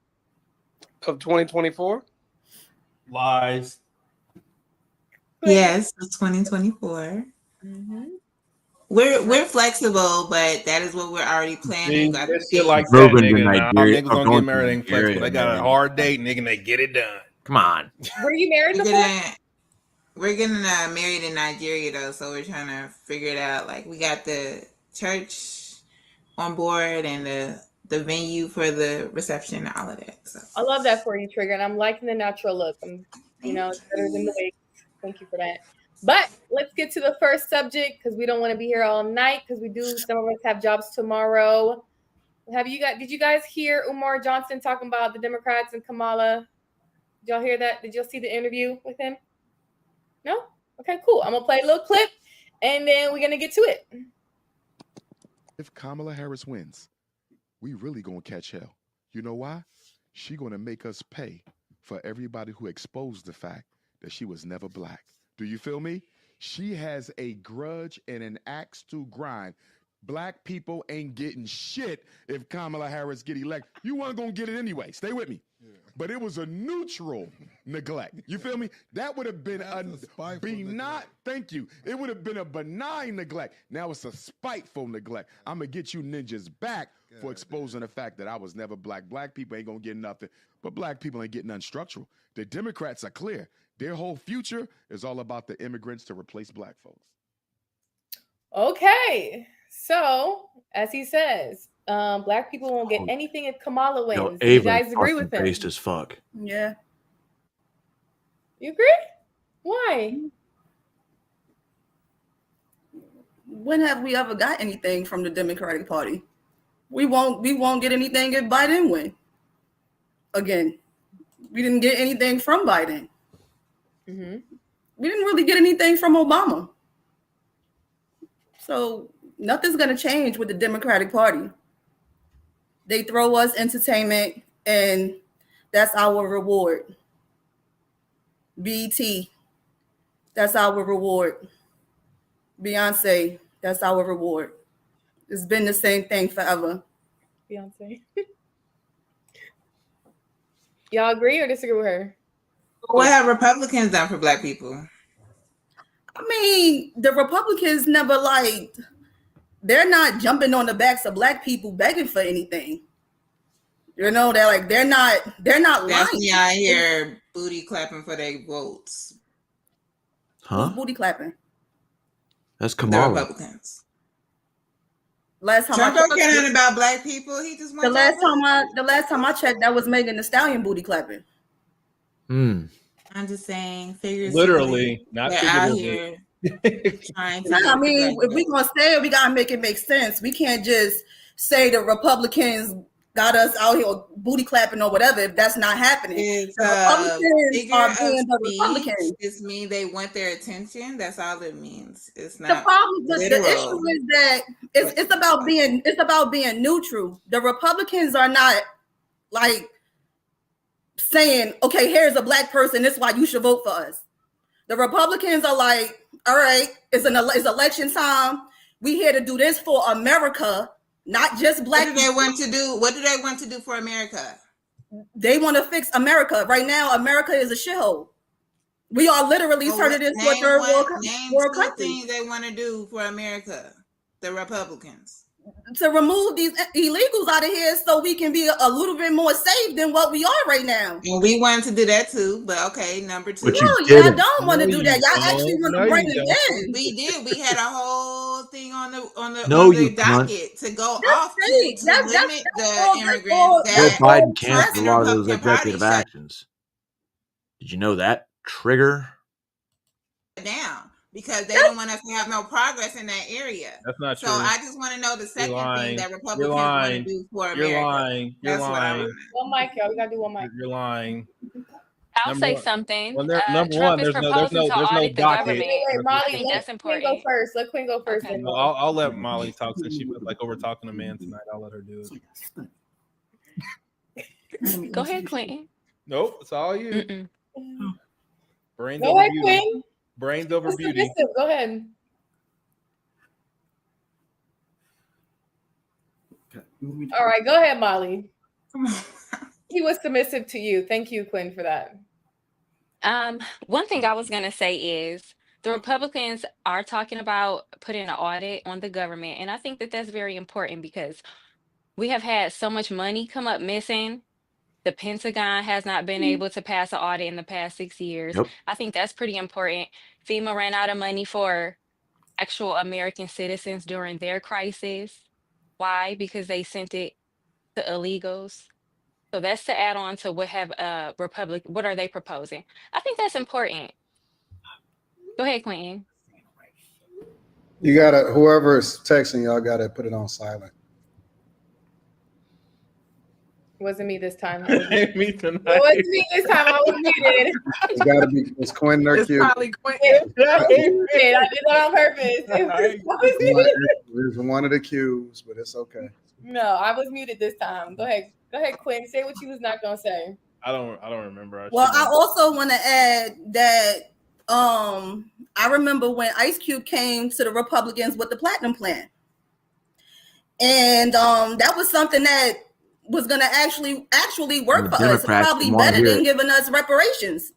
Of 2024? Lies. Yes, it's 2024. We're flexible, but that is what we're already planning. That shit like that, nigga. Nah, niggas gonna get married ain't flexible. They got a hard date, nigga, and they get it done. Come on. Were you married before? We're getting married in Nigeria though, so we're trying to figure it out. Like we got the church on board and the the venue for the reception and all of that. So. I love that for you, Trigger, and I'm liking the natural look. It's better than the wig. Thank you for that. But let's get to the first subject because we don't want to be here all night because some of us have jobs tomorrow. Did you guys hear Umar Johnson talking about the Democrats and Kamala? Did y'all hear that? Did y'all see the interview with him? No? Okay, cool. I'm going to play a little clip and then we're going to get to it. If Kamala Harris wins, we really going to catch hell. You know why? She going to make us pay for everybody who exposed the fact that she was never black. Do you feel me? She has a grudge and an axe to grind. Black people ain't getting shit if Kamala Harris get elected. You weren't going to get it anyway. Stay with me. Yeah. But it was a neutral neglect. You feel me? That would have been thank you. It would have been a benign neglect. Now it's a spiteful neglect. I'm going to get you ninjas back for exposing the fact that I was never black. Black people ain't going to get nothing, but black people ain't getting nothing structural. The Democrats are clear. Their whole future is all about the immigrants to replace black folks. Okay. So, as he says, black people won't get anything if Kamala wins. Do you guys agree with him? Based as fuck. Yeah. You agree? Why? When have we ever got anything from the Democratic Party? We won't get anything if Biden wins. Again, we didn't get anything from Biden. Mm-hmm. We didn't really get anything from Obama. So nothing's going to change with the Democratic Party. They throw us entertainment, and that's our reward. BET, that's our reward. Beyonce, that's our reward. It's been the same thing forever. Beyonce. Y'all agree or disagree with her? What have Republicans done for black people? I mean, the Republicans never they're not jumping on the backs of black people begging for anything. You know, they're not That's lying. me out here booty clapping for their votes. Huh? Who's booty clapping? That's The Kamala. Republicans. Last time Trump I don't care nothing about black people. He just the last time I checked, that was Megan Thee Stallion booty clapping. Hmm. I'm just saying, figures. Literally, not they're out figuratively. here trying to. I mean, if we're gonna say it, we gotta make it make sense. We can't just say the Republicans got us out here booty clapping or whatever if that's not happening. It's The Republicans figure are of being the speech. Republicans. Just mean they want their attention. That's all it means. It's The not problem, the literal. issue is that it's about being neutral. The Republicans are not saying, okay, here's a black person, this is why you should vote for us. The Republicans are like, all right, it's election time. We here to do this for America, not just black What do they want to do? What do they want to do for America? They want to fix America. Right now, America is a shithole. We are literally turning it into a third world country. Things they want to do for America, the Republicans. To remove these illegals out of here so we can be a little bit more safe than what we are right now. And we wanted to do that too, but okay, number two. No, y'all don't want to do that. Y'all actually want to bring it in. We did. We had a whole thing on the No, you docket to go off to limit the immigrants. Joe That Biden canceled a lot of those Republican Party executive actions. Did you know that? Trigger. down because they don't want us to have no progress in that area. That's not So true. I just want to know the second thing that Republicans You're want to lying. do for You're America. lying. You're That's what I lying. want. One mic, y'all. We gotta do one mic. You're lying. I'll Number say one- something. Well, number Trump one, is there's no proposing to audit the docket. government. Wait, I Molly, think that's let Quinn important. go first. Let Quinn go first. Okay. then. No, I'll let Molly talk since she was over talking to man tonight. I'll let her do it. Go ahead, Clinton. Nope, it's all you. Brains Go over ahead, beauty. Quinn. Brains over What's beauty. submissive? Go ahead. All right, go ahead, Molly. He was submissive to you. Thank you, Quinn, for that. One thing I was gonna say is the Republicans are talking about putting an audit on the government, and I think that that's very important because we have had so much money come up missing. The Pentagon has not been able to pass an audit in the past 6 years. Yep. I think that's pretty important. FEMA ran out of money for actual American citizens during their crisis. Why? Because they sent it the illegals. So that's to add on to what have what are they proposing? I think that's important. Go ahead, Quentin. You gotta, whoever's texting y'all gotta put it on silent. Wasn't me this time. Me tonight. It wasn't me this time. I was muted. It's gotta be, it's Quentin or It's Q. probably Quentin. I did that on purpose. There's one of the Qs, but it's okay. No, I was muted this time. Go ahead, Quinn. Say what you was not gonna say. I don't remember. Well, I also want to add that I remember when Ice Cube came to the Republicans with the Platinum Plan, and that was something that was going to actually work for us, probably better than giving us reparations.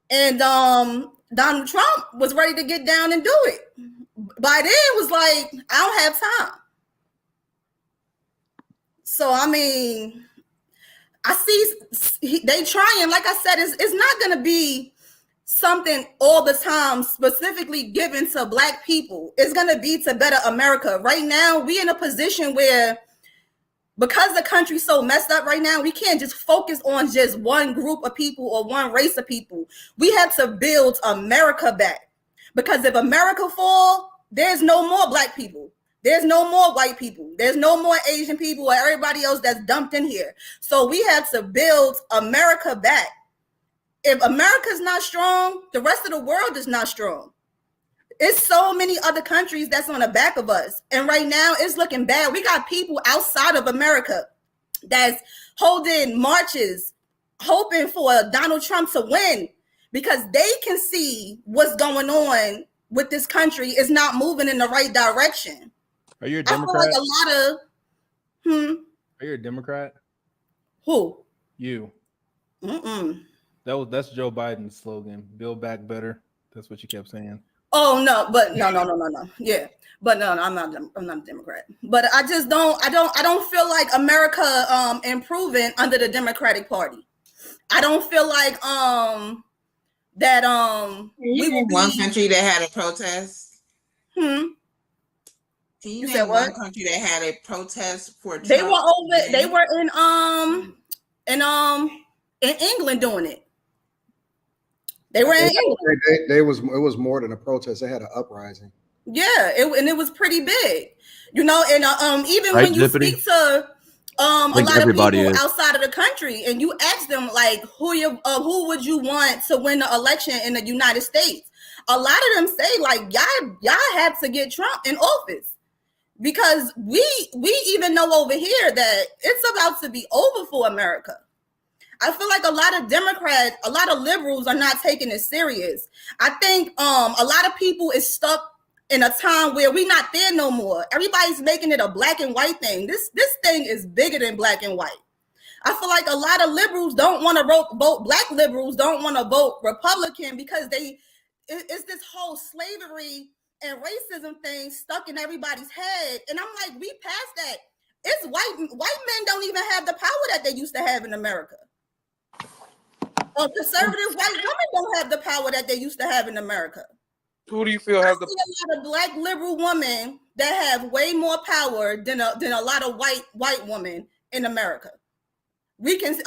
And Donald Trump was ready to get down and do it. By then, it was like, I don't have time. So, I mean, I see they trying, like I said, it's not going to be something all the time specifically given to Black people. It's going to be to better America. Right now, we in a position where, because the country's so messed up right now, we can't just focus on just one group of people or one race of people. We have to build America back. Because if America fall, there's no more Black people. There's no more white people. There's no more Asian people or everybody else that's dumped in here. So we have to build America back. If America's not strong, the rest of the world is not strong. It's so many other countries that's on the back of us. And right now it's looking bad. We got people outside of America that's holding marches, hoping for Donald Trump to win because they can see what's going on with this country is not moving in the right direction. Are you a I feel Democrat? like a lot of, Are you a Democrat? Who? You. Mm-mm. That's Joe Biden's slogan. Build back better. That's what you kept saying. Oh no, but no. Yeah, but no, I'm not a Democrat. But I just don't feel like America improving under the Democratic Party. I don't feel like that we will one country that had a protest. Can you said name what? one country that had a protest for Trump? They were in England doing it. They were in England. It was more than a protest. They had an uprising. Yeah, it was pretty big, and even Right, when you Zippity? speak to a lot of everybody people is. outside of the country, and you ask them like, who would you want to win the election in the United States? A lot of them say like, y'all have to get Trump in office because we even know over here that it's about to be over for America. I feel like a lot of Democrats, a lot of liberals are not taking it serious. I think a lot of people is stuck in a time where we're not there no more. Everybody's making it a black and white thing. This thing is bigger than black and white. I feel like a lot of liberals don't want to vote. Black liberals don't want to vote Republican because it's this whole slavery and racism thing stuck in everybody's head. And I'm like, we passed that. It's white men don't even have the power that they used to have in America. Conservative white women don't have the power that they used to have in America. Who do you feel have the? I see a lot of black liberal women that have way more power than a lot of white women in America. We can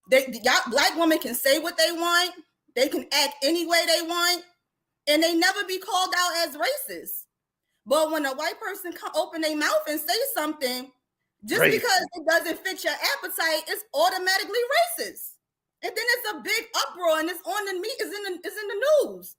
black women can say what they want. They can act any way they want, and they never be called out as racist. But when a white person open their mouth and say something, just because it doesn't fit your appetite, it's automatically racist. And then it's a big uproar, and it's on the it's in the news.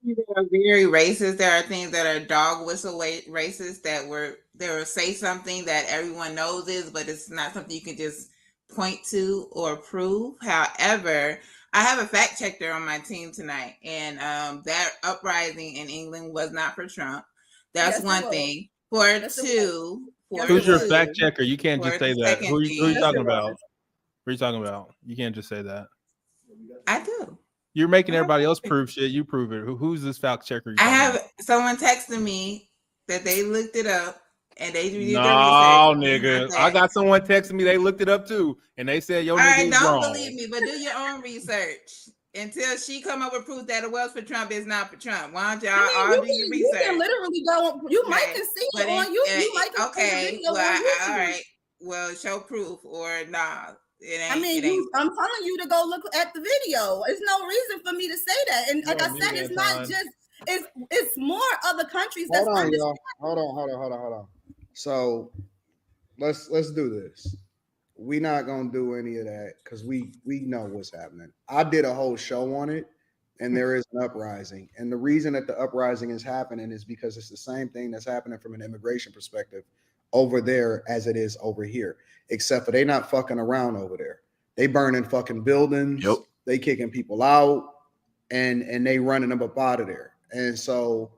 People are very racist. There are things that are dog whistle racist that they will say something that everyone knows is, but it's not something you can just point to or prove. However, I have a fact checker on my team tonight, and that uprising in England was not for Trump. That's one thing. Who's your fact checker? You can't just say that. Who are you talking about? What are you talking about? You can't just say that. I do. You're making everybody else prove shit. You prove it. Who's this fact checker? I have someone texting me that they looked it up and they did No, nigga. I got someone texting me. They looked it up too, and they said, "Yo, all nigga right, is don't wrong." believe me, but do your own research. until she come up with proof that it was for Trump, it's not for Trump. Why don't y'all I all mean, do your you research? can literally go. You might Okay. can see But it on it- YouTube. You might can see the okay, video well, on YouTube. all right. Well, show proof or nah. It ain't. I mean, it ain't. I'm telling you to go look at the video. There's no reason for me to say that. And like I said, it's not just. It's more other countries that's Hold on, understanding. y'all. Hold on. So let's do this. We not gonna do any of that because we know what's happening. I did a whole show on it, and there is an uprising. And the reason that the uprising is happening is because it's the same thing that's happening from an immigration perspective over there as it is over here, except for they not fucking around over there. They burning fucking buildings. Yep. They kicking people out, and they running them up out of there. And so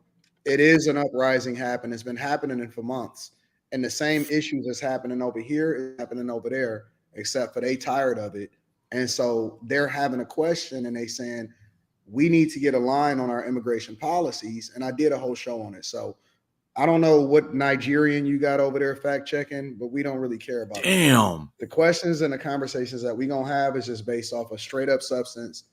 it is an uprising happening. It's been happening for months. And the same issues that's happening over here is happening over there, except for they tired of it. And so they're having a question and they saying, we need to get a line on our immigration policies. And I did a whole show on it. So I don't know what Nigerian you got over there fact checking, but we don't really care about it. Damn. The questions and the conversations that we gonna have is just based off of straight up substance.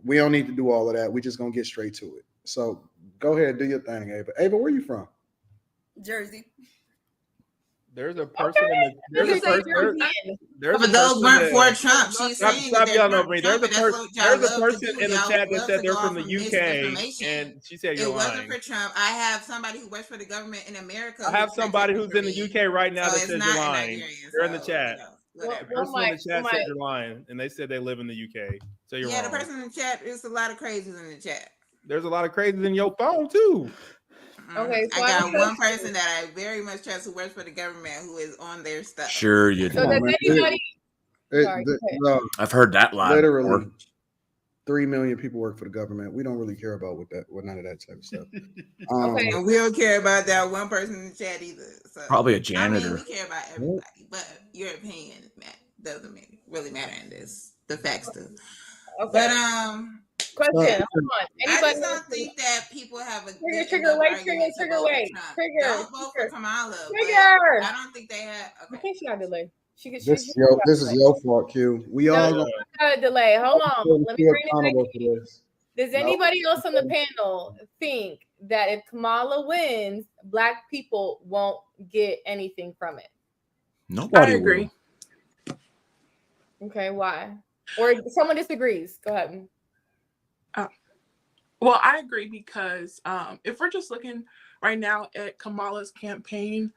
We don't need to do all of that. We just gonna get straight to it. So go ahead, do your thing, Ava. Ava, where you from? Jersey. There's a person in the there's a But those person weren't for that- Trump. She's Stop, saying stop that yelling they're over me. for There's a Trump, and that's what y'all love to person do. in the Y'all chat that love said to they're go from off the of UK, misinformation. and she said It you're wasn't lying. for Trump. I have somebody who works for the government in America. I have who somebody checks who's in the for me. UK right now So that it's says you're not in lying. Nigerian, They're in the so, chat. whatever. The person in the chat said you're lying, and they said they live in the UK. So you're Yeah, wrong. the person in the chat, there's a lot of crazies in the chat. There's a lot of crazies in your phone too. Okay, so I have got a one question. person that I very much trust who works for the government who is on their stuff. Sure you So do. does anybody? Sorry, go ahead. No, I've heard that line literally before. 3 million people work for the government. We don't really care about with none of that type of stuff. Okay. And we don't care about that one person in the chat either. So Probably a I mean, janitor. we care about everybody, but your opinion doesn't really matter in this. The facts do. Okay. But Question. Hold on. I Anybody? just don't think that people have a Trigger, wait, trigger, wait. Trigger. Don't vote for Kamala. Trigger. But I don't think they have. I think she got delay. She This is your fault, Q. We all No, got a delay. Hold on. Let me feel bring it back. accountable for this. Does anybody else on the panel think that if Kamala wins, Black people won't get anything from it? Nobody I agree. Okay, why? Or someone disagrees. Go ahead. Well, I agree because if we're just looking right now at Kamala's campaign,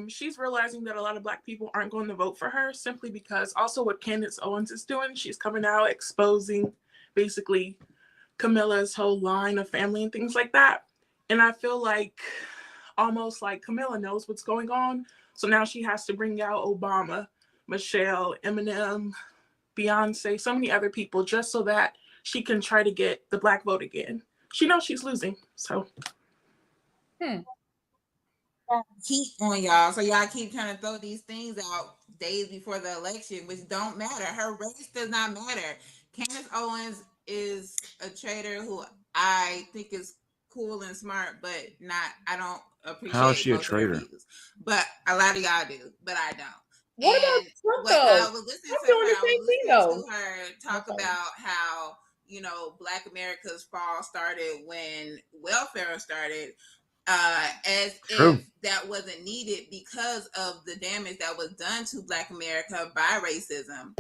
she's realizing that a lot of Black people aren't going to vote for her simply because also what Candace Owens is doing, she's coming out exposing basically Camilla's whole line of family and things like that. And I feel like almost like Camilla knows what's going on. So now she has to bring out Obama, Michelle, Eminem, Beyonce, so many other people just so that she can try to get the Black vote again. She knows she's losing, so. Keep on y'all. So y'all keep trying to throw these things out days before the election, which don't matter. Her race does not matter. Candace Owens is a traitor who I think is cool and smart, but I don't appreciate. How is she a most of her traitor? views. But a lot of y'all do, but I don't. What about Trump, though? I'm doing the same thing, though. Her talk about how, Black America's fall started when welfare started, as True. if that wasn't needed because of the damage that was done to Black America by racism.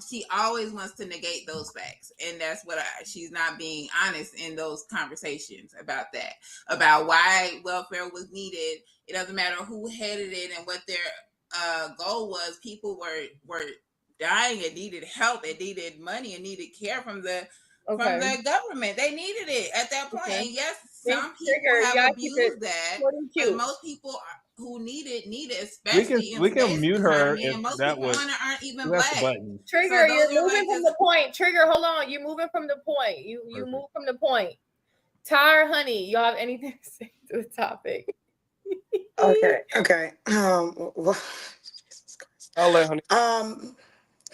She always wants to negate those facts, and that's what she's not being honest in those conversations about that, about why welfare was needed. It doesn't matter who headed it and what their goal was. People were dying and needed help and needed money and needed care from the government. They needed it at that point. And yes, some people have abused that, but most people who need it, especially We can mute her economy, if and most that people was. aren't even That's the Black. button. Trigger, So you're those are moving like from the point. Trigger, hold on. You're moving from the point. You move from the point. Tyre, honey, y'all have anything to say to the topic? Okay. I'll let honey.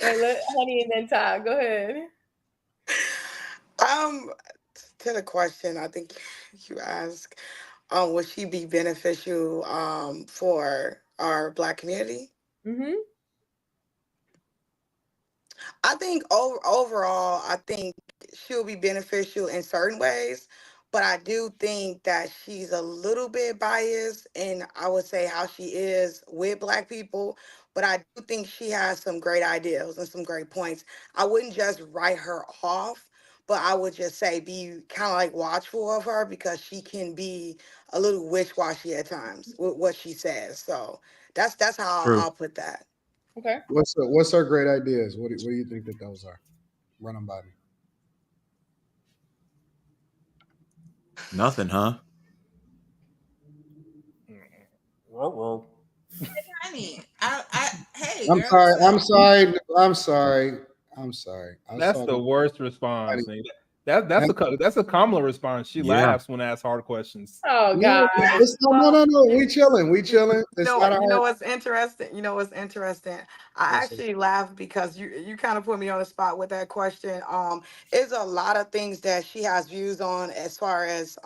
Wait, let honey and then Ty. Go ahead. To the question, I think you asked, would she be beneficial for our Black community? Mm-hmm. I think overall, I think she'll be beneficial in certain ways, but I do think that she's a little bit biased, and I would say how she is with Black people. But I do think she has some great ideas and some great points. I wouldn't just write her off, but I would just say be kind of like watchful of her because she can be a little wish-washy at times with what she says. So that's how True. I'll put that. Okay. What's her great ideas? What do you think that those are? Run them by me. Nothing, huh? Honey, hey, I'm girl, sorry. what's up? I'm sorry. That's the worst response. nigga. That's a Kamala response. She Yeah. laughs when asked hard questions. Oh No, God. no. We chilling. It's not You know hard. what's interesting? I actually laugh because you kind of put me on the spot with that question. There's a lot of things that she has views on as far as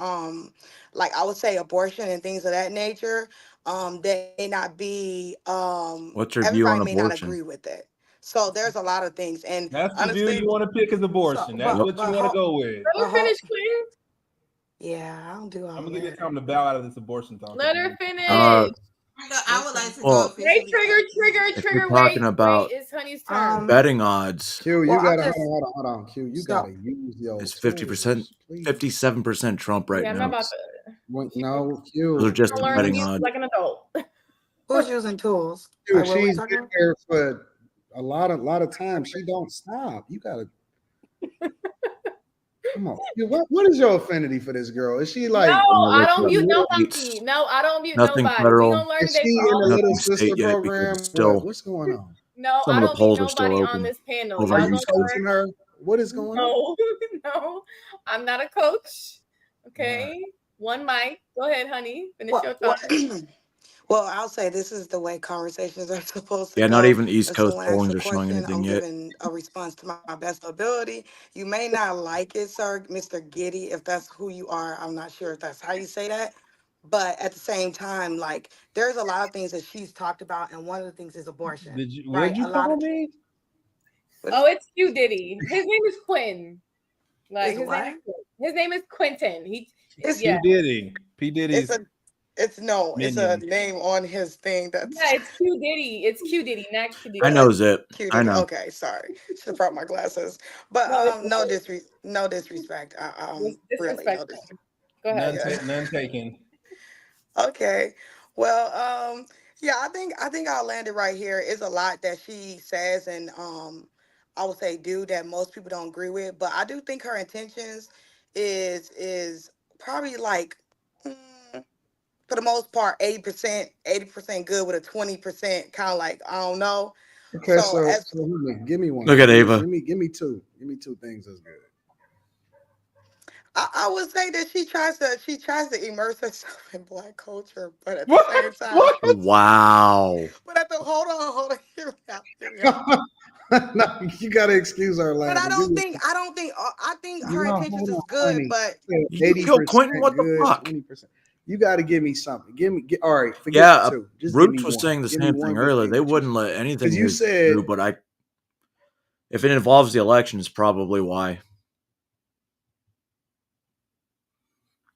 like I would say abortion and things of that nature. That may not be What's her view everybody on may not abortion? agree with it. So there's a lot of things, and That's the view honestly, you want to pick is abortion. That's but what you want to go with. Let her finish, Queen. Yeah, I don't do all I'm gonna that. give you time to bow out of this abortion talk. Let her finish. I would like to Well, go Ray, officially. if you're talking about It's Honey's turn. betting odds, Q, you Well, I'm gotta just- hold on. Q, you Stop. gotta use your it's 50%, 57% Trump right Yeah, I'm now. not about to No, Q. Those are just the learn betting music odds. like an adult. Who's using tools? Q, Like, what we she's talking been about? there for a lot of times. She don't stop. You gotta come on. Q, what is your affinity for this girl? Is she like? No, I don't look mute up. nobody. No, I don't mute Nothing nobody. federal. We gonna learn Is today she for in all the of little us. Nothing sister state yet because program? it's still What's going on? No, some I of the don't mute polls are still nobody on open. this panel. Over Are Y'all you gonna coaching learn. her? What is going on? No, no, I'm not a coach. Okay, one mic. Go ahead, honey. Finish your thought. Well, I'll say this is the way conversations are supposed to Yeah, not go. even East When Coast someone asks pollings a are showing question, anything I'm yet. giving a response to my best ability. You may not like it, sir, Mr. Giddy, if that's who you are. I'm not sure if that's how you say that. But at the same time, like there's a lot of things that she's talked about, and one of the things is abortion. What'd you call me? Oh, it's Q Diddy. His name is Quinn. Like Is his what? name is Quinn. His name is Quentin. It's yeah. P Diddy. P Diddy's. It's a minion. name on his thing that's Yeah, it's Q Diddy. It's Q Diddy, not Q Diddy. I know Zip. cute. I know. Okay, sorry. Should have brought my glasses. But no disrespect. Really, no Disrespect. disrespect. Go ahead. None taken. Okay. Well, yeah, I think I'll land it right here. It's a lot that she says and I would say do that most people don't agree with, but I do think her intentions is probably like for the most part 80% good with a 20% kind of like I don't know. Okay, so as give me one. Look at Ava. Give me two. Give me two things that's good. I would say that she tries to immerse herself in Black culture, but at the same time, Wow. but hold on, hear me out. No, you gotta excuse our But laughter. I think her intentions is good, honey. but You killed Quentin? What the fuck? 20%. You got to give me something. All right. Forget Yeah, the two. Just give me Roots was one. saying the Give me same one thing good earlier. thing They that you wouldn't let anything Because you his said through, but if it involves the election, it's probably why.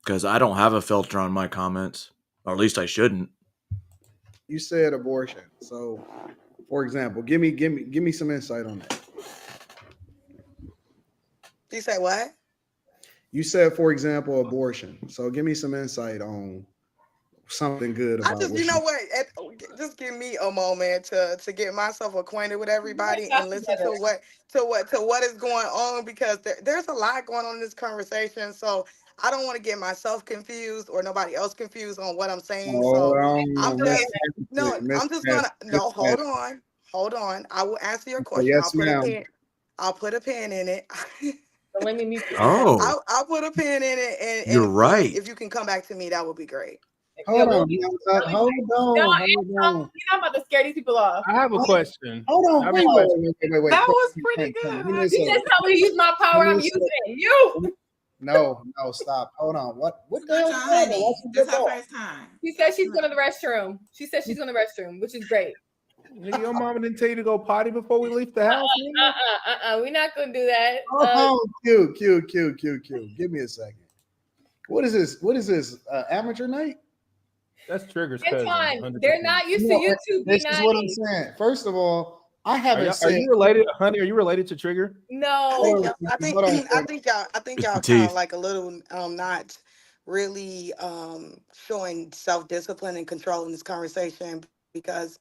Because I don't have a filter on my comments, or at least I shouldn't. you said abortion. So, for example, give me some insight on that. you say what? You said, for example, abortion. So, give me some insight on something good about. Just give me a moment to get myself acquainted with everybody and listen to what is going on because there's a lot going on in this conversation. So I don't want to get myself confused or nobody else confused on what I'm saying. So I'm just gonna hold on. I will answer your question. Yes, ma'am. I'll put a pin in it. Let me mute you. Oh. I'll put a pin in it, and You're right. If you can come back to me, that would be great. Hold on. Hold on. You're not about to scare these people off. I have a question. Hold on. Wait. That was pretty good. You just tell me to use my power. I'm using you. No, stop. Hold on. What the hell? Honey, this is her first time. She said she's going to the restroom. She said she's going to the restroom, which is great. Nigga, your mama didn't tell you to go potty before we leave the house. We're not gonna do that. Oh, cute. Give me a second. What is this? Amateur night? That's Trigger's Antoine, cousin. they're not used to YouTube. This is what I'm saying. First of all, I haven't Are you related, honey? Are you related to Trigger? No. I think y'all kind of like a little not really showing self-discipline and control in this conversation, because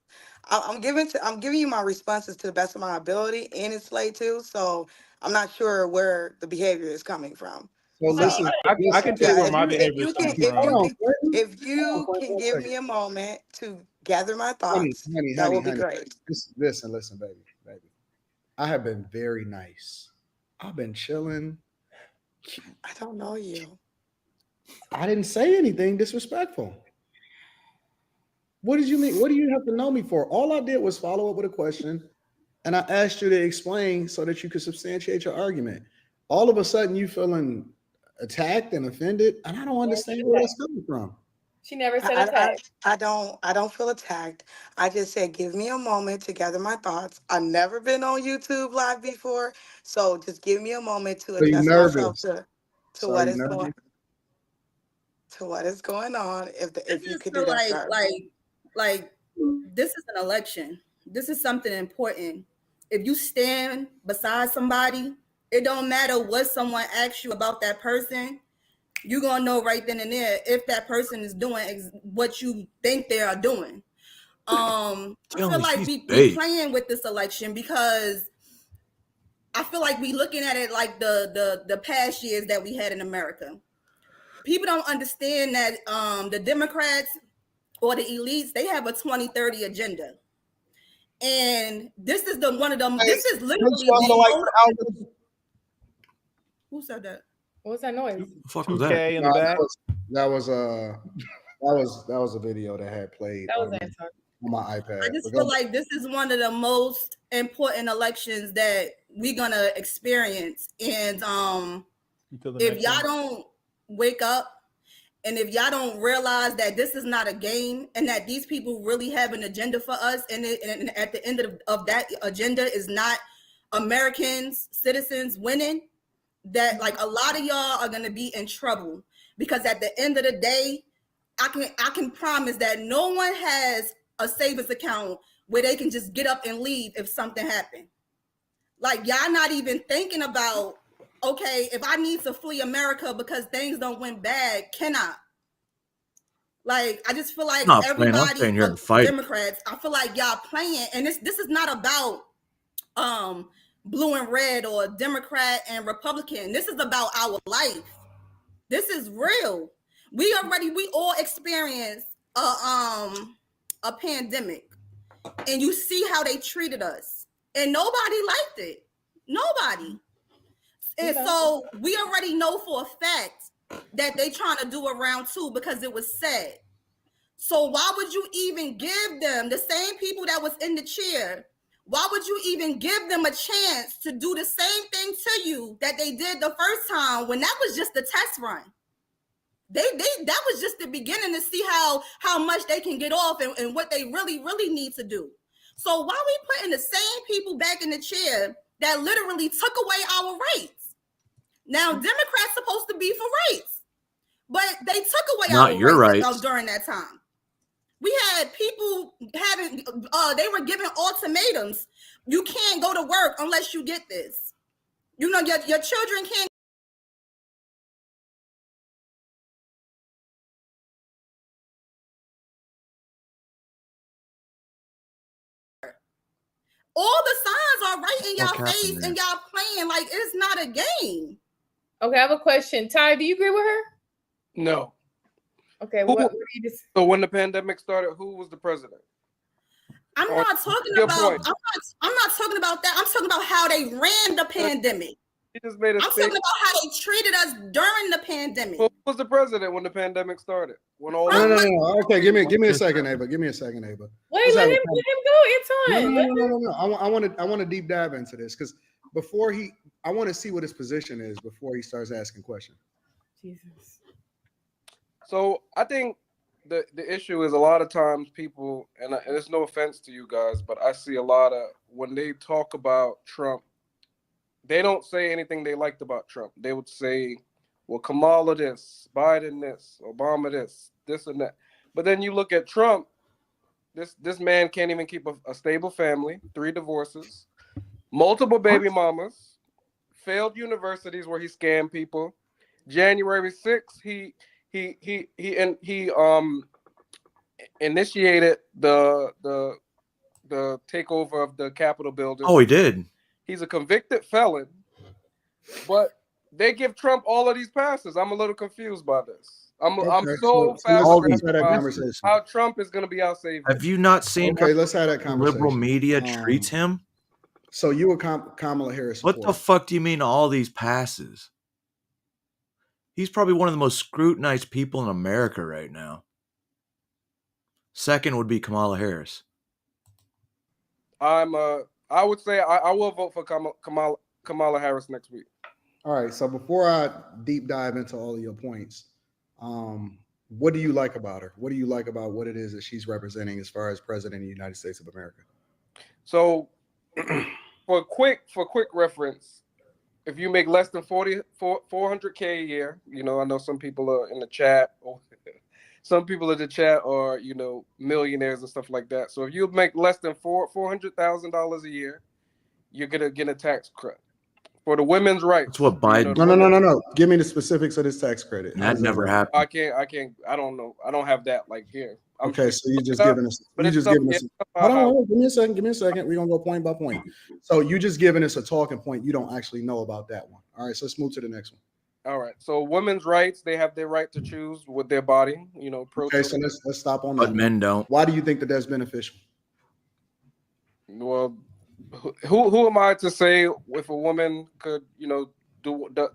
I'm giving you my responses to the best of my ability, and it's late too, so I'm not sure where the behavior is coming from. Well, listen, I can tell you where my behavior is coming from. If you can give me a moment to gather my thoughts, that would be great. Listen, baby. I have been very nice. I've been chilling. I don't know you. I didn't say anything disrespectful. What did you mean? What do you have to know me for? All I did was follow up with a question, and I asked you to explain so that you could substantiate your argument. All of a sudden, you feeling attacked and offended, and I don't understand where that's coming from. She never said attacked. I don't feel attacked. I just said give me a moment to gather my thoughts. I've never been on YouTube Live before, so just give me a moment to adjust myself to what is going on. If you could do that, like this is an election. This is something important. If you stand beside somebody, it don't matter what someone asks you about that person. You're going to know right then and there if that person is doing what you think they are doing. I feel like we playing with this election because I feel like we looking at it like the past years that we had in America. People don't understand that the Democrats or the elites, they have a 2030 agenda. And this is one of them. This is literally who said that? What was that noise? Fuck was that? That was a video that had played on my iPad. I just feel like this is one of the most important elections that we're gonna experience. And if y'all don't wake up and if y'all don't realize that this is not a game and that these people really have an agenda for us, and at the end of that agenda is not Americans, citizens winning, that like a lot of y'all are gonna be in trouble, because at the end of the day, I can promise that no one has a savings account where they can just get up and leave if something happened. Like y'all not even thinking about, okay, if I need to flee America because things don't went bad, can I? Like I just feel like everybody, Democrats, I feel like y'all playing, and this is not about blue and red or Democrat and Republican. This is about our life. This is real. We all experienced a pandemic, and you see how they treated us, and nobody liked it. Nobody. And so we already know for a fact that they trying to do a round two because it was sad. So why would you even give them, the same people that was in the chair, why would you even give them a chance to do the same thing to you that they did the first time, when that was just the test run? That was just the beginning to see how much they can get off and what they really need to do. So why we putting the same people back in the chair that literally took away our rights? Now Democrats supposed to be for rights, but they took away Not your rights during that time. We had people having, they were giving ultimatums. You can't go to work unless you get this. You know, your children can't. All the signs are right in y'all face, and y'all playing like it's not a game. Okay, I have a question. Ty, do you agree with her? No. Okay, so when the pandemic started, who was the president? I'm not talking about that. I'm talking about how they ran the pandemic. He just made a I'm talking about how they treated us during the pandemic. Who was the president when the pandemic started? When all No. Okay, give me a second, Ava. Give me a second, Ava. Wait, let him go. It's on. No. I want to deep dive into this because I want to see what his position is before he starts asking questions. Jesus. So I think the issue is a lot of times people, and it's no offense to you guys, but I see a lot of, when they talk about Trump, they don't say anything they liked about Trump. They would say, well, Kamala this, Biden this, Obama this and that. But then you look at Trump, this man can't even keep a stable family, 3 divorces, multiple baby mamas, failed universities where he scammed people. January 6th, he initiated the takeover of the Capitol building. Oh, he did. He's a convicted felon, but they give Trump all of these passes. I'm a little confused by this. I'm so fascinated about how Trump is going to be our savior. Have you not seen? Okay, let's have that conversation. Liberal media treats him. So you were Kamala Harris. What the fuck do you mean all these passes? He's probably one of the most scrutinized people in America right now. Second would be Kamala Harris. I would say I will vote for Kamala Harris next week. All right. So before I deep dive into all of your points, what do you like about her? What do you like about what it is that she's representing as far as president of the United States of America? So for quick reference, if you make less than 400K a year, I know some people are in the chat, or some people in the chat are, millionaires and stuff like that. So if you make less than $400,000 a year, you're gonna get a tax credit. For the women's rights. That's what Biden. No. Give me the specifics of this tax credit. That never happened. I can't. I don't know. I don't have that here. Okay, so you just giving us. Hold on, give me a second. We're gonna go point by point. So you just giving us a talking point. You don't actually know about that one. All right, so let's move to the next one. All right. So women's rights, they have their right to choose with their body. Okay, so let's stop on that. But men don't. Why do you think that that's beneficial? Well, who am I to say if a woman could,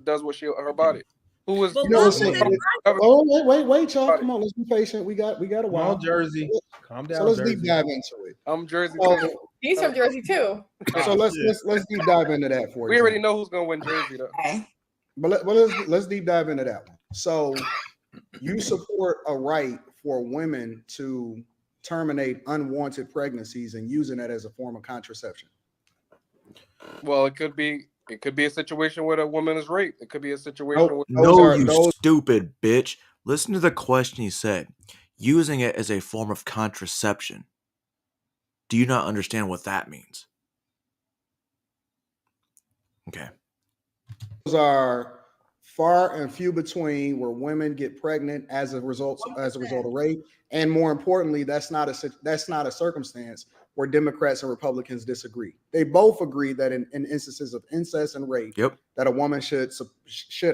does what her body? Who is? Wait, y'all. Come on, let's be patient. We got a while. Calm Jersey. Calm down. So let's Jersey. deep dive into it. I'm Jersey. He's from Jersey too. So let's deep dive into that for you. We already know who's gonna win Jersey though. But let's deep dive into that one. So you support a right for women to terminate unwanted pregnancies and using that as a form of contraception. Well, it could be a situation where a woman is raped. It could be a situation you stupid bitch. Listen to the question he said. Using it as a form of contraception. Do you not understand what that means? Okay. Those are far and few between where women get pregnant as a result of rape, and more importantly, that's not a circumstance where Democrats and Republicans disagree. They both agree that in instances of incest and rape, that a woman should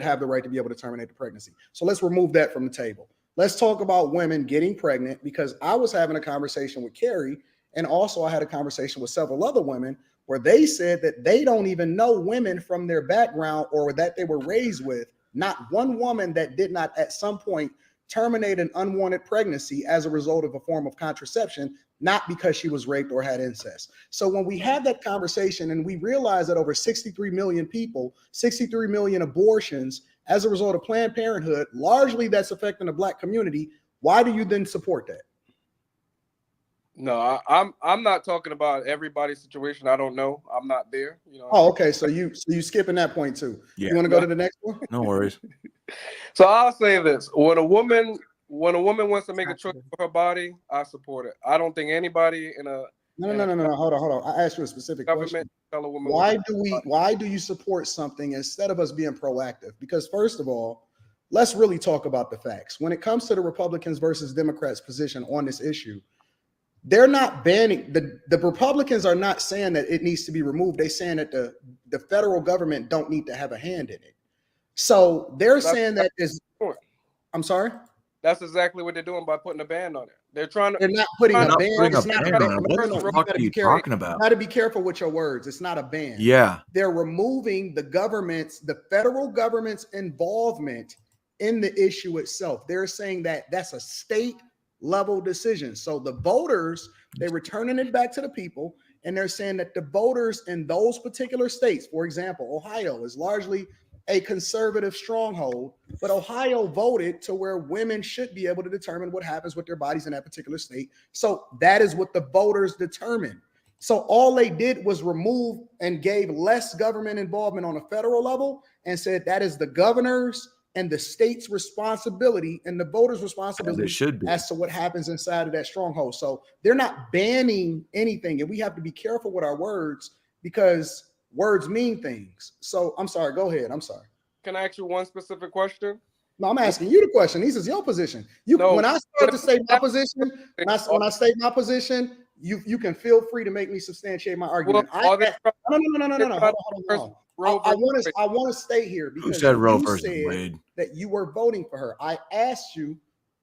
have the right to be able to terminate the pregnancy. So let's remove that from the table. Let's talk about women getting pregnant, because I was having a conversation with Carrie, and also I had a conversation with several other women where they said that they don't even know women from their background or that they were raised with. Not one woman that did not at some point terminate an unwanted pregnancy as a result of a form of contraception, not because she was raped or had incest. So when we had that conversation and we realized that over 63 million people, 63 million abortions as a result of Planned Parenthood, largely that's affecting the Black community, why do you then support that? No, I'm not talking about everybody's situation. I don't know. I'm not there. Oh, okay. So you skipping that point too. Yeah. You want to go to the next one? No worries. So I'll say this: when a woman wants to make a choice for her body, I support it. I don't think anybody in a no. Hold on. I asked you a specific question. Why do you support something instead of us being proactive? Because first of all, let's really talk about the facts. When it comes to the Republicans versus Democrats' position on this issue, they're not banning the Republicans are not saying that it needs to be removed. They're saying that the federal government don't need to have a hand in it. So they're saying that is. I'm sorry. That's exactly what they're doing by putting a ban on it. They're not putting a ban. What the fuck are you talking about? Got to be careful with your words. It's not a ban. Yeah. They're removing the federal government's involvement in the issue itself. They're saying that that's a state level decision. So the voters, they're returning it back to the people, and they're saying that the voters in those particular states, for example, Ohio is largely a conservative stronghold, But Ohio voted to where women should be able to determine what happens with their bodies in that particular state. So that is what the voters determined. So all they did was remove and gave less government involvement on a federal level and said that is the governor's and the state's responsibility and the voters' responsibility should be. as to what happens inside of that stronghold. So they're not banning anything, and we have to be careful with our words because words mean things. So I'm sorry, go ahead. I'm sorry. Can I ask you one specific question? No, I'm asking you the question. This is your position. When I start to say my position, when I state my position, you can feel free to make me substantiate my argument. No. Hold on. I want to stay here because who said Roe you versus said Wade? that you were voting for her. I asked you,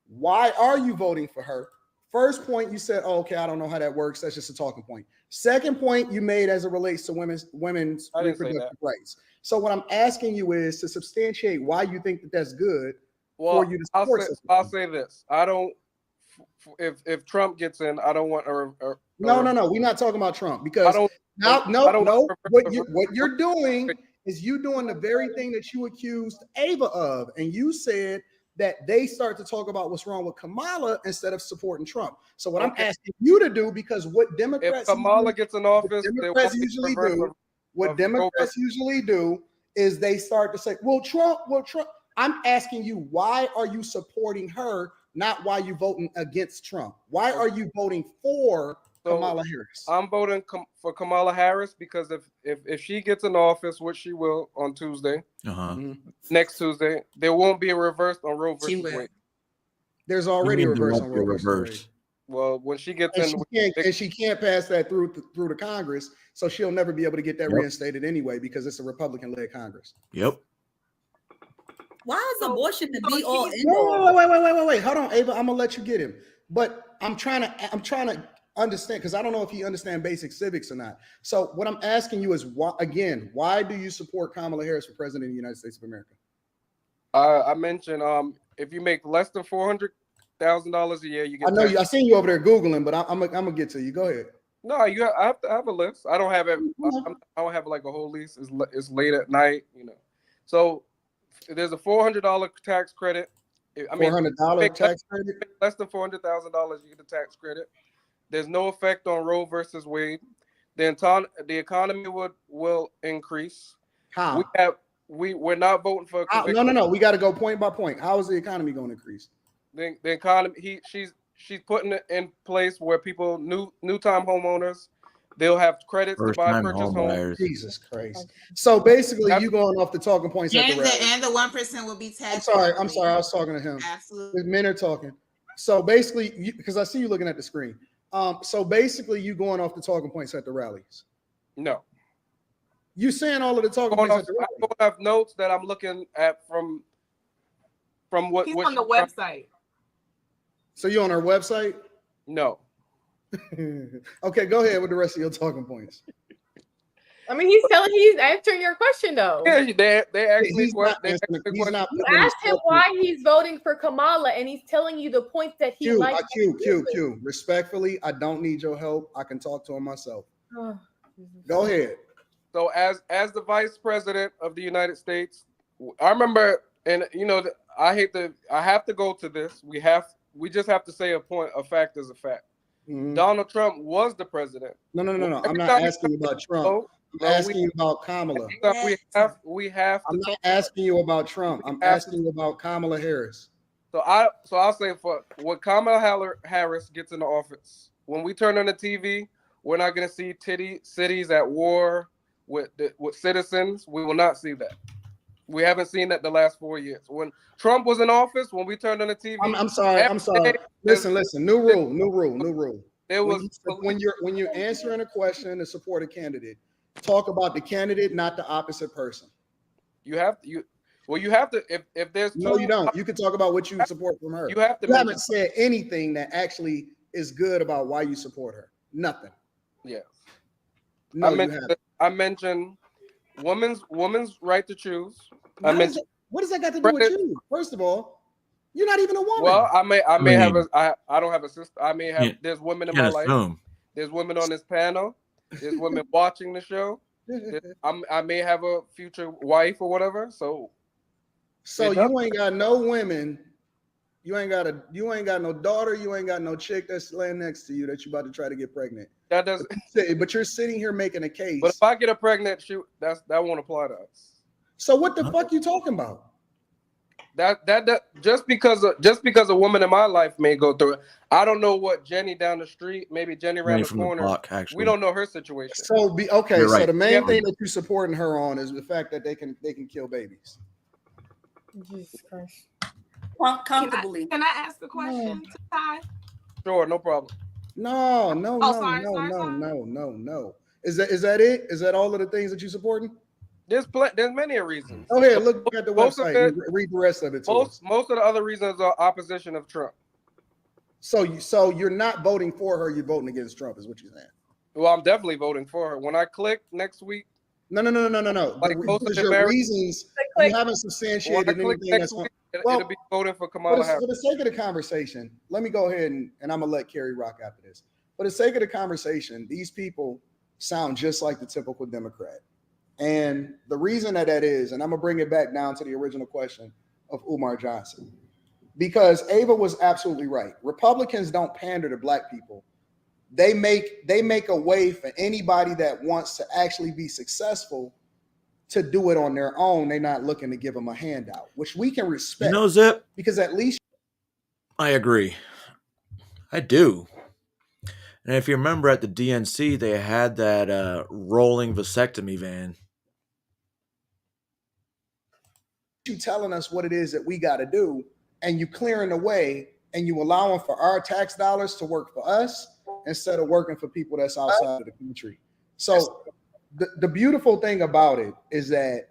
why are you voting for her? First point, you said, oh, okay, I don't know how that works. That's just a talking point. Second point you made as it relates to women's reproductive rights. So what I'm asking you is to substantiate why you think that that's good for you to support. I'll say this. I don't. If Trump gets in, I don't want No. We're not talking about Trump because what you're doing is you doing the very thing that you accused Ava of, and you said that they start to talk about what's wrong with Kamala instead of supporting Trump. So what I'm asking you to do, because what Democrats, if Kamala gets in office, what Democrats usually do is they start to say, well, Trump. I'm asking you, why are you supporting her? Not why you voting against Trump. Why are you voting for Kamala Harris? I'm voting for Kamala Harris because if she gets in office, which she will on Tuesday, next Tuesday, there won't be a reverse on Roe versus Wade. There's already a reverse on Roe versus Wade. Well, when she gets in, she can't pass that through the Congress, so she'll never be able to get that reinstated anyway because it's a Republican-led Congress. Yep. Why is abortion the be all end all? Wait. Hold on, Ava. I'm gonna let you get him. But I'm trying to understand because I don't know if he understands basic civics or not. So what I'm asking you is why do you support Kamala Harris for president of the United States of America? I mentioned if you make less than $400,000 a year, you get. I know you. I seen you over there Googling, but I'm gonna get to you. Go ahead. No, I have to have a list. I don't have it. I don't have like a whole list. It's late at night, So there's a $400 tax credit. $400 tax credit. Less than $400,000, you get a tax credit. There's no effect on Roe versus Wade. The economy will increase. How? We're not voting for. No. We got to go point by point. How is the economy going to increase? The economy. She's putting it in place where people new time homeowners. They'll have credits to buy purchase homes. Jesus Christ! So basically, you going off the talking points at the rally. And the 1% will be taxed. I'm sorry. I was talking to him. Absolutely. The men are talking. So basically, because I see you looking at the screen. So basically, you going off the talking points at the rallies. No. You saying all of the talking points at the rally. I don't have notes that I'm looking at from what. He's on the website. So you on our website? No. Okay, go ahead with the rest of your talking points. I mean, he's answering your question though. Yeah, they actually You asked him why he's voting for Kamala, and he's telling you the points that he likes. Q. Respectfully, I don't need your help. I can talk to him myself. Go ahead. So as the vice president of the United States, I remember, and I have to go to this. We just have to say a fact is a fact. Mm-hmm. Donald Trump was the president. No. I'm not asking you about Trump. I'm asking you about Kamala. We have to. I'm not asking you about Trump. I'm asking you about Kamala Harris. So I'll say when Kamala Harris gets into office, when we turn on the TV, we're not going to see cities at war with citizens. We will not see that. We haven't seen that the last 4 years. When Trump was in office, when we turned on the TV, I'm sorry. Listen. New rule. There was when you're answering a question to support a candidate, talk about the candidate, not the opposite person. You have to. If there's no, you don't. You can talk about what you support from her. You haven't said anything that actually is good about why you support her. Nothing. Yeah. No, I mentioned women's right to choose. What does that got to do with you? First of all, you're not even a woman. Well, I don't have a sister. I may have. There's women in my life. There's women on this panel. There's women watching the show. I may have a future wife or whatever. So So you ain't got no women. You ain't got no daughter. You ain't got no chick that's laying next to you that you about to try to get pregnant. That doesn't. But you're sitting here making a case. But if I get a pregnant, that won't apply to us. So what the fuck you talking about? That just because a woman in my life may go through it, I don't know what Jenny down the street, maybe Jenny around the corner. We don't know her situation. So okay. You're So right. the main thing that you're supporting her on is the fact that they can kill babies. Jesus Christ. Comfortably. Can I ask a question to Ty? Sure, no problem. No. Is that it? Is that all of the things that you're supporting? There's many reasons. Oh, here, look at the Most of website. it- Read the rest of it. Most of the other reasons are opposition of Trump. So you're not voting for her. You're voting against Trump, is what you're saying. Well, I'm definitely voting for her. When I click next week. No. Like Because your reasons, you haven't substantiated anything that's going. It'll be voting for Kamala Harris. For the sake of the conversation, let me go ahead and I'm gonna let Kerry rock after this. For the sake of the conversation, these people sound just like the typical Democrat. And the reason that is, and I'm gonna bring it back down to the original question of Umar Johnson, because Ava was absolutely right. Republicans don't pander to black people. They make a way for anybody that wants to actually be successful to do it on their own. They're not looking to give them a handout, which we can respect. Zip, because at least I agree. I do. And if you remember at the DNC, they had that rolling vasectomy van. you telling us what it is that we got to do, and you clearing the way, and you allowing for our tax dollars to work for us instead of working for people that's outside of the country. So the beautiful thing about it is that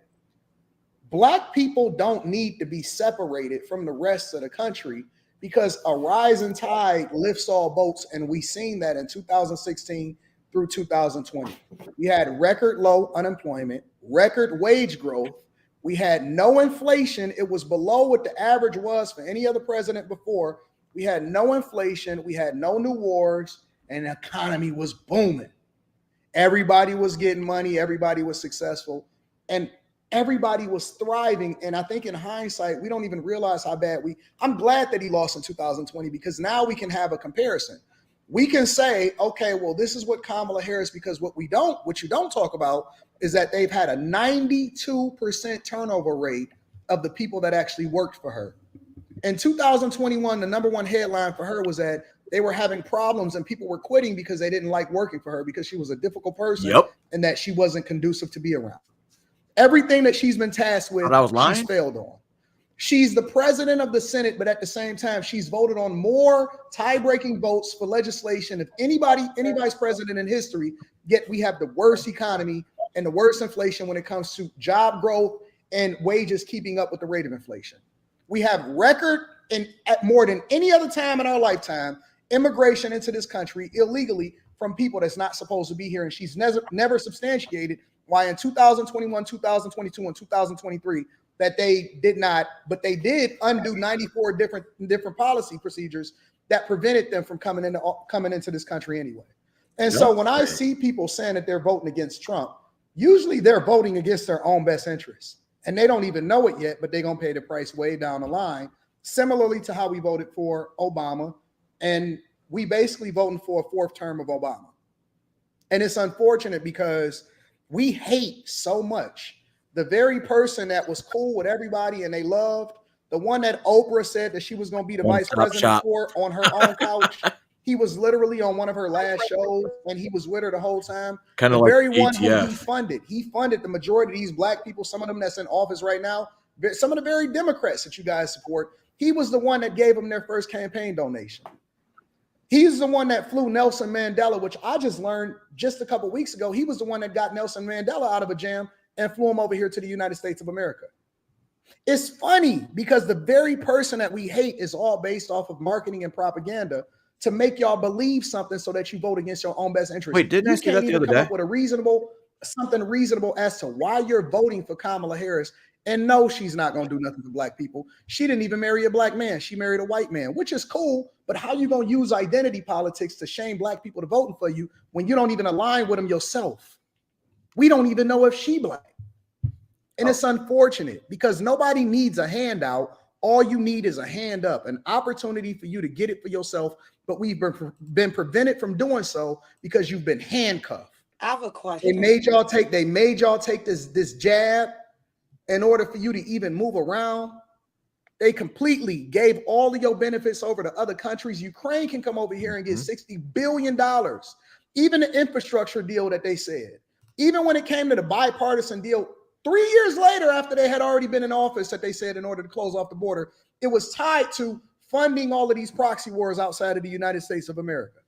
black people don't need to be separated from the rest of the country, because a rising tide lifts all boats, and we seen that in 2016 through 2020. We had record low unemployment, record wage growth. We had no inflation. It was below what the average was for any other president before. We had no inflation. We had no new wars, and the economy was booming. Everybody was getting money. Everybody was successful, and everybody was thriving. And I think in hindsight, we don't even realize how bad I'm glad that he lost in 2020, because now we can have a comparison. We can say, okay, well, this is what Kamala Harris, because what you don't talk about is that they've had a 92% turnover rate of the people that actually worked for her. In 2021, the number one headline for her was that they were having problems and people were quitting because they didn't like working for her, because she was a difficult person and that she wasn't conducive to be around. Everything that she's been tasked with, she's failed on. She's the president of the Senate, but at the same time, she's voted on more tie-breaking votes for legislation of any vice president in history. Yet we have the worst economy and the worst inflation when it comes to job growth and wages keeping up with the rate of inflation. We have record, and at more than any other time in our lifetime, immigration into this country illegally from people that's not supposed to be here. And she's never substantiated why in 2021, 2022, and 2023 that they did not, but they did undo 94 different policy procedures that prevented them from coming into this country anyway. And so when I see people saying that they're voting against Trump, usually they're voting against their own best interests, and they don't even know it yet, but they're going to pay the price way down the line, similarly to how we voted for Obama. And we basically voting for a fourth term of Obama. And it's unfortunate because we hate so much the very person that was cool with everybody and they loved, the one that Oprah said that she was going to be the vice president for on her own couch. He was literally on one of her last shows and he was with her the whole time. Kind of the like very one who ATF. he funded the majority of these black people, some of them that's in office right now, some of the very Democrats that you guys support. He was the one that gave them their first campaign donation. He's the one that flew Nelson Mandela, which I just learned just a couple weeks ago. He was the one that got Nelson Mandela out of a jam and flew him over here to the United States of America. It's funny because the very person that we hate is all based off of marketing and propaganda to make y'all believe something so that you vote against your own best interest. Wait, didn't I you see that the other come day? up with something reasonable as to why you're voting for Kamala Harris. And no, she's not going to do nothing for black people. She didn't even marry a black man. She married a white man, which is cool. But how you going to use identity politics to shame black people to voting for you when you don't even align with them yourself? We don't even know if she black. And it's unfortunate because nobody needs a handout. All you need is a hand up, an opportunity for you to get it for yourself. But we've been prevented from doing so because you've been handcuffed. I have a question. They made y'all take this jab in order for you to even move around. They completely gave all of your benefits over to other countries. Ukraine can come over here and get $60 billion. Even the infrastructure deal that they said, even when it came to the bipartisan deal 3 years later, after they had already been in office, that they said in order to close off the border, it was tied to funding all of these proxy wars outside of the United States of America.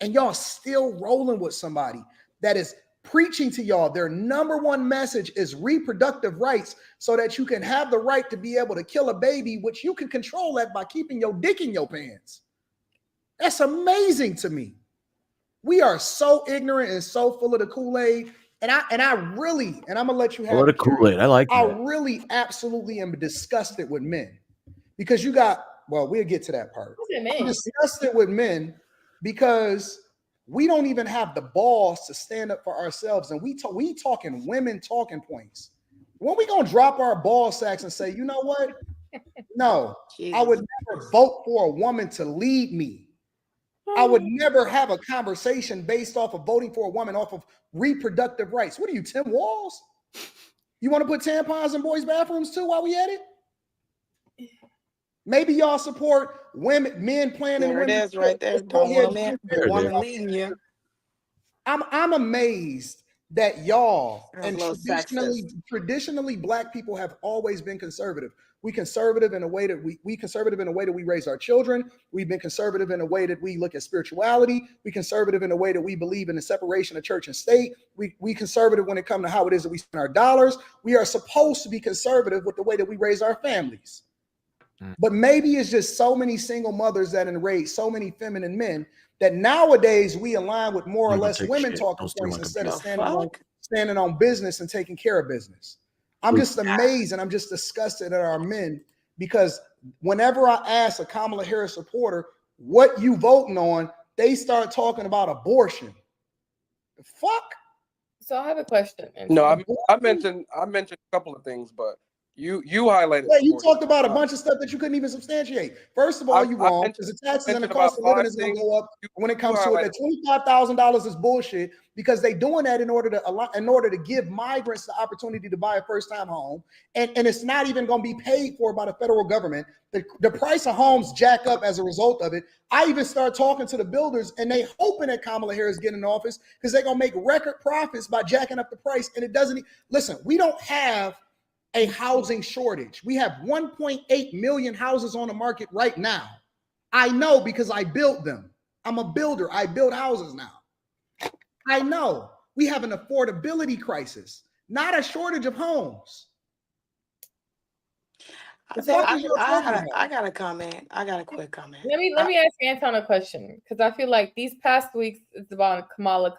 And y'all still rolling with somebody that is preaching to y'all their number one message is reproductive rights, so that you can have the right to be able to kill a baby, which you can control that by keeping your dick in your pants. That's amazing to me. We are so ignorant and so full of the Kool-Aid. And I really, and I'm gonna let you have What a Kool-Aid. I like I that. really absolutely am disgusted with men because you got, well, we'll get to that part. I'm disgusted with men because we don't even have the balls to stand up for ourselves. And we talking women talking points. When we gonna drop our ball sacks and say, you know what? No, I would never vote for a woman to lead me. I would never have a conversation based off of voting for a woman off of reproductive rights. What are you, Tim Walls? You want to put tampons in boys' bathrooms too while we at it? Maybe y'all support men playing in women. There it is right there. Don't want a woman leading you. I'm amazed that y'all That's and a little traditionally black people have always been conservative. We conservative in a way that we conservative in a way that we raise our children. We've been conservative in a way that we look at spirituality. We conservative in a way that we believe in the separation of church and state. We conservative when it comes to how it is that we spend our dollars. We are supposed to be conservative with the way that we raise our families. But maybe it's just so many single mothers that enrage so many feminine men that nowadays we align with more or less women talking points instead of standing on business and taking care of business. I'm just amazed and I'm just disgusted at our men because whenever I ask a Kamala Harris supporter, what you voting on, they start talking about abortion. The fuck? So I have a question. No, I mentioned a couple of things, but you highlighted. Yeah, you talked about a bunch of stuff that you couldn't even substantiate. First of all, you wrong because the taxes and the cost of living is going to go up when it comes to it. That $25,000 is bullshit because they doing that in order to give migrants the opportunity to buy a first-time home, and it's not even going to be paid for by the federal government. The price of homes jack up as a result of it. I even start talking to the builders, and they hoping that Kamala Harris get in office because they're going to make record profits by jacking up the price, and it doesn't. Listen, we don't have a housing shortage. We have 1.8 million houses on the market right now. I know because I built them. I'm a builder. I build houses now. I know we have an affordability crisis, not a shortage of homes. I got a comment. I got a quick comment. Let me ask Anton a question because I feel like these past weeks it's about Kamala.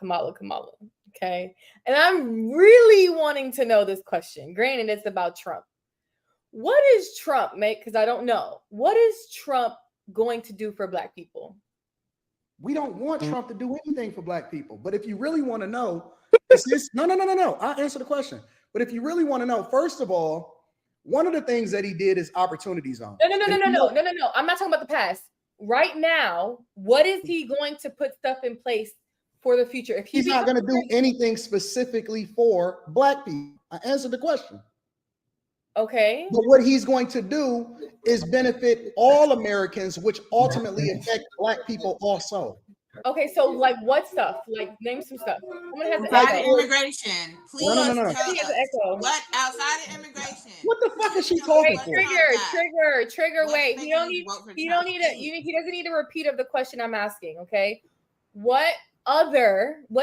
Okay. And I'm really wanting to know this question. Granted, it's about Trump. What is Trump make? Because I don't know. What is Trump going to do for Black people? We don't want Trump to do anything for Black people. But if you really want to know, no. I'll answer the question. But if you really want to know, first of all, one of the things that he did is opportunity zone. No. I'm not talking about the past. Right now, what is he going to put stuff in place for the future? If he's not going to do anything specifically for Black people. I answered the question. Okay. But what he's going to do is benefit all Americans, which ultimately affect Black people also. Okay, so like what stuff? Like name some stuff. Someone has outside of immigration. Please No. tell us what outside of immigration. What the fuck is she talking for? Trigger. Wait, he doesn't need a repeat of the question I'm asking. Okay, what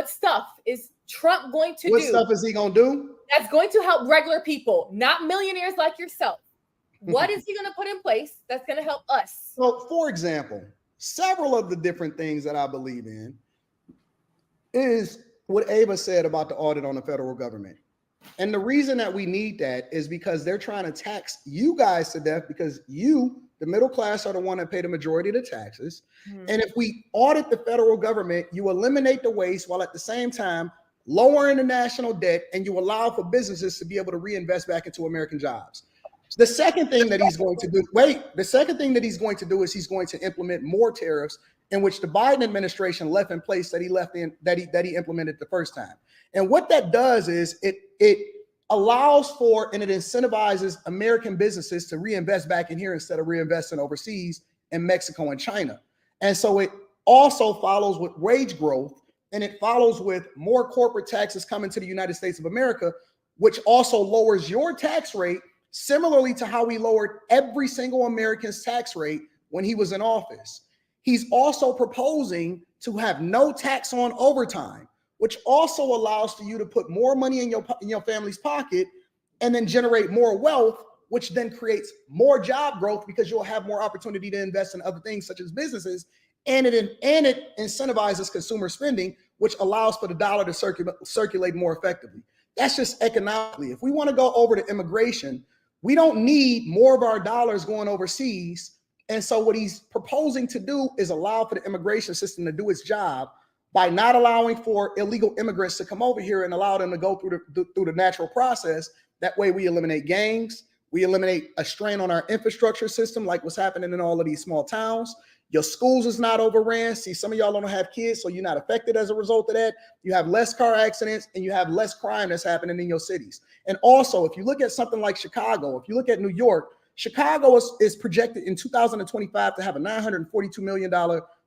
stuff is Trump going to do? What stuff is he gonna do? That's going to help regular people, not millionaires like yourself. What is he going to put in place that's going to help us? So, for example, several of the different things that I believe in is what Ava said about the audit on the federal government. And the reason that we need that is because they're trying to tax you guys to death because you, the middle class, are the one that pay the majority of the taxes. And if we audit the federal government, you eliminate the waste while at the same time lower international debt, and you allow for businesses to be able to reinvest back into American jobs. The second thing that he's going to do, is he's going to implement more tariffs in which the Biden administration left in place that he implemented the first time. And what that does is it allows for and it incentivizes American businesses to reinvest back in here instead of reinvesting overseas in Mexico and China. And so it also follows with wage growth, and it follows with more corporate taxes coming to the United States of America, which also lowers your tax rate, similarly to how we lowered every single American's tax rate when he was in office. He's also proposing to have no tax on overtime, which also allows for you to put more money in your family's pocket and then generate more wealth, which then creates more job growth because you'll have more opportunity to invest in other things such as businesses. And it incentivizes consumer spending, which allows for the dollar to circulate more effectively. That's just economically. If we want to go over to immigration, we don't need more of our dollars going overseas. And so what he's proposing to do is allow for the immigration system to do its job by not allowing for illegal immigrants to come over here and allow them to go through the natural process. That way we eliminate gangs, we eliminate a strain on our infrastructure system like what's happening in all of these small towns. Your schools is not overran. See, some of y'all don't have kids, so you're not affected as a result of that. You have less car accidents and you have less crime that's happening in your cities. And also, if you look at something like Chicago, if you look at New York, Chicago is projected in 2025 to have a $942 million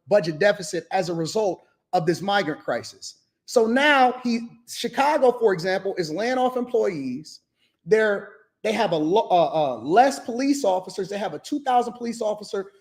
budget deficit as a result of this migrant crisis. So now Chicago, for example, is laying off employees. They have less police officers. They have a 2,000 police officer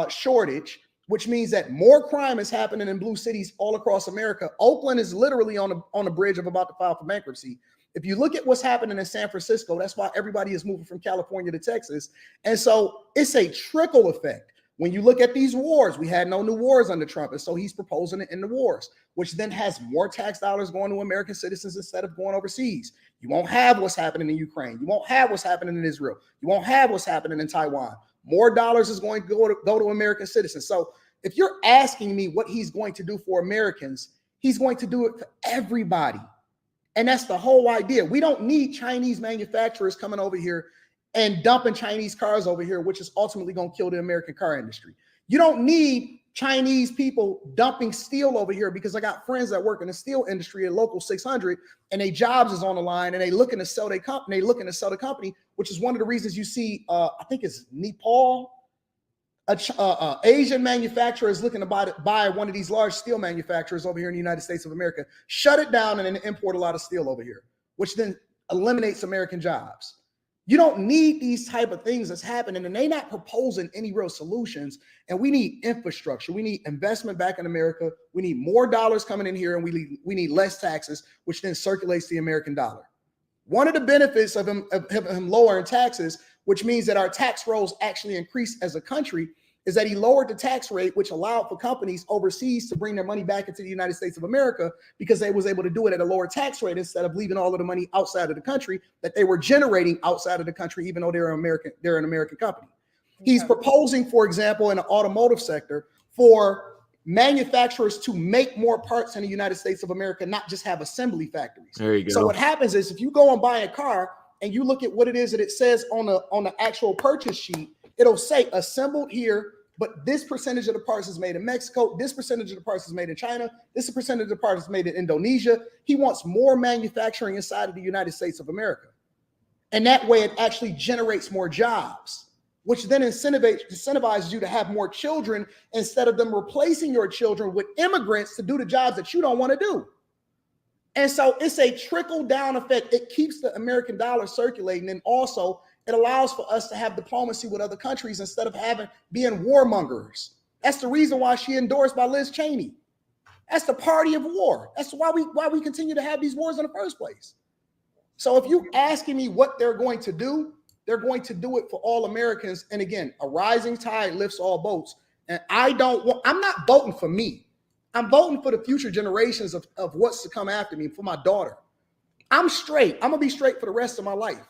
shortage, which means that more crime is happening in blue cities all across America. Oakland is literally on the bridge of about to file for bankruptcy. If you look at what's happening in San Francisco, that's why everybody is moving from California to Texas. And so it's a trickle effect. When you look at these wars, we had no new wars under Trump. And so he's proposing it in the wars, which then has more tax dollars going to American citizens instead of going overseas. You won't have what's happening in Ukraine. You won't have what's happening in Israel. You won't have what's happening in Taiwan. More dollars is going to go to American citizens. So if you're asking me what he's going to do for Americans, he's going to do it for everybody. And that's the whole idea. We don't need Chinese manufacturers coming over here and dumping Chinese cars over here, which is ultimately going to kill the American car industry. You don't need Chinese people dumping steel over here, because I got friends that work in the steel industry at Local 600 and their jobs is on the line and they looking to sell their company. They looking to sell the company, which is one of the reasons you see, I think it's Nepal, Asian manufacturer is looking to buy one of these large steel manufacturers over here in the United States of America, shut it down and then import a lot of steel over here, which then eliminates American jobs. You don't need these type of things that's happening, and they're not proposing any real solutions. And we need infrastructure. We need investment back in America. We need more dollars coming in here, and we need less taxes, which then circulates the American dollar. One of the benefits of him lowering taxes, which means that our tax rolls actually increase as a country, is that he lowered the tax rate, which allowed for companies overseas to bring their money back into the United States of America, because they was able to do it at a lower tax rate instead of leaving all of the money outside of the country that they were generating outside of the country, even though they're an American company. He's proposing, for example, in the automotive sector, for manufacturers to make more parts in the United States of America, not just have assembly factories. There you go. So what happens is, if you go and buy a car and you look at what it is that it says on the actual purchase sheet, it'll say assembled here, but this percentage of the parts is made in Mexico. This percentage of the parts is made in China. This percentage of the parts is made in Indonesia. He wants more manufacturing inside of the United States of America. And that way it actually generates more jobs, which then incentivizes you to have more children instead of them replacing your children with immigrants to do the jobs that you don't want to do. And so it's a trickle down effect. It keeps the American dollar circulating, and also it allows for us to have diplomacy with other countries instead of being warmongers. That's the reason why she endorsed by Liz Cheney. That's the party of war. That's why we continue to have these wars in the first place. So if you're asking me what they're going to do, they're going to do it for all Americans. And again, a rising tide lifts all boats. And I'm not voting for me. I'm voting for the future generations of what's to come after me, for my daughter. I'm straight. I'm going to be straight for the rest of my life.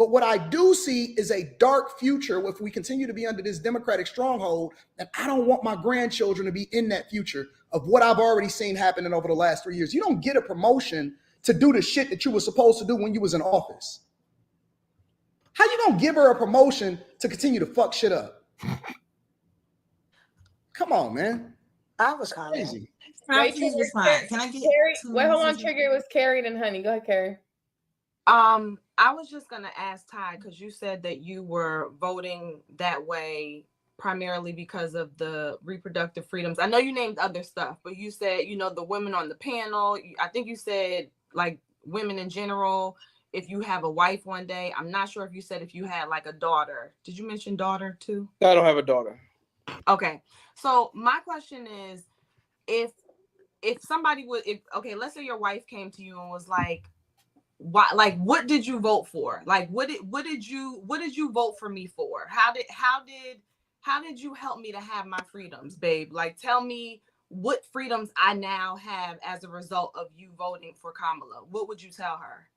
But what I do see is a dark future if we continue to be under this Democratic stronghold. And I don't want my grandchildren to be in that future of what I've already seen happening over the last 3 years. You don't get a promotion to do the shit that you were supposed to do when you was in office. How you gonna give her a promotion to continue to fuck shit up? Come on, man. I was crazy. Wait, Please Trigger, respond. Can I get Carrie? two Wait, hold on, minutes? Trigger. It was Carrie and Honey. Go ahead, Carrie. I was just gonna ask Ty, because you said that you were voting that way primarily because of the reproductive freedoms. I know you named other stuff, but you said, you know, the women on the panel. I think you said like women in general. If you have a wife one day, I'm not sure if you said if you had like a daughter. Did you mention daughter too? I don't have a daughter. Okay. So my question is, if somebody would, okay, let's say your wife came to you and was like, why, like, what did you vote for? Like, what did you vote for me for? How did you help me to have my freedoms, babe? Like, tell me what freedoms I now have as a result of you voting for Kamala. What would you tell her?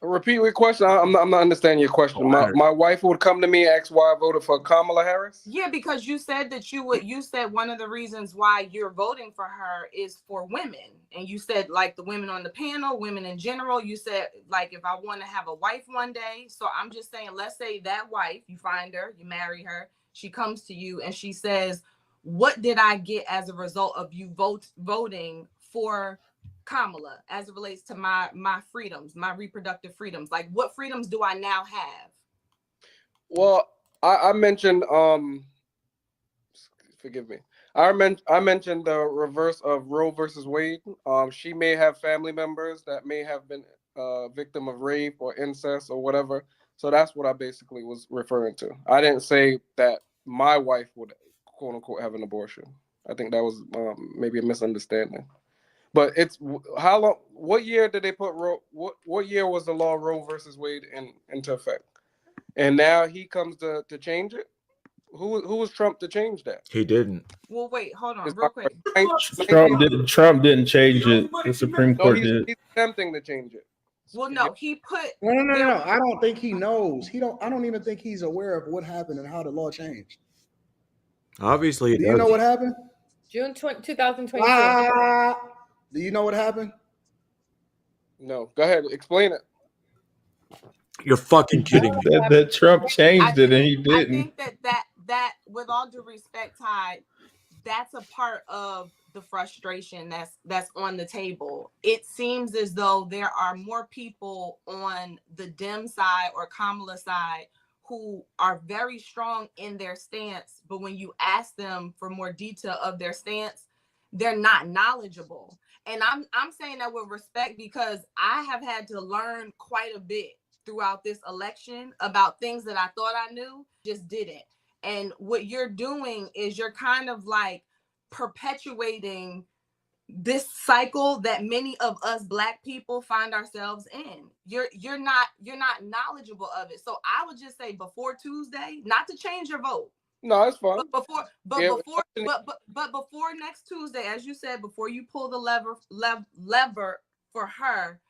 Repeat your question. I'm not understanding your question. My wife would come to me and ask why I voted for Kamala Harris. Yeah, because you said that you said one of the reasons why you're voting for her is for women. And you said like the women on the panel, women in general. You said like if I want to have a wife one day. So I'm just saying, let's say that wife, you find her, you marry her, she comes to you and she says, what did I get as a result of you voting for Kamala as it relates to my freedoms, my reproductive freedoms? Like, what freedoms do I now have? Well, I mentioned forgive me. I mentioned the reverse of Roe versus Wade. She may have family members that may have been victim of rape or incest or whatever. So that's what I basically was referring to. I didn't say that my wife would quote unquote have an abortion. I think that was maybe a misunderstanding. But it's how long? What year did they put Roe? What year was the law Roe versus Wade into effect? And now he comes to change it. Who was Trump to change that? He didn't. Well, wait, hold on, real quick. Trump didn't change it. The Supreme Court did. He's attempting to change it. Well, no, he put. No. I don't think he knows. I don't even think he's aware of what happened and how the law changed. Obviously, do you know what happened? June 2022. Do you know what happened? No. Go ahead. Explain it. You're fucking kidding me. That Trump changed it and he didn't. I think that with all due respect, Ty, that's a part of the frustration that's on the table. It seems as though there are more people on the Dem side or Kamala side who are very strong in their stance, but when you ask them for more detail of their stance, they're not knowledgeable. And I'm saying that with respect because I have had to learn quite a bit throughout this election about things that I thought I knew, just didn't. And what you're doing is you're kind of like perpetuating this cycle that many of us Black people find ourselves in. You're not knowledgeable of it. So I would just say before Tuesday, not to change your vote. No, it's fine. But before next Tuesday, as you said, before you pull the lever for her,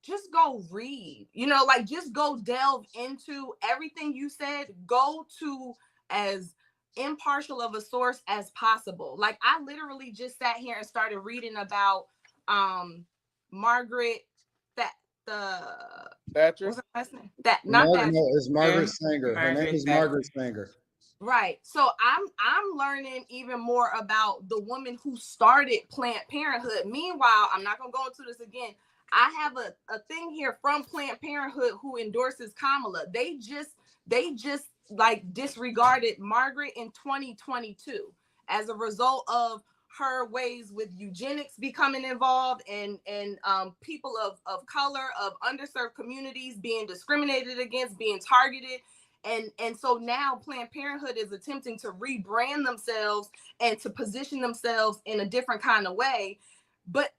just go read. You know, like just go delve into everything you said. Go to as impartial of a source as possible. Like I literally just sat here and started reading about Margaret Thatcher. What's her last name? Thatcher. No, it's Margaret Sanger. Her name is Margaret Sanger. Right. So I'm learning even more about the woman who started Planned Parenthood. Meanwhile, I'm not gonna go into this again. I have a thing here from Planned Parenthood who endorses Kamala. They just like disregarded Margaret in 2022 as a result of her ways with eugenics becoming involved and people of color, of underserved communities being discriminated against, being targeted. And so now Planned Parenthood is attempting to rebrand themselves and to position themselves in a different kind of way. But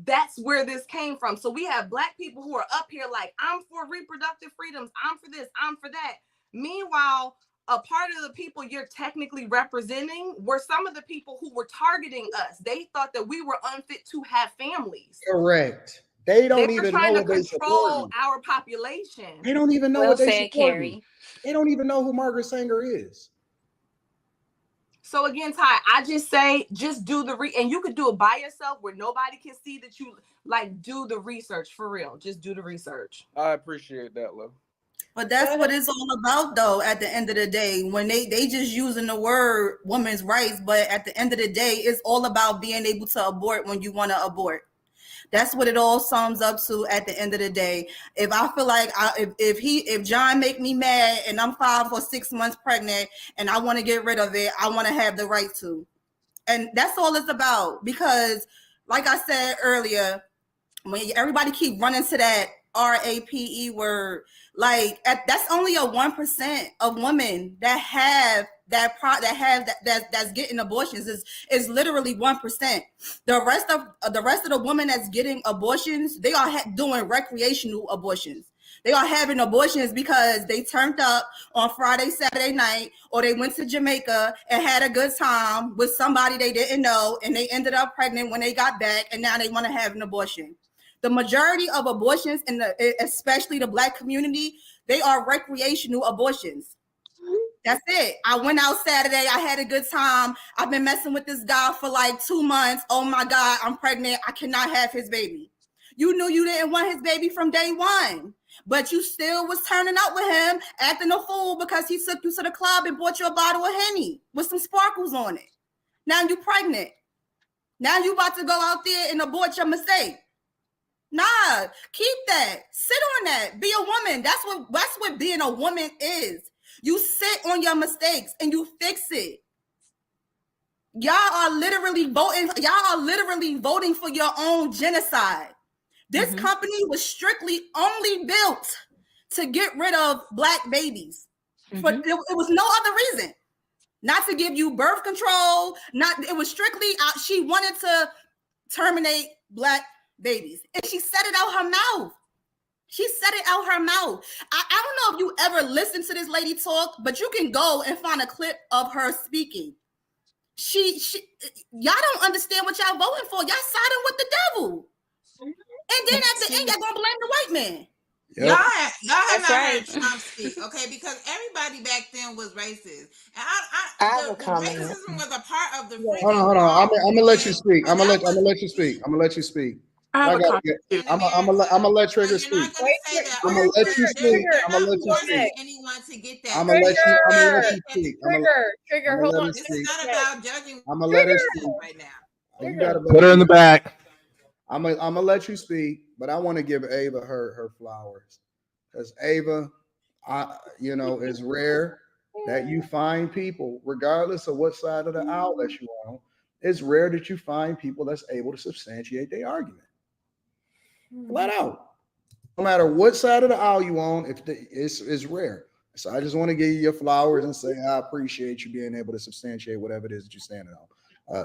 that's where this came from. So we have Black people who are up here like, I'm for reproductive freedoms, I'm for this, I'm for that. Meanwhile, a part of the people you're technically representing were some of the people who were targeting us. They thought that we were unfit to have families. Correct. They don't were even know trying to what they control supporting. our population. They don't even know Well what they said, supporting. Carrie. They don't even know who Margaret Sanger is. So again, Ty, I just say just do the and you could do it by yourself where nobody can see that you like do the research for real. Just do the research. I appreciate that, love. But that's what it's all about, though. At the end of the day, when they just using the word women's rights, but at the end of the day, it's all about being able to abort when you want to abort. That's what it all sums up to at the end of the day. If I feel like if John make me mad and I'm 5 or 6 months pregnant and I want to get rid of it, I want to have the right to. And that's all it's about. Because like I said earlier, when everybody keep running to that RAPE word, like that's only a 1% of women that have that's getting abortions is literally 1%. The rest of the women that's getting abortions, they are doing recreational abortions. They are having abortions because they turned up on Friday, Saturday night, or they went to Jamaica and had a good time with somebody they didn't know, and they ended up pregnant when they got back, and now they want to have an abortion. The majority of abortions, especially the Black community, they are recreational abortions. That's it. I went out Saturday. I had a good time. I've been messing with this guy for like 2 months. Oh my God, I'm pregnant. I cannot have his baby. You knew you didn't want his baby from day one, but you still was turning up with him, acting a fool because he took you to the club and bought you a bottle of Henny with some sparkles on it. Now you pregnant. Now you about to go out there and abort your mistake. Nah, keep that. Sit on that. Be a woman. That's what being a woman is. You sit on your mistakes and you fix it. Y'all are literally voting for your own genocide. This company was strictly only built to get rid of Black babies. But it was no other reason. Not to give you birth control. It was strictly she wanted to terminate Black babies. And she said it out her mouth. She said it out her mouth. I don't know if you ever listened to this lady talk, but you can go and find a clip of her speaking. Y'all don't understand what y'all voting for. Y'all siding with the devil. And then at the end, y'all gonna blame the white man. Yep. Y'all have not heard Trump speak, okay? Because everybody back then was racist. And the racism was a part of the freaking Hold on. I'm gonna let you speak. I'm gonna let you speak. I'm gonna let Trigger speak. I'm gonna let you speak. I'm gonna let you speak. Anyone to get that. I'm gonna let you speak. Trigger, hold on. This is not about judging. I'm gonna let her speak right now. You gotta put her in the back. I'm gonna let you speak, but I want to give Ava her flowers, because Ava, it's rare that you find people, regardless of what side of the aisle that you're on, it's rare that you find people that's able to substantiate their argument. Flat out. No matter what side of the aisle you on, it's rare. So I just want to give you your flowers and say I appreciate you being able to substantiate whatever it is that you're standing on.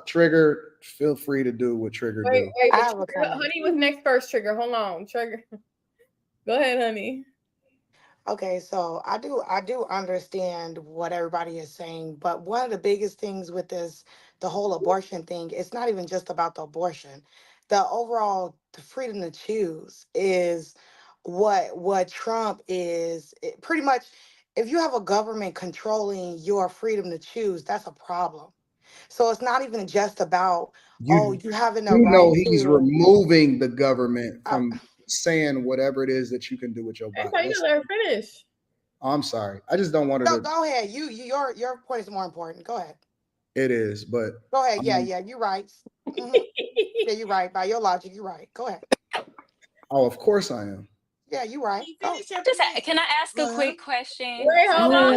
Trigger, feel free to do what Trigger do. Wait, Honey was next first. Trigger, hold on. Trigger, go ahead, Honey. Okay, so I do understand what everybody is saying, but one of the biggest things with the whole abortion thing, it's not even just about the abortion. The overall the freedom to choose is what Trump is. Pretty much, if you have a government controlling your freedom to choose, that's a problem. So it's not even just about you having a right. He's removing the government from saying whatever it is that you can do with your body. You let her finish. I'm sorry. I just don't want her to. Go ahead. Your point is more important. Go ahead. It is, but go ahead. Yeah, you're right. Yeah, you're right. By your logic, you're right. Go ahead. Oh, of course I am. Yeah, you're right. Can I ask a quick question? Wait, hold on.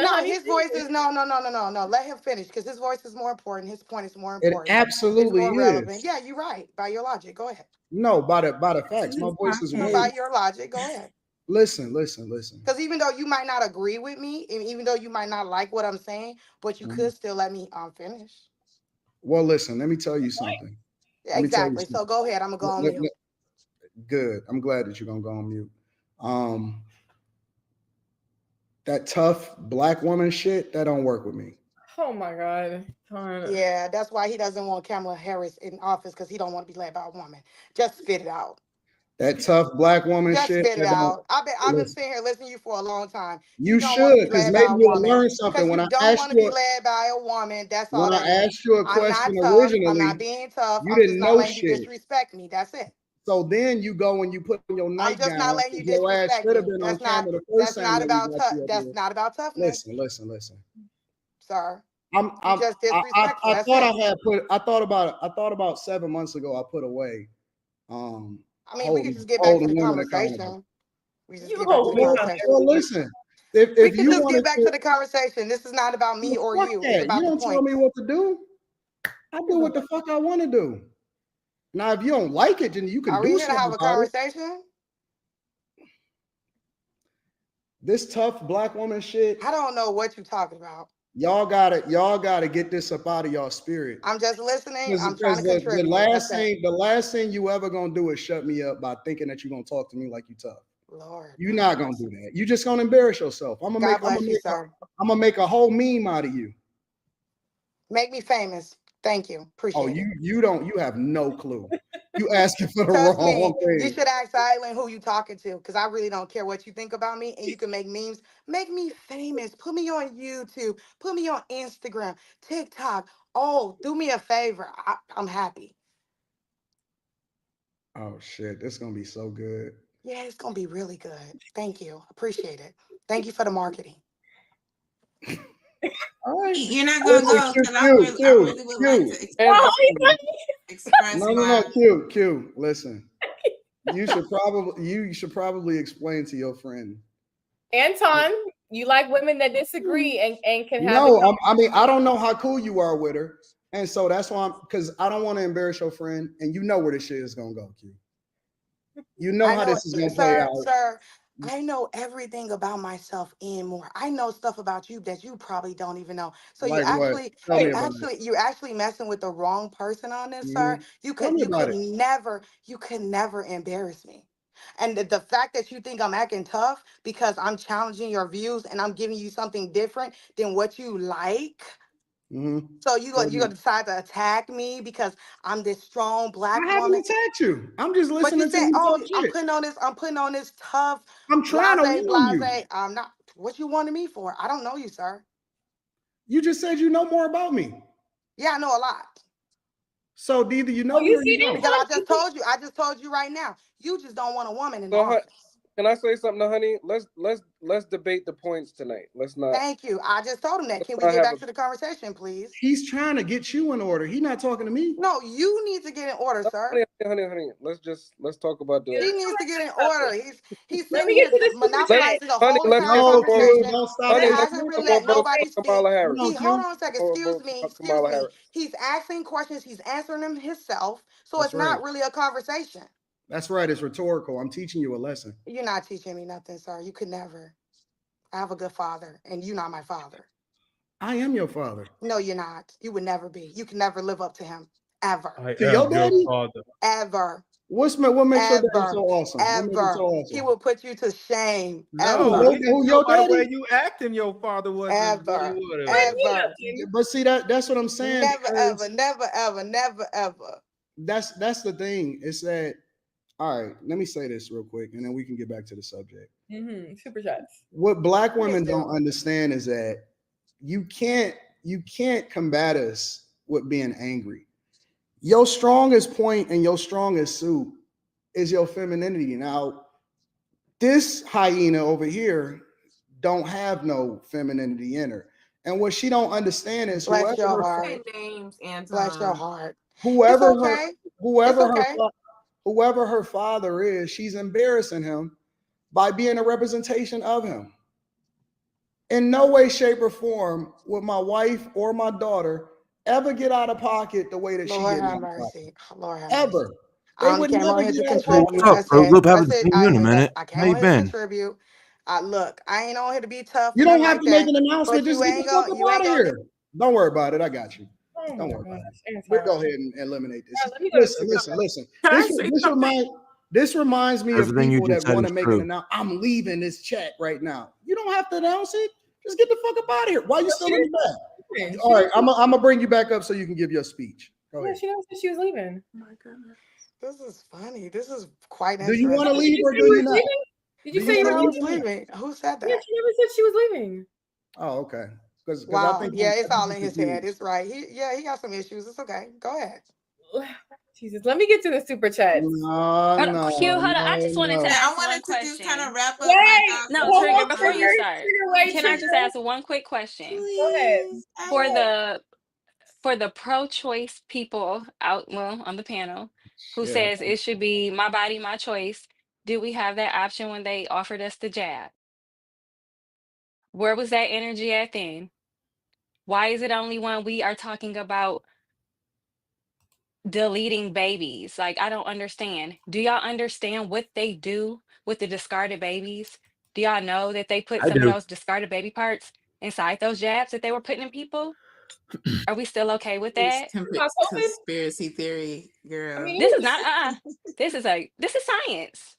No, his voice is no. Let him finish because his voice is more important. His point is more important. It absolutely it's more is. relevant. Yeah, you're right. By your logic, go ahead. No, by the facts. My voice is way. By your logic, go ahead. Listen. Because even though you might not agree with me, and even though you might not like what I'm saying, but you could still let me finish. Well, listen. Let me tell you something. Exactly. So go ahead. I'm gonna go on mute. Good. I'm glad that you're gonna go on mute. That tough Black woman shit, that don't work with me. Oh my God. Yeah, that's why he doesn't want Kamala Harris in office, because he don't want to be led by a woman. Just spit it out. That tough black woman Just shit. spit it that don't- out. I've been listen. sitting here listening to you for a long time. You don't want to should, be because led maybe by a you'll woman. learn something. Because When you I don't asked want to you, be led by a woman. That's all when that I is. asked you a I'm not question tough. I'm originally, not being tough. you I'm just didn't not know letting you shit. disrespect me. That's it. So then you go and you put on your I'm just nightgown. not letting you Your ass disrespect should have me. been on That's not. camera the first That's time not that we about got tough. you up That's here. not about toughness, Listen. sir. I'm You just disrespectful. I That's thought it. I had put I thought about 7 months ago I put away I mean, we can just get back to the women accountable. conversation. We just get back to the conversation. Well, listen, We if can you just want get back to the conversation. This is not about me or fuck you. that. It's about You the don't tell point. me what to do. I do what the fuck I want to do. Now, if you don't like it, then you can Are do we here to something have a about it. conversation? This tough black woman shit. I don't know what you're talking about. Y'all gotta get this up out of y'all spirit. I'm just listening. I'm trying Because to the contribute. last thing you ever gonna do is shut me up by thinking that you're gonna talk to me like you tough. Lord, you're not gonna do that. You're just gonna embarrass yourself. I'm gonna make a whole meme out of you. Make me famous. Thank you. Appreciate it. You have no clue. You asking for the Trust me, wrong you thing. should ask Island who you talking to, because I really don't care what you think about me, and you can make memes. Make me famous. Put me on YouTube. Put me on Instagram, TikTok. Oh, do me a favor. I'm happy. Oh shit, this is gonna be so good. Yeah, it's gonna be really good. Thank you. Appreciate it. Thank you for the marketing. All right. You're not gonna go because I really would like to express my. Q. Listen, you should probably explain to your friend. Anton, you like women that disagree and can have. No, I mean I don't know how cool you are with her, and so that's why because I don't want to embarrass your friend, and you know where this shit is gonna go, Q. You know how this is gonna play out. Sir, I know everything about myself and more. I know stuff about you that you probably don't even know. So Like what? you're actually messing with the wrong person on this, sir. You could never embarrass me. And the fact that you think I'm acting tough because I'm challenging your views and I'm giving you something different than what you like. So you're gonna decide to attack me because I'm this strong black I haven't woman. attacked you. I'm just But listening you to said, you "Oh, talk I'm shit. putting on this tough." I'm trying to warn you. I'm not. What you wanted me for? I don't know you, sir. You just said you know more about me. Yeah, I know a lot. So either you know me or you don't. Because I just told you right now. You just don't want a woman in the So, office. can I say something to Honey? Let's debate the points tonight. Let's not. Thank you. I just told him that. Can we I get have back to the conversation, please? He's trying to get you in order. He's not talking to me. No, you need to get in order, sir. Honey. Let's talk about the. He needs to get in order. He's sitting here monopolizing the Honey, whole let's entire talk conversation. Don't stop. Honey, He let's hasn't talk really let about nobody speak. Kamala Harris. Hold on a second. Excuse Or me. Kamala Harris. He's asking questions. He's answering them himself. So That's it's not right. really a conversation. That's right. It's rhetorical. I'm teaching you a lesson. You're not teaching me nothing, sir. You could never. I have a good father, and you're not my father. I am your father. No, you're not. You would never be. You can never live up to him. Ever. To your daddy? Ever. What makes your daddy so awesome? What makes him Ever. so awesome? He will put you to shame. No, Ever. we didn't know by the way you acting your father was. Ever. Ever. But see that's what I'm saying. Never, ever. That's the thing. It's that. All right, let me say this real quick, and then we can get back to the subject. Super shots. What black women don't understand is that you can't combat us with being angry. Your strongest point and your strongest suit is your femininity. Now, this hyena over here don't have no femininity in her. And what she don't understand is Bless your whoever heart. Names, Anton. Bless your heart. whoever It's okay. whoever her father is, she's embarrassing him by being a representation of him. In no way, shape, or form would my wife or my daughter ever get out of pocket the way that she Lord did. have mercy. Lord have Ever. mercy. They I would came never on here get to out of contribute. pocket. That's Bro, it. Loop, haven't That's it. seen you in a minute. I How came you on here to been? contribute. Look, I ain't on here to be tough. You don't nothing have like to make that, an announcement. but Just you get the ain't fuck gonna up out of do here. Don't worry about it. I got you. Oh Don't my worry about gosh, it. Anton. We'll go ahead and eliminate this. Let me go to Listen. Can I say something? This reminds me of Everything you people that just said want is to make true. an announcement. I'm leaving this chat right now. You don't have to announce it. Just get the fuck up out of here. Why are you still in the back? All right, I'm gonna bring you back up so you can give your speech. Go Yeah, ahead. she never said she was leaving. Oh my goodness. This is funny. This is quite Do interesting. you want to leave or do you not? Did you Do say you wanna were leave or not? leaving? Who said Yeah, that? she never said she was leaving. Oh, okay. Because Wow. I think Yeah, he's it's all in his head. confused. It's right. He got some issues. It's okay. Go ahead. Jesus, let me get to the super chat. No, Hold on, Q, hold on. I just wanted to Yeah, ask I wanted one to question. just kind of wrap up Wait, my thoughts. No, hold Trigger, on, before you Trigger, start, wait, can I just Trigger. ask one quick question? Go ahead. For the pro-choice people out, well, on the panel, who Yeah. says it should be my body, my choice, do we have that option when they offered us the jab? Where was that energy at then? Why is it only when we are talking about deleting babies? Like, I don't understand. Do y'all understand what they do with the discarded babies? Do y'all know that they put I some of do. those discarded baby parts inside those jabs that they were putting in people? Are we still okay with that? Conspiracy theory, girl. This is not this is science.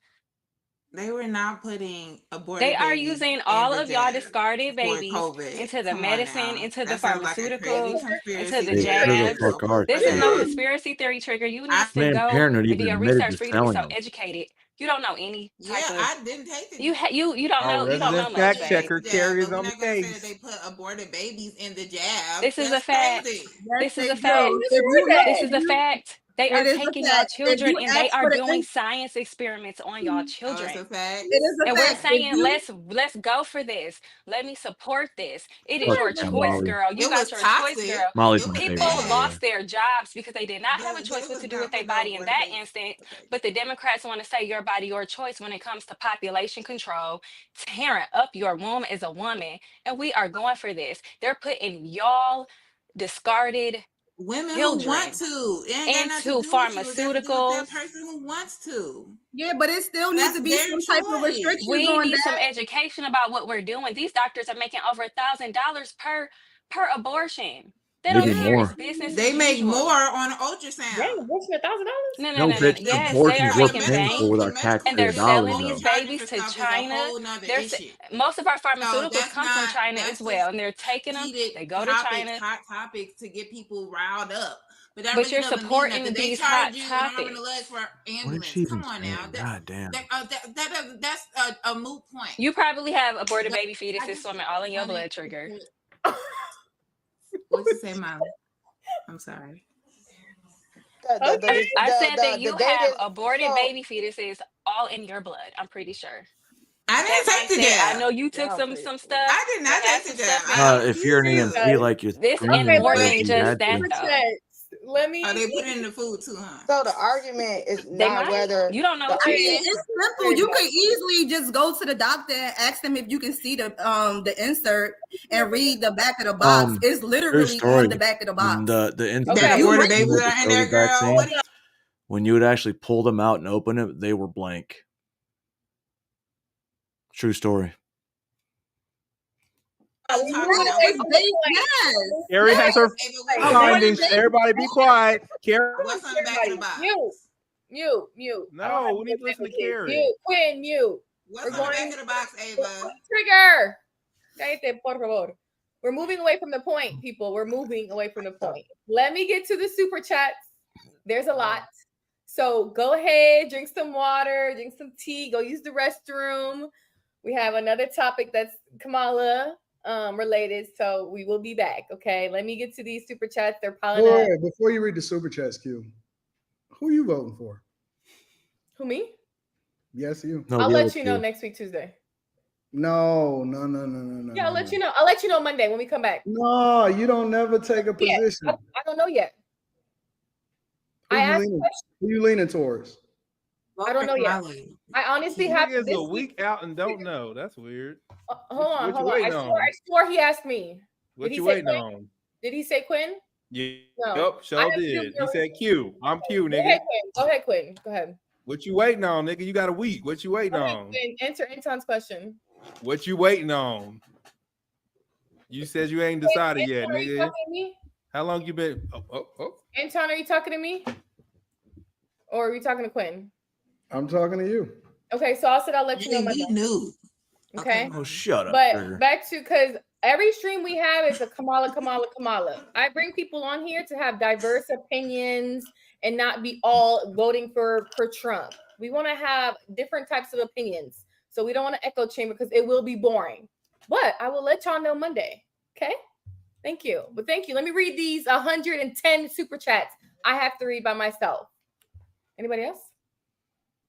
They were not putting aborted They are babies using in all the of y'all jab discarded for babies COVID. into the Come on medicine, now. into the That sounds like a crazy pharmaceuticals, conspiracy into the They sure theory. the jabs. fuck are, This is Q. no conspiracy theory, Trigger. You need to Planned go Parenthood and do even your admitted research to for you to be selling so them. educated. You don't know any Yeah, type of I didn't take the you don't Our know resident much, fact babe. checker Carrie is but we're on the not gonna say that case. they put aborted babies in the jab. This is a That's fact. crazy. This is they a fact. do. If you look, This if is a you, fact. They are it is a taking y'all fact. If children you and they ask are for the doing science experiments on y'all Oh, it's children. a fact. it is a And we're fact. If saying you, let's go for this. Let me support this. It is Fuck your yeah, choice, Molly. girl. You It was got your choice, toxic. girl. Molly's It my was favorite, People by the way. lost their jobs because they did not have a But choice they what was to do not with their putting no body in aborted that babies. instant. But the Democrats want to say your body, your choice when it comes to population control, tearing up your womb as a woman. And we are going for this. They're putting y'all discarded Women who children want to. It ain't got nothing into to do with you. It got to do with that pharmaceuticals. person who wants to. yeah, but it still needs That's to be their some type of choice. restrictions We on need some that. education about what we're doing. These doctors are making over $1,000 per abortion. They don't Maybe care. It's more. business They as make usual. more on Dang, ultrasound. what's $1,000? No, bitch. Yes, they Abortion's are worth making paying for bank, with our The medical and they're taxpayer field dollars, selling only these though. charging babies for to stuff is a China. whole nother issue. Most of our So pharmaceuticals come from China that's as well, just and they're taking them. heated They go to topics, China, hot topics to get people riled up. But that but really you're doesn't mean nothing. supporting They these charge hot you an arm and a topics. leg for What is ambulance. she even Come on now. saying? God damn. That's a moot point. You probably have aborted But baby I fetuses just swimming all in your wanted blood, Trigger. what you say, Mom? I'm sorry. I said that you the date have is aborted so. baby fetuses all in your blood. I'm pretty sure. I That didn't right take the there. I jab. know you took some stuff. I did Or not had take some the jab. stuff in you. If you're an EMT like you're This screaming, and more like than you just had that, to. though. Let me. Oh, they put it in the food too, huh? So the argument is They not might. whether You don't know the what I you're mean, eating. it's simple. You could easily just go to the doctor and ask them if you can see the insert and read the back of the box. It's True literally story. on the back of the When box. the That insert You aborted read babies with the are in there, COVID girl. vaccine, What do you when you would actually pull them out and open it, they were blank. True story. talking about? yes. Carrie has her findings. Everybody be quiet. Carrie. What's on the back of the box? Mute. No, we need to listen to Carrie. Mute, Quinn, mute. What's on the back of the box, Ava? Trigger. Cállate, por favor. We're moving away from the point, people. We're moving away from the point. Let me get to the super chats. There's a lot. So go ahead, drink some water, drink some tea, go use the restroom. We have another topic that's Kamala related, so we will be back. Okay, let me get to these super chats. They're piling up. Wait, before you read the super chats, Q, who you voting for? Who, me? Yes, you. I'll let you know next week, Tuesday. No. Yeah, I'll let you know. I'll let you know Monday when we come back. No, you don't never take a position. I don't know yet. Who I asked who you leaning towards? I don't know yet. I honestly have Nigga's this a week out and don't know. That's weird. Hold on. What you waiting I on? swore he asked me. What Did you he say waiting Quinn? on? Did he say Quinn? Yeah. No. Yep, I sure have did. Q. He said Q. I'm Q, Go nigga. ahead, Quinn. Go ahead, Quinn. Go ahead. What you waiting on, nigga? You got a week. What you waiting Go ahead, on? Quinn. Answer Anton's question. What you waiting on? You said you ain't decided yet, Anton, are you nigga. talking to me? How long you been? Anton, are you talking to me? Or are we talking to Quinn? I'm talking to you. Okay, so I said I'll let you know Monday. We knew. Okay. Oh, shut up. But Trigger. back to because Every stream we have is a Kamala. I bring people on here to have diverse opinions and not be all voting for Trump. We want to have different types of opinions. So we don't want to echo chamber because it will be boring. But I will let y'all know Monday. Okay? Thank you. But thank you. Let me read these 110 super chats I have to read by myself. Anybody else?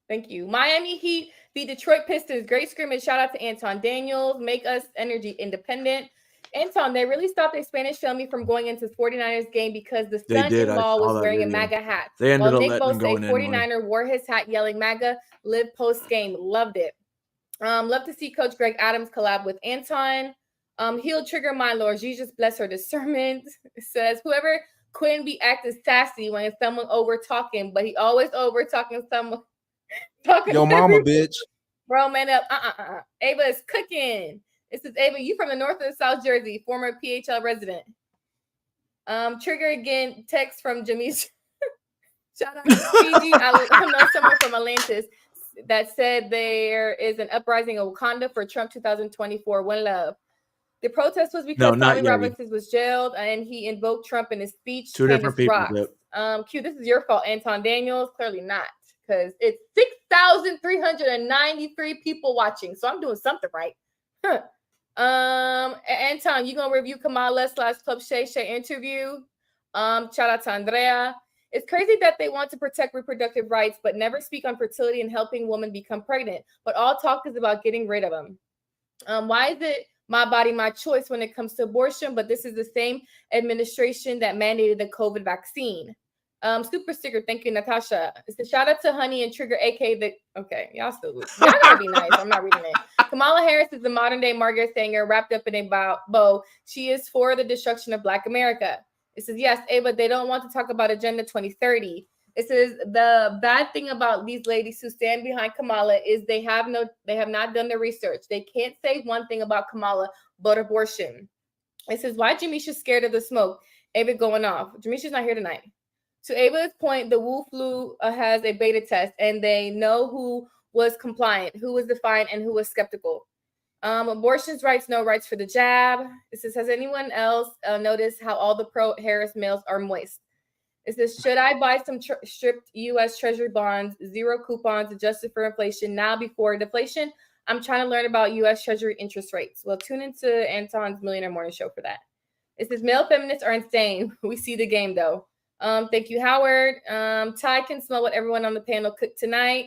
Thank you. Miami Heat beat Detroit Pistons. Great scrimmage. Shout out to Anton Daniels. Make us energy independent. Anton, they really stopped their Spanish family from going into the 49ers game because the son-in-law was wearing a MAGA hat. They ended While up Nick letting them Bosa, go a in anyway. 49er, wore his hat yelling MAGA, live post-game. Loved it. Love to see Coach Greg Adams collab with Anton. He'll trigger my Lord Jesus, bless her discernment. It says, whoever Quinn be acting sassy when it's someone over talking, but he always over talking someone. Yo, mama, bitch. Bro, man up. Ava is cooking. It says, Ava, you from the North or South Jersey, former PHL resident. Trigger again, text from Jamesh. Shout out to Fiji. I know someone from Atlantis that said there is an uprising of Wakanda for Trump 2024. One love. The protest was because not Tommy Yeri. Robinson was jailed and he invoked Trump in his speech. Two different people. Rocks. Q, this is your fault, Anton Daniels. Clearly not, because it's 6,393 people watching. So I'm doing something right. Huh. Anton, you gonna review Kamala / Club Shay interview? Shout out to Andrea. It's crazy that they want to protect reproductive rights, but never speak on fertility and helping women become pregnant. But all talk is about getting rid of them. Why is it my body, my choice when it comes to abortion? But this is the same administration that mandated the COVID vaccine. Super sticker, thank you, Natasha. It's a shout out to Honey and Trigger, aka okay, y'all gotta be nice. I'm not reading it. Kamala Harris is the modern day Margaret Sanger wrapped up in a bow. She is for the destruction of Black America. It says, yes, Ava, they don't want to talk about Agenda 2030. It says the bad thing about these ladies who stand behind Kamala is they have not done the research. They can't say one thing about Kamala but abortion. It says, why Jamisha's scared of the smoke? Ava going off. Jamisha's not here tonight. To Ava's point, the Wu flu has a beta test, and they know who was compliant, who was defiant, and who was skeptical. Abortion's rights, no rights for the jab. It says, has anyone else noticed how all the pro-Harris males are moist? It says, should I buy some stripped U.S. Treasury bonds, 0 coupons, adjusted for inflation now before deflation? I'm trying to learn about U.S. Treasury interest rates. Well, tune into Anton's Millionaire Morning Show for that. It says, male feminists are insane. We see the game, though. Thank you, Howard. Ty can smell what everyone on the panel cooked tonight.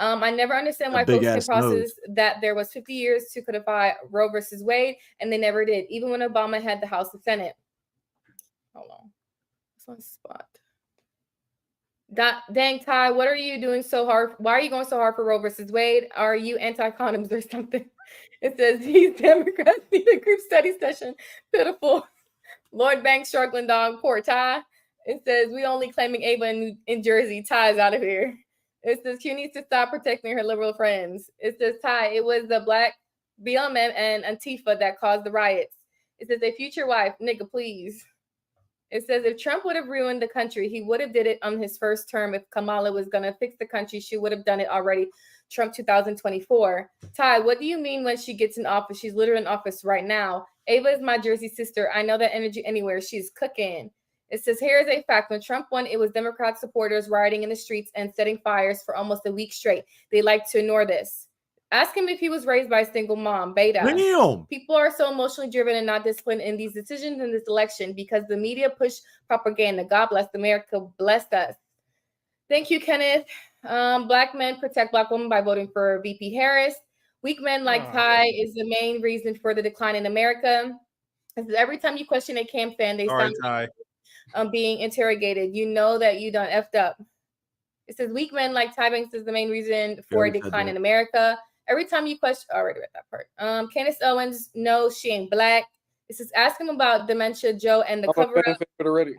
I never understand why folks can process that there was 50 years to codify Roe versus Wade, and they never did, even when Obama had the House and Senate. Hold on. This one's spot. Dang, Ty, what are you doing so hard? Why are you going so hard for Roe versus Wade? Are you anti-condoms or something? It says these Democrats need a group study session. Pitiful. Lloyd Banks, struggling dog, poor Ty. It says we only claiming Ava in Jersey. Ty's out of here. It says Q needs to stop protecting her liberal friends. It says Ty, it was the Black BLM and Antifa that caused the riots. It says a future wife, nigga, please. It says if Trump would have ruined the country, he would have did it on his first term. If Kamala was going to fix the country, she would have done it already. Trump 2024. Ty, what do you mean when she gets in office? She's literally in office right now. Ava is my Jersey sister. I know that energy anywhere. She's cooking. It says, here is a fact. When Trump won, it was Democrat supporters rioting in the streets and setting fires for almost a week straight. They like to ignore this. Ask him if he was raised by a single mom. Beta. Damn. People are so emotionally driven and not disciplined in these decisions in this election because the media push propaganda. God bless America. Bless us. Thank you, Kenneth. Black men protect Black women by voting for VP Harris. Weak men like Ty is the main reason for the decline in America. Because every time you question a Cam fan, they sound being interrogated. You know that you done effed up. It says weak men like Ty Banks is the main reason for a decline in America. Every time you question, already read that part. Candace Owens, no, she ain't Black. It says ask him about Dementia Joe and the cover up. Already.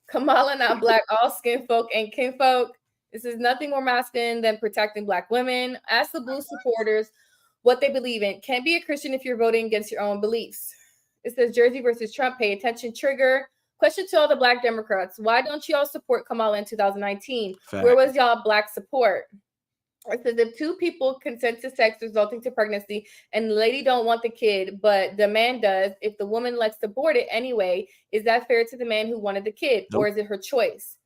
Kamala not Black, all skin folk and kinfolk. This is nothing more masculine than protecting Black women. Ask the Blue supporters what they believe in. Can't be a Christian if you're voting against your own beliefs. It says Jersey versus Trump. Pay attention. Trigger. Question to all the Black Democrats. Why don't you all support Kamala in 2019? Fact. Where was y'all Black support? It says if two people consent to sex resulting to pregnancy and the lady don't want the kid, but the man does, if the woman elects to abort it anyway, is that fair to the man who wanted the kid, or is it her choice?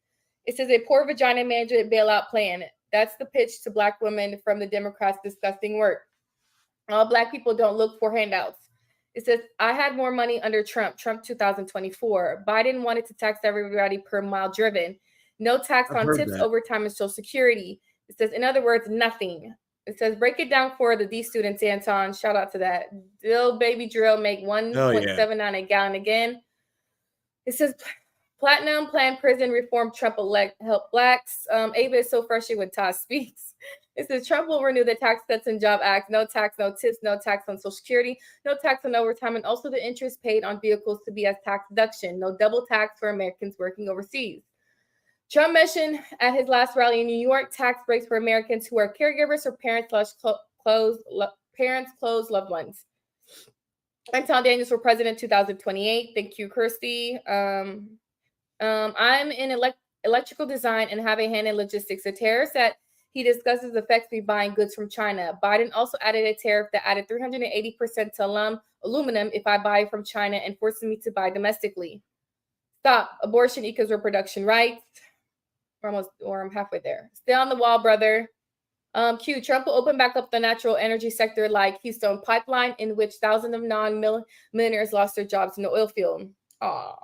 It says a poor vagina management bailout plan. That's the pitch to Black women from the Democrats' disgusting work. All Black people don't look for handouts. It says, I had more money under Trump 2024. Biden wanted to tax everybody per mile driven. No tax I've on heard tips, that. overtime, and Social Security. It says, in other words, nothing. It says, break it down for the D students, Anton. Shout out to that. Dill baby drill make 1.79 a gallon again. It says, Platinum Plan Prison Reform Trump elect help Blacks. Ava is so frustrated when Todd speaks. It says Trump will renew the Tax Cuts and Job Act. No tax, no tips, no tax on Social Security, no tax on overtime, and also the interest paid on vehicles to be as tax deduction. No double tax for Americans working overseas. Trump mentioned at his last rally in New York tax breaks for Americans who are caregivers or parents, close loved ones. Anton Daniels for president 2028. Thank you, Kirsty. I'm in electrical design and have a hand in logistics. The tariffs that he discusses affects me buying goods from China. Biden also added a tariff that added 380% to aluminum if I buy from China and forces me to buy domestically. Stop. Abortion equals reproduction rights. I'm halfway there. Stay on the wall, brother. Q. Trump will open back up the natural energy sector like Keystone Pipeline, in which thousands of non-millionaires lost their jobs in the oil field. Aw,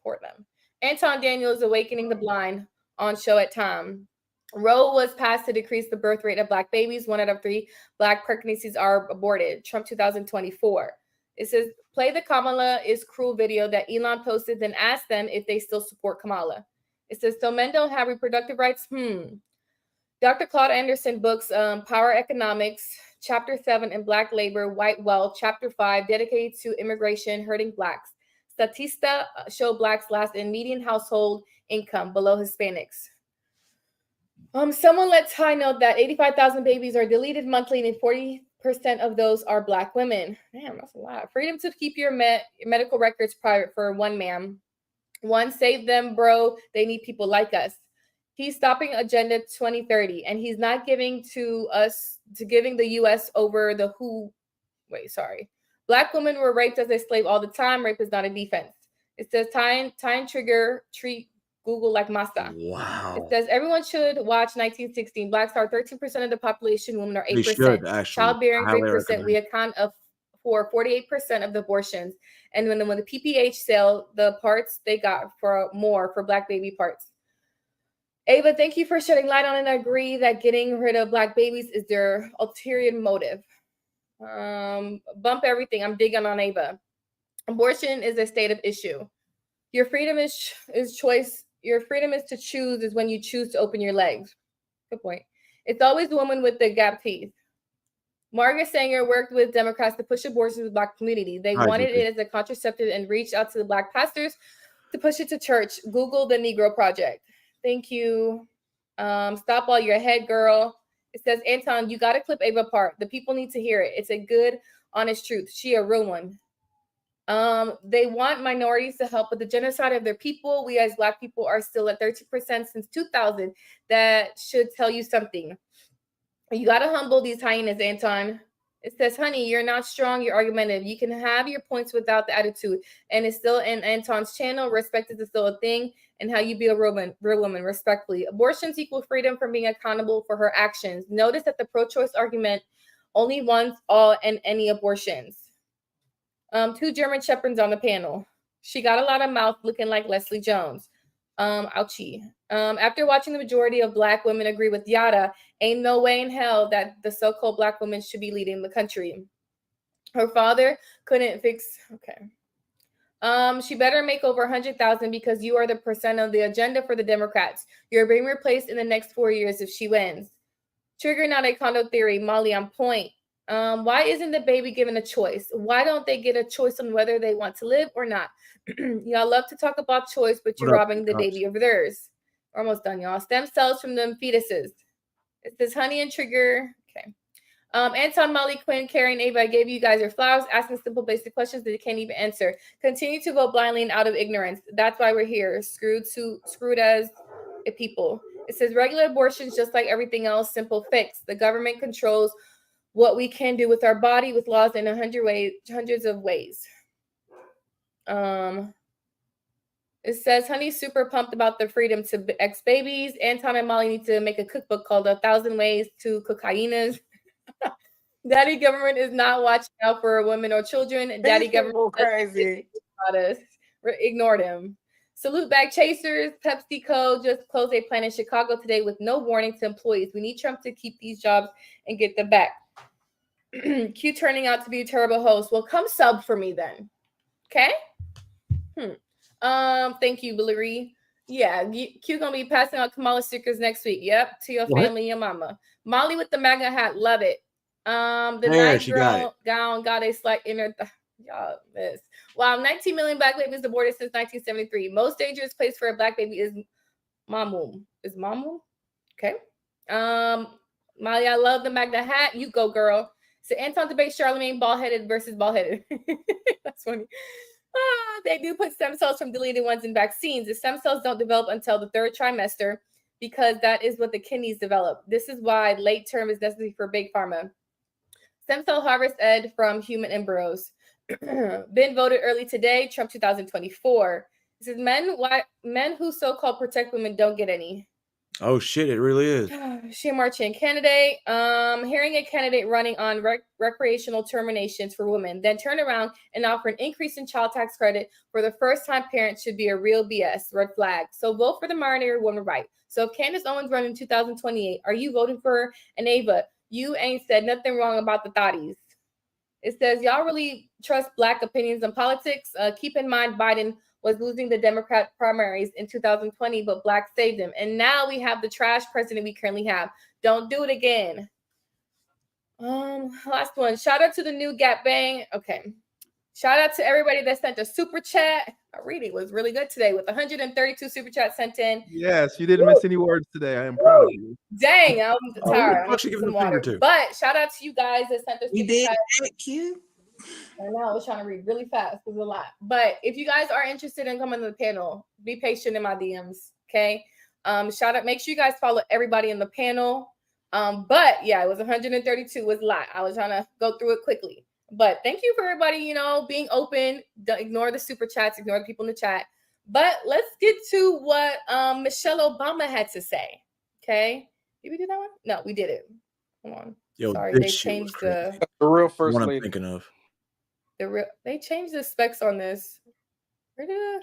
poor them. Anton Daniels awakening the blind on show at time. Roe was passed to decrease the birth rate of Black babies. 1 out of 3 Black pregnancies are aborted. Trump 2024. It says, play the Kamala is cruel video that Elon posted, then ask them if they still support Kamala. It says, so men don't have reproductive rights? Dr. Claude Anderson books, Power Economics, Chapter 7, and Black Labor, White Wealth, Chapter 5, dedicated to immigration hurting Blacks. Statista show Blacks last in median household income, below Hispanics. Someone let Ty know that 85,000 babies are deleted monthly, and 40% of those are Black women. Damn, that's a lot. Freedom to keep your medical records private for one, ma'am. One, save them, bro. They need people like us. He's stopping Agenda 2030, and he's not giving giving the U.S. over the who. Wait, sorry. Black women were raped as a slave all the time. Rape is not a defense. It says time trigger treat Google like masa. Wow. It says everyone should watch 1916. Blacks are 13% of the population. Women are 8%. We should, actually. Childbearing Highly 3%. recommend. We account for 48% of the abortions. And when the PPH sell the parts, they got for more for Black baby parts. Ava, thank you for shedding light on it. I agree that getting rid of Black babies is their ulterior motive. Bump everything. I'm digging on Ava. Abortion is a state of issue. Your freedom is choice. Your freedom is to choose is when you choose to open your legs. Good point. It's always the woman with the gap teeth. Margaret Sanger worked with Democrats to push abortion in the Black community. They wanted it as a contraceptive and reached out to the Black pastors to push it to church. Google the Negro Project. Thank you. Stop all your head, girl. It says, Anton, you got to clip Ava apart. The people need to hear it. It's a good, honest truth. She a real one. They want minorities to help with the genocide of their people. We as Black people are still at 13% since 2000. That should tell you something. You got to humble these hyenas, Anton. It says, honey, you're not strong. You're argumentative. You can have your points without the attitude. And it's still in Anton's channel. Respect is still a thing. And how you be a real woman, respectfully. Abortions equal freedom from being accountable for her actions. Notice that the pro-choice argument only wants all and any abortions. 2 German shepherds on the panel. She got a lot of mouth looking like Leslie Jones. Ouchie. After watching the majority of Black women agree with Yada, ain't no way in hell that the so-called Black women should be leading the country. Her father couldn't fix. Okay. She better make over 100,000 because you are the percent of the agenda for the Democrats. You're being replaced in the next 4 years if she wins. Trigger, not a condo theory. Molly on point. Why isn't the baby given a choice? Why don't they get a choice on whether they want to live or not? Y'all love to talk about choice, but you're robbing the baby of theirs. We're almost done, y'all. Stem cells from them fetuses. It says honey and trigger. Okay. Anton, Molly, Quinn, Karen, Ava, I gave you guys your flowers, asking simple, basic questions that you can't even answer. Continue to vote blindly and out of ignorance. That's why we're here. Screwed as a people. It says regular abortions, just like everything else, simple fix. The government controls what we can do with our body with laws in hundreds of ways. It says, honey's super pumped about the freedom to X babies. Anton and Molly need to make a cookbook called 1,000 Ways to Cook Hyenas. Daddy government is not watching out for women or children. Daddy government crazy. Ignore them. Salute bag chasers. PepsiCo just closed a plant in Chicago today with no warning to employees. We need Trump to keep these jobs and get them back. Q turning out to be a terrible host. Well, come sub for me then. Okay? Thank you, Billy. Yeah, Q gonna be passing out Kamala stickers next week. Yep, to your family, your mama. Molly with the MAGA hat, love it. The night girl gown got a slight inner. Y'all miss. Wow, 19 million black babies aborted since 1973. Most dangerous place for a black baby is Mamu. Is Mamu? Okay. Molly, I love the MAGA hat. You go, girl. So Anton debates Charlemagne bald-headed versus bald-headed. That's funny. They do put stem cells from deleted ones in vaccines. The stem cells don't develop until the third trimester because that is what the kidneys develop. This is why late term is necessary for big pharma. Stem cell harvest ed from human embryos. Been voted early today. Trump 2024. This is men who so-called protect women don't get any. Oh shit, it really is. She marching candidate. Hearing a candidate running on recreational terminations for women, then turn around and offer an increase in child tax credit for the first-time parents should be a real BS. Red flag. So vote for the minority woman right. So if Candace Owens runs in 2028, are you voting for her? And Ava, you ain't said nothing wrong about the thotties. It says, y'all really trust black opinions on politics? Keep in mind, Biden was losing the Democrat primaries in 2020, but blacks saved him. And now we have the trash president we currently have. Don't do it again. Last one. Shout out to the new Gap Bang. Okay. Shout out to everybody that sent a super chat. Our reading was really good today with 132 super chats sent in. Yes, you didn't miss any words today. I am proud of you. Dang, I'm tired. Actually, give Some him a finger water. too. But shout out to you guys that sent us. You super did chats. cute. I know I was trying to read really fast. There's a lot. But if you guys are interested in coming to the panel, be patient in my DMs. Okay. Shout out. Make sure you guys follow everybody in the panel. But yeah, it was 132 was a lot. I was trying to go through it quickly. But thank you for everybody, being open. Don't ignore the super chats, ignore the people in the chat. But let's get to what Michelle Obama had to say. Okay. Did we do that one? No, we did it. Hold on. Yo, sorry, this they shit changed was crazy. the real first What I'm lady. thinking of. they changed the specs on this. Where did it?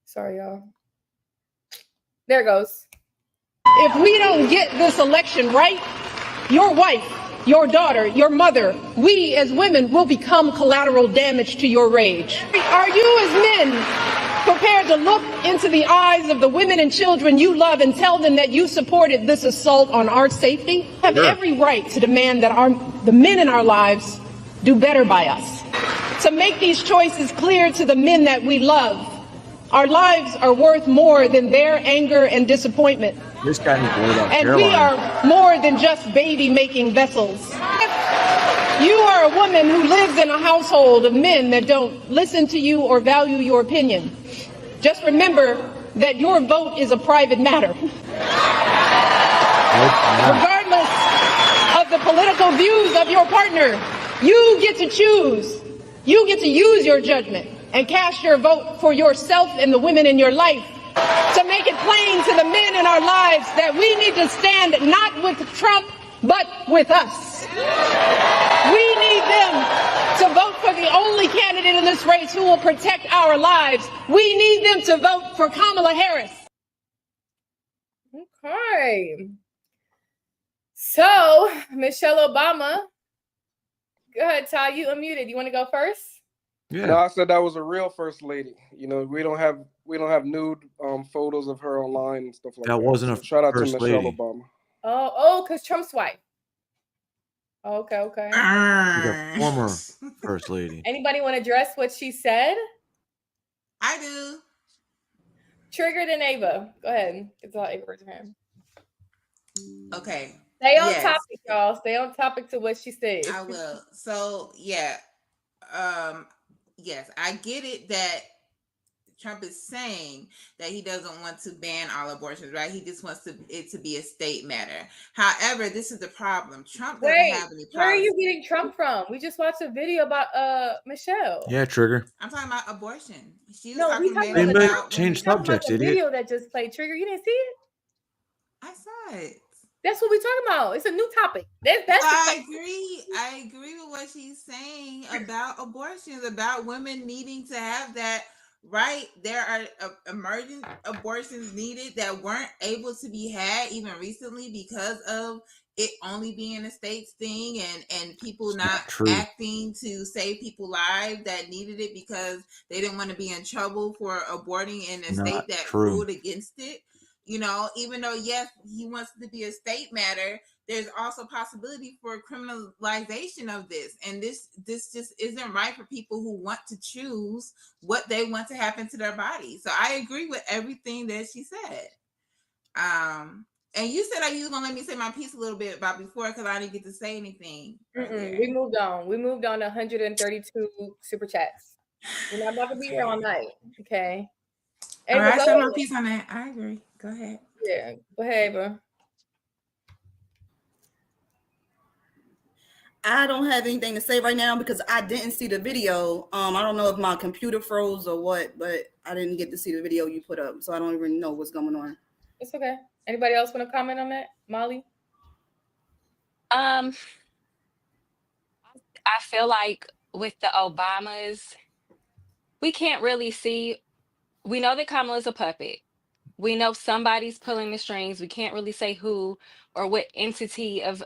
Sorry, y'all. There it goes. If we don't get this election right, your wife, your daughter, your mother, we as women will become collateral damage to your rage. Are you as men prepared to look into the eyes of the women and children you love and tell them that you supported this assault on our safety? Have every right to demand that the men in our lives do better by us. To make these choices clear to the men that we love, our lives are worth more than their anger and disappointment. This guy needs to worry about And we are more than just baby-making vessels. If you are a woman who lives in a household of men that don't listen to you or value your opinion, just remember that your vote is a private matter. Regardless of the political views of your partner, you get to choose. You get to use your judgment and cast your vote for yourself and the women in your life to make it plain to the men in our lives that we need to stand not with Trump, but with us. We need them to vote for the only candidate in this race who will protect our lives. We need them to vote for Kamala Harris. Okay. So, Michelle Obama. Go ahead, Ty. You unmuted. You want to go first? Yeah. No, I said that was a real first lady. We don't have nude photos of her online and stuff like that. That wasn't a So shout out to first Michelle lady. Obama. Oh, because Trump's wife. Okay. She's a former first lady. Anybody want to address what she said? I do. Triggered and Ava. Go ahead. It's all Ava raise her hand. Okay. Stay on Yes. topic, y'all. Stay on topic to what she said. I will. So yeah. Yes, I get it that Trump is saying that he doesn't want to ban all abortions, right? He just wants it to be a state matter. However, this is the problem. Trump doesn't have any Where are policy. you getting Trump from? We just watched a video about Michelle. Yeah, Trigger. I'm talking about abortion. She was No, we talking talking mainly about the about change we talking about subjects, the idiot. video that just played. Trigger, you didn't see it? I saw it. That's what we talking about. It's a new topic. That's I agree. I agree with what she's saying about abortions, about women needing to have that right. There are emergent abortions needed that weren't able to be had even recently because of it only being a state's thing and people not true. acting to save people's lives that needed it because they didn't want to be in trouble for aborting in a Not state that true. ruled against it. You know, even though, yes, he wants it to be a state matter, there's also possibility for criminalization of this. And this just isn't right for people who want to choose what they want to happen to their body. So I agree with everything that she said. And you said you was going to let me say my piece a little bit about before because I didn't get to say anything. We moved on. We moved on to 132 super chats. We're not about to be here all night. Okay. All right, go I said my ahead. piece on that. I agree. Go ahead. Yeah, go ahead, bro. I don't have anything to say right now because I didn't see the video. I don't know if my computer froze or what, but I didn't get to see the video you put up, so I don't even know what's going on. It's okay. Anybody else want to comment on that? Molly? I feel like with the Obamas, we can't really see. We know that Kamala's a puppet. We know somebody's pulling the strings. We can't really say who or what entity of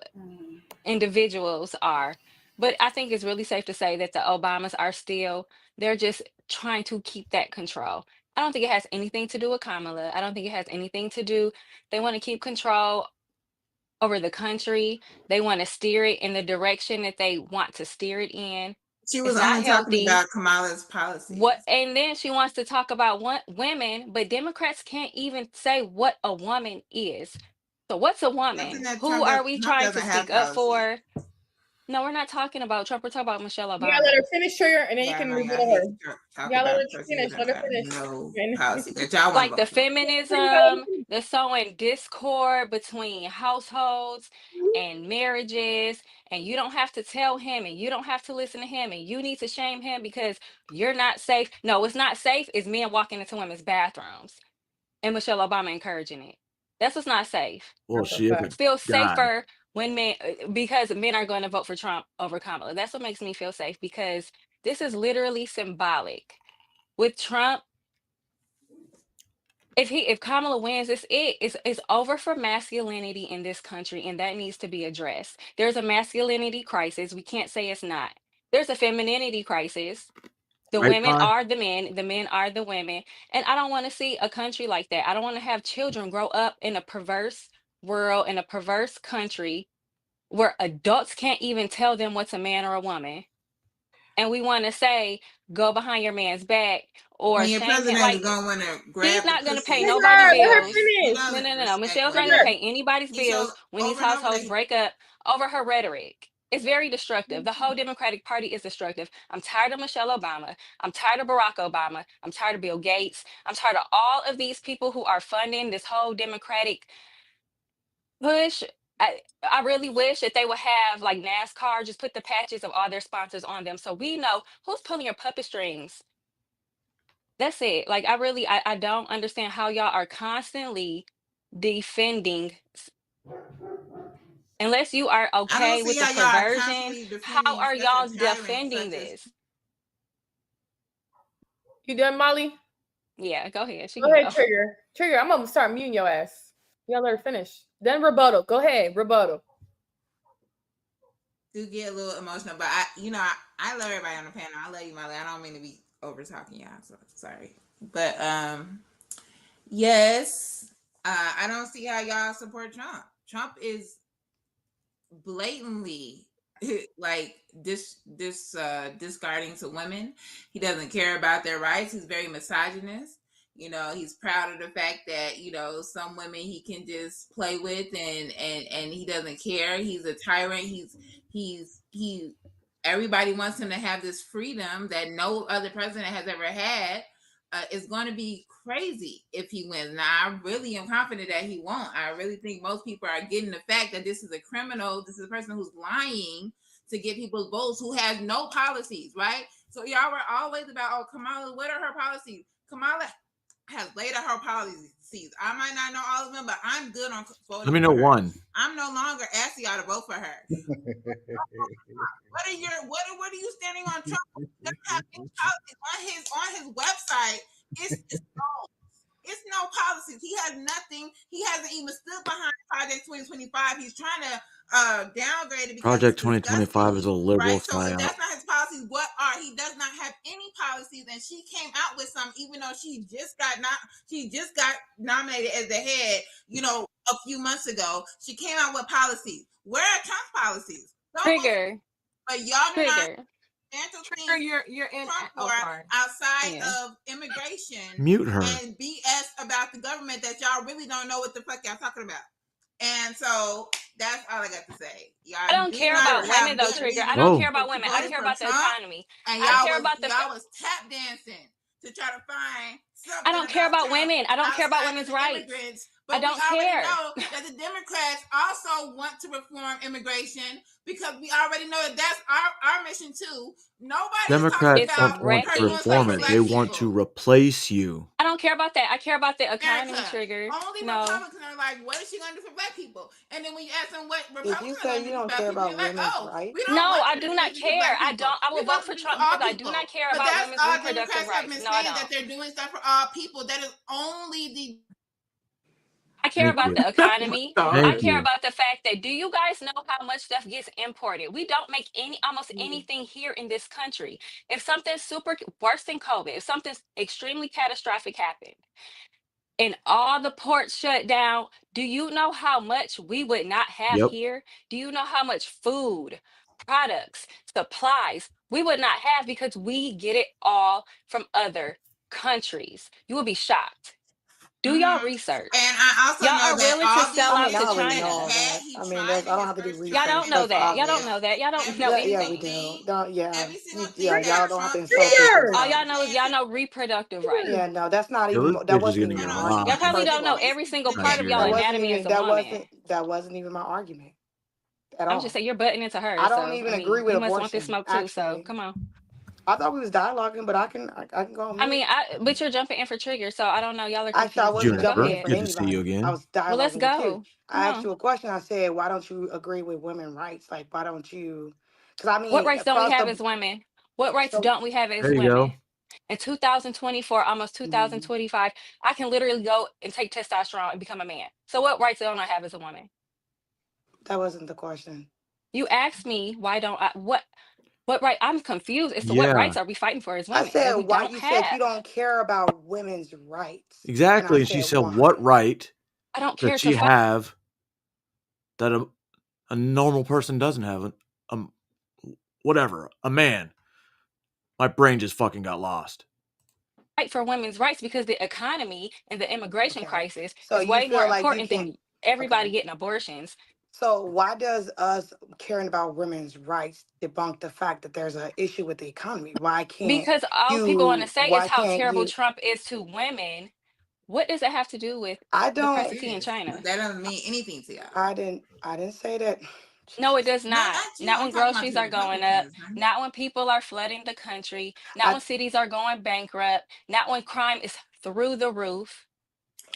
individuals are. But I think it's really safe to say that the Obamas are still, they're just trying to keep that control. I don't think it has anything to do with Kamala. I don't think it has anything to do. They want to keep control over the country. They want to steer it in the direction that they want to steer it in. She was It's not only talking healthy. about Kamala's policy. What? And then she wants to talk about women, but Democrats can't even say what a woman is. So what's a woman? Who are we trying to speak up for? No, we're not talking about Trump. We're talking about Michelle Obama. Yeah, let her finish, Trigger, and then you can rebuttal her. Y'all let her finish. Let her finish. Like the feminism, the sowing discord between households and marriages, and you don't have to tell him and you don't have to listen to him and you need to shame him because you're not safe. No, it's not safe. It's men walking into women's bathrooms and Michelle Obama encouraging it. That's what's not safe. Well, she is a Feel guy. safer when men, because men are going to vote for Trump over Kamala. That's what makes me feel safe because this is literally symbolic. With Trump, if Kamala wins, it's over for masculinity in this country, and that needs to be addressed. There's a masculinity crisis. We can't say it's not. There's a femininity crisis. The Right, women Pie? are the men are the women. And I don't want to see a country like that. I don't want to have children grow up in a perverse world, in a perverse country where adults can't even tell them what's a man or a woman. And we want to say, go behind your man's back or When your shame him. president Like, is going to want to grab he's not the going to pussy. pay Let nobody's her bills. finish. No. Michelle's not going to pay anybody's bills when these households break up over her rhetoric. It's very destructive. The whole Democratic Party is destructive. I'm tired of Michelle Obama. I'm tired of Barack Obama. I'm tired of Bill Gates. I'm tired of all of these people who are funding this whole Democratic push. I really wish that they would have like NASCAR, just put the patches of all their sponsors on them so we know who's pulling your puppet strings. That's it. Like I don't understand how y'all are constantly defending unless you are okay with the perversion. How are y'all defending this? You done, Molly? Yeah, go ahead. Go ahead, Trigger. Trigger, I'm gonna start muting your ass. Y'all let her finish. Then rebuttal. Go ahead, rebuttal. Do get a little emotional, but I love everybody on the panel. I love you, Molly. I don't mean to be over talking y'all, so sorry. But yes, I don't see how y'all support Trump. Trump is blatantly like discarding to women. He doesn't care about their rights. He's very misogynist. He's proud of the fact that some women he can just play with and he doesn't care. He's a tyrant. Everybody wants him to have this freedom that no other president has ever had, is going to be crazy if he wins. Now, I really am confident that he won't. I really think most people are getting the fact that this is a criminal. This is a person who's lying to get people's votes, who has no policies, right? So y'all were always about, oh, Kamala, what are her policies? Kamala has laid out her policies. I might not know all of them, but I'm good on voting. Let me know one. I'm no longer asking y'all to vote for her. What are you standing on Trump? Doesn't have any policies on his website. It's no policies. He has nothing. He hasn't even stood behind Project 2025. He's trying to downgrade it. Project 2025 is a liberal Right, so if psyop. that's not his policies, what are? He does not have any policies, and she came out with some, even though she just got nominated as the head, a few months ago. She came out with policies. Where are Trump's policies? Trigger. But y'all do not. Trigger, you're in. Outside of immigration, Mute her. and BS about the government that y'all really don't know what the fuck y'all talking about. And so that's all I got to say. Y'all I don't care about women though, Trigger. I don't care about women. I care about the economy. And I care about the. Y'all was tap dancing to try to find something. I don't care about women. I don't care about women's rights. I don't care. Know that the Democrats also want to reform immigration, because we already know that that's our mission too. Nobody Democrats don't want to reform it. They want to replace you. I don't care about that. I care about the economy, Trigger. Only Republicans are like, what is she going to do for black people? And then when you ask them what If you say you don't care about women's rights, no, I do not care. I will vote for Trump because I do not care about women's reproductive rights. No, I don't. That they're doing stuff for all people. That is only the. I care about the economy. I care about the fact that, do you guys know how much stuff gets imported? We don't make almost anything here in this country. If something super worse than COVID, if something extremely catastrophic happened and all the ports shut down, do you know how much we would not have here? Do you know how much food, products, supplies we would not have, because we get it all from other countries? You will be shocked. Do y'all research? And I also y'all know are that willing to sell out to China. I mean, I don't have to do research. Y'all don't know that. Y'all don't know that. Y'all don't know anything. Yeah, we do. Y'all don't have to insult. All y'all know is y'all know reproductive rights. Yeah, no, that's not even. That wasn't even my argument. Y'all probably don't know every single part of y'all anatomy as a woman. That wasn't even my argument at I'm all. just saying you're butting into hers. I don't even agree with you abortion. must want this smoke too. So come on. I thought we was dialoguing, but I can go. I mean, but you're jumping in for Trigger, so I don't know. Y'all are confused. I wasn't jumping for Good to see you anybody. again. I was dialoguing. Well, let's with go. you. I asked you a question. I said, why don't you agree with women's rights? Like, why don't you? Because I mean, what rights don't we have as women? What rights don't we have as There you women? go. In 2024, almost 2025, I can literally go and take testosterone and become a man. So what rights don't I have as a woman? That wasn't the question. You asked me why don't I what right? I'm confused as to what rights are we fighting for as women. I said, that we why don't you have. said you don't care about women's rights. Exactly. And she said, what right I don't care does to she have that a normal person doesn't have? Whatever. A man. My brain just fucking got lost. Fight for women's rights because the economy and the immigration crisis So is you way feel more like you important than everybody getting abortions. So why does us caring about women's rights debunk the fact that there's an issue with the economy? Why can't Because all people want to say why is how can't terrible you- Trump is to women. What does it have to do with I the don't- presidency in China? That doesn't mean anything to y'all. I didn't say that. No, it does not. you. Not I'm when talking about groceries the are going up. Republicans, honey. Not when people are flooding the country. Not when cities are going bankrupt. Not when crime is through the roof.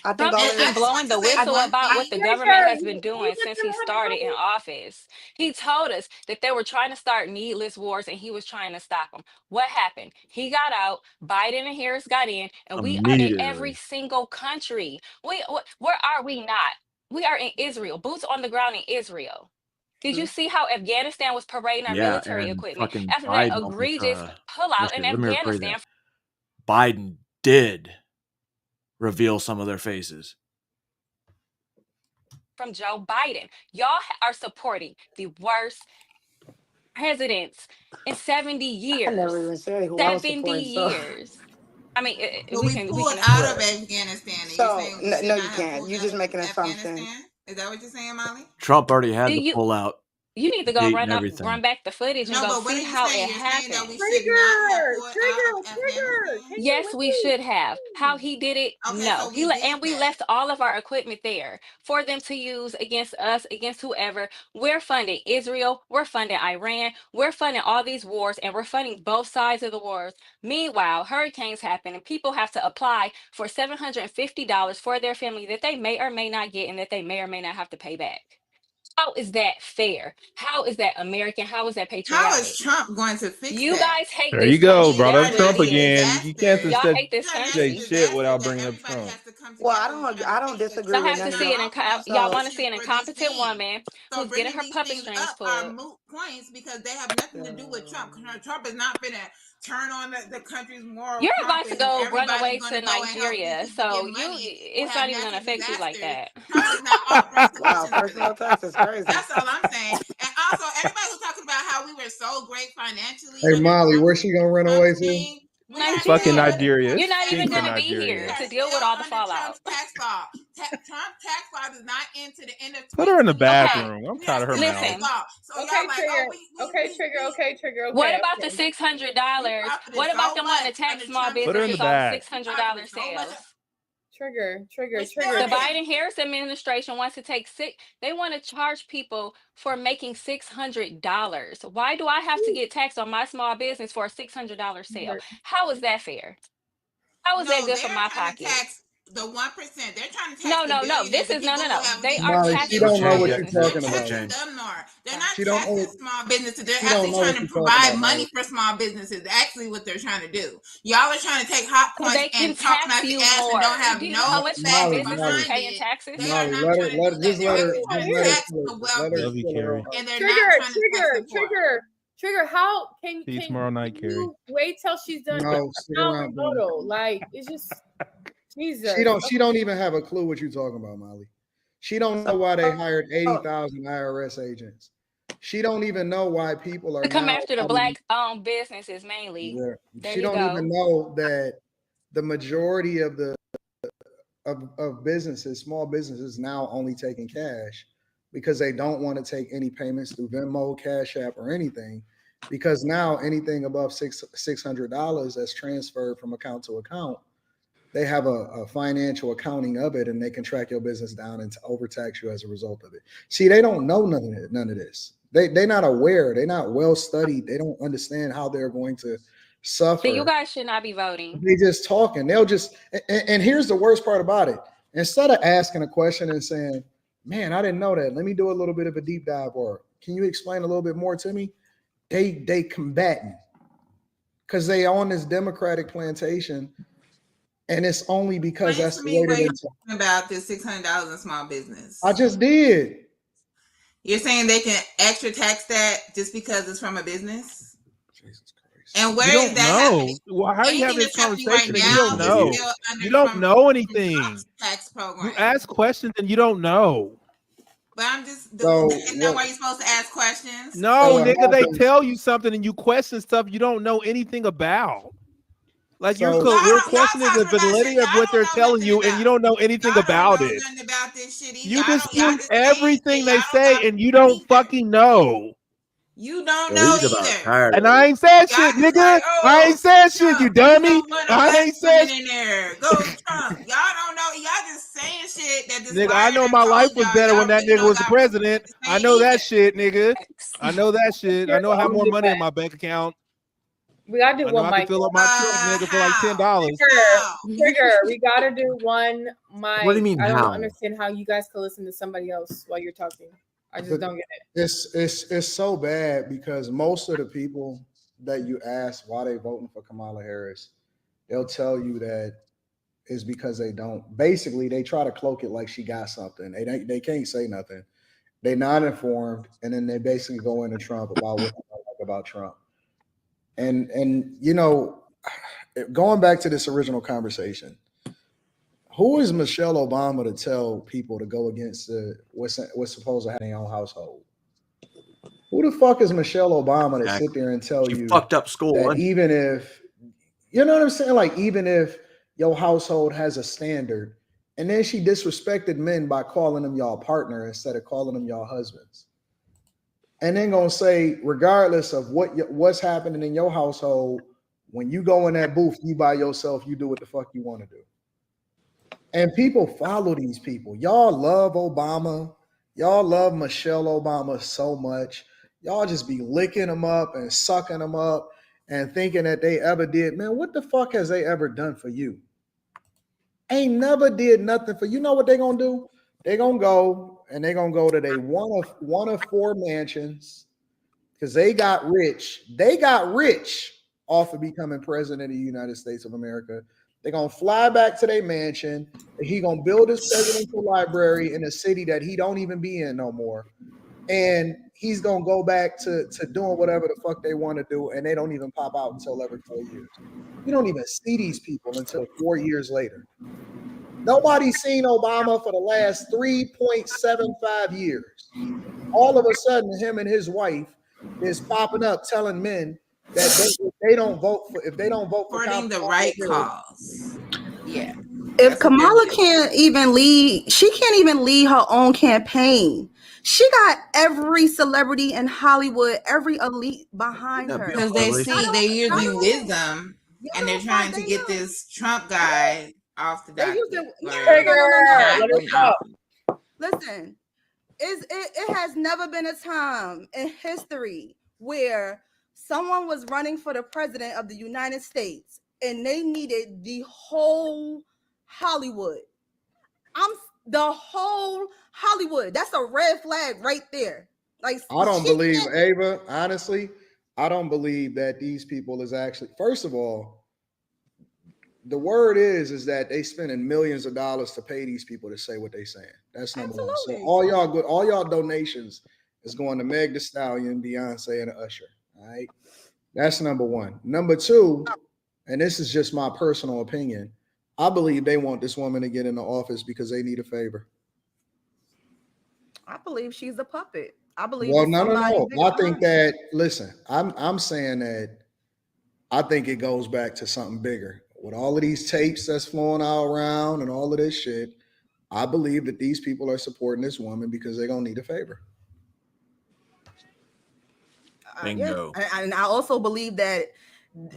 I think Trump all has been blowing the whistle about what the government has been doing since he started in office. He told us that they were trying to start needless wars and he was trying to stop them. What happened? He got out, Biden and Harris got in, and we are in every single country. Where are we not? We are in Israel, boots on the ground in Israel. Did you see how Afghanistan was parading our military and equipment fucking after Biden that almost, egregious pullout in let me rephrase Afghanistan? that. Biden did reveal some of their faces. From Joe Biden. Y'all are supporting the worst presidents in 70 years. I never even said who I was 70 supporting. So, years. I mean, But we we can pulled assume. out of Afghanistan. And so you're saying we should no, not you have can't. pulled You're out just of making an assumption. Afghanistan? Is that what you're saying, Molly? Trump already had Do to you- pull out You need to go Dating run everything. back the footage and No, go but what are see you how saying? it You're saying that happened. we should not have pulled out of Trigger. Afghanistan? Yes, we should have. How he did it? Okay, No. so He we let, did and we that. left all of our equipment there for them to use against us, against whoever. We're funding Israel, we're funding Iran, we're funding all these wars, and we're funding both sides of the wars. Meanwhile, hurricanes happen and people have to apply for $750 for their family that they may or may not get and that they may or may not have to pay back. How is that fair? How is that American? How is that How patriotic? is Trump going to fix You that? guys hate There this you go. country. Brought That's up what Trump it is. again. You can't just Y'all hate this say country. shit without bringing up Trump. Well, I don't disagree Y'all with have to none of see that. y'all So want to see an incompetent woman So who's getting bringing her these puppet things strings up are pulled. moot points because they have nothing to do with Trump. Trump is not finna turn on the country's moral You're about compass to and go run everybody's away gonna to go and help these Nigeria, people so get money who it's have not even gonna natural affect you like disasters. that. Trump is not offering wow, solutions to personal this. attacks is crazy. That's all I'm saying. And also, everybody was talking about how we were so great financially Hey under Molly, Trump. where's she gonna run away to? Fucking Nigeria. Nigeria. You're not It's even stinks in gonna be Nigeria. here to deal with all the fallout. Trump's tax law. Trump tax law does not end to the end of Put her in the 2020. bathroom. I'm We tired are of her still in mouth. this law. So Okay, y'all like, Trigger. oh, Okay, Trigger. Okay. What about the $600? What about them wanting to tax small Put her in the businesses off back. $600 sales? Trigger. The Biden Harris administration wants to they want to charge people for making $600. Why do I have to get taxed on my small business for a $600 sale? How is that fair? How is that good for my pocket? Tax the 1%. They're trying to tax No. the billionaires. This is no. They are Molly, she taxing don't know small what you're businesses. talking about. them more. They're not She don't taxing know. small businesses. They're She don't actually know what trying to you're talking provide about, money Molly. for small businesses. Actually, what they're trying to do. Y'all are trying to take hot So points they can and talk tax about the you ass more. and don't have Do you know how no much small facts businesses behind pay in it. taxes? They are not trying to do that. Just They're let her, actually trying just to let her tax flip the it. wealthy, Love you, Carrie. and they're not trying to tax the poor. Trigger. How can See you tomorrow night, Carrie. you wait till she's done? No, stick around. Rebuttal. Like it's just Jesus. She don't even have a clue what you're talking about, Molly. She don't know why they hired 80,000 IRS agents. She don't even know why people are To come now. after the black-owned businesses mainly. Yeah. There She you don't go. even know that the majority of the of businesses, small businesses, now only taking cash because they don't want to take any payments through Venmo, Cash App, or anything. Because now anything above $600 that's transferred from account to account, they have a financial accounting of it, and they can track your business down and overtax you as a result of it. See, they don't know none of this. They're not aware. They're not well studied. They don't understand how they're going to suffer. So you guys should not be voting. They just talking. They'll just and here's the worst part about it. Instead of asking a question and saying, "Man, I didn't know that. Let me do a little bit of a deep dive," or "Can you explain a little bit more to me?" They combatant because they on this Democratic plantation, and it's only because Explain that's to the me way what that you're they. talking about this $600 in small business. I just did. You're saying they can extra tax that just because it's from a business? And where You is don't that know. happening? Well, how do you have Anything this that's happening right conversation and you now don't is know? still under You don't Trump's know anything. tax program. You ask questions and you don't know. But I'm just, So isn't that why you're supposed to ask questions? No, what nigga, they happened- tell you something and you question stuff you don't know anything about. Like So- you're questioning the validity of what they're telling you, and you don't know anything about it. Nothing about this shit either. You I don't- y'all dispute just saying everything shit. they Y'all say, and you don't fucking know. You don't Yo, know he's about either. tired. And I ain't said Y'all shit, just nigga. like, I ain't said shit, you dummy. don't want a I black ain't said woman in there. Go Trump. Y'all don't know. Y'all just saying shit that this Nigga, I liar know done my told life was y'all. better Y'all when that really nigga don't was the got president. to I say know either. that shit, nigga. I know that shit. I know I have more money in my bank account. We gotta do I know one I can mic. fill up my truck, nigga, for like $10. Trigger. We gotta do one mic. What do you mean, I don't how? understand how you guys can listen to somebody else while you're talking. I just don't get it. It's so bad because most of the people that you ask why they voting for Kamala Harris, they'll tell you that it's because they don't. Basically, they try to cloak it like she got something. They can't say nothing. They're not informed, and then they basically go into Trump about what they don't like about Trump. And you know, going back to this original conversation, who is Michelle Obama to tell people to go against what's supposed to happen in their own household? Who the fuck is Michelle Obama to sit there and tell you fucked up school that one. even if, you know what I'm saying? Like, even if your household has a standard, and then she disrespected men by calling them y'all partner instead of calling them y'all husbands. and then gonna say, regardless of what's happening in your household, when you go in that booth, you by yourself, you do what the fuck you want to do. And people follow these people. Y'all love Obama. Y'all love Michelle Obama so much. Y'all just be licking them up and sucking them up and thinking that they ever did. Man, what the fuck has they ever done for you? Ain't never did nothing for you. Know what they gonna do? They gonna go and they gonna go to they one of 4 mansions because they got rich. They got rich off of becoming president of the United States of America. They're gonna fly back to their mansion. He gonna build his presidential library in a city that he don't even be in no more. And he's gonna go back to doing whatever the fuck they want to do, and they don't even pop out until every 4 years. You don't even see these people until 4 years later. Nobody's seen Obama for the last 3.75 years. All of a sudden, him and his wife is popping up telling men that they don't vote for, if they don't vote for supporting the right cause. Yeah. If Kamala can't even lead, she can't even lead her own campaign. She got every celebrity in Hollywood, every elite behind her. Because they see they're using wisdom and they're trying to get this Trump guy off the docket. Listen, it has never been a time in history where someone was running for the president of the United States and they needed the whole Hollywood. The whole Hollywood. That's a red flag right there. Like, I don't believe, Ava, honestly, I don't believe that these people is actually, first of all, the word is that they spending millions of dollars to pay these people to say what they saying. That's number one. So all y'all donations is going to Meg Thee Stallion, Beyonce, and Usher. All right. That's number one. Number two, and this is just my personal opinion, I believe they want this woman to get into office because they need a favor. I believe she's a puppet. I believe. Well, no. I think that, listen, I'm saying that I think it goes back to something bigger. With all of these tapes that's flowing all around and all of this shit, I believe that these people are supporting this woman because they're gonna need a favor. Bingo. Yeah. And I also believe that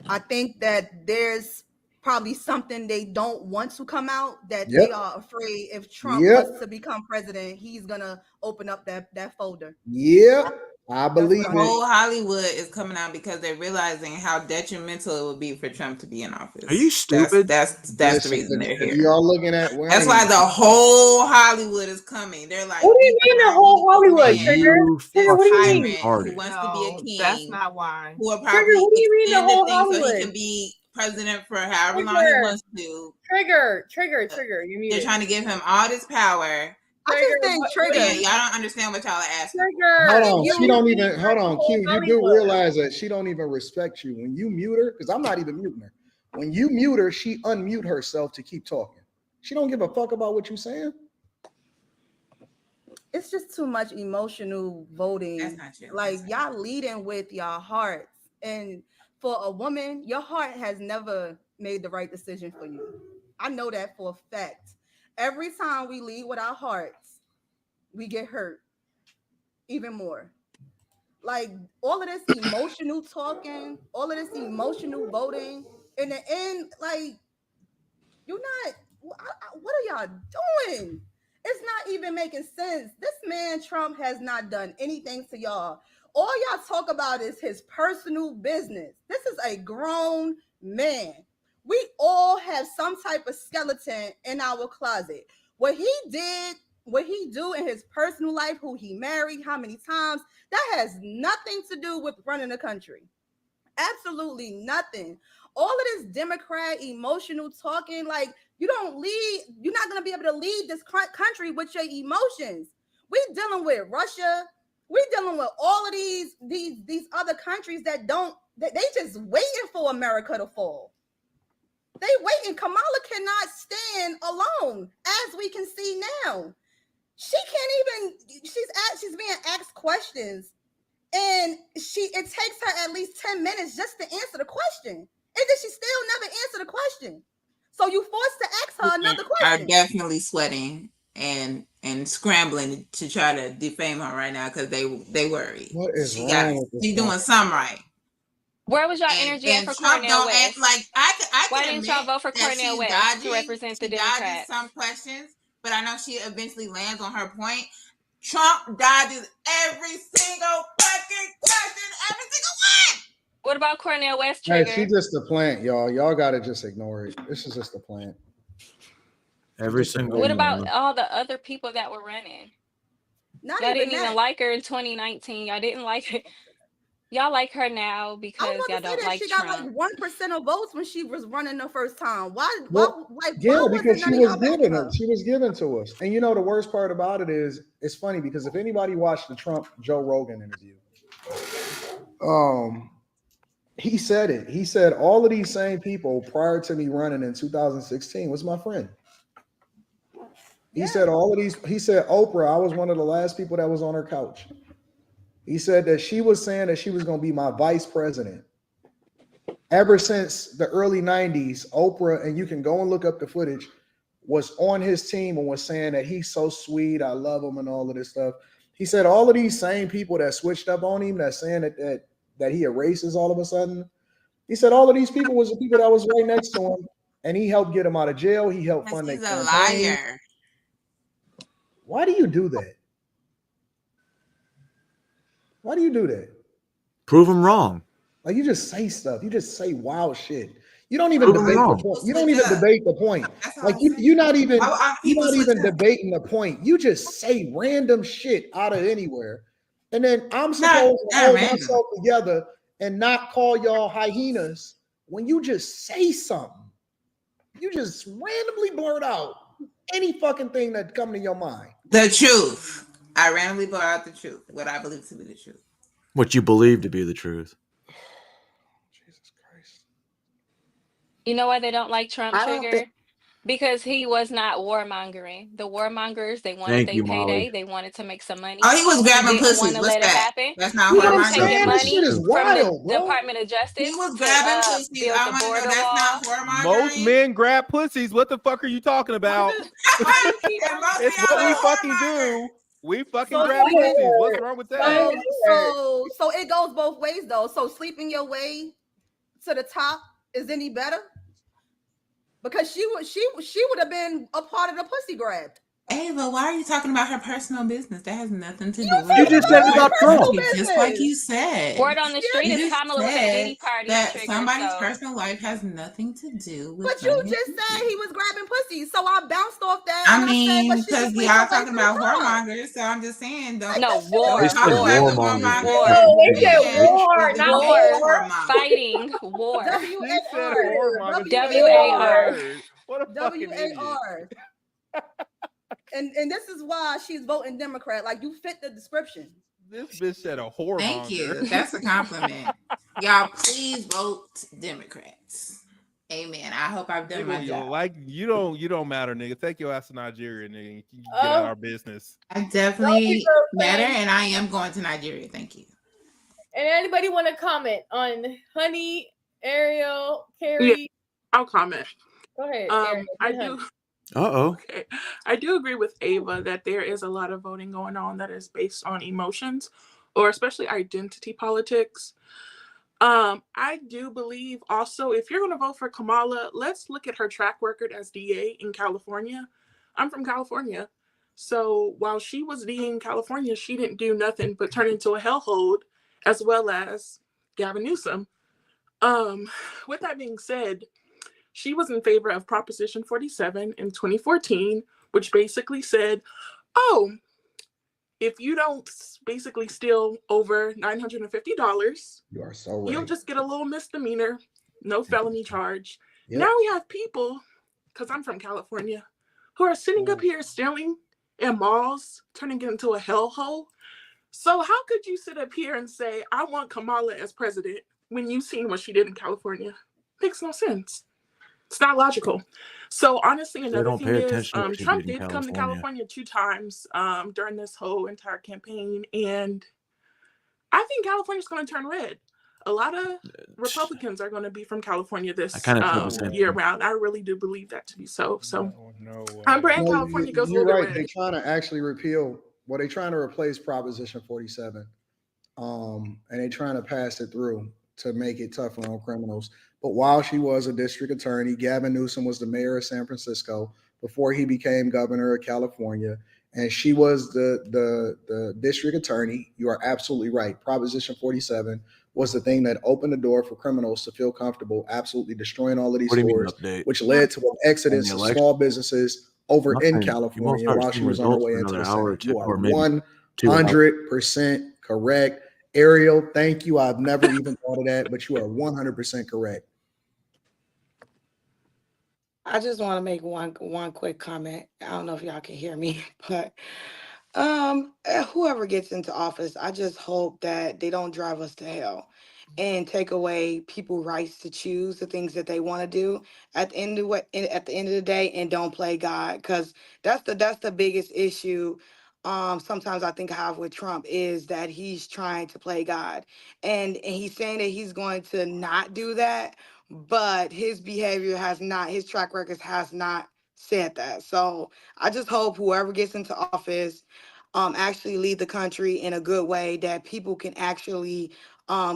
I think that there's probably something they don't want to come out, that they are afraid if Trump was to become president, he's gonna open up that folder. Yeah, I believe the whole Hollywood is coming out because they're realizing how detrimental it would be for Trump to be in office. Are you stupid? That's the reason they're here. Y'all looking at that's why the whole Hollywood is coming. They're like, what do you mean the whole Hollywood? Trigger, what do you mean? Who wants to be a king? That's not why. Who are probably what do you mean the whole Hollywood? So he can be president for however long he wants to. Trigger. You mean they're trying to give him all this power. I just think Trigger. Yeah, y'all don't understand what y'all are asking. Trigger. Hold on, she don't even. Hold on, Q. You do realize that she don't even respect you when you mute her, because I'm not even muting her. When you mute her, she unmute herself to keep talking. She don't give a fuck about what you're saying. It's just too much emotional voting. That's not true. Like y'all leading with your hearts, and for a woman, your heart has never made the right decision for you. I know that for a fact. Every time we lead with our hearts, we get hurt even more. Like all of this emotional talking, all of this emotional voting, in the end, like you're not, what are y'all doing? It's not even making sense. This man, Trump, has not done anything to y'all. All y'all talk about is his personal business. This is a grown man. We all have some type of skeleton in our closet. What he did, what he do in his personal life, who he married, how many times, that has nothing to do with running the country. Absolutely nothing. All of this Democrat emotional talking, like you don't lead, you're not going to be able to lead this country with your emotions. We're dealing with Russia. We're dealing with all of these other countries that they just waiting for America to fall. They waiting. Kamala cannot stand alone, as we can see now. She can't even. She's being asked questions, and it takes her at least 10 minutes just to answer the question, and then she still never answered the question. So you forced to ask her another question. Are definitely sweating and and scrambling to try to defame her right now because they worried. What is She wrong with this she's guy? doing something right. Where was y'all energy at for Trump Cornel don't West? act like I Why can didn't y'all admit vote for that Cornel she's West to dodging. represent the She dodges Democrats? some questions, but I know she eventually lands on her point. Trump dodges every single fucking question, every single one. What about Cornel West, Hey, Trigger? she's just a plant, y'all. Y'all gotta just ignore it. This is just a plant. Every single What one. about all the other people that were running? Not Y'all even didn't even that. like her in 2019. Y'all didn't like her. Y'all like her now because y'all don't like She Trump. got like 1% of votes when she was running the first time. Well, why yeah, wasn't because she none of was y'all backing given her? it. She was given to us. And you know the worst part about it is it's funny because if anybody watched the Trump Joe Rogan interview, he said it. He said all of these same people prior to me running in 2016 was my friend. He said all of these. He said Oprah, I was one of the last people that was on her couch. He said that she was saying that she was going to be my vice president. Ever since the early 90s, Oprah, and you can go and look up the footage, was on his team and was saying that he's so sweet, I love him and all of this stuff. He said all of these same people that switched up on him, that's saying that he erases all of a sudden. He said all of these people was the people that was right next to him, and he helped get him out of jail. He helped fund their He's a campaign. liar. Why do you do that? Why do you do that? Prove him wrong. Like you just say stuff. You just say wild shit. You don't even Prove 'em debate the wrong. point. You don't even debate the point. Like you're not even debating the point. You just say random shit out of anywhere, and then I'm supposed to hold myself together and not call y'all hyenas when you just say something. You just randomly blurt out any fucking thing that come to your mind. The truth. I randomly blurt out the truth. What I believe to be the truth. What you believe to be the truth. You know why they don't like Trump, I don't Trigger? think- Because he was not warmongering. The warmongers, they wanted Thank their you, Molly. payday. They wanted to make some money. Oh, he was grabbing didn't pussies. want to What's let that? it happen. That's not He was whoremongering. taking This shit money is from wild, the bro. Department of Justice He was to grabbing pussies. build I the want to know border that's wall. not whoremongering. Most men grab pussies. What the fuck are you talking about? It's what we fucking do. We fucking So grab sleeping- pussies. What's wrong with that? So it goes both ways though. So sleeping your way to the top is any better? Because she would have been a part of the pussy grab. Ava, why are you talking about her personal business? That has nothing to do You with You just said it about Trump. Just like you said. Word on the street You is just Kamala was at a said Diddy party. that Trigger, somebody's so. personal life has nothing to do with. But you running just said he was grabbing pussy, so I bounced off that. I and mean, said, but she because was sleeping y'all way talking to the about top. whoremongers, so I'm just saying. Don't, No, war. They said War. warmonger. No, we said war, not War. war. Fighting. War. She said W-A-R. whoremonger. She said W-A-R. word. What a fucking idiot. W-A-R. And this is why she's voting Democrat. Like you fit the description. This bitch said a whoremonger. Thank you. That's a compliment. Y'all, please vote Democrats. Amen. I hope I've done my Nigga, job. like you don't matter, nigga. Take your ass to Nigeria, nigga. You can get out of our business. I definitely matter, and I am going to Nigeria. Thank you. And anybody want to comment on Honey, Ariel, Carrie? Yeah, I'll comment. Go ahead. Ariel, I then do. Honey. Okay. I do agree with Ava that there is a lot of voting going on that is based on emotions, or especially identity politics. I do believe also if you're going to vote for Kamala, let's look at her track record as DA in California. I'm from California. So while she was DA in California, she didn't do nothing but turn into a hellhole, as well as Gavin Newsom. With that being said, she was in favor of Proposition 47 in 2014, which basically said, oh, if you don't basically steal over $950, You are so right. you'll just get a little misdemeanor, no felony charge. Yep. Now we have people, because I'm from California, who are sitting up here stealing in malls, turning it into a hellhole. So how could you sit up here and say, I want Kamala as president when you've seen what she did in California? Makes no sense. It's not logical. So honestly, another don't thing pay is attention to what she Trump did in did come to California. California 2 times during this whole entire campaign. And I think California's going to turn red. a lot of Republicans are going to be from California this I kind of feel the same year thing. round. I really do believe that to be so. So I'm praying No, California goes a you're little right. bit They're red. trying to actually repeal. Well, they're trying to replace Proposition 47, and they're trying to pass it through to make it tougher on criminals. But while she was a district attorney, Gavin Newsom was the mayor of San Francisco before he became governor of California, and she was the district attorney. You are absolutely right. Proposition 47 was the thing that opened the door for criminals to feel comfortable absolutely destroying all of these What do you mean stores, update? which led to an exodus the of election? small businesses over in Nothing. You won't California start while she seeing was on her results way for into another the hour or Senate. two, You are or maybe 2 hours. 100% correct. Ariel, thank you. I've never even thought of that, but you are 100% correct. I just want to make one quick comment. I don't know if y'all can hear me, but whoever gets into office, I just hope that they don't drive us to hell and take away people's rights to choose the things that they want to do at the end of the day, and don't play God, because that's the biggest issue. Sometimes I think I have with Trump is that he's trying to play God, and he's saying that he's going to not do that, but his behavior has not, his track record has not said that. So I just hope whoever gets into office actually lead the country in a good way that people can actually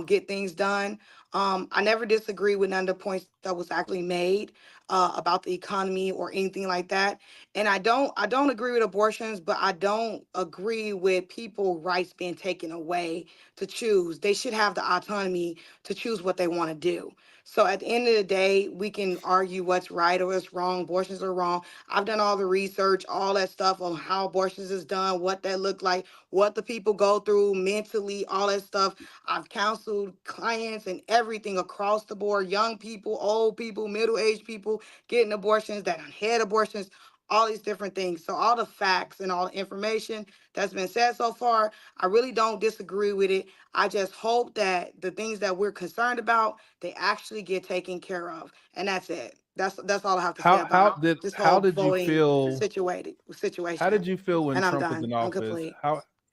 get things done. I never disagree with none of the points that was actually made about the economy or anything like that. And I don't agree with abortions, but I don't agree with people rights being taken away to choose. They should have the autonomy to choose what they want to do. So at the end of the day, we can argue what's right or what's wrong. Abortions are wrong. I've done all the research, all that stuff on how abortions is done, what that look like, what the people go through mentally, all that stuff. I've counseled clients and everything across the board, young people, old people, middle-aged people getting abortions, that had abortions, all these different things. So all the facts and all the information that's been said so far, I really don't disagree with it. I just hope that the things that we're concerned about, they actually get taken care of. And that's it. That's all I have to say about this How whole did you voting feel? situation. How did you feel when And I'm Trump was done. in I'm office? complete.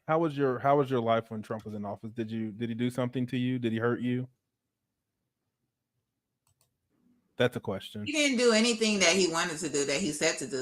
How was your life when Trump was in office? Did he do something to you? Did he hurt you? That's a question. He didn't do anything that he wanted to do, that he said to do.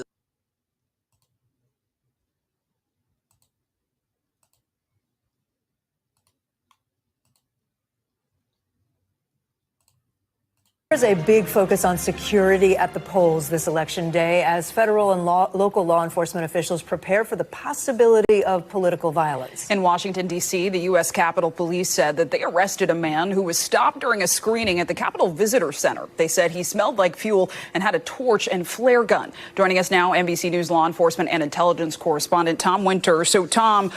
There's a big focus on security at the polls this election day as federal and local law enforcement officials prepare for the possibility of political violence. In Washington, D.C., the U.S. Capitol Police said that they arrested a man who was stopped during a screening at the Capitol Visitor Center. They said he smelled like fuel and had a torch and flare gun. Joining us now, NBC News law enforcement and intelligence correspondent Tom Winter. So, Tom,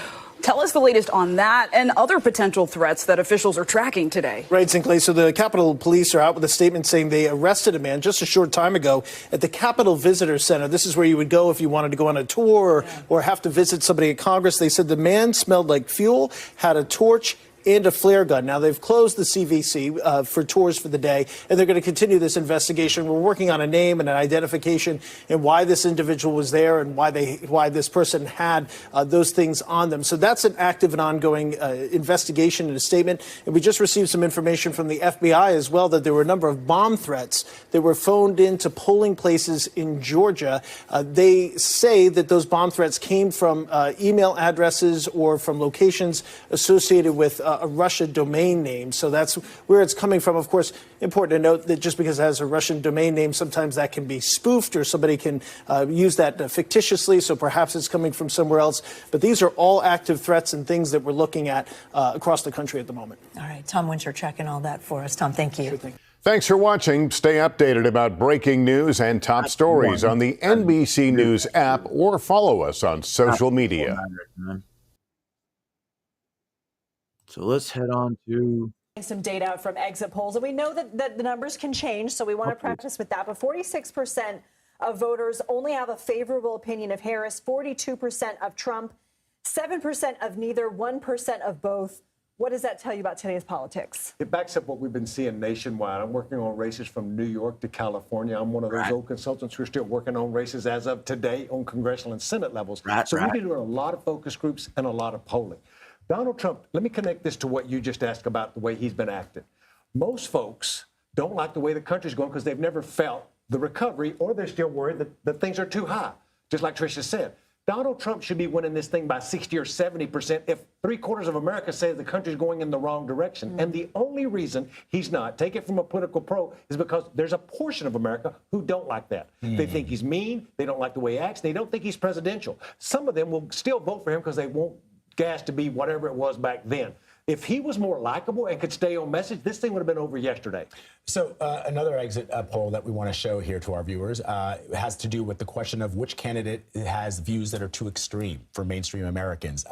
tell us the latest on that and other potential threats that officials are tracking today. Right, Sinclair. So the Capitol Police are out with a statement saying they arrested a man just a short time ago at the Capitol Visitor Center. This is where you would go if you wanted to go on a tour or have to visit somebody at Congress. They said the man smelled like fuel, had a torch and a flare gun. Now, they've closed the CVC for tours for the day, and they're going to continue this investigation. We're working on a name and an identification and why this individual was there and why this person had those things on them. So that's an active and ongoing investigation and a statement. And we just received some information from the FBI as well that there were a number of bomb threats that were phoned into polling places in Georgia. They say that those bomb threats came from email addresses or from locations associated with a Russian domain name. So that's where it's coming from. Of course, important to note that just because it has a Russian domain name, sometimes that can be spoofed or somebody can use that fictitiously. So perhaps it's coming from somewhere else. But these are all active threats and things that we're looking at across the country at the moment. All right. Tom Winter checking all that for us. Tom, thank you. Sure, Thanks for watching. Stay updated about breaking news and top stories on the NBC News app or follow us on social media. So let's head on to some data out from exit polls, and we know that the numbers can change, so we want to practice with that. But 46% of voters only have a favorable opinion of Harris, 42% of Trump, 7% of neither, 1% of both. What does that tell you about today's politics? It backs up what we've been seeing nationwide. I'm working on races from New York to California. I'm one of those old consultants who are still working on races as of today on congressional and Senate levels. So we've been doing a lot of focus groups and a lot of polling. Donald Trump, let me connect this to what you just asked about the way he's been acting. Most folks don't like the way the country's going because they've never felt the recovery, or they're still worried that things are too high. Just like Tricia said, Donald Trump should be winning this thing by 60 or 70% if 3/4 of America say the country's going in the wrong direction. And the only reason he's not, take it from a political pro, is because there's a portion of America who don't like that. They think he's mean, they don't like the way he acts, they don't think he's presidential. Some of them will still vote for him because they want gas to be whatever it was back then. If he was more likable and could stay on message, this thing would have been over yesterday. So another exit poll that we want to show here to our viewers has to do with the question of which candidate has views that are too extreme for mainstream Americans.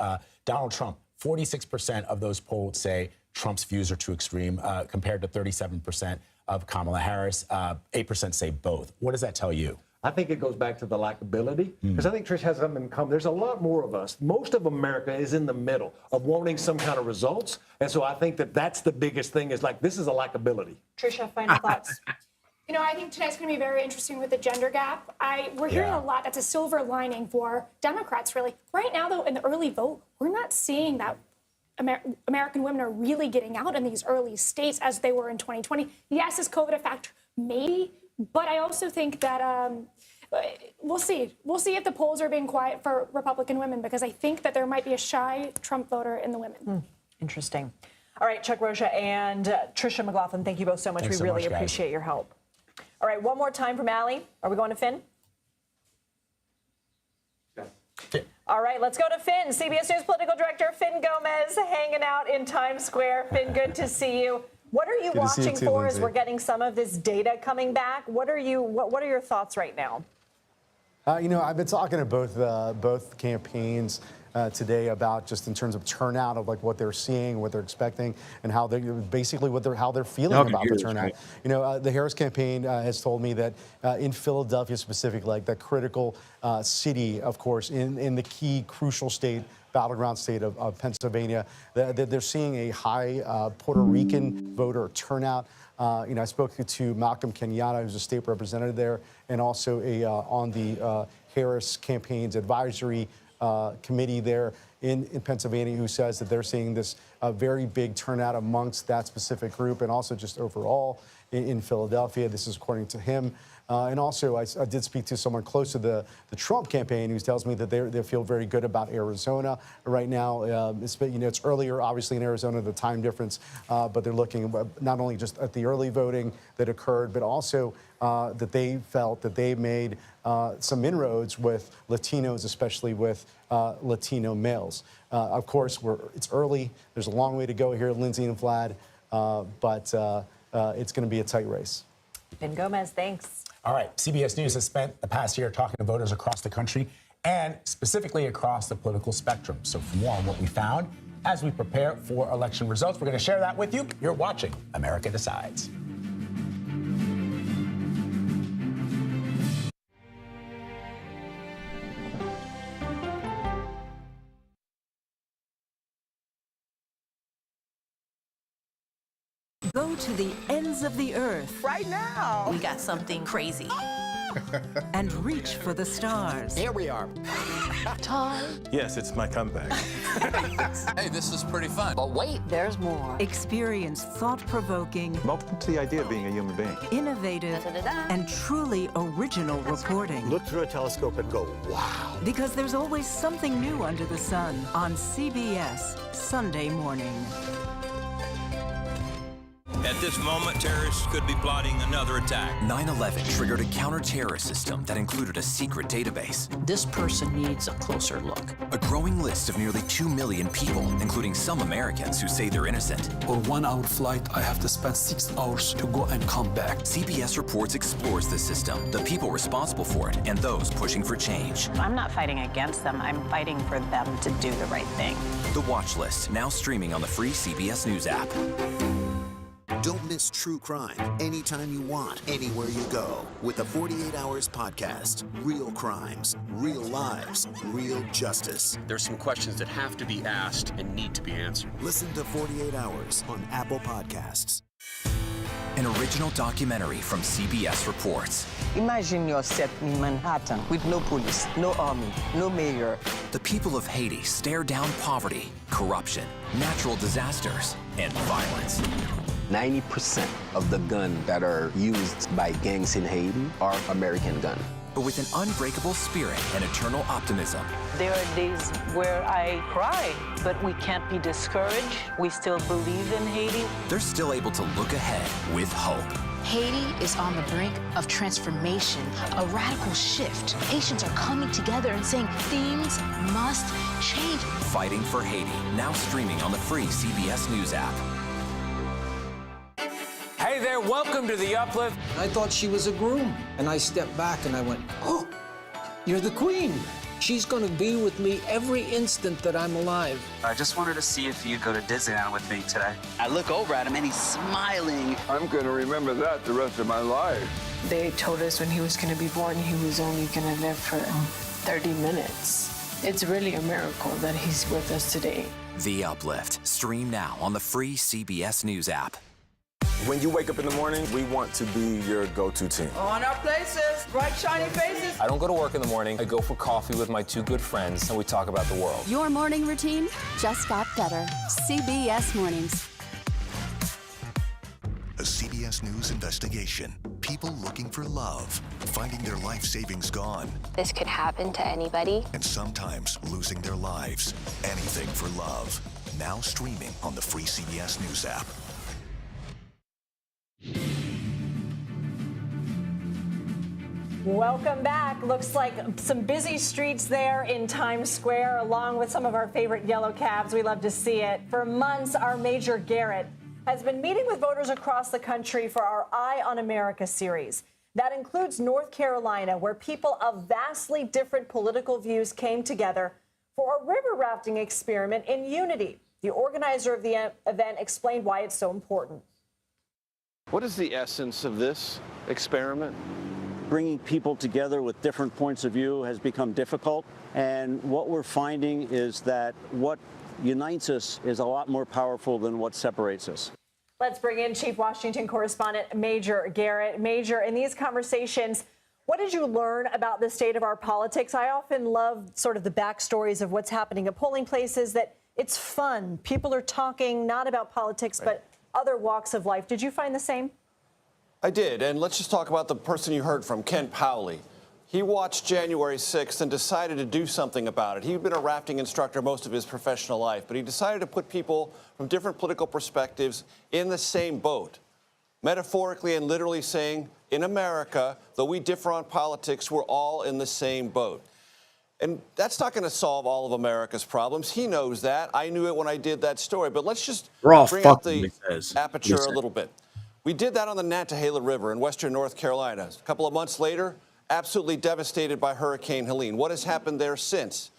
Donald Trump, 46% of those polled say Trump's views are too extreme, compared to 37% of Kamala Harris. 8% say both. What does that tell you? I think it goes back to the likability, because I think Trish has something in common. There's a lot more of us. Most of America is in the middle of wanting some kind of results. And so I think that that's the biggest thing, is like, this is a likability. Tricia, final thoughts. You know, I think tonight's going to be very interesting with the gender gap. We're hearing a lot that's a silver lining for Democrats, really. Right now, though, in the early vote, we're not seeing that American women are really getting out in these early states as they were in 2020. Yes, is COVID a factor? Maybe. But I also think that we'll see. We'll see if the polls are being quiet for Republican women, because I think that there might be a shy Trump voter in the women. Interesting. All right, Chuck Rocha and Tricia McLaughlin, thank you both so much. Thanks we so really much, appreciate your help. All right, one more time from Allie. Are we going to Finn? All right, let's go to Finn. CBS News political director Finn Gomez hanging out in Times Square. Finn, good to see you. What are you watching for as we're getting some of this data coming back? What are your thoughts right now? You know, I've been talking to both campaigns today about just in terms of turnout of like what they're seeing, what they're expecting, and how they basically how they're feeling about the turnout. You know, the Harris campaign has told me that in Philadelphia specifically, like that critical city, of course, in the key crucial state, battleground state of Pennsylvania, that they're seeing a high Puerto Rican voter turnout. You know, I spoke to Malcolm Kenyatta, who's a state representative there, and also on the Harris campaign's advisory committee there in Pennsylvania, who says that they're seeing this very big turnout amongst that specific group, and also just overall in Philadelphia. This is according to him. And also, I did speak to someone close to the Trump campaign who tells me that they feel very good about Arizona right now. It's earlier, obviously, in Arizona, the time difference, but they're looking not only just at the early voting that occurred, but also that they felt that they made some inroads with Latinos, especially with Latino males. Of course, it's early. There's a long way to go here, Lindsay and Vlad, but it's going to be a tight race. Finn Gomez, thanks. All right, CBS News has spent the past year talking to voters across the country and specifically across the political spectrum. So for more on what we found as we prepare for election results, we're going to share that with you. You're watching America Decides. Go to the ends of the earth. Right now. We got something crazy. And reach for the stars. Here we are. Time. Yes, it's my comeback. Hey, this is pretty fun. But wait, there's more. Experience thought-provoking. Welcome to the idea of being a human being. Innovative and truly original reporting. Look through a telescope and go, wow. Because there's always something new under the sun on CBS Sunday morning. At this moment, terrorists could be plotting another attack. 9/11 triggered a counter-terrorist system that included a secret database. This person needs a closer look. A growing list of nearly 2 million people, including some Americans who say they're innocent. For 1 hour flight, I have to spend 6 hours to go and come back. CBS Reports explores the system, the people responsible for it, and those pushing for change. I'm not fighting against them. I'm fighting for them to do the right thing. The Watch List, now streaming on the free CBS News app. Don't miss true crime anytime you want, anywhere you go. With the 48 Hours podcast. Real crimes, real lives, real justice. There's some questions that have to be asked and need to be answered. Listen to 48 Hours on Apple Podcasts. An original documentary from CBS Reports. Imagine yourself in Manhattan with no police, no army, no mayor. The people of Haiti stare down poverty, corruption, natural disasters, and violence. 90% of the guns that are used by gangs in Haiti are American guns. But with an unbreakable spirit and eternal optimism, there are days where I cry, but we can't be discouraged. We still believe in Haiti. they're still able to look ahead with hope. Haiti is on the brink of transformation, a radical shift. Haitians are coming together and saying things must change. Fighting for Haiti, now streaming on the free CBS News app. Hey there, welcome to The Uplift. I thought she was a groom, and I stepped back and I went, oh, you're the queen. She's gonna be with me every instant that I'm alive. I just wanted to see if you'd go to Disneyland with me today. I look over at him and he's smiling. I'm gonna remember that the rest of my life. They told us when he was going to be born, he was only going to live for 30 minutes. It's really a miracle that he's with us today. The Uplift, stream now on the free CBS News app. When you wake up in the morning, we want to be your go-to team. On our places, bright, shiny faces. I don't go to work in the morning. I go for coffee with my two good friends, and we talk about the world. Your morning routine just got better. CBS Mornings. A CBS News investigation. People looking for love, finding their life savings gone, This could happen to anybody. and sometimes losing their lives. Anything for love. Now streaming on the free CBS News app. Welcome back. Looks like some busy streets there in Times Square, along with some of our favorite yellow cabs. We love to see it. For months, our Major Garrett has been meeting with voters across the country for our Eye on America series. That includes North Carolina, where people of vastly different political views came together for a river rafting experiment in unity. The organizer of the event explained why it's so important. What is the essence of this experiment? Bringing people together with different points of view has become difficult. And what we're finding is that what unites us is a lot more powerful than what separates us. Let's bring in Chief Washington Correspondent Major Garrett. Major, in these conversations, what did you learn about the state of our politics? I often love sort of the backstories of what's happening at polling places, that it's fun. People are talking not about politics, but other walks of life. Did you find the same? I did, and let's just talk about the person you heard from, Ken Powley. He watched January 6th and decided to do something about it. He'd been a rafting instructor most of his professional life, but he decided to put people from different political perspectives in the same boat. Metaphorically and literally saying, in America, though we differ on politics, we're all in the same boat. And that's not going to solve all of America's problems. He knows that. I knew it when I did that story. But let's just bring up the aperture a little bit. We did that on the Nantahala River in western North Carolina. A couple of months later, absolutely devastated by Hurricane Helene. What has happened there since?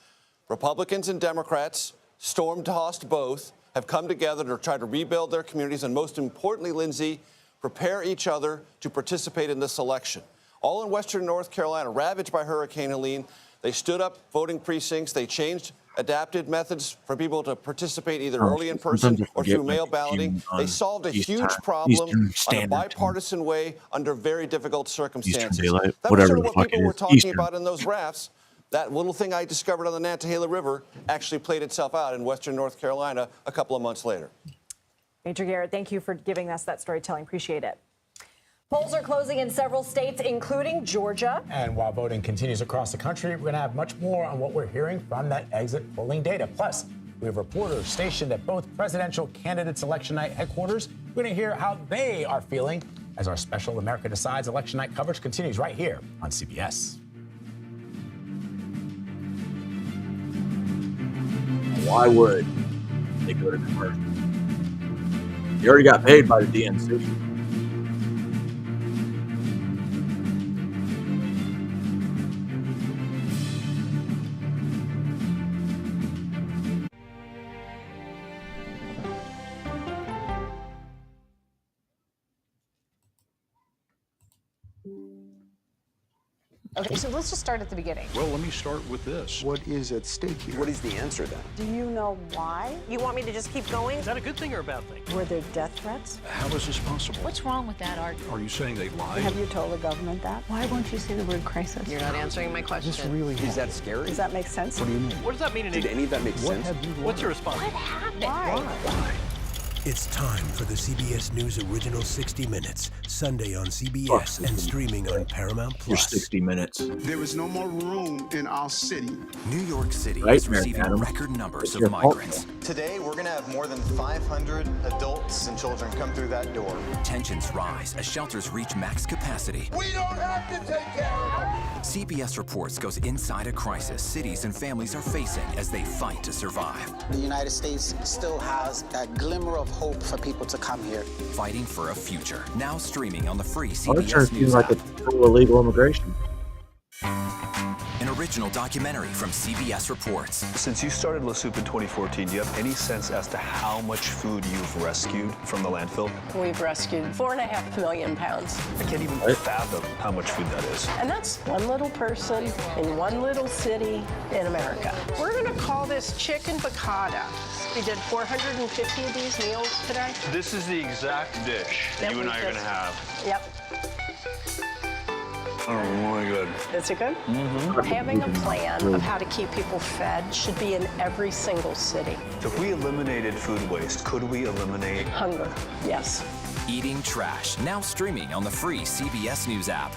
Republicans and Democrats, storm-tossed both, have come together to try to rebuild their communities and, most importantly, Lindsay, prepare each other to participate in this election. All in western North Carolina, ravaged by Hurricane Helene. They stood up voting precincts. They changed, adapted methods for people to participate either early in person or through mail balloting. They solved a huge problem in a bipartisan way under very difficult circumstances. That was sort of what people were talking about in those rafts. That little thing I discovered on the Nantahala River actually played itself out in western North Carolina a couple of months later. Major Garrett, thank you for giving us that storytelling. Appreciate it. Polls are closing in several states, including Georgia. And while voting continues across the country, we're going to have much more on what we're hearing from that exit polling data. Plus, we have reporters stationed at both presidential candidates' election night headquarters. We're going to hear how they are feeling as our special America Decides election night coverage continues right here on CBS. Why would they go to commercial? You already got paid by the DNC. Okay, so let's just start at the beginning. Well, let me start with this. What is at stake here? What is the answer then? Do you know why? You want me to just keep going? Is that a good thing or a bad thing? Were there death threats? How is this possible? What's wrong with that argument? Are you saying they lied? Have you told the government that? Why won't you say the word crisis? You're not answering my question. This really is that scary? Does that make sense? What do you mean? What does that mean in Did any of that make sense? What's your response? What happened? Why? It's time for the CBS News Original 60 Minutes, Sunday on CBS and streaming on Paramount Your Plus. 60 minutes. There is no more room in our city. New York City Right, is receiving Adam? record numbers of Your fault. migrants. Today, we're going to have more than 500 adults and children come through that door. Tensions rise as shelters reach max capacity. We don't have to take care of them. CBS Reports goes inside a crisis cities and families are facing as they fight to survive. The United States still has a glimmer of hope for people to come here. Fighting for a future. Now streaming on the free Well, it sure CBS seems News like app. it's full illegal immigration. An original documentary from CBS Reports. Since you started La Soup in 2014, do you have any sense as to how much food you've rescued from the landfill? We've rescued 4.5 million pounds. I can't even fathom how much food that is. And that's one little person in one little city in America. We're going to call this chicken piccata. We did 450 of these meals today. This is the exact dish That you and we I are going to just- have. Yep. Oh, really good. Is it good? Mm-hmm. Having a plan of how to keep people fed should be in every single city. So if we eliminated food waste, could we eliminate Hunger, yes. Eating Trash. Now streaming on the free CBS News app.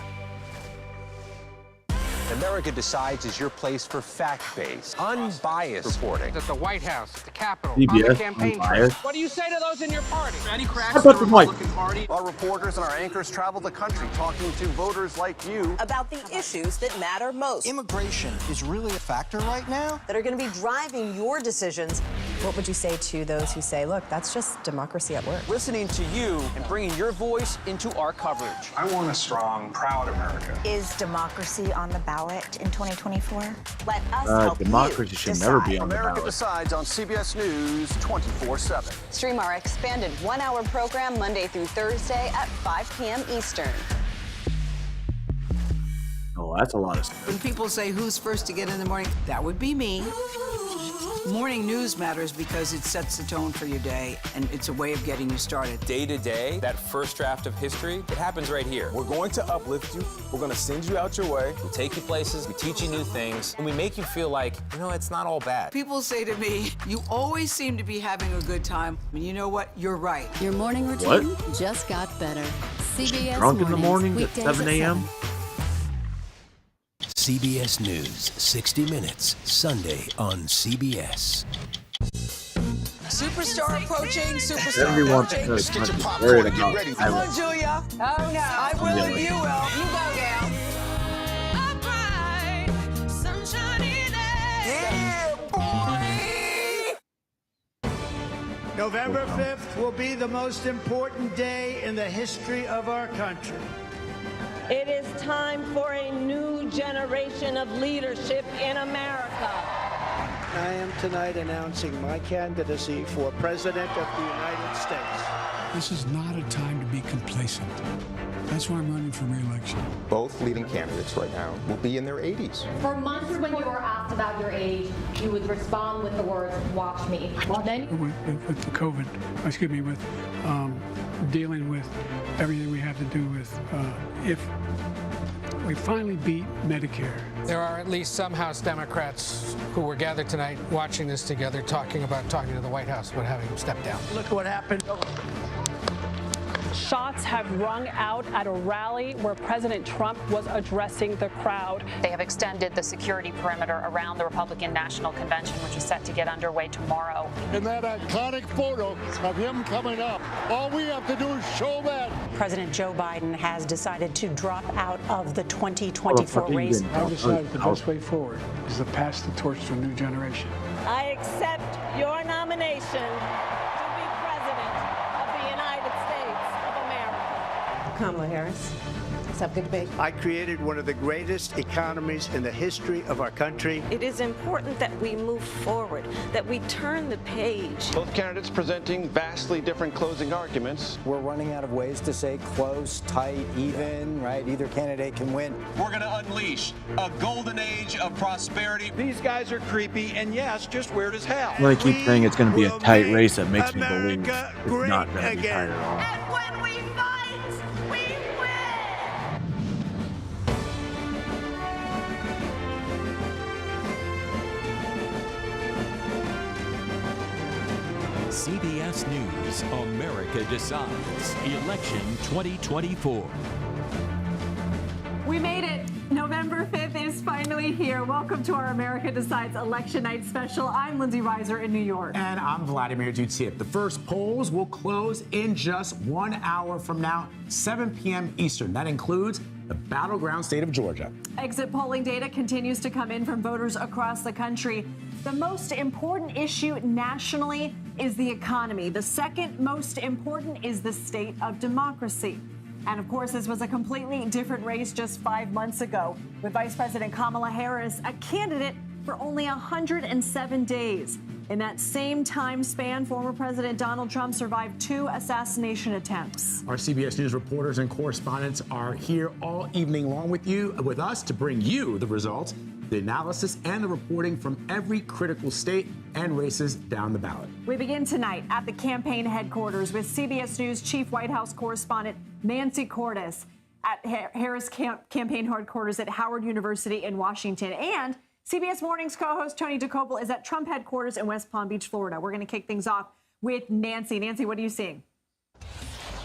America Decides is your place for fact-based, unbiased reporting. At the White House, at the Capitol, CBS, on the campaign trail. unbiased. What do you say to those in your party? Any cracks How in the about the white? Republican Party? Our reporters and our anchors travel the country talking to voters like you about the issues that matter most. Immigration is really a factor right now. That are going to be driving your decisions. What would you say to those who say, look, that's just democracy at work? Listening to you and bringing your voice into our coverage. I want a strong, proud America. Is democracy on the ballot in 2024? Let us help democracy you should never be decide. on the America ballot. Decides on CBS News 24/7. Stream our expanded one-hour program Monday through Thursday at 5 p.m. Eastern. Oh, that's a lot of stuff. When people say who's first to get in the morning, that would be me. Morning news matters because it sets the tone for your day, and it's a way of getting you started. Day to day, that first draft of history, it happens right here. We're going to uplift you. We're going to send you out your way. We'll take you places. We teach you new things. And we make you feel like, it's not all bad. People say to me, you always seem to be having a good time. And you know what? You're right. Your morning routine just got better. CBS Drunk in the morning at weekdays 7 a.m.? CBS News, 60 Minutes, Sunday on CBS. Superstar approaching, superstar Everyone approaching. knows much is worried about Come on, Julia. Oh, no. I will and you will. You go, gal. November 5th will be the most important day in the history of our country. It is time for a new generation of leadership in America. I am tonight announcing my candidacy for President of the United States. This is not a time to be complacent. That's why I'm running for re-election. Both leading candidates right now will be in their 80s. For months when you were asked about your age, you would respond with the words, watch me. Well, then With the COVID, with dealing with everything we have to do with if we finally beat Medicare. There are at least some House Democrats who were gathered tonight watching this together, talking to the White House about having him step down. Look what happened. Shots have rung out at a rally where President Trump was addressing the crowd. They have extended the security perimeter around the Republican National Convention, which is set to get underway tomorrow. In that iconic photo of him coming up, all we have to do is show that. President Joe Biden has decided to drop out of the 2024 race. I decided the best way forward is to pass the torch to a new generation. I accept your nomination to be President of the United States of America. Kamala Harris. What's up? Good to be. I created one of the greatest economies in the history of our country. It is important that we move forward, that we turn the page. Both candidates presenting vastly different closing arguments. We're running out of ways to say close, tight, even, right? Either candidate can win. We're going to unleash a golden age of prosperity. These guys are creepy and yes, just weird as hell. When they keep saying it's going to be a tight race, that makes me believe America it's not going to be great tight at all. again. When we fight, we win! CBS News, America Decides, Election 2024. We made it. November 5th is finally here. Welcome to our America Decides Election Night special. I'm Lindsay Reiser in New York. And I'm Vladimir Dutsev. The first polls will close in just 1 hour from now, 7 p.m. Eastern. That includes the battleground state of Georgia. Exit polling data continues to come in from voters across the country. The most important issue nationally is the economy. The second most important is the state of democracy. And of course, this was a completely different race just 5 months ago, with Vice President Kamala Harris a candidate for only 107 days. In that same time span, former President Donald Trump survived 2 assassination attempts. Our CBS News reporters and correspondents are here all evening long with us to bring you the results, the analysis, and the reporting from every critical state and races down the ballot. We begin tonight at the campaign headquarters with CBS News Chief White House Correspondent Nancy Cordes at Harris campaign headquarters at Howard University in Washington. And CBS Mornings co-host Tony Dokoupil is at Trump headquarters in West Palm Beach, Florida. We're going to kick things off with Nancy. Nancy, what are you seeing?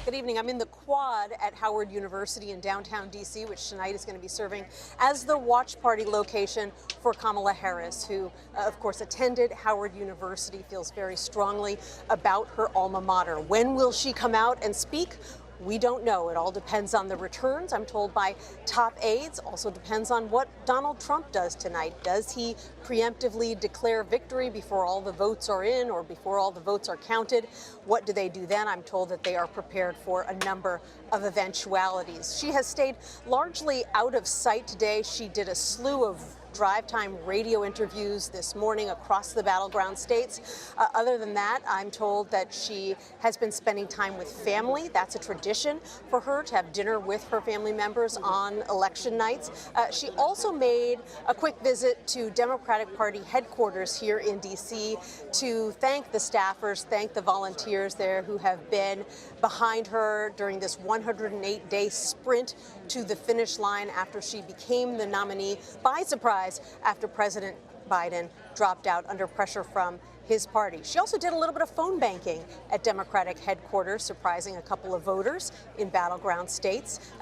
Good evening. I'm in the quad at Howard University in downtown D.C., which tonight is going to be serving as the watch party location for Kamala Harris, who, of course, attended Howard University, feels very strongly about her alma mater. When will she come out and speak? We don't know. It all depends on the returns, I'm told by top aides. Also depends on what Donald Trump does tonight. Does he preemptively declare victory before all the votes are in or before all the votes are counted? What do they do then? I'm told that they are prepared for a number of eventualities. She has stayed largely out of sight today. She did a slew of drive time radio interviews this morning across the battleground states. Other than that, I'm told that she has been spending time with family. That's a tradition for her to have dinner with her family members on election nights. She also made a quick visit to Democratic Party headquarters here in D.C. to thank the staffers, thank the volunteers there who have been behind her during this 108-day sprint to the finish line after she became the nominee by surprise after President Biden dropped out under pressure from his party. She also did a little bit of phone banking at Democratic headquarters, surprising a couple of voters in battleground states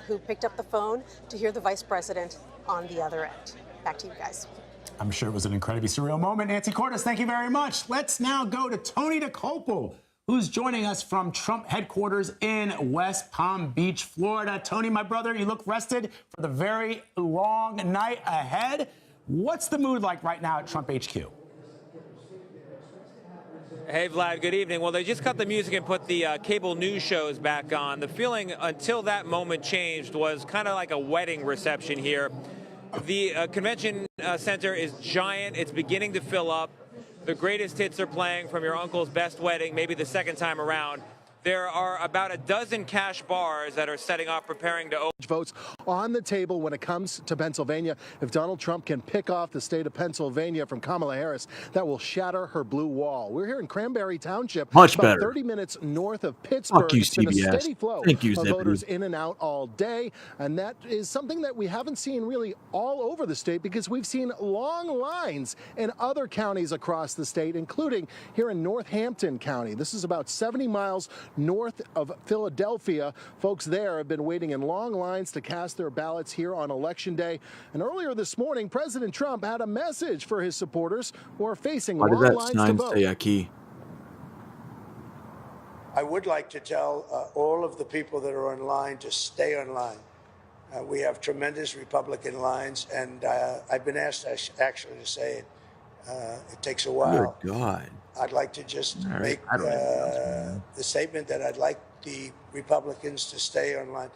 who picked up the phone to hear the vice president on the other end. Back to you guys. I'm sure it was an incredibly surreal moment. Nancy Cordes, thank you very much. Let's now go to Tony Dokoupil, who's joining us from Trump headquarters in West Palm Beach, Florida. Tony, my brother, you look rested for the very long night ahead. What's the mood like right now at Trump HQ? Hey, Vlad, good evening. Well, they just cut the music and put the cable news shows back on. The feeling until that moment changed was kind of like a wedding reception here. The convention center is giant. It's beginning to fill up. The greatest hits are playing from your uncle's best wedding, maybe the second time around. There are about a dozen cash bars that are setting up, preparing to open. Votes on the table when it comes to Pennsylvania. If Donald Trump can pick off the state of Pennsylvania from Kamala Harris, that will shatter her blue wall. We're here in Cranberry Township, Much about better. 30 minutes north of Pittsburgh. Fuck you, it's been a CBS. steady flow Thank you, of Zebedee. voters in and out all day, and that is something that we haven't seen really all over the state because we've seen long lines in other counties across the state, including here in Northampton County. This is about 70 miles north of Philadelphia. Folks there have been waiting in long lines to cast their ballots here on Election Day. And earlier this morning, President Trump had a message for his supporters who are facing Why did long that lines to sign vote. say Aki? I would like to tell all of the people that are online to stay online. We have tremendous Republican lines, and I've been asked actually to say it. It takes a while. Dear God. I'd like to just All right. make I don't know. the statement that I'd like the Republicans to stay online.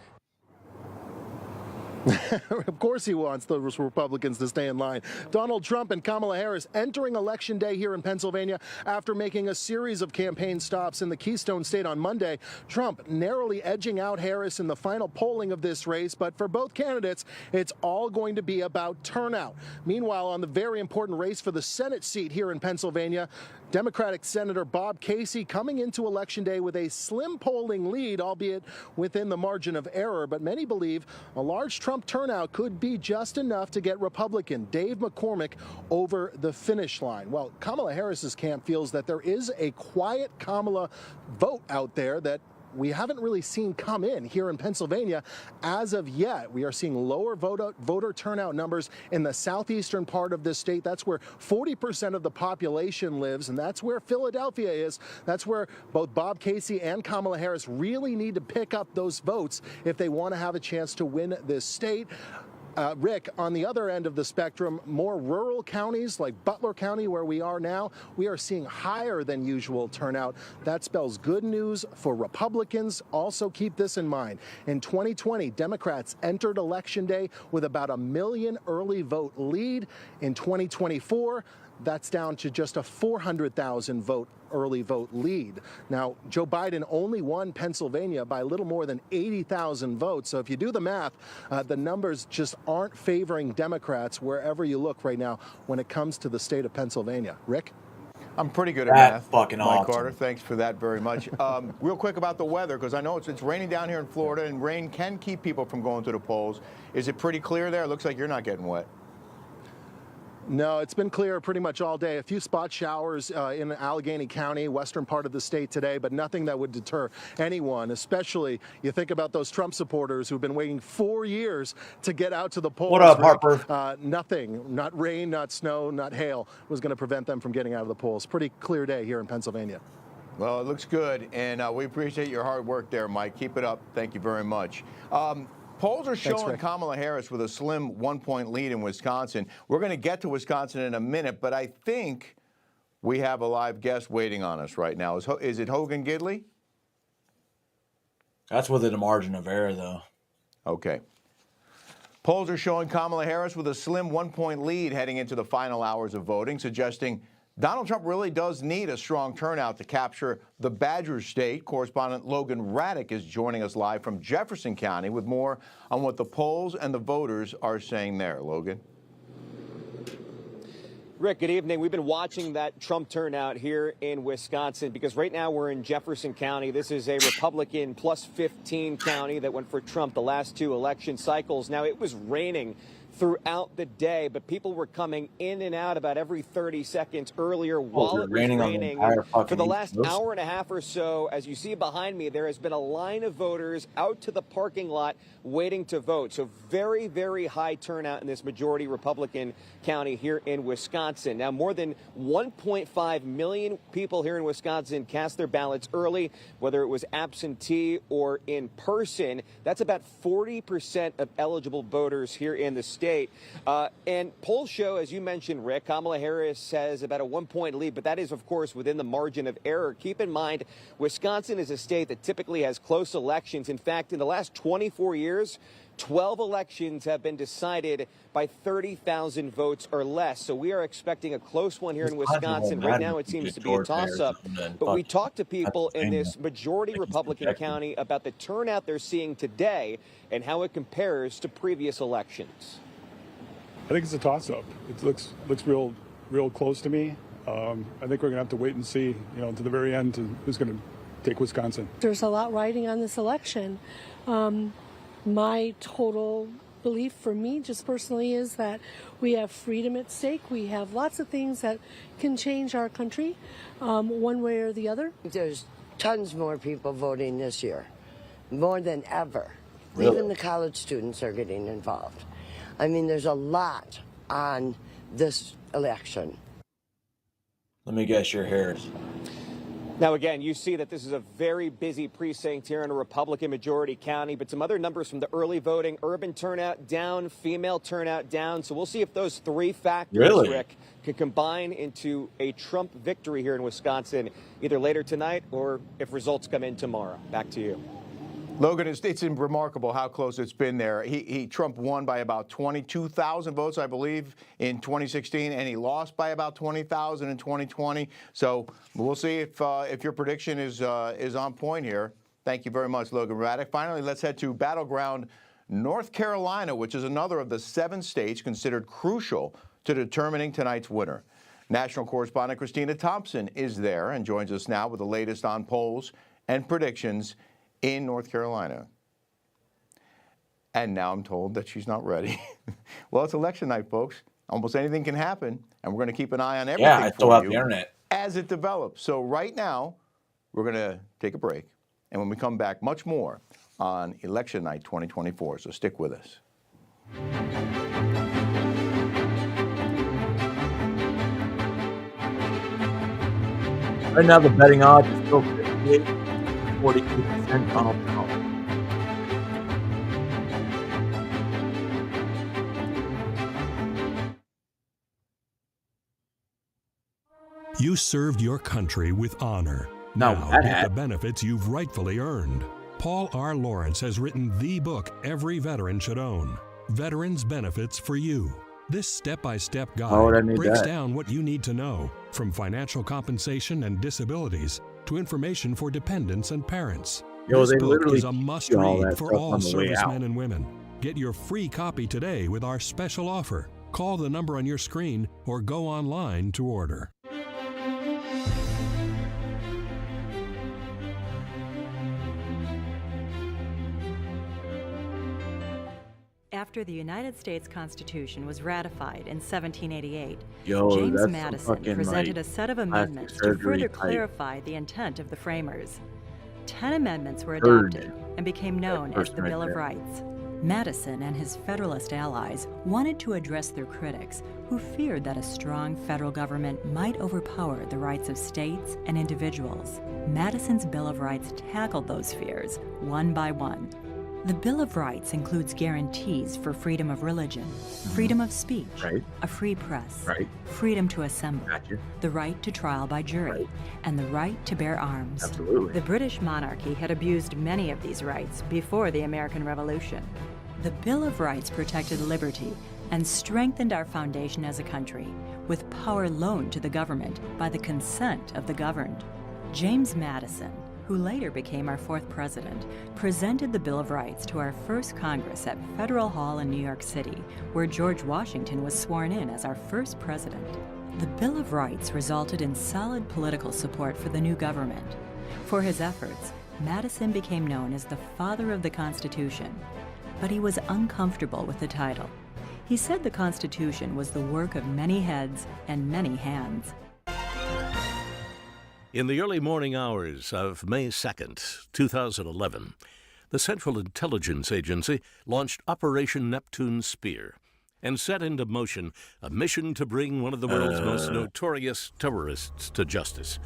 Of course he wants those Republicans to stay in line. Donald Trump and Kamala Harris entering Election Day here in Pennsylvania after making a series of campaign stops in the Keystone State on Monday. Trump narrowly edging out Harris in the final polling of this race, but for both candidates, it's all going to be about turnout. Meanwhile, on the very important race for the Senate seat here in Pennsylvania, Democratic Senator Bob Casey coming into Election Day with a slim polling lead, albeit within the margin of error, but many believe a large Trump Trump turnout could be just enough to get Republican Dave McCormick over the finish line. Well, Kamala Harris's camp feels that there is a quiet Kamala vote out there that we haven't really seen come in here in Pennsylvania as of yet. We are seeing lower voter turnout numbers in the southeastern part of this state. That's where 40% of the population lives, and that's where Philadelphia is. That's where both Bob Casey and Kamala Harris really need to pick up those votes if they want to have a chance to win this state. Rick, on the other end of the spectrum, more rural counties like Butler County, where we are now, we are seeing higher than usual turnout. That spells good news for Republicans. Also keep this in mind. In 2020, Democrats entered Election Day with about 1 million early vote lead. In 2024, that's down to just a 400,000 early vote lead. Now, Joe Biden only won Pennsylvania by a little more than 80,000 votes. So if you do the math, the numbers just aren't favoring Democrats wherever you look right now when it comes to the state of Pennsylvania. Rick? I'm pretty good at math. Fucking Mike awesome. Carter, thanks for that very much. Real quick about the weather, because I know it's raining down here in Florida, and rain can keep people from going to the polls. Is it pretty clear there? It looks like you're not getting wet. No, it's been clear pretty much all day. A few spot showers in Allegheny County, western part of the state today, but nothing that would deter anyone, especially you think about those Trump supporters who've been waiting 4 years to get out to the polls. What up, Harper? Nothing, not rain, not snow, not hail was going to prevent them from getting out of the polls. Pretty clear day here in Pennsylvania. Well, it looks good, and we appreciate your hard work there, Mike. Keep it up. Thank you very much. Polls are showing Kamala Harris with a slim 1-point lead in Wisconsin. We're going to get to Wisconsin in a minute, but I think we have a live guest waiting on us right now. Is it Hogan Gidley? That's within a margin of error, though. Okay. Polls are showing Kamala Harris with a slim 1-point lead heading into the final hours of voting, suggesting Donald Trump really does need a strong turnout to capture the Badger State. Correspondent Logan Raddick is joining us live from Jefferson County with more on what the polls and the voters are saying there. Logan. Rick, good evening. We've been watching that Trump turnout here in Wisconsin because right now we're in Jefferson County. This is a Republican plus 15 county that went for Trump the last 2 election cycles. Now, it was raining throughout the day, but people were coming in and out about every 30 seconds earlier while it was raining. For the last hour and a half or so, as you see behind me, there has been a line of voters out to the parking lot waiting to vote. So very, very high turnout in this majority Republican county here in Wisconsin. Now, more than 1.5 million people here in Wisconsin cast their ballots early, whether it was absentee or in person. That's about 40% of eligible voters here in the state. And polls show, as you mentioned, Rick, Kamala Harris has about a 1-point lead, but that is, of course, within the margin of error. Keep in mind, Wisconsin is a state that typically has close elections. In fact, in the last 24 years, 12 elections have been decided by 30,000 votes or less. So we are expecting a close one here in Wisconsin. Right now it seems to be a toss-up. But we talked to people in this majority Republican county about the turnout they're seeing today and how it compares to previous elections. I think it's a toss-up. It looks real close to me. I think we're going to have to wait and see, to the very end, who's going to take Wisconsin. There's a lot riding on this election. My total belief for me, just personally, is that we have freedom at stake. We have lots of things that can change our country one way or the other. There's tons more people voting this year, more than ever. Really? Even the college students are getting involved. I mean, there's a lot on this election. Let me guess your hairs. Now, again, you see that this is a very busy precinct here in a Republican majority county, but some other numbers from the early voting: urban turnout down, female turnout down. So we'll see if those 3 factors, Rick, can combine into a Trump victory here in Wisconsin, either later tonight or if results come in tomorrow. Back to you. Logan, it's remarkable how close it's been there. Trump won by about 22,000 votes, I believe, in 2016, and he lost by about 20,000 in 2020. So we'll see if your prediction is on point here. Thank you very much, Logan Raddick. Finally, let's head to battleground North Carolina, which is another of the 7 states considered crucial to determining tonight's winner. National correspondent Christina Thompson is there and joins us now with the latest on polls and predictions in North Carolina. And now I'm told that she's not ready. Well, it's election night, folks. Almost anything can happen, and we're going to keep an eye on everything Yeah, it's all for about you the internet. as it develops. So right now, we're going to take a break, and when we come back, much more on Election Night 2024. So stick with us. Right now, the betting odds is still 58, 42% Donald Trump. You served your country with honor. Now, Now get the benefits you've rightfully earned. Paul R. Lawrence has written the book every veteran should own, Veterans Benefits for You. This step-by-step Why would I guide need breaks that? down what you need to know, from financial compensation and disabilities to information for dependents and parents. Yo, This they book literally is a teach must you all read that for stuff all on the way out. servicemen and women. Get your free copy today with our special offer. Call the number on your screen or go online to order. After the United States Constitution was ratified in 1788, Yo, James that's some Madison fucking, presented like, a set of plastic amendments to surgery further type. clarify the intent of the framers. 10 amendments were Heard. adopted and became known as person the right Bill of there. Rights. Madison and his Federalist allies wanted to address their critics who feared that a strong federal government might overpower the rights of states and individuals. Madison's Bill of Rights tackled those fears one by one. The Bill of Rights includes guarantees for freedom of religion, freedom of speech, a free press, freedom to assemble, the right to trial by jury, and the right to bear arms. Absolutely. The British monarchy had abused many of these rights before the American Revolution. The Bill of Rights protected liberty and strengthened our foundation as a country, with power loaned to the government by the consent of the governed. James Madison, who later became our fourth president, presented the Bill of Rights to our first Congress at Federal Hall in New York City, where George Washington was sworn in as our first president. The Bill of Rights resulted in solid political support for the new government. For his efforts, Madison became known as the father of the Constitution, but he was uncomfortable with the title. He said the Constitution was the work of many heads and many hands. In the early morning hours of May 2nd, 2011, the Central Intelligence Agency launched Operation Neptune Spear and set into motion a mission to bring one of the world's most notorious terrorists to justice.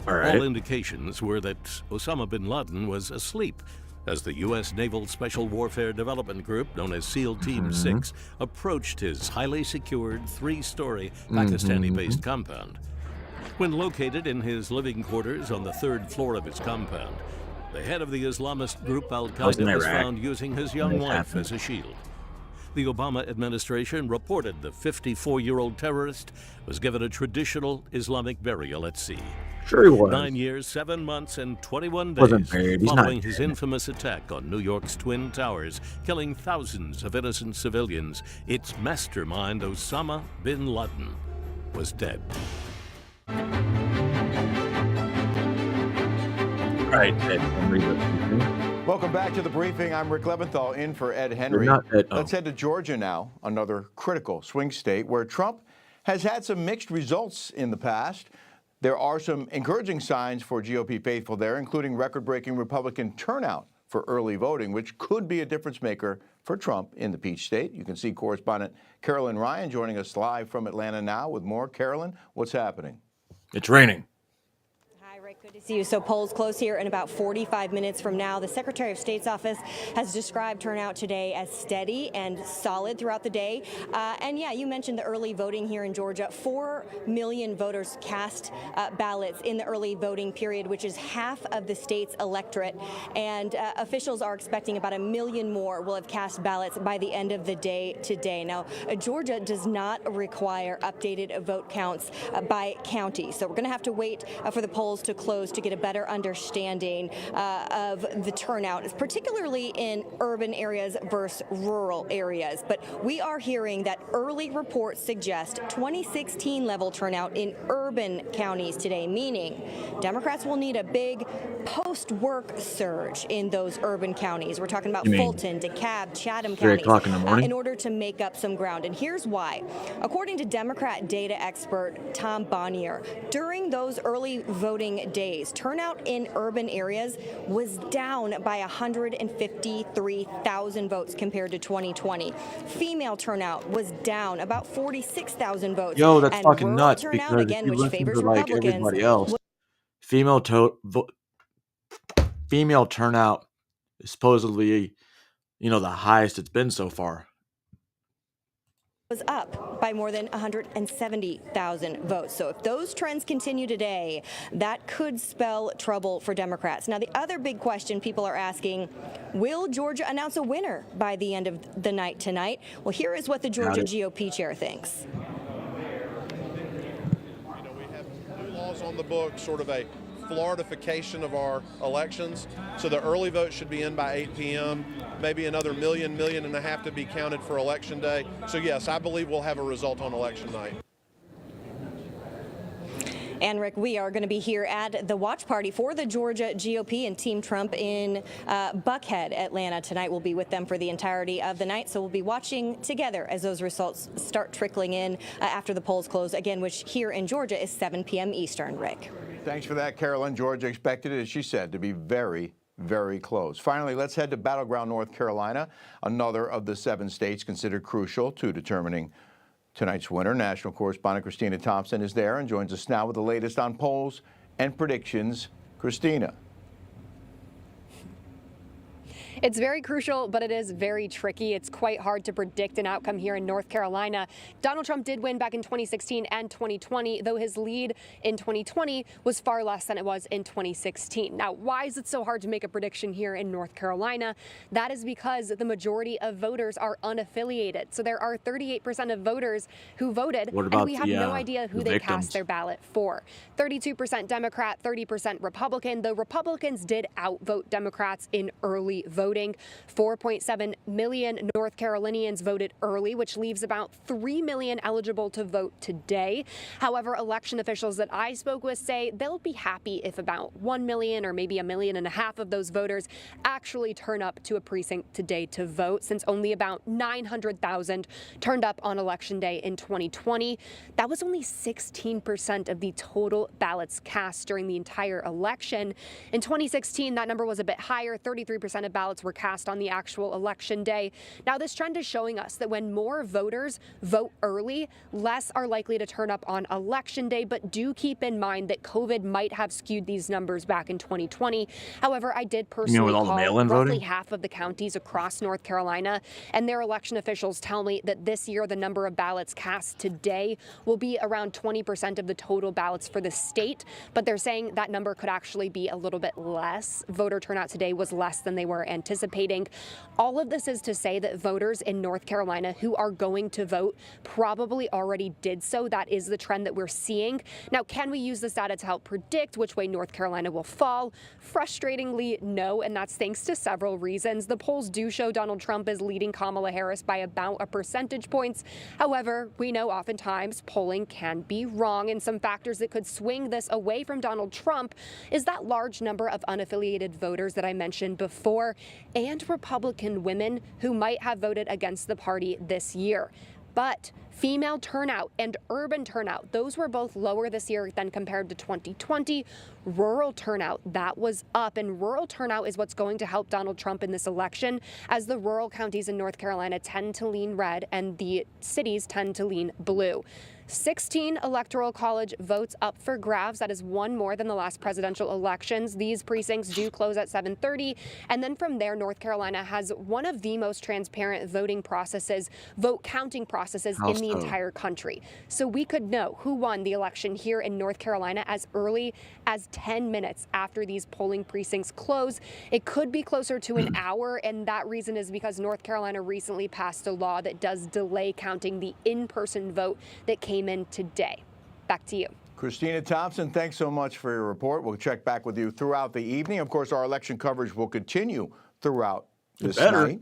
All right. All indications were that Osama bin Laden was asleep as the U.S. Naval Special Warfare Development Group, known as SEAL Team 6, approached his highly secured three-story Pakistani-based compound. When located in his living quarters on the third floor of his compound, the head of the Islamist group Al-Qaeda was found using his young wife as a shield. The Obama administration reported the 54-year-old terrorist was given a traditional Islamic burial at sea. Sure he was. 9 years, 7 months, and 21 days Wasn't buried. He's not following his dead. infamous attack on New York's Twin Towers, killing thousands of innocent civilians, its mastermind, Osama bin Laden, was dead. Right, Ed Henry. Welcome back to the briefing. I'm Rick Leventhal in for Ed Henry. not Ed- Let's head to Georgia now, another critical swing state where Trump has had some mixed results in the past. There are some encouraging signs for GOP faithful there, including record-breaking Republican turnout for early voting, which could be a difference maker for Trump in the Peach State. You can see correspondent Carolyn Ryan joining us live from Atlanta now with more. Carolyn, what's happening? It's raining. Good to see you. So polls close here in about 45 minutes from now. The Secretary of State's office has described turnout today as steady and solid throughout the day. And yeah, you mentioned the early voting here in Georgia. 4 million voters cast ballots in the early voting period, which is half of the state's electorate. And officials are expecting about 1 million more will have cast ballots by the end of the day today. Now, Georgia does not require updated vote counts by county. So we're going to have to wait for the polls to close close to get a better understanding of the turnout, particularly in urban areas versus rural areas. But we are hearing that early reports suggest 2016 level turnout in urban counties today, meaning Democrats will need a big post-work surge in those urban counties. We're talking about Fulton, DeKalb, Chatham 3 counties o'clock in the morning? in order to make up some ground. And here's why. According to Democrat data expert Tom Bonnier, during those early voting days, turnout in urban areas was down by 153,000 votes compared to 2020. Female turnout was down about 46,000 votes. Yo, that's and fucking rural nuts turnout, because again, if you which listen favors to like Republicans, everybody else, female turnout is supposedly, the highest it's been so far. was up by more than 170,000 votes. So if those trends continue today, that could spell trouble for Democrats. Now, the other big question people are asking, will Georgia announce a winner by the end of the night tonight? Well, here is what the Georgia GOP chair thinks. We have new laws on the books, sort of a Floridification of our elections. So the early vote should be in by 8 p.m., maybe another million and a half to be counted for Election Day. So yes, I believe we'll have a result on Election night. And Rick, we are going to be here at the watch party for the Georgia GOP and Team Trump in Buckhead, Atlanta. Tonight we'll be with them for the entirety of the night. So we'll be watching together as those results start trickling in after the polls close, again, which here in Georgia is 7 p.m. Eastern. Rick. Thanks for that, Carolyn. Georgia expected it, as she said, to be very, very close. Finally, let's head to battleground North Carolina, another of the 7 states considered crucial to determining tonight's winner. National correspondent Christina Thompson is there and joins us now with the latest on polls and predictions. Christina. It's very crucial, but it is very tricky. It's quite hard to predict an outcome here in North Carolina. Donald Trump did win back in 2016 and 2020, though his lead in 2020 was far less than it was in 2016. Now, why is it so hard to make a prediction here in North Carolina? That is because the majority of voters are unaffiliated. So there are 38% of voters who voted, and we have no idea who they cast their ballot for. 32% Democrat, 30% Republican. The Republicans did outvote Democrats in early voting. 4.7 million North Carolinians voted early, which leaves about 3 million eligible to vote today. However, election officials that I spoke with say they'll be happy if about 1 million or maybe 1.5 million of those voters actually turn up to a precinct today to vote, since only about 900,000 turned up on Election Day in 2020. That was only 16% of the total ballots cast during the entire election. In 2016, that number was a bit higher. 33% of ballots were cast on the actual election day. Now, this trend is showing us that when more voters vote early, less are likely to turn up on election day. But do keep in mind that COVID might have skewed these numbers back in 2020. However, I did personally call roughly half of the counties across North Carolina, and their election officials tell me that this year the number of ballots cast today will be around 20% of the total ballots for the state. But they're saying that number could actually be a little bit less. Voter turnout today was less than they were anticipating. All of this is to say that voters in North Carolina who are going to vote probably already did so. That is the trend that we're seeing. Now, can we use this data to help predict which way North Carolina will fall? Frustratingly, no, and that's thanks to several reasons. The polls do show Donald Trump is leading Kamala Harris by about a percentage points. However, we know oftentimes polling can be wrong, and some factors that could swing this away from Donald Trump is that large number of unaffiliated voters that I mentioned before, and Republican women who might have voted against the party this year. But female turnout and urban turnout, those were both lower this year than compared to 2020. Rural turnout, that was up, and rural turnout is what's going to help Donald Trump in this election, as the rural counties in North Carolina tend to lean red and the cities tend to lean blue. 16 electoral college votes up for grabs. That is one more than the last presidential elections. These precincts do close at 7:30. And then from there, North Carolina has one of the most transparent voting processes, vote counting processes in the entire country. So we could know who won the election here in North Carolina as early as 10 minutes after these polling precincts close. It could be closer to an hour, and that reason is because North Carolina recently passed a law that does delay counting the in-person vote that came in today. Back to you. Christina Thompson, thanks so much for your report. We'll check back with you throughout the evening. Of course, our election coverage will continue throughout this night.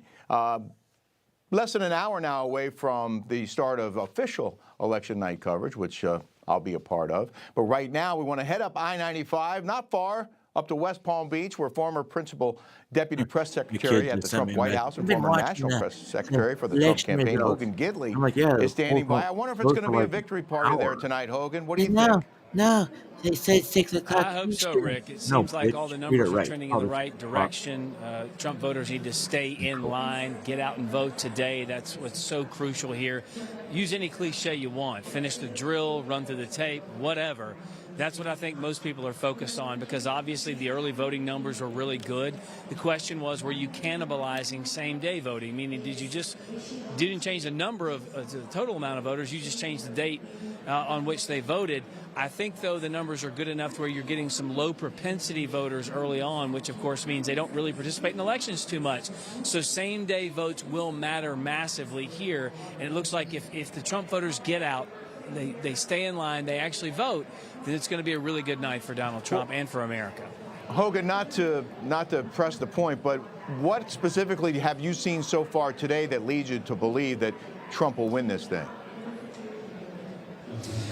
Less than an hour now away from the start of official election night coverage, which I'll be a part of. But right now, we want to head up I-95, not far, up to West Palm Beach, where former principal deputy press secretary at the Trump White House and former national press secretary for the Trump campaign, Hogan Gidley, is standing by. I wonder if it's going to be a victory party there tonight, Hogan. What do you think? No, they said 6 o'clock. I hope so, Rick. It seems like all the numbers are trending in the right direction. Trump voters need to stay in line, get out and vote today. That's what's so crucial here. Use any cliche you want. Finish the drill, run through the tape, whatever. That's what I think most people are focused on, because obviously the early voting numbers were really good. The question was, were you cannibalizing same-day voting? Meaning, didn't change the number of the total amount of voters, you just changed the date on which they voted. I think, though, the numbers are good enough to where you're getting some low-propensity voters early on, which, of course, means they don't really participate in elections too much. So same-day votes will matter massively here. And it looks like if the Trump voters get out, they stay in line, they actually vote, then it's going to be a really good night for Donald Trump and for America. Hogan, not to press the point, but what specifically have you seen so far today that leads you to believe that Trump will win this thing?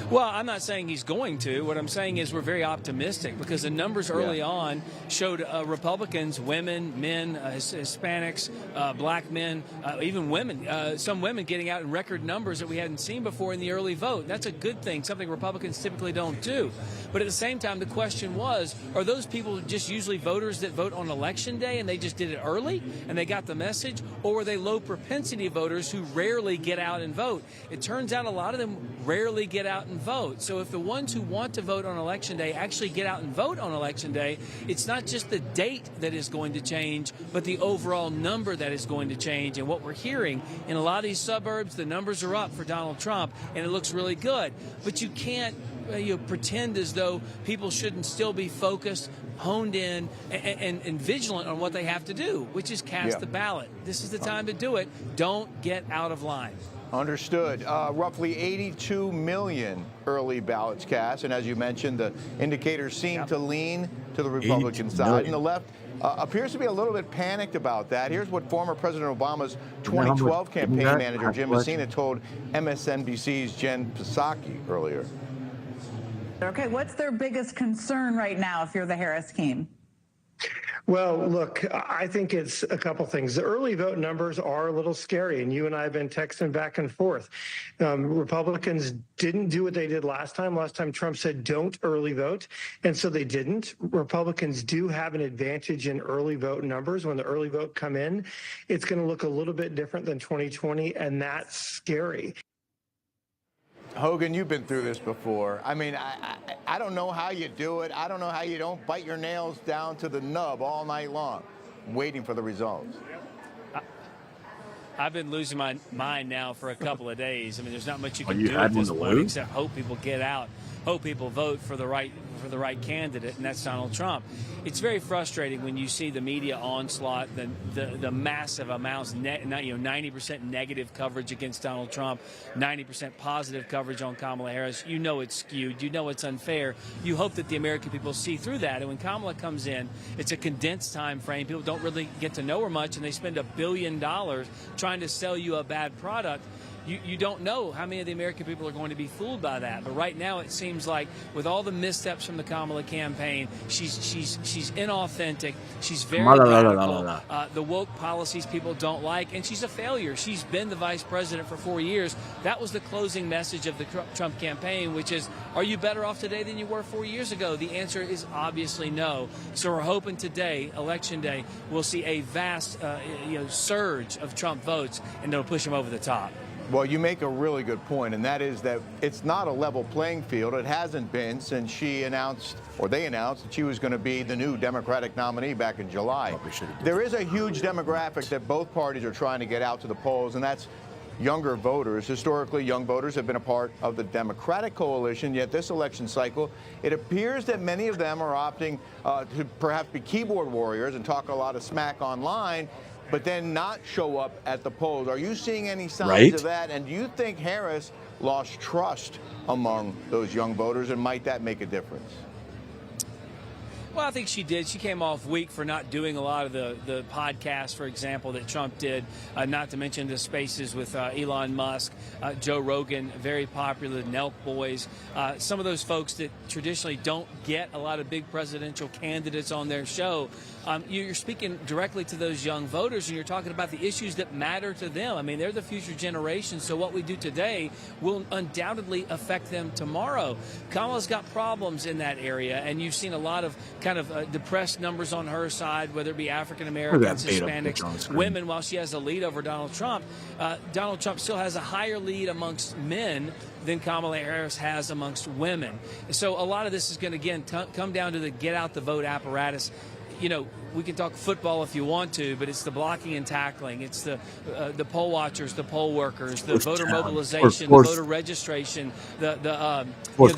Well, I'm not saying he's going to. What I'm saying is we're very optimistic, because the numbers early on showed Republicans, women, men, Hispanics, black men, even women, some women getting out in record numbers that we hadn't seen before in the early vote. That's a good thing, something Republicans typically don't do. But at the same time, the question was, are those people just usually voters that vote on Election Day and they just did it early and they got the message? Or were they low propensity voters who rarely get out and vote? It turns out a lot of them rarely get out and vote. So if the ones who want to vote on Election Day actually get out and vote on Election Day, it's not just the date that is going to change, but the overall number that is going to change. And what we're hearing in a lot of these suburbs, the numbers are up for Donald Trump, and it looks really good. But you can't pretend as though people shouldn't still be focused, honed in, and vigilant on what they have to do, which is cast the ballot. This is the time to do it. Don't get out of line. Understood. Roughly 82 million early ballots cast, and as you mentioned, the indicators seem to lean to the Republican side, and the left appears to be a little bit panicked about that. Here's what former President Obama's 2012 campaign manager Jim Messina told MSNBC's Jen Psaki earlier. Okay, what's their biggest concern right now if you're the Harris team? Well, look, I think it's a couple things. The early vote numbers are a little scary, and you and I have been texting back and forth. Republicans didn't do what they did last time. Last time Trump said don't early vote, and so they didn't. Republicans do have an advantage in early vote numbers. When the early vote come in, it's going to look a little bit different than 2020, and that's scary. Hogan, you've been through this before. I mean, I don't know how you do it. I don't know how you don't bite your nails down to the nub all night long, waiting for the results. I've been losing my mind now for a couple of days. I mean, there's not much you can do at this point except hope people get out, hope people vote for the right candidate, and that's Donald Trump. It's very frustrating when you see the media onslaught, the massive amounts, 90% negative coverage against Donald Trump, 90% positive coverage on Kamala Harris. You know it's skewed. You know it's unfair. You hope that the American people see through that. And when Kamala comes in, it's a condensed time frame. People don't really get to know her much, and they spend $1 billion trying to sell you a bad product. You don't know how many of the American people are going to be fooled by that. But right now, it seems like with all the missteps from the Kamala campaign, she's inauthentic. She's very radical. The woke policies people don't like, and she's a failure. She's been the vice president for 4 years. That was the closing message of the Trump campaign, which is, are you better off today than you were 4 years ago? The answer is obviously no. So we're hoping today, Election Day, we'll see a vast surge of Trump votes, and they'll push him over the top. Well, you make a really good point, and that is that it's not a level playing field. It hasn't been since they announced that she was going to be the new Democratic nominee back in July. There is a huge demographic that both parties are trying to get out to the polls, and that's younger voters. Historically, young voters have been a part of the Democratic coalition, yet this election cycle, it appears that many of them are opting to perhaps be keyboard warriors and talk a lot of smack online, but then not show up at the polls. Are you seeing any signs Right? of that? And do you think Harris lost trust among those young voters, and might that make a difference? Well, I think she did. She came off weak for not doing a lot of the podcasts, for example, that Trump did, not to mention the spaces with Elon Musk, Joe Rogan, very popular, the Nelk Boys, some of those folks that traditionally don't get a lot of big presidential candidates on their show. You're speaking directly to those young voters, and you're talking about the issues that matter to them. I mean, they're the future generation, so what we do today will undoubtedly affect them tomorrow. Kamala's got problems in that area, and you've seen a lot of kind of depressed numbers on her side, whether it be African Americans, Hispanics, women, while she has a lead over Donald Trump. Donald Trump still has a higher lead amongst men than Kamala Harris has amongst women. So a lot of this is going to, again, come down to the get out the vote apparatus. You know, we can talk football if you want to, but it's the blocking and tackling. It's the poll watchers, the poll workers, the voter mobilization, the voter registration, the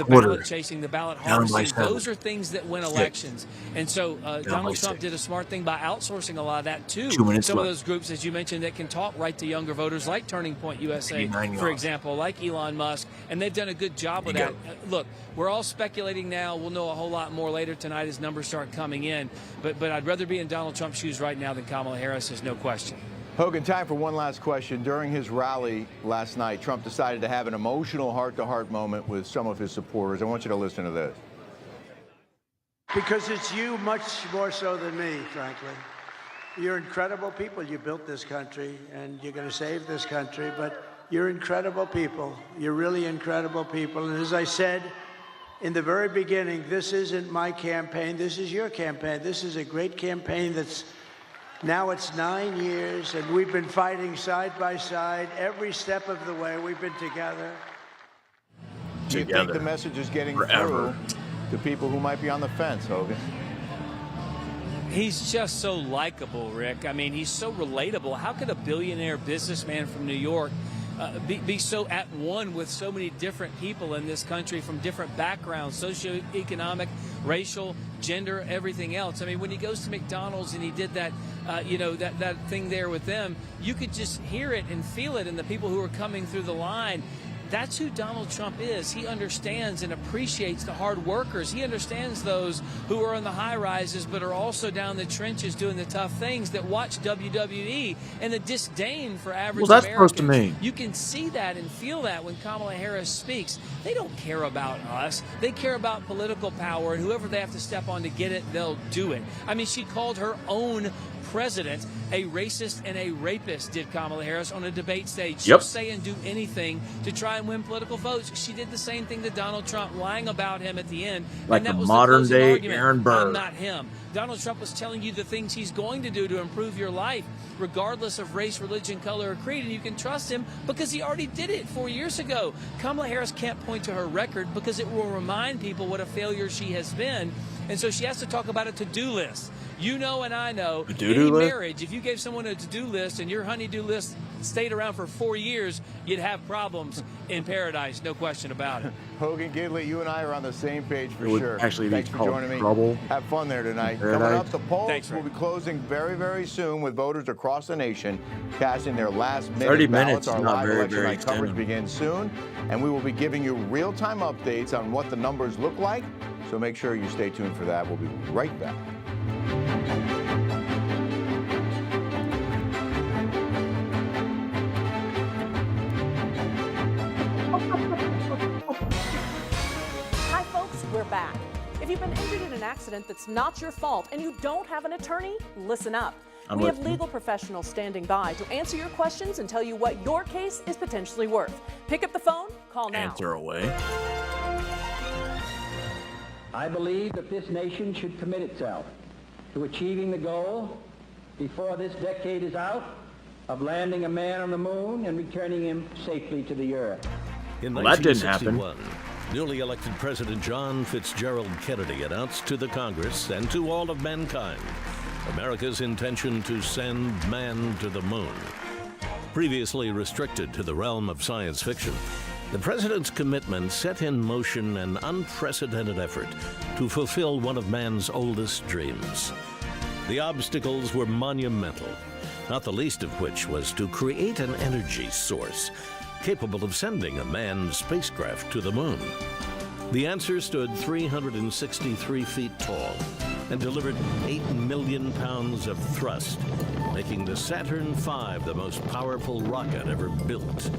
ballot chasing, the ballot harvesting. Those are things that win elections. And so Donald Trump did a smart thing by outsourcing a lot of that to some of those groups, as you mentioned, that can talk right to younger voters, like Turning Point USA, for example, like Elon Musk, and they've done a good job with that. Look, we're all speculating now. We'll know a whole lot more later tonight as numbers start coming in. But I'd rather be in Donald Trump's shoes right now than Kamala Harris, there's no question. Hogan, time for one last question. During his rally last night, Trump decided to have an emotional heart-to-heart moment with some of his supporters. I want you to listen to this. Because it's you much more so than me, frankly. You're incredible people. You built this country, and you're going to save this country, but you're incredible people. You're really incredible people. And as I said in the very beginning, this isn't my campaign. This is your campaign. This is a great campaign that's now it's 9 years, and we've been fighting side by side every step of the way. We've been together. Do you think the message is getting through to people who might be on the fence, Hogan? He's just so likable, Rick. I mean, he's so relatable. How could a billionaire businessman from New York be so at one with so many different people in this country from different backgrounds, socioeconomic, racial, gender, everything else? I mean, when he goes to McDonald's and he did that, that thing there with them, you could just hear it and feel it in the people who are coming through the line. That's who Donald Trump is. He understands and appreciates the hard workers. He understands those who are in the high rises but are also down the trenches doing the tough things, that watch WWE, and the disdain for average that's Americans. supposed to mean? You can see that and feel that when Kamala Harris speaks. They don't care about us. They care about political power, and whoever they have to step on to get it, they'll do it. I mean, she called her own president a racist and a rapist, did Kamala Harris on a debate stage. She'll say and do anything to try and win political votes. She did the same thing to Donald Trump, lying about him at the end. Like and that a was modern the day argument. Aaron Burr. I'm not him. Donald Trump was telling you the things he's going to do to improve your life, regardless of race, religion, color, or creed, and you can trust him because he already did it 4 years ago. Kamala Harris can't point to her record because it will remind people what a failure she has been, and so she has to talk about a to-do list. You know and I know, any marriage, if you gave someone a to-do list and your honey-do list stayed around for 4 years, you'd have problems in paradise, no question about it. Hogan Gidley, you and I are on the same page for It would sure. actually be Thanks for called joining trouble. me. Have fun there tonight. Paradise. Coming up, the polls Thanks, will Rick. be closing very, very soon, with voters across the nation casting their last 30 minute minutes ballots. Our is not live very, election very night coverage extended. begins soon, and we will be giving you real-time updates on what the numbers look like. So make sure you stay tuned for that. We'll be right back. Hi, folks, we're back. If you've been injured in an accident that's not your fault and you don't have an attorney, listen up. We have legal professionals standing by to answer your questions and tell you what your case is potentially worth. Pick up the phone, call now. Answer away. I believe that this nation should commit itself to achieving the goal, before this decade is out, of landing a man on the moon and returning him safely to the earth. In Well, that didn't happen. 1961, newly elected President John Fitzgerald Kennedy announced to the Congress and to all of mankind America's intention to send man to the moon. Previously restricted to the realm of science fiction, the president's commitment set in motion an unprecedented effort to fulfill one of man's oldest dreams. The obstacles were monumental. not the least of which was to create an energy source capable of sending a manned spacecraft to the moon. The answer stood 363 feet tall and delivered 8 million pounds of thrust, making the Saturn V the most powerful rocket ever built.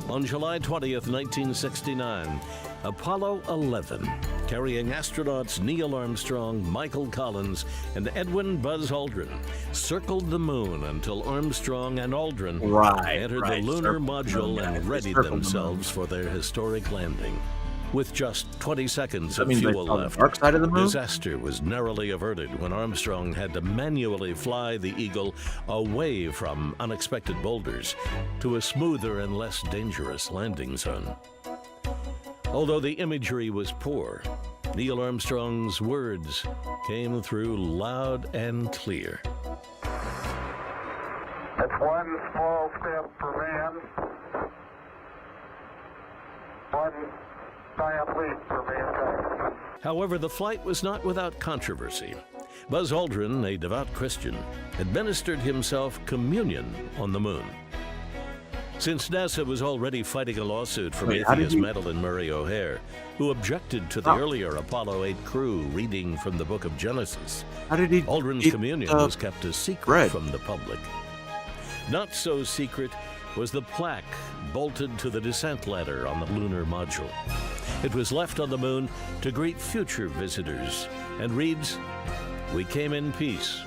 On July 20th, 1969, Apollo 11, carrying astronauts Neil Armstrong, Michael Collins, and Edwin Buzz Aldrin, circled the moon until Armstrong and Aldrin entered the lunar module and readied themselves for their historic landing. With just 20 seconds of fuel left, disaster was narrowly averted when Armstrong had to manually fly the Eagle away from unexpected boulders to a smoother and less dangerous landing zone. Although the imagery was poor, Neil Armstrong's words came through loud and clear. It's one small step for man, one giant leap for mankind. However, the flight was not without controversy. Buzz Aldrin, a devout Christian, administered himself communion on the moon. Since NASA was already fighting a lawsuit from atheist Madalyn Murray O'Hair, who objected to the earlier Apollo 8 crew reading from the book of Genesis, Aldrin's communion was kept a secret from the public. Not so secret was the plaque bolted to the descent ladder on the lunar module. It was left on the moon to greet future visitors and reads, "We came in peace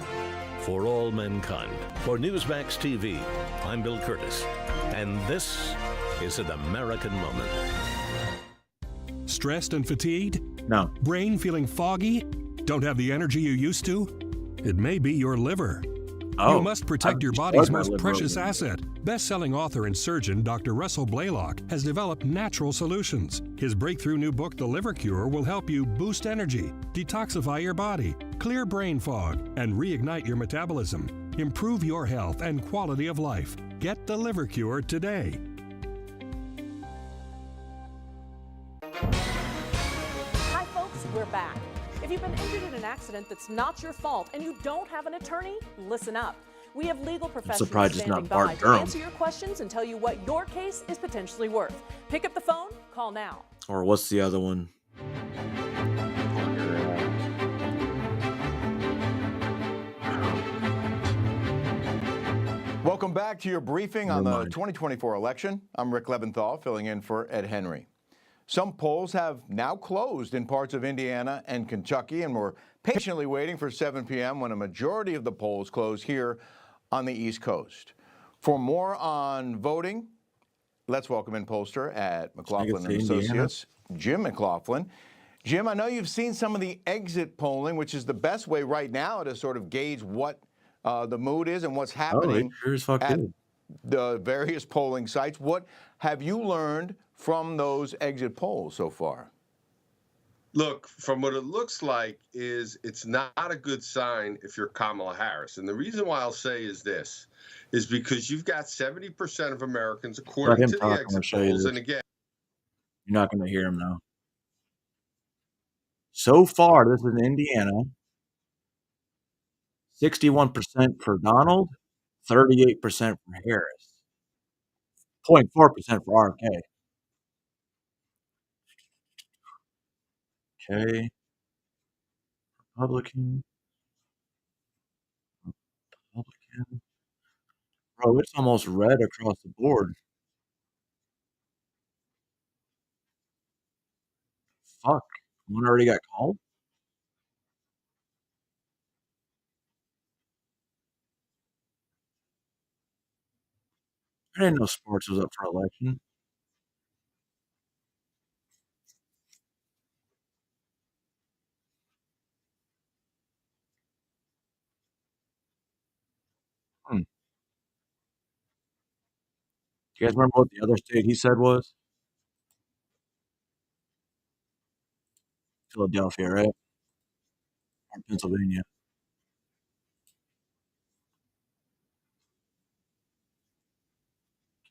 for all mankind." For Newsmax TV, I'm Bill Curtis, and this is an American Moment. Stressed and fatigued? No. Brain feeling foggy? Don't have the energy you used to? It may be your liver. You must protect your body's most precious asset. Best-selling author and surgeon Dr. Russell Blaylock has developed natural solutions. His breakthrough new book, The Liver Cure, will help you boost energy, detoxify your body, clear brain fog, and reignite your metabolism. Improve your health and quality of life. Get The Liver Cure today. Hi, folks, we're back. If you've been injured in an accident that's not your fault and you don't have an attorney, listen up. We have legal professionals standing by to answer your questions and tell you what your case is potentially worth. Pick up the phone, call now. Or what's the other one? Welcome back to your briefing on the 2024 election. I'm Rick Leventhal, filling in for Ed Henry. Some polls have now closed in parts of Indiana and Kentucky, and we're patiently waiting for 7 p.m. when a majority of the polls close here on the East Coast. For more on voting, let's welcome in pollster at McLaughlin and Associates, Jim McLaughlin. Jim, I know you've seen some of the exit polling, which is the best way right now to sort of gauge what the mood is and what's happening at the various polling sites. What have you learned from those exit polls so far? Look, from what it looks like is it's not a good sign if you're Kamala Harris. And the reason why I'll say is this, is because you've got 70% of Americans, according to the exit polls, and again, you're not going to hear him now. So far, this is in Indiana. 61% for Donald, 38% for Harris, 0.4% for RFK. Okay. Republican. Bro, it's almost red across the board. Fuck. One already got called? I didn't know sports was up for election. Do you guys remember what the other state he said was? Philadelphia, right? Or Pennsylvania.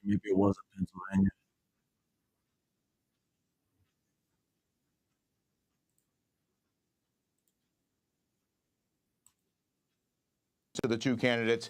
Maybe it wasn't Pennsylvania. To the two candidates,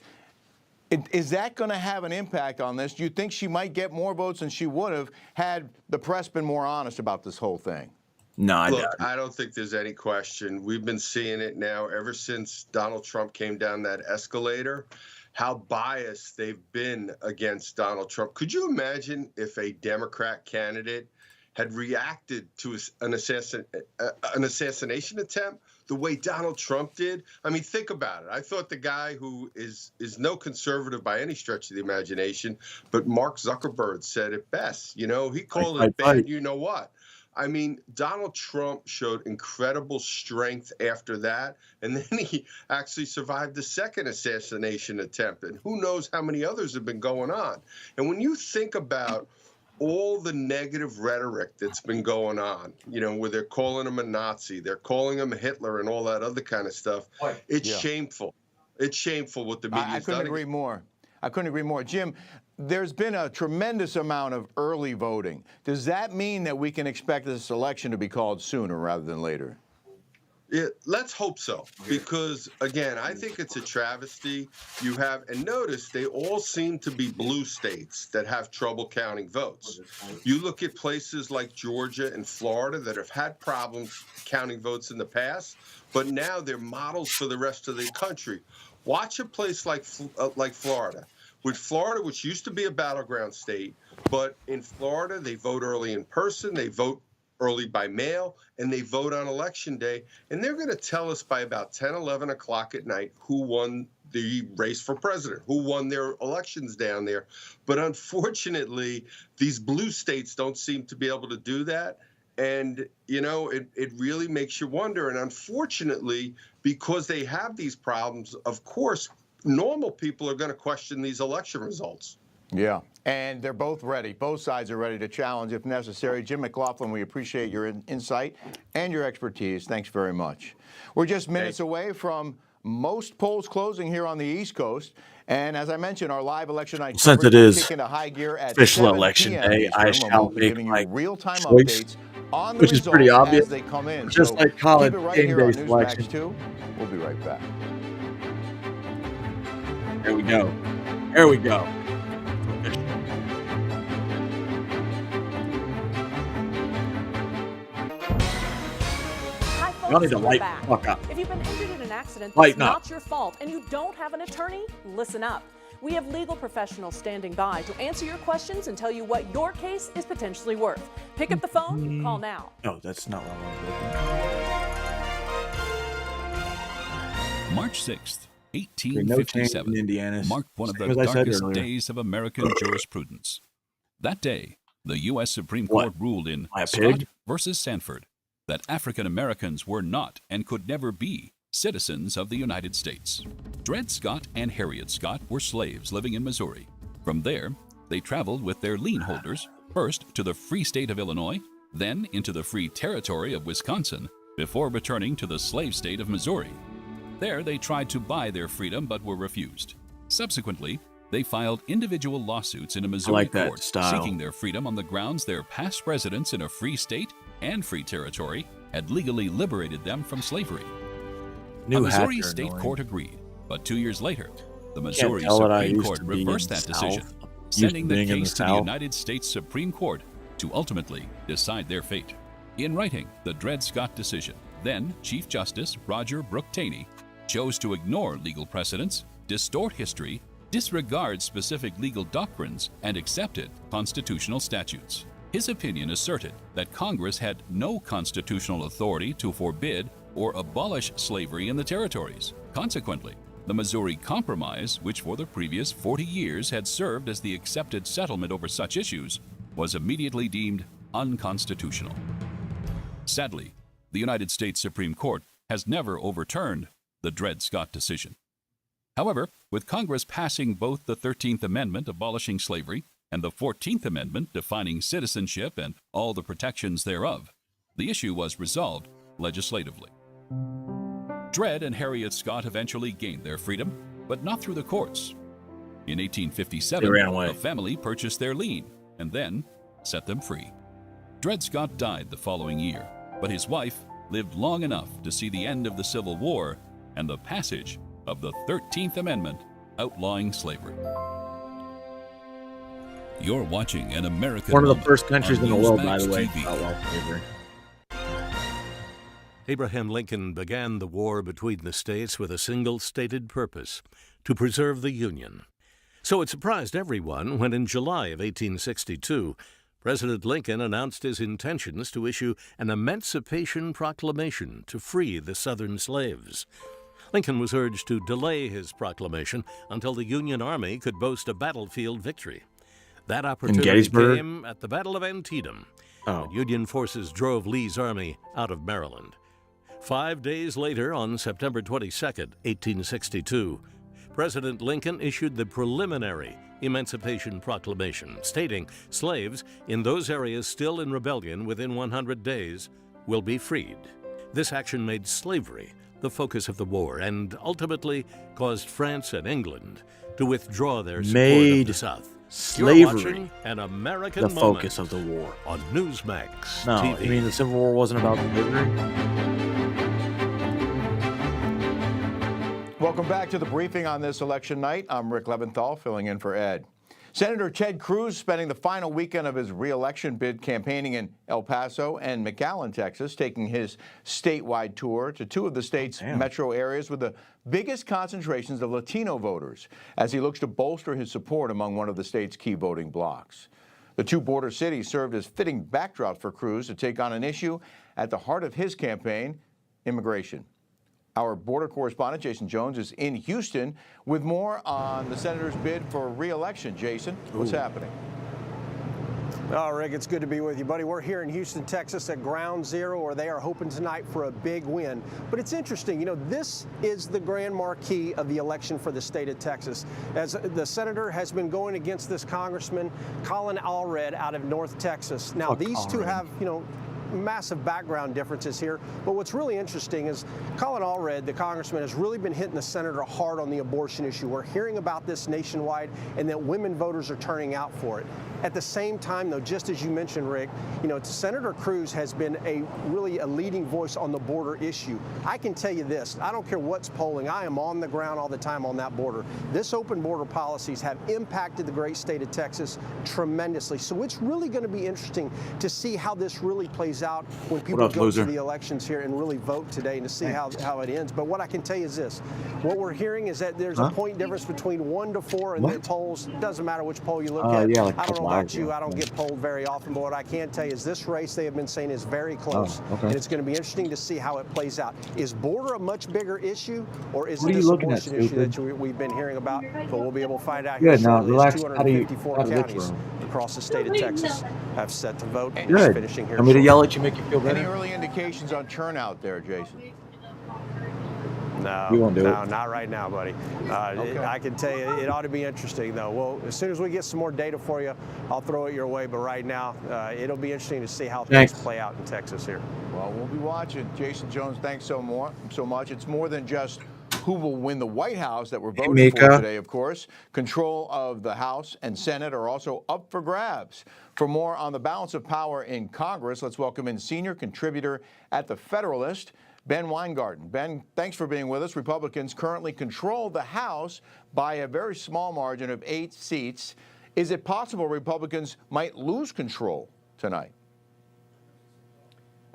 Is that going to have an impact on this? Do you think she might get more votes than she would have had the press been more honest about this whole thing? No, Look, I don't think there's any question. We've been seeing it now ever since Donald Trump came down that escalator, how biased they've been against Donald Trump. Could you imagine if a Democrat candidate had reacted to an assassination attempt the way Donald Trump did? I mean, think about it. I thought the guy who is no conservative by any stretch of the imagination, but Mark Zuckerberg said it best. You know, he called it bad, you know what? I mean, Donald Trump showed incredible strength after that, and then he actually survived the second assassination attempt, and who knows how many others have been going on. And when you think about all the negative rhetoric that's been going on, you know, where they're calling him a Nazi, they're calling him Hitler and all that other kind of stuff, it's shameful. It's shameful what the media's done. I couldn't agree more. I couldn't agree more. Jim, there's been a tremendous amount of early voting. Does that mean that we can expect this election to be called sooner rather than later? Yeah, let's hope so, because, again, I think it's a travesty. You have, and notice, they all seem to be blue states that have trouble counting votes. You look at places like Georgia and Florida that have had problems counting votes in the past, but now they're models for the rest of the country. Watch a place like Florida. With Florida, which used to be a battleground state, but in Florida, they vote early in person, they vote early by mail, and they vote on election day. And they're going to tell us by about 10, 11 o'clock at night who won the race for president, who won their elections down there. But unfortunately, these blue states don't seem to be able to do that. And, you know, it really makes you wonder. And unfortunately, because they have these problems, of course, normal people are going to question these election results. Yeah, and they're both ready. Both sides are ready to challenge if necessary. Jim McLaughlin, we appreciate your insight and your expertise. Thanks very much. We're just minutes away from most polls closing here on the East Coast. And as I mentioned, our live election night since it is kick into high gear at official election day, I shall make my real-time choice, updates on the which is pretty obvious. as they come in. Just so like college keep it right game here day on selection. Newsmax 2. We'll be right back. There we go. There we go. Y'all need to light the fuck up. If you've been injured in an accident that's Lighten up. not your fault and you don't have an attorney, listen up. We have legal professionals standing by to answer your questions and tell you what your case is potentially worth. Pick up the phone and call now. No, that's not what I March 6th, 1857, in Indiana, marked one of the same as I said darkest earlier. days of American jurisprudence. That day, the U.S. Supreme What? Court ruled in Am I a Scott pig? versus Sanford that African Americans were not and could never be citizens of the United States. Dred Scott and Harriet Scott were slaves living in Missouri. From there, they traveled with their lien holders first to the free state of Illinois, then into the free territory of Wisconsin, before returning to the slave state of Missouri. There, they tried to buy their freedom but were refused. Subsequently, they filed individual lawsuits in a Missouri like that court style. seeking their freedom on the grounds their past residence in a free state and free territory had legally liberated them from slavery. New A Missouri hats are state annoying. court agreed, but 2 years later, the Can't Missouri tell that I Supreme used Court to be in reversed the that South. decision, Used to sending the being in the case to the South. United States Supreme Court to ultimately decide their fate. In writing the Dred Scott decision, then Chief Justice Roger Brooke Taney chose to ignore legal precedents, distort history, disregard specific legal doctrines, and accepted constitutional statutes. His opinion asserted that Congress had no constitutional authority to forbid or abolish slavery in the territories. Consequently, the Missouri Compromise, which for the previous 40 years had served as the accepted settlement over such issues, was immediately deemed unconstitutional. Sadly, the United States Supreme Court has never overturned the Dred Scott decision. However, with Congress passing both the 13th Amendment abolishing slavery and the 14th Amendment defining citizenship and all the protections thereof, the issue was resolved legislatively. Dred and Harriet Scott eventually gained their freedom, but not through the courts. In 1857, They ran away. the family purchased their lien and then set them free. Dred Scott died the following year, but his wife lived long enough to see the end of the Civil War and the passage of the 13th Amendment outlawing slavery. You're watching An American One of the Moment first countries on in the world, by Newsmax the way, TV. to outlaw slavery. Abraham Lincoln began the war between the states with a single stated purpose: to preserve the Union. So it surprised everyone when in July of 1862, President Lincoln announced his intentions to issue an Emancipation Proclamation to free the Southern slaves. Lincoln was urged to delay his proclamation until the Union Army could boast a battlefield victory. That opportunity came at the Battle of Antietam, when Union forces drove Lee's army out of Maryland. 5 days later, on September 22, 1862, President Lincoln issued the preliminary Emancipation Proclamation, stating slaves in those areas still in rebellion within 100 days will be freed. This action made slavery the focus of the war and ultimately caused France and England to withdraw their support of the South. Slavery You're watching An American the Moment focus of the war on Newsmax No, TV. you mean the Civil War wasn't about slavery? Welcome back to the briefing on this election night. I'm Rick Leventhal, filling in for Ed. Senator Ted Cruz spending the final weekend of his re-election bid campaigning in El Paso and McAllen, Texas, taking his statewide tour to two of the state's metro areas with the biggest concentrations of Latino voters, as he looks to bolster his support among one of the state's key voting blocs. The two border cities served as fitting backdrops for Cruz to take on an issue at the heart of his campaign: immigration. Our border correspondent, Jason Jones, is in Houston with more on the senator's bid for re-election. Jason, what's happening? Oh, Rick, it's good to be with you, buddy. We're here in Houston, Texas at Ground Zero, where they are hoping tonight for a big win. But it's interesting, you know, this is the grand marquee of the election for the state of Texas, as the senator has been going against this congressman, Colin Allred, out of North Texas. Now, these two have, you know, massive background differences here, but what's really interesting is Colin Allred, the congressman, has really been hitting the senator hard on the abortion issue. We're hearing about this nationwide, and that women voters are turning out for it. At the same time, though, just as you mentioned, Rick, you know, Senator Cruz has been really a leading voice on the border issue. I can tell you this: I don't care what's polling, I am on the ground all the time on that border. This open border policies have impacted the great state of Texas tremendously. So it's really going to be interesting to see how this really plays out when people go to the elections here and really vote today, and to see how it ends. But what I can tell you is this: what we're hearing is that there's a point difference between 1 to 4 in the polls. It doesn't matter which poll you look at. Yeah, like I don't know about you, I don't get polled very often, but what I can tell you is this race, they have been saying, is very close. And it's going to be interesting to see how it plays out. Is border a much bigger issue, or is it this abortion issue that we've been hearing about? But we'll be able to find out here shortly. 254 counties across the state of Texas have set to vote. And it's finishing here. I'm going to yell at you, make you feel better. Any early indications on turnout there, Jason? No, not right now, buddy. I can tell you, it ought to be interesting, though. Well, as soon as we get some more data for you, I'll throw it your way. But right now, it'll be interesting to see how things play out in Texas here. Well, we'll be watching. Jason Jones, thanks so much. It's more than just who will win the White House that we're voting for today, of course. Control of the House and Senate are also up for grabs. For more on the balance of power in Congress, let's welcome in senior contributor at The Federalist, Ben Weingarten. Ben, thanks for being with us. Republicans currently control the House by a very small margin of 8 seats. Is it possible Republicans might lose control tonight?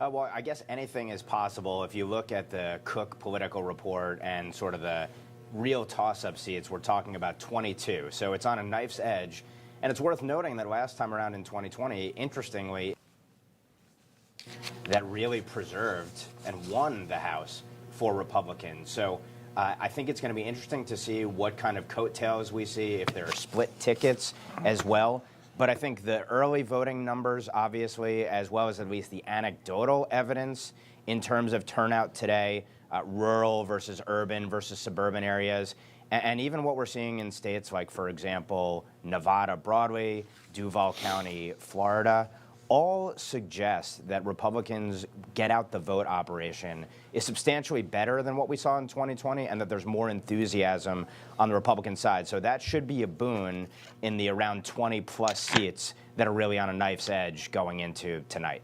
Well, I guess anything is possible. If you look at the Cook political report and sort of the real toss-up seats, we're talking about 22. So it's on a knife's edge. And it's worth noting that last time around in 2020, interestingly, that really preserved and won the House for Republicans. So I think it's going to be interesting to see what kind of coattails we see, if there are split tickets as well. But I think the early voting numbers, obviously, as well as at least the anecdotal evidence in terms of turnout today, rural versus urban versus suburban areas, and even what we're seeing in states like, for example, Nevada, Broadway, Duval County, Florida, all suggest that Republicans' get out the vote operation is substantially better than what we saw in 2020, and that there's more enthusiasm on the Republican side. So that should be a boon in the around 20-plus seats that are really on a knife's edge going into tonight.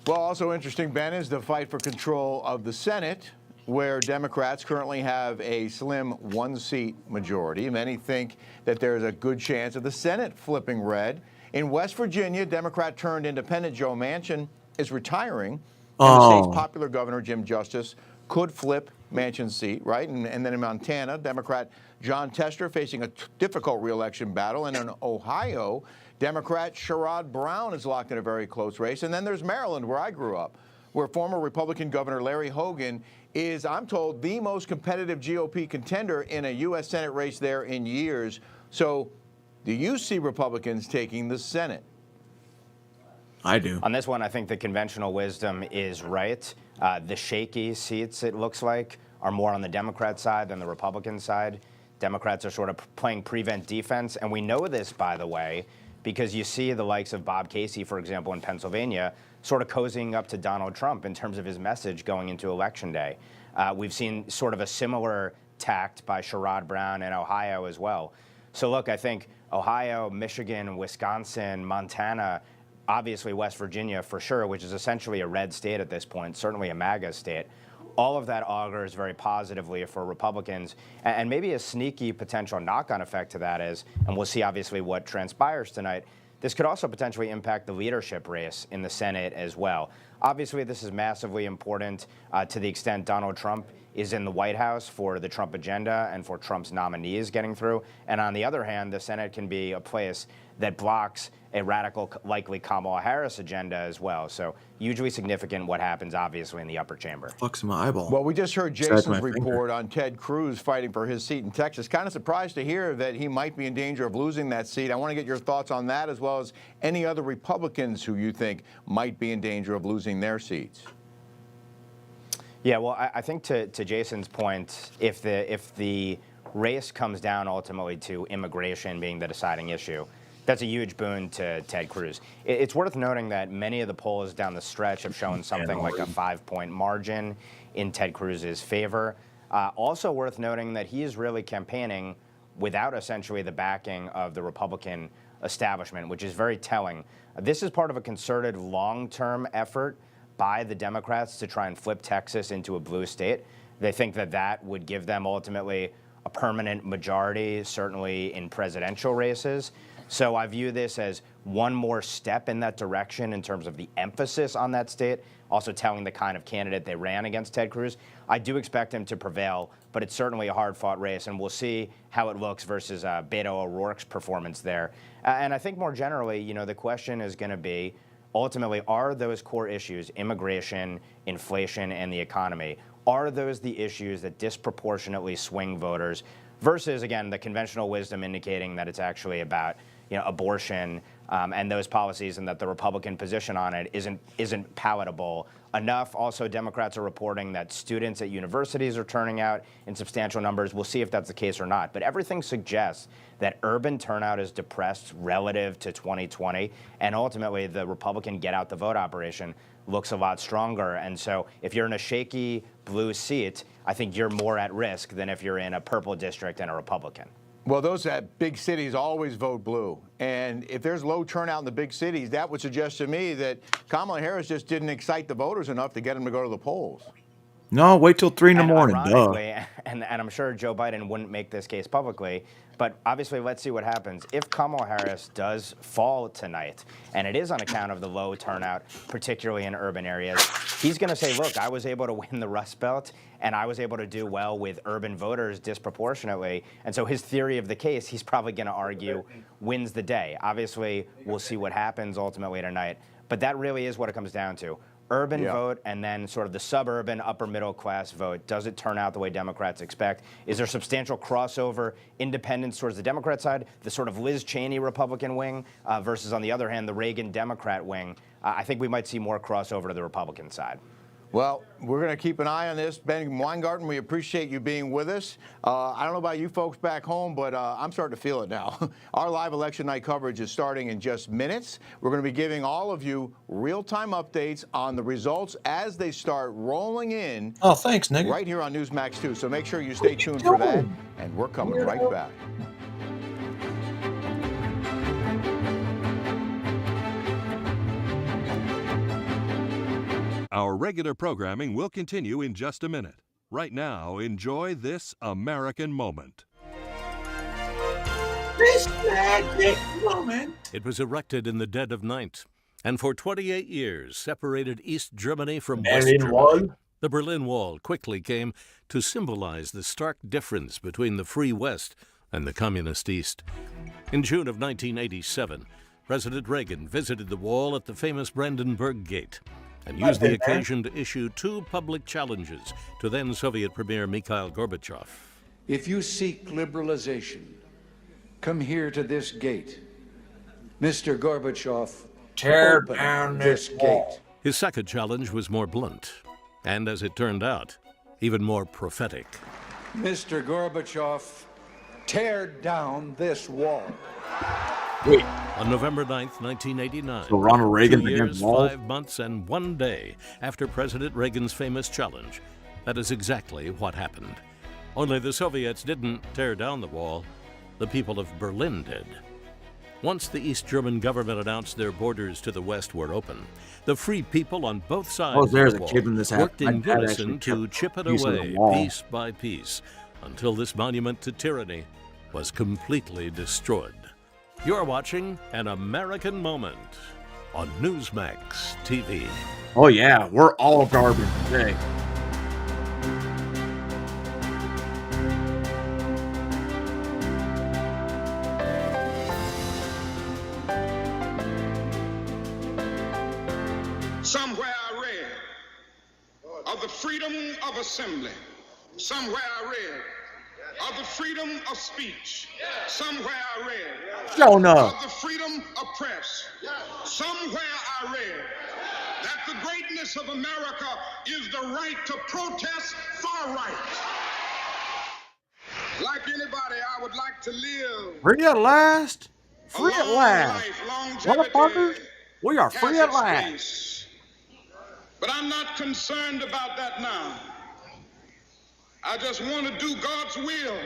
Well, also interesting, Ben, is the fight for control of the Senate. where Democrats currently have a slim one-seat majority. Many think that there's a good chance of the Senate flipping red. In West Virginia, Democrat-turned-independent Joe Manchin is retiring. And the state's popular governor, Jim Justice, could flip Manchin's seat, right? And then in Montana, Democrat John Tester facing a difficult re-election battle. And in Ohio, Democrat Sherrod Brown is locked in a very close race. And then there's Maryland, where I grew up, where former Republican Governor Larry Hogan is, I'm told, the most competitive GOP contender in a U.S. Senate race there in years. So do you see Republicans taking the Senate? I do. On this one, I think the conventional wisdom is right. The shaky seats, it looks like, are more on the Democrat side than the Republican side. Democrats are sort of playing prevent defense. And we know this, by the way, because you see the likes of Bob Casey, for example, in Pennsylvania, sort of cozying up to Donald Trump in terms of his message going into Election Day. We've seen sort of a similar tact by Sherrod Brown in Ohio as well. So look, I think Ohio, Michigan, Wisconsin, Montana, obviously West Virginia for sure, which is essentially a red state at this point, certainly a MAGA state. All of that augurs very positively for Republicans, and maybe a sneaky potential knock-on effect to that is, and we'll see obviously what transpires tonight, this could also potentially impact the leadership race in the Senate as well. Obviously, this is massively important to the extent Donald Trump is in the White House for the Trump agenda and for Trump's nominees getting through. And on the other hand, the Senate can be a place that blocks a radical, likely Kamala Harris agenda as well. So hugely significant what happens, obviously, in the upper chamber. Fucks my eyeball. Well, we just heard Jason's report on Ted Cruz fighting for his seat in Texas. Kind of surprised to hear that he might be in danger of losing that seat. I want to get your thoughts on that, as well as any other Republicans who you think might be in danger of losing their seats. Yeah, well, I think to Jason's point, if the race comes down ultimately to immigration being the deciding issue, that's a huge boon to Ted Cruz. It's worth noting that many of the polls down the stretch have shown something like a 5-point margin in Ted Cruz's favor. Also worth noting that he is really campaigning without essentially the backing of the Republican establishment, which is very telling. This is part of a concerted long-term effort by the Democrats to try and flip Texas into a blue state. They think that that would give them ultimately a permanent majority, certainly in presidential races. So I view this as one more step in that direction in terms of the emphasis on that state, also telling the kind of candidate they ran against Ted Cruz. I do expect him to prevail, but it's certainly a hard-fought race, and we'll see how it looks versus Beto O'Rourke's performance there. And I think more generally, you know, the question is going to be, ultimately, are those core issues, immigration, inflation, and the economy, are those the issues that disproportionately swing voters versus, again, the conventional wisdom indicating that it's actually about, you know, abortion and those policies, and that the Republican position on it isn't palatable enough. Also, Democrats are reporting that students at universities are turning out in substantial numbers. We'll see if that's the case or not. But everything suggests that urban turnout is depressed relative to 2020, and ultimately the Republican get out the vote operation looks a lot stronger. And so if you're in a shaky blue seat, I think you're more at risk than if you're in a purple district and a Republican. Well, those big cities always vote blue. And if there's low turnout in the big cities, that would suggest to me that Kamala Harris just didn't excite the voters enough to get them to go to the polls. No, wait till 3 in the morning. And I'm sure Joe Biden wouldn't make this case publicly, but obviously let's see what happens. If Kamala Harris does fall tonight, and it is on account of the low turnout, particularly in urban areas, he's going to say, look, I was able to win the Rust Belt, and I was able to do well with urban voters disproportionately. And so his theory of the case, he's probably going to argue, wins the day. Obviously, we'll see what happens ultimately tonight, but that really is what it comes down to. Urban vote, and then sort of the suburban upper middle class vote. Does it turn out the way Democrats expect? Is there substantial crossover, independence towards the Democrat side, the sort of Liz Cheney Republican wing, versus on the other hand, the Reagan Democrat wing? I think we might see more crossover to the Republican side. Well, we're going to keep an eye on this. Ben Weingarten, we appreciate you being with us. I don't know about you folks back home, but I'm starting to feel it now. Our live election night coverage is starting in just minutes. We're going to be giving all of you real-time updates on the results as they start rolling in. Oh, thanks, nigga. Right here on Newsmax 2. So make sure you stay tuned for that, and we're coming right back. Our regular programming will continue in just a minute. Right now, enjoy this American moment. This magic moment. It was erected in the dead of night, and for 28 years separated East Germany from West Berlin Germany. Wall. The Berlin Wall quickly came to symbolize the stark difference between the free West and the communist East. In June of 1987, President Reagan visited the wall at the famous Brandenburg Gate and used the occasion to issue 2 public challenges to then Soviet Premier Mikhail Gorbachev. If you seek liberalization, come here to this gate. Mr. Gorbachev, Tear open down this this gate. wall. His second challenge was more blunt, and as it turned out, even more prophetic. Mr. Gorbachev, tear down this wall. Wait. On November 9th, 1989, So Ronald Reagan 2 years, against Wall? 5 months, and 1 day after President Reagan's famous challenge, that is exactly what happened. Only the Soviets didn't tear down the wall, the people of Berlin did. Once the East German government announced their borders to the West were open, the free people on both sides there's of the a wall kid in this app. worked My in dad unison actually to kept chip it a piece of the away, wall. piece by piece, until this monument to tyranny was completely destroyed. You're watching An American Moment on Newsmax TV. Oh yeah, we're all garbage today. Somewhere I read of the freedom of assembly. Somewhere I read of the freedom of speech. Somewhere I read Jonah. of the freedom of press. Somewhere I read that the greatness of America is the right to protest far right. Like anybody, I would like to live Free at last. a Free at long last. life. Longevity Motherfuckers, we are free has at its last. place. But I'm not concerned about that now. I just want to do God's will.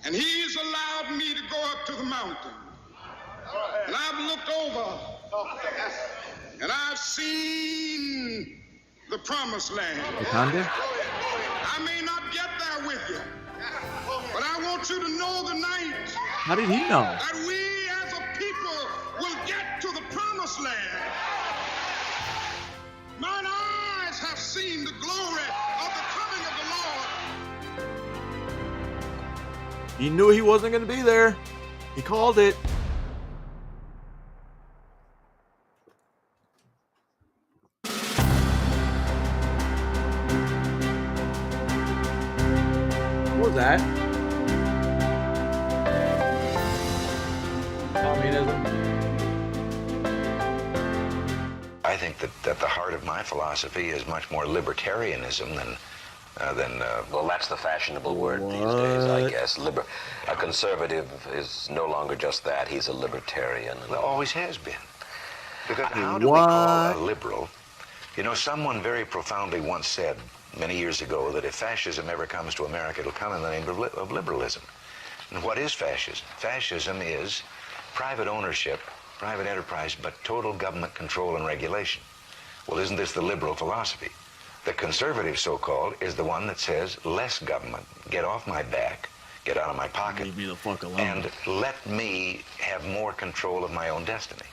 And He's allowed me to go up to the mountain. And I've looked over and I've seen the promised land. Wakanda? I may not get there with you, but I want you to know tonight How did he know? that we as a people will get to the promised land. Mine eyes have seen the glory of the coming of the Lord. He knew he wasn't going to be there. He called it. What was that? Communism. I think that at the heart of my philosophy is much more libertarianism than well, that's the fashionable word these days, I guess. A conservative is no longer just that. He's a libertarian. And always has been. Because how do we call a liberal? You know, someone very profoundly once said many years ago that if fascism ever comes to America, it'll come in the name of liberalism. And what is fascism? Fascism is private ownership, private enterprise, but total government control and regulation. Well, isn't this the liberal philosophy? The conservative, so-called, is the one that says less government, get off my back, get out of my pocket, Leave me the fuck alone. and let me have more control of my own destiny.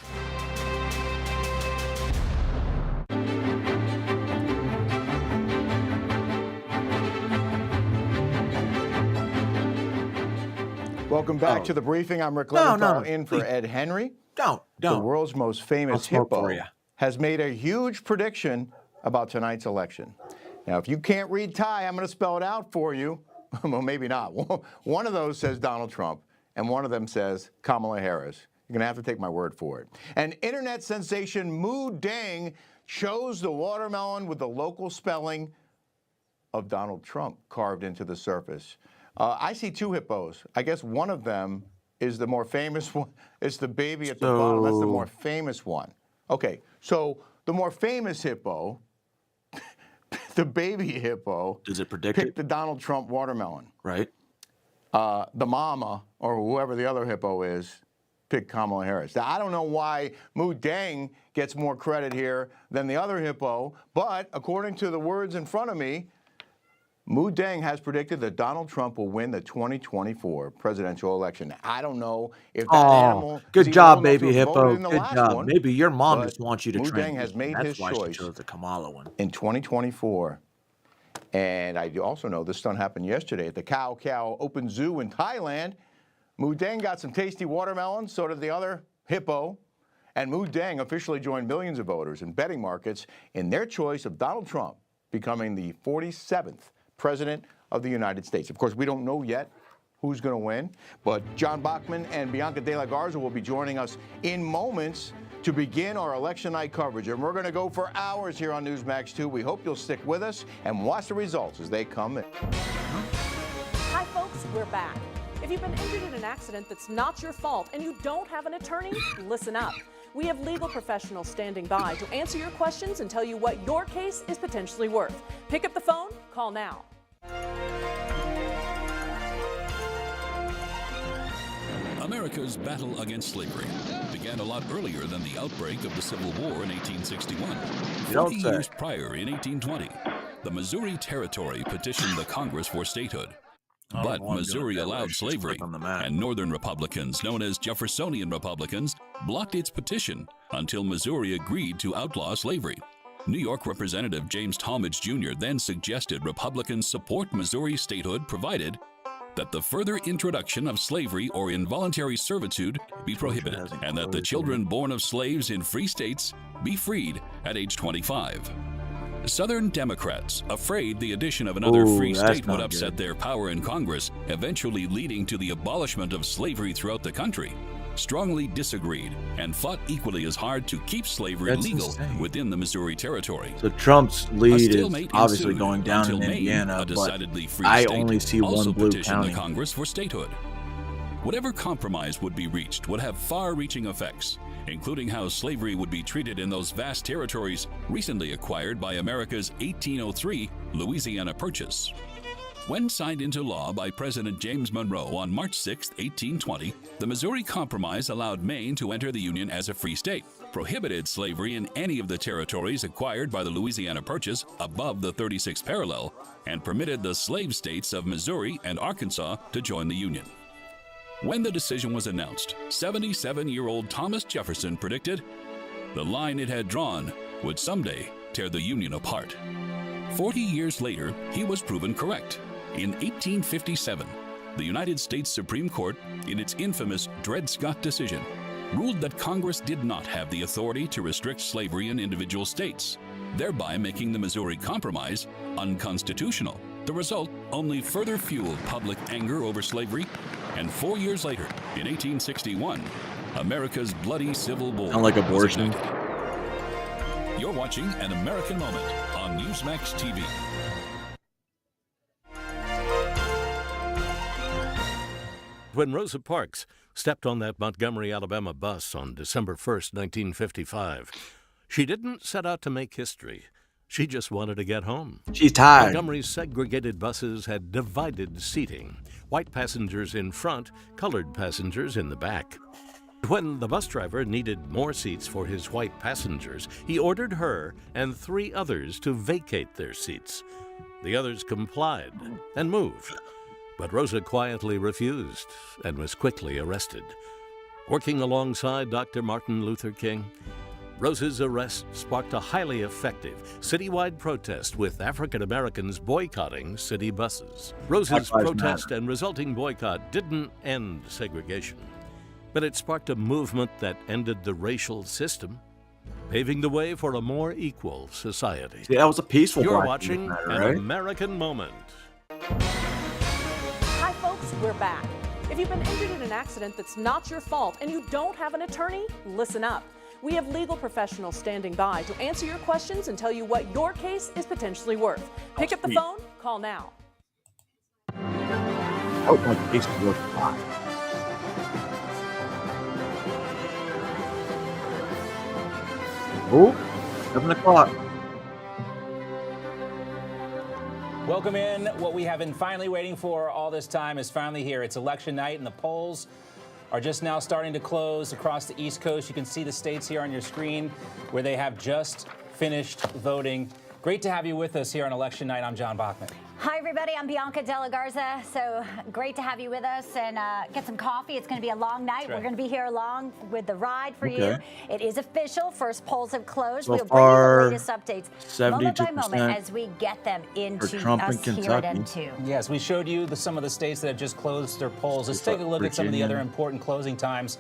Welcome back to the briefing. I'm Rick Leventhal in for Ed Henry. Don't. The world's most famous smoke hippo for ya. has made a huge prediction about tonight's election. Now, if you can't read Thai, I'm going to spell it out for you. Well, maybe not. One of those says Donald Trump, and one of them says Kamala Harris. You're going to have to take my word for it. And internet sensation Moo Dang chose the watermelon with the local spelling of Donald Trump carved into the surface. I see two hippos. I guess one of them is the more famous one. It's the baby at the bottom. That's the more famous one. Okay, so the more famous hippo, the baby hippo, Does it predict picked the Donald Trump watermelon. Right. The mama, or whoever the other hippo is, pick Kamala Harris. Now, I don't know why Mu Deng gets more credit here than the other hippo, but according to the words in front of me, Mu Deng has predicted that Donald Trump will win the 2024 presidential election. I don't know if that animal. Good job, baby hippo. Good job. Maybe your mom just wants you to train. Mu Deng has made his choice. That's why she chose the Kamala one. In 2024. And I also know this stunt happened yesterday at the Khao Khao Open Zoo in Thailand. Mu Deng got some tasty watermelons, so did the other hippo. And Mu Deng officially joined millions of voters in betting markets in their choice of Donald Trump becoming the 47th President of the United States. Of course, we don't know yet who's going to win, but John Bachman and Bianca De La Garza will be joining us in moments to begin our election night coverage. And we're going to go for hours here on Newsmax 2. We hope you'll stick with us and watch the results as they come in. Hi, folks, we're back. If you've been injured in an accident that's not your fault and you don't have an attorney, listen up. We have legal professionals standing by to answer your questions and tell you what your case is potentially worth. Pick up the phone, call now. America's battle against slavery began a lot earlier than the outbreak of the Civil War in 1861. 40 years prior, in 1820, the Missouri Territory petitioned the Congress for statehood. But Missouri allowed slavery, and Northern Republicans, known as Jeffersonian Republicans, blocked its petition until Missouri agreed to outlaw slavery. New York Representative James Talmadge Jr. then suggested Republicans support Missouri statehood provided that the further introduction of slavery or involuntary servitude be prohibited, and that the children born of slaves in free states be freed at age 25. Southern Democrats, afraid the addition of another free state would upset their power in Congress, eventually leading to the abolishment of slavery throughout the country, strongly disagreed and fought equally as hard to keep slavery legal within the Missouri Territory. So Trump's lead is obviously going down in Indiana, but I only see one blue county. The Congress for statehood. Whatever compromise would be reached would have far-reaching effects, including how slavery would be treated in those vast territories recently acquired by America's 1803 Louisiana Purchase. When signed into law by President James Monroe on March 6, 1820, the Missouri Compromise allowed Maine to enter the Union as a free state, prohibited slavery in any of the territories acquired by the Louisiana Purchase above the 36th parallel, and permitted the slave states of Missouri and Arkansas to join the Union. When the decision was announced, 77-year-old Thomas Jefferson predicted the line it had drawn would someday tear the Union apart. 40 years later, he was proven correct. In 1857, the United States Supreme Court, in its infamous Dred Scott decision, ruled that Congress did not have the authority to restrict slavery in individual states, thereby making the Missouri Compromise unconstitutional. The result only further fueled public anger over slavery, and 4 years later, in 1861, America's bloody Civil War. Not like abortion. You're watching An American Moment on Newsmax TV. When Rosa Parks stepped on that Montgomery, Alabama bus on December 1st, 1955, she didn't set out to make history. She just wanted to get home. She's tired. Montgomery's segregated buses had divided seating. White passengers in front, colored passengers in the back. When the bus driver needed more seats for his white passengers, he ordered her and 3 others to vacate their seats. The others complied and moved. But Rosa quietly refused and was quickly arrested. Working alongside Dr. Martin Luther King, Rosa's arrest sparked a highly effective citywide protest with African Americans boycotting city buses. Rosa's protest and resulting boycott didn't end segregation, but it sparked a movement that ended the racial system, paving the way for a more equal society. See, that was a peaceful You're watching An American Moment. Hi, folks, we're back. If you've been injured in an accident that's not your fault and you don't have an attorney, listen up. We have legal professionals standing by to answer your questions and tell you what your case is potentially worth. Pick up the phone, call now. Oh, my case is worth a lot. Oh, 7 o'clock. Welcome in. What we have been finally waiting for all this time is finally here. It's election night, and the polls are just now starting to close across the East Coast. You can see the states here on your screen where they have just finished voting. Great to have you with us here on Election Night. I'm John Bachman. Hi, everybody. I'm Bianca Della Garza. So great to have you with us and get some coffee. It's going to be a long night. Right. We're going to be here along with the ride for you. It is official. First polls have closed. So we'll far, bring you the latest updates moment by moment as we get them into Trump us in here at Kentucky. N2. Yes, we showed you some of the states that have just closed their polls. Let's take a look at some of the other important closing times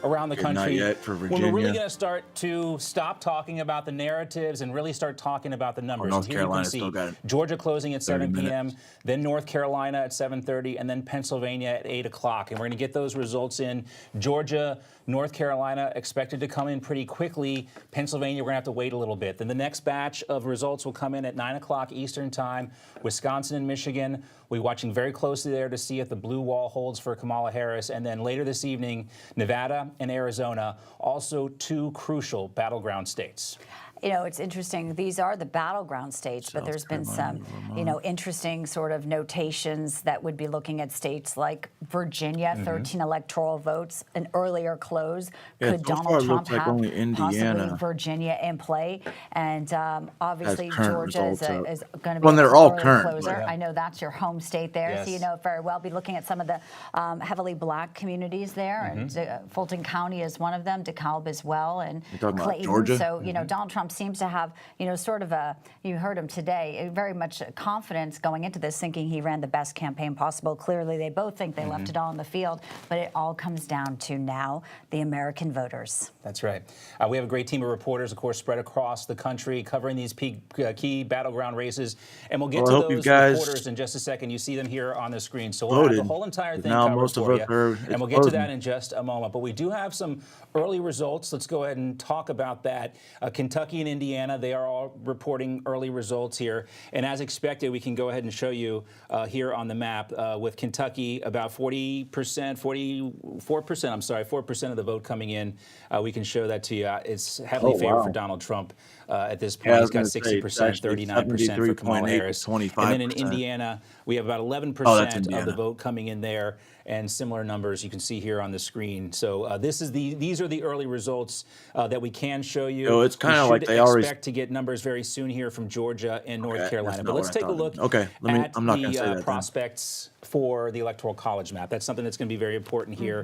around the country. Not yet for When Virginia. we're really going to start to stop talking about the narratives and really start talking about the numbers. North Here you can Carolina see still got it. Georgia closing at 7 30 p.m., minutes. then North Carolina at 7:30, and then Pennsylvania at 8 o'clock. And we're going to get those results in. Georgia, North Carolina expected to come in pretty quickly. Pennsylvania, we're going to have to wait a little bit. Then the next batch of results will come in at 9 o'clock Eastern Time. Wisconsin and Michigan, we're watching very closely there to see if the blue wall holds for Kamala Harris. And then later this evening, Nevada and Arizona, also two crucial battleground states. You know, it's interesting. These are the battleground states, but there's been some, interesting sort of notations that would be looking at states like Virginia, 13 electoral votes, an earlier close. Yeah, Could so far Donald it Trump looks like have only Indiana possibly Virginia in play? And obviously current Georgia is results going to be Well, an they're all early current, closer. but- I know that's your home state there, so you Yes. know very well. Be looking at some of the heavily black communities there, and Fulton County is one of them, DeKalb as well, and You're talking about Clayton. Georgia? So Donald Trump seems to have, sort of you heard him today, very much confidence going into this, thinking he ran the best campaign possible. Clearly, they both think they left it all on the field, but it all comes down to now the American voters. That's right. We have a great team of reporters, of course, spread across the country, covering these key battleground races. And we'll get Well, I to hope you those guys reporters in just a second. You see them here on the screen. So we'll have the voted. whole entire thing Now covered most of for us you. are And we'll get to that exploding. in just a moment. But we do have some early results. Let's go ahead and talk about that. Kentucky and Indiana, they are all reporting early results here. And as expected, we can go ahead and show you here on the map with Kentucky about 40%, 44%, I'm sorry, 4% of the vote coming in. We can show that to you. It's heavily favored for Donald Trump at this point. Yeah, I He's got was gonna say, 60%, it's actually 39% for Kamala 73.8 to Harris. And then in 25%. Indiana, we have about 11% Oh, that's of Indiana. the vote coming in there, and similar numbers you can see here on the screen. So these are the early results that we can show you. So it's kinda We like should they always- expect to get numbers very soon here from Georgia and North Okay, Carolina. that's But not let's what I take a thought. look Okay, at I'm not gonna say that the then. prospects for the Electoral College map. That's something that's going to be very important here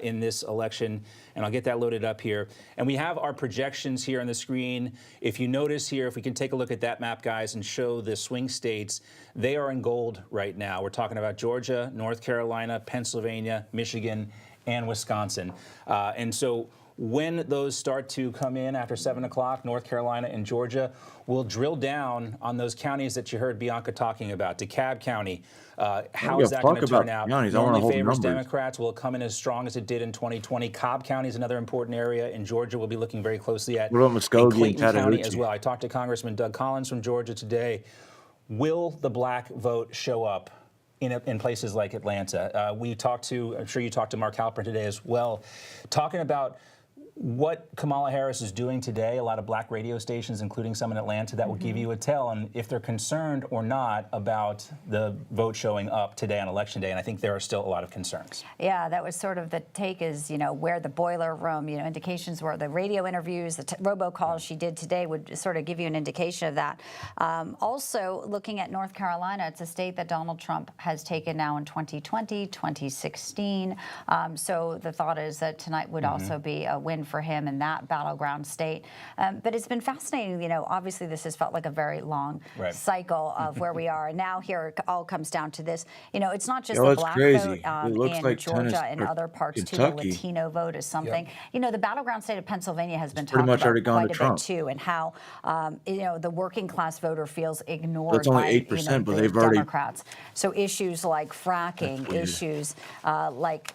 in this election, and I'll get that loaded up here. And we have our projections here on the screen. If you notice here, if we can take a look at that map, guys, and show the swing states, they are in gold right now. We're talking about Georgia, North Carolina, Pennsylvania, Michigan, and Wisconsin. And so when those start to come in after 7 o'clock, North Carolina and Georgia, we'll drill down on those counties that you heard Bianca talking about. DeKalb County, how is that going to turn out? counties. I wanna Normally hold favors numbers. Democrats. Will it come in as strong as it did in 2020? Cobb County is another important area in Georgia we'll be looking very closely at. What about Muskogee and Clayton County Chattahoochee? as well. I talked to Congressman Doug Collins from Georgia today. Will the black vote show up in places like Atlanta? I'm sure you talked to Mark Halpern today as well, talking about what Kamala Harris is doing today. A lot of black radio stations, including some in Atlanta, that will give you a tell on if they're concerned or not about the vote showing up today on Election Day. And I think there are still a lot of concerns. Yeah, that was sort of the take is, where the boiler room, indications were the radio interviews, the robocalls she did today would sort of give you an indication of that. Also, looking at North Carolina, it's a state that Donald Trump has taken now in 2020, 2016. So the thought is that tonight would also be a win for him in that battleground state. But it's been fascinating. Obviously this has felt like a very long cycle of where we are. And now here it all comes down to this. It's not just the black vote in Georgia and other parts too. The Latino vote is something. The battleground state of Pennsylvania has been talked about quite a bit too, and how the working class voter feels ignored That's only by 8%, but the they've already- Democrats. So issues like fracking, issues like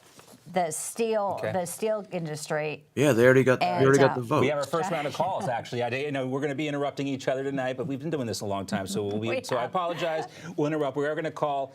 the steel industry. Yeah, they already got the vote. We have our first round of calls, actually. We're going to be interrupting each other tonight, but we've been doing this a long time, so I apologize. We'll interrupt. We are going to call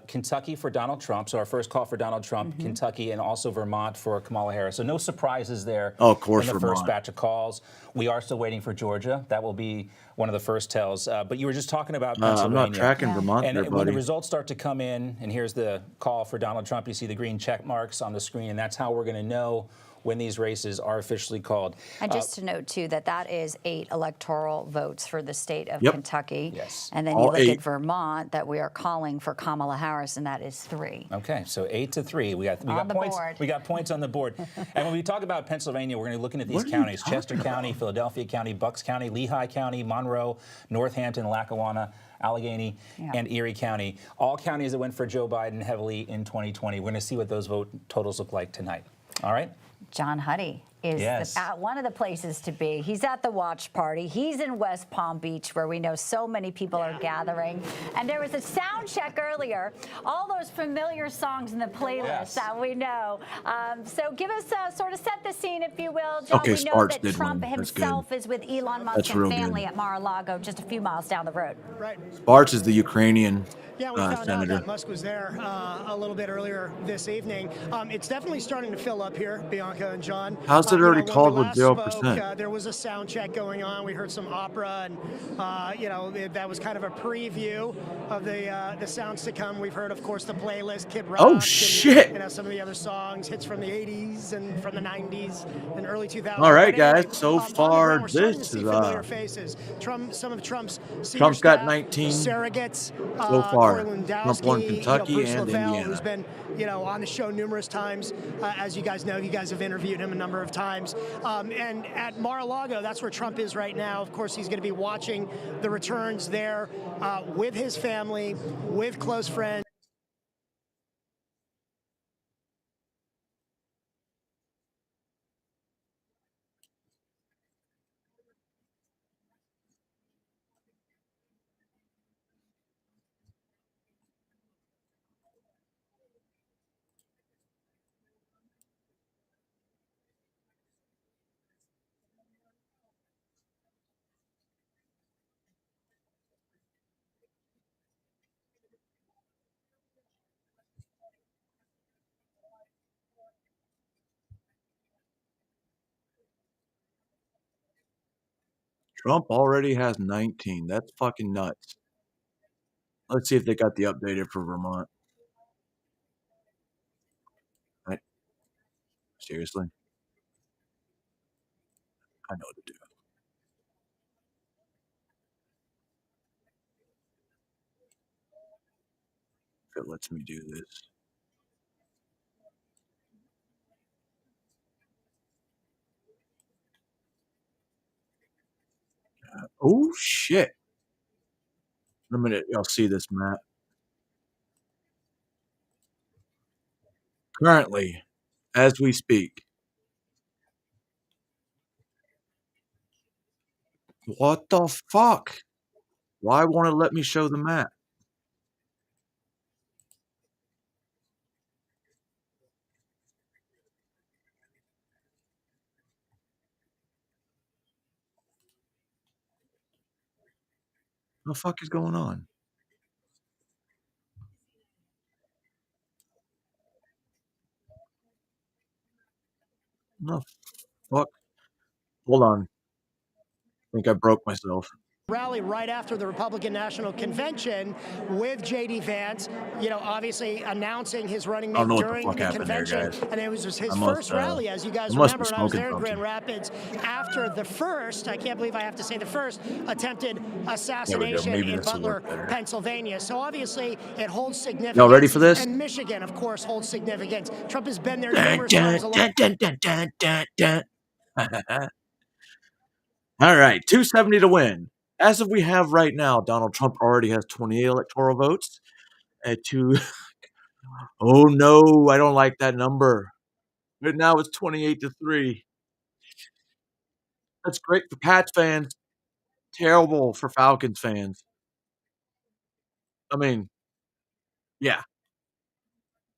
Kentucky for Donald Trump, so our first call for Donald Trump, Kentucky, and also Vermont for Kamala Harris. So no surprises there. Oh, of course, in the Vermont. first batch of calls. We are still waiting for Georgia. That will be one of the first tells. But you were just talking about Pennsylvania. I'm not tracking Vermont and there, when buddy. the results start to come in, and here's the call for Donald Trump, you see the green check marks. marks on the screen, and that's how we're going to know when these races are officially called. And just to note, too, that is 8 electoral votes for the state of Yep. Kentucky. Yes. And then All you look 8. at Vermont, that we are calling for Kamala Harris, and that is 3. Okay, so 8-3. We got points. board. We got points on the board. And when we talk about Pennsylvania, we're going to be looking at these What are you counties: talking Chester County, Philadelphia County, Bucks County, Lehigh County, Monroe, Northampton, Lackawanna, Allegheny, and Erie County. All counties that went for Joe Biden heavily in 2020. We're going to see what those vote totals look like tonight. All right? John Huddy is at one of the places to be. He's at the watch party. He's in West Palm Beach, where we know so many people are gathering. And there was a sound check earlier. All those familiar songs in the playlist that we know. So give us sort of set the scene, if you will. John, Okay, we know Sparks that did Trump win. That's himself is with Elon Musk That's and real family good. at Mar-a-Lago, just a few miles down the road. Right. Sparks is the Ukrainian Yeah, we found out senator. that Musk was there a little bit earlier this evening. It's definitely starting to fill up here, Bianca and John. How's it already when called we with last 0%? spoke, there was a sound check going on. We heard some opera, and that was kind of a preview of the sounds to come. We've heard, of course, the playlist, Kid Rock. Oh, shit. And some of the other songs, hits from the 80s and from the 90s and early 2000s. All right, But anyway, guys. So on the ground, far, we're starting to this see is familiar faces. Some of Trump's senior Trump's got staff, 19 surrogates. so far. Corey Trump won Kentucky Bruce and Lavelle, Indiana. who's been, on the show numerous times. As you guys know, you guys have interviewed him a number of times. And at Mar-a-Lago, that's where Trump is right now. Of course, he's going to be watching the returns there with his family, with close friends. Trump already has 19. That's fucking nuts. Let's see if they got the updated for Vermont. Right? Seriously? I know what to do. If it lets me do this. Oh, shit. In a minute, y'all see this map. Currently, as we speak. What the fuck? Why won't it let me show the map? What the fuck is going on? No fuck. Hold on. I think I broke myself. Rally right after the Republican National Convention with J.D. Vance, obviously announcing his running mate during the convention. And it was his first rally, as you guys remember, when I was there in Grand Rapids, after the first, I can't believe I have to say the first, attempted assassination in Butler, Pennsylvania. So obviously it holds significance. Y'all ready for this? And Michigan, of course, holds significance. Trump has been there numerous times. All right, 270 to win. As of we have right now, Donald Trump already has 28 electoral votes. Oh no, I don't like that number. But now it's 28-3. That's great for Pats fans. Terrible for Falcons fans. I mean, yeah.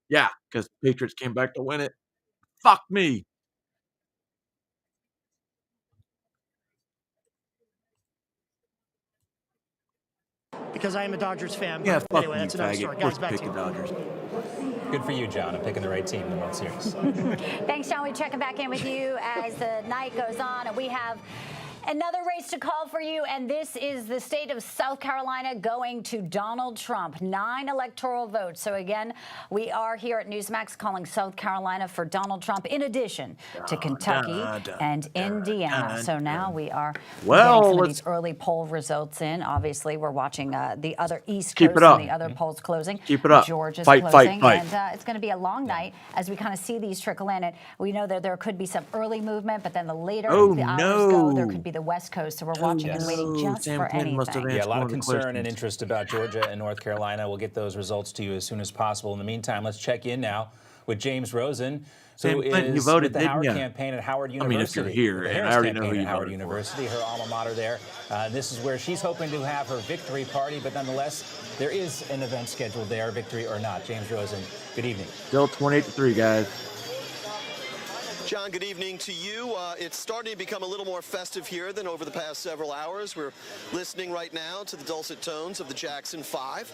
Yeah, because Patriots came back to win it. Fuck me. Because I am a Dodgers fan. Yeah, fuck anyway, you, that's another faggot. story. Of course Guys, back pick to the you. Dodgers. Good for you, John. I'm picking the right team in the World Series. Thanks, John. We're checking back in with you as the night goes on, and we have Another race to call for you, and this is the state of South Carolina going to Donald Trump. 9 electoral votes. So again, we are here at Newsmax calling South Carolina for Donald Trump, in addition to Kentucky and Indiana. So now we are getting some of these early poll results in. Obviously, we're watching the other East Coast and the other polls closing. Keep it up. Georgia's Fight. closing, and it's going to be a long night as we kind of see these trickle in. And we know that there could be some early movement, but then the later the hours go, there could be the West Coast. So we're watching and waiting just for anything. Yeah, a lot of concern and interest about Georgia and North Carolina. We'll get those results to you as soon as possible. In the meantime, let's check in now with James Rosen, who is you voted, with the Howard you? campaign at Howard University. I mean, if you're here, the and Harris I already know campaign who at you Howard voted University, her alma mater there. This is where she's hoping to have her victory party, but nonetheless, there is an event scheduled there, victory or not. James Rosen, good evening. Still 28-3, guys. John, good evening to you. It's starting to become a little more festive here than over the past several hours. We're listening right now to the dulcet tones of the Jackson 5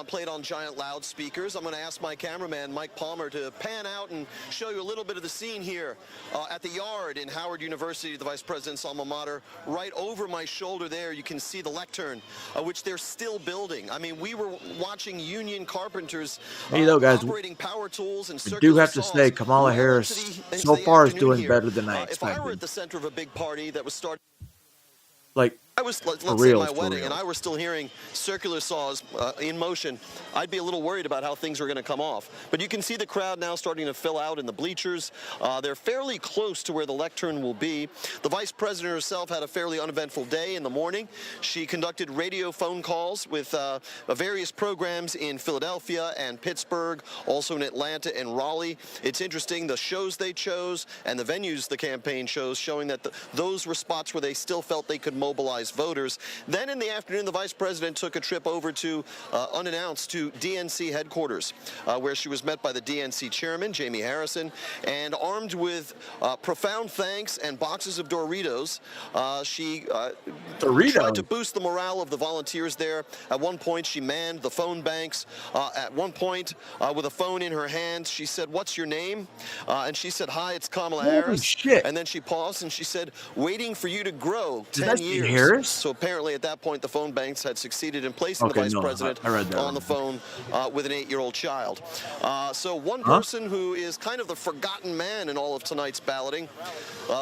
played on giant loudspeakers. I'm going to ask my cameraman, Mike Palmer, to pan out and show you a little bit of the scene here at the Yard in Howard University, the Vice President's alma mater. Right over my shoulder there, you can see the lectern, which they're still building. I mean, we were watching union carpenters operating power tools and I do have to say, Kamala Harris so far is doing better than I expected. If I were at the center of a big party that was starting, like, I was, let's say my wedding, and I were still hearing circular saws in motion, I'd be a little worried about how things were going to come off. But you can see the crowd now starting to fill out in the bleachers. They're fairly close to where the lectern will be. The Vice President herself had a fairly uneventful day in the morning. She conducted radio phone calls with various programs in Philadelphia and Pittsburgh, also in Atlanta and Raleigh. It's interesting, the shows they chose and the venues the campaign chose, showing that those were spots where they still felt they could mobilize voters. Then in the afternoon, the Vice President took a trip over to, unannounced, to DNC headquarters, where she was met by the DNC chairman, Jamie Harrison, and armed with profound thanks and boxes of Doritos, she tried to boost the morale of the volunteers there. At one point, she manned the phone banks. At one point, with a phone in her hand, she said, "What's your name?" And she said, "Hi, it's Kamala Harris." Shit. And then she paused and she said, "Waiting for you to grow 10 Is that years." Harris? So apparently at that point, the phone banks had succeeded in placing the Vice President on the phone with an 8-year-old child. So one person who is kind of the forgotten man in all of tonight's balloting,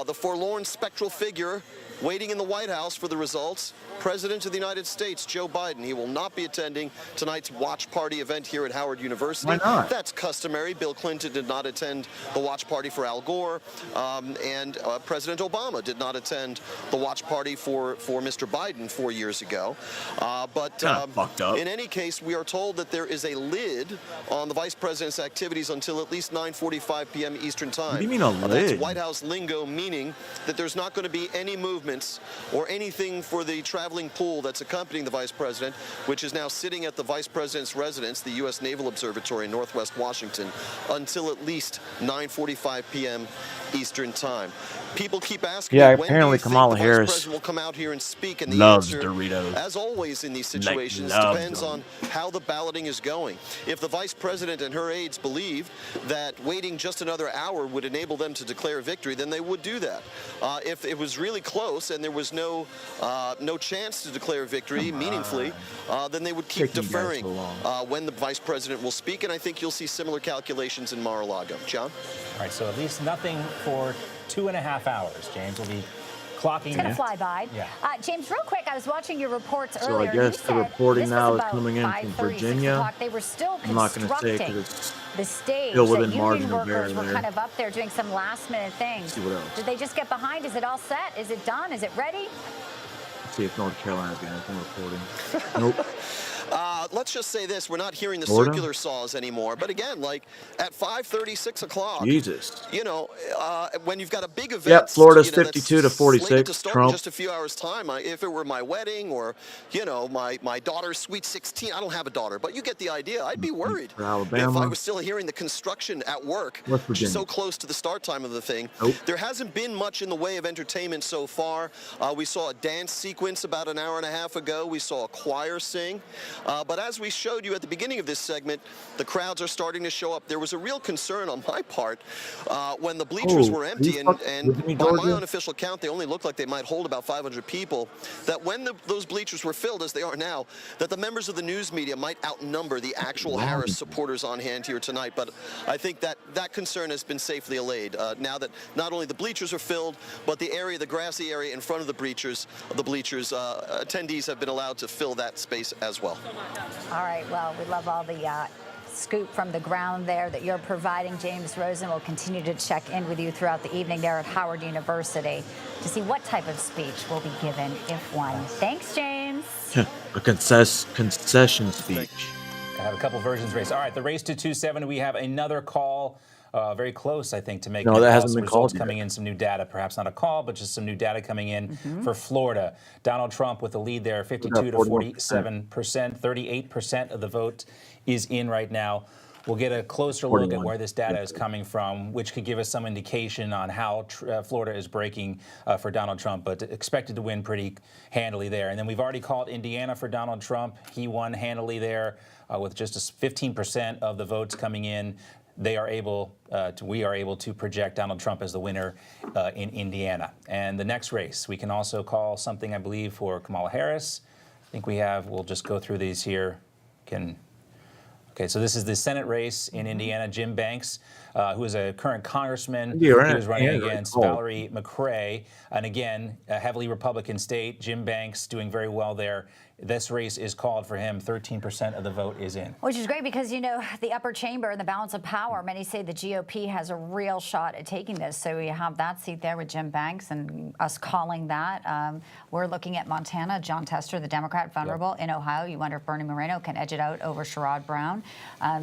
the forlorn spectral figure waiting in the White House for the results, President of the United States, Joe Biden. He will not be attending tonight's watch party event here at Howard University. Why not? That's customary. Bill Clinton did not attend the watch party for Al Gore, and President Obama did not attend the watch party for Mr. Biden 4 years ago. But fucked up. In any case, we are told that there is a lid on the Vice President's activities until at least 9:45 p.m. Eastern Time. What do you mean a lid? That's White House lingo, meaning that there's not going to be any movements or anything for the traveling pool that's accompanying the Vice President, which is now sitting at the Vice President's residence, the U.S. Naval Observatory in Northwest Washington, until at least 9:45 p.m. Eastern Time. People keep asking, Yeah, when apparently do you Kamala think the Harris Vice President will come out here and speak? And the loves answer, Doritos. as always in these situations, loves depends them. on how the balloting is going. If the Vice President and her aides believe that waiting just another hour would enable them to declare victory, then they would do that. If it was really close and there was no chance to declare victory meaningfully, then they would keep deferring when the Vice President will speak, and I think you'll see similar calculations in Mar-a-Lago. John? All right, so at least nothing for 2.5 hours. James will be clocking It's going to fly by. Yeah. James, real quick, I was watching your reports So earlier. I guess You the said reporting this now was is about coming in from 5:30, 6 Virginia. o'clock. They were still I'm not going to say constructing because it's the stage. still The within union margin of workers error were there. kind of up there doing some last-minute things. See what else. Did they just get behind? Is it all set? Is it done? Is it ready? See if North Carolina's got anything reporting. Nope. Let's just say this, we're not hearing the Florida? circular saws anymore. But again, like at 5:30, 6 o'clock, Jesus. you know, when you've got a big event, Yep, Florida's you know, that's 52 to 46, slated to start in Trump. just a few hours' time. If it were my wedding or, you know, my daughter's sweet 16, I don't have a daughter, but you get the idea. I'd be worried For Alabama. if I was still hearing the construction at work, West Virginia. so close to the start time of the thing. Nope. There hasn't been much in the way of entertainment so far. We saw a dance sequence about an hour and a half ago. We saw a choir sing. But as we showed you at the beginning of this segment, the crowds are starting to show up. There was a real concern on my part when the bleachers were empty, and by my unofficial count, they only looked like they might hold about 500 people, that when those bleachers were filled, as they are now, that the members of the news media might outnumber the actual Harris supporters on hand here tonight. But I think that concern has been safely allayed now that not only the bleachers are filled, but the area, the grassy area in front of the bleachers, attendees have been allowed to fill that space as well. All right, well, we love all the scoop from the ground there that you're providing. James Rosen will continue to check in with you throughout the evening there at Howard University to see what type of speech will be given, if one. Thanks, James. A concession speech. I have a couple versions race. All right, the race to 270. We have another call. Very close, I think, to make that hasn't been called yet. Coming in, some new data, perhaps not a call, but just some new data coming in for Florida. Donald Trump with the lead there, 52 to 47%, 38% of the vote is in right now. We'll get a closer look at where this data is coming from, which could give us some indication on how Florida is breaking for Donald Trump, but expected to win pretty handily there. And then we've already called Indiana for Donald Trump. He won handily there with just 15% of the votes coming in. We are able to project Donald Trump as the winner in Indiana. And the next race, we can also call something, I believe, for Kamala Harris. I think we'll just go through these here. Okay, so this is the Senate race in Indiana. Jim Banks, who is a current congressman, he was running against Valerie McRae. And again, a heavily Republican state. Jim Banks doing very well there. This race is called for him. 13% of the vote is in. Which is great because, you know, the upper chamber and the balance of power, many say the GOP has a real shot at taking this. So we have that seat there with Jim Banks and us calling that. We're looking at Montana, John Tester, the Democrat, vulnerable. In Ohio, you wonder if Bernie Moreno can edge it out over Sherrod Brown.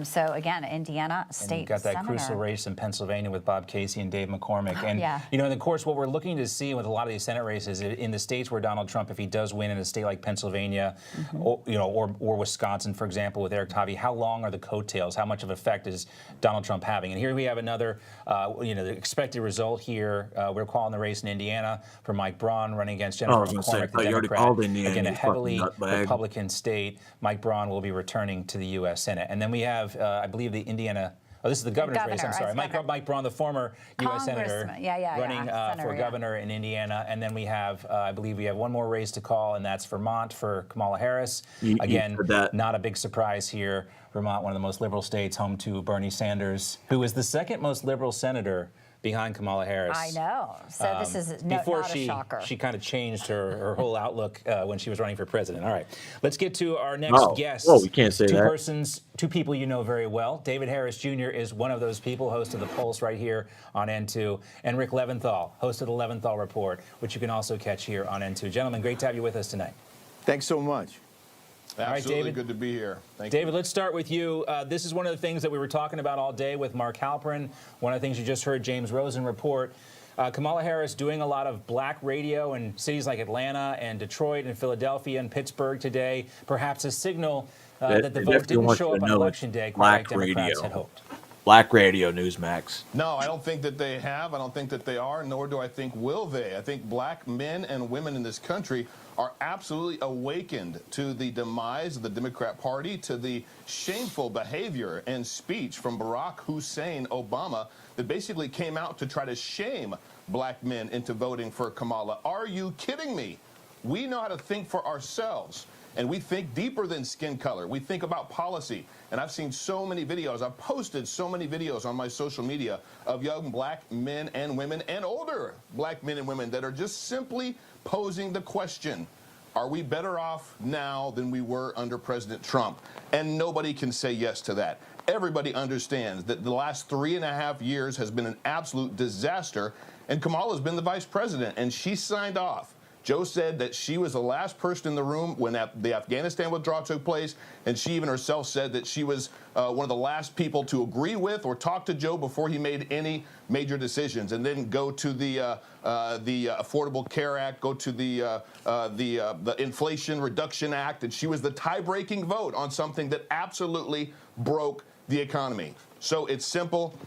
So again, Indiana state and you've got that senator. crucial race in Pennsylvania with Bob Casey and Dave McCormick. And, you know, and of course, what we're looking to see with a lot of these Senate races in the states where Donald Trump, if he does win in a state like Pennsylvania, or Wisconsin, for example, with Eric Tavi, how long are the coattails? How much of an effect is Donald Trump having? And here we have another, the expected result here. We're calling the race in Indiana for Mike Braun running against Jennifer McCormick, the Democrat. Again, a heavily Republican state. Mike Braun will be returning to the U.S. Senate. And then we have, I believe, the Indiana. Oh, this is the governor's race. I'm sorry. Mike Braun, the former U.S. Senator, running for governor in Indiana. And then we have, I believe we have one more race to call, and that's Vermont for Kamala Harris. Again, not a big surprise here. Vermont, one of the most liberal states, home to Bernie Sanders, who is the second most liberal senator behind Kamala Harris. I know. So this is not a shocker. She kind of changed her whole outlook when she was running for president. All right. Let's get to our next guest. Oh, we can't say that. Two people you know very well. David Harris Jr. is one of those people, host of The Pulse right here on N2. And Rick Leventhal, host of The Leventhal Report, which you can also catch here on N2. Gentlemen, great to have you with us tonight. Thanks so much. All right, Absolutely David. good to be here. Thank David, you. let's start with you. This is one of the things that we were talking about all day with Mark Halperin. One of the things you just heard James Rosen report. Kamala Harris doing a lot of black radio in cities like Atlanta and Detroit and Philadelphia and Pittsburgh today. Perhaps a signal that the vote didn't show up on Election Day quite like Democrats had hoped. Black radio, Newsmax. No, I don't think that they have. I don't think that they are, nor do I think will they. I think black men and women in this country are absolutely awakened to the demise of the Democrat Party, to the shameful behavior and speech from Barack Hussein Obama that basically came out to try to shame black men into voting for Kamala. Are you kidding me? We know how to think for ourselves, and we think deeper than skin color. We think about policy. And I've seen so many videos, I've posted so many videos on my social media of young black men and women and older black men and women that are just simply posing the question, are we better off now than we were under President Trump? And nobody can say yes to that. Everybody understands that the last 3.5 years has been an absolute disaster, and Kamala's been the vice president, and she signed off. Joe said that she was the last person in the room when the Afghanistan withdrawal took place, and she even herself said that she was one of the last people to agree with or talk to Joe before he made any major decisions, and then go to the Affordable Care Act, go to the Inflation Reduction Act, and she was the tie-breaking vote on something that absolutely broke the economy. So it's simple.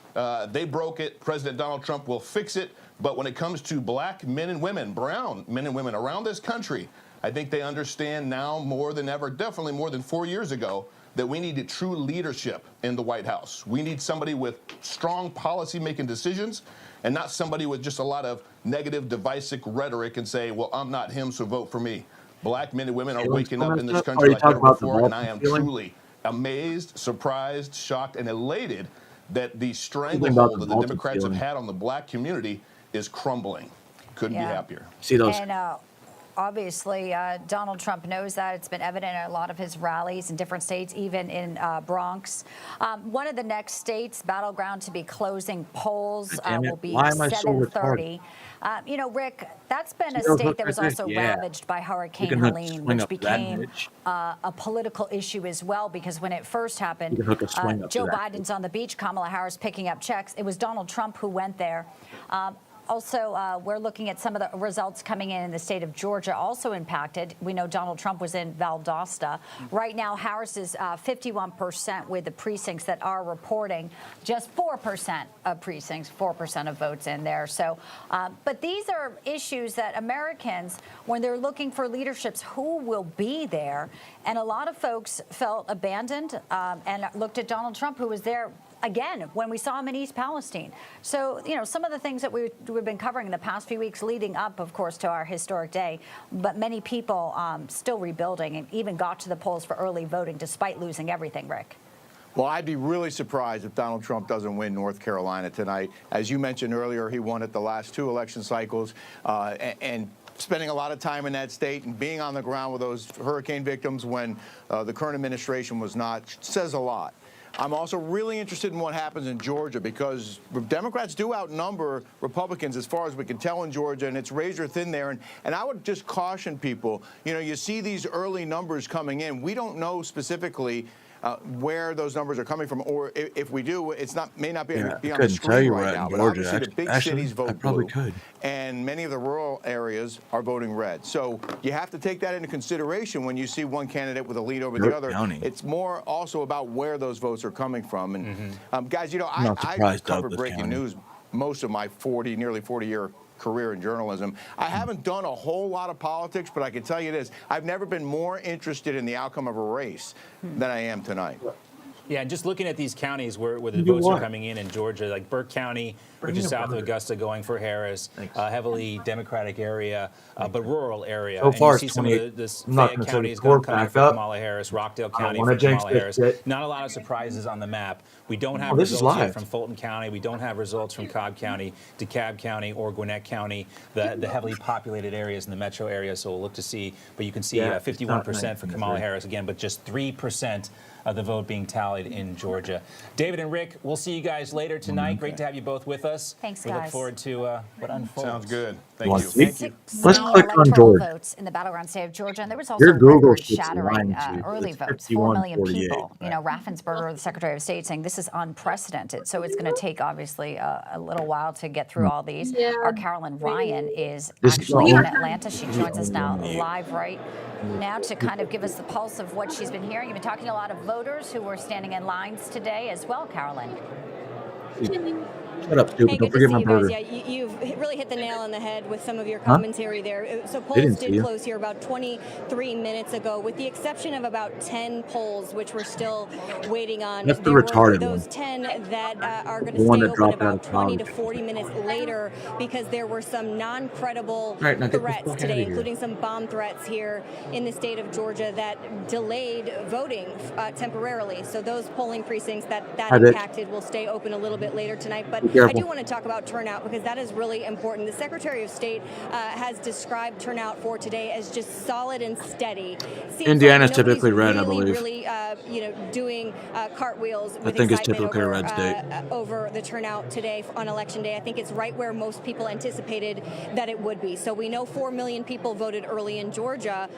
They broke it. President Donald Trump will fix it. But when it comes to black men and women, brown men and women around this country, I think they understand now more than ever, definitely more than 4 years ago, that we need true leadership in the White House. We need somebody with strong policy-making decisions and not somebody with just a lot of negative, divisive rhetoric and say, well, I'm not him, so vote for me. Black men and women are waking up in this country like never before, and I am truly amazed, surprised, shocked, and elated that the stranglehold that the Democrats have had on the black community is crumbling. Couldn't be happier. See those? And obviously, Donald Trump knows that. It's been evident at a lot of his rallies in different states, even in Bronx. One of the next states, battleground to be closing polls, will be 7:30. You know, Rick, that's been a state that was also ravaged by Hurricane Helene, which became a political issue as well, because when it first happened, Joe Biden's on the beach, Kamala Harris picking up checks. It was Donald Trump who went there. Also, we're looking at some of the results coming in the state of Georgia, also impacted. We know Donald Trump was in Valdosta. Right now, Harris is 51% with the precincts that are reporting. Just 4% of precincts, 4% of votes in there. So, but these are issues that Americans, when they're looking for leaderships, who will be there? And a lot of folks felt abandoned and looked at Donald Trump, who was there again when we saw him in East Palestine. So, you know, some of the things that we've been covering in the past few weeks leading up, of course, to our historic day, but many people still rebuilding and even got to the polls for early voting despite losing everything, Rick. Well, I'd be really surprised if Donald Trump doesn't win North Carolina tonight. As you mentioned earlier, he won it the last 2 election cycles, and spending a lot of time in that state and being on the ground with those hurricane victims when the current administration was not says a lot. I'm also really interested in what happens in Georgia, because Democrats do outnumber Republicans as far as we can tell in Georgia, and it's razor thin there. And I would just caution people, you know, you see these early numbers coming in. We don't know specifically where those numbers are coming from, or if we do, it's may not be on the screen right now. But obviously the big cities vote blue, and many of the rural areas are voting red. So you have to take that into consideration when you see one candidate with a lead over the other. It's more also about where those votes are coming from. And guys, you know, I cover breaking news most of my nearly 40-year career in journalism. I haven't done a whole lot of politics, but I can tell you this: I've never been more interested in the outcome of a race than I am tonight. Yeah, and just looking at these counties where the votes are coming in Georgia, like Burke County, which is south of Augusta, going for Harris, heavily Democratic area, but rural area. So far, and you see some of the Fayette counties going for Kamala Harris, Rockdale County for Kamala Harris. Not a lot of surprises on the map. We don't have results yet from Fulton County. We don't have results from Cobb County, DeKalb County, or Gwinnett County, the heavily populated areas in the metro area. So we'll look to see. But you can see 51% for Kamala Harris again, but just 3% of the vote being tallied in Georgia. David and Rick, we'll see you guys later tonight. Great to have you both with us. Thanks, we guys. look forward to what unfolds. Sounds good. Thank you. Thank you. Let's click on Georgia. Votes in the battleground state of Georgia, and there was also record-shattering early votes. 4 million people. You know, Raffensperger, the Secretary of State, saying this is unprecedented. So it's going to take obviously a little while to get through all these. Our Carolyn Ryan is actually in Atlanta. She joins us now live right now to kind of give us the pulse of what she's been hearing. You've been talking to a lot of voters who were standing in lines today as well, Carolyn. Shut up, stupid. Hey, don't forget my burger. Yeah, you've really hit the nail on the head with some of your commentary there. So polls did close here about 23 minutes ago, with the exception of about 10 polls, which we're still waiting on. That's the there retarded were those one. 10 that are going The to one stay that open dropped out about of 20 to college. 40 minutes later, because there were some non-credible Right, now get the threats fuck today, outta here. including some bomb threats here in the state of Georgia that delayed voting temporarily. So those polling precincts that impacted will stay open a little bit later tonight. But I do want to talk about turnout, because that is really important. The Secretary of State has described turnout for today as just solid and steady. Seems Indiana's like typically red, I nobody's believe. Really, doing cartwheels with I think it's excitement typically a over, red state. Over the turnout today on Election Day. I think it's right where most people anticipated that it would be. So we know 4 million people voted early in Georgia,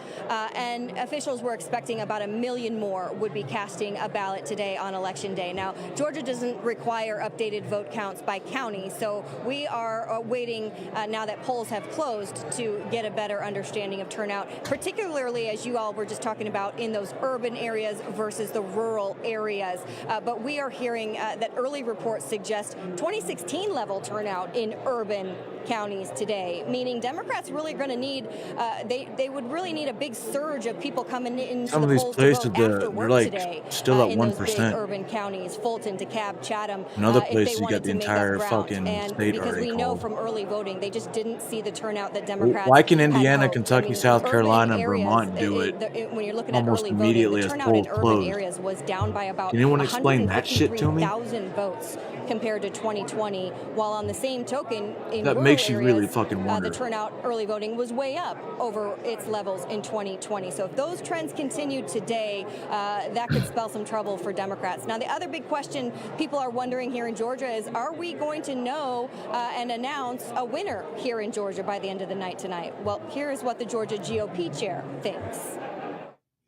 and officials were expecting about 1 million more would be casting a ballot today on Election Day. Now, Georgia doesn't require updated vote counts by county, so we are waiting now that polls have closed to get a better understanding of turnout, particularly as you all were just talking about in those urban areas versus the rural areas. But we are hearing that early reports suggest 2016 level turnout in urban counties today, meaning Democrats really going to need, they would really need a big surge of people coming into Some the of these polls places, to vote after work they're like today, still at in those big 1%. urban counties, Fulton, DeKalb, Chatham. In other if they places, you wanted got the to make up entire ground. fucking And state because already we know called. from early voting, they just didn't see the turnout that Democrats Why can had Indiana, hoped. Kentucky, I mean, South urban Carolina, and areas, Vermont do it when you're looking at almost early voting, immediately the as turnout in polls urban close? areas was down by about Can anyone explain that shit to me? 153,000 votes compared to 2020, while on the same token, in That rural makes you areas, really fucking wonder. the turnout early voting was way up over its levels in 2020. So if those trends continue today, that could spell some trouble for Democrats. Now, the other big question people are wondering here in Georgia is, are we going to know and announce a winner here in Georgia by the end of the night tonight? Well, here is what the Georgia GOP chair thinks.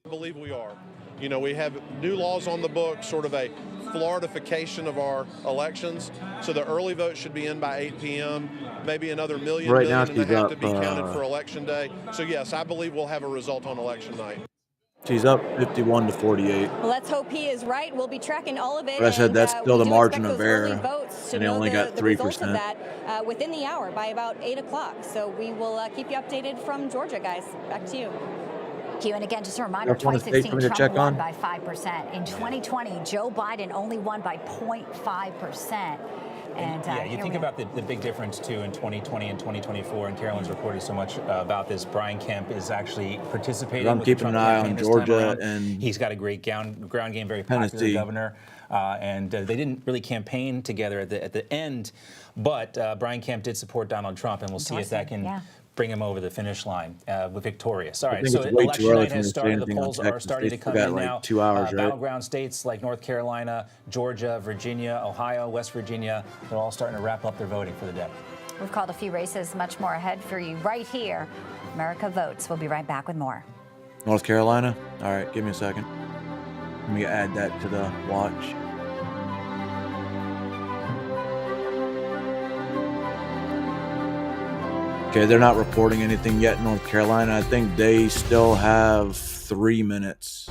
I believe we are. You know, we have new laws on the books, sort of a Floridification of our elections. So the early vote should be in by 8 p.m. Maybe another million Right now and a half to she's be up, counted for Election Day. So yes, I believe we'll have a result on Election night. She's up 51 to 48. Well, let's hope he is right. We'll be tracking all of it. But I said and, that's still we the do margin expect of those early error, votes to and they know only got the results of 3%. that within the hour by about 8 o'clock. So we will keep you updated from Georgia, guys. Back to you. Thank you. And again, just a reminder, That's one state 2016, for me to Trump check won on. by 5%. In 2020, Joe Biden only won by 0.5%. And yeah, you here think we about the big difference, too, in 2020 and 2024, and Carolyn's reported so much about this. Brian Kemp is actually participating I'm with the keeping Trump an eye campaign on this time Georgia around. and He's got a great ground game, very popular Tennessee. governor. And they didn't really campaign together at the end, but Brian Kemp did support Donald Trump, and we'll see if that can bring him over the finish line victorious. All I right, think so it's way election too early night for me has to say started. The anything on polls are Texas. starting They to come still got in like now. 2 hours, right? Battleground states like North Carolina, Georgia, Virginia, Ohio, West Virginia, they're all starting to wrap up their voting for the day. We've called a few races, much more ahead for you right here. America Votes. We'll be right back with more. North Carolina? All right, give me a second. Let me add that to the watch. Okay, they're not reporting anything yet in North Carolina. I think they still have 3 minutes.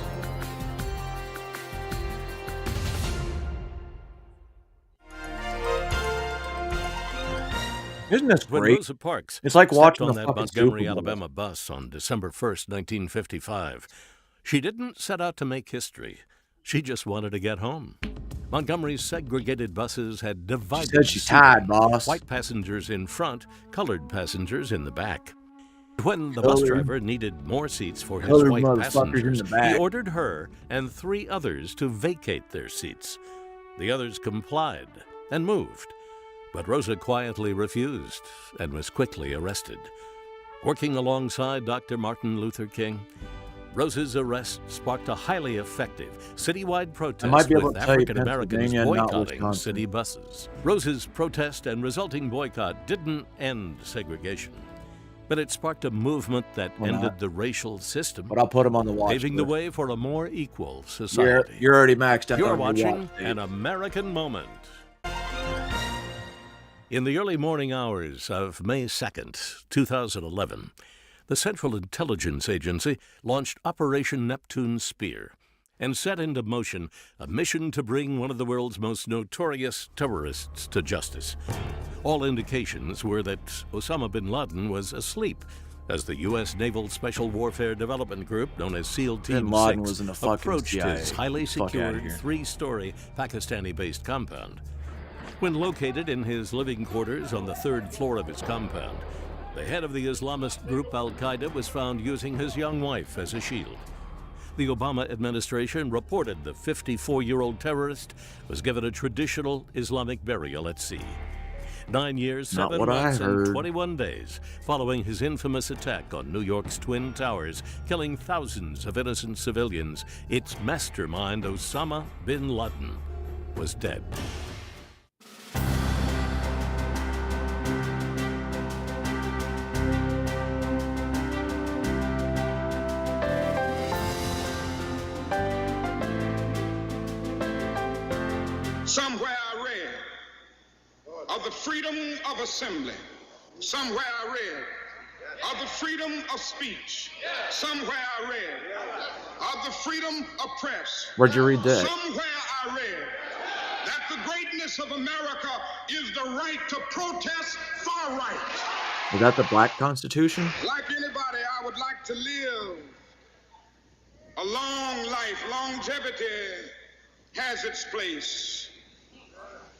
Isn't this When great? Rosa Parks It's like stepped watching on the that fucking Montgomery, Super Bowl. Alabama bus on December 1st, 1955. She didn't set out to make history. She just wanted to get home. Montgomery's segregated buses had divided said she's seating. tired, boss. White passengers in front, colored passengers in the back. When the bus Colored- driver needed more seats for his colored white motherfuckers in passengers, the back. he ordered her and 3 others to vacate their seats. The others complied and moved. But Rosa quietly refused and was quickly arrested. Working alongside Dr. Martin Luther King, Rosa's arrest sparked a highly effective citywide protest might be able with to tell you African Americans Pennsylvania, not boycotting Wisconsin. city buses. Rosa's protest and resulting boycott didn't end segregation, but it sparked a movement that Well, ended not. the racial system, But I'll put them on the watch paving the list. way for a more equal society. You're already maxed out. You're on your watching watch, Dave. An American Moment. In the early morning hours of May 2nd, 2011, the Central Intelligence Agency launched Operation Neptune Spear and set into motion a mission to bring one of the world's most notorious terrorists to justice. All indications were that Osama bin Laden was asleep as the U.S. Naval Special Warfare Development Group, known as SEAL Team Bin Laden 6, was in the fucking approached CIA. his highly Fuck outta secured here. 3-story Pakistani-based compound. When located in his living quarters on the 3rd floor of his compound, the head of the Islamist group Al-Qaeda was found using his young wife as a shield. The Obama administration reported the 54-year-old terrorist was given a traditional Islamic burial at sea. 9 years, Not 7 what I months, and heard. 21 days following his infamous attack on New York's Twin Towers, killing thousands of innocent civilians, its mastermind, Osama bin Laden, was dead. Somewhere I read of the freedom of assembly. Somewhere I read of the freedom of speech. Somewhere I read of the freedom of press. Where'd you read that? Somewhere I read that the greatness of America is the right to protest far right. Is that the Black Constitution? Like anybody, I would like to live a long life. Longevity has its place.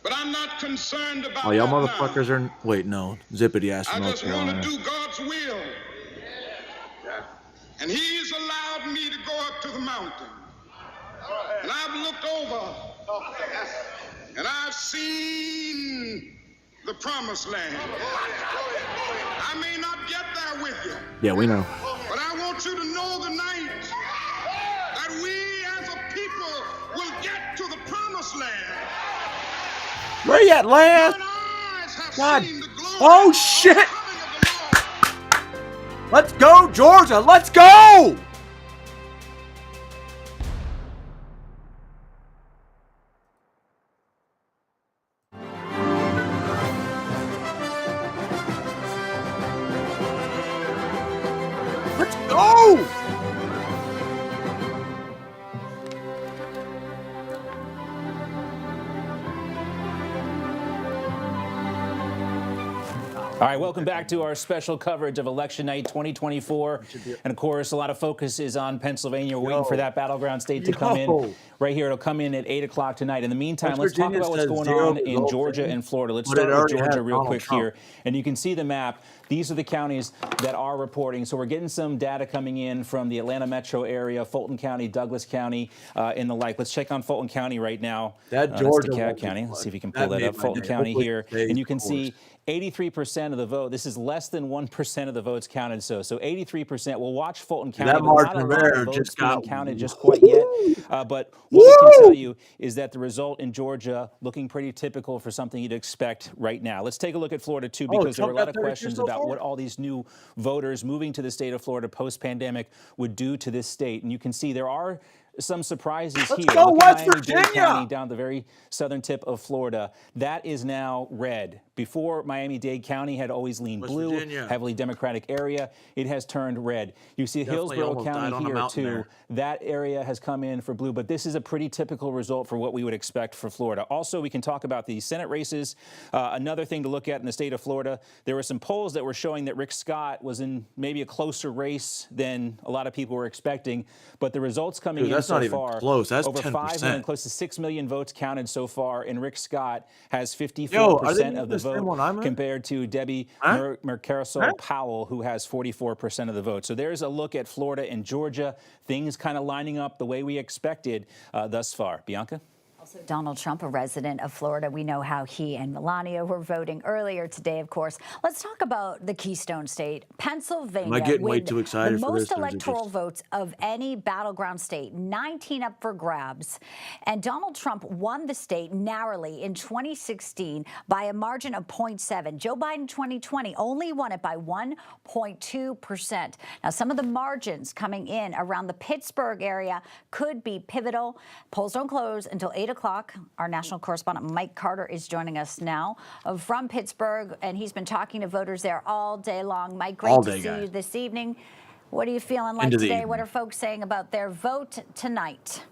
But I'm not concerned about Oh, y'all that motherfuckers now. are. Wait, no. Zippity ass I from North just want to Carolina. do God's will. And He's allowed me to go up to the mountain. And I've looked over and I've seen the promised land. I may not get there with you. Yeah, we know. But I want you to know tonight that we as a people will get to the promised land. Where you at, Lance? God. Oh, shit. Let's go, Georgia. Let's go. Let's go. All right, welcome back to our special coverage of Election Night 2024. And of course, a lot of focus is on Pennsylvania. We're waiting for that battleground state to come in. Right here, it'll come in at 8 o'clock tonight. In the meantime, let's talk about what's going on in Georgia and Florida. Let's start with Georgia real quick here. And you can see the map. These are the counties that are reporting. So we're getting some data coming in from the Atlanta metro area, Fulton County, Douglas County, and the like. Let's check on Fulton County right now. That Georgia Georgia DeKalb County. Let's see if we can pull that up. Fulton County here. And you can see 83% of the vote. This is less than 1% of the votes counted. So 83%. We'll watch Fulton County. That But not a margin lot there of votes just being got counted just quite yet. But what we can tell you is that the result in Georgia looking pretty typical for something you'd expect right now. Let's take a look at Florida too, because there were a lot of questions about what all these new voters moving to the state of Florida post-pandemic would do to this state. And you can see there are some surprises here. Go Look at West Miami-Dade Virginia! County down the very southern tip of Florida. That is now red. Before, Miami-Dade County had always leaned blue, Virginia. heavily Democratic area. It has turned red. You see Definitely Hillsborough almost died County on a here mountain too. there. That area has come in for blue, but this is a pretty typical result for what we would expect for Florida. Also, we can talk about the Senate races. Another thing to look at in the state of Florida, there were some polls that were showing that Rick Scott was in maybe a closer race than a lot of people were expecting, but the results coming in that's so not even far, close. That's over 10%. 5 million, close to 6 million votes counted so far, and Rick Scott has 54% of the vote compared to Debbie Mercarsol Powell, who has 44% of the vote. So there's a look at Florida and Georgia, things kind of lining up the way we expected thus far. Bianca? Also, Donald Trump, a resident of Florida. We know how he and Melania were voting earlier today, of course. Let's talk about the Keystone State, Pennsylvania. Am I getting way too excited the for this? most electoral votes of any battleground state, 19 up for grabs. And Donald Trump won the state narrowly in 2016 by a margin of 0.7. Joe Biden 2020 only won it by 1.2%. Now, some of the margins coming in around the Pittsburgh area could be pivotal. Polls don't close until 8 o'clock. Our national correspondent Mike Carter is joining us now from Pittsburgh, and he's been talking to voters there all day long. Mike, great to see you this evening. What are you feeling like today? What are folks saying about their vote tonight?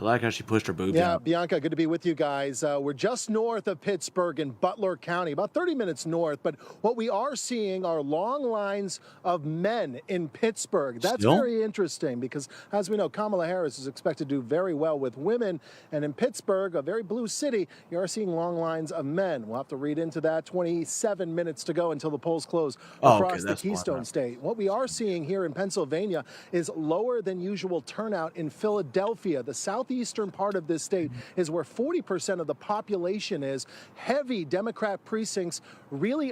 I like how she pushed her boobs Yeah, out. Bianca, good to be with you guys. We're just north of Pittsburgh in Butler County, about 30 minutes north. But what we are seeing are long lines of men in Pittsburgh. That's very interesting because, as we know, Kamala Harris is expected to do very well with women. And in Pittsburgh, a very blue city, you are seeing long lines of men. We'll have to read into that. 27 minutes to go until the polls close across the Keystone State. What we are seeing here in Pennsylvania is lower than usual turnout in Philadelphia. The southeastern part of this state is where 40% of the population is. Heavy Democrat precincts, really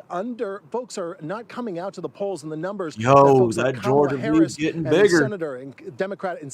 folks are not coming out to the polls, and the numbers that Georgia Harris getting and bigger. Democrat and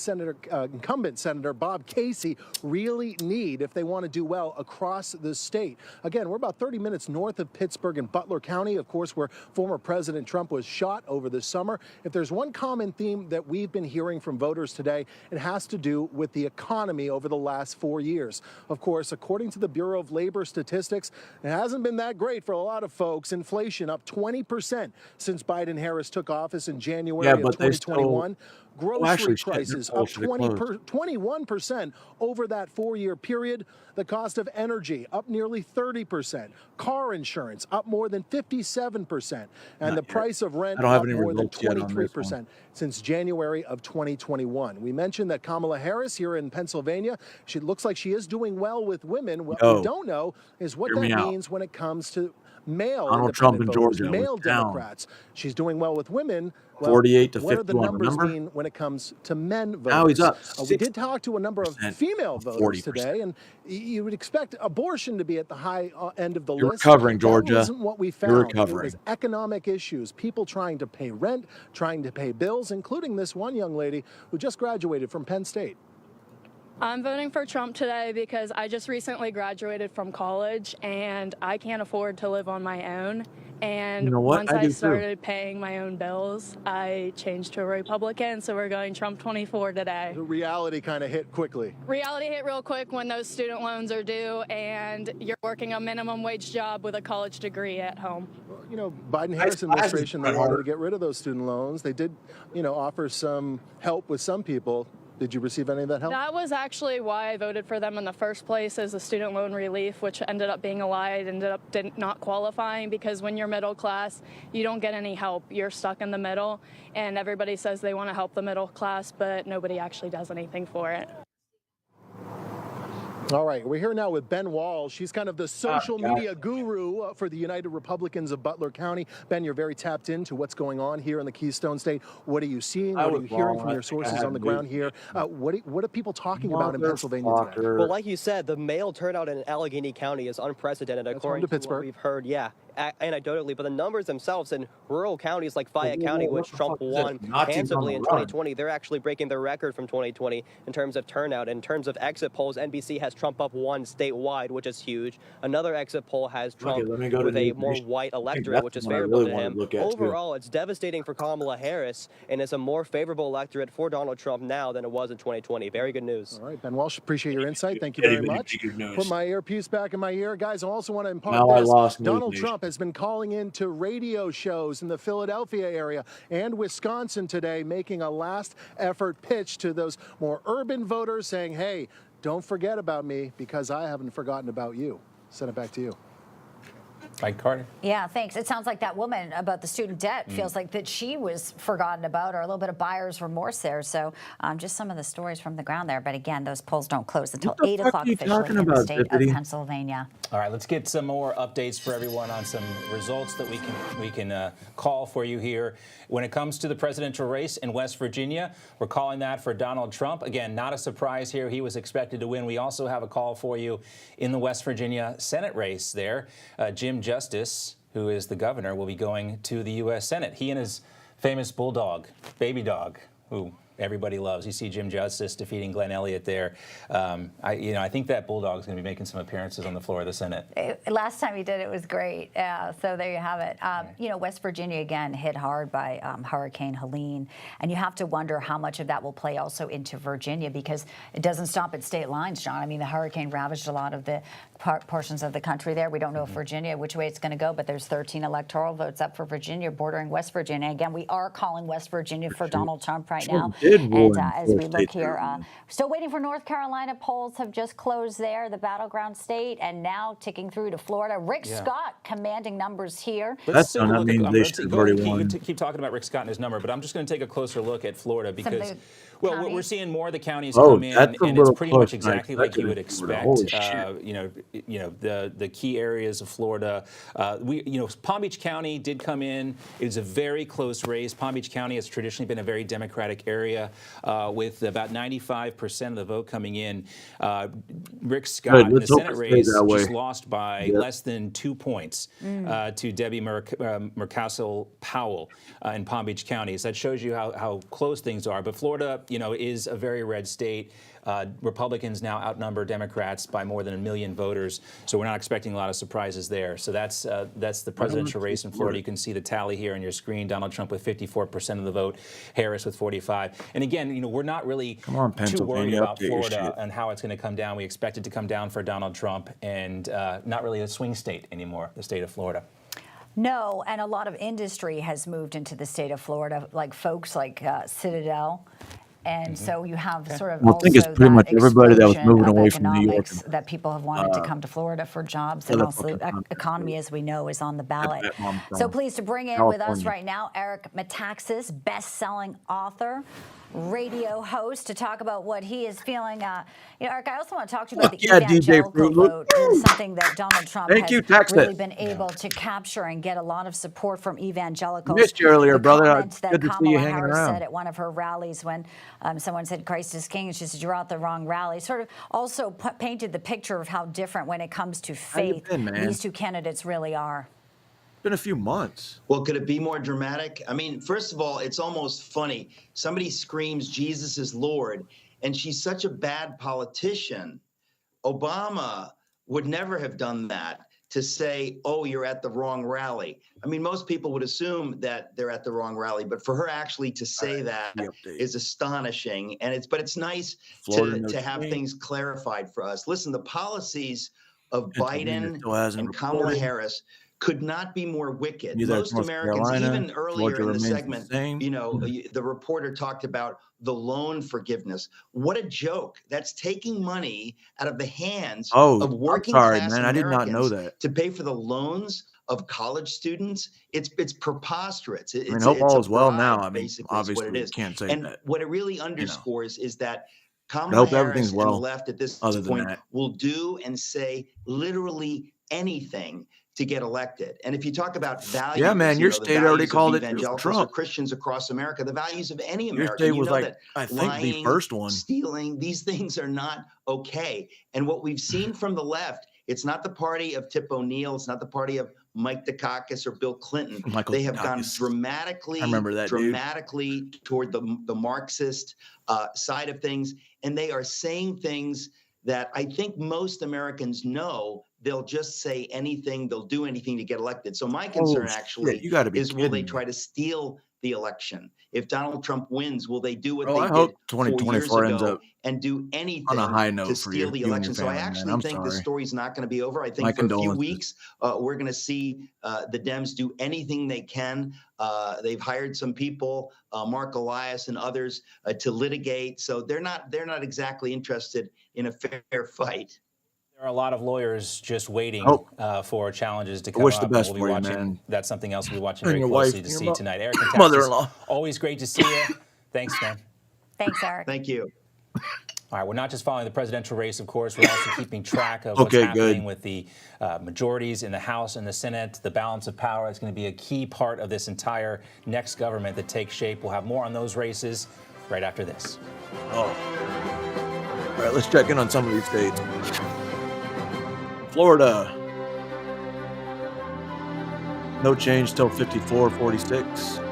incumbent Senator Bob Casey really need if they want to do well across the state. Again, we're about 30 minutes north of Pittsburgh in Butler County, of course, where former President Trump was shot over the summer. If there's one common theme that we've been hearing from voters today, it has to do with the economy over the last 4 years. Of course, according to the Bureau of Labor Statistics, it hasn't been that great for a lot of folks. Inflation up 20% since Biden-Harris took office in January of 2021. Grocery prices up 21% over that 4-year period. The cost of energy up nearly 30%. Car insurance up more than 57%. And the price of rent up more than 23% since January of 2021. We mentioned that Kamala Harris here in Pennsylvania, she looks like she is doing well with women. What we don't know is what that means when it comes to male Donald Trump in voters, Georgia male was down. Democrats. She's doing well with women. Well, 48 to what do 51, the numbers remember? mean when it comes to men voters? Now he's up We did talk to a number of female voters 40%. today, and you would expect abortion to be at the high end of the You're list. recovering, That Georgia. wasn't what we found. You're It recovering. was economic issues, people trying to pay rent, trying to pay bills, including this one young lady who just graduated from Penn State. I'm voting for Trump today because I just recently graduated from college and I can't afford to live on my own. And You know what? once I I do too. started paying my own bills, I changed to a Republican. So we're going Trump 24 today. The reality kind of hit quickly. Reality hit real quick when those student loans are due and you're working a minimum wage job with a college degree at home. You know, Biden-Harris administration, they wanted to get rid of those student loans. They did, offer some help with some people. Did you receive any of that help? That was actually why I voted for them in the first place, as a student loan relief, which ended up being a lie. It ended up not qualifying because when you're middle class, you don't get any help. You're stuck in the middle, and everybody says they want to help the middle class, but nobody actually does anything for it. All right, we're here now with Ben Walsh. She's kind of the social media guru for the United Republicans of Butler County. Ben, you're very tapped into what's going on here in the Keystone State. What are you seeing? What are you hearing from your sources on the ground here? What are people talking about in Pennsylvania today? Well, like you said, the male turnout in Allegheny County is unprecedented, according to what we've heard. Yeah, anecdotally, but the numbers themselves in rural counties like Fayette County, which Trump won handsomely in 2020, they're actually breaking the record from 2020 in terms of turnout. In terms of exit polls, NBC has Trump up 1 statewide, which is huge. Another exit poll has Trump with a more white electorate, which is favorable to him. Overall, it's devastating for Kamala Harris, and it's a more favorable electorate for Donald Trump now than it was in 2020. Very good news. All right, Ben Walsh, appreciate your insight. Thank you very much. Put my earpiece back in my ear. Guys, I also want to impart this. Donald Trump has been calling into radio shows in the Philadelphia area and Wisconsin today, making a last effort pitch to those more urban voters, saying, hey, don't forget about me because I haven't forgotten about you. Send it back to you. Mike Carter. Yeah, thanks. It sounds like that woman about the student debt feels like that she was forgotten about, or a little bit of buyer's remorse there. So just some of the stories from the ground there. But again, those polls don't close until 8 o'clock officially in the state of Pennsylvania. All right, let's get some more updates for everyone on some results that we can call for you here. When it comes to the presidential race in West Virginia, we're calling that for Donald Trump. Again, not a surprise here. He was expected to win. We also have a call for you in the West Virginia Senate race there. Jim Justice, who is the governor, will be going to the U.S. Senate. He and his famous bulldog, Baby Dog, who everybody loves. You see Jim Justice defeating Glenn Elliott there. I think that bulldog's going to be making some appearances on the floor of the Senate. Last time he did it was great. So there you have it. West Virginia again hit hard by Hurricane Helene, and you have to wonder how much of that will play also into Virginia, because it doesn't stop at state lines, John. I mean, the hurricane ravaged a lot of the portions of the country there. We don't know if Virginia, which way it's going to go, but there's 13 electoral votes up for Virginia bordering West Virginia. Again, we are calling West Virginia for Donald Trump right now. And as we look here, still waiting for North Carolina. Polls have just closed there, the battleground state, and now ticking through to Florida. Rick Scott commanding numbers here. Let's keep talking about Rick Scott and his number, but I'm just going to take a closer look at Florida because, well, we're seeing more of the counties come in, and it's pretty much exactly like you would expect. The key areas of Florida. Palm Beach County did come in. It was a very close race. Palm Beach County has traditionally been a very Democratic area, with about 95% of the vote coming in. Rick Scott in the Senate race just lost by less than 2 points to Debbie Murkowski Powell in Palm Beach County. So that shows you how close things are. But Florida, is a very red state. Republicans now outnumber Democrats by more than 1 million voters, so we're not expecting a lot of surprises there. So that's the presidential race in Florida. You can see the tally here on your screen. Donald Trump with 54% of the vote, Harris with 45%. And again, we're not really too worried about Florida and how it's going to come down. We expect it to come down for Donald Trump, and not really a swing state anymore, the state of Florida. No, and a lot of industry has moved into the state of Florida, like folks like Citadel. And so you have sort of I think it's pretty much everybody that was moving away from New York. That people have wanted to come to Florida for jobs, and also the economy, as we know, is on the ballot. So pleased to bring in with us right now Eric Metaxas, best-selling author, radio host, to talk about what he is feeling. Eric, I also want to talk to you about the evangelical vote. It's something that Donald Trump has really been able to capture and get a lot of support from evangelicals. Missed you earlier, brother. That Kamala Harris said at one of her rallies when someone said Christ is King, and she said, you're at the wrong rally. Sort of also painted the picture of how different when it comes to faith these two candidates really are. Been a few months. Well, could it be more dramatic? I mean, first of all, it's almost funny. Somebody screams Jesus is Lord, and she's such a bad politician. Obama would never have done that, to say, oh, you're at the wrong rally. I mean, most people would assume that they're at the wrong rally, but for her actually to say that is astonishing. And but it's nice to have things clarified for us. Listen, the policies of Biden and Kamala Harris could not be more wicked. Most Americans, even earlier in the segment, the reporter talked about the loan forgiveness. What a joke. That's taking money out of the hands of working class Americans I did not know that. To pay for the loans of college students. It's preposterous. I hope all is well now. I mean, obviously we can't say that. And what it really underscores is that Kamala Harris and the left at this point will do and say literally anything to get elected. And if you talk about values, yeah, man, your state already called it Trump. Christians across America, the values of any American. Your state was like, I think, lying, the first one. Stealing, these things are not okay. And what we've seen from the left, it's not the party of Tip O'Neill, it's not the party of Mike Dukakis or Bill Clinton. They have gone dramatically toward the Marxist side of things, and they are saying things that I think most Americans know. They'll just say anything, they'll do anything to get elected. So my concern is will they try to steal the election? If Donald Trump wins, will they do what they did 2024 ends up and do anything on a high note to steal the election? So I actually think this story's not going to be over. I think for a few weeks, we're going to see the Dems do anything they can. They've hired some people, Mark Elias and others, to litigate. So they're not exactly interested in a fair fight. There are a lot of lawyers just waiting for challenges to come wish up. the best We'll be for you, watching. Man. That's something else we'll be watching And very your closely wife, to see your tonight. Eric, mother-in-law. Always great to see you. Thanks, man. Thanks, Eric. Thank you. All right, we're not just following the presidential race, of course. We're also keeping track of what's happening with the majorities in the House and the Senate. The balance of power is going to be a key part of this entire next government that takes shape. We'll have more on those races right after this. All right, let's check in on some of these states. Florida, no change till 54-46.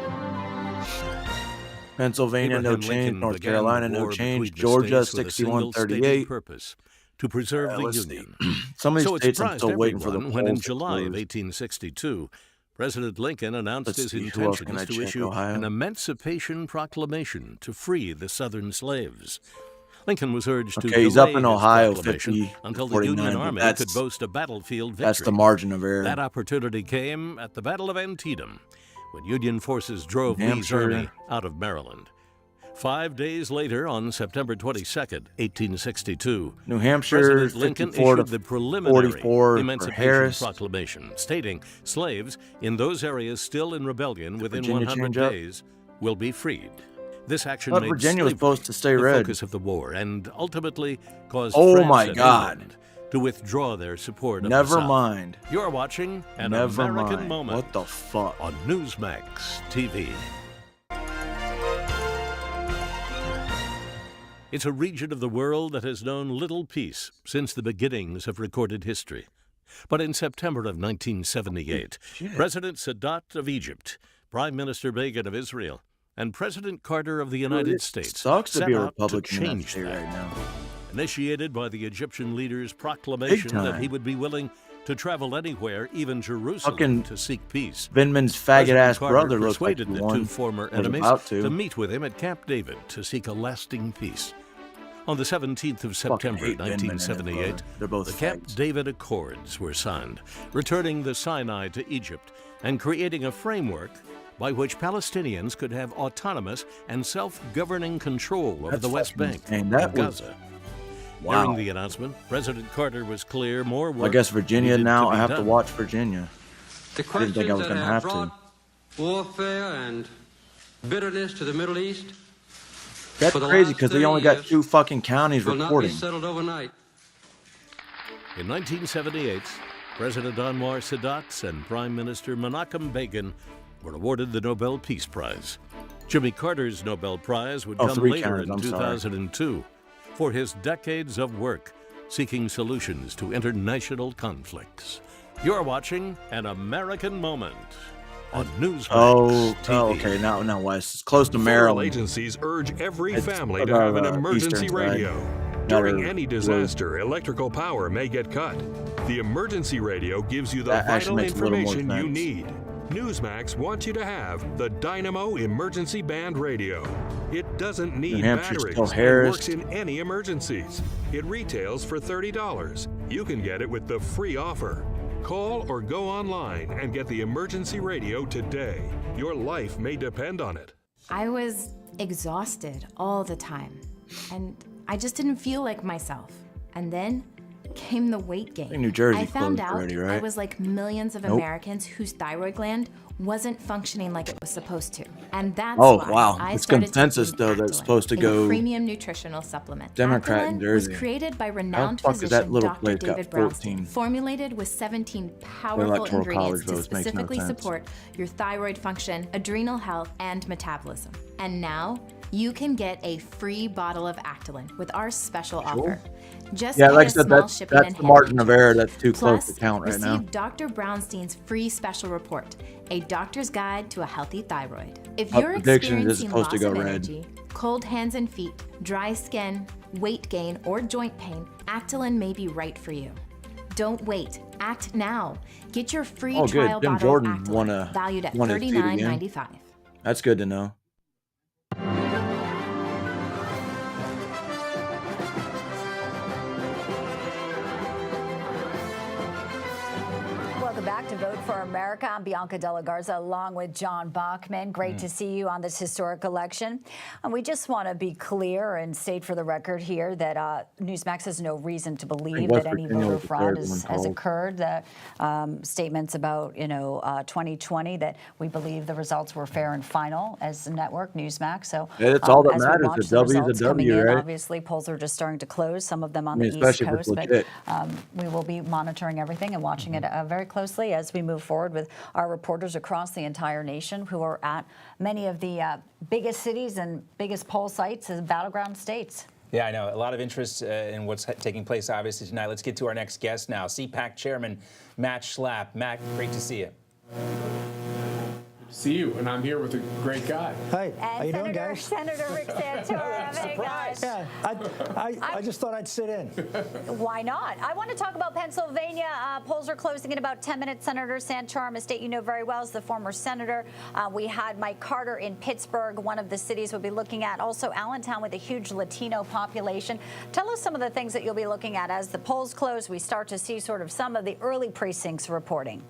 Pennsylvania, Abraham no Lincoln change. North began Carolina, the no war change. between the Georgia, states with a single 61-38. stated purpose, to preserve the let's Union. Some of these So it states I'm surprised still waiting for the everyone when in polls to July of close. 1862, President Lincoln announced Let's his see, who else can I intentions to check? issue Ohio? an Emancipation Proclamation to free the Southern slaves. Lincoln was urged to he's up delay in his Ohio, proclamation 50, until the 49, Union but Army that's- could boast a battlefield victory. That's the margin of error. That opportunity came at the Battle of Antietam, when Union forces drove New Lee's Hampshire. army out of Maryland. 5 days later, on September 22nd, 1862, New Hampshire, President Lincoln 54 to issued the preliminary 44 for Emancipation Harris. Proclamation, stating slaves in those areas still in rebellion within Virginia 100 change up? days will be freed. This action But made Virginia was slavery supposed to stay the red. focus of the war and ultimately caused Oh France my and God. England to withdraw their support of the Never South. mind. You're watching An Never American mind. Moment. What the fuck? On Newsmax TV. It's a region of the world that has known little peace since the beginnings of recorded history. But in September of 1978, President Sadat of Egypt, Prime Minister Begin of Israel, and President Carter of the United It States sucks to set be a out to Republican in that change state that. right now. Initiated by the Egyptian leader's proclamation Big that time. he would be willing to travel anywhere, even Jerusalem, Fucking to seek peace. Vindman's President faggot-ass Carter brother looks like persuaded he the won. two former Was enemies about to. meet with him at Camp David to seek a lasting peace. On the 17th of September, 1978, the Camp David Accords were signed, returning the Sinai to Egypt and creating a framework by which Palestinians could have autonomous and self-governing control over the West Bank and Gaza. Wow. During the announcement, President Carter was clear more work I guess Virginia needed now. to be I have to done. watch Virginia. The I didn't think I was going to have to. Warfare and bitterness to the Middle East. That's crazy because they only got 2 fucking counties will not be reporting. settled overnight. In 1978, President Anwar Sadat and Prime Minister Menachem Begin were awarded the Nobel Peace Prize. Jimmy Carter's Nobel Prize would come 3 later counties, in I'm sorry. 2002 for his decades of work seeking solutions to international conflicts. You're watching An American Moment on Newsmax TV. Okay. Now West. It's close to Federal Maryland. agencies urge every It's family to above, have an emergency eastern side. radio. During Or any blue. disaster, electrical power may get cut. The emergency radio gives you the That actually vital makes a little more information you sense. need. Newsmax wants you to have the Dynamo Emergency Band Radio. It doesn't need New Hampshire's batteries still and Harris. works in any emergencies. It retails for $30. You can get it with the free offer. Call or go online and get the emergency radio today. Your life may depend on it. I was exhausted all the time, and I just didn't feel like myself. And then came the weight gain. I think New Jersey I found closed out already, I right? was like millions of Nope. Americans whose thyroid gland wasn't functioning like it was supposed to. And that's Oh, why wow. I It's started consensus, taking though, that's Actilin, supposed to a go premium nutritional supplement. Democrat in Actilin Jersey. was created by How the renowned fuck is that physician little Dr. place got David 14? Brownstein, formulated with 17 powerful Electoral ingredients college to votes makes no specifically sense. support your thyroid function, adrenal health, and metabolism. And now you can get a free bottle of Actilin with our special offer. Just Yeah, pay like I a said, small that's shipping and the handling margin of charge. error that's too close Plus, to count right now. receive Dr. Brownstein's free special report, A Doctor's Guide to a Healthy Thyroid. If you're predictions is experiencing supposed to loss go of red. energy, cold hands and feet, dry skin, weight gain, or joint pain, Actilin may be right for you. Don't wait. Act now. Get your free Oh, good. trial Jim bottle Jordan of Actilin, won valued at his seat again. $39.95. That's good to know. Welcome back to Vote for America. I'm Bianca Della Garza along with John Bachman. Great to see you on this historic election. And we just want to be clear and state for the record here that Newsmax has no reason to believe West that any Virginia voter was the fraud third has one called. occurred. The statements about 2020 that we believe the results were fair and final as a network, Newsmax. So Yeah, that's all that as we matters. watch A the W is a results coming W, in, right? obviously polls are just starting to close. Some of them on I mean, the East especially if it's Coast, but legit. we will be monitoring everything and watching it very closely as we move forward with our reporters across the entire nation who are at many of the biggest cities and biggest poll sites and battleground states. Yeah, I know. A lot of interest in what's taking place, obviously, tonight. Let's get to our next guest now. CPAC Chairman Matt Schlapp. Matt, great to see you. See you, and I'm here with a great guy. Hey, And how you doing, guys? Senator Rick Santorum. Hey, guys. Yeah, I just thought I'd sit in. Why not? I want to talk about Pennsylvania. Polls are closing in about 10 minutes. Senator Santorum, a state you know very well, is the former senator. We had Mike Carter in Pittsburgh, one of the cities we'll be looking at. Also, Allentown with a huge Latino population. Tell us some of the things that you'll be looking at as the polls close. We start to see sort of some of the early precincts reporting.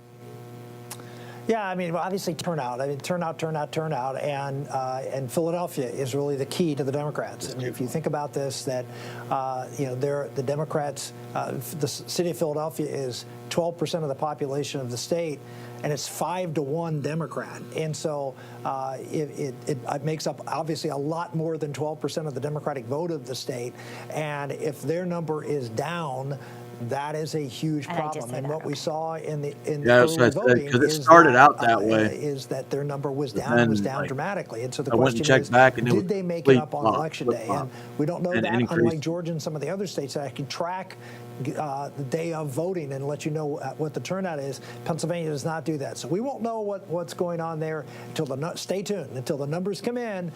Yeah, I mean, obviously turnout. I mean, turnout, and Philadelphia is really the key to the Democrats. And if you think about this, that the Democrats, the city of Philadelphia is 12% of the population of the state, and it's 5-1 Democrat. And so it makes up obviously a lot more than 12% of the Democratic vote of the state. And if their number is down, that is a huge problem. And what we saw in the early voting because it started out that way. Is that their number was down, Then, like, dramatically. And so the I went and question checked is, back and it did was they make it up on flip-flop, election day? flip-flop. And we don't know And that, increased. unlike Georgia and some of the other states that I can track the day of voting and let you know what the turnout is. Pennsylvania does not do that. So we won't know what's going on there until stay tuned. Until the numbers come in,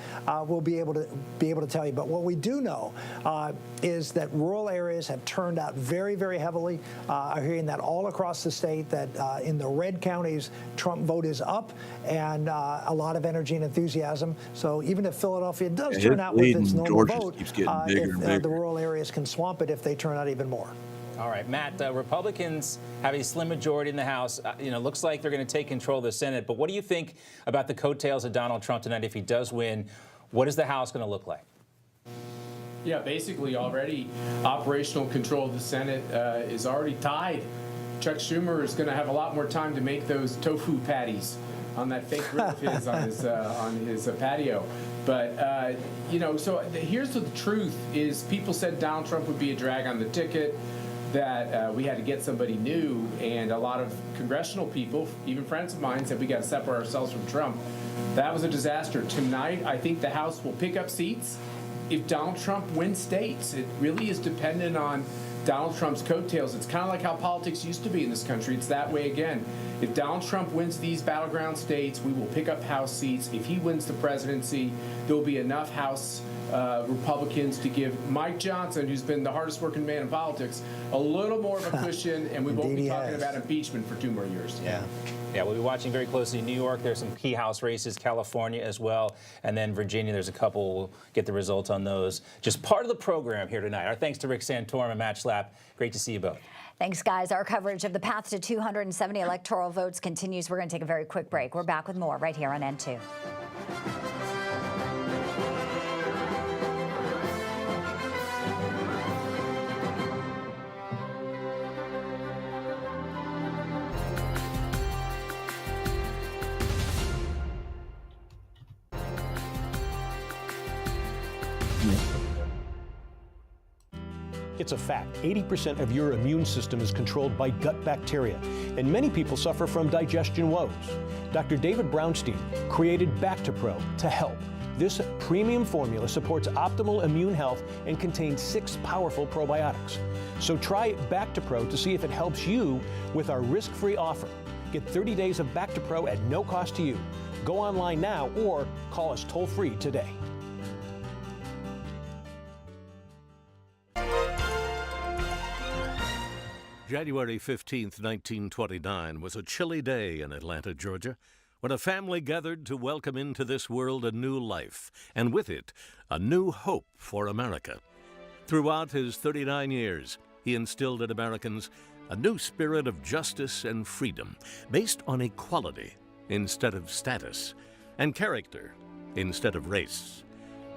we'll be able to tell you. But what we do know is that rural areas have turned out very, very very heavily. I'm hearing that all across the state, that in the red counties, Trump vote is up, and a lot of energy and enthusiasm. So even if Philadelphia does turn out with its normal vote, the rural areas can swamp it if they turn out even more. All right, Matt, Republicans have a slim majority in the House. Looks like they're going to take control of the Senate. But what do you think about the coattails of Donald Trump tonight if he does win? What is the House going to look like? Yeah, basically already operational control of the Senate is already tied. Chuck Schumer is going to have a lot more time to make those tofu patties on that fake grill of his on his patio. But, so here's the truth is people said Donald Trump would be a drag on the ticket, that we had to get somebody new, and a lot of congressional people, even friends of mine, said we got to separate ourselves from Trump. That was a disaster. Tonight, I think the House will pick up seats if Donald Trump wins states. It really is dependent on Donald Trump's coattails. It's kind of like how politics used to be in this country. It's that way again. If Donald Trump wins these battleground states, we will pick up House seats. If he wins the presidency, there will be enough House Republicans to give Mike Johnson, who's been the hardest working man in politics, a little more of a cushion, and we won't be talking about impeachment for 2 more years. Yeah, we'll be watching very closely New York. There's some key House races, California as well, and then Virginia, there's a couple. We'll get the results on those. Just part of the program here tonight. Our thanks to Rick Santorum and Matt Schlapp. Great to see you both. Thanks, guys. Our coverage of the path to 270 electoral votes continues. We're going to take a very quick break. We're back with more right here on N2. It's a fact. 80% of your immune system is controlled by gut bacteria, and many people suffer from digestion woes. Dr. David Brownstein created Bactipro to help. This premium formula supports optimal immune health and contains 6 powerful probiotics. So try Bactipro to see if it helps you with our risk-free offer. Get 30 days of Bactipro at no cost to you. Go online now or call us toll-free today. January 15th, 1929 was a chilly day in Atlanta, Georgia, when a family gathered to welcome into this world a new life, and with it, a new hope for America. Throughout his 39 years, he instilled in Americans a new spirit of justice and freedom, based on equality instead of status, and character instead of race.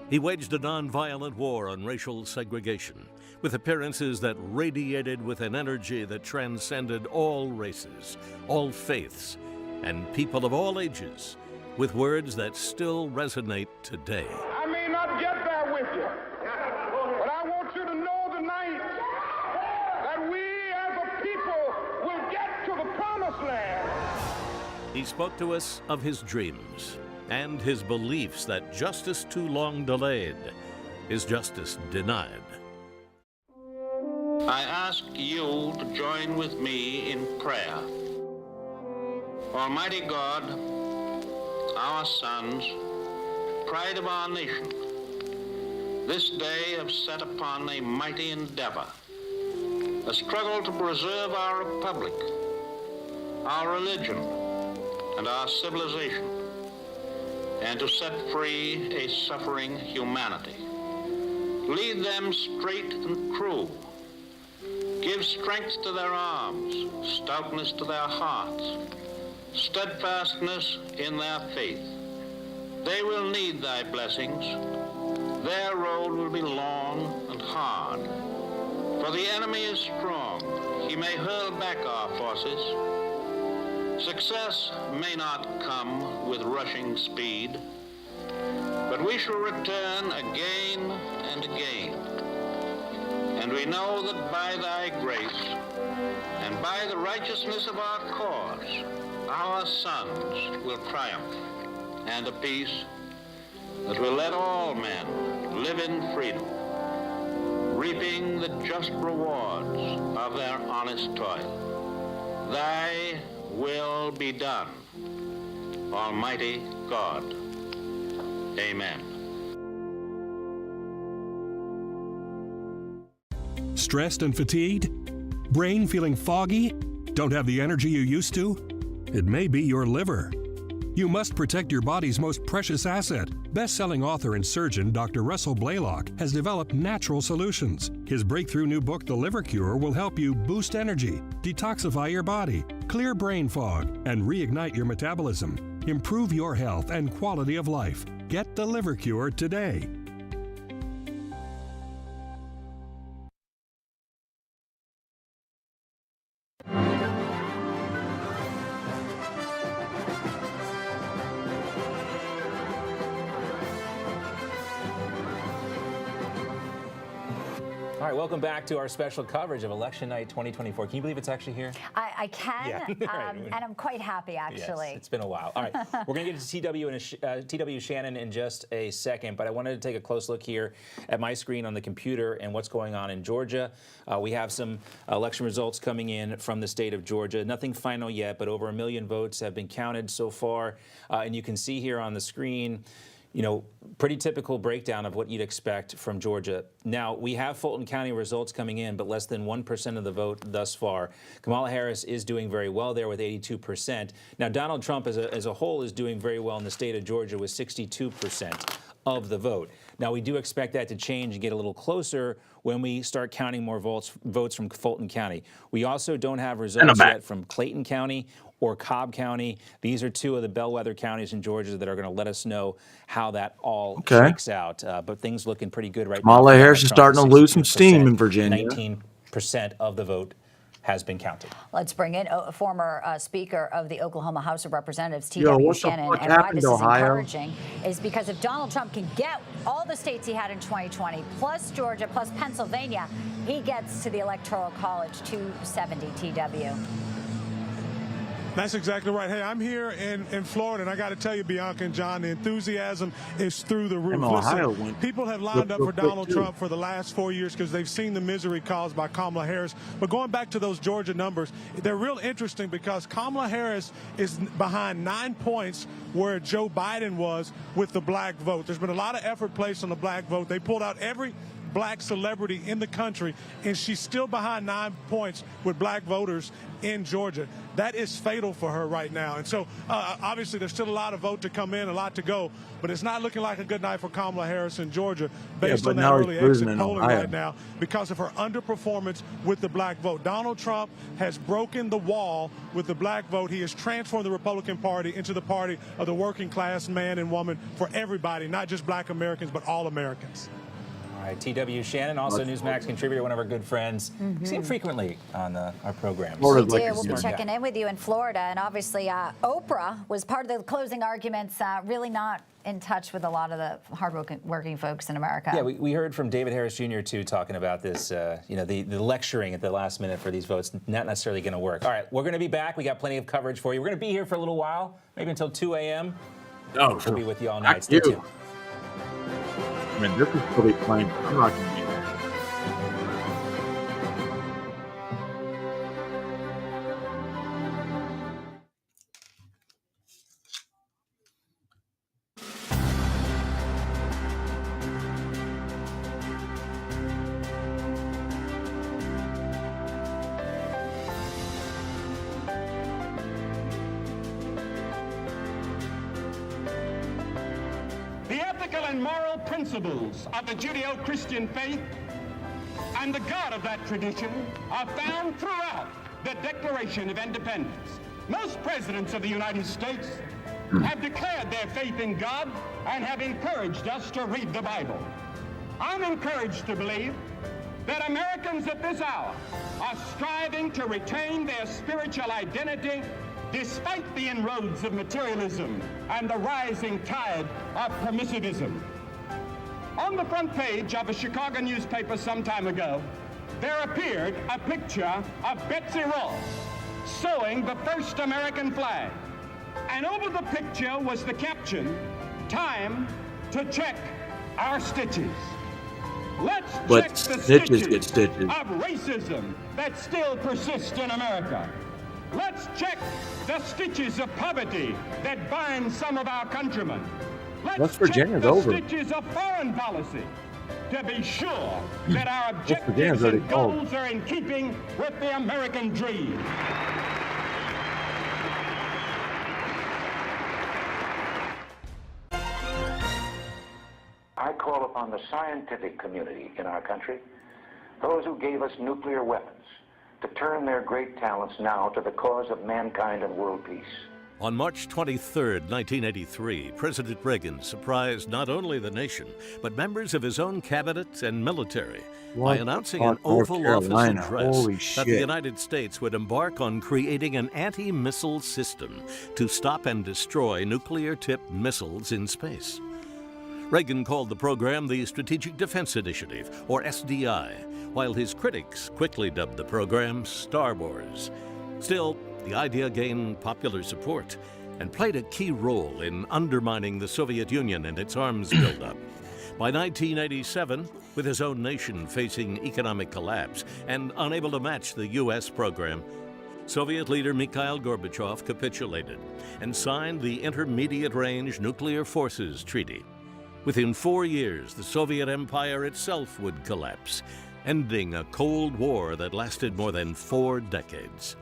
He waged a nonviolent war on racial segregation, with appearances that radiated with an energy that transcended all races, all faiths, and people of all ages, with words that still resonate today. I may not get there with you, but I want you to know tonight that we as a people will get to the promised land. He spoke to us of his dreams and his beliefs that justice too long delayed is justice denied. I ask you to join with me in prayer. Almighty God, our sons, pride of our nation, this day have set upon a mighty endeavor, a struggle to preserve our republic, our religion, and our civilization, and to set free a suffering humanity. Lead them straight and true. Give strength to their arms, stoutness to their hearts, steadfastness in their faith. They will need thy blessings. Their road will be long and hard. For the enemy is strong. He may hurl back our forces. Success may not come with rushing speed, but we shall return again and again. And we know that by thy grace and by the righteousness of our cause, our sons will triumph, and a peace that will let all men live in freedom, reaping the just rewards of their honest toil. Thy will be done, Almighty God. Amen. Stressed and fatigued? Brain feeling foggy? Don't have the energy you used to? It may be your liver. You must protect your body's most precious asset. Best-selling author and surgeon Dr. Russell Blaylock has developed natural solutions. His breakthrough new book, The Liver Cure, will help you boost energy, detoxify your body, clear brain fog, and reignite your metabolism. Improve your health and quality of life. Get The Liver Cure today. All right, welcome back to our special coverage of Election Night 2024. Can you believe it's actually here? I can, Yeah. and I'm quite happy, actually. Yes, it's been a while. All right, we're going to get to TW Shannon in just a second, but I wanted to take a close look here at my screen on the computer and what's going on in Georgia. We have some election results coming in from the state of Georgia. Nothing final yet, but over 1 million votes have been counted so far. And you can see here on the screen, you know, pretty typical breakdown of what you'd expect from Georgia. Now, we have Fulton County results coming in, but less than 1% of the vote thus far. Kamala Harris is doing very well there with 82%. Now, Donald Trump as a whole is doing very well in the state of Georgia with 62% of the vote. Now, we do expect that to change and get a little closer when we start counting more votes from Fulton County. We also don't have results yet from Clayton County or Cobb County. These are two of the bellwether counties in Georgia that are going to let us know how that all shakes out. But things looking pretty good right now. Kamala Harris is starting to lose some steam in Virginia. 19% of the vote has been counted. Let's bring in a former Speaker of the Oklahoma House of Representatives, T.W. Shannon. And why this is encouraging is because if Donald Trump can get all the states he had in 2020, plus Georgia, plus Pennsylvania, he gets to the Electoral College 270 TW. That's exactly right. Hey, I'm here in Florida, and I got to tell you, Bianca and John, the enthusiasm is through the roof. Listen, people have lined up for Donald Trump for the last 4 years because they've seen the misery caused by Kamala Harris. But going back to those Georgia numbers, they're real interesting because Kamala Harris is behind 9 points where Joe Biden was with the black vote. There's been a lot of effort placed on the black vote. They pulled out every black celebrity in the country, and she's still behind 9 points with black voters in Georgia. That is fatal for her right now. And so, obviously, there's still a lot of vote to come in, a lot to go, but it's not looking like a good night for Kamala Harris in Georgia based on that early exit polling right now because of her underperformance with the black vote. Donald Trump has broken the wall with the black vote. He has transformed the Republican Party into the party of the working class man and woman for everybody, not just black Americans, but all Americans. All right, T.W. Shannon, also Newsmax contributor, one of our good friends. You see him frequently on our programs. We do. We'll be checking in with you in Florida. And obviously, Oprah was part of the closing arguments, really not in touch with a lot of the hardworking folks in America. Yeah, we heard from David Harris Jr., too, talking about this, the lecturing at the last minute for these votes, not necessarily going to work. All right, we're going to be back. We got plenty of coverage for you. We're going to be here for a little while, maybe until 2 a.m. Oh, we'll be with you all night. Stay tuned. I mean, this is really playing. I'm not going to be there. And moral principles of the Judeo-Christian faith and the God of that tradition are found throughout the Declaration of Independence. Most presidents of the United States have declared their faith in God and have encouraged us to read the Bible. I'm encouraged to believe that Americans at this hour are striving to retain their spiritual identity despite the inroads of materialism and the rising tide of permissivism. On the front page of a Chicago newspaper some time ago, there appeared a picture of Betsy Ross sewing the first American flag. And over the picture was the caption, "Time to check our stitches." Let's check the stitches of racism that still persist in America. Let's check the stitches of poverty that bind some of our countrymen. Let's check the stitches of foreign policy to be sure that our objectives and goals are in keeping with the American dream. I call upon the scientific community in our country, those who gave us nuclear weapons, to turn their great talents now to the cause of mankind and world peace. On March 23, 1983, President Reagan surprised not only the nation, but members of his own cabinet and military by announcing an Oval Office address that the United States would embark on creating an anti-missile system to stop and destroy nuclear-tipped missiles in space. Reagan called the program the Strategic Defense Initiative, or SDI, while his critics quickly dubbed the program Star Wars. Still, the idea gained popular support and played a key role in undermining the Soviet Union and its arms buildup. By 1987, with his own nation facing economic collapse and unable to match the U.S. program, Soviet leader Mikhail Gorbachev capitulated and signed the Intermediate Range Nuclear Forces Treaty. Within 4 years, the Soviet Empire itself would collapse, ending a Cold War that lasted more than 4 decades.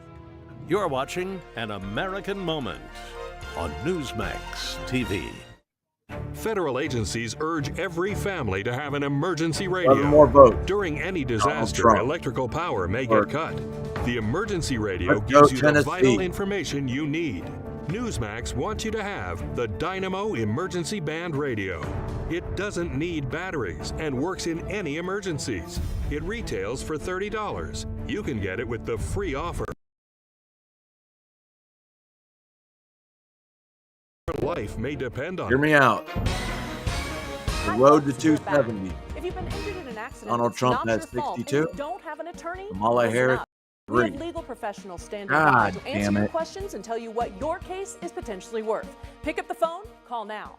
You're watching An American Moment on Newsmax TV. Federal agencies urge every family to have an emergency radio. More votes. During any disaster, electrical power may get cut. The emergency radio gives you the vital information you need. Newsmax wants you to have the Dynamo Emergency Band Radio. It doesn't need batteries and works in any emergencies. It retails for $30. You can get it with the free offer. Your life may depend on it. Hear me out. The road to 270. If you've been injured in an accident, Donald Trump has 62. You don't have an attorney? Kamala Harris. We have legal professionals standing by to answer your questions and tell you what your case is potentially worth. Pick up the phone, call now.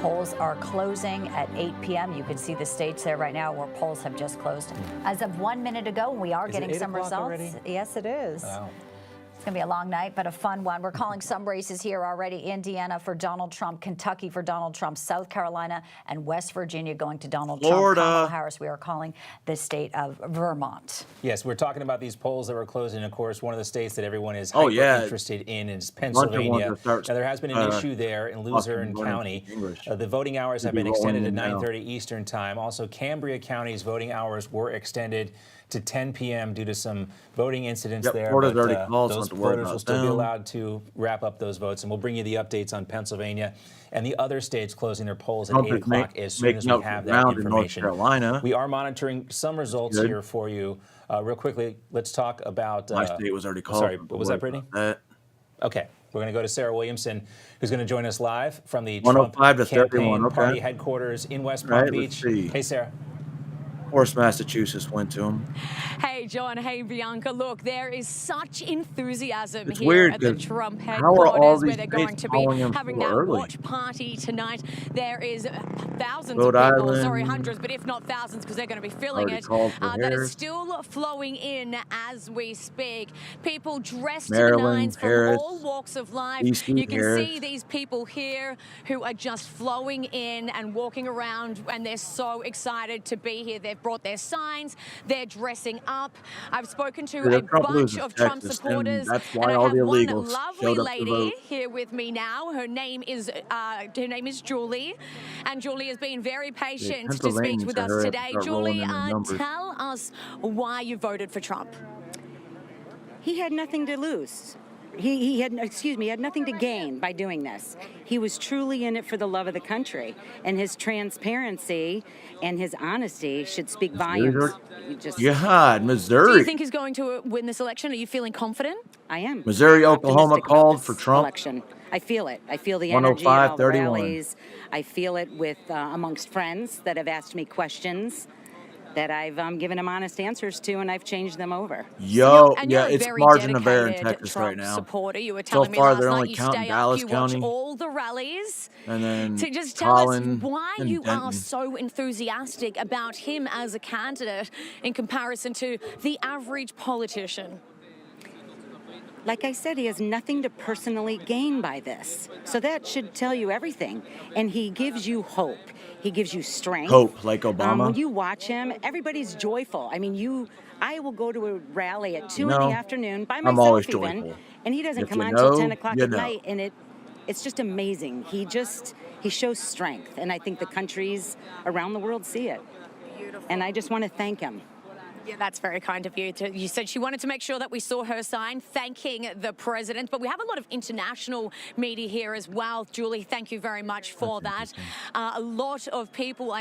Polls are closing at 8 p.m. You can see the states there right now where polls have just closed. As of 1 minute ago, we are getting some results. Already? Yes, it is. Wow. It's going to be a long night, but a fun one. We're calling some races here already. Indiana for Donald Trump, Kentucky for Donald Trump, South Carolina, and West Virginia going to Donald Trump. Kamala Harris, we are calling the state of Vermont. Yes, we're talking about these polls that were closing. Of course, one of the states that everyone is interested in is Pennsylvania. Now, there has been an issue there in Luzerne County. The voting hours have been extended to 9:30 Eastern Time. Also, Cambria County's voting hours were extended to 10 p.m. due to some voting incidents there. Those voters will still be allowed to wrap up those votes, and we'll bring you the updates on Pennsylvania and the other states closing their polls at 8 o'clock as soon as we have that information. We are monitoring some results here for you. Real quickly, let's talk about... My state was already called. Sorry, what was that, Brittany? Okay. We're going to go to Sarah Williamson, who's going to join us live from the Trump campaign party headquarters in West Palm Beach. Hey, Sarah. Of course, Massachusetts went to him. Hey, John. Hey, Bianca. Look, there is such enthusiasm here at the Trump headquarters where they're going to be having that watch party tonight. There is thousands of people, sorry, hundreds, but if not thousands, because they're going to be filling it, that is still flowing in as we speak. People dressed to the nines from all walks of life. You can see these people here who are just flowing in and walking around, and they're so excited to be here. They've brought their signs, they're dressing up. I've spoken to a bunch of Trump supporters, and I have one lovely lady here with me now. Her name is Julie, and Julie has been very patient to speak with us today. Julie, tell us why you voted for Trump. He had nothing to lose. He had nothing to gain by doing this. He was truly in it for the love of the country, and his transparency and his honesty should speak volumes. Missouri. Do you think he's going to win this election? Are you feeling confident? I am. Missouri, Oklahoma called for Trump. Election. I feel it. I feel the energy at all the rallies. I feel it with amongst friends that have asked me questions. that I've given him honest answers to, and I've changed them over. Yo, And yeah, you're a it's very margin of error in dedicated Texas Trump right now. supporter. You were So telling me far, last they're night only you counting stay Dallas up, you County, watch all the rallies. and then To just tell Collin us why and you are Denton. so enthusiastic about him as a candidate in comparison to the average politician. Like I said, he has nothing to personally gain by this. So that should tell you everything. And he gives you hope. He gives you strength. Hope, like Obama. When you watch him, everybody's joyful. I mean, I will go to a rally at 2 in the afternoon by I'm myself always even, joyful. and he doesn't If come you on until know, 10 o'clock you at know. night, and it's just amazing. He shows strength, and I think the countries around the world see it. Beautiful. And I just want to thank him. Yeah, that's very kind of you. You said she wanted to make sure that we saw her sign thanking the president, but we have a lot of international media here as well. Julie, thank you very much for that. A lot of people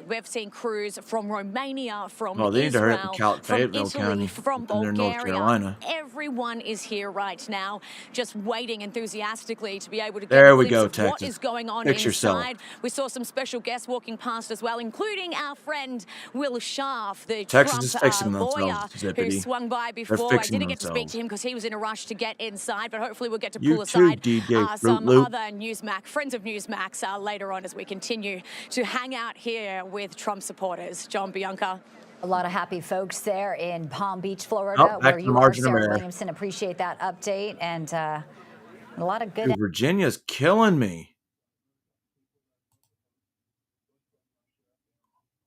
we've seen crews from Romania, from They need to hurry up Israel, and count from Fayetteville Italy, County from in North Bulgaria. Carolina. Everyone is here right now, just waiting enthusiastically to be able to get There a we glimpse go, of what Texas. is going on Fix yourself. inside. We saw some special guests walking past as well, including our friend Will Scharf, the Texas Trump is fixing lawyer themselves, who Zippity. swung by They're before. I fixing didn't get to speak themselves. to him because he was in a rush to get inside, but hopefully we'll get to You pull too, aside DJ Fruit some Loop. other Newsmax, friends of Newsmax later on as we continue to hang out here with Trump supporters. John, Bianca. A lot of happy folks there in Palm Beach, Florida, Back where to the you are, margin of Sarah error. Williamson. Appreciate that update, and a lot of good. Dude, Virginia's killing me.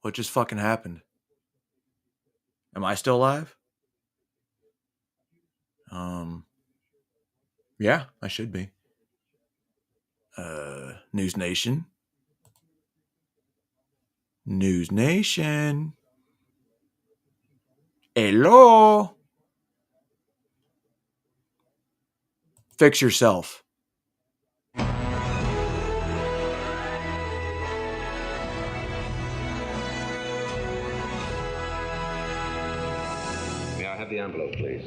What just fucking happened? Am I still alive? Yeah, I should be. News Nation. News Nation. Hello. Fix yourself. May I have the envelope, please?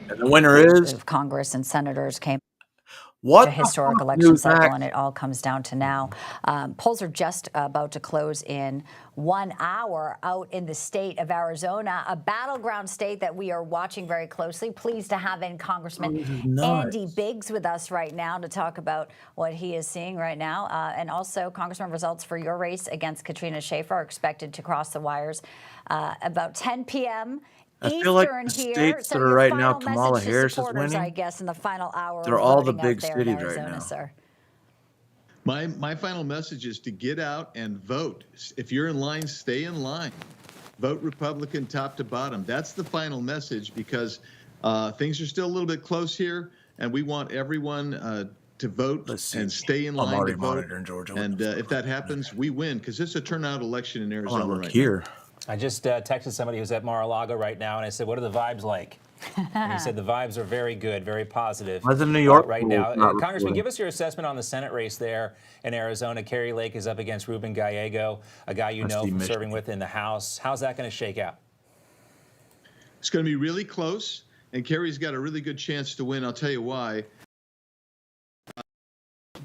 And the winner is of Congress and senators came. What A historic election cycle, and it all comes down to now. Polls are just about to close in 1 hour out in the state of Arizona, a battleground state that we are watching very closely. Pleased to have in Congressman Andy Biggs with us right now to talk about what he is seeing right now. And also, Congressman, results for your race against Katrina Schaefer are expected to cross the wires about 10 p.m. I feel like Eastern the here. states So that are your right final now, Kamala message to Harris is supporters, I winning. guess, in the final hour. They're of all the voting out big there in cities right Arizona, now. Sir. My final message is to get out and vote. If you're in line, stay in line. Vote Republican top to bottom. That's the final message because things are still a little bit close here, and we want everyone to vote and stay in line already to vote. monitoring Georgia. And if that happens, we win because it's a turnout election in Arizona look right here. now. I just texted somebody who's at Mar-a-Lago right now, and I said, what are the vibes like? And he said the vibes are very good, very positive. Why is the New York right poll now. not Congressman, reporting? give us your assessment on the Senate race there in Arizona. Kerry Lake is up against Ruben Gallego, a guy you know from serving with in the House. How's that going to shake out? It's going to be really close, and Kerry's got a really good chance to win. I'll tell you why.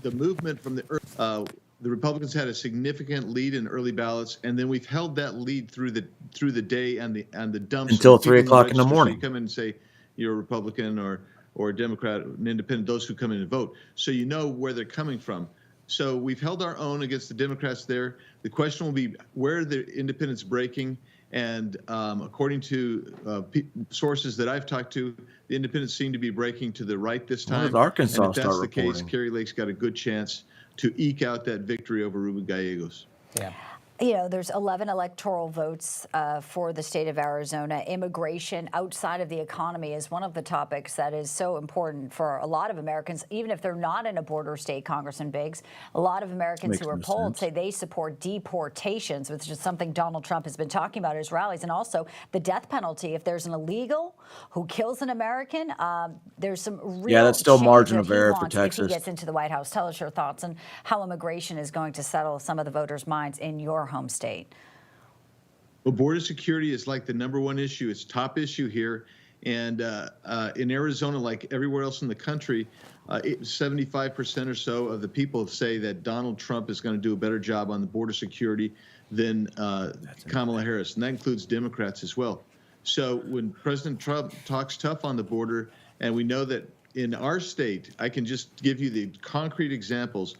The movement from the Republicans had a significant lead in early ballots, and then we've held that lead through the day and the dumps Until of 3 people o'clock in the register. So morning. you come in and say you're a Republican or a Democrat, an independent, those who come in and vote. So you know where they're coming from. So we've held our own against the Democrats there. The question will be where are the independents breaking? And according to sources that I've talked to, the independents seem to be breaking to the right this When time. does Arkansas and if that's start the case, reporting? Kerry Lake's got a good chance to eke out that victory over Ruben Gallegos. Yeah. You know, there's 11 electoral votes for the state of Arizona. Immigration outside of the economy is one of the topics that is so important for a lot of Americans, even if they're not in a border state, Congressman Biggs. A lot of Americans who are polled say they support deportations, which is something Donald Trump has been talking about at his rallies, and also the death penalty. If there's an illegal who kills an American, there's some real that's still change margin that of he error for wants Texas. if he gets into the White House. Tell us your thoughts on how immigration is going to settle some of the voters' minds in your home state. Well, border security is like the #1 issue. It's top issue here. And in Arizona, like everywhere else in the country, 75% or so of the people say that Donald Trump is going to do a better job on the border security than Kamala Harris, and that includes Democrats as well. So when President Trump talks tough on the border, and we know that in our state, I can just give you the concrete examples.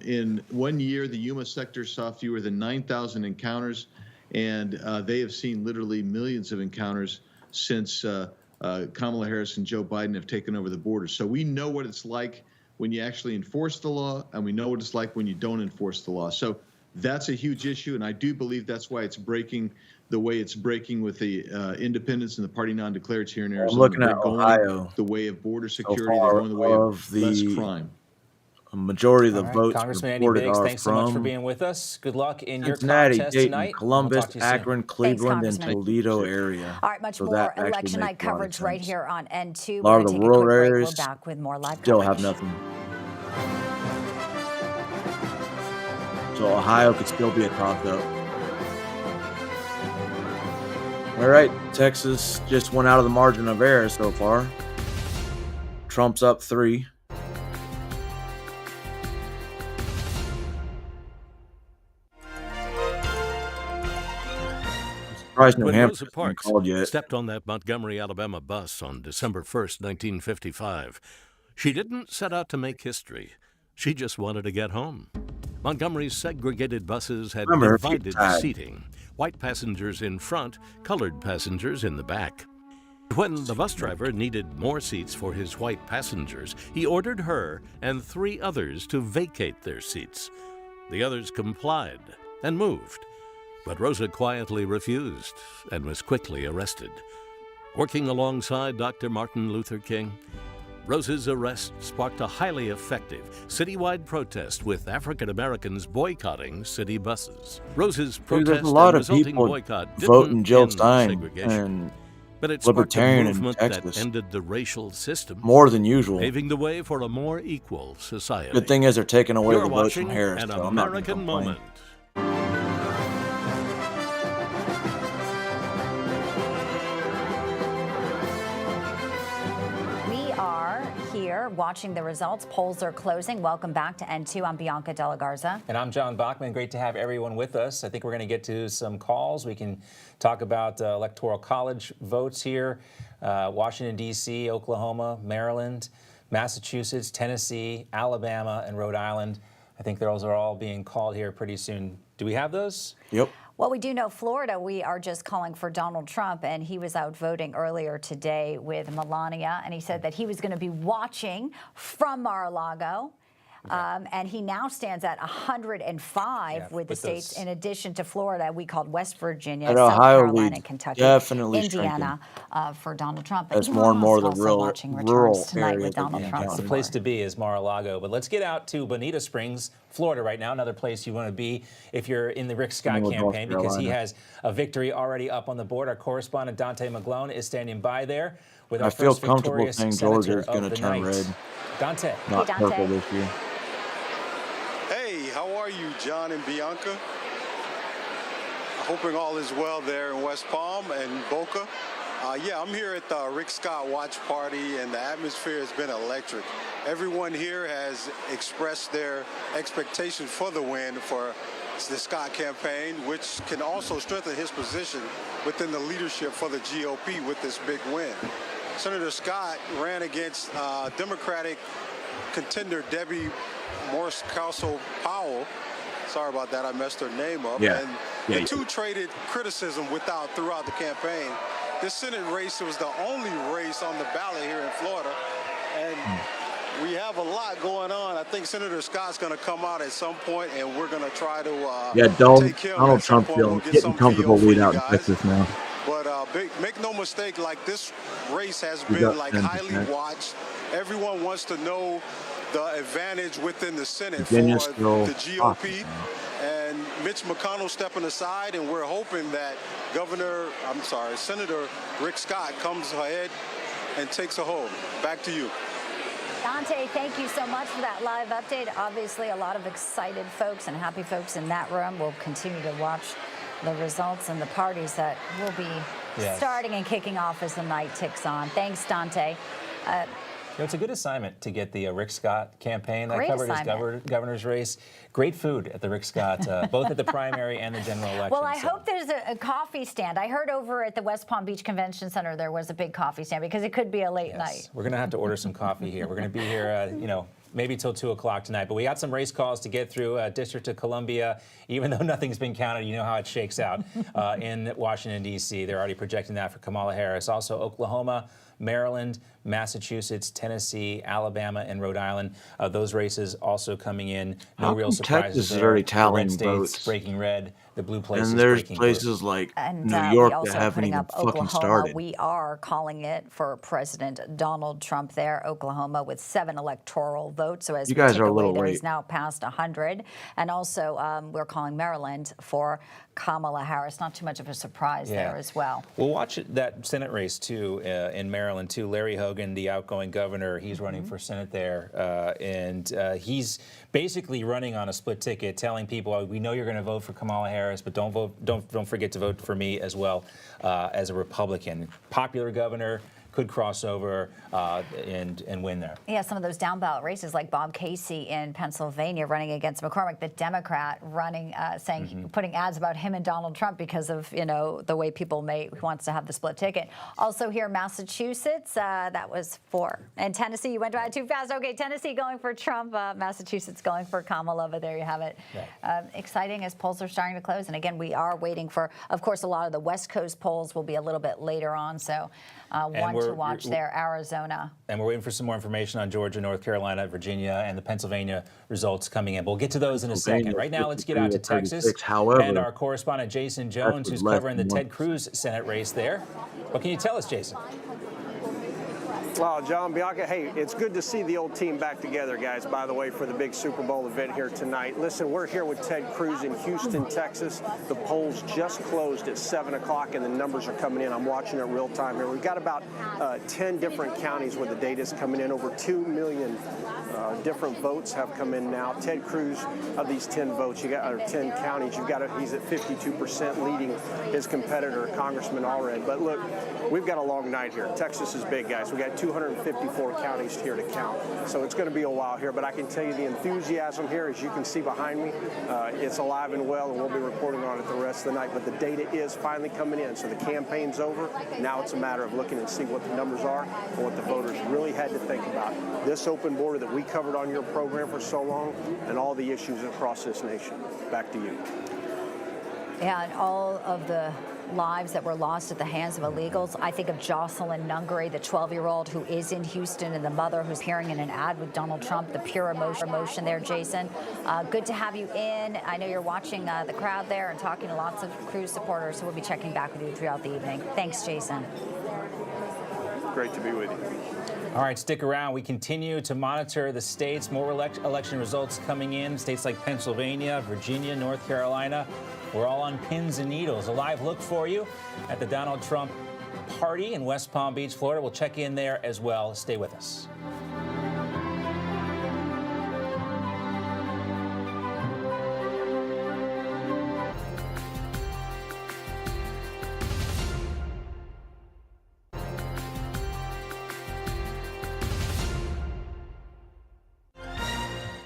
In 1 year, the Yuma sector saw fewer than 9,000 encounters, and they have seen literally millions of encounters since Kamala Harris and Joe Biden have taken over the border. So we know what it's like when you actually enforce the law, and we know what it's like when you don't enforce the law. So that's a huge issue, and I do believe that's why it's breaking the way it's breaking with the independents and the party non-declareds here in Arizona. I'm looking at They're going Ohio. the way of border So security. far They're going the way of the less crime. A majority of the All right, votes Congressman Andy reported Biggs, are thanks so much for from being with us. Good luck in your Cincinnati, contest Dayton, tonight. Columbus, We'll talk to you soon. Akron, Cleveland, and Congressman. Toledo area. All right, much So more that actually election night makes a lot of coverage right sense. here on N2. A We're lot going of to the take a rural quick break. areas We're back with more live still coverage. have nothing. So Ohio could still be a toss-up. All right, Texas just went out of the margin of error so far. Trump's up 3. Surprised New When Hampshire Rosa hasn't Parks called yet. stepped on that Montgomery, Alabama bus on December 1st, 1955, she didn't set out to make history. She just wanted to get home. Montgomery's segregated buses had Remember her divided feet seating. White passengers in front, colored passengers in the back. When the bus driver needed more seats for his white passengers, he ordered her and 3 others to vacate their seats. The others complied and moved. But Rosa quietly refused and was quickly arrested. Working alongside Dr. Martin Luther King, Rosa's arrest sparked a highly effective citywide protest with African Americans boycotting city buses. Rosa's Dude, protest there's a lot and of resulting people boycott voting didn't Jill end Stein segregation, and but it sparked a libertarian in movement Texas that ended the racial system, more than usual. paving the way for a more equal society. Good thing is they're taking away You're the votes from watching Harris, an so I'm not gonna American complain. moment. We are here watching the results. Polls are closing. Welcome back to N2. I'm Bianca Della Garza. And I'm John Bachman. Great to have everyone with us. I think we're going to get to some calls. We can talk about electoral college votes here. Washington, D.C., Oklahoma, Maryland, Massachusetts, Tennessee, Alabama, and Rhode Island. I think those are all being called here pretty soon. Do we have those? Yep. Well, we do know Florida, we are just calling for Donald Trump, and he was out voting earlier today with Melania, and he said that he was going to be watching from Mar-a-Lago. And he now stands at 105 with the states, in addition to Florida, we called West Virginia, That South Ohio Carolina, lead and Kentucky, definitely Indiana for Donald Trump. But As Elon more and more of Musk the also rural watching returns tonight areas with are Donald being Trump. It's the place to be is Mar-a-Lago. But let's get out to Bonita Springs, Florida right now, another place you want to be if you're in the Rick Scott North campaign, because he Carolina. has a victory already up on the board. Our correspondent Dante McGlone is standing by there with I our feel first comfortable victorious saying senator Georgia is of going to the turn night. red, Dante. not Dante. purple this year. Hey, how are you, John and Bianca? Hoping all is well there in West Palm and Boca. Yeah, I'm here at the Rick Scott Watch Party, and the atmosphere has been electric. Everyone here has expressed their expectation for the win for the Scott campaign, which can also strengthen his position within the leadership for the GOP with this big win. Senator Scott ran against Democratic contender Debbie Morse-Castle Powell. Sorry about that, I messed her name up. Yeah. And Yeah, the two traded criticism throughout the campaign. This Senate race was the only race on the ballot here in Florida. And we have a lot going on. I think Senator Scott's going to come out at some point, and we're going to try to take him. Donald At some Trump point, we'll get getting some comfortable video for lead you out in guys. Texas now. But make no mistake, like this race has We been got like 10%. highly watched. Everyone wants to know the advantage within the Senate Virginia's for still the hot. GOP. And Mitch McConnell stepping aside, and we're hoping that Senator Rick Scott comes ahead and takes a hold. Back to you. Dante, thank you so much for that live update. Obviously, a lot of excited folks and happy folks in that room. We'll continue to watch the results and the parties that will be starting and kicking off as the night ticks on. Thanks, Dante. It's a good assignment to get the Rick Scott campaign. I covered his governor's race. Great food at the Rick Scott, both at the primary and the general election. Well, I hope there's a coffee stand. I heard over at the West Palm Beach Convention Center there was a big coffee stand because it could be a late night. We're going to have to order some coffee here. We're going to be here, maybe till 2 o'clock tonight. But we got some race calls to get through. District of Columbia, even though nothing's been counted, you know how it shakes out in Washington, D.C. They're already projecting that for Kamala Harris. Also, Oklahoma, Maryland, Massachusetts, Tennessee, Alabama, and Rhode Island. Those races also coming in. No real surprises. Texas is already tallying the red states votes. Breaking red. The blue places And there's breaking places blue. like And New we York also that are haven't putting even up fucking Oklahoma. started. We are calling it for President Donald Trump there, Oklahoma, with 7 electoral votes. So as You we guys tick are a away, little there late. is now past 100. And also, we're calling Maryland for Kamala Harris. Not too much of a surprise there as well. We'll watch that Senate race, too, in Maryland, too. Larry Hogan, the outgoing governor, he's running for Senate there. And he's basically running on a split ticket, telling people, we know you're going to vote for Kamala Harris, but don't forget to vote for me as well as a Republican. Popular governor, could cross over and win there. Yeah, some of those down ballot races like Bob Casey in Pennsylvania running against McCormick, the Democrat running, saying, putting ads about him and Donald Trump because of, the way people wants to have the split ticket. Also here, Massachusetts, that was 4. And Tennessee, you went right too fast. Okay, Tennessee going for Trump, Massachusetts going for Kamala, but there you have it. Right. Exciting as polls are starting to close. And again, we are waiting for, of course, a lot of the West Coast polls will be a little bit later on. So one to watch there, Arizona. And we're waiting for some more information on Georgia, North Carolina, Virginia, and the Pennsylvania results coming in. We'll get to those in a second. Right now, let's get out to Texas. However, and our correspondent, Jason Jones, who's covering the Ted Cruz Senate race there. What can you tell us, Jason? Well, John, Bianca, hey, it's good to see the old team back together, guys, by the way, for the big Super Bowl event here tonight. Listen, we're here with Ted Cruz in Houston, Texas. The polls just closed at 7 o'clock, and the numbers are coming in. I'm watching it real time here. We've got about 10 different counties where the data is coming in. Over 2 million different votes have come in now. Ted Cruz, of these 10 votes, 10 counties, he's at 52%, leading his competitor, Congressman Allred. But look, we've got a long night here. Texas is big, guys. We got 254 counties here to count. So it's going to be a while here, but I can tell you the enthusiasm here, as you can see behind me, it's alive and well, and we'll be reporting on it the rest of the night. But the data is finally coming in. So the campaign's over. Now it's a matter of looking and see what the numbers are and what the voters really had to think about. This open border that we covered on your program for so long and all the issues across this nation. Back to you. Yeah, and all of the lives that were lost at the hands of illegals. I think of Jocelyn Nungary, the 12-year-old who is in Houston, and the mother who's appearing in an ad with Donald Trump. The pure emotion there, Jason. Good to have you in. I know you're watching the crowd there and talking to lots of Cruz supporters, so we'll be checking back with you throughout the evening. Thanks, Jason. Great to be with you. All right, stick around. We continue to monitor the states. More election results coming in. States like Pennsylvania, Virginia, North Carolina. We're all on pins and needles. A live look for you at the Donald Trump party in West Palm Beach, Florida. We'll check in there as well. Stay with us.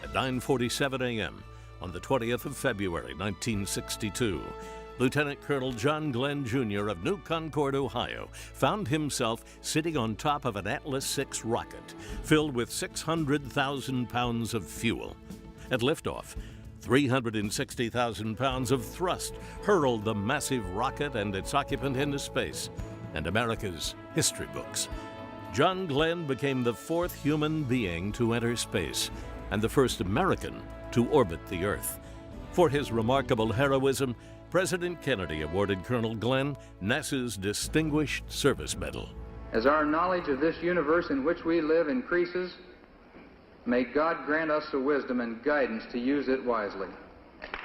At 9:47 a.m. on the 20th of February, 1962, Lieutenant Colonel John Glenn Jr. of New Concord, Ohio, found himself sitting on top of an Atlas 6 rocket filled with 600,000 pounds of fuel. At liftoff, 360,000 pounds of thrust hurled the massive rocket and its occupant into space and America's history books. John Glenn became the 4th human being to enter space and the first American to orbit the Earth. For his remarkable heroism, President Kennedy awarded Colonel Glenn NASA's Distinguished Service Medal. As our knowledge of this universe in which we live increases, may God grant us the wisdom and guidance to use it wisely.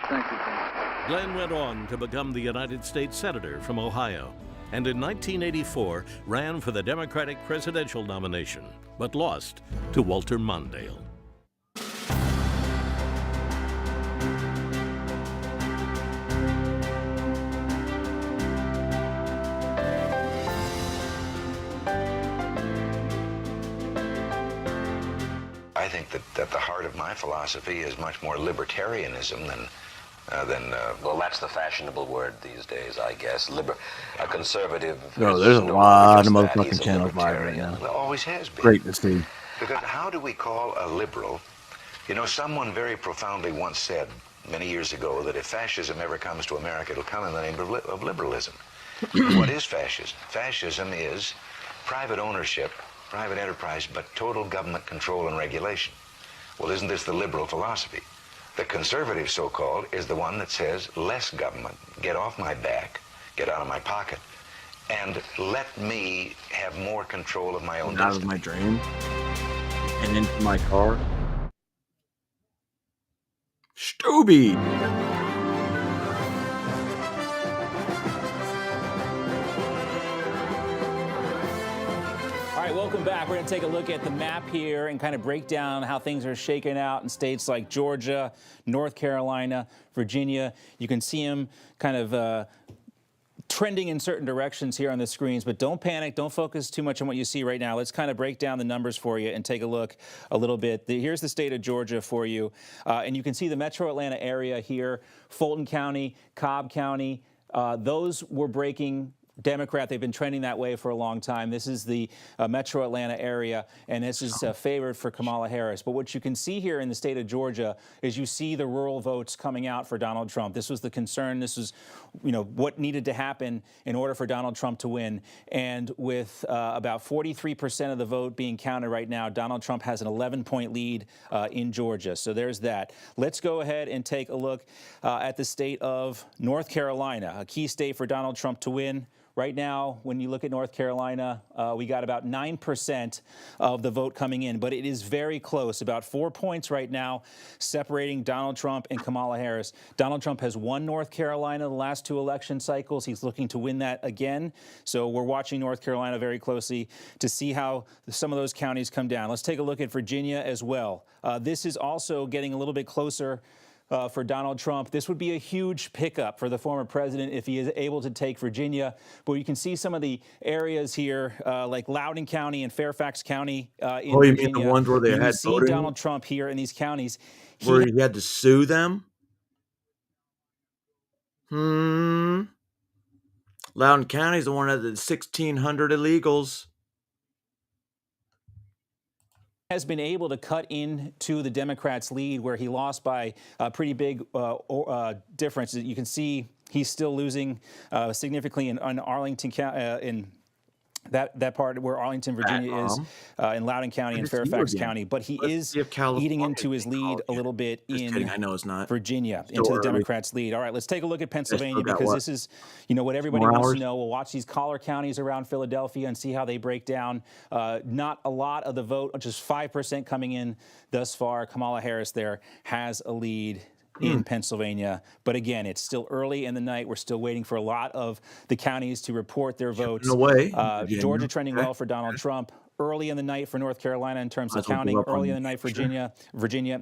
Thank you, Colonel. Glenn went on to become the United States Senator from Ohio, and in 1984 ran for the Democratic presidential nomination, but lost to Walter Mondale. I think that at the heart of my philosophy is much more libertarianism than well, that's the fashionable word these days, I guess. A conservative. No, there's a lot of motherfucking channels live right now. Well, always has been. Great to see. Because how do we call a liberal? You know, someone very profoundly once said many years ago that if fascism ever comes to America, it'll come in the name of liberalism. What is fascism? Fascism is private ownership, private enterprise, but total government control and regulation. Well, isn't this the liberal philosophy? The conservative, so-called, is the one that says less government, get off my back, get out of my pocket, and let me have more control of my own destiny. Out of my dream and into my car. Stubby. All right, welcome back. We're going to take a look at the map here and kind of break down how things are shaking out in states like Georgia, North Carolina, Virginia. You can see them kind of trending in certain directions here on the screens, but don't panic. Don't focus too much on what you see right now. Let's kind of break down the numbers for you and take a look a little bit. Here's the state of Georgia for you. And you can see the metro Atlanta area here, Fulton County, Cobb County. Those were breaking Democrat. They've been trending that way for a long time. This is the metro Atlanta area, and this is favored for Kamala Harris. But what you can see here in the state of Georgia is you see the rural votes coming out for Donald Trump. This was the concern. This was, what needed to happen in order for Donald Trump to win. And with about 43% of the vote being counted right now, Donald Trump has an 11-point lead in Georgia. So there's that. Let's go ahead and take a look at the state of North Carolina, a key state for Donald Trump to win. Right now, when you look at North Carolina, we got about 9% of the vote coming in, but it is very close, about 4 points right now separating Donald Trump and Kamala Harris. Donald Trump has won North Carolina the last 2 election cycles. He's looking to win that again. So we're watching North Carolina very closely to see how some of those counties come down. Let's take a look at Virginia as well. This is also getting a little bit closer for Donald Trump. This would be a huge pickup for the former president if he is able to take Virginia. But you can see some of the areas here, like Loudoun County and Fairfax County in Virginia. You mean the ones where they had voting? Donald Trump here in these counties. Where he had to sue them? Loudoun County is the one that had 1,600 illegals. Has been able to cut into the Democrats' lead where he lost by a pretty big difference. You can see he's still losing significantly in Arlington County, in that part where Arlington, Virginia is, in Loudoun County and Fairfax County. But he is eating into his lead a little bit in I know it's not. Virginia, into the Democrats' lead. All right, let's take a look at Pennsylvania because this is, what everybody wants to know. We'll watch these collar counties around Philadelphia and see how they break down. Not a lot of the vote, just 5% coming in thus far. Kamala Harris there has a lead in Pennsylvania. But again, it's still early in the night. We're still waiting for a lot of the counties to report their votes. Georgia trending well for Donald Trump. Early in the night for North Carolina in terms of counting. Early in the night for Virginia,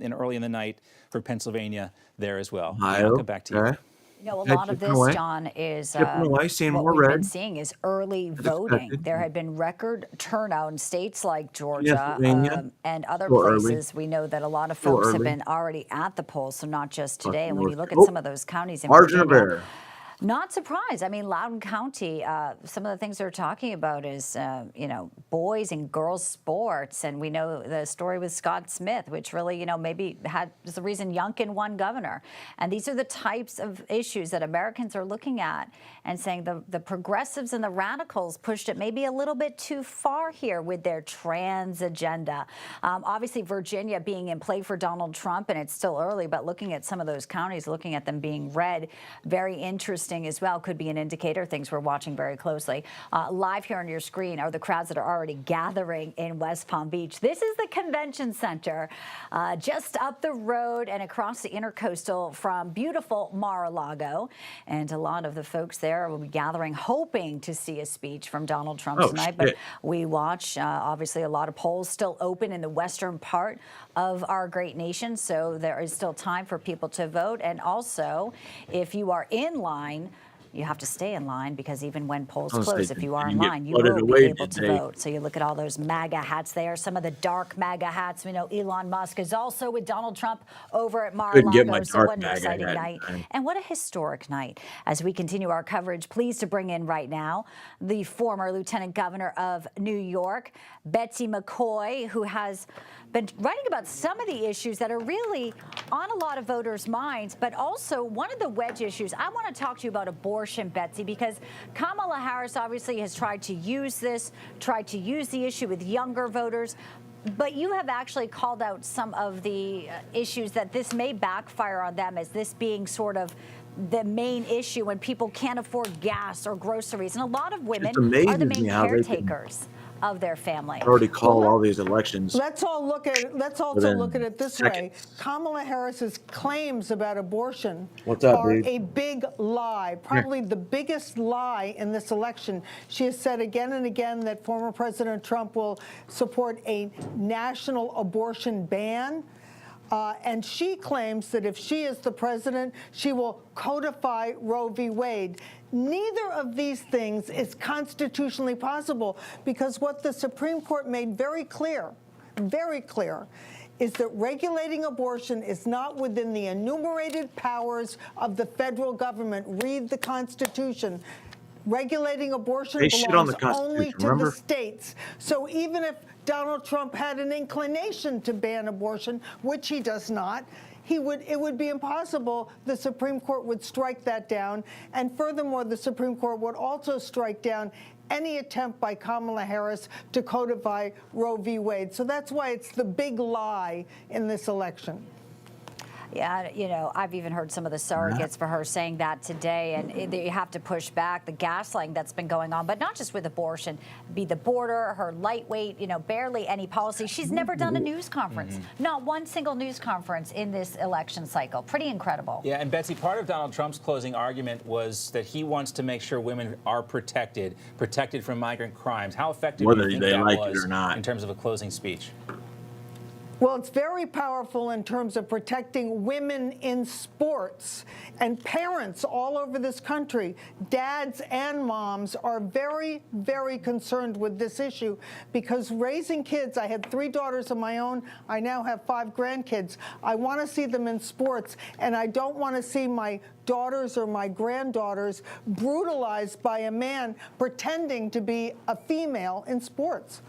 and early in the night for Pennsylvania there as well. I'll come back to you. A lot of this, John, is what we've been seeing is early voting. There had been record turnout in states like Georgia and other places. We know that a lot of folks have been already at the polls, so not just today. And when you look at some of those counties in Virginia, not surprised. I mean, Loudoun County, some of the things they're talking about is, boys and girls sports. And we know the story with Scott Smith, which really, maybe was the reason Youngkin won governor. And these are the types of issues that Americans are looking at and saying the progressives and the radicals pushed it maybe a little bit too far here with their trans agenda. Obviously, Virginia being in play for Donald Trump, and it's still early, but looking at some of those counties, looking at them being red, very interesting as well, could be an indicator, things we're watching very closely. Live here on your screen are the crowds that are already gathering in West Palm Beach. This is the convention center just up the road and across the intercoastal from beautiful Mar-a-Lago. And a lot of the folks there will be gathering, hoping to see a speech from Donald Trump tonight. But we watch, obviously, a lot of polls still open in the western part of our great nation. So there is still time for people to vote. And also, if you are in line you have to stay in line because even when polls close, if you are in line, you flooded will be away, able did to they? vote. So you look at all those MAGA hats there, some of the dark MAGA hats. We know Elon Musk is also with Donald Trump over at Couldn't get my Mar-a-Lago. So dark what an MAGA exciting hat in night. time. And what a historic night. As we continue our coverage, pleased to bring in right now the former Lieutenant Governor of New York, Betsy McCoy, who has been writing about some of the issues that are really on a lot of voters' minds, but also one of the wedge issues. I want to talk to you about abortion, Betsy, because Kamala Harris obviously has tried to use the issue with younger voters. But you have actually called out some of the issues that this may backfire on them as this being sort of the main issue when people can't afford gas or groceries. And a lot of women are the main caretakers of their family. Already called all these elections. Let's also look at it this way. Kamala Harris's claims about abortion are a big lie, probably the biggest lie in this election. She has said again and again that former President Trump will support a national abortion ban. And she claims that if she is the president, she will codify Roe v. Wade. Neither of these things is constitutionally possible because what the Supreme Court made very clear, is that regulating abortion is not within the enumerated powers of the federal government. Read the Constitution. Regulating abortion belongs only to the states. So even if Donald Trump had an inclination to ban abortion, which he does not, it would be impossible. The Supreme Court would strike that down. And furthermore, the Supreme Court would also strike down any attempt by Kamala Harris to codify Roe v. Wade. So that's why it's the big lie in this election. Yeah, you know, I've even heard some of the surrogates for her saying that today, and you have to push back the gaslighting that's been going on, but not just with abortion, be the border, her lightweight, you know, barely any policy. She's never done a news conference, not one single news conference in this election cycle. Pretty incredible. Yeah, and Betsy, part of Donald Trump's closing argument was that he wants to make sure women are protected from migrant crimes. How effective do you think that was in terms of a closing speech? Well, it's very powerful in terms of protecting women in sports. And parents all over this country, dads and moms, are very, very concerned with this issue because raising kids, I had 3 daughters of my own. I now have 5 grandkids. I want to see them in sports, and I don't want to see my daughters or my granddaughters brutalized by a man pretending to be a female in sports.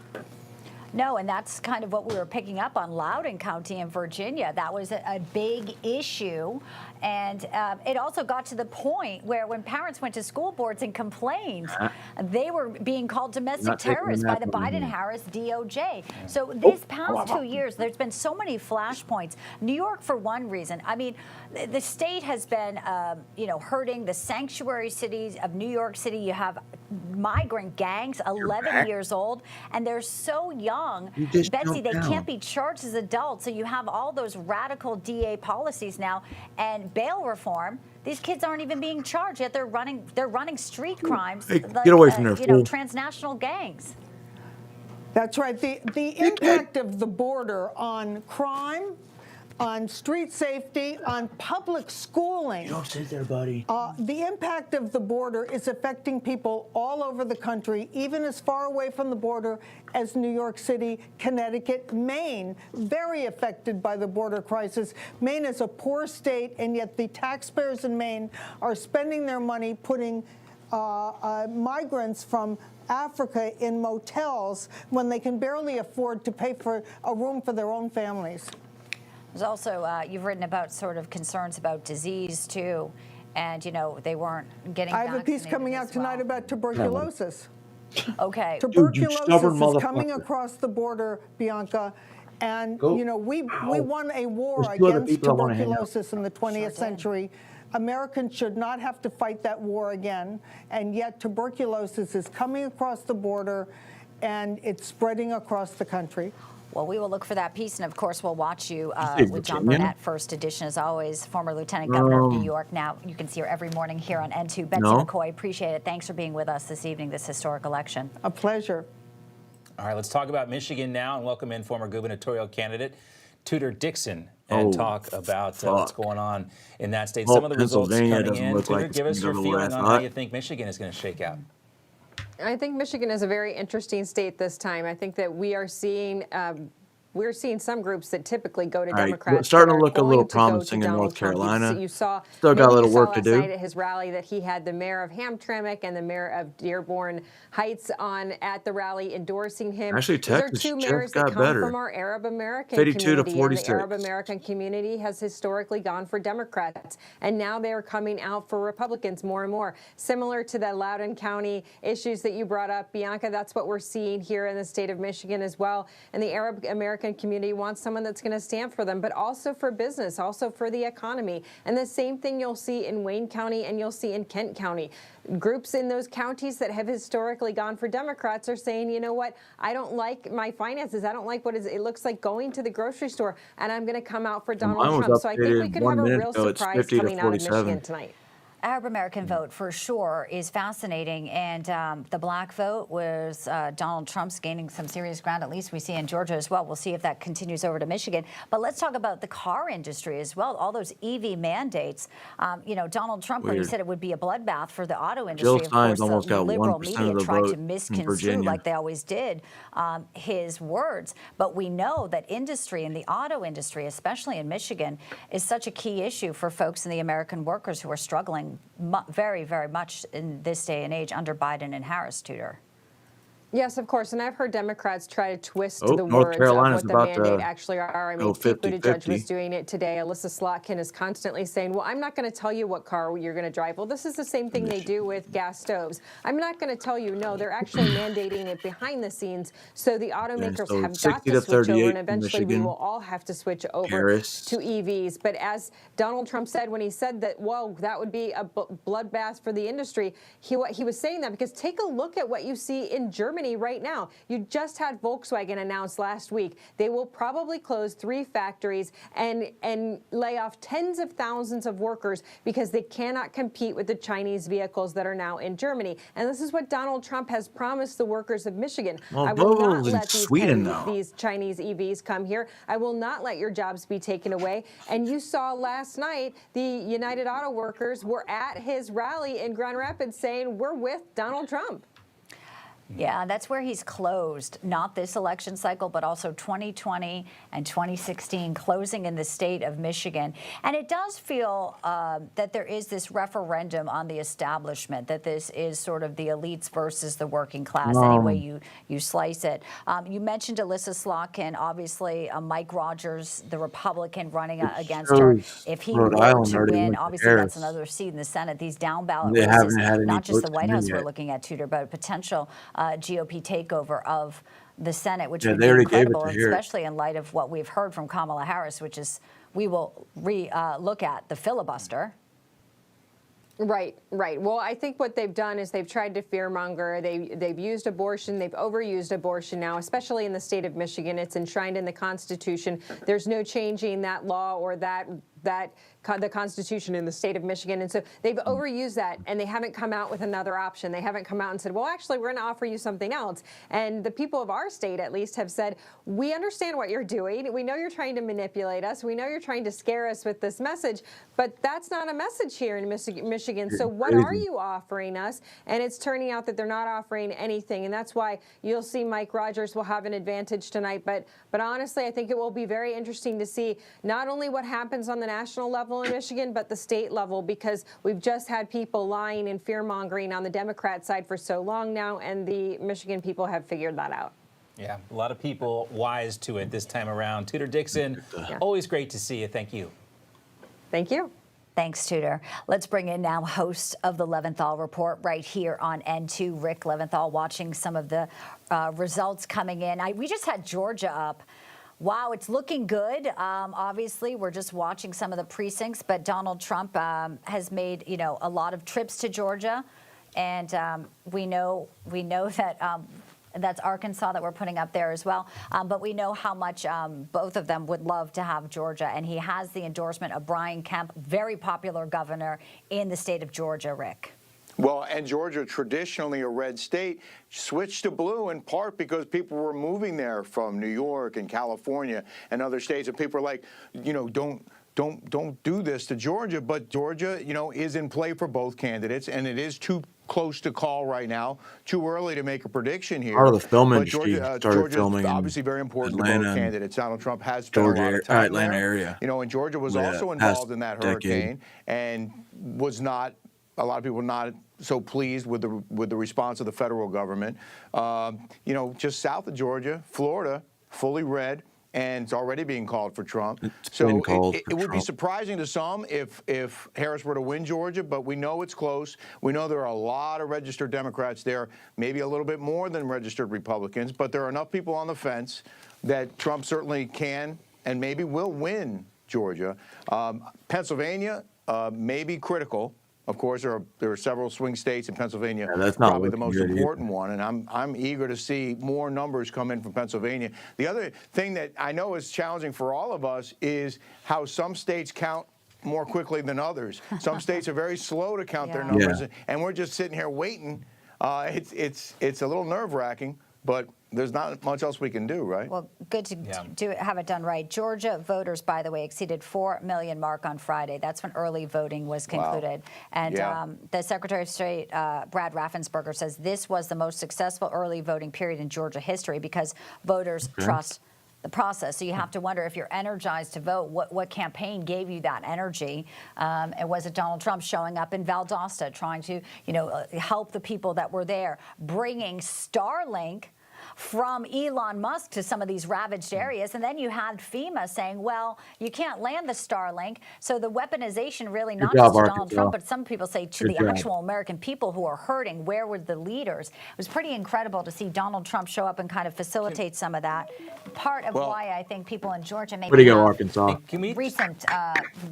No, and that's kind of what we were picking up on Loudoun County in Virginia. That was a big issue. And it also got to the point where when parents went to school boards and complained, they were being called domestic terrorists by the Biden-Harris DOJ. So these past 2 years, there's been so many flashpoints. New York, for one reason, I mean, the state has been, you know, hurting the sanctuary cities of New York City. You have migrant gangs, 11 years old, and they're so young, Betsy, they can't be charged as adults. So you have all those radical DA policies now, and bail reform. These kids aren't even being charged yet. They're running street crimes. Hey, like, get away from there, you know, transnational gangs. That's right. The impact of the border on crime, on street safety, on public schooling. Don't sit there, buddy. The impact of the border is affecting people all over the country, even as far away from the border as New York City, Connecticut, Maine, very affected by the border crisis. Maine is a poor state, and yet the taxpayers in Maine are spending their money putting migrants from Africa in motels when they can barely afford to pay for a room for their own families. There's also, you've written about sort of concerns about disease, too. And, you know, they weren't getting I have a piece coming out tonight about tuberculosis. Okay. Tuberculosis is coming across the border, Bianca. And, you know, we won a war against tuberculosis in the 20th century. Americans should not have to fight that war again. And yet tuberculosis is coming across the border, and it's spreading across the country. Well, we will look for that piece, and of course, we'll watch you with John Burnett, First Edition, as always, former Lieutenant Governor of New York. Now, you can see her every morning here on N2. Betsy McCoy, appreciate it. Thanks for being with us this evening, this historic election. A pleasure. All right, let's talk about Michigan now and welcome in former gubernatorial candidate Tudor Dixon and talk about what's going on in that state. Well, Some of the results Pennsylvania coming in. look Tudor, like it's give us your gonna go the way I feeling on how thought. you think Michigan is going to shake out. I think Michigan is a very interesting state this time. I think that we are seeing we're seeing some groups that typically go to All right, Democrats. it's starting that to are look a going little to go promising to in Donald North Trump. Carolina. You saw Still got a little maybe you saw work to last do. night at his rally that he had the mayor of Hamtramck and the mayor of Dearborn Heights on at the rally endorsing him. Actually, These are Texas two just mayors got that come better. from our Arab American 52 to community, and the 46. Arab American community has historically gone for Democrats, and now they're coming out for Republicans more and more. Similar to the Loudoun County issues that you brought up, Bianca, that's what we're seeing here in the state of Michigan as well. And the Arab American community wants someone that's going to stand for them, but also for business, also for the economy. And the same thing you'll see in Wayne County and you'll see in Kent County. Groups in those counties that have historically gone for Democrats are saying, you know what, I don't like my finances. I don't like what it looks like going to the grocery store, and I'm going to come out for Donald Mine was Trump. So I think we updated could 1 have a minute real ago. It's surprise 50 to coming out of 47. Michigan tonight. Arab American vote for sure is fascinating, and the black vote was Donald Trump's gaining some serious ground. At least we see in Georgia as well. We'll see if that continues over to Michigan. But let's talk about the car industry as well. All those EV mandates. You know, Donald Trump, when he said it would be a bloodbath for the auto industry, Jill of Stein's course, almost the got liberal 1% media of the tried vote to in misconstrue, Virginia. like they always did, his words. But we know that industry and the auto industry, especially in Michigan, is such a key issue for folks in the American workers who are struggling very, very much in this day and age under Biden and Harris, Tudor. Yes, of course, and I've heard Democrats try to twist the North words Carolina's of what the about to mandate actually are. I mean, go Pete Buttigieg 50-50. was doing it today. Alyssa Slotkin is constantly saying, well, I'm not going to tell you what car you're going to drive. Well, this is the same thing they do with gas stoves. I'm not going to tell you. No, they're actually mandating it behind the scenes. So the automakers so have 60 got to to switch over, 38 and eventually we Michigan. will all have to switch over Harris. to EVs. But as Donald Trump said when he said that, well, that would be a bloodbath for the industry, he was saying that because take a look at what you see in Germany right now. You just had Volkswagen announce last week they will probably close 3 factories and lay off tens of thousands of workers because they cannot compete with the Chinese vehicles that are now in Germany. And this is what Donald Trump has promised the workers of Michigan. Well, I will not Volvo's in let Sweden, though. these Chinese EVs come here. I will not let your jobs be taken away. And you saw last night the United Auto Workers were at his rally in Grand Rapids saying, we're with Donald Trump. Yeah, that's where he's closed, not this election cycle, but also 2020 and 2016 closing in the state of Michigan. And it does feel that there is this referendum on the establishment, that this is sort of the elites versus the working class, any way you slice it. You mentioned Alyssa Slotkin, obviously Mike Rogers, the Republican running against her. If he were to win, obviously that's another seat in the Senate. These down ballot races, not just the White House we're looking at, Tudor, but a potential GOP takeover of the Senate, which would be incredible, especially in light of what we've heard from Kamala Harris, which is we will look at the filibuster. Right, right. Well, I think what they've done is they've tried to fearmonger. They've used abortion. They've overused abortion now, especially in the state of Michigan. It's enshrined in the Constitution. There's no changing that law or the Constitution in the state of Michigan. And so they've overused that, and they haven't come out with another option. They haven't come out and said, well, actually, we're going to offer you something else. And the people of our state, at least, have said, we understand what you're doing. We know you're trying to manipulate us. We know you're trying to scare us with this message, but that's not a message here in Michigan. So what are you offering us? And it's turning out that they're not offering anything. And that's why you'll see Mike Rogers will have an advantage tonight. But honestly, I think it will be very interesting to see not only what happens on the national level in Michigan, but the state level, because we've just had people lying and fear-mongering on the Democrat side for so long now, and the Michigan people have figured that out. Yeah, a lot of people wise to it this time around. Tudor Dixon, always great to see you. Thank you. Thank you. Thanks, Tudor. Let's bring in now host of the Leventhal Report right here on N2, Rick Leventhal, watching some of the results coming in. We just had Georgia up. Wow, it's looking good. Obviously, we're just watching some of the precincts, but Donald Trump has made, a lot of trips to Georgia, and we know that that's Arkansas that we're putting up there as well. But we know how much both of them would love to have Georgia, and he has the endorsement of Brian Kemp, very popular governor in the state of Georgia, Rick. Well, and Georgia, traditionally a red state, switched to blue in part because people were moving there from New York and California and other states, and people were like, you know, don't do this to Georgia. But Georgia, you know, is in play for both candidates, and it is too close to call right now. Too early to make a prediction here. Part of the film But industry Georgia, started filming obviously very important Atlanta to both and candidates. Donald Trump has spent a lot of time Atlanta there. area. You know, and Georgia was Yeah, also past involved in that decade. hurricane and was not. A lot of people not so pleased with the response of the federal government. You know, just south of Georgia, Florida, fully red, and it's already being called for Trump. So it would be surprising to some if Harris were to win Georgia, but we know it's close. We know there are a lot of registered Democrats there, maybe a little bit more than registered Republicans, but there are enough people on the fence that Trump certainly can and maybe will win Georgia. Pennsylvania may be critical. Of course, there are several swing states in Pennsylvania. Yeah, that's not probably the most looking good important one, and I'm eager to see more numbers come in from Pennsylvania. The other thing that I know is challenging for all of us is how some states count more quickly than others. Some states are very slow to count their numbers, and we're just sitting here waiting. It's a little nerve-wracking, but there's not much else we can do, right? Well, good to have it done right. Georgia voters, by the way, exceeded 4 million mark on Friday. That's when early voting was concluded. Wow. And the Secretary of State, Brad Raffensperger, says this was the most successful early voting period in Georgia history because voters trust the process. So you have to wonder if you're energized to vote, what campaign gave you that energy? And was it Donald Trump showing up in Valdosta, trying to, you know, help the people that were there, bringing Starlink from Elon Musk to some of these ravaged areas. And then you had FEMA saying, well, you can't land the Starlink. So the weaponization really not just to Donald Trump, but some people say to the actual American people who are hurting. Where were the leaders? It was pretty incredible to see Donald Trump show up and kind of facilitate some of that. Part of why I think people in Georgia maybe have Arkansas. recent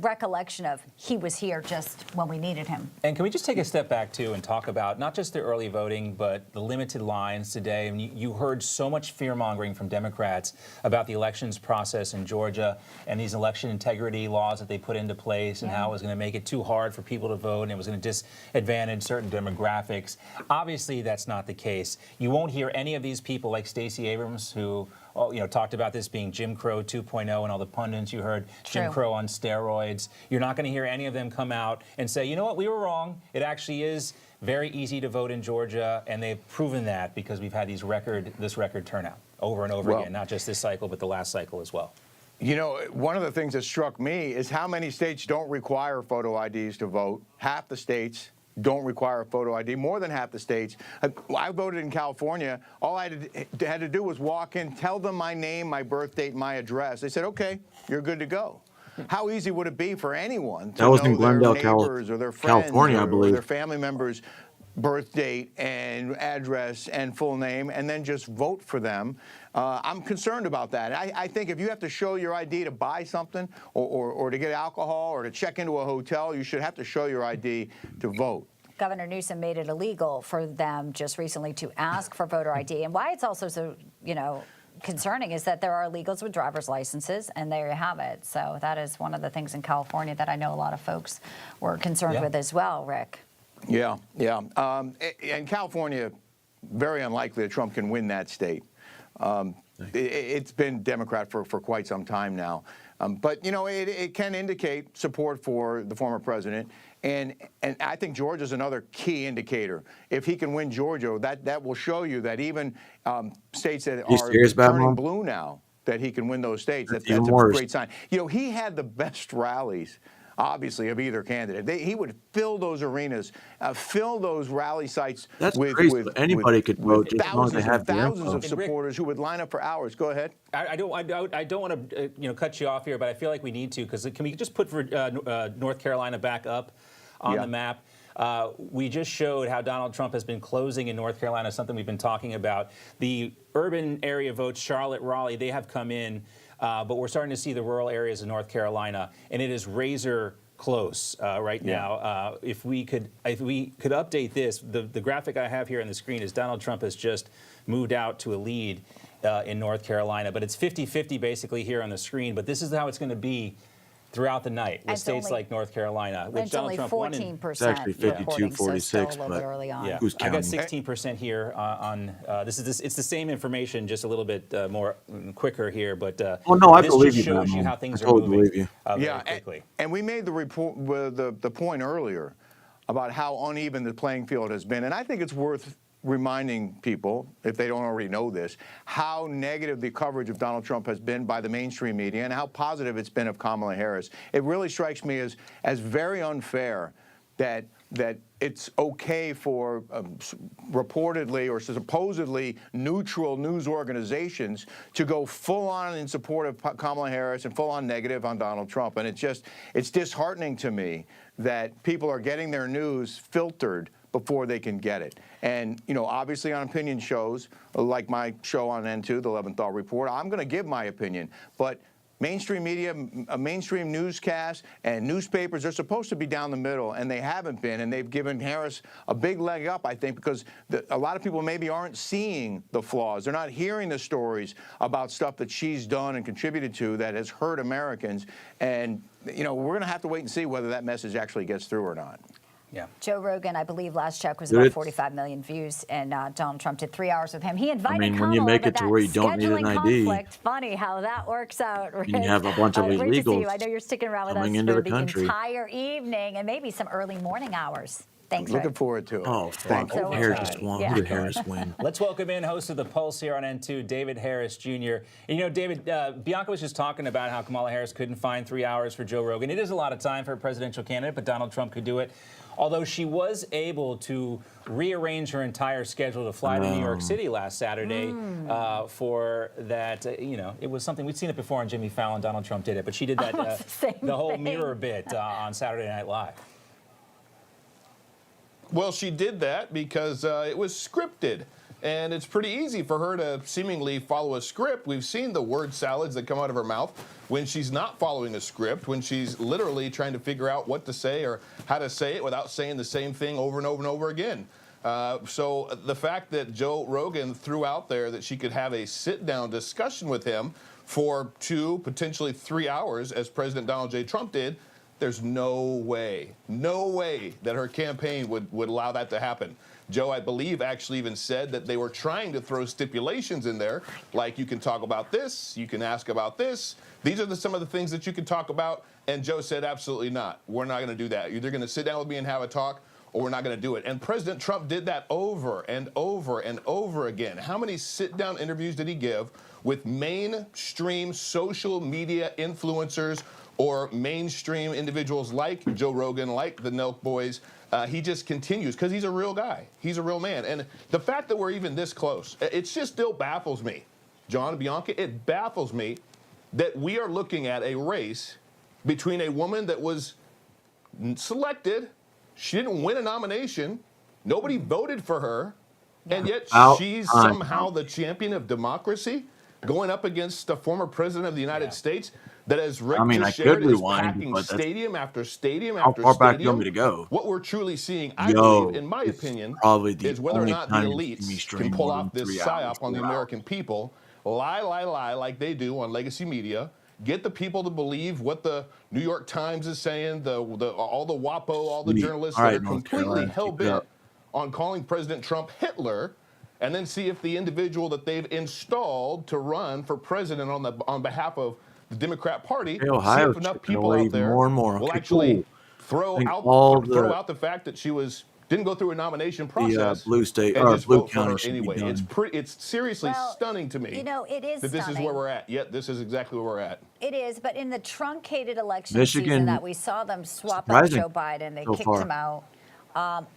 recollection of he was here just when we needed him. And can we just take a step back, too, and talk about not just the early voting, but the limited lines today? I mean, you heard so much fear-mongering from Democrats about the elections process in Georgia and these election integrity laws that they put into place and how it was going to make it too hard for people to vote and it was going to disadvantage certain demographics. Obviously, that's not the case. You won't hear any of these people like Stacey Abrams, who talked about this being Jim Crow 2.0 and all the pundits you heard, Jim Crow on steroids. You're not going to hear any of them come out and say, you know what, we were wrong. It actually is very easy to vote in Georgia, and they've proven that because we've had this record turnout over and over again, not just this cycle, but the last cycle as well. You know, one of the things that struck me is how many states don't require photo IDs to vote. Half the states don't require a photo ID, more than half the states. I voted in California. All I had to do was walk in, tell them my name, my birth date, my address. They said, okay, you're good to go. How easy would it be for anyone to know their neighbors or their friends California, I or believe. their family members' birth date and address and full name and then just vote for them? I'm concerned about that. I think if you have to show your ID to buy something or to get alcohol or to check into a hotel, you should have to show your ID to vote. Governor Newsom made it illegal for them just recently to ask for voter ID. And why it's also so, concerning is that there are illegals with driver's licenses, and there you have it. So that is one of the things in California that I know a lot of folks were concerned with as well, Rick. Yeah. And California, very unlikely that Trump can win that state. It's been Democrat for quite some time now. But, it can indicate support for the former president. And I think Georgia's another key indicator. If he can win Georgia, that will show you that even states that are turning blue now, that he can win those states. That's a great sign. He had the best rallies, obviously, of either candidate. He would fill those arenas, fill those rally sites with anybody could vote just as long as they have thousands of supporters who would line up for hours. Go ahead. I don't want to cut you off here, but I feel like we need to, because can we just put North Carolina back up on the map? We just showed how Donald Trump has been closing in North Carolina, something we've been talking about. The urban area votes, Charlotte, Raleigh, they have come in, but we're starting to see the rural areas of North Carolina, and it is razor close right now. If we could update this, the graphic I have here on the screen is Donald Trump has just moved out to a lead in North Carolina, but it's 50-50 basically here on the screen. But this is how it's going to be throughout the night with It's states only- like North Carolina, which It's Donald only Trump won. 14%. It's actually 52, reporting, so it's still 46, a little but bit early on. Yeah, who's I got counting? 16% here on it's the same information, just a little bit more quicker here. But Oh no, I this believe just you, shows you Batman. how things I are totally moving believe you. very quickly. And we made the report with the point earlier about how uneven the playing field has been, and I think it's worth reminding people, if they don't already know this, how negative the coverage of Donald Trump has been by the mainstream media and how positive it's been of Kamala Harris. It really strikes me as very unfair that it's okay for reportedly or supposedly neutral news organizations to go full on in support of Kamala Harris and full on negative on Donald Trump. And it's disheartening to me that people are getting their news filtered before they can get it. And, you know, obviously on opinion shows, like my show on N2, the 11th Hour Report, I'm going to give my opinion. But mainstream media, mainstream newscasts, and newspapers are supposed to be down the middle, and they haven't been. And they've given Harris a big leg up, I think, because a lot of people maybe aren't seeing the flaws. They're not hearing the stories about stuff that she's done and contributed to that has hurt Americans. And, you know, we're going to have to wait and see whether that message actually gets through or not. Yeah. Joe Rogan, I believe last check was about 45 million views, and Donald Trump did 3 hours with him. He invited when Kamala, you make but it to that where you don't need an scheduling ID, conflict, funny how that works out. Rick. and you have a bunch of Great to see you. illegals I know you're sticking around with us coming into for the the country. entire evening and maybe some early morning hours. Thanks, Looking Rick. forward to it. Oh, Thanks. So Harris much. just won. Yeah. Who did Harris win? Let's welcome in host of The Pulse here on N2, David Harris Jr. And, you know, David, Bianca was just talking about how Kamala Harris couldn't find 3 hours for Joe Rogan. It is a lot of time for a presidential candidate, but Donald Trump could do it. Although she was able to rearrange her entire schedule to fly to New York City last Saturday for that, you know, it was something, we'd seen it before on Jimmy Fallon, Donald Trump did it, but she did that, the whole mirror bit on Saturday Night Live. Well, she did that because it was scripted. And it's pretty easy for her to seemingly follow a script. We've seen the word salads that come out of her mouth when she's not following a script, when she's literally trying to figure out what to say or how to say it without saying the same thing over and over and over again. So the fact that Joe Rogan threw out there that she could have a sit-down discussion with him for 2, potentially 3 hours, as President Donald J. Trump did, there's no way that her campaign would allow that to happen. Joe, I believe, actually even said that they were trying to throw stipulations in there, like you can talk about this, you can ask about this. These are some of the things that you can talk about. And Joe said, absolutely not. We're not going to do that. You're either going to sit down with me and have a talk, or we're not going to do it. And President Trump did that over and over and over again. How many sit-down interviews did he give with mainstream social media influencers or mainstream individuals like Joe Rogan, like the Nelk Boys? He just continues because he's a real guy. He's a real man. And the fact that we're even this close, it just still baffles me. John and Bianca, it baffles me that we are looking at a race between a woman that was selected. She didn't win a nomination. Nobody voted for her. And yet she's somehow the champion of democracy going up against the former president of the United States that, as Rick just shared, is packing stadium after stadium after How far back do you stadium. want me to go? What we're truly seeing, I believe, in my opinion, is whether or not the elites can pull off this psyop on the American people, lie like they do on legacy media, get the people to believe what the New York Times is saying, all the WAPO, all the journalists that are completely hell-bent on calling President Trump Hitler, and then see if the individual that they've installed to run for president on behalf of the Democrat Party, see if enough people out there will actually throw out the fact that she didn't go through a nomination process. Blue state and or just Blue vote County for her anyway. It's seriously stunning to me. You know, it is that this stunning. is where we're at. Yet this is exactly where we're at. It is, but in the truncated election Michigan, season that we saw them swap out surprising Joe Biden, they so kicked far. him out.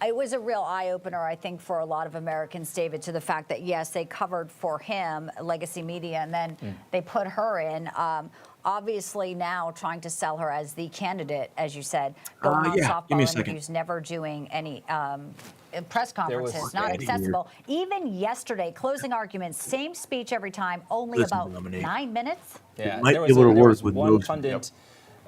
It was a real eye-opener, I think, for a lot of Americans, David, to the fact that, yes, they covered for him, legacy media, and then they put her in. Obviously now trying to sell her as the candidate, as you said, going on softball interviews, never doing any press conferences, not accessible. Even yesterday, closing arguments, same speech every time, only about 9 minutes. Yeah, might there be able to was work with one most pundit,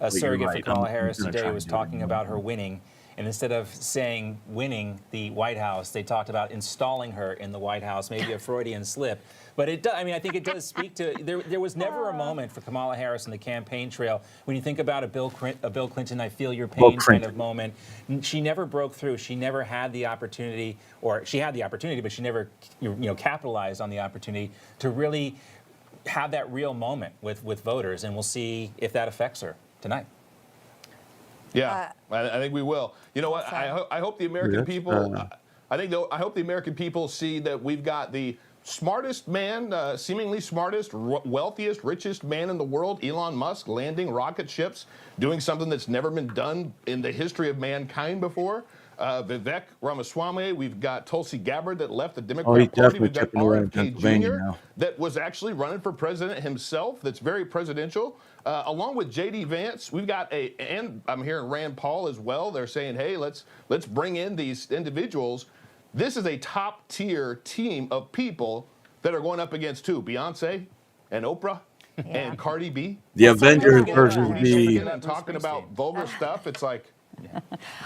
You're surrogate right. for Kamala I'm Harris gonna today try was and do it talking about her winning. And instead of saying winning the White House, they talked about installing her in the White House, maybe a Freudian slip. But it does, I mean, I think it does speak to, there was never a moment for Kamala Harris in the campaign trail when you think about a Bill Clinton, I feel your pain kind of moment. She never broke through. She never had the opportunity, or she had the opportunity, but she never, capitalized on the opportunity to really have that real moment with voters. And we'll see if that affects her tonight. Yeah, I think we will. You know what? I hope the American people. I hope the American people see that we've got the smartest man, seemingly smartest, wealthiest, richest man in the world, Elon Musk, landing rocket ships, doing something that's never been done in the history of mankind before. Vivek Ramaswamy, we've got Tulsi Gabbard that left the Democrat Party. We've got RFK Jr. that was actually running for president himself. That's very presidential. Along with J.D. Vance, we've got and I'm hearing Rand Paul as well. They're saying, hey, let's bring in these individuals. This is a top-tier team of people that are going up against who? Beyonce and Oprah and Cardi B. The Avengers versus the. Talking about vulgar stuff. It's like.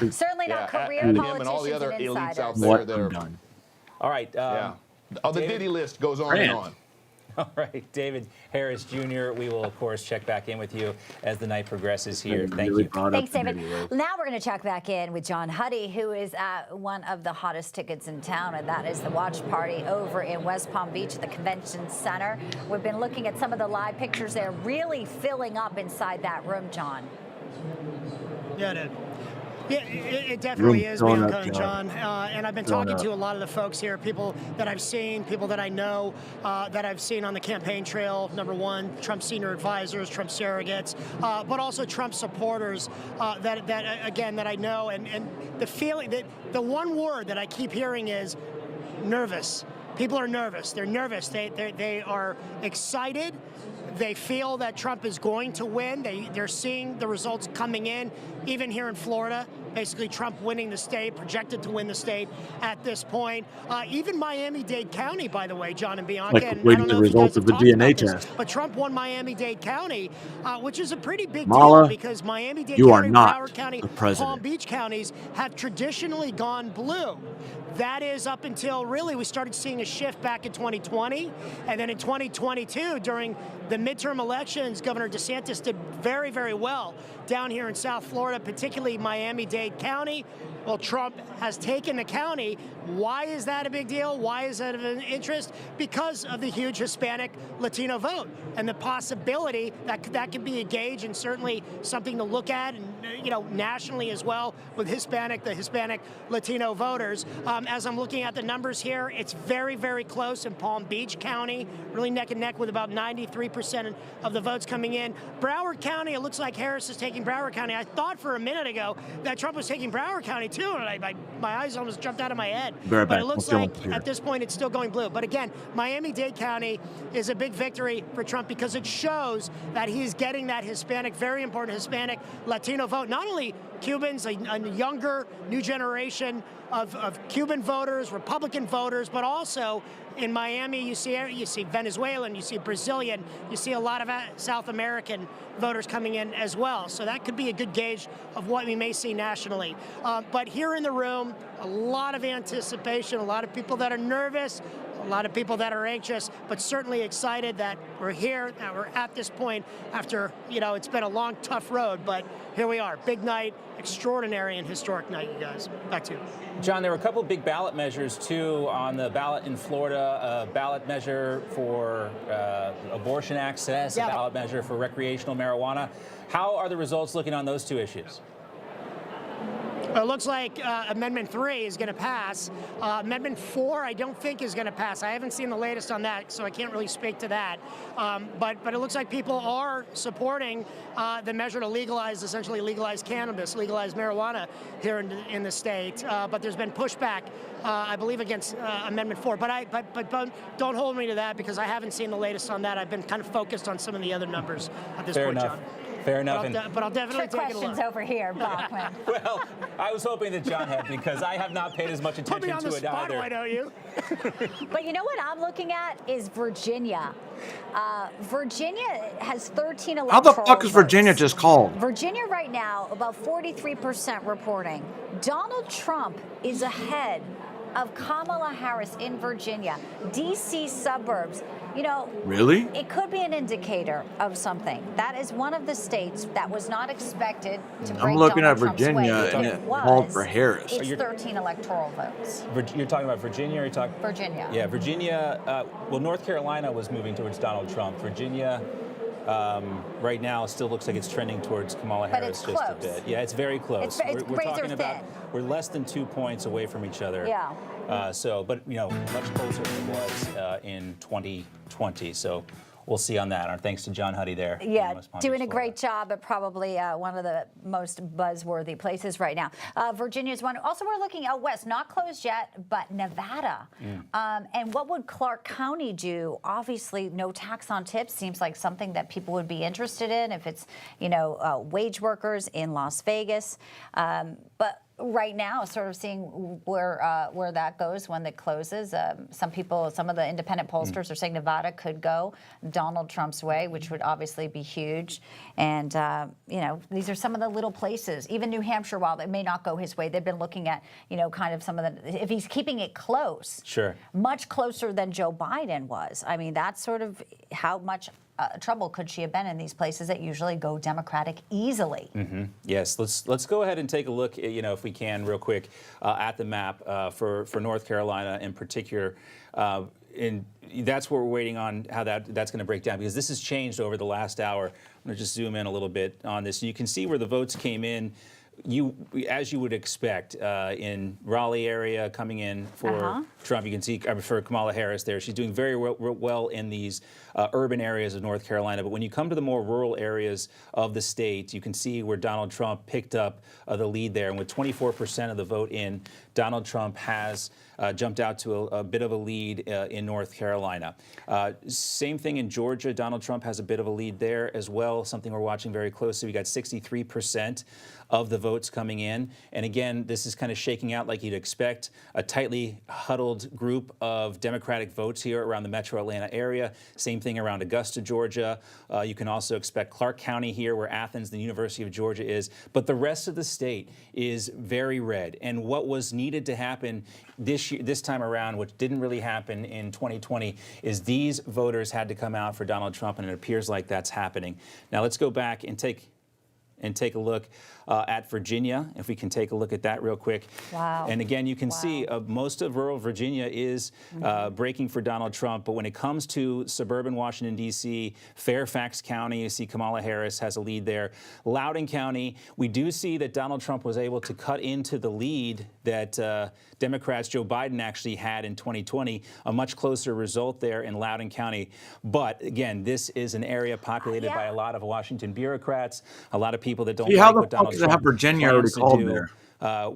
Certainly not career politicians and all the other and elites out insiders. there that are done. All right. The Diddy list goes on and on. All right, David Harris Jr., we will, of course, check back in with you as the night progresses here. Thank you. Thanks, David. Now we're going to check back in with John Huddy, who is at one of the hottest tickets in town, and that is the watch party over in West Palm Beach at the Convention Center. We've been looking at some of the live pictures there, really filling up inside that room, John. Yeah, dude. Yeah, it definitely is, Bianca and John. And I've been talking to a lot of the folks here, people that I've seen, people that I know, that I've seen on the campaign trail. Number one, Trump senior advisors, Trump surrogates, but also Trump supporters that I know. And the feeling that the one word that I keep hearing is nervous. People are nervous. They're nervous. They are excited. They feel that Trump is going to win. They're seeing the results coming in, even here in Florida. Basically, Trump winning the state, projected to win the state at this point. Even Miami-Dade County, by the way, John and Bianca. Like waiting the results of the DNA test. But Trump won Miami-Dade County, which is a pretty big deal because Miami-Dade County, Broward County, Palm Beach counties have traditionally gone blue. That is up until really we started seeing a shift back in 2020. And then in 2022, during the midterm elections, Governor DeSantis did very, very well down here in South Florida, particularly Miami-Dade County. Well, Trump has taken the county. Why is that a big deal? Why is that of an interest? Because of the huge Hispanic Latino vote and the possibility that could be a gauge and certainly something to look at, and nationally as well with the Hispanic Latino voters. As I'm looking at the numbers here, it's very, very close in Palm Beach County, really neck and neck with about 93% of the votes coming in. Broward County, it looks like Harris is taking Broward County. I thought for a minute ago that Trump was taking Broward County too, and my eyes almost jumped out of my head. But it looks like at this point it's still going blue. But again, Miami-Dade County is a big victory for Trump because it shows that he's getting that Hispanic, very important Hispanic Latino vote. Not only Cubans, a younger, new generation of Cuban voters, Republican voters, but also in Miami, you see Venezuelan, you see Brazilian, you see a lot of South American voters coming in as well. So that could be a good gauge of what we may see nationally. But here in the room, a lot of anticipation, a lot of people that are nervous, a lot of people that are anxious, but certainly excited that we're here, that we're at this point after, it's been a long, tough road, but here we are. Big night, extraordinary and historic night, you guys. Back to you. John, there were a couple of big ballot measures, too, on the ballot in Florida, a ballot measure for abortion access, a ballot measure for recreational marijuana. How are the results looking on those two issues? It looks like Amendment 3 is going to pass. Amendment 4, I don't think is going to pass. I haven't seen the latest on that, so I can't really speak to that. But it looks like people are supporting the measure to essentially legalize cannabis, legalize marijuana here in the state. But there's been pushback, I believe, against Amendment 4. But don't hold me to that because I haven't seen the latest on that. I've been kind of focused on some of the other numbers at this point, John. Fair enough. But I'll definitely Trick take a look. questions over here, Bachman. Well, I was hoping that John had, because I have not paid as much attention Put me on to the it spot, either. why don't you? But you know what I'm looking at is Virginia. Virginia has 13 electoral How the fuck is Virginia votes. just called? Virginia right now, about 43% reporting. Donald Trump is ahead of Kamala Harris in Virginia. D.C. suburbs, you know, Really? it could be an indicator of something. That is one of the states that was not expected to break I'm looking Donald at Trump's Virginia way. and It it called was. for Harris. It's 13 electoral votes. You're talking about Virginia, or you're talking? Virginia. Yeah, Virginia. Well, North Carolina was moving towards Donald Trump. Virginia, right now, still looks like it's trending towards Kamala But Harris it's just a close. bit. Yeah, it's very close. It's we're razor talking about thin. we're less than 2 points away from each other. Yeah. But you know, much closer than it was in 2020. So we'll see on that. Our thanks to John Huddy there. in Yeah, West Palm doing Beach, a great job at probably one of the most buzzworthy places right now. Virginia's one. Also, we're looking out west, not closed yet, but Nevada. And what would Clark County do? Obviously, no tax on tips seems like something that people would be interested in if it's, you know, wage workers in Las Vegas. But right now, sort of seeing where that goes when it closes. Some of the independent pollsters are saying Nevada could go Donald Trump's way, which would obviously be huge. And, you know, these are some of the little places. Even New Hampshire, while it may not go his way, they've been looking at, you know, kind of some of the, if he's keeping it close, Sure. much closer than Joe Biden was. I mean, that's sort of how much trouble could she have been in these places that usually go Democratic easily. Yes, let's go ahead and take a look, you know, if we can, real quick, at the map for North Carolina in particular. And that's what we're waiting on, how that's going to break down, because this has changed over the last hour. I'm going to just zoom in a little bit on this. You can see where the votes came in. As you would expect, in Raleigh area coming in for Trump, you can see for Kamala Harris there. She's doing very well in these urban areas of North Carolina. But when you come to the more rural areas of the state, you can see where Donald Trump picked up the lead there. And with 24% of the vote in, Donald Trump has jumped out to a bit of a lead in North Carolina. Same thing in Georgia. Donald Trump has a bit of a lead there as well, something we're watching very closely. We got 63% of the votes coming in. And again, this is kind of shaking out like you'd expect. A tightly huddled group of Democratic votes here around the metro Atlanta area. Same thing around Augusta, Georgia. You can also expect Clark County here, where Athens, the University of Georgia is. But the rest of the state is very red. And what was needed to happen this time around, which didn't really happen in 2020, is these voters had to come out for Donald Trump, and it appears like that's happening. Now let's go back and take a look at Virginia, if we can take a look at that real quick. Wow. And again, you can see most of rural Virginia is breaking for Donald Trump. But when it comes to suburban Washington, D.C., Fairfax County, you see Kamala Harris has a lead there. Loudoun County, we do see that Donald Trump was able to cut into the lead that Democrats Joe Biden actually had in 2020, a much closer result there in Loudoun County. But again, this is an area populated by a lot of Washington bureaucrats, a lot of people that don't like what Donald Trump have Virginia already plans to called do, there?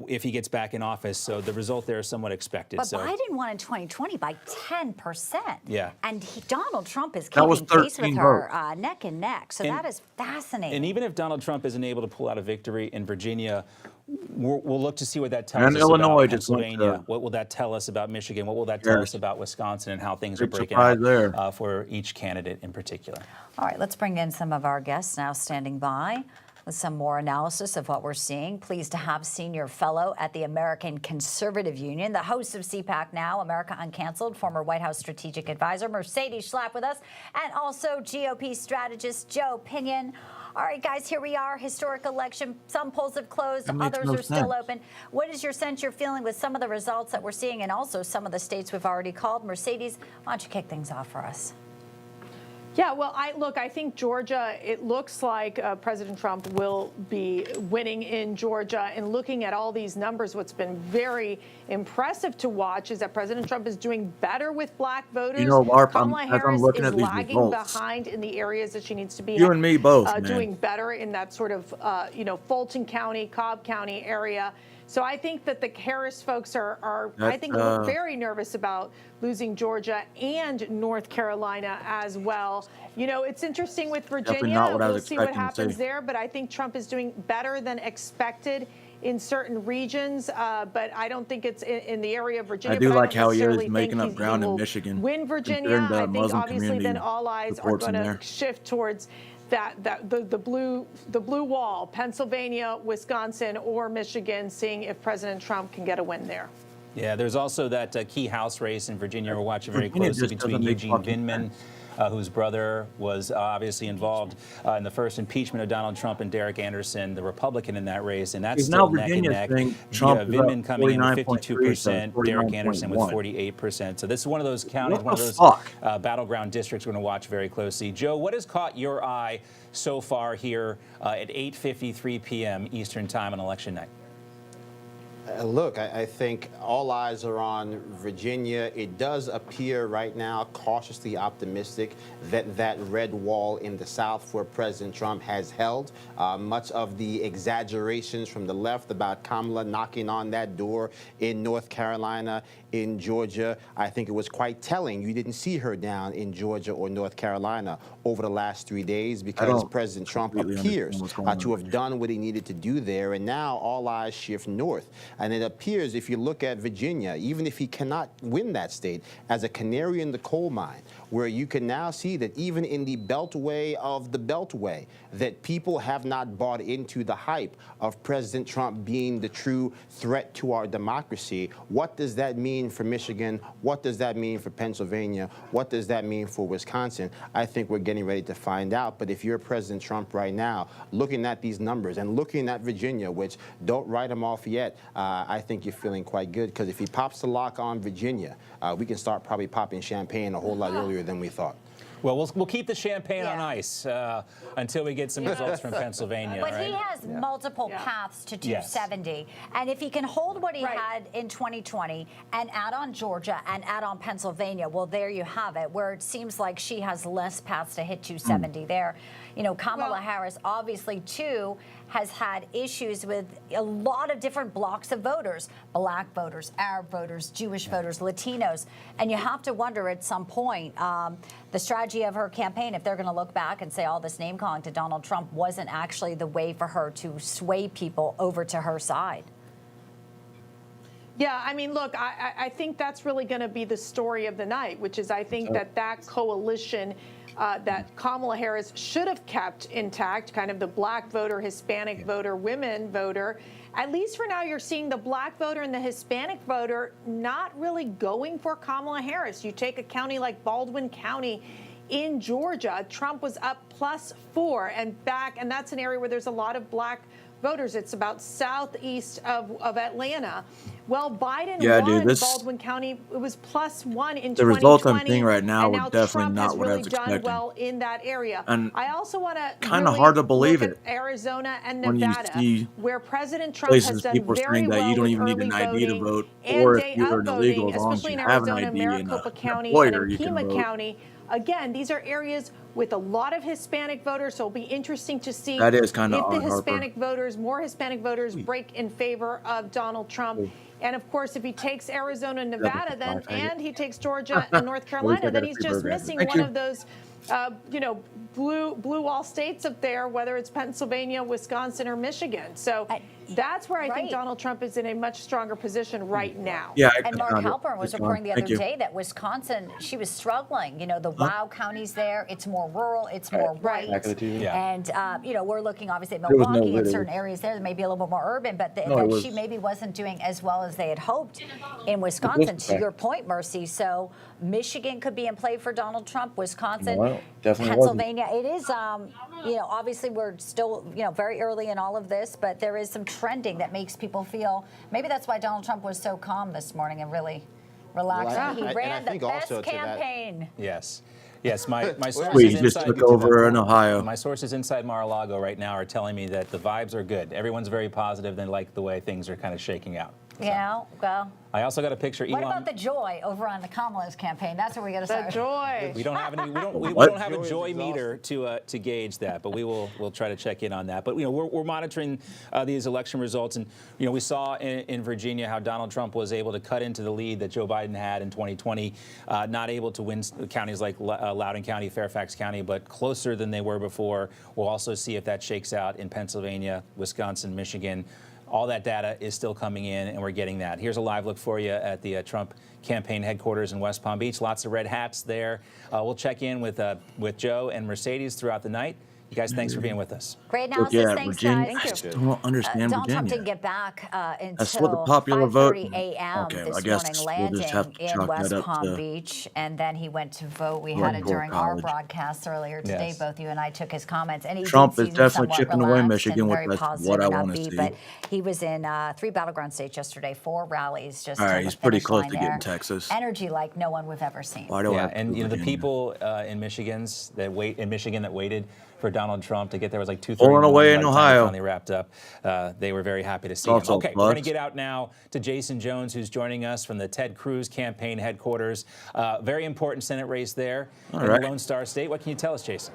if he gets back in office. So the result there is somewhat expected. But So Biden won in 2020 by 10%. Yeah. And Donald Trump is That was keeping pace with 13 her neck and neck. So And- that is fascinating. And even if Donald Trump isn't able to pull out a victory in Virginia, we'll look to see what that tells And us Illinois about just went Pennsylvania. to- What will that tell us about Michigan? What will that tell Yes. us about Wisconsin and how things are Big breaking surprise out there. for each candidate in particular? All right, let's bring in some of our guests now standing by with some more analysis of what we're seeing. Pleased to have senior fellow at the American Conservative Union, the host of CPAC Now, America Uncanceled, former White House strategic advisor Mercedes Schlapp with us, and also GOP strategist Joe Pinion. All right, guys, here we are. Historic election. Some polls have closed, That makes others no are still sense. open. What is your sense you're feeling with some of the results that we're seeing and also some of the states we've already called? Mercedes, why don't you kick things off for us? Yeah, well, I think Georgia, it looks like President Trump will be winning in Georgia. And looking at all these numbers, what's been very impressive to watch is that President Trump is doing better with black voters. You know, Larp, Kamala as I'm Harris looking is at these lagging results. behind in the areas that she needs to be. You and me both, man. Doing better in that sort of, Fulton County, Cobb County area. So I think that the Harris folks are I think, very nervous about losing Georgia and North Carolina as well. You know, it's interesting with Virginia. We'll see what happens there, but I think Trump is doing better than expected in certain regions, but I don't think it's in the area of Virginia. I do but like I how don't he is necessarily making think up ground he in will Michigan. win Virginia. The I think Muslim obviously then community all eyes are supports him going there. to shift towards the blue wall, Pennsylvania, Wisconsin, or Michigan, seeing if President Trump can get a win there. Yeah, there's also that key House race in Virginia we're watching very Virginia closely just between doesn't make Eugene fucking Vindman, whose brother was obviously involved in the first impeachment of Donald Trump, and Derek Anderson, the Republican in that race, and that's Because still now neck and Virginia's neck. saying Trump is Vindman up coming in with 49.3%, 52%, Derek Anderson with 49.1. 48%. So this is one of those counties, one of those battleground districts we're going to watch very closely. Joe, what has caught your eye so far here at 8:53 p.m. Eastern Time on election night? Look, I think all eyes are on Virginia. It does appear right now cautiously optimistic that that red wall in the South for President Trump has held. Much of the exaggerations from the left about Kamala knocking on that door in North Carolina, in Georgia, I think it was quite telling. You didn't see her down in Georgia or North Carolina over the last 3 days because President Trump appears to have done what he needed to do there. And now all eyes shift north. And it appears, if you look at Virginia, even if he cannot win that state, as a canary in the coal mine, where you can now see that even in the beltway of the beltway, that people have not bought into the hype of President Trump being the true threat to our democracy. What does that mean for Michigan? What does that mean for Pennsylvania? What does that mean for Wisconsin? I think we're getting ready to find out. But if you're President Trump right now, looking at these numbers and looking at Virginia, which don't write them off yet, I think you're feeling quite good, because if he pops the lock on Virginia, we can start probably popping champagne a whole lot earlier than we thought. Well, we'll keep the champagne on ice until we get some results from Pennsylvania. But right? he has multiple paths to 270. And if he can hold what he had in 2020 and add on Georgia and add on Pennsylvania, well, there you have it, where it seems like she has less paths to hit 270 there. You know, Kamala Harris obviously, too, has had issues with a lot of different blocks of voters, black voters, Arab voters, Jewish voters, Latinos. And you have to wonder at some point, the strategy of her campaign, if they're going to look back and say all this name calling to Donald Trump wasn't actually the way for her to sway people over to her side. Yeah, I mean, look, I think that's really going to be the story of the night, which is I think that coalition that Kamala Harris should have kept intact, kind of the black voter, Hispanic voter, women voter. At least for now, you're seeing the black voter and the Hispanic voter not really going for Kamala Harris. You take a county like Baldwin County in Georgia, Trump was up +4 and that's an area where there's a lot of black voters. It's about southeast of Atlanta. Well, Biden won Baldwin County. It was +1 in 2020. The results I'm seeing right now and are definitely Trump not has what I really was done expecting. well in that area. And I also want to kinda hard to believe look it at Arizona and when you Nevada, see where President Trump has places done people are very saying that well you don't with even need an early ID to voting vote, and or if day you're of an voting, illegal, as long as especially you in have an Arizona, ID and Maricopa an County employer, and you can Pima vote. County. Again, these are areas with a lot of Hispanic voters, so it'll be interesting to see That is kinda if the odd, Harper. more Hispanic voters break in favor of Donald Trump. And of course, if he takes Arizona and Nevada, then and he takes Georgia and North Carolina, then he's just missing one of those, blue wall states up there, whether it's Pennsylvania, Wisconsin, or Michigan. So that's where I think Donald Trump is in a much stronger position right now. Yeah, and Mark Halpern was reporting the other day that Wisconsin, she was struggling. You know, the WOW counties there, it's more rural, it's more white. And, we're looking obviously at Milwaukee and certain areas there that may be a little bit more urban, but she maybe wasn't doing as well as they had hoped in Wisconsin, to your point, Mercy. So Michigan could be in play for Donald Trump, Wisconsin, Pennsylvania. It is, obviously we're still, very early in all of this, but there is some trending that makes people feel, maybe that's why Donald Trump was so calm this morning and really relaxed. He ran the best campaign. Yes. Yes, my sources We just took over in Ohio. My sources inside Mar-a-Lago right now are telling me that the vibes are good. Everyone's very positive. They like the way things are kind of shaking out. You know, well. I also got a picture. What Elon, about the joy over on the Kamala's campaign? That's where we got to start. The joy. We don't have any. We don't have a joy meter to gauge that, but we'll try to check in on that. But we're monitoring these election results, and we saw in Virginia how Donald Trump was able to cut into the lead that Joe Biden had in 2020, not able to win counties like Loudoun County, Fairfax County, but closer than they were before. We'll also see if that shakes out in Pennsylvania, Wisconsin, Michigan. All that data is still coming in, and we're getting that. Here's a live look for you at the Trump campaign headquarters in West Palm Beach. Lots of red hats there. We'll check in with Joe and Mercedes throughout the night. You guys, thanks for being with us. Great analysis. Thanks, Virginia. guys. I just don't understand Donald Trump Virginia. didn't get back That's what the until popular vote. 5:30 a.m. Okay, this I guess morning, we'll just have landing to in chalk West that up Palm to Beach, and then he went to vote. We had it Electoral during our College. broadcasts earlier today. Yes. Both you and I took his comments, and he Trump did is seem definitely somewhat chipping away relaxed Michigan, and which very that's positive what I and wanna upbeat, see. But he was in 3 battleground states yesterday, 4 rallies. Just All to right, the he's pretty finish close line to getting there. Texas. Energy like no one we've ever seen. Why do I Yeah, have to and go the Virginia? people in Michigan that waited for Donald Trump to get there was like 2:30 Pulling away by in the time he Ohio. finally wrapped up. They were very happy to see him. Also Okay, we're going to plugs. get out now to Jason Jones, who's joining us from the Ted Cruz campaign headquarters. Very important Senate race there All in right. the Lone Star State. What can you tell us, Jason?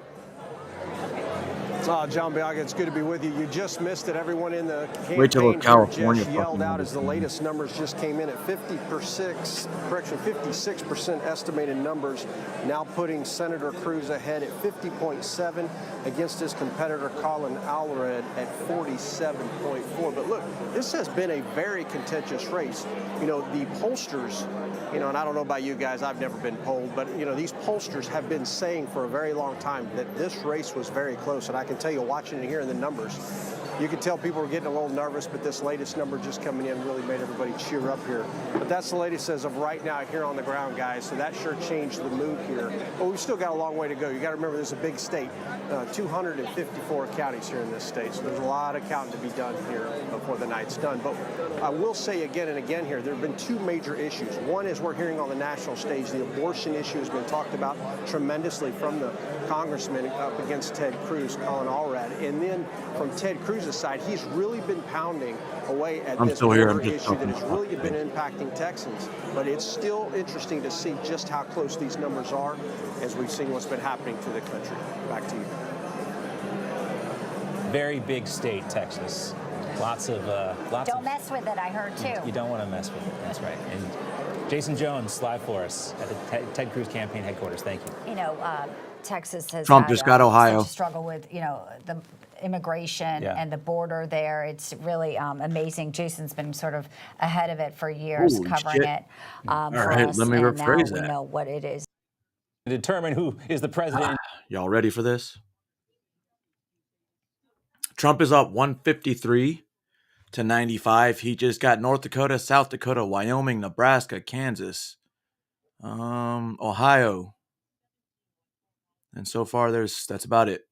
John Biaga, it's good to be with you. You just missed it. Everyone in the campaign Wait till here California just yelled fucking out numbers as the come in. latest numbers just came in at 56% estimated numbers, now putting Senator Cruz ahead at 50.7 against his competitor Colin Allred at 47.4. But look, this has been a very contentious race. The pollsters, and I don't know about you guys, I've never been polled, but these pollsters have been saying for a very long time that this race was very close. And I can tell you, watching and hearing the numbers, you could tell people were getting a little nervous, but this latest number just coming in really made everybody cheer up here. But that's the latest as of right now here on the ground, guys. So that sure changed the mood here. But we've still got a long way to go. You got to remember, this is a big state, 254 counties here in this state. So there's a lot of counting to be done here before the night's done. But I will say again and again here, there have been 2 major issues. One is we're hearing on the national stage, the abortion issue has been talked about tremendously from the congressman up against Ted Cruz, Colin Allred. And then from Ted Cruz's side, he's really been pounding away at I'm this still here. border I'm just issue that talking has about really been impacting Texans. But it's still interesting to see just how close these numbers are as we've seen what's been happening to the country. Back to you. Very big state, Texas. Lots of. Don't mess with it, I heard too. You don't want to mess with it. That's right. And Jason Jones, live for us at the Ted Cruz campaign headquarters. Thank you. Texas has Trump had, just got Ohio. such a struggle with, the immigration Yeah. and the border there. It's really amazing. Jason's been sort of ahead of it for years, Holy covering shit. it All for right, us, let me and rephrase now we that. know what it is. To determine who is the president. Y'all ready for this? Trump is up 153 to 95. He just got North Dakota, South Dakota, Wyoming, Nebraska, Kansas, Ohio. And so far that's about it.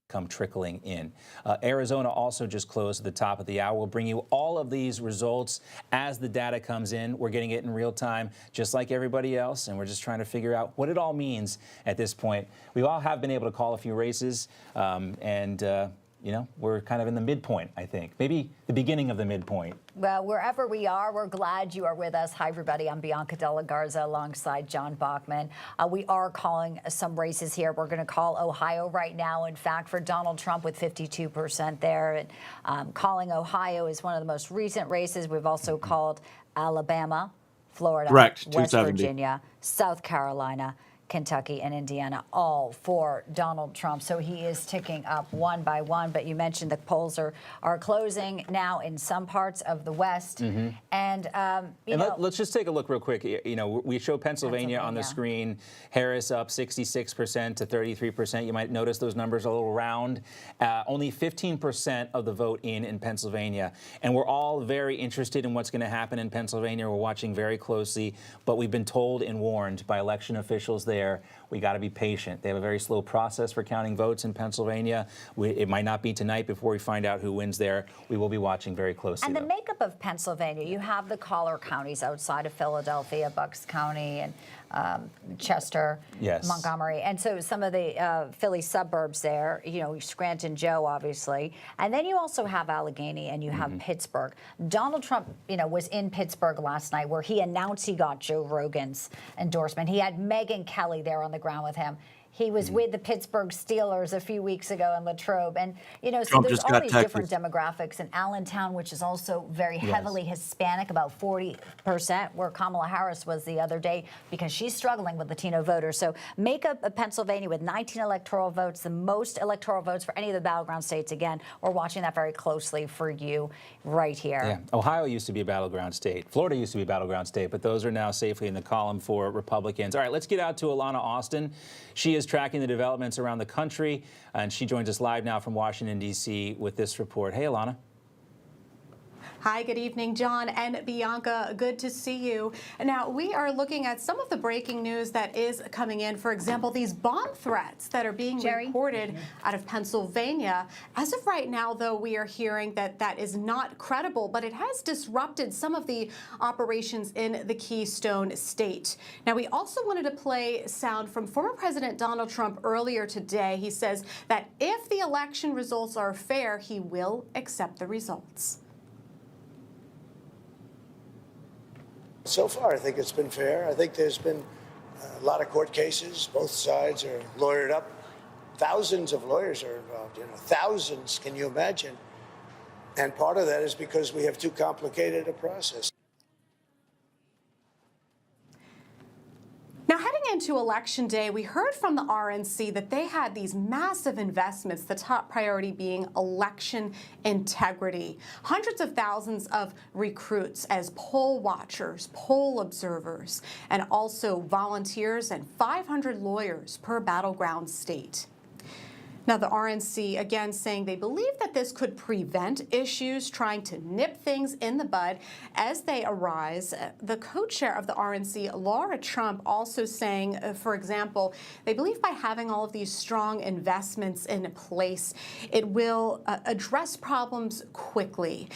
Come trickling in. Arizona also just closed at the top of the hour. We'll bring you all of these results as the data comes in. We're getting it in real time, just like everybody else, and we're just trying to figure out what it all means at this point. We all have been able to call a few races, we're kind of in the midpoint, I think. Maybe the beginning of the midpoint. Well, wherever we are, we're glad you are with us. Hi, everybody. I'm Bianca Della Garza alongside John Bachman. We are calling some races here. We're going to call Ohio right now. In fact, for Donald Trump with 52% there. And, calling Ohio is one of the most recent races. We've also called Alabama, Florida, Correct, West 270. Virginia, South Carolina, Kentucky, and Indiana, all for Donald Trump. So he is ticking up one by one. But you mentioned the polls are closing now in some parts of the West. Mm-hmm. And, let's just take a look real quick. We show Pennsylvania on the screen. Harris up 66% to 33%. You might notice those numbers a little round. Only 15% of the vote in Pennsylvania. And we're all very interested in what's going to happen in Pennsylvania. We're watching very closely. But we've been told and warned by election officials there, we got to be patient. They have a very slow process for counting votes in Pennsylvania. It might not be tonight before we find out who wins there. We will be watching very closely. And the makeup of Pennsylvania, you have the collar counties outside of Philadelphia, Bucks County and Chester, Yes. Montgomery, and so some of the Philly suburbs there, Scranton, Joe, obviously. And then you also have Allegheny and you have Pittsburgh. Donald Trump, was in Pittsburgh last night where he announced he got Joe Rogan's endorsement. He had Megyn Kelly there on the ground with him. He was with the Pittsburgh Steelers a few weeks ago in Latrobe. And, so Trump there's just all got these Texas. different demographics. In Allentown, which is also very heavily Hispanic, about 40%, where Kamala Harris was the other day, because she's struggling with Latino voters. So make up Pennsylvania with 19 electoral votes, the most electoral votes for any of the battleground states. Again, we're watching that very closely for you right here. Yeah. Ohio used to be a battleground state. Florida used to be a battleground state, but those are now safely in the column for Republicans. All right, let's get out to Alana Austin. She is tracking the developments around the country, and she joins us live now from Washington, D.C. with this report. Hey, Alana. Hi, good evening, John and Bianca. Good to see you. Now, we are looking at some of the breaking news that is coming in. For example, these bomb threats that are being reported out of Pennsylvania. As of right now, though, we are hearing that that is not credible, but it has disrupted some of the operations in the Keystone State. Now, we also wanted to play sound from former President Donald Trump earlier today. He says that if the election results are fair, he will accept the results. So far, I think it's been fair. I think there's been a lot of court cases. Both sides are lawyered up. Thousands of lawyers are involved, thousands, can you imagine? And part of that is because we have too complicated a process. Now, heading into Election Day, we heard from the RNC that they had these massive investments, the top priority being election integrity. Hundreds of thousands of recruits as poll watchers, poll observers, and also volunteers, and 500 lawyers per battleground state. Now, the RNC, again, saying they believe that this could prevent issues, trying to nip things in the bud as they arise. The co-chair of the RNC, Laura Trump, also saying, for example, they believe by having all of these strong investments in place, it will address problems quickly.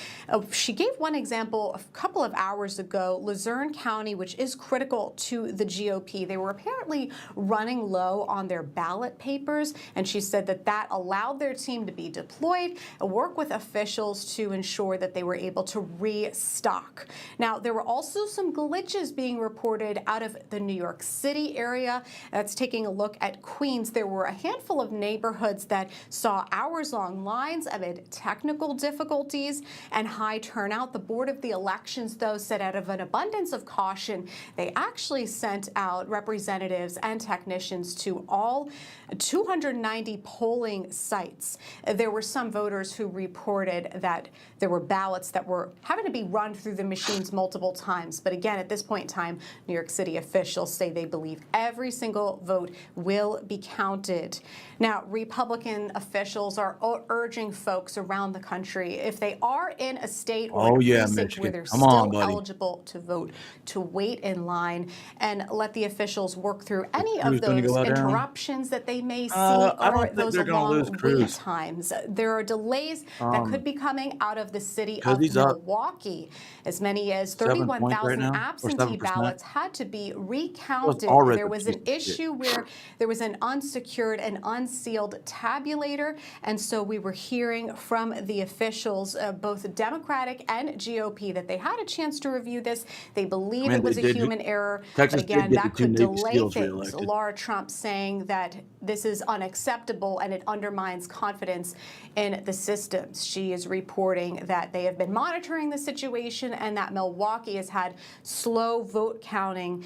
She gave one example a couple of hours ago. Luzerne County, which is critical to the GOP, they were apparently running low on their ballot papers, and she said that allowed their team to be deployed and work with officials to ensure that they were able to restock. Now, there were also some glitches being reported out of the New York City area. That's taking a look at Queens. There were a handful of neighborhoods that saw hours-long lines amid technical difficulties and high turnout. The Board of the Elections, though, said out of an abundance of caution, they actually sent out representatives and technicians to all 290 polling sites. There were some voters who reported that there were ballots that were having to be run through the machines multiple times. But again, at this point in time, New York City officials say they believe every single vote will be counted. Now, Republican officials are urging folks around the country, if they are in a state or a precinct where they're still eligible to vote, to wait in line and let the officials work through any of those interruptions that they may see or those long wait times. There are delays that could be coming out of the city of Milwaukee. As many as 31,000 absentee ballots had to be recounted. There was an issue where there was an unsecured and unsealed tabulator, and so we were hearing from the officials, both Democratic and GOP, that they had a chance to review this. They believe it was a human error, but again, that could delay things. Laura Trump saying that this is unacceptable and it undermines confidence in the systems. She is reporting that they have been monitoring the situation and that Milwaukee has had slow vote counting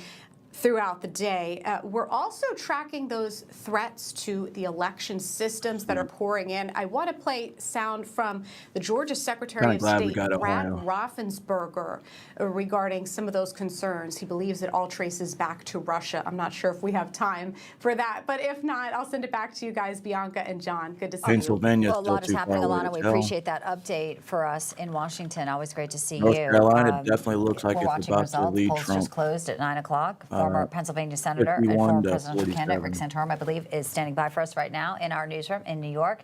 throughout the day. We're also tracking those threats to the election systems that are pouring in. I want to play sound from the Georgia Secretary of State, Brad Raffensperger, regarding some of those concerns. He believes it all traces back to Russia. I'm not sure if we have time for that, but if not, I'll send it back to you guys, Bianca and John. Good to see you. Well, a lot is happening, Alana. We appreciate that update for us in Washington. Always great to see you. North Carolina definitely looks like it's about to lead Polls Trump. just closed at 9 o'clock. Former Pennsylvania Senator and former presidential candidate Rick Santorum, I believe, is standing by for us right now in our newsroom in New York.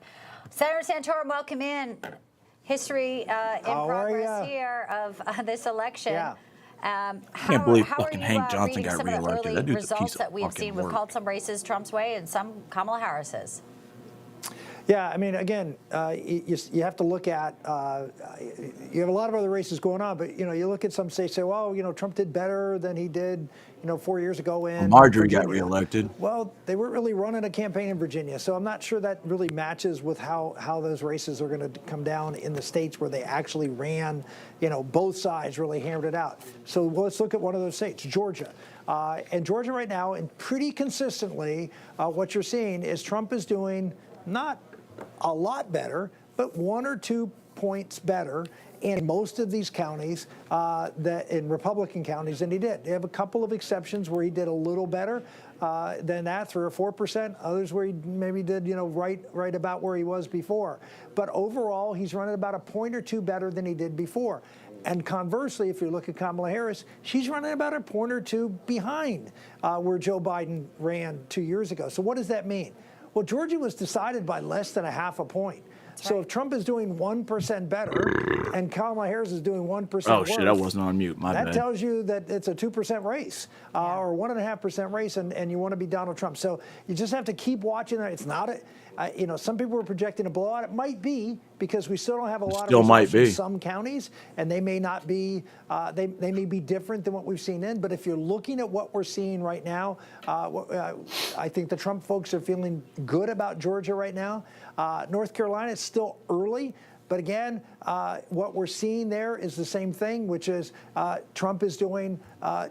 Senator Santorum, welcome in. History in progress here of this election. Can't believe how fucking are Hank you, Johnson reading got some of the reelected. early That dude's a results piece of that we have fucking seen? We've work. called some races Trump's way and some Kamala Harris's. Yeah, I mean, again, you have to look at, you have a lot of other races going on, but, you look at some states, say, well, Trump did better than he did, 4 years ago in Marjorie Virginia. got reelected. Well, they weren't really running a campaign in Virginia, so I'm not sure that really matches with how those races are going to come down in the states where they actually ran, both sides really hammered it out. So let's look at one of those states, Georgia. And Georgia right now, and pretty consistently, what you're seeing is Trump is doing not a lot better, but 1 or 2 points better in most of these counties, in Republican counties, than he did. They have a couple of exceptions where he did a little better than that, 3 or 4%. Others where he maybe did, right about where he was before. But overall, he's running about a point or 2 better than he did before. And conversely, if you look at Kamala Harris, she's running about a point or 2 behind where Joe Biden ran 2 years ago. So what does that mean? Well, Georgia was decided by less than a half a point. So if Trump is doing 1% better and Kamala Harris is doing 1% worse, Oh, shit, I wasn't on mute. My that bad. tells you that it's a 2% race or 1.5% race, and you want to be Donald Trump. So you just have to keep watching that. It's not some people were projecting a blowout. It might be because we still don't have a lot of results from some counties, and they may not be. They may be different than what we've seen in. But if you're looking at what we're seeing right now, I think the Trump folks are feeling good about Georgia right now. North Carolina is still early. But again, what we're seeing there is the same thing, which is Trump is doing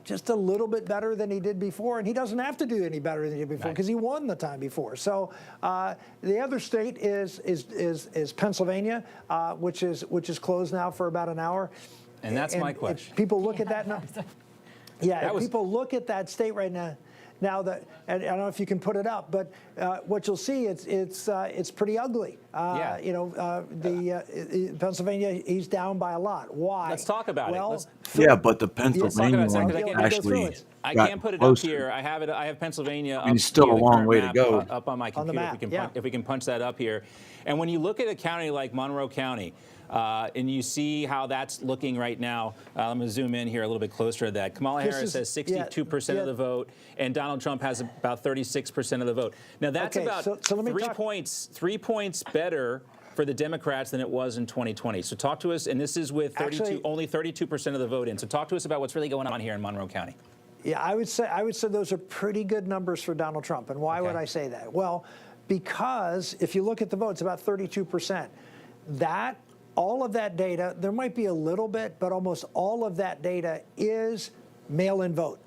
just a little bit better than he did before, and he doesn't have to do any better than he did before because he won the time before. So the other state is Pennsylvania, which is closed now for about an hour. And that's my question. If people look at that now. Yeah, if people look at that state right now. Now and I don't know if you can put it up, but what you'll see it's pretty ugly. Pennsylvania, he's down by a lot. Why? Let's talk about it. Yeah, but the Pennsylvania one actually I can't put it up here. I have Pennsylvania. It's still a long way to go. Up on my computer. If we can punch that up here, and when you look at a county like Monroe County. And you see how that's looking right now. I'm going to zoom in here a little bit closer to that. Kamala Harris has 62% of the vote, and Donald Trump has about 36% of the vote. Now, that's about 3 points better for the Democrats than it was in 2020. So talk to us, and this is with only 32% of the vote in. So talk to us about what's really going on here in Monroe County. Yeah, I would say those are pretty good numbers for Donald Trump. And why would I say that? Well, because if you look at the votes, about 32%. All of that data, there might be a little bit, but almost all of that data is mail-in vote.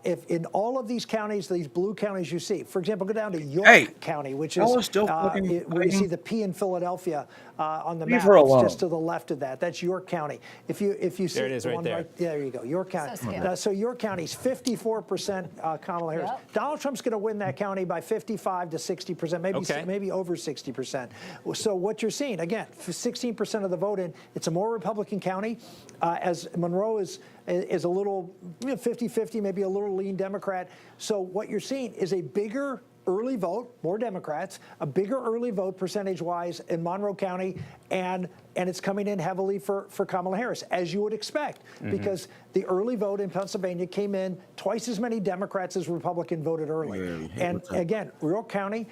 If in all of these counties, these blue counties you see, for example, go down to York County, which is where you see the P in Philadelphia on the map. It's just to the left of that. That's York County. If you see there it is right there. There you go, York County. So York County's 54% Kamala Harris. Donald Trump's going to win that county by 55 to 60%, maybe over 60%. So what you're seeing, again, 16% of the vote in. It's a more Republican county, as Monroe is a little 50-50, maybe a little lean Democrat. So what you're seeing is a bigger early vote, more Democrats, a bigger early vote percentage-wise in Monroe County, and it's coming in heavily for Kamala Harris, as you would expect, because the early vote in Pennsylvania came in twice as many Democrats as Republican voted early. And again, York County,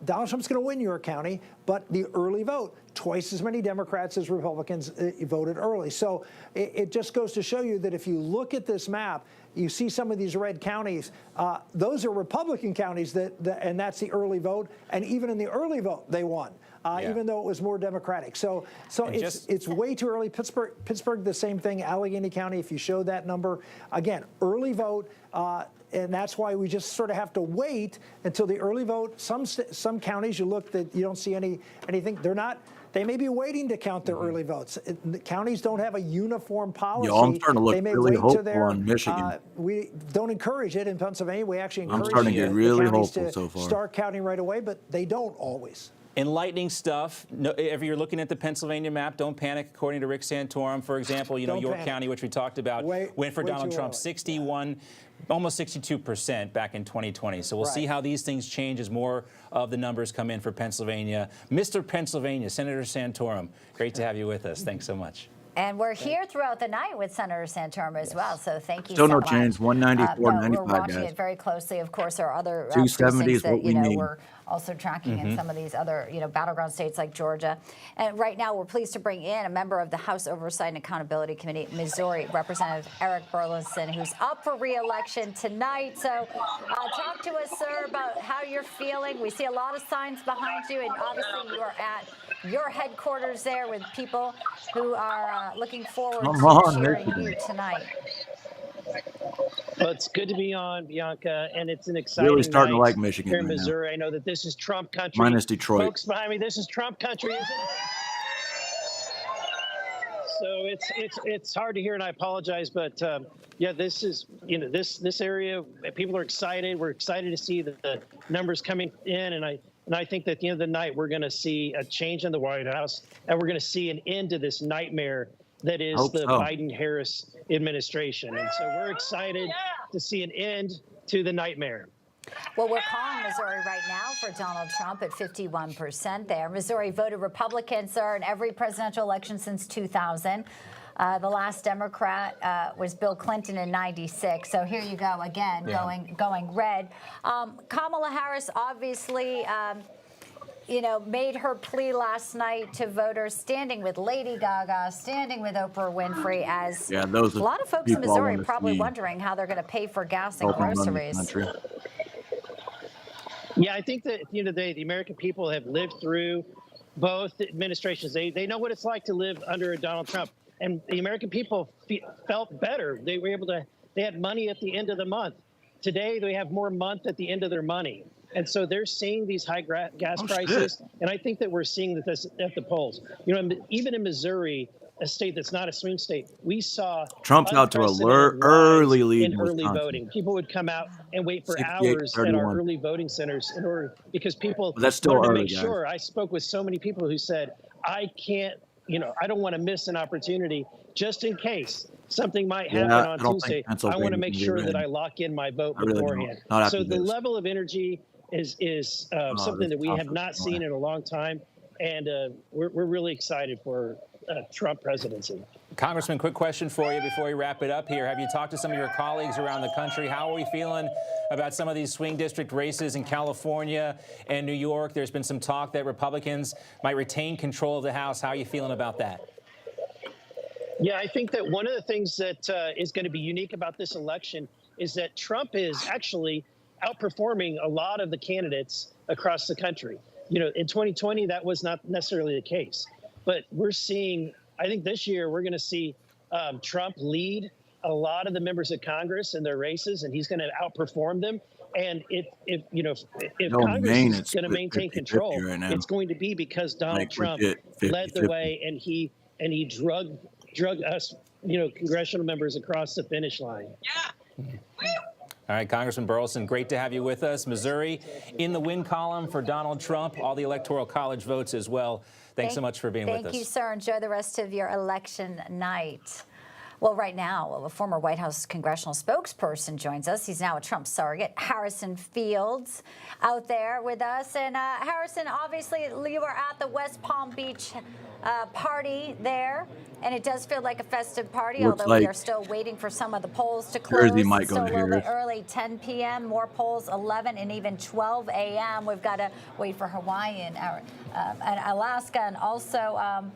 Donald Trump's going to win York County, but the early vote, twice as many Democrats as Republicans voted early. So it just goes to show you that if you look at this map, you see some of these red counties. Those are Republican counties, and that's the early vote. And even in the early vote, they won, even though it was more Democratic. So it's way too early. Pittsburgh, the same thing. Allegheny County, if you show that number, again, early vote. And that's why we just sort of have to wait until the early vote. Some counties, you look that you don't see anything. They may be waiting to count their early votes. The counties don't have a uniform policy. I'm starting to look really hopeful on Michigan. We don't encourage it in Pennsylvania. We actually encourage I'm starting to get really counties hopeful to so far. Start counting right away, but they don't always. Enlightening stuff. If you're looking at the Pennsylvania map, don't panic. According to Rick Santorum, for example, York County, which we talked about, went for Donald Trump 61, almost 62% back in 2020. So we'll see how these things change as more of the numbers come in for Pennsylvania. Mr. Pennsylvania, Senator Santorum, great to have you with us. Thanks so much. And we're here throughout the night with Senator Santorum as well. So thank you Still so no much. change. 194, We're 95, watching guys. it very closely. Of course, there are other 270 is precincts that what we need. we're also tracking in some of these other battleground states like Georgia. And right now, we're pleased to bring in a member of the House Oversight and Accountability Committee, Missouri Representative Eric Burlison, who's up for re-election tonight. So talk to us, sir, about how you're feeling. We see a lot of signs behind you, and obviously you are at your headquarters there with people who are looking forward to cheering you tonight. Well, it's good to be on, Bianca, and it's an exciting Really starting to night like Michigan here in right now. Missouri. I know that this is Trump country. Minus Detroit. Folks behind me, this is Trump country, isn't it? So it's hard to hear, and I apologize, but yeah, this is this area. People are excited. We're excited to see the numbers coming in, and I think that at the end of the night we're going to see a change in the White House, and we're going to see an end to this nightmare that is the Biden-Harris administration. And so we're excited to see an end to the nightmare. Well, we're calling Missouri right now for Donald Trump at 51% there. Missouri voted Republican, sir, in every presidential election since 2000. The last Democrat was Bill Clinton in '96. So here you go again, going red. Kamala Harris obviously made her plea last night to voters, standing with Lady Gaga, standing with Oprah Winfrey, as a lot of folks in Missouri are probably wondering how they're going to pay for gas and groceries. Yeah, I think that at the end of the day, the American people have lived through both administrations. They know what it's like to live under a Donald Trump. And the American people felt better. They were able to, they had money at the end of the month. Today, they have more month at the end of their money. And so they're seeing these high gas prices. And I think that we're seeing this at the polls. Even in Missouri, a state that's not a swing state, we saw Trump's out to an early lead in early voting. People would come out and wait for hours at our early voting centers in order, because people wanted to make sure. I spoke with so many people who said, I can't, I don't want to miss an opportunity just in case something might happen on Tuesday. I want to make sure that I lock in my vote beforehand. So the level of energy is something that we have not seen in a long time. And we're really excited for Trump presidency. Congressman, quick question for you before we wrap it up here. Have you talked to some of your colleagues around the country? How are we feeling about some of these swing district races in California and New York? There's been some talk that Republicans might retain control of the House. How are you feeling about that? Yeah, I think that one of the things that is going to be unique about this election is that Trump is actually outperforming a lot of the candidates across the country. In 2020, that was not necessarily the case. But we're seeing, I think this year, we're going to see Trump lead a lot of the members of Congress in their races, and he's going to outperform them. And if Congress is going to maintain control, it's going to be because Donald Trump led the way, and he drug us, congressional members across the finish line. All right, Congressman Burlison, great to have you with us. Missouri in the win column for Donald Trump, all the Electoral College votes as well. Thanks so much for being with us. Thank you, sir. Enjoy the rest of your election night. Well, right now, a former White House congressional spokesperson joins us. He's now a Trump surrogate, Harrison Fields, out there with us. And Harrison, obviously, you were at the West Palm Beach party there, and it does feel like a festive party, although we are still waiting for some of the polls to close. Jersey might go still a little bit here. early, 10 p.m., more polls, 11 and even 12 a.m. We've got to wait for Hawaii and Alaska, and also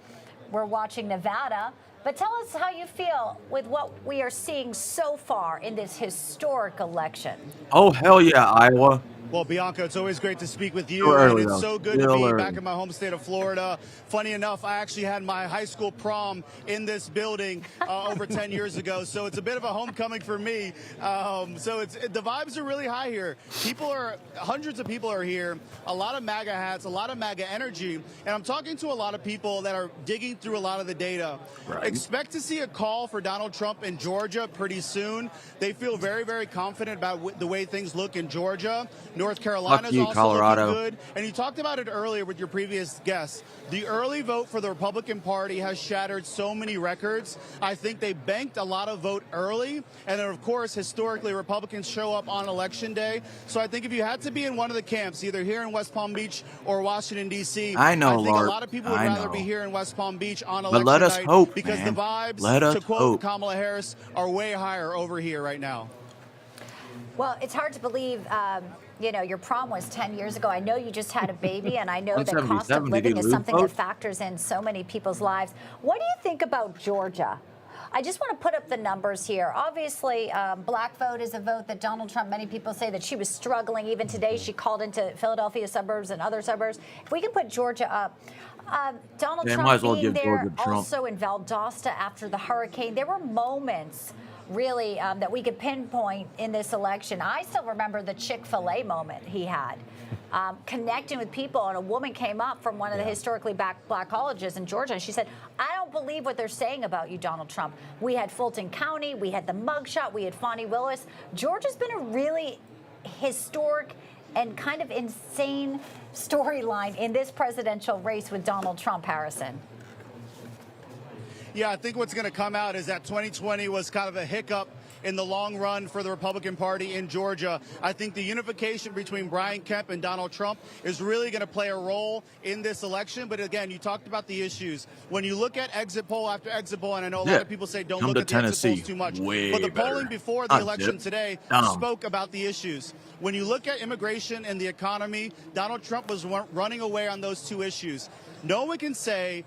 we're watching Nevada. But tell us how you feel with what we are seeing so far in this historic election. Oh, hell yeah, Iowa. Well, Bianca, it's always great to speak with you. Too early, and it's though. so good to Still be early. back in my home state of Florida. Funny enough, I actually had my high school prom in this building over 10 years ago, so it's a bit of a homecoming for me. The vibes are really high here. Hundreds of people are here, a lot of MAGA hats, a lot of MAGA energy, and I'm talking to a lot of people that are digging through a lot of the data. Right. Expect to see a call for Donald Trump in Georgia pretty soon. They feel very, very confident about the way things look in Georgia. North Carolina is you, also Colorado. looking good. And you talked about it earlier with your previous guest. The early vote for the Republican Party has shattered so many records. I think they banked a lot of vote early. And then, of course, historically, Republicans show up on Election Day. So I think if you had to be in one of the camps, either here in West Palm Beach or Washington, D.C., I know, I think Lord. a lot of people would I rather know. be here in West Palm Beach on But Election let us night hope, because man. the vibes, Let us to quote hope. Kamala Harris, are way higher over here right now. Well, it's hard to believe, you know, your prom was 10 years ago. I know you just had a baby, and I know that cost of 177, did living he is lose something that votes? factors in so many people's lives. What do you think about Georgia? I just want to put up the numbers here. Obviously, black vote is a vote that Donald Trump, many people say that she was struggling. Even today, she called into Philadelphia suburbs and other suburbs. If we can put Georgia up. Donald Yeah, might Trump as well being give there, Georgia to Trump. also in Valdosta after the hurricane. There were moments really that we could pinpoint in this election. I still remember the Chick-fil-A moment he had, connecting with people, and a woman came up from one of the historically black colleges in Georgia, and she said, I don't believe what they're saying about you, Donald Trump. We had Fulton County, we had the mugshot, we had Fonnie Willis. Georgia's been a really historic and kind of insane storyline in this presidential race with Donald Trump, Harrison. Yeah, I think what's going to come out is that 2020 was kind of a hiccup in the long run for the Republican Party in Georgia. I think the unification between Brian Kemp and Donald Trump is really going to play a role in this election. But again, you talked about the issues. When you look at exit poll after exit poll, and I know a lot of people say don't Come look to at the exit Tennessee. polls too much, Way but the better. polling before the Not election zip. today Dumb. spoke about the issues. When you look at immigration and the economy, Donald Trump was running away on those two issues. No one can say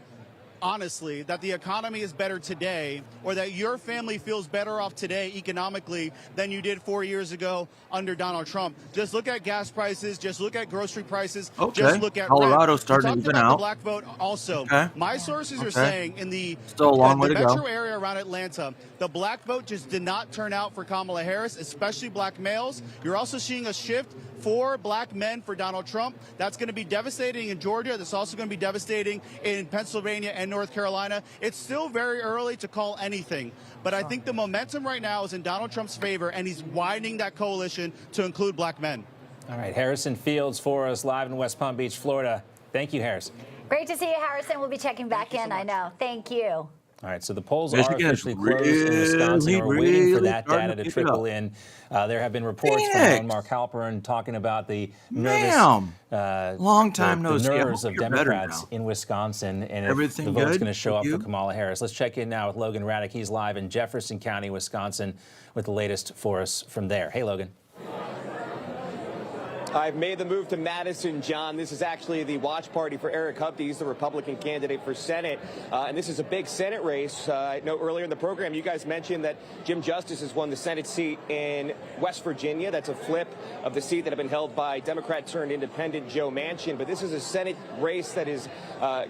honestly, that the economy is better today, or that your family feels better off today economically than you did 4 years ago under Donald Trump. Just look at gas prices. Just look at grocery prices. Okay. Just look at Colorado's rent. starting to We talked even about out. the black vote also. Okay. My sources are Okay. saying in the, Still a long way to go. metro area around Atlanta, the black vote just did not turn out for Kamala Harris, especially black males. You're also seeing a shift for black men for Donald Trump. That's going to be devastating in Georgia. That's also going to be devastating in Pennsylvania and North Carolina. It's still very early to call anything, but I think the momentum right now is in Donald Trump's favor, and he's widening that coalition to include black men. All right, Harrison Fields for us live in West Palm Beach, Florida. Thank you, Harrison. Great to see you, Harrison. We'll be checking back in, I know. Thank you. All right, so the polls Michigan are is officially closed in Wisconsin. We're waiting for really that starting data to to pick it trickle up. in. There have been reports from Nick. Alan Mark Halperin talking about the nervous, Long time the no see. I nerves hope of you're better Democrats now. in Wisconsin, and if Everything the vote's good going to show with up you? for Kamala Harris. Let's check in now with Logan Raddick. He's live in Jefferson County, Wisconsin, with the latest for us from there. Hey, Logan. I've made the move to Madison, John. This is actually the watch party for Eric Hupte. He's the Republican candidate for Senate. And this is a big Senate race. I know earlier in the program, you guys mentioned that Jim Justice has won the Senate seat in West Virginia. That's a flip of the seat that had been held by Democrat turned independent Joe Manchin. But this is a Senate race that is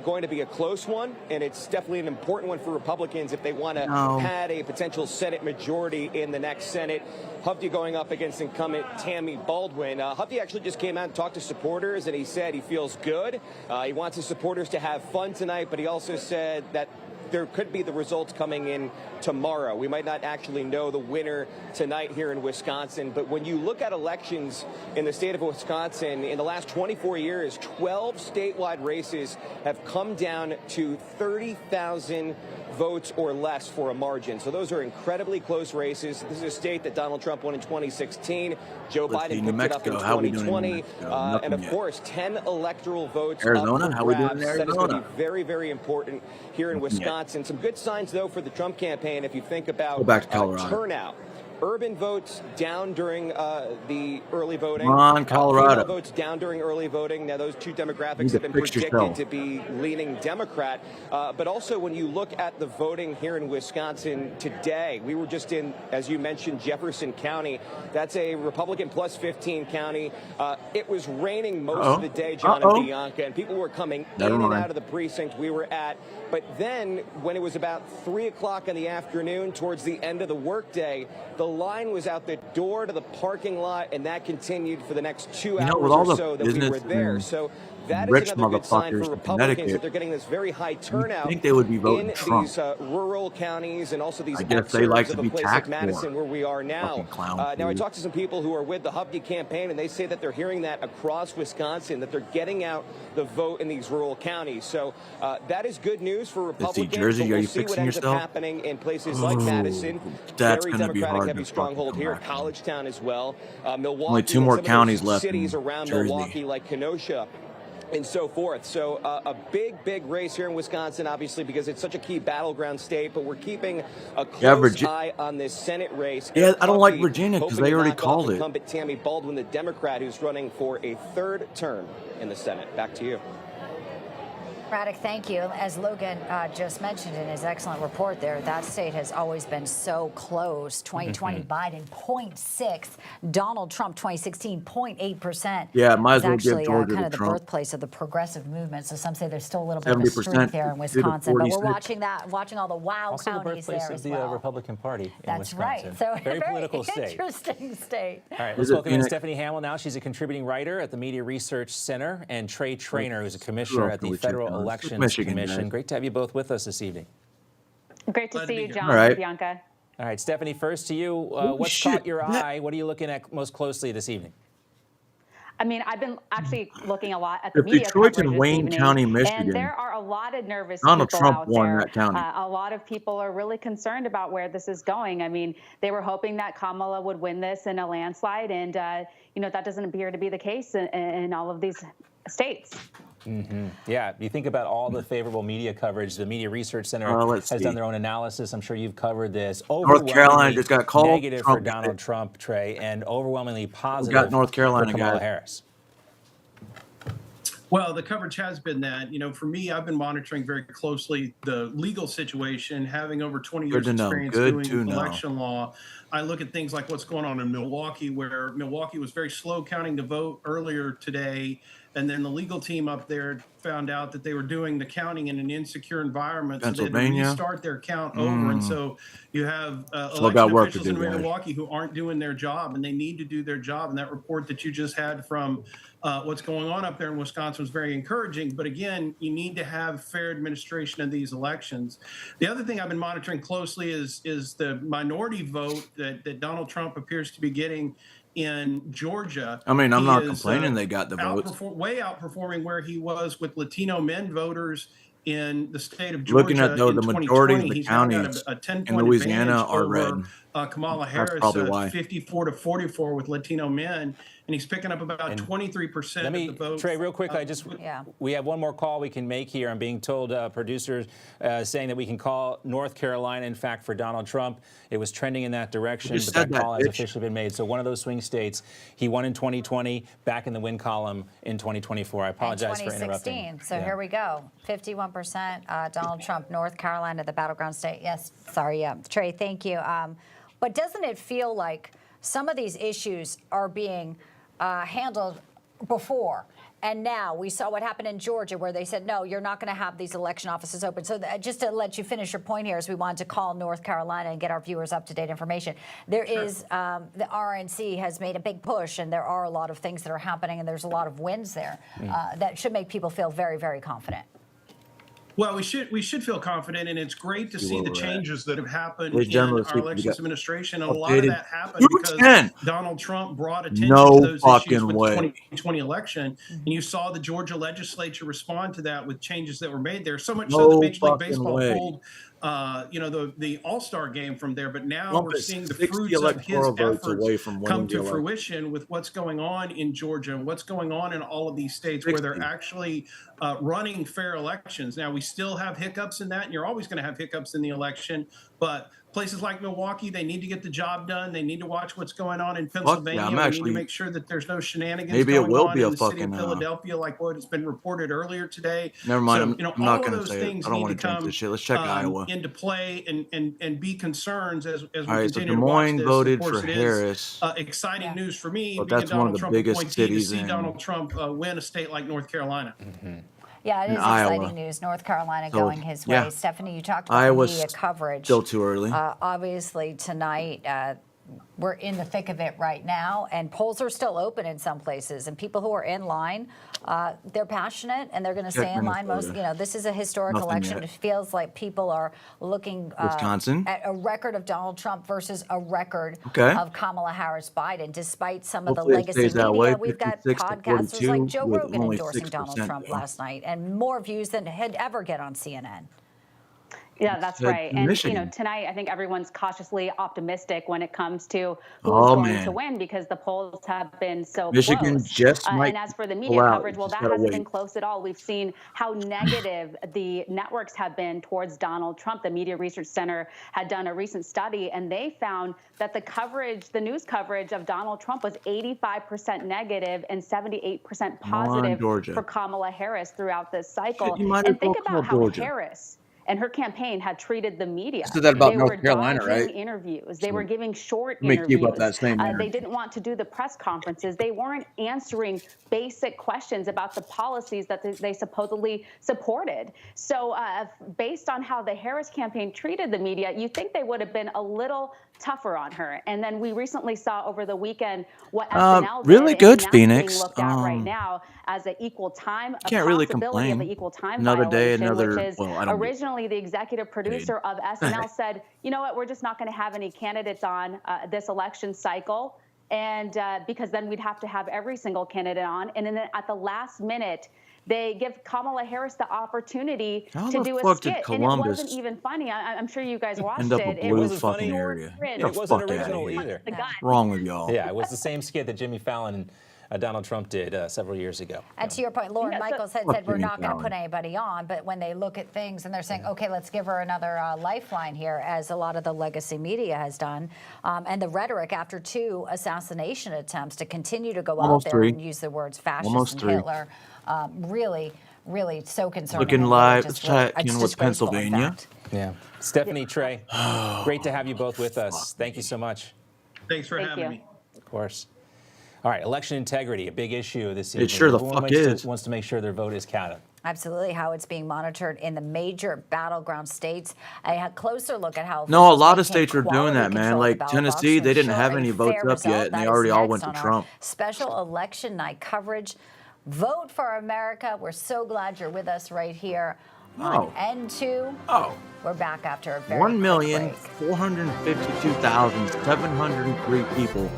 going to be a close one. And it's definitely an important one for Republicans if they want to add a potential Senate majority in the next Senate. Hupte going up against incumbent Tammy Baldwin. Hupte actually just came out and talked to supporters, and he said he feels good. He wants his supporters to have fun tonight, but he also said that there could be the results coming in tomorrow. We might not actually know the winner tonight here in Wisconsin, but when you look at elections in the state of Wisconsin, in the last 24 years, 12 statewide races have come down to 30,000 votes or less for a margin. So those are incredibly close races. This is a state that Donald Trump won in 2016. Joe Let's see, Biden New picked it up in Mexico. How we doing in 2020. New Mexico? And of Nothing course, 10 electoral votes Arizona? up for How we doing in grabs. That is going to Arizona? be very, very important here in Nothing yet. Wisconsin. Some good signs, though, for the Trump campaign if you think about Go back to Colorado. turnout. Urban votes down during the early voting. Come on, Colorado. Female votes down during early voting. Now, those two You demographics need have to been fix predicted yourself. to be leaning Democrat. But also, when you look at the voting here in Wisconsin today, we were just in, as you mentioned, Jefferson County. That's a Republican plus 15 county. It was raining most of the day, John and Bianca, and people were coming Never in and mind. out of the precinct we were at. But then, when it was about 3 o'clock in the afternoon, towards the end of the workday, the line was out the door to the parking lot, and that continued for the next 2 You know, hours with all or the so that we business were there. and So that rich is another good sign for motherfuckers in Republicans that Connecticut. they're getting this very high turnout think they would be voting in Trump. these rural counties and also these I guess they like exurbs to of a be place like taxed Madison more. where we are now. Fucking clown Now, I food. talked to some people who are with the Hupke campaign, and they say that they're hearing that across Wisconsin, that they're getting out the vote in these rural counties. So that is good news for Republicans. Jersey, but are we'll you see what fixing ends yourself? up happening in places like Ooh, Madison. that's Very gonna be Democratic hard heavy to stronghold fucking here. come back. Collegetown as well. Milwaukee. Only 2 and more some of counties those left cities in around Jersey. Milwaukee, like Kenosha and so forth. So a big race here in Wisconsin, obviously, because it's such a key battleground state, but we're keeping a close eye on this Senate race. Yeah, Eric I don't like Hupke Virginia because hoping they to already knock off called it. incumbent Tammy Baldwin, the Democrat who's running for a 3rd term in the Senate. Back to you. Braddock, thank you. As Logan just mentioned in his excellent report there, that state has always been so close. 2020 Biden 0.6, Donald Trump 2016 0.8%. Yeah, might as well It's give actually Georgia kind to of the Trump. birthplace of the progressive movement. So some say there's still a little bit of a 70% streak there in to Wisconsin. But we're 46. watching all the wow Also the counties birthplace there of as the well. Republican Party in That's Wisconsin. right. So very political state. Interesting state. All right, Is let's it welcome in Phoenix? Stephanie Hamill now. She's a contributing writer at the Media Research Center, and Trey Traynor, who's a commissioner at the Which Federal is Elections Michigan, Commission. guys. Great to have you both with us this evening. Great to see you, John All right. and Bianca. All right, Stephanie, first to you. What's shit. caught your eye? What are you looking at most closely this evening? I mean, I've been actually looking a lot at the If media Detroit's coverage in this Wayne evening, County, and Michigan, there are a lot of nervous Donald people Trump out won there. that county. A lot of people are really concerned about where this is going. I mean, they were hoping that Kamala would win this in a landslide, and that doesn't appear to be the case in all of these states. Yeah, you think about all the favorable media coverage. The Media Research Center let's has see. done their own analysis. I'm sure you've covered this. North Carolina just got called. Negative Trump for got Donald it. Trump, Trey, and overwhelmingly positive North Carolina, for Kamala guys? Harris. Well, the coverage has been that. For me, I've been monitoring very closely the legal situation, having over 20 years to know. experience Good doing to know. election law. I look at things like what's going on in Milwaukee, where Milwaukee was very slow counting the vote earlier today. And then the legal team up there found out that they were doing the counting in an insecure environment. So they had to Pennsylvania? restart their count over. And so you have Still got election work to officials do, in guys. Milwaukee who aren't doing their job, and they need to do their job. And that report that you just had from what's going on up there in Wisconsin was very encouraging. But again, you need to have fair administration of these elections. The other thing I've been monitoring closely is the minority vote that Donald Trump appears to be getting in Georgia. I mean, I'm He not is, complaining they got the votes. way outperforming where he was with Latino men voters in the state of Georgia. Looking at though, in the majority of 2020. the He's now got counties a 10-point in Louisiana advantage are over, red. Kamala That's Harris, probably why. 54 to 44 with Latino men, and he's picking up about 23% Let me, of the votes. Trey, real quick, we have one more call we can make here. I'm being told producers saying that we can call North Carolina, in fact, for Donald Trump. It was trending in that direction, You but said that call has bitch. officially been made. So one of those swing states, he won in 2020, back in the win column in 2024. I apologize for interrupting. 2016. So here we go. 51% Donald Trump, North Carolina, the battleground state. Yes, sorry, yeah. Trey, thank you. But doesn't it feel like some of these issues are being handled before? And now we saw what happened in Georgia where they said, no, you're not going to have these election offices open. So just to let you finish your point here, as we wanted to call North Carolina and get our viewers up-to-date information, there is the RNC has made a big push, and there are a lot of things that are happening, and there's a lot of wins there that should make people feel very, very confident. Well, we should feel confident, and it's great to see the changes that have happened Ladies and in gentlemen, our elections administration. And a lot of updated that happened because 10. Donald Trump brought attention No to those fucking issues with way. the 2020 election, and you saw the Georgia legislature respond to that with changes that were made there. So much so No that Major League fucking Baseball way. pulled the All-Star game from there, but now Trump we're is seeing the 60 fruits of his electoral votes efforts away from winning come the to election. fruition with what's going on in Georgia and what's going on in all of these states where they're 60. actually running fair elections. Now, we still have hiccups in that, and you're always going to have hiccups in the election, but places like Milwaukee, they need to get the job done. They need to watch what's going on in Pennsylvania. I'm We need actually- to make sure that there's no shenanigans Maybe it going will on be in a the city fucking, of Philadelphia, like what has been reported earlier today. Never mind, So, I'm all not of going to those say it. things I don't need want to to change come this shit. Let's check Iowa. into play and be concerns as we All right, so continue Des to watch Moines this. voted Of course, for it Harris. is exciting news for me, But being a that's one of Donald the Trump biggest appointee, to cities see in- Donald Trump win a state like North Carolina. Yeah, it is In Iowa. exciting news. North Carolina So, going his way. yeah. Stephanie, you talked about Iowa's media coverage. still too early. Obviously, tonight, we're in the thick of it right now, and polls are still open in some places. And people who are in line, they're passionate, and they're going to stay in line. This is a historic election. It feels like people are looking Wisconsin at a record of Donald Trump versus a record of Kamala Harris-Biden. Despite some of the legacy media, we've got podcasters like Joe Rogan endorsing Donald Trump last night, and more views than had ever get on CNN. Yeah, that's right. And tonight I think everyone's cautiously optimistic when it comes to who's going to win, because the polls have been so Michigan close. just might and as for the media coverage, well, that hasn't been close at all. We've seen how negative the networks have been towards Donald Trump. The Media Research Center had done a recent study, and they found that the news coverage of Donald Trump was 85% negative and 78% positive for Kamala Harris throughout this cycle. And think about how Harris and her campaign had treated the media. Said that about they North were Carolina, dodging right? interviews. They were giving short Let me interviews. keep up that same They didn't want to do the press conferences. They weren't answering basic questions about the policies that they supposedly supported. So based on how the Harris campaign treated the media, you think they would have been a little tougher on her. And then we recently saw over the weekend what SNL really did, good, and Phoenix. being looked at right now as an equal time, a can't really possibility complain. of an equal time Another day, violation, another. which is Well, I don't. originally the executive producer of SNL said, you know what, we're just not going to have any candidates on this election cycle, and because then we'd have to have every single candidate on, and then at the last minute, they give Kamala Harris the opportunity to do a skit, and it wasn't even funny. I'm sure you guys watched it. It wasn't fucking area. It wasn't original either. What's wrong with y'all? Yeah, it was the same skit that Jimmy Fallon and Donald Trump did several years ago. And to your point, Lauren Michaels had said we're not going to put anybody on, but when they look at things and they're saying, okay, let's give her another lifeline here, as a lot of the legacy media has done, and the rhetoric after 2 assassination attempts to continue to go out there and use the words fascist and Hitler, really so concerning. Looking live, checking with Pennsylvania. Yeah. Stephanie, Trey, great to have you both with us. Thank you so much. Thanks for having me. Of course. All right, election integrity, a big issue this evening. It sure the Everyone fuck is. wants to make sure their vote is counted. Absolutely, how it's being monitored in the major battleground states. A closer look at how. No, a lot of states are doing that, man. Like Tennessee, they didn't have any votes up yet, and they already all went to Trump. Special election night coverage. Vote for America. We're so glad you're with us right here on N2. We're back after a very 1,452,703 people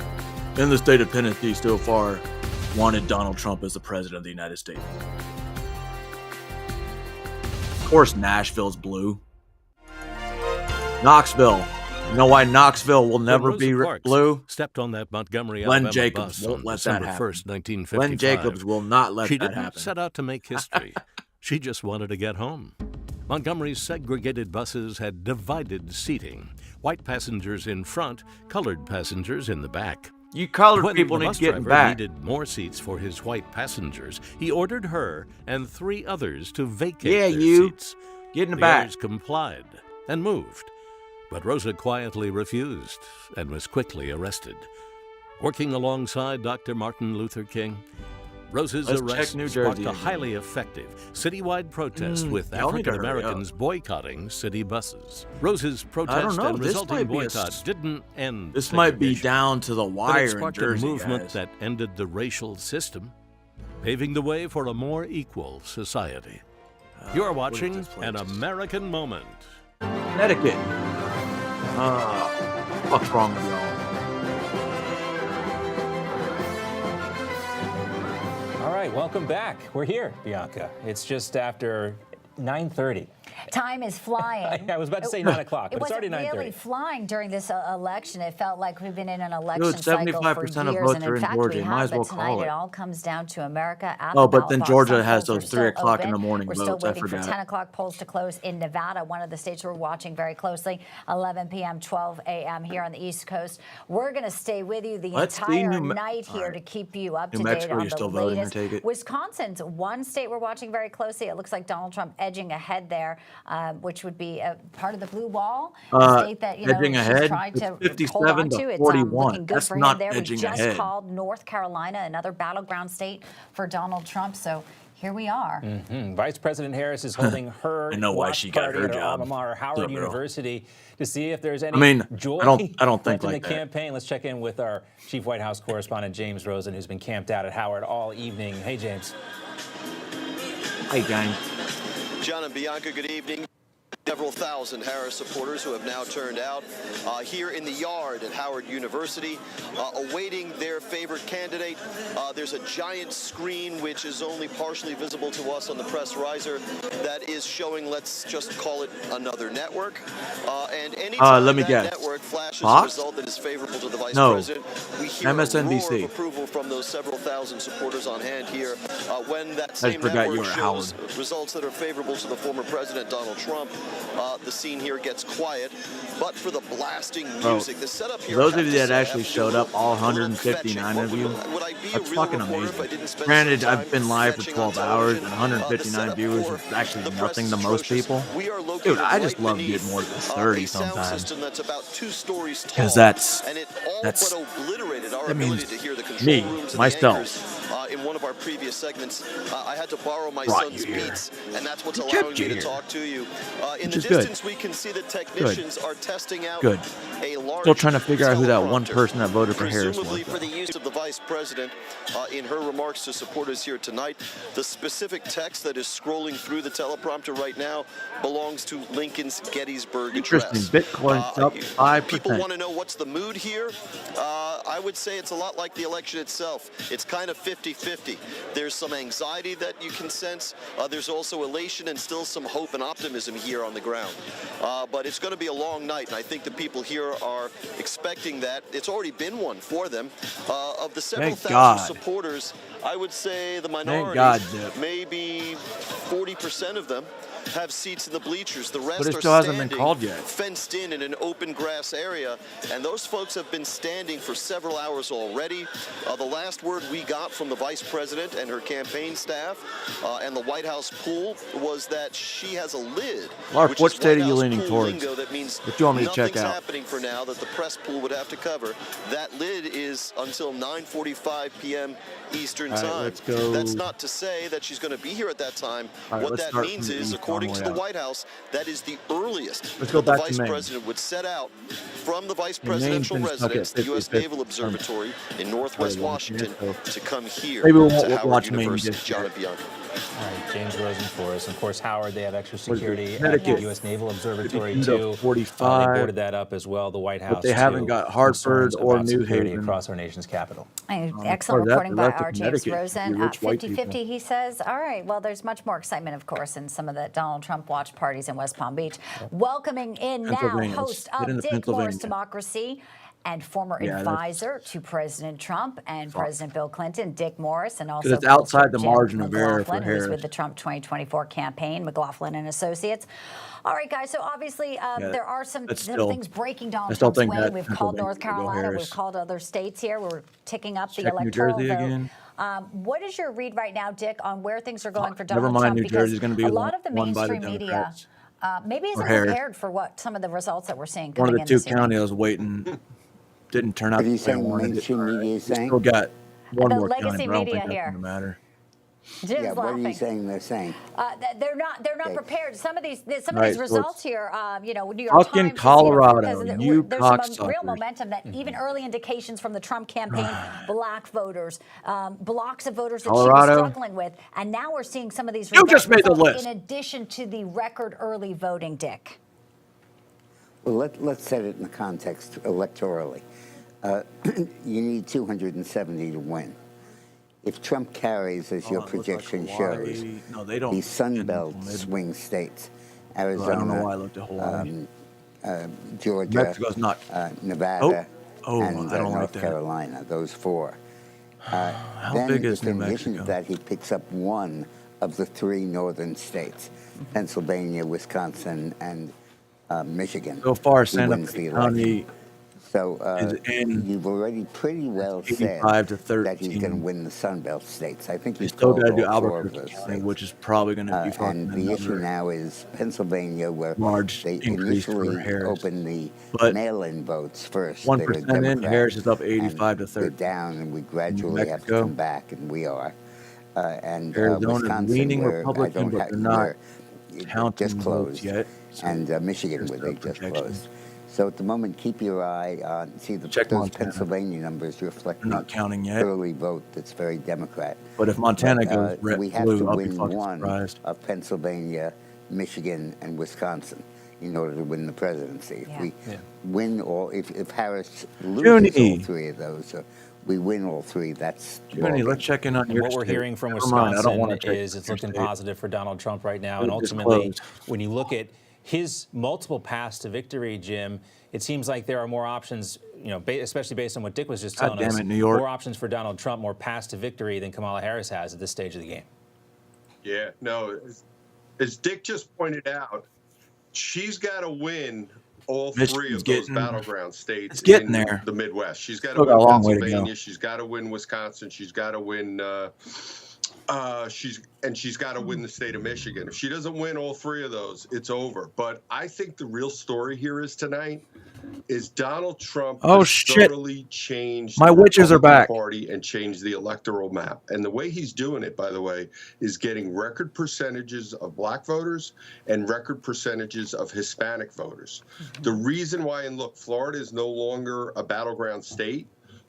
in the state of Tennessee so far wanted Donald Trump as the president of the United States. Of course, Nashville's blue. Knoxville. You know why Knoxville will never be blue? Stepped on that Montgomery, Glenn Alabama Jacobs bus won't on let December that happen. 1st, 1955. Glenn Jacobs will not let she that didn't happen. set out to make history. She just wanted to get home. Montgomery's segregated buses had divided seating. White passengers in front, colored passengers in the back. You colored When people the need bus to get driver back. needed more seats for his white passengers, he ordered her and 3 others to vacate Yeah, their you. seats. Get in the The back. others complied and moved. But Rosa quietly refused and was quickly arrested. Working alongside Dr. Martin Luther King, Rosa's Let's check arrest New sparked Jersey a again. highly effective citywide protest with y'all need to African hurry Americans up. boycotting city buses. Rosa's I protest don't know. and This resulting might be a boycott didn't end. This might be segregation, down to the but wire it in sparked Jersey, a movement guys. that ended the racial system, paving the way for a more equal society. You're watching An American Moment. Connecticut. What's wrong with y'all? All right, welcome back. We're here, Bianca. It's just after 9:30. Time is flying. I was about to say 9 o'clock, but It it's already wasn't 9:30. really flying during this election. It felt like we've been in an election Dude, cycle for 75% of years, votes and are in in fact Georgia. we You might have. as well But tonight call it it. all comes down to America. At Oh, the but ballot then box. Georgia Some has polls those are 3 still o'clock in the open. morning We're votes. still I waiting for forgot. 10 o'clock polls to close in Nevada, one of the states we're watching very closely. 11 p.m., 12 a.m. here on the East Coast. We're going to stay with you the Let's see entire New Me- night here All right. to keep you up New to date Mexico, on you're the still voting, I latest. take it? Wisconsin's one state we're watching very closely. It looks like Donald Trump edging ahead there. which would be a part of the blue wall, Uh, a state that edging she's ahead, tried it's to hold 57 on to to. It's 41. looking good That's for him not there. We edging just ahead. called North Carolina another battleground state for Donald Trump. So here we are. Vice President Harris is holding her I know why watch she got party her at her job. alma mater, Howard Still, girl. University, to see if there's any I mean, joy I don't think left in like the that. campaign. Let's check in with our chief White House correspondent, James Rosen, who's been camped out at Howard all evening. Hey, James. Hey, gang. John and Bianca, good evening. Several thousand Harris supporters who have now turned out here in the yard at Howard University, awaiting their favorite candidate. There's a giant screen which is only partially visible to us on the press riser that is showing, let's just call it another network. And any let me that guess. network flashes Fox? a result that is favorable to the vice No. president, we hear a MSNBC. roar of approval from those several thousand supporters on hand here. When that I same forgot you network were at shows Howard. results that are favorable to the former president, Donald Trump, the scene here gets quiet. But for the blasting Bro, music, the setup here. those I of have you to that say, I actually have to showed do a up, all little 159 of you, Would I be a that's real fucking reporter if I amazing. didn't spend Granted, some time I've been live for fetching 12 on hours, television? and The 159 setup viewers for is actually the press nothing is to most atrocious. people. We are located Dude, I just right love to beneath, get more than 30 a sound sometimes. system that's about 2 stories tall. Because that's and it all that's but obliterated our that ability means to hear the control me, rooms and myself. the anchors. In one of our previous segments, I had to borrow my Brought son's you here. Beats, and that's what's Who allowing kept me you to here? talk to you. In Which the is good. distance, we can see that technicians are testing out Good. a large Still trying to figure out who that one teleprompter, person that voted for Harris presumably was. for the use of the vice president in her remarks to supporters here tonight. The specific text that is scrolling through the teleprompter right now belongs to Lincoln's Gettysburg Interesting. Address. Bitcoin's up 5%. People want to know what's the mood here. I would say it's a lot like the election itself. It's kind of 50-50. There's some anxiety that you can sense. There's also elation and still some hope and optimism here on the ground. But it's going to be a long night, and I think the people here are expecting that. It's already been one for them. Of the several Thank thousand God. supporters, I would say the Thank minority, God, Dip. maybe 40% of them, have seats in the bleachers. The rest But it are still hasn't been standing, called yet. fenced in an open grass area, and those folks have been standing for several hours already. The last word we got from the vice president and her campaign staff and the White House pool was that she has a lid. Mark, which what is state White are you House leaning pool towards? lingo that means What do you want me to check nothing's out? happening for now that the press pool would have to cover. That lid is until 9:45 p.m. Eastern All right, time. let's go. That's not to say that she's going to be here at that time. All right, What let's that start means from the is, east according on to the the way out. White House, that is the earliest Let's go that the back to vice Maine. president would set out from the vice And Maine's presidential been stuck at residence, the U.S. 55th Naval Observatory in Northwest Washington, to come here Maybe we'll to Howard watch Maine University. this John year. and Bianca. All right, James Rosen for us. Of course, Howard, they have extra What is it, security at Connecticut? the U.S. Naval Observatory, 52 to too. 45. They boarded that up as well, the White House, But they haven't too. got Hartford Concerns or about New security Haven. across our nation's capital. Excellent that, reporting the by rest of our James Connecticut, Rosen. you rich white 50-50, people. he says. All right, well, there's much more excitement, of course, in some of the Donald Trump watch parties in West Palm Beach. Welcoming in now, Pennsylvania. host Get of into Dick Pennsylvania. Morris Democracy and former Yeah, that's- advisor to President Trump and President Bill Clinton, Dick Morris, and also it's outside the Jim margin of error for McLaughlin, who's Harris. with the Trump 2024 campaign, McLaughlin and Associates. All right, guys, so obviously Yeah, there are some that's still- things breaking I Donald still Trump's think way. that We've called Pennsylvania North should go Carolina, Harris. we've called other states here. We're ticking up the Check New electoral Jersey vote. again. What is your read right now, Dick, on where things are going for Never Donald mind, Trump? New Because Jersey's gonna be a lot of the won by the mainstream media Democrats. maybe isn't Harris. prepared for what some of the results that we're seeing One coming of the in two this evening. counties I was waiting didn't turn out What are you the way I saying, wanted it. mainstream media is saying? Still got one The more legacy county, but I don't media think that's here. going to matter. Jim's Yeah, what are laughing. you saying they're saying? They're not Okay. prepared. Some of these Right, so results it's here, New York fucking Times, Colorado, because you there's some real cocksuckers. momentum that even early indications from the Trump campaign, black voters, blocks of voters that she was Colorado. struggling with, and now we're seeing some of these You just made the results list. in addition to the record early voting, Dick. Well, let's set it in the context electorally. You need 270 to win. If Trump carries, as your Oh, it looks like projection Hawaii. shows, No, they don't the Sun end Belt until mid- swing states, I don't know Arizona, why I looked at Hawaii. Georgia, Mexico's not. Nevada, Oh, and I don't like North that. Carolina, those four. How Then, big is if New in addition to Mexico? that, he picks up one of the three northern states, Pennsylvania, Wisconsin, and Michigan. So far, he Santa wins the Fe election. County So you've already pretty well said 85 to 13. that he's going to win the Sun Belt states. I think They he's still called got to do all 4 of those Albuquerque, states. which is probably going to be fucking And the issue now is Pennsylvania, where large they increase for initially Harris. opened the But mail-in votes first. 1% They were in, Harris is up Democrat, 85 to and they're 13. down, and we gradually have to Mexico. come back, and we are. And Arizona is Wisconsin, leaning where I Republican, don't but have they're not where it counting just votes closed, yet. and Michigan, where they just closed. So at the moment, keep your eye on, Check those Montana. Pennsylvania numbers reflect They're not counting yet. early vote that's very Democrat. But if Montana goes red, we have blue, to I'll be win fucking one surprised. of Pennsylvania, Michigan, and Wisconsin in order to win the presidency. If we win all, if Harris loses all 3 of those, we win all 3, that's Junie, let's check in on And your what we're state. hearing from Never mind, I don't want Wisconsin to check is it's your looking state. positive for Donald Trump right now. And It just ultimately, closed. when you look at his multiple paths to victory, Jim, it seems like there are more options, especially based on what Dick was just telling us. New York. More options for Donald Trump, more paths to victory than Kamala Harris has at this stage of the game. Yeah, no, as Dick just pointed out, she's got to win all 3 of those battleground states in there. the Midwest. She's got to Still got win a long way to Pennsylvania. go. She's got to win Wisconsin. She's got to win. She's got to win the state of Michigan. If she doesn't win all 3 of those, it's over. But I think the real story here is tonight is Donald Trump has thoroughly changed My the witches are Republican back. Party and changed the electoral map. And the way he's doing it, by the way, is getting record percentages of black voters and record percentages of Hispanic voters. The reason why, and look, Florida is no longer a battleground state,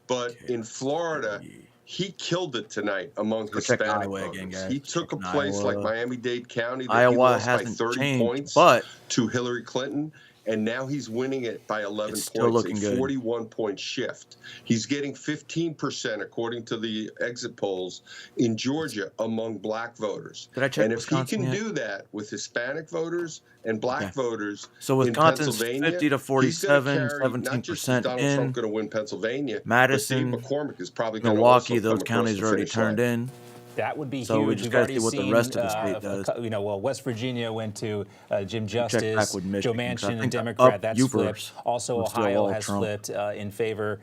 but in Florida, he killed it tonight among Hispanic Iowa voters. again, guys. He took a Checking place Iowa. like Miami-Dade County that Iowa he lost by hasn't 30 changed, points but to Hillary Clinton, and now he's winning it by 11 It's still points, looking a good. 41-point shift. He's getting 15%, according to the exit polls, in Georgia among black voters. Did I check and if Wisconsin he can yet? do that with Hispanic voters and black voters So in Wisconsin's Pennsylvania, 50 to he's gonna 47, carry, not just is 17% Donald in. Trump going to win Pennsylvania, Madison, but Steve McCormick is probably going to Milwaukee, also those come across counties the are already finish turned line. in. That would be So huge. we just We've gotta already see what the seen, rest of the state does. well, West Virginia went to Jim Check Justice, back with Joe Michigan, 'cause I Manchin, a think Democrat. up That's Upers flipped. Also, was still Ohio all has Trump. flipped in favor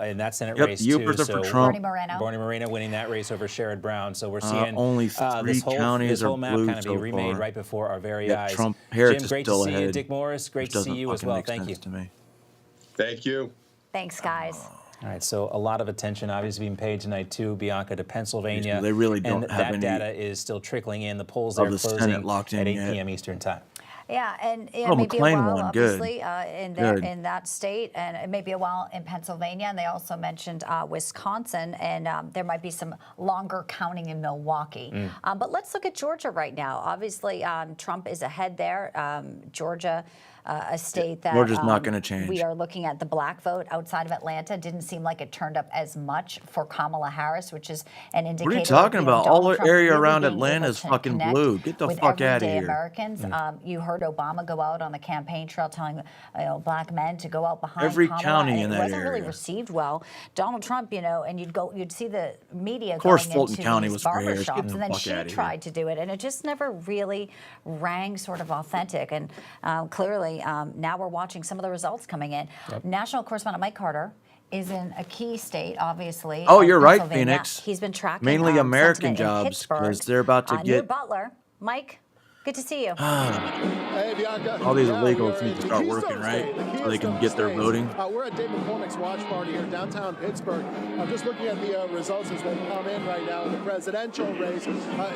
in that Senate Yep, race, the too. Upers are for Trump. Bernie Moreno. Bernie Moreno winning that race over Sherrod Brown. So we're seeing only this 3 whole, counties this whole are map blue kind of be so remade far. right before our very Yet eyes. Trump, Harris Jim, is great still to see you. ahead, Dick Morris, great which to see doesn't you as fucking well. make Thank sense you. to me. Thank you. Thanks, guys. All right, so a lot of attention obviously being paid tonight too, Bianca, to Pennsylvania. They really don't and have that any data is still trickling in. The polls of there the closing Senate locked in at 8 yet. p.m. Eastern time. Yeah, and it Oh, may be a McLean while, won. Good. obviously, Good. in that state, and it may be a while in Pennsylvania, and they also mentioned Wisconsin, and there might be some longer counting in Milwaukee. But let's look at Georgia right now. Obviously, Trump is ahead there. Georgia, a state that Georgia's not gonna change. We are looking at the black vote outside of Atlanta. Didn't seem like it turned up as much for Kamala Harris, which is an indicator. What are you talking of, know, about? Donald All the Trump area really around being Atlanta able is to fucking connect blue. Get the with fuck outta everyday here. Americans. You heard Obama go out on the campaign trail telling black men to go out behind Every Kamala, county and in it that wasn't really area. received well. Donald Trump, and you'd see the media Of course going Fulton into County these was for Harris. Get barbershops, the and then fuck she outta here. tried to do it, and it just never really rang sort of authentic. And clearly, now we're watching some of the results coming in. National correspondent Mike Carter is in a key state, obviously. Oh, you're right, Pennsylvania. Phoenix. He's been tracking Mainly American sentiment in jobs, Pittsburgh, because they're about to near get Butler. Mike, good to see you. Hey, Bianca. all these Yeah, illegals we are need to in start the working, Keystone right? State, the So they can Keystone get their State. voting. We're at Dave McCormick's watch party here in downtown Pittsburgh. I'm just looking at the results as they come in right now in the presidential race.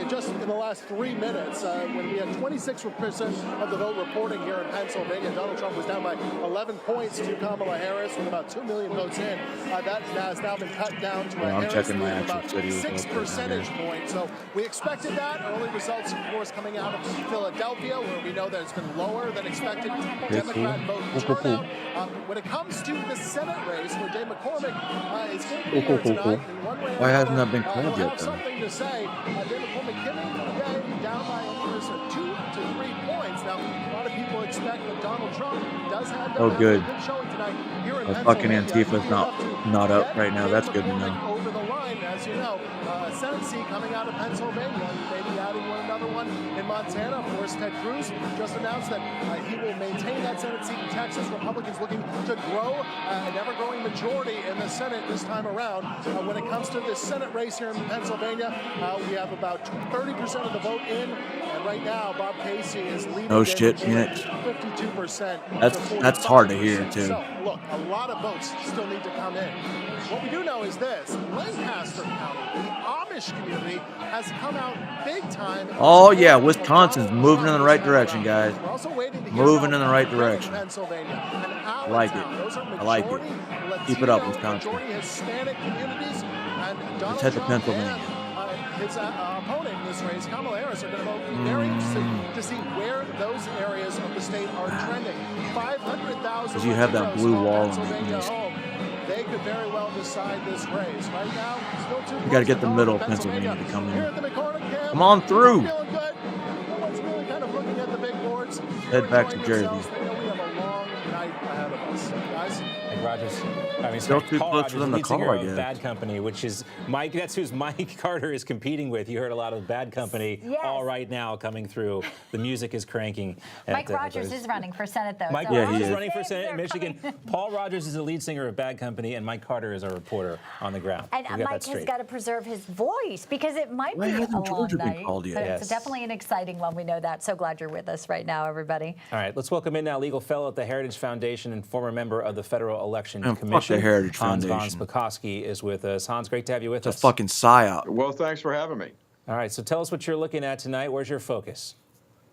Just in the last 3 minutes, when we had 26% of the vote reporting here in Pennsylvania, Donald Trump was down by 11 points to Kamala Harris with about 2 million votes in. That has now been cut down to a Well, I'm Harris checking my lead of actual about city 6 results right now, percentage yeah. points. So we expected that. Early results, of course, coming out of Philadelphia, where we know that it's been lower than expected Democrat vote turnout. When it comes to the Senate race, where Dave McCormick is going to be here tonight, in one way or Why hasn't another, that been called he'll yet, have though? something to say. Dave McCormick giving today down by anywhere from 2 to 3 points. Now, a lot of people expect that Donald Trump does have Oh, good. a good showing tonight here in The fucking Pennsylvania. Antifa's not up right now. That's good to know. Over the line, as you know, a Senate seat coming out of Pennsylvania, maybe adding another one in Montana. Of course, Ted Cruz just announced that he will maintain that Senate seat in Texas. Republicans looking to grow an ever-growing majority in the Senate this time around. When it comes to this Senate race here in Pennsylvania, we have about 30% of the vote in, and right now Bob Casey is leading. No shit, Mitch. 52%. That's hard to hear too. So, look, a lot of votes still need to come in. What we do know is this: Lancaster County, the Amish community, has come out big time. Oh yeah, Wisconsin's moving in the right direction, guys. Moving in the right direction. I like it. I like it. Keep it up, Wisconsin. Let's head to Pennsylvania. His opponent in this race, Kamala Harris, are going to vote. Very interested to see where those areas of the state are trending. 500,000. Because you have that blue wall in the east. They could very well decide this race. Right now, still too. You got to get the middle of Pennsylvania to come in. Come on through. Head back to Jersey. Rogers. I mean, still too Paul close Rogers, for them to lead singer call, I of guess. Bad Company, which is Mike. That's who's Mike Carter is competing with. You heard a lot of Bad Company all right now coming through. The music is cranking. Mike Rogers is running for Senate, though. Mike so Rogers is running for Senate in Michigan. Paul Rogers is the lead singer of Bad Company, and Mike Carter is our reporter on the ground. And Mike has got to preserve his voice because it might Why be a hasn't long Georgia been night. called yet? But Yes. it's definitely an exciting one. We know that. So glad you're with us right now, everybody. All right, let's welcome in now legal fellow at the Heritage Foundation and former member of the Federal Election fuck Commission. the Heritage Hans von Foundation. Spakovsky is with us. Hans, great to have you with us. It's a fucking psyop. Well, thanks for having me. All right, so tell us what you're looking at tonight. Where's your focus?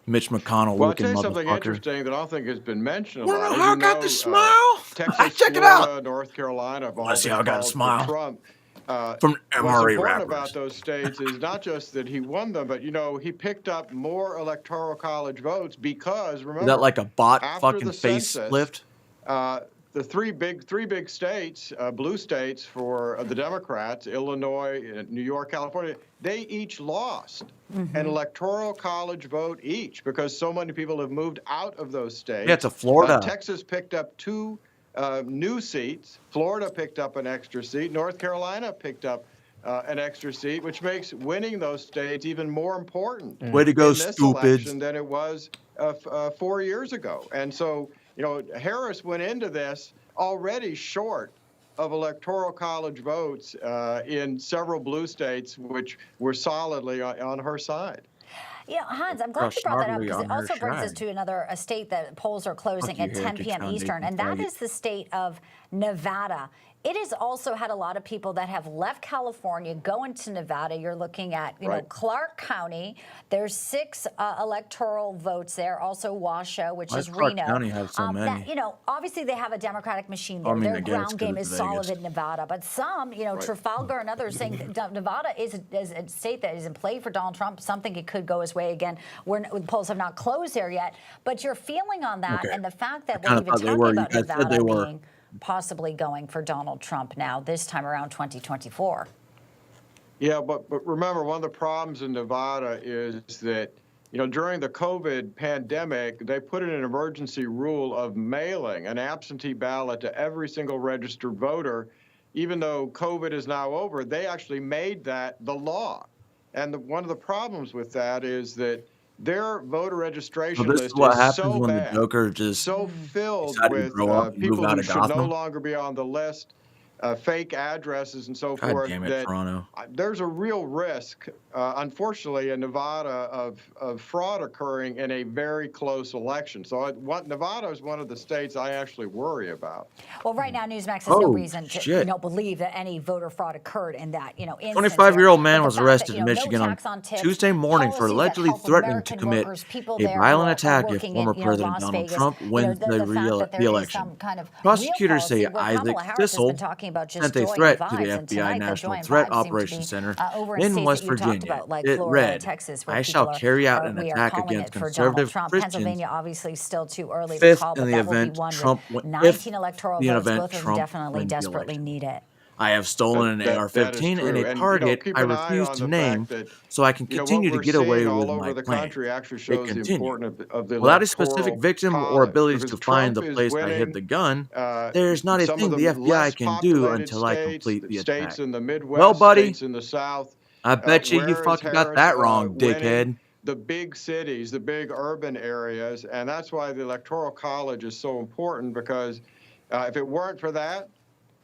Mitch McConnell Well, I'll looking tell you something motherfucker. interesting that I don't think has been mentioned a Wanna lot. know As how I you got know, the smile? Texas, Check it Florida, out. North Carolina have all Wanna see been how I got a called for smile? Trump. From What's MRE important rappers. about those states is not just that he won them, but, you know, he picked up more electoral college votes because, remember, Is that like a bot after fucking the face census, lift? The three big states, blue states for the Democrats, Illinois, New York, California, they each lost an electoral college vote each because so many people have moved out of those states. Yeah, to Florida. Texas picked up 2 new seats. Florida picked up an extra seat. North Carolina picked up an extra seat, which makes winning those states even more important. Way to go, in this stupids. election than it was 4 years ago. And so, you know, Harris went into this already short of electoral college votes in several blue states, which were solidly on her side. Yeah, Hans, I'm glad you brought that up because it also brings us to a state that polls are closing at 10 p.m. Eastern, and that is the state of Nevada. It has also had a lot of people that have left California going to Nevada. You're looking at, you know, Clark County. There's 6 electoral votes there. Also Washoe, which is Clark Reno. County have so many? That, you know, obviously they have a Democratic machine there. I mean, Their I guess ground game 'cause is it's solid Vegas. in Nevada. But some, you know, Trafalgar and others saying that Nevada is a state that is in play for Donald Trump. Something it could go his way again. The polls have not closed there yet. But your feeling on that and the fact that we're even talking about Nevada being possibly going for Donald Trump now, this time around 2024. Yeah, but remember, one of the problems in Nevada is that, you know, during the COVID pandemic, they put in an emergency rule of mailing an absentee ballot to every single registered voter. Even though COVID is now over, they actually made that the law. And one of the problems with that is that their voter registration this list is what is happens so when bad, the Joker just so filled decided to with grow up and move people out who of should no Gotham. longer be on the list, fake addresses and so God forth, damn it, that Toronto. there's a real risk, unfortunately, in Nevada of fraud occurring in a very close election. So Nevada is one of the states I actually worry about. Well, right now, Newsmax has no reason to believe that any voter fraud occurred in that, instance. 25-year-old man was arrested in no Michigan on tax on tips, Tuesday morning for policies that allegedly help threatening to American commit workers, people a there who violent are attack if working former in, President Las Donald Vegas. Trump wins the fact that there the is election. some kind of Prosecutors real say policy where Isaac Kamala Harris has been Thistle talking about just sent a joy threat and to the vibes, and FBI tonight, National the joy Threat and vibes seem to Operations be, Center over in in states West that you talked Virginia. about, like It Florida read, and Texas, where I people shall carry out an we are attack calling against it for conservative Donald Trump. Christians. Pennsylvania, obviously, still too early to Fifth call, but in the that will be event one Trump with win- 19 electoral the votes. event Both of them Trump definitely wins the desperately election. need it. I have stolen an That is AR-15 and true. a And, target keep I an eye refuse on to the name fact that, so I can continue what to get we're away seeing with all my over the plan. country actually It shows the continued. importance of the Without a specific electoral victim or college, abilities because to find the Trump is place I hid winning, the gun, there's not a some thing of the the FBI less can do populated until I states, complete the attack. states in the Midwest, Well, buddy, states in the South. I bet you where is fucking got Harris, that wrong, winning dickhead. the big cities, the big urban areas, and that's why the Electoral College is so important, because if it weren't for that,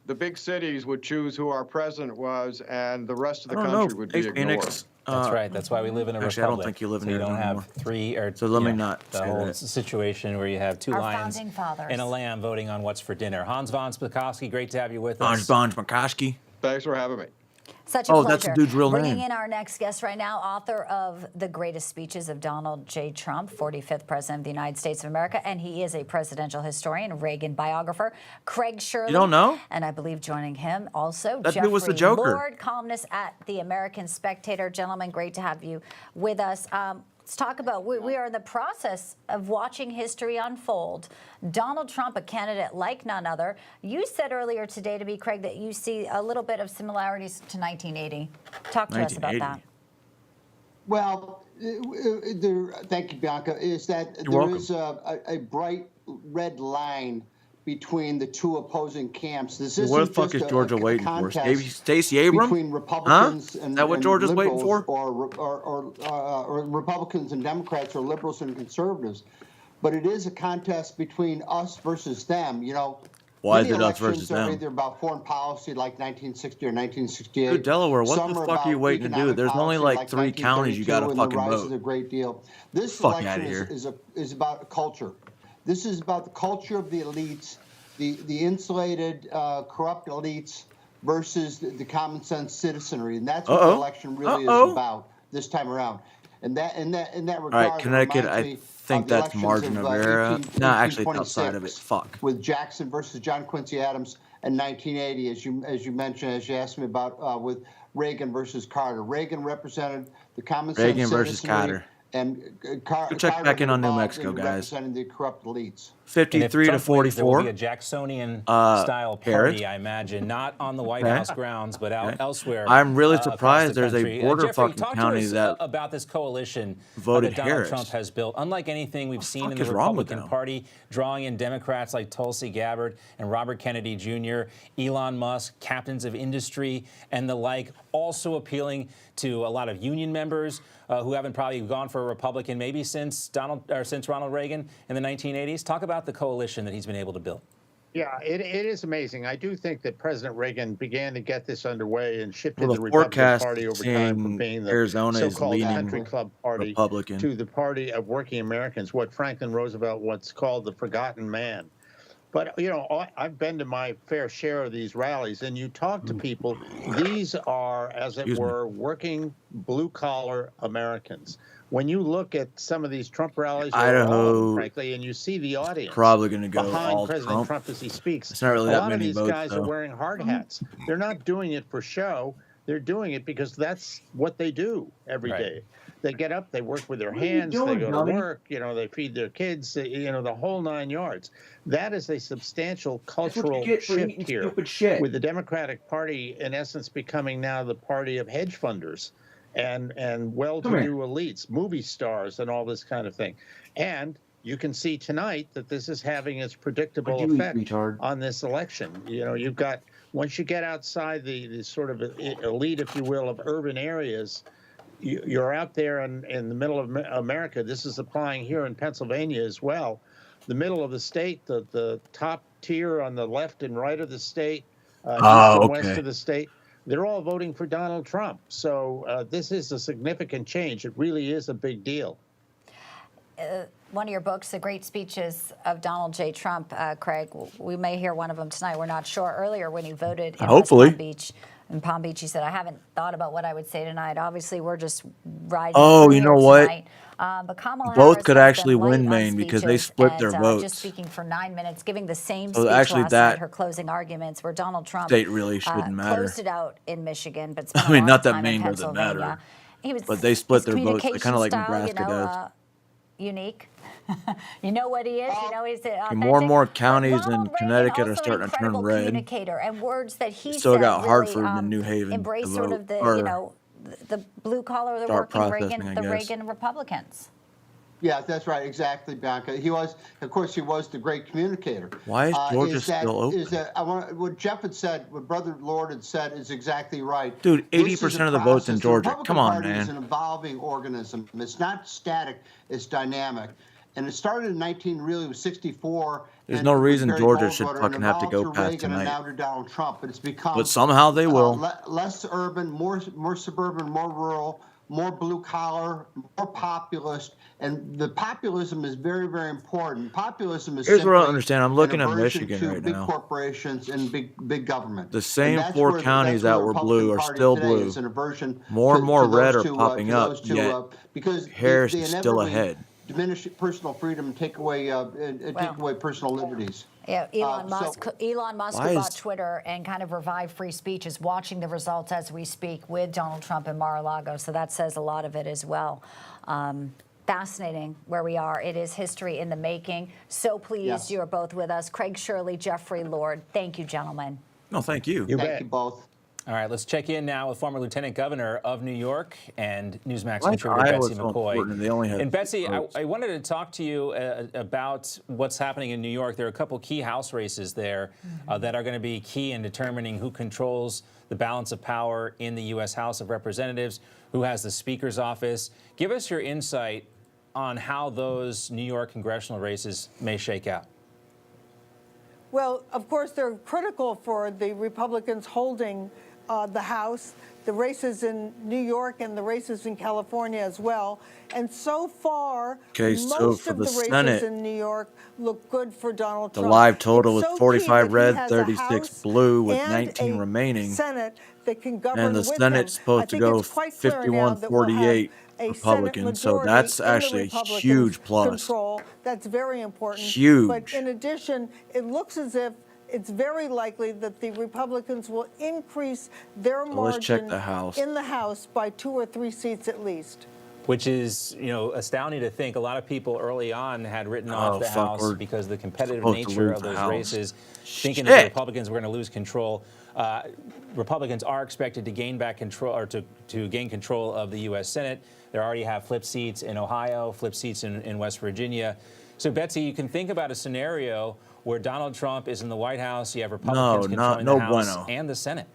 the big cities would choose who our president was, and the rest of the country would be ignored. Phoenix. That's right. That's why we live in a Actually, I republic. don't think you live in so you Arizona don't have anymore. three or So let me yeah, not the say whole that. situation where you have two Our lions founding fathers. and a lamb voting on what's for dinner. Hans von Spakovsky, great to have you with us. Bonge McCoskey. Thanks for having me. Such a Oh, pleasure. that's the dude's real Bringing name. in our next guest right now, author of The Greatest Speeches of Donald J. Trump, 45th President of the United States of America, and he is a presidential historian, Reagan biographer, Craig Shirley. You don't know? And I believe joining him also, That dude Jeffrey was the Joker. Lord, columnist at The American Spectator. Gentlemen, great to have you with us. Let's talk about, we are in the process of watching history unfold. Donald Trump, a candidate like none other. You said earlier today to me, Craig, that you see a little bit of similarities to 1980. Talk to us about that. Well, thank you, Bianca, is that You're there welcome. is a bright red line between the two opposing camps. This What isn't the fuck is just Georgia a waiting for? contest Stacey Abrams? between Huh? Republicans Is and that what Georgia's waiting liberals, for? or Republicans and Democrats, or liberals and conservatives, but it is a contest between us versus them. You know, Why is many it us versus elections are them? either about foreign policy, like 1960 or 1968. Dude, Delaware, what Some the are fuck are you about waiting to do? economic There's only policy, like 3 counties you gotta 1932 and the fucking rise vote. of the Great Deal. This Fuck election outta here. is about culture. This is about the culture of the elites, the insulated, corrupt elites versus the common sense citizenry, and that's what the election really is about this time around. And that in that regard, All right, Connecticut, reminds I me think of the that's elections margin of error. 18- No, actually, it's outside of it. 1826 Fuck. with Jackson versus John Quincy Adams in 1980, as you mentioned, as you asked me about, with Reagan versus Carter. Reagan represented the common sense Reagan versus citizenry, Carter. and Go check back in on New Mexico, guys. representing the corrupt elites. 53 to 44. There will be a Jacksonian-style Harris? party, I imagine, not on the White Okay. House grounds, but out Okay. elsewhere. I'm really across surprised the there's a country. border Jeffrey, fucking talk county to us that about this coalition voted that Donald Harris. Trump has built. Unlike anything we've seen in fuck the is wrong with Republican them? Party, drawing in Democrats like Tulsi Gabbard and Robert Kennedy Jr., Elon Musk, captains of industry, and the like, also appealing to a lot of union members who haven't probably gone for a Republican maybe since Ronald Reagan in the 1980s. Talk about the coalition that he's been able to build. Yeah, it is amazing. I do think that President Reagan began to get this underway and shifted Well, the the Republican forecast Party over is time from saying being the Arizona is so-called leaning country club party Republican. to the party of working Americans, what Franklin Roosevelt once called the forgotten man. But, you know, I've been to my fair share of these rallies, and you talk to people, these are, as it were, working blue-collar Americans. When you look at some of these Trump rallies, or all of Idaho, them, frankly, and you see the audience probably gonna go behind all President Trump. Trump as he speaks, It's not really a that lot of many these votes, guys though. are wearing hard hats. They're not doing it for show. They're doing it because that's what they do every day. They get up, they work with their What are you hands, doing, they go dummy? to work, you know, they feed their kids, you know, the whole 9 yards. That is a substantial cultural get for shift eating here, stupid shit. with the Democratic Party, in essence, becoming now the party of hedge funders and well-to-do elites, movie stars, and all this kind of thing. And you can see tonight that this is having its predictable What'd you eat, effect retard? on this election. You know, you've got, once you get outside the sort of elite, if you will, of urban areas, you're out there in the middle of America. This is applying here in Pennsylvania as well. The middle of the state, the top tier on the left and right of the state, east and west okay. of the state, they're all voting for Donald Trump. So this is a significant change. It really is a big deal. One of your books, The Great Speeches of Donald J. Trump, Craig, we may hear one of them tonight. We're not sure. Earlier when he voted in Hopefully. West Palm Beach, he said, I haven't thought about what I would say tonight. Obviously, we're just riding Oh, through you know here what? tonight. But Kamala Both Harris could has actually been light win on Maine because they speeches split and, their votes. just speaking for 9 minutes, giving the same So speech actually last that night, her closing arguments, where Donald Trump state really shouldn't matter. closed it out in Michigan, but spent I mean, a lot not of that time Maine in doesn't Pennsylvania. matter. He was, But they split his their votes. They kind of like communication Nebraska style, does. Unique. You know what he is. You know he's authentic. More and more But counties Ronald in Reagan, Connecticut are also an starting to turn incredible red. communicator, and words that he Still said got really, Hartford and New Haven to embrace sort vote, of the or the blue collar, the start working processing, I the guess. Reagan Republicans. Yeah, that's right. Exactly, Bianca. He was, of course, he was the great communicator. Why is Georgia still open? What Jeff had said, what Brother Lord had said is exactly right. Dude, 80% of the votes in Georgia. Come on, man. It's man. an evolving organism. It's not static. It's dynamic. And it started in 1964. There's no reason Georgia should fucking have to go past Reagan and tonight. now to Donald Trump, but it's become. But somehow they will. Less urban, more suburban, more rural, more blue collar, more populist, and the populism is very, very important. Populism is. Here's what I don't understand. I'm looking at an aversion Michigan to right big now. corporations and big government. The same And that's 4 where counties that's that where were the blue are Republican still Party today blue. is an aversion More and to- more to those red are two, popping to up, those two, yet because Harris they is still inevitably ahead. diminish personal freedom and take away personal liberties. Yeah, Elon Musk who Why bought is- Twitter and kind of revived free speech is watching the results as we speak with Donald Trump in Mar-a-Lago. So that says a lot of it as well. Fascinating where we are. It is history in the making. So pleased Yes. you are both with us. Craig Shirley, Jeffrey Lord. Thank you, gentlemen. No, thank you. Thank you both. All right, let's check in now with former Lieutenant Governor of New York and Newsmax Why is contributor Iowa Betsy so important? They McCoy. only had And Betsy, 6 votes. I wanted to talk to you about what's happening in New York. There are a couple key House races there that are going to be key in determining who controls the balance of power in the U.S. House of Representatives, who has the Speaker's office. Give us your insight on how those New York congressional races may shake out. Well, of course, they're critical for the Republicans holding the House, the races in New York and the races in California as well. And so far, Okay, so most for of the the races Senate, in New York look good for Donald The Trump. live total It's is so 45 key that he red, has a 36 House blue with and 19 a remaining. Senate that can govern And the with Senate's him. supposed I to think go it's quite clear now that we'll have 51-48 a Republicans. So Senate that's majority in the actually a Republicans' huge plus. Control. That's very important. Huge. But in addition, it looks as if it's very likely that the Republicans will increase their So let's check margin the House. in the House by 2 or 3 seats at least. Which is, astounding to think. A lot of people early on had written off the fuck, House we're because of the competitive supposed to nature lose of the those House. races, thinking that the Shit. Republicans were going to lose control. Republicans are expected to gain back control, or to gain control of the U.S. Senate. They already have flip seats in Ohio, flip seats in West Virginia. So, Betsy, you can think about a scenario where Donald Trump is in the White House, you have Republicans controlling no the House bueno. and the Senate.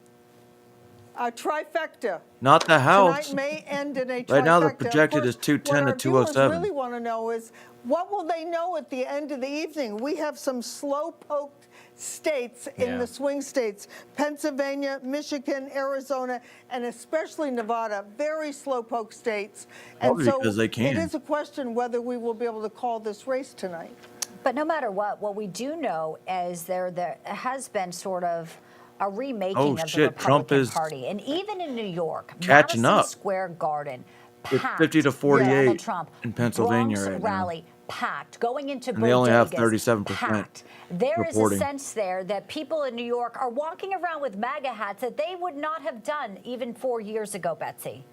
A trifecta. Not the House. Tonight may end in a trifecta. Right now, the Of projected course, is 210 what to our viewers 207. really want to know is, what will they know at the end of the evening? We have some slow-poked states in the swing states, Pennsylvania, Michigan, Arizona, and especially Nevada, very slow-poked states. Probably because they can. It is a question whether we will be able to call this race tonight. But no matter what we do know is there has been sort of a remaking of the shit, Trump Republican is Party. And even in New York, catching Madison up. Square Garden, It's packed. 50-48 Donald Trump, in Pennsylvania Bronx right now. rally, packed. Going into And they only have Bodegas, 37% packed. There is reporting. a sense there that people in New York are walking around with MAGA hats that they would not have done even 4 years ago, Betsy.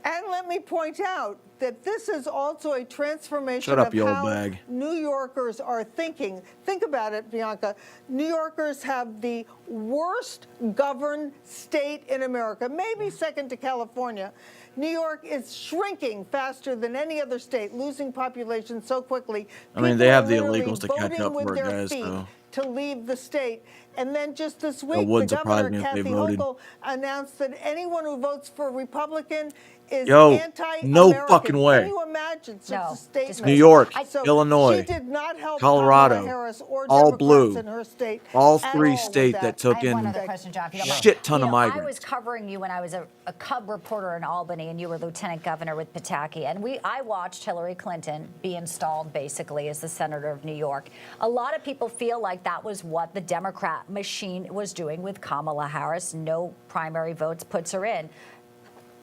And let me point out that this is also a transformation Shut up, of you old how bag. New Yorkers are thinking. Think about it, Bianca. New Yorkers have the worst governed state in America, maybe second to California. New York is shrinking faster than any other state, losing population so quickly. I mean, People they have are the literally illegals to catch voting up with for it, their guys, feet so. to leave the state. And then just this week, the wouldn't surprise governor, me if they Kathy voted. Hochul, announced that anyone who votes for Republican is Yo, anti-American. no fucking way. Can you imagine such a statement? New York, So Illinois, she did not help Colorado, Kamala Harris or all Democrats blue. in her state All at 3 all with states that took I have one in other question, John, if you don't mind. shit ton You of know, I migrants. was covering you when I was a cub reporter in Albany, and you were lieutenant governor with Pataki. And I watched Hillary Clinton be installed basically as the senator of New York. A lot of people feel like that was what the Democrat machine was doing with Kamala Harris. No primary votes puts her in.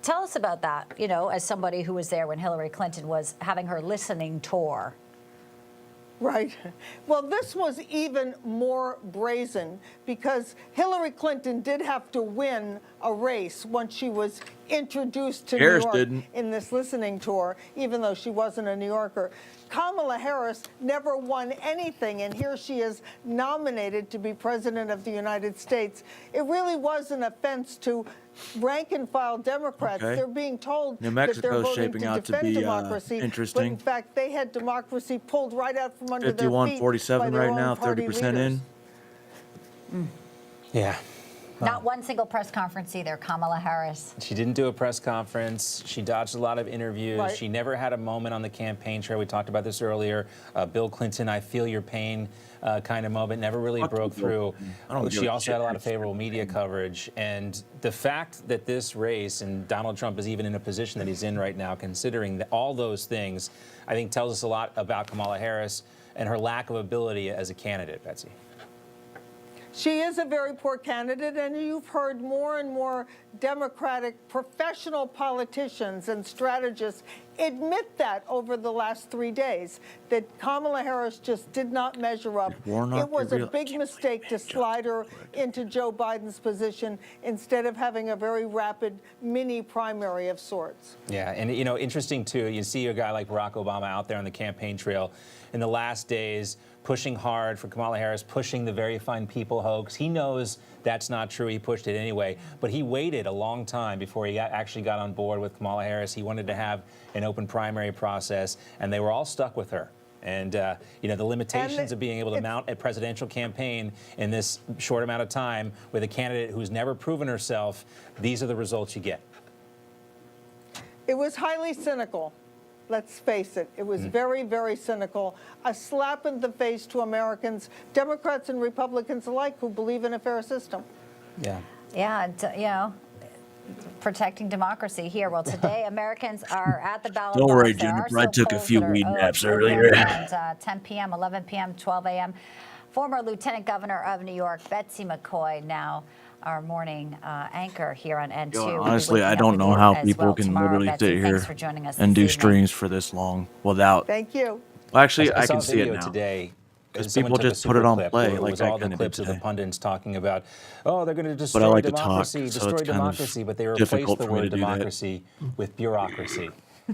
Tell us about that, as somebody who was there when Hillary Clinton was having her listening tour. Right. Well, this was even more brazen because Hillary Clinton did have to win a race once she was introduced to Harris New York didn't. in this listening tour, even though she wasn't a New Yorker. Kamala Harris never won anything, and here she is nominated to be President of the United States. It really was an offense to rank-and-file Democrats. Okay. They're being told New that they're Mexico's voting shaping to out to defend be democracy, but interesting. in fact, they had democracy pulled right out from under their feet 51-47 by their right own now, party 30% leaders. in. Yeah. Not one single press conference either, Kamala Harris. She didn't do a press conference. She dodged a lot of interviews. Right. She never had a moment on the campaign trail. We talked about this earlier. Bill Clinton, I feel your pain kind of moment, never really broke through. I don't give She a also shit. had a lot of favorable media coverage. And the fact that this race, and Donald Trump is even in a position that he's in right now, considering all those things, I think tells us a lot about Kamala Harris and her lack of ability as a candidate, Betsy. She is a very poor candidate, and you've heard more and more Democratic professional politicians and strategists admit that over the last 3 days, that Kamala Harris just did not measure up. Warnock It was a real- big mistake to slide her into Joe Biden's position instead of having a very rapid mini primary of sorts. Yeah, and you know, interesting too, you see a guy like Barack Obama out there on the campaign trail in the last days, pushing hard for Kamala Harris, pushing the very fine people hoax. He knows that's not true. He pushed it anyway, but he waited a long time before he actually got on board with Kamala Harris. He wanted to have an open primary process, and they were all stuck with her. And you know, the limitations of being able to mount a presidential campaign in this short amount of time with a candidate who's never proven herself, these are the results you get. It was highly cynical. Let's face it. It was very, very cynical. A slap in the face to Americans, Democrats and Republicans alike, who believe in a fair system. Yeah. Yeah, and, you know, protecting democracy here. Well, today Americans are at the ballot Don't box. worry, There are Jennifer. I still took a polls few that are weed naps open earlier. at 10 p.m., 11 p.m., 12 a.m. Former Lieutenant Governor of New York, Betsy McCoy, now our morning anchor here on N2. Yo, We'll be honestly, waking I up don't with know you how as people well can tomorrow. literally Betsy, sit thanks here for joining us and this do evening. streams for this long without. Thank you. Well, actually, I saw can a see it video now. today. Because Someone people took a just put it super on clip play, where it like was I all the kinda did clips of the today. pundits talking about, oh, they're going to But destroy I like to talk, democracy, so destroy it's kind of democracy, but they replaced difficult the for me word to do that. democracy with bureaucracy.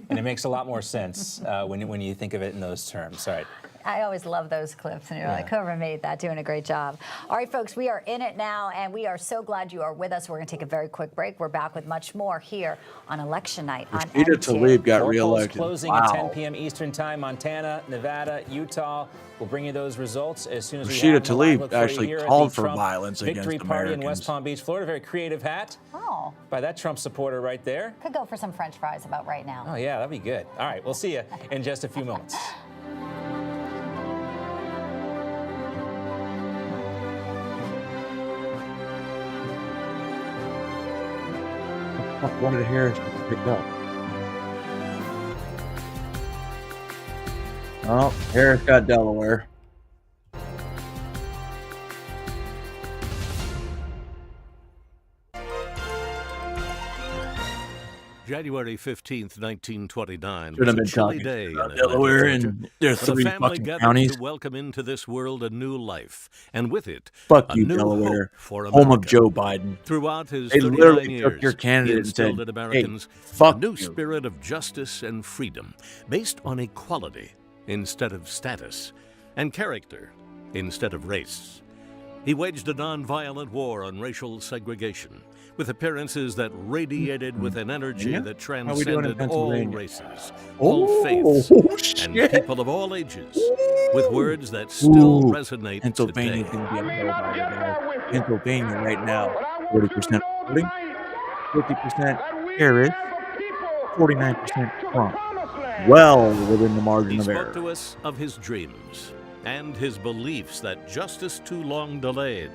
And it makes a lot more sense when you think of it in those terms. All right. I always love those clips, and you're like, whoever made that, doing a great job. All right, folks, we are in it now, and we are so glad you are with us. We're going to take a very quick break. We're back with much more here on Election Night on Rashida N2. Tlaib got More polls reelected. closing at 10 p.m. Eastern Time. Montana, Nevada, Utah. We'll bring you those results as soon as we Rashida have them. We'll Tlaib look for you actually here at called the for Trump violence Victory against Party in Americans. West Palm Beach, Florida. Very creative hat Oh, by that Trump supporter right there. could go for some French fries about right now. Oh, yeah, that'd be good. All right, we'll see you in just a few moments. One of the Harris picked up. Oh, Harris got Delaware. January 15th, 1929 Should was have a been chilly talking day about in Delaware, Atlanta, and Georgia, there are for the 3 family fucking gathered counties. to welcome into this world a new life, and with it, Fuck a you, new Delaware. hope for Home of America. Joe Biden. Throughout his They 39 literally years, took your candidate he and instilled said, in "Hey, Americans fuck a new you." spirit of justice and freedom, based on equality instead of status, and character instead of race. He waged a nonviolent war on racial segregation, with appearances that radiated with an energy Yeah? that How we doing in transcended all Pennsylvania? races, Oh, all faiths, and shit. people of all ages, with words that still Ooh, resonate Pennsylvania's today. going to be a hellfire, guys. Pennsylvania right now, 40% voting, 50% Harris, 49% Trump. Well within the margin He of spoke error. to us of his dreams and his beliefs that justice too long delayed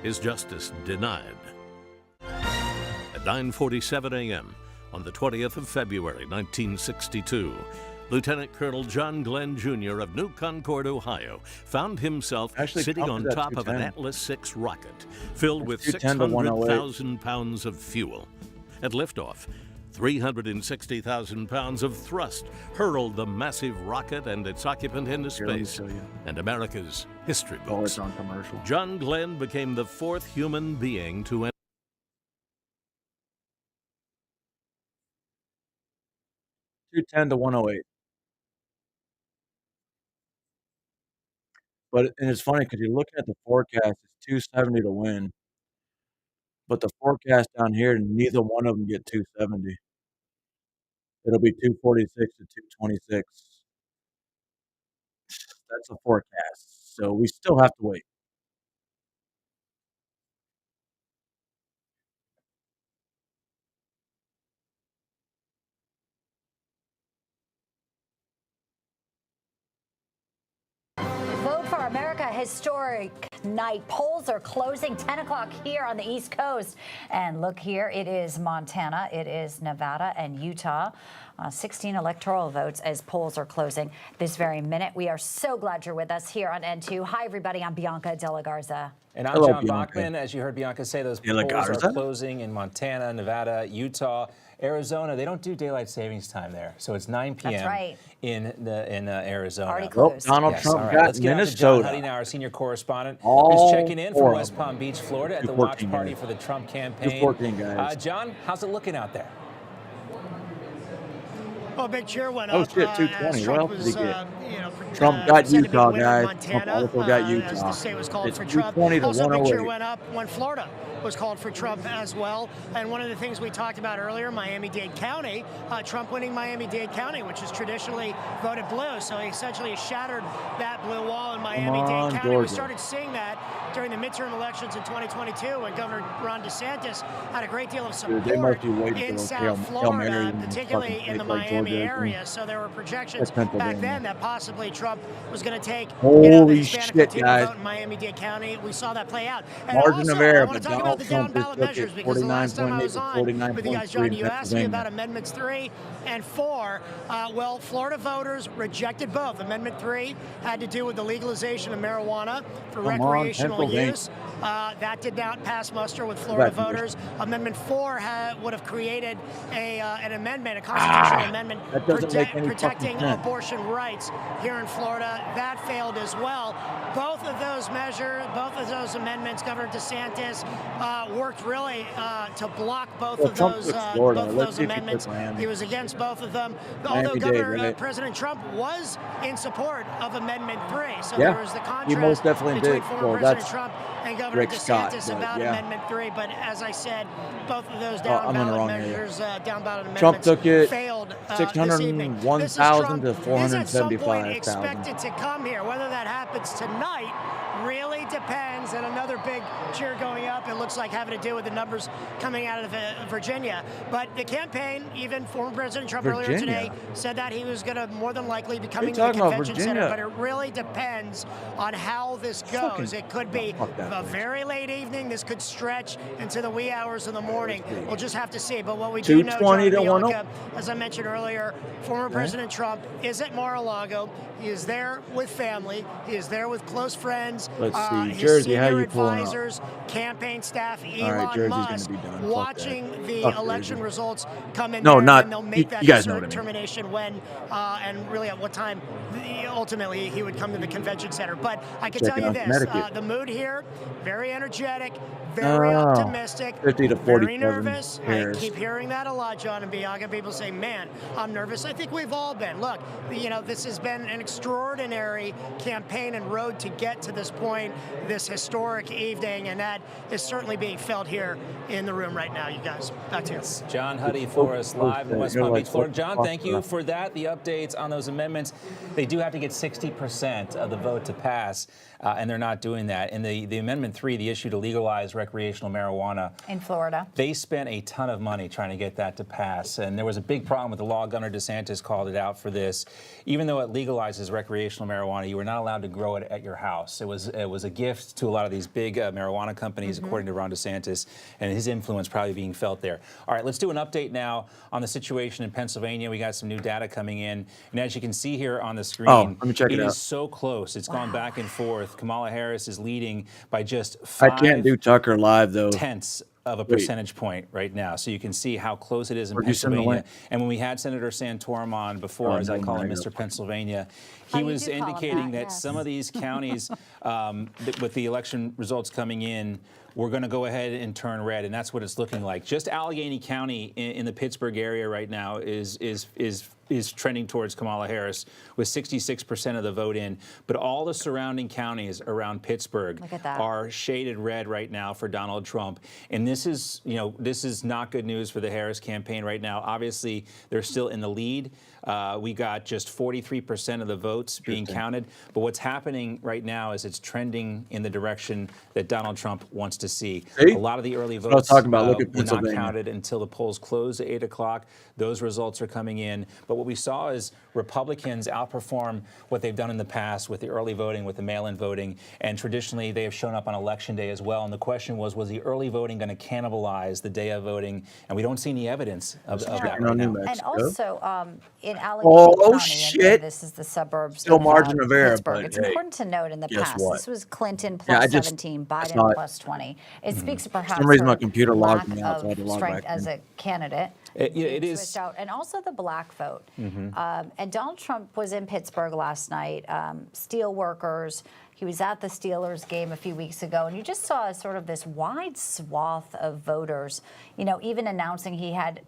is justice denied. At 9:47 a.m. on the 20th of February, 1962, Lieutenant Colonel John Glenn Jr. of New Concord, Ohio, found himself Actually, sitting copy on that top of an 210. Atlas 6 rocket filled with 210 to 108. 600,000 pounds of fuel. At liftoff, 360,000 pounds of thrust hurled the massive rocket and its occupant into Here, let me space, show you. and America's history Oh, books. it's on commercial. John Glenn became the 4th human being to 210 to 108. And it's funny because you're looking at the forecast, it's 270 to win. But the forecast down here, neither one of them get 270. It'll be 246 to 226. That's a forecast. So we still have to wait. Vote for America, historic night. Polls are closing 10 o'clock here on the East Coast. And look here, it is Montana, it is Nevada and Utah. 16 electoral votes as polls are closing this very minute. We are so glad you're with us here on N2. Hi, everybody. I'm Bianca De La Garza. And I'm John Bachman. As you heard Bianca say, those polls are closing in Montana, Nevada, Utah, Arizona. They don't do daylight savings time there, so it's 9 p.m. That's right. in Arizona. Already closed. Donald Trump got Let's get Minnesota. on to John Huddy now, our senior correspondent, All who's checking in from four West of them. Palm Beach, Florida, at the 214 watch party guys. for the Trump campaign. 214 guys. John, how's it looking out there? Oh, big cheer went Oh up. shit, 220. What else did he get? Trump got said to be Utah, winning guys. Montana, Trump also got As Utah. the state was called It's for Trump. 220 to Also, big cheer 108. went up when Florida was called for Trump as well. And one of the things we talked about earlier, Miami-Dade County, Trump winning Miami-Dade County, which is traditionally voted blue. So he essentially shattered that blue wall in Miami-Dade County. We started seeing that during the midterm elections in 2022 when Governor Ron DeSantis had a great deal of support Dude, they must be waiting for in those South Hail Marys Florida, in particularly fucking in the states like Miami Georgia. area. So there were projections That's Pennsylvania. back then that possibly Trump was going to take the Holy Hispanic shit, Latino guys. vote in Miami-Dade County. We saw that play out. And Margin also, of error, I want but to talk Donald about the down Trump just ballot took measures it, because the last time I 49.8 was to on with you 49.3 guys, John, in you asked me Pennsylvania. about Amendments 3 and 4. Well, Florida voters rejected both. Amendment 3 had to do with the legalization of marijuana for Come on, recreational Pennsylvania. use. That did not pass muster with Florida Back to voters. Amendment 4 would have created an amendment, a constitutional amendment that doesn't make any protecting fucking sense. abortion rights here in Florida. That failed as well. Both of those amendments, Governor DeSantis worked really to block both Well, of Trump those took Florida. both of Let's those see if he amendments. took Miami. He was against both of them. Although Miami-Dade, right? President Trump was in support of Amendment 3. So Yeah, there was the he contrast most definitely between did. former Well, President that's Trump and Governor Rick Scott, DeSantis but about yeah. Amendment 3. But as I said, both of those I'm down in the ballot wrong area. measures, down ballot amendments Trump took it failed this evening. This is 601,000 Trump. to Is at some point 475,000. expected to come here. Whether that happens tonight really depends. And another big cheer going up, it looks like having to do with the numbers coming out of Virginia. But the campaign, even former President Trump earlier Virginia? today, said that he was going to more than likely be coming to the talking about, convention center. Virginia? But it really depends on how this goes. It could be fuck that a place. very late evening. This could stretch into the wee hours of the morning. We'll just have to see. But what we do know, 220 John to and 10. Bianca, as I mentioned earlier, former President Trump is at Mar-a-Lago. He is there with family. He is there with close friends. Let's see. His Jersey, how senior you pulling up? advisors, campaign staff, All right, Elon Jersey's Musk, gonna be done. Fuck watching that. the Fuck election Jersey. results come in No, there, not- and they'll you- make that you guys know what I mean. determination when and really at what time ultimately he would come to the convention center. But I can tell Checking you out this, Connecticut. the mood here, very energetic, very optimistic, 50 to very 47 nervous. I Harris. keep hearing that a lot, John and Bianca. People say, man, I'm nervous. I think we've all been. Look, this has been an extraordinary campaign and road to get to this point, this historic evening, and that is certainly being felt here in the room right now, you guys. Back to you. John Huddy for us live in West Palm Beach, Florida. John, thank you for that. The updates on those amendments. They do have to get 60% of the vote to pass, and they're not doing that. And the Amendment 3, the issue to legalize recreational marijuana, In Florida. they spent a ton of money trying to get that to pass. And there was a big problem with the law. Governor DeSantis called it out for this. Even though it legalizes recreational marijuana, you were not allowed to grow it at your house. It was a gift to a lot of these big marijuana companies, according to Ron DeSantis, and his influence probably being felt there. All right, let's do an update now on the situation in Pennsylvania. We got some new data coming in. And as you can see here on the screen, let me check it out. is so close. It's gone back and forth. Kamala Harris is leading by just I can't do Tucker live, though. 0.5 of a Wait. percentage point right now. So you can see how close it is in Where'd you send the Pennsylvania. link? And when we had Senator Santorum on before, Oh, as I no, call him, no, Mr. Pennsylvania, Oh, he you was do call him indicating that, that yes. some of these counties, with the election results coming in, we're going to go ahead and turn red, and that's what it's looking like. Just Allegheny County in the Pittsburgh area right now is is trending towards Kamala Harris with 66% of the vote in, but all the surrounding counties around Pittsburgh are shaded red right now for Donald Trump. And this is, this is not good news for the Harris campaign right now. Obviously, they're still in the lead. We got just 43% of the votes being counted. But what's happening right now is it's trending in the direction that Donald Trump wants to see. A lot of the early votes were not counted until the polls closed at 8 o'clock. Those results are coming in. But what we saw is Republicans outperform what they've done in the past with the early voting, with the mail-in voting. And traditionally, they have shown up on Election Day as well. And the question was the early voting going to cannibalize the day of voting? And we don't see any evidence of that right now. And also, in Allegheny County, and this is the suburbs Still of margin of error, Pittsburgh. but It's hey, important to note in the guess past, what? this was Clinton Yeah, plus I just- 17, that's Biden not- plus 20. It speaks perhaps some reason my for computer logged lack me out, so I had to of log strength back as in. a candidate. It is. Switched out. And also the black vote. Mhm. And Donald Trump was in Pittsburgh last night. Steel workers. He was at the Steelers game a few weeks ago, and you just saw sort of this wide swath of voters, even announcing he had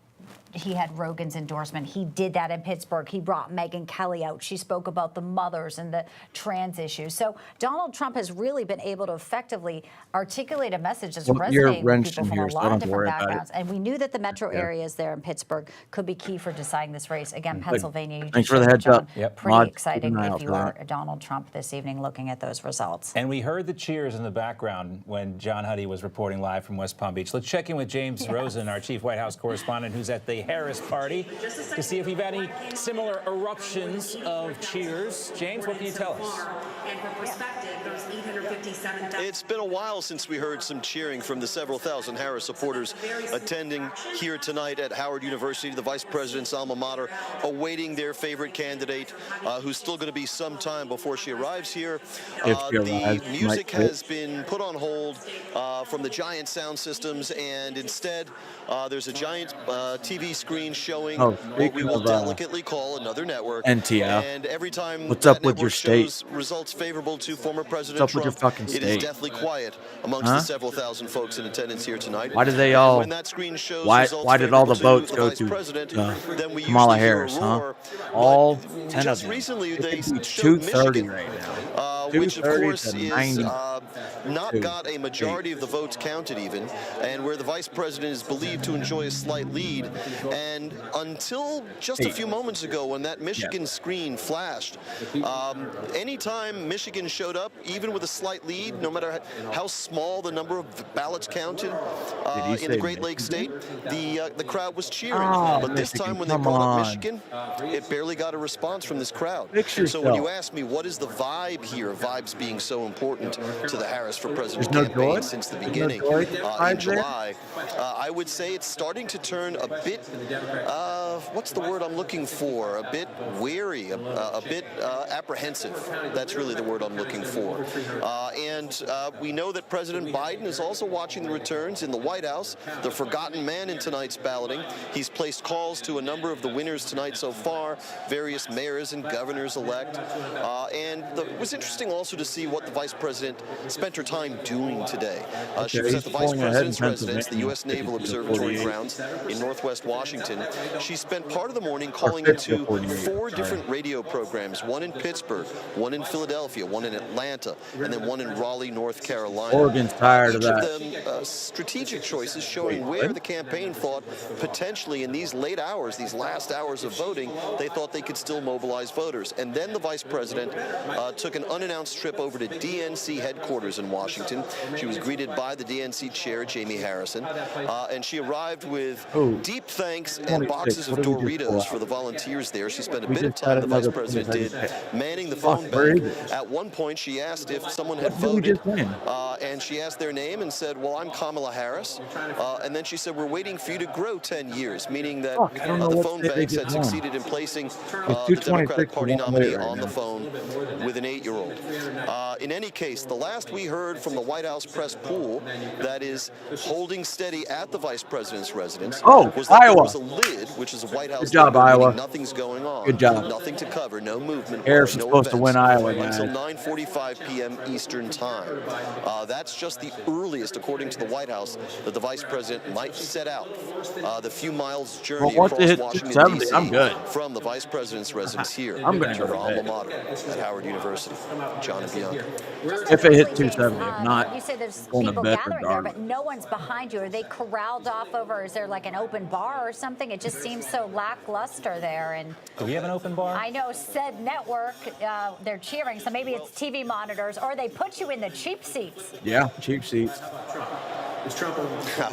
Rogan's endorsement. He did that in Pittsburgh. He brought Megyn Kelly out. She spoke about the mothers and the trans issues. So Donald Trump has really been able to effectively articulate a message that's resonating with people from a lot of different backgrounds. And we knew that the metro areas there in Pittsburgh could be key for deciding this race. Again, Pennsylvania, you Thanks just for the showed, heads John, up. Yep. pretty Mod, exciting keep an eye if out you for are that. Donald Trump this evening looking at those results. And we heard the cheers in the background when John Huddy was reporting live from West Palm Beach. Let's check in with James Rosen, our chief White House correspondent, who's at the Harris party, to see if we've had any similar eruptions of cheers. James, what can you tell us? And for perspective, those 857,000. It's been a while since we heard some cheering from the several thousand Harris supporters attending here tonight at Howard University, the vice president's alma mater, awaiting their favorite candidate, who's still going to be some time before she arrives here. The music has been put on hold from the giant sound systems, and instead there's a giant TV screen showing what we will delicately call another network. NTL. And every time What's that up with your network state? shows results favorable to former President What's up with your Trump, fucking it is state? deathly quiet amongst the several thousand folks in attendance here tonight. Why did they And all? when that screen shows Why results did all the favorable votes to go Vice to President, then we Kamala usually hear a Harris? Huh? roar. All 10 of Just them. recently, they It's showed 230 Michigan, right now. which of 230 course to is 90. not got a majority of the votes counted even, and where the vice president is believed to enjoy a slight lead. And until just a few moments ago, when that Michigan screen flashed, anytime Michigan showed up, even with a slight lead, no matter how small the number of ballots counted in the Great Lakes state, the crowd was cheering. But this time, when they brought up Michigan, it barely got a response from this crowd. So when you ask me what is the vibe here, vibes being so important to the Harris for President campaign since the beginning in July, I would say it's starting to turn a bit, what's the word I'm looking for? A bit wary, a bit apprehensive. That's really the word I'm looking for. And we know that President Biden is also watching the returns in the White House, the forgotten man in tonight's balloting. He's placed calls to a number of the winners tonight so far, various mayors and governors-elect. And it was interesting also to see what the vice president spent her time doing today. She was at the vice president's residence, the U.S. Naval Observatory grounds in Northwest Washington. She spent part of the morning calling into 4 different radio programs, one in Pittsburgh, one in Philadelphia, one in Atlanta, and then one in Raleigh, North Carolina. Oregon's tired of Each that. of them strategic choices showing where the campaign thought potentially in these late hours, these last hours of voting, they thought they could still mobilize voters. And then the vice president took an unannounced trip over to DNC headquarters in Washington. She was greeted by the DNC chair, Jamie Harrison, and she arrived with deep thanks and boxes of Doritos for the volunteers there. She spent a bit of time, the vice president did, manning the phone bank. At one point, she asked if someone had voted, and she asked their name and said, well, I'm Kamala Harris. And then she said, we're waiting for you to grow 10 years, meaning that the phone banks had succeeded in placing the Democratic Party nominee on the phone with an 8-year-old. In any case, the last we heard from the White House press pool that is holding steady at the vice president's residence was that there was a lid, which is a White House Good job, logo, meaning Iowa. nothing's going on. Good job. Nothing to cover, no movement. Harris is no supposed to win Iowa, guys. until 9:45 p.m. Eastern Time. That's just the earliest, according to the White House, that the vice president might set out the few miles journey Well, once they across hit Washington, 270, D.C. I'm good. from the vice vice president's residence here I'm gonna at go your to alma bed. mater at Howard University. John and Bianca. If it hit 270, if not, You say there's going to people bed gathering there, regardless. but no one's behind you. Are they corralled off over? Is there like an open bar or something? It just seems so lackluster there. And Do we have an open bar? I know said network, they're cheering, so maybe it's TV monitors, or they put you in the cheap seats. Yeah, cheap seats.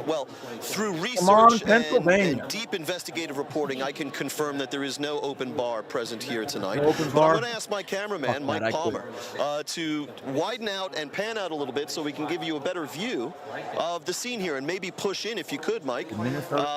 Well, through Come on, research Pennsylvania. and deep investigative reporting, I can confirm that there is no open bar present here tonight. No open But bar? I'm going to ask my cameraman, Fuck Mike that, I Palmer, to widen out and pan out a little bit so we can give you a better view of the scene here, and maybe push in, if you could, Mike,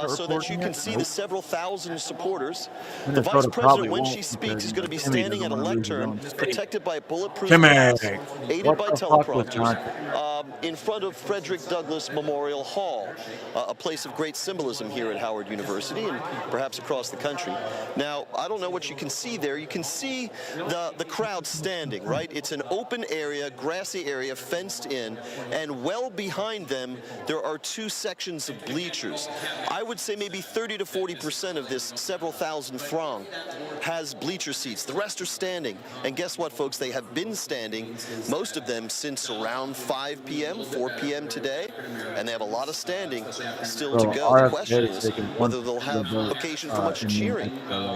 so that you can see the several thousand supporters. The vice president, when she speaks, is going to be standing at a lectern protected by bulletproof glass, aided by teleprompters, in front of Frederick Douglass Memorial Hall, a place of great symbolism here at Howard University and perhaps across the country. Now, I don't know what you can see there. You can see the crowd standing, right? It's an open area, grassy area, fenced in, and well behind them, there are two sections of bleachers. I would say maybe 30 to 40% of this several thousand throng has bleacher seats. The rest are standing. And guess what, folks? They have been standing, most of them, since around 5 p.m., 4 p.m. today, and they have a lot of standing still to go. The question is whether they'll have occasion for much cheering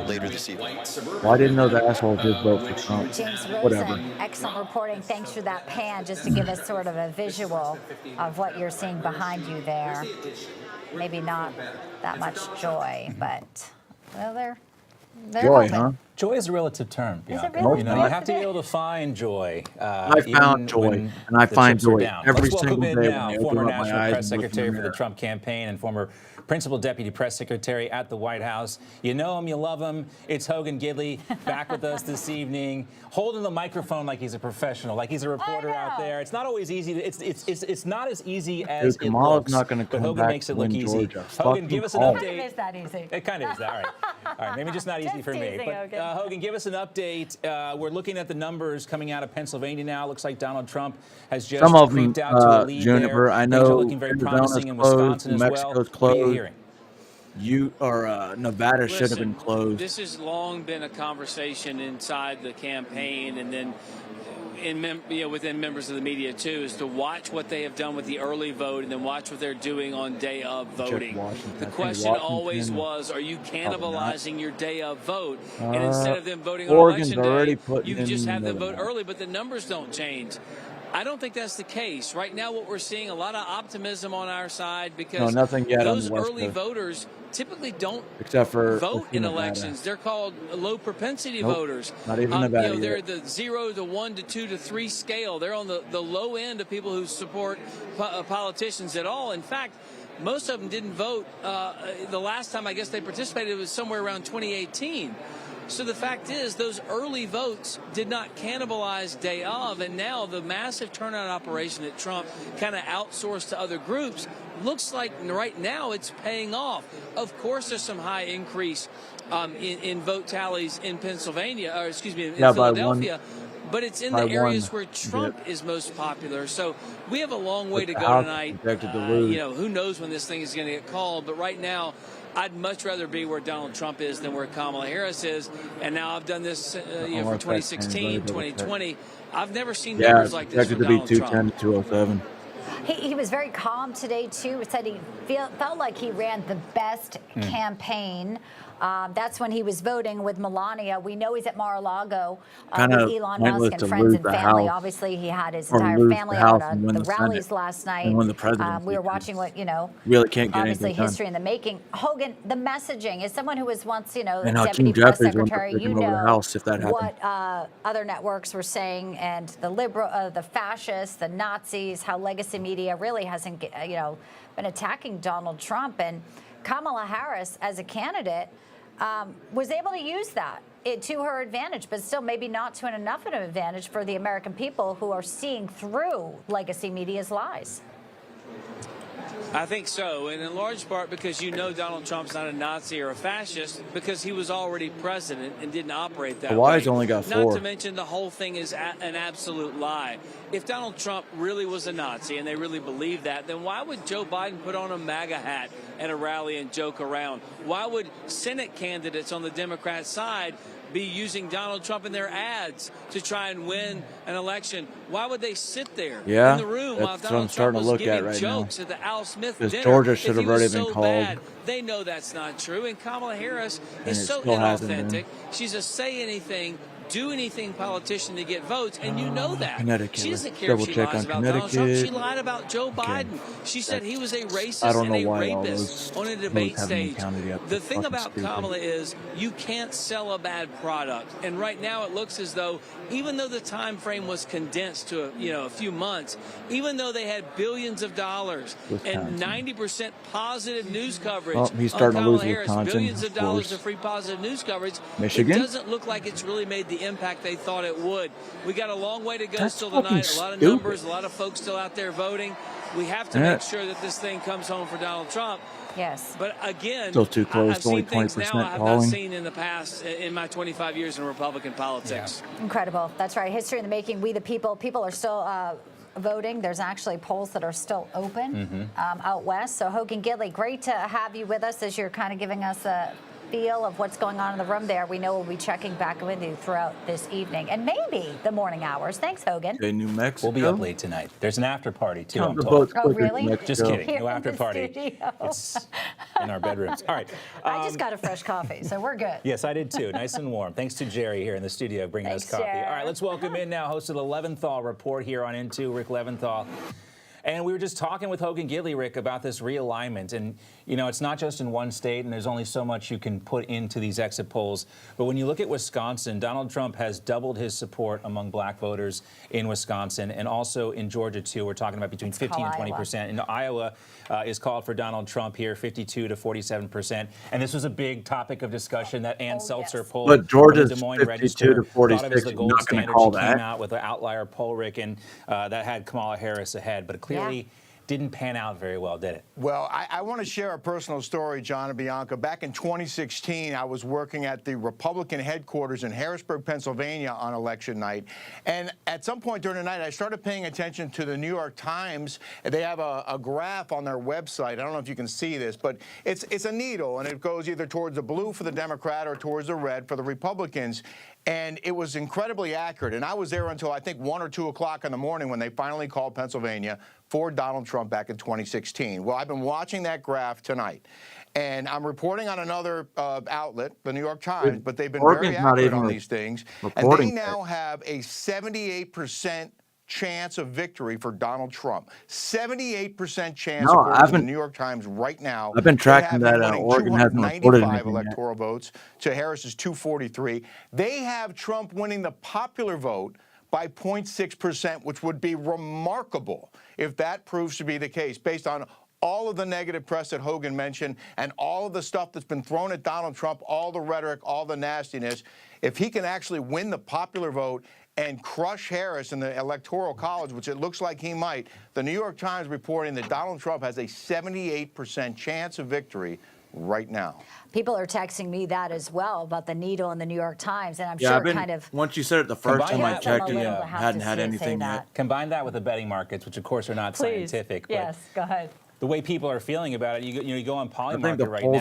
later this evening. Well, I didn't know the asshole did vote for Trump. James Whatever. Rosen, excellent reporting. Thanks for that pan, just to give us sort of a visual of what you're seeing behind you there. Maybe not that much joy, but, well, they're Joy, hoping. huh? Joy is a relative term, Bianca. really? You know, you have to be able to find joy. I found joy, and I find joy every Let's welcome single in day now when I former open up my National eyes Press and look in the Secretary for the mirror. Trump campaign and former Principal Deputy Press Secretary at the White House. You know him, you love him. It's Hogan Gidley back with us this evening, holding the microphone like he's a professional, like he's a reporter out there. It's not always easy. It's not as easy as Dude, it Kamala's looks. not going to but come Hogan back makes to it look win easy. Georgia. Hogan, Fuck give us an Kamala. update. It is that easy. It kind of is. All right. All right. Maybe just not easy for me. teasing, But Hogan. Hogan, give us an update. We're looking at the numbers coming out of Pennsylvania now. Looks like Donald Trump has just Some of them, creeped out to a lead Juniper, there. I Things know are looking very promising in Arizona's Wisconsin closed, as well. Mexico's What are you closed. hearing? Nevada should have been closed. This has long been a conversation inside the campaign, and then within members of the media too, is to watch what they have done with the early vote and then watch what they're doing on day of voting. The question always was, are you cannibalizing your day of vote? And instead of them voting on Oregon's election already day, putting you just in have them the- vote early, but the numbers don't change. I don't think that's the case. Right now, what we're seeing, a lot of optimism on our side because nothing yet on those the West early Coast. voters typically don't Except for vote in Nevada. elections. They're called low propensity Nope, voters. not even Nevada They're yet. the 0 to 1 to 2 to 3 scale. They're on the low end of people who support politicians at all. In fact, most of them didn't vote. The last time I guess they participated was somewhere around 2018. So the fact is, those early votes did not cannibalize day of, and now the massive turnout operation that Trump kind of outsourced to other groups looks like right now it's paying off. Of course, there's some high increase in vote tallies in Pennsylvania, or excuse me, in Philadelphia. But it's in the areas where Trump is most popular. So we have a long way to go tonight. Who knows when this thing is going to get called. But right now, I'd much rather be where Donald Trump is than where Kamala Harris is. And now I've done this for 2016, 2020. I've never seen numbers like this from Donald Trump. 210 to 207. He was very calm today, too. Said he felt like he ran the best campaign. That's when he was voting with Melania. We know he's at Mar-a-Lago with Elon Musk and friends and family. Obviously, he had his entire family on the rallies last night. And win the presidency. We were watching what, really can't get obviously anything done. history in the making. Hogan, the messaging, as someone who was once, And how deputy Jim press Jeffries went secretary, over the House if that happened. what other networks were saying, and the the fascists, the Nazis, how legacy media really hasn't, been attacking Donald Trump. And Kamala Harris, as a candidate, was able to use that to her advantage, but still maybe not to enough of an advantage for the American people who are seeing through legacy media's lies. I think so, and in large part because Donald Trump's not a Nazi or a fascist because he was already president and didn't operate that way. Hawaii's only got 4. Not to mention the whole thing is an absolute lie. If Donald Trump really was a Nazi and they really believe that, then why would Joe Biden put on a MAGA hat and a rally and joke around? Why would Senate candidates on the Democrat side be using Donald Trump in their ads to try and win an election? Why would they sit there Yeah, in the room while that's what I'm Donald Trump starting to was look at giving right now. jokes at the Al Smith Because dinner? Georgia If should he have already was been so called. bad, they know that's not true. And Kamala Harris And is it so still hasn't been. inauthentic. She's a say anything, do anything politician to get votes, and you know that. Connecticut. She doesn't Let's care if double she check lies on about Donald Trump. She Connecticut. lied about Joe Okay. Biden. She said he was a I racist don't and know a why all rapist those on a votes debate haven't been stage. counted yet. The That's thing fucking about stupid. Kamala is you can't sell a bad product, and right now it looks as though, even though the time frame was condensed to a few months, even though they had billions of dollars and 90% positive news coverage Oh, he's on starting to lose Kamala Harris, Wisconsin, billions of of dollars course. of free positive news coverage, Michigan? it doesn't look like it's really made the impact they thought it would. We got a long way to go That's still fucking tonight. A lot of stupid. numbers, a lot of folks still out there voting. We have to Yeah. make sure that this thing comes home for Donald Trump. Yes. But again, Still too close, I've only seen things now 20% I have polling. not seen in the past in my 25 years in Republican politics. Incredible. That's right. History in the making. We the people. People are still voting. There's actually polls that are still open out west. So Hogan Gidley, great to have you with us as you're kind of giving us a feel of what's going on in the room there. We know we'll be checking back with you throughout this evening and maybe the morning hours. Thanks, Hogan. Okay, New Mexico. We'll be up late tonight. There's an after party too. Count I'm the told. votes Oh, quicker, really? New Just Mexico. kidding. Here No in after the party. studio. It's in our bedrooms. All right. I just got a fresh coffee, so we're good. Yes, I did too. Nice and warm. Thanks to Jerry here in the studio bringing us Thanks, coffee. Jer. All right, let's welcome in now host of the Leventhal Report here on N2, Rick Leventhal. And we were just talking with Hogan Gidley, Rick, about this realignment. And, it's not just in one state, and there's only so much you can put into these exit polls. But when you look at Wisconsin, Donald Trump has doubled his support among black voters in Wisconsin, and also in Georgia, too. We're talking about between 15 and 20%. And Iowa is called for Donald Trump here, 52 to 47%. And this was a big topic of discussion, that Ann Seltzer poll. But Georgia's from the Des Moines 52 Register, to thought of as 46. the You're gold not going to standard. call She that. came out with an outlier poll, Rick, and that had Kamala Harris ahead. But clearly didn't pan out very well, did it? Well, I want to share a personal story, John and Bianca. Back in 2016, I was working at the Republican headquarters in Harrisburg, Pennsylvania on election night. And at some point during the night, I started paying attention to the New York Times. They have a graph on their website. I don't know if you can see this, but it's a needle, and it goes either towards the blue for the Democrat or towards the red for the Republicans. And it was incredibly accurate. And I was there until, I think, 1 or 2 o'clock in the morning when they finally called Pennsylvania for Donald Trump back in 2016. Well, I've been watching that graph tonight. And I'm reporting on another outlet, the New York Times, but they've been very accurate on these things. And they now have a 78% chance of victory for Donald Trump. 78% chance, No, according I to the haven't- New York Times right now. I've been They tracking have that. him winning Oregon hasn't reported 295 anything yet. electoral votes to Harris's 243. They have Trump winning the popular vote by 0.6%, which would be remarkable if that proves to be the case, based on all of the negative press that Hogan mentioned and all of the stuff that's been thrown at Donald Trump, all the rhetoric, all the nastiness. If he can actually win the popular vote and crush Harris in the Electoral College, which it looks like he might, the New York Times reporting that Donald Trump has a 78% chance of victory right now. People are texting me that as well about the needle in the New York Times, and I'm Yeah, sure I've been, kind of. once you said it the first Combine time I that checked with it, the, hadn't had anything yet. Combine that with the betting markets, which of course are not Please. scientific. Yes, go ahead. The way people are feeling about it, you go on I think Polymarket the right polls now.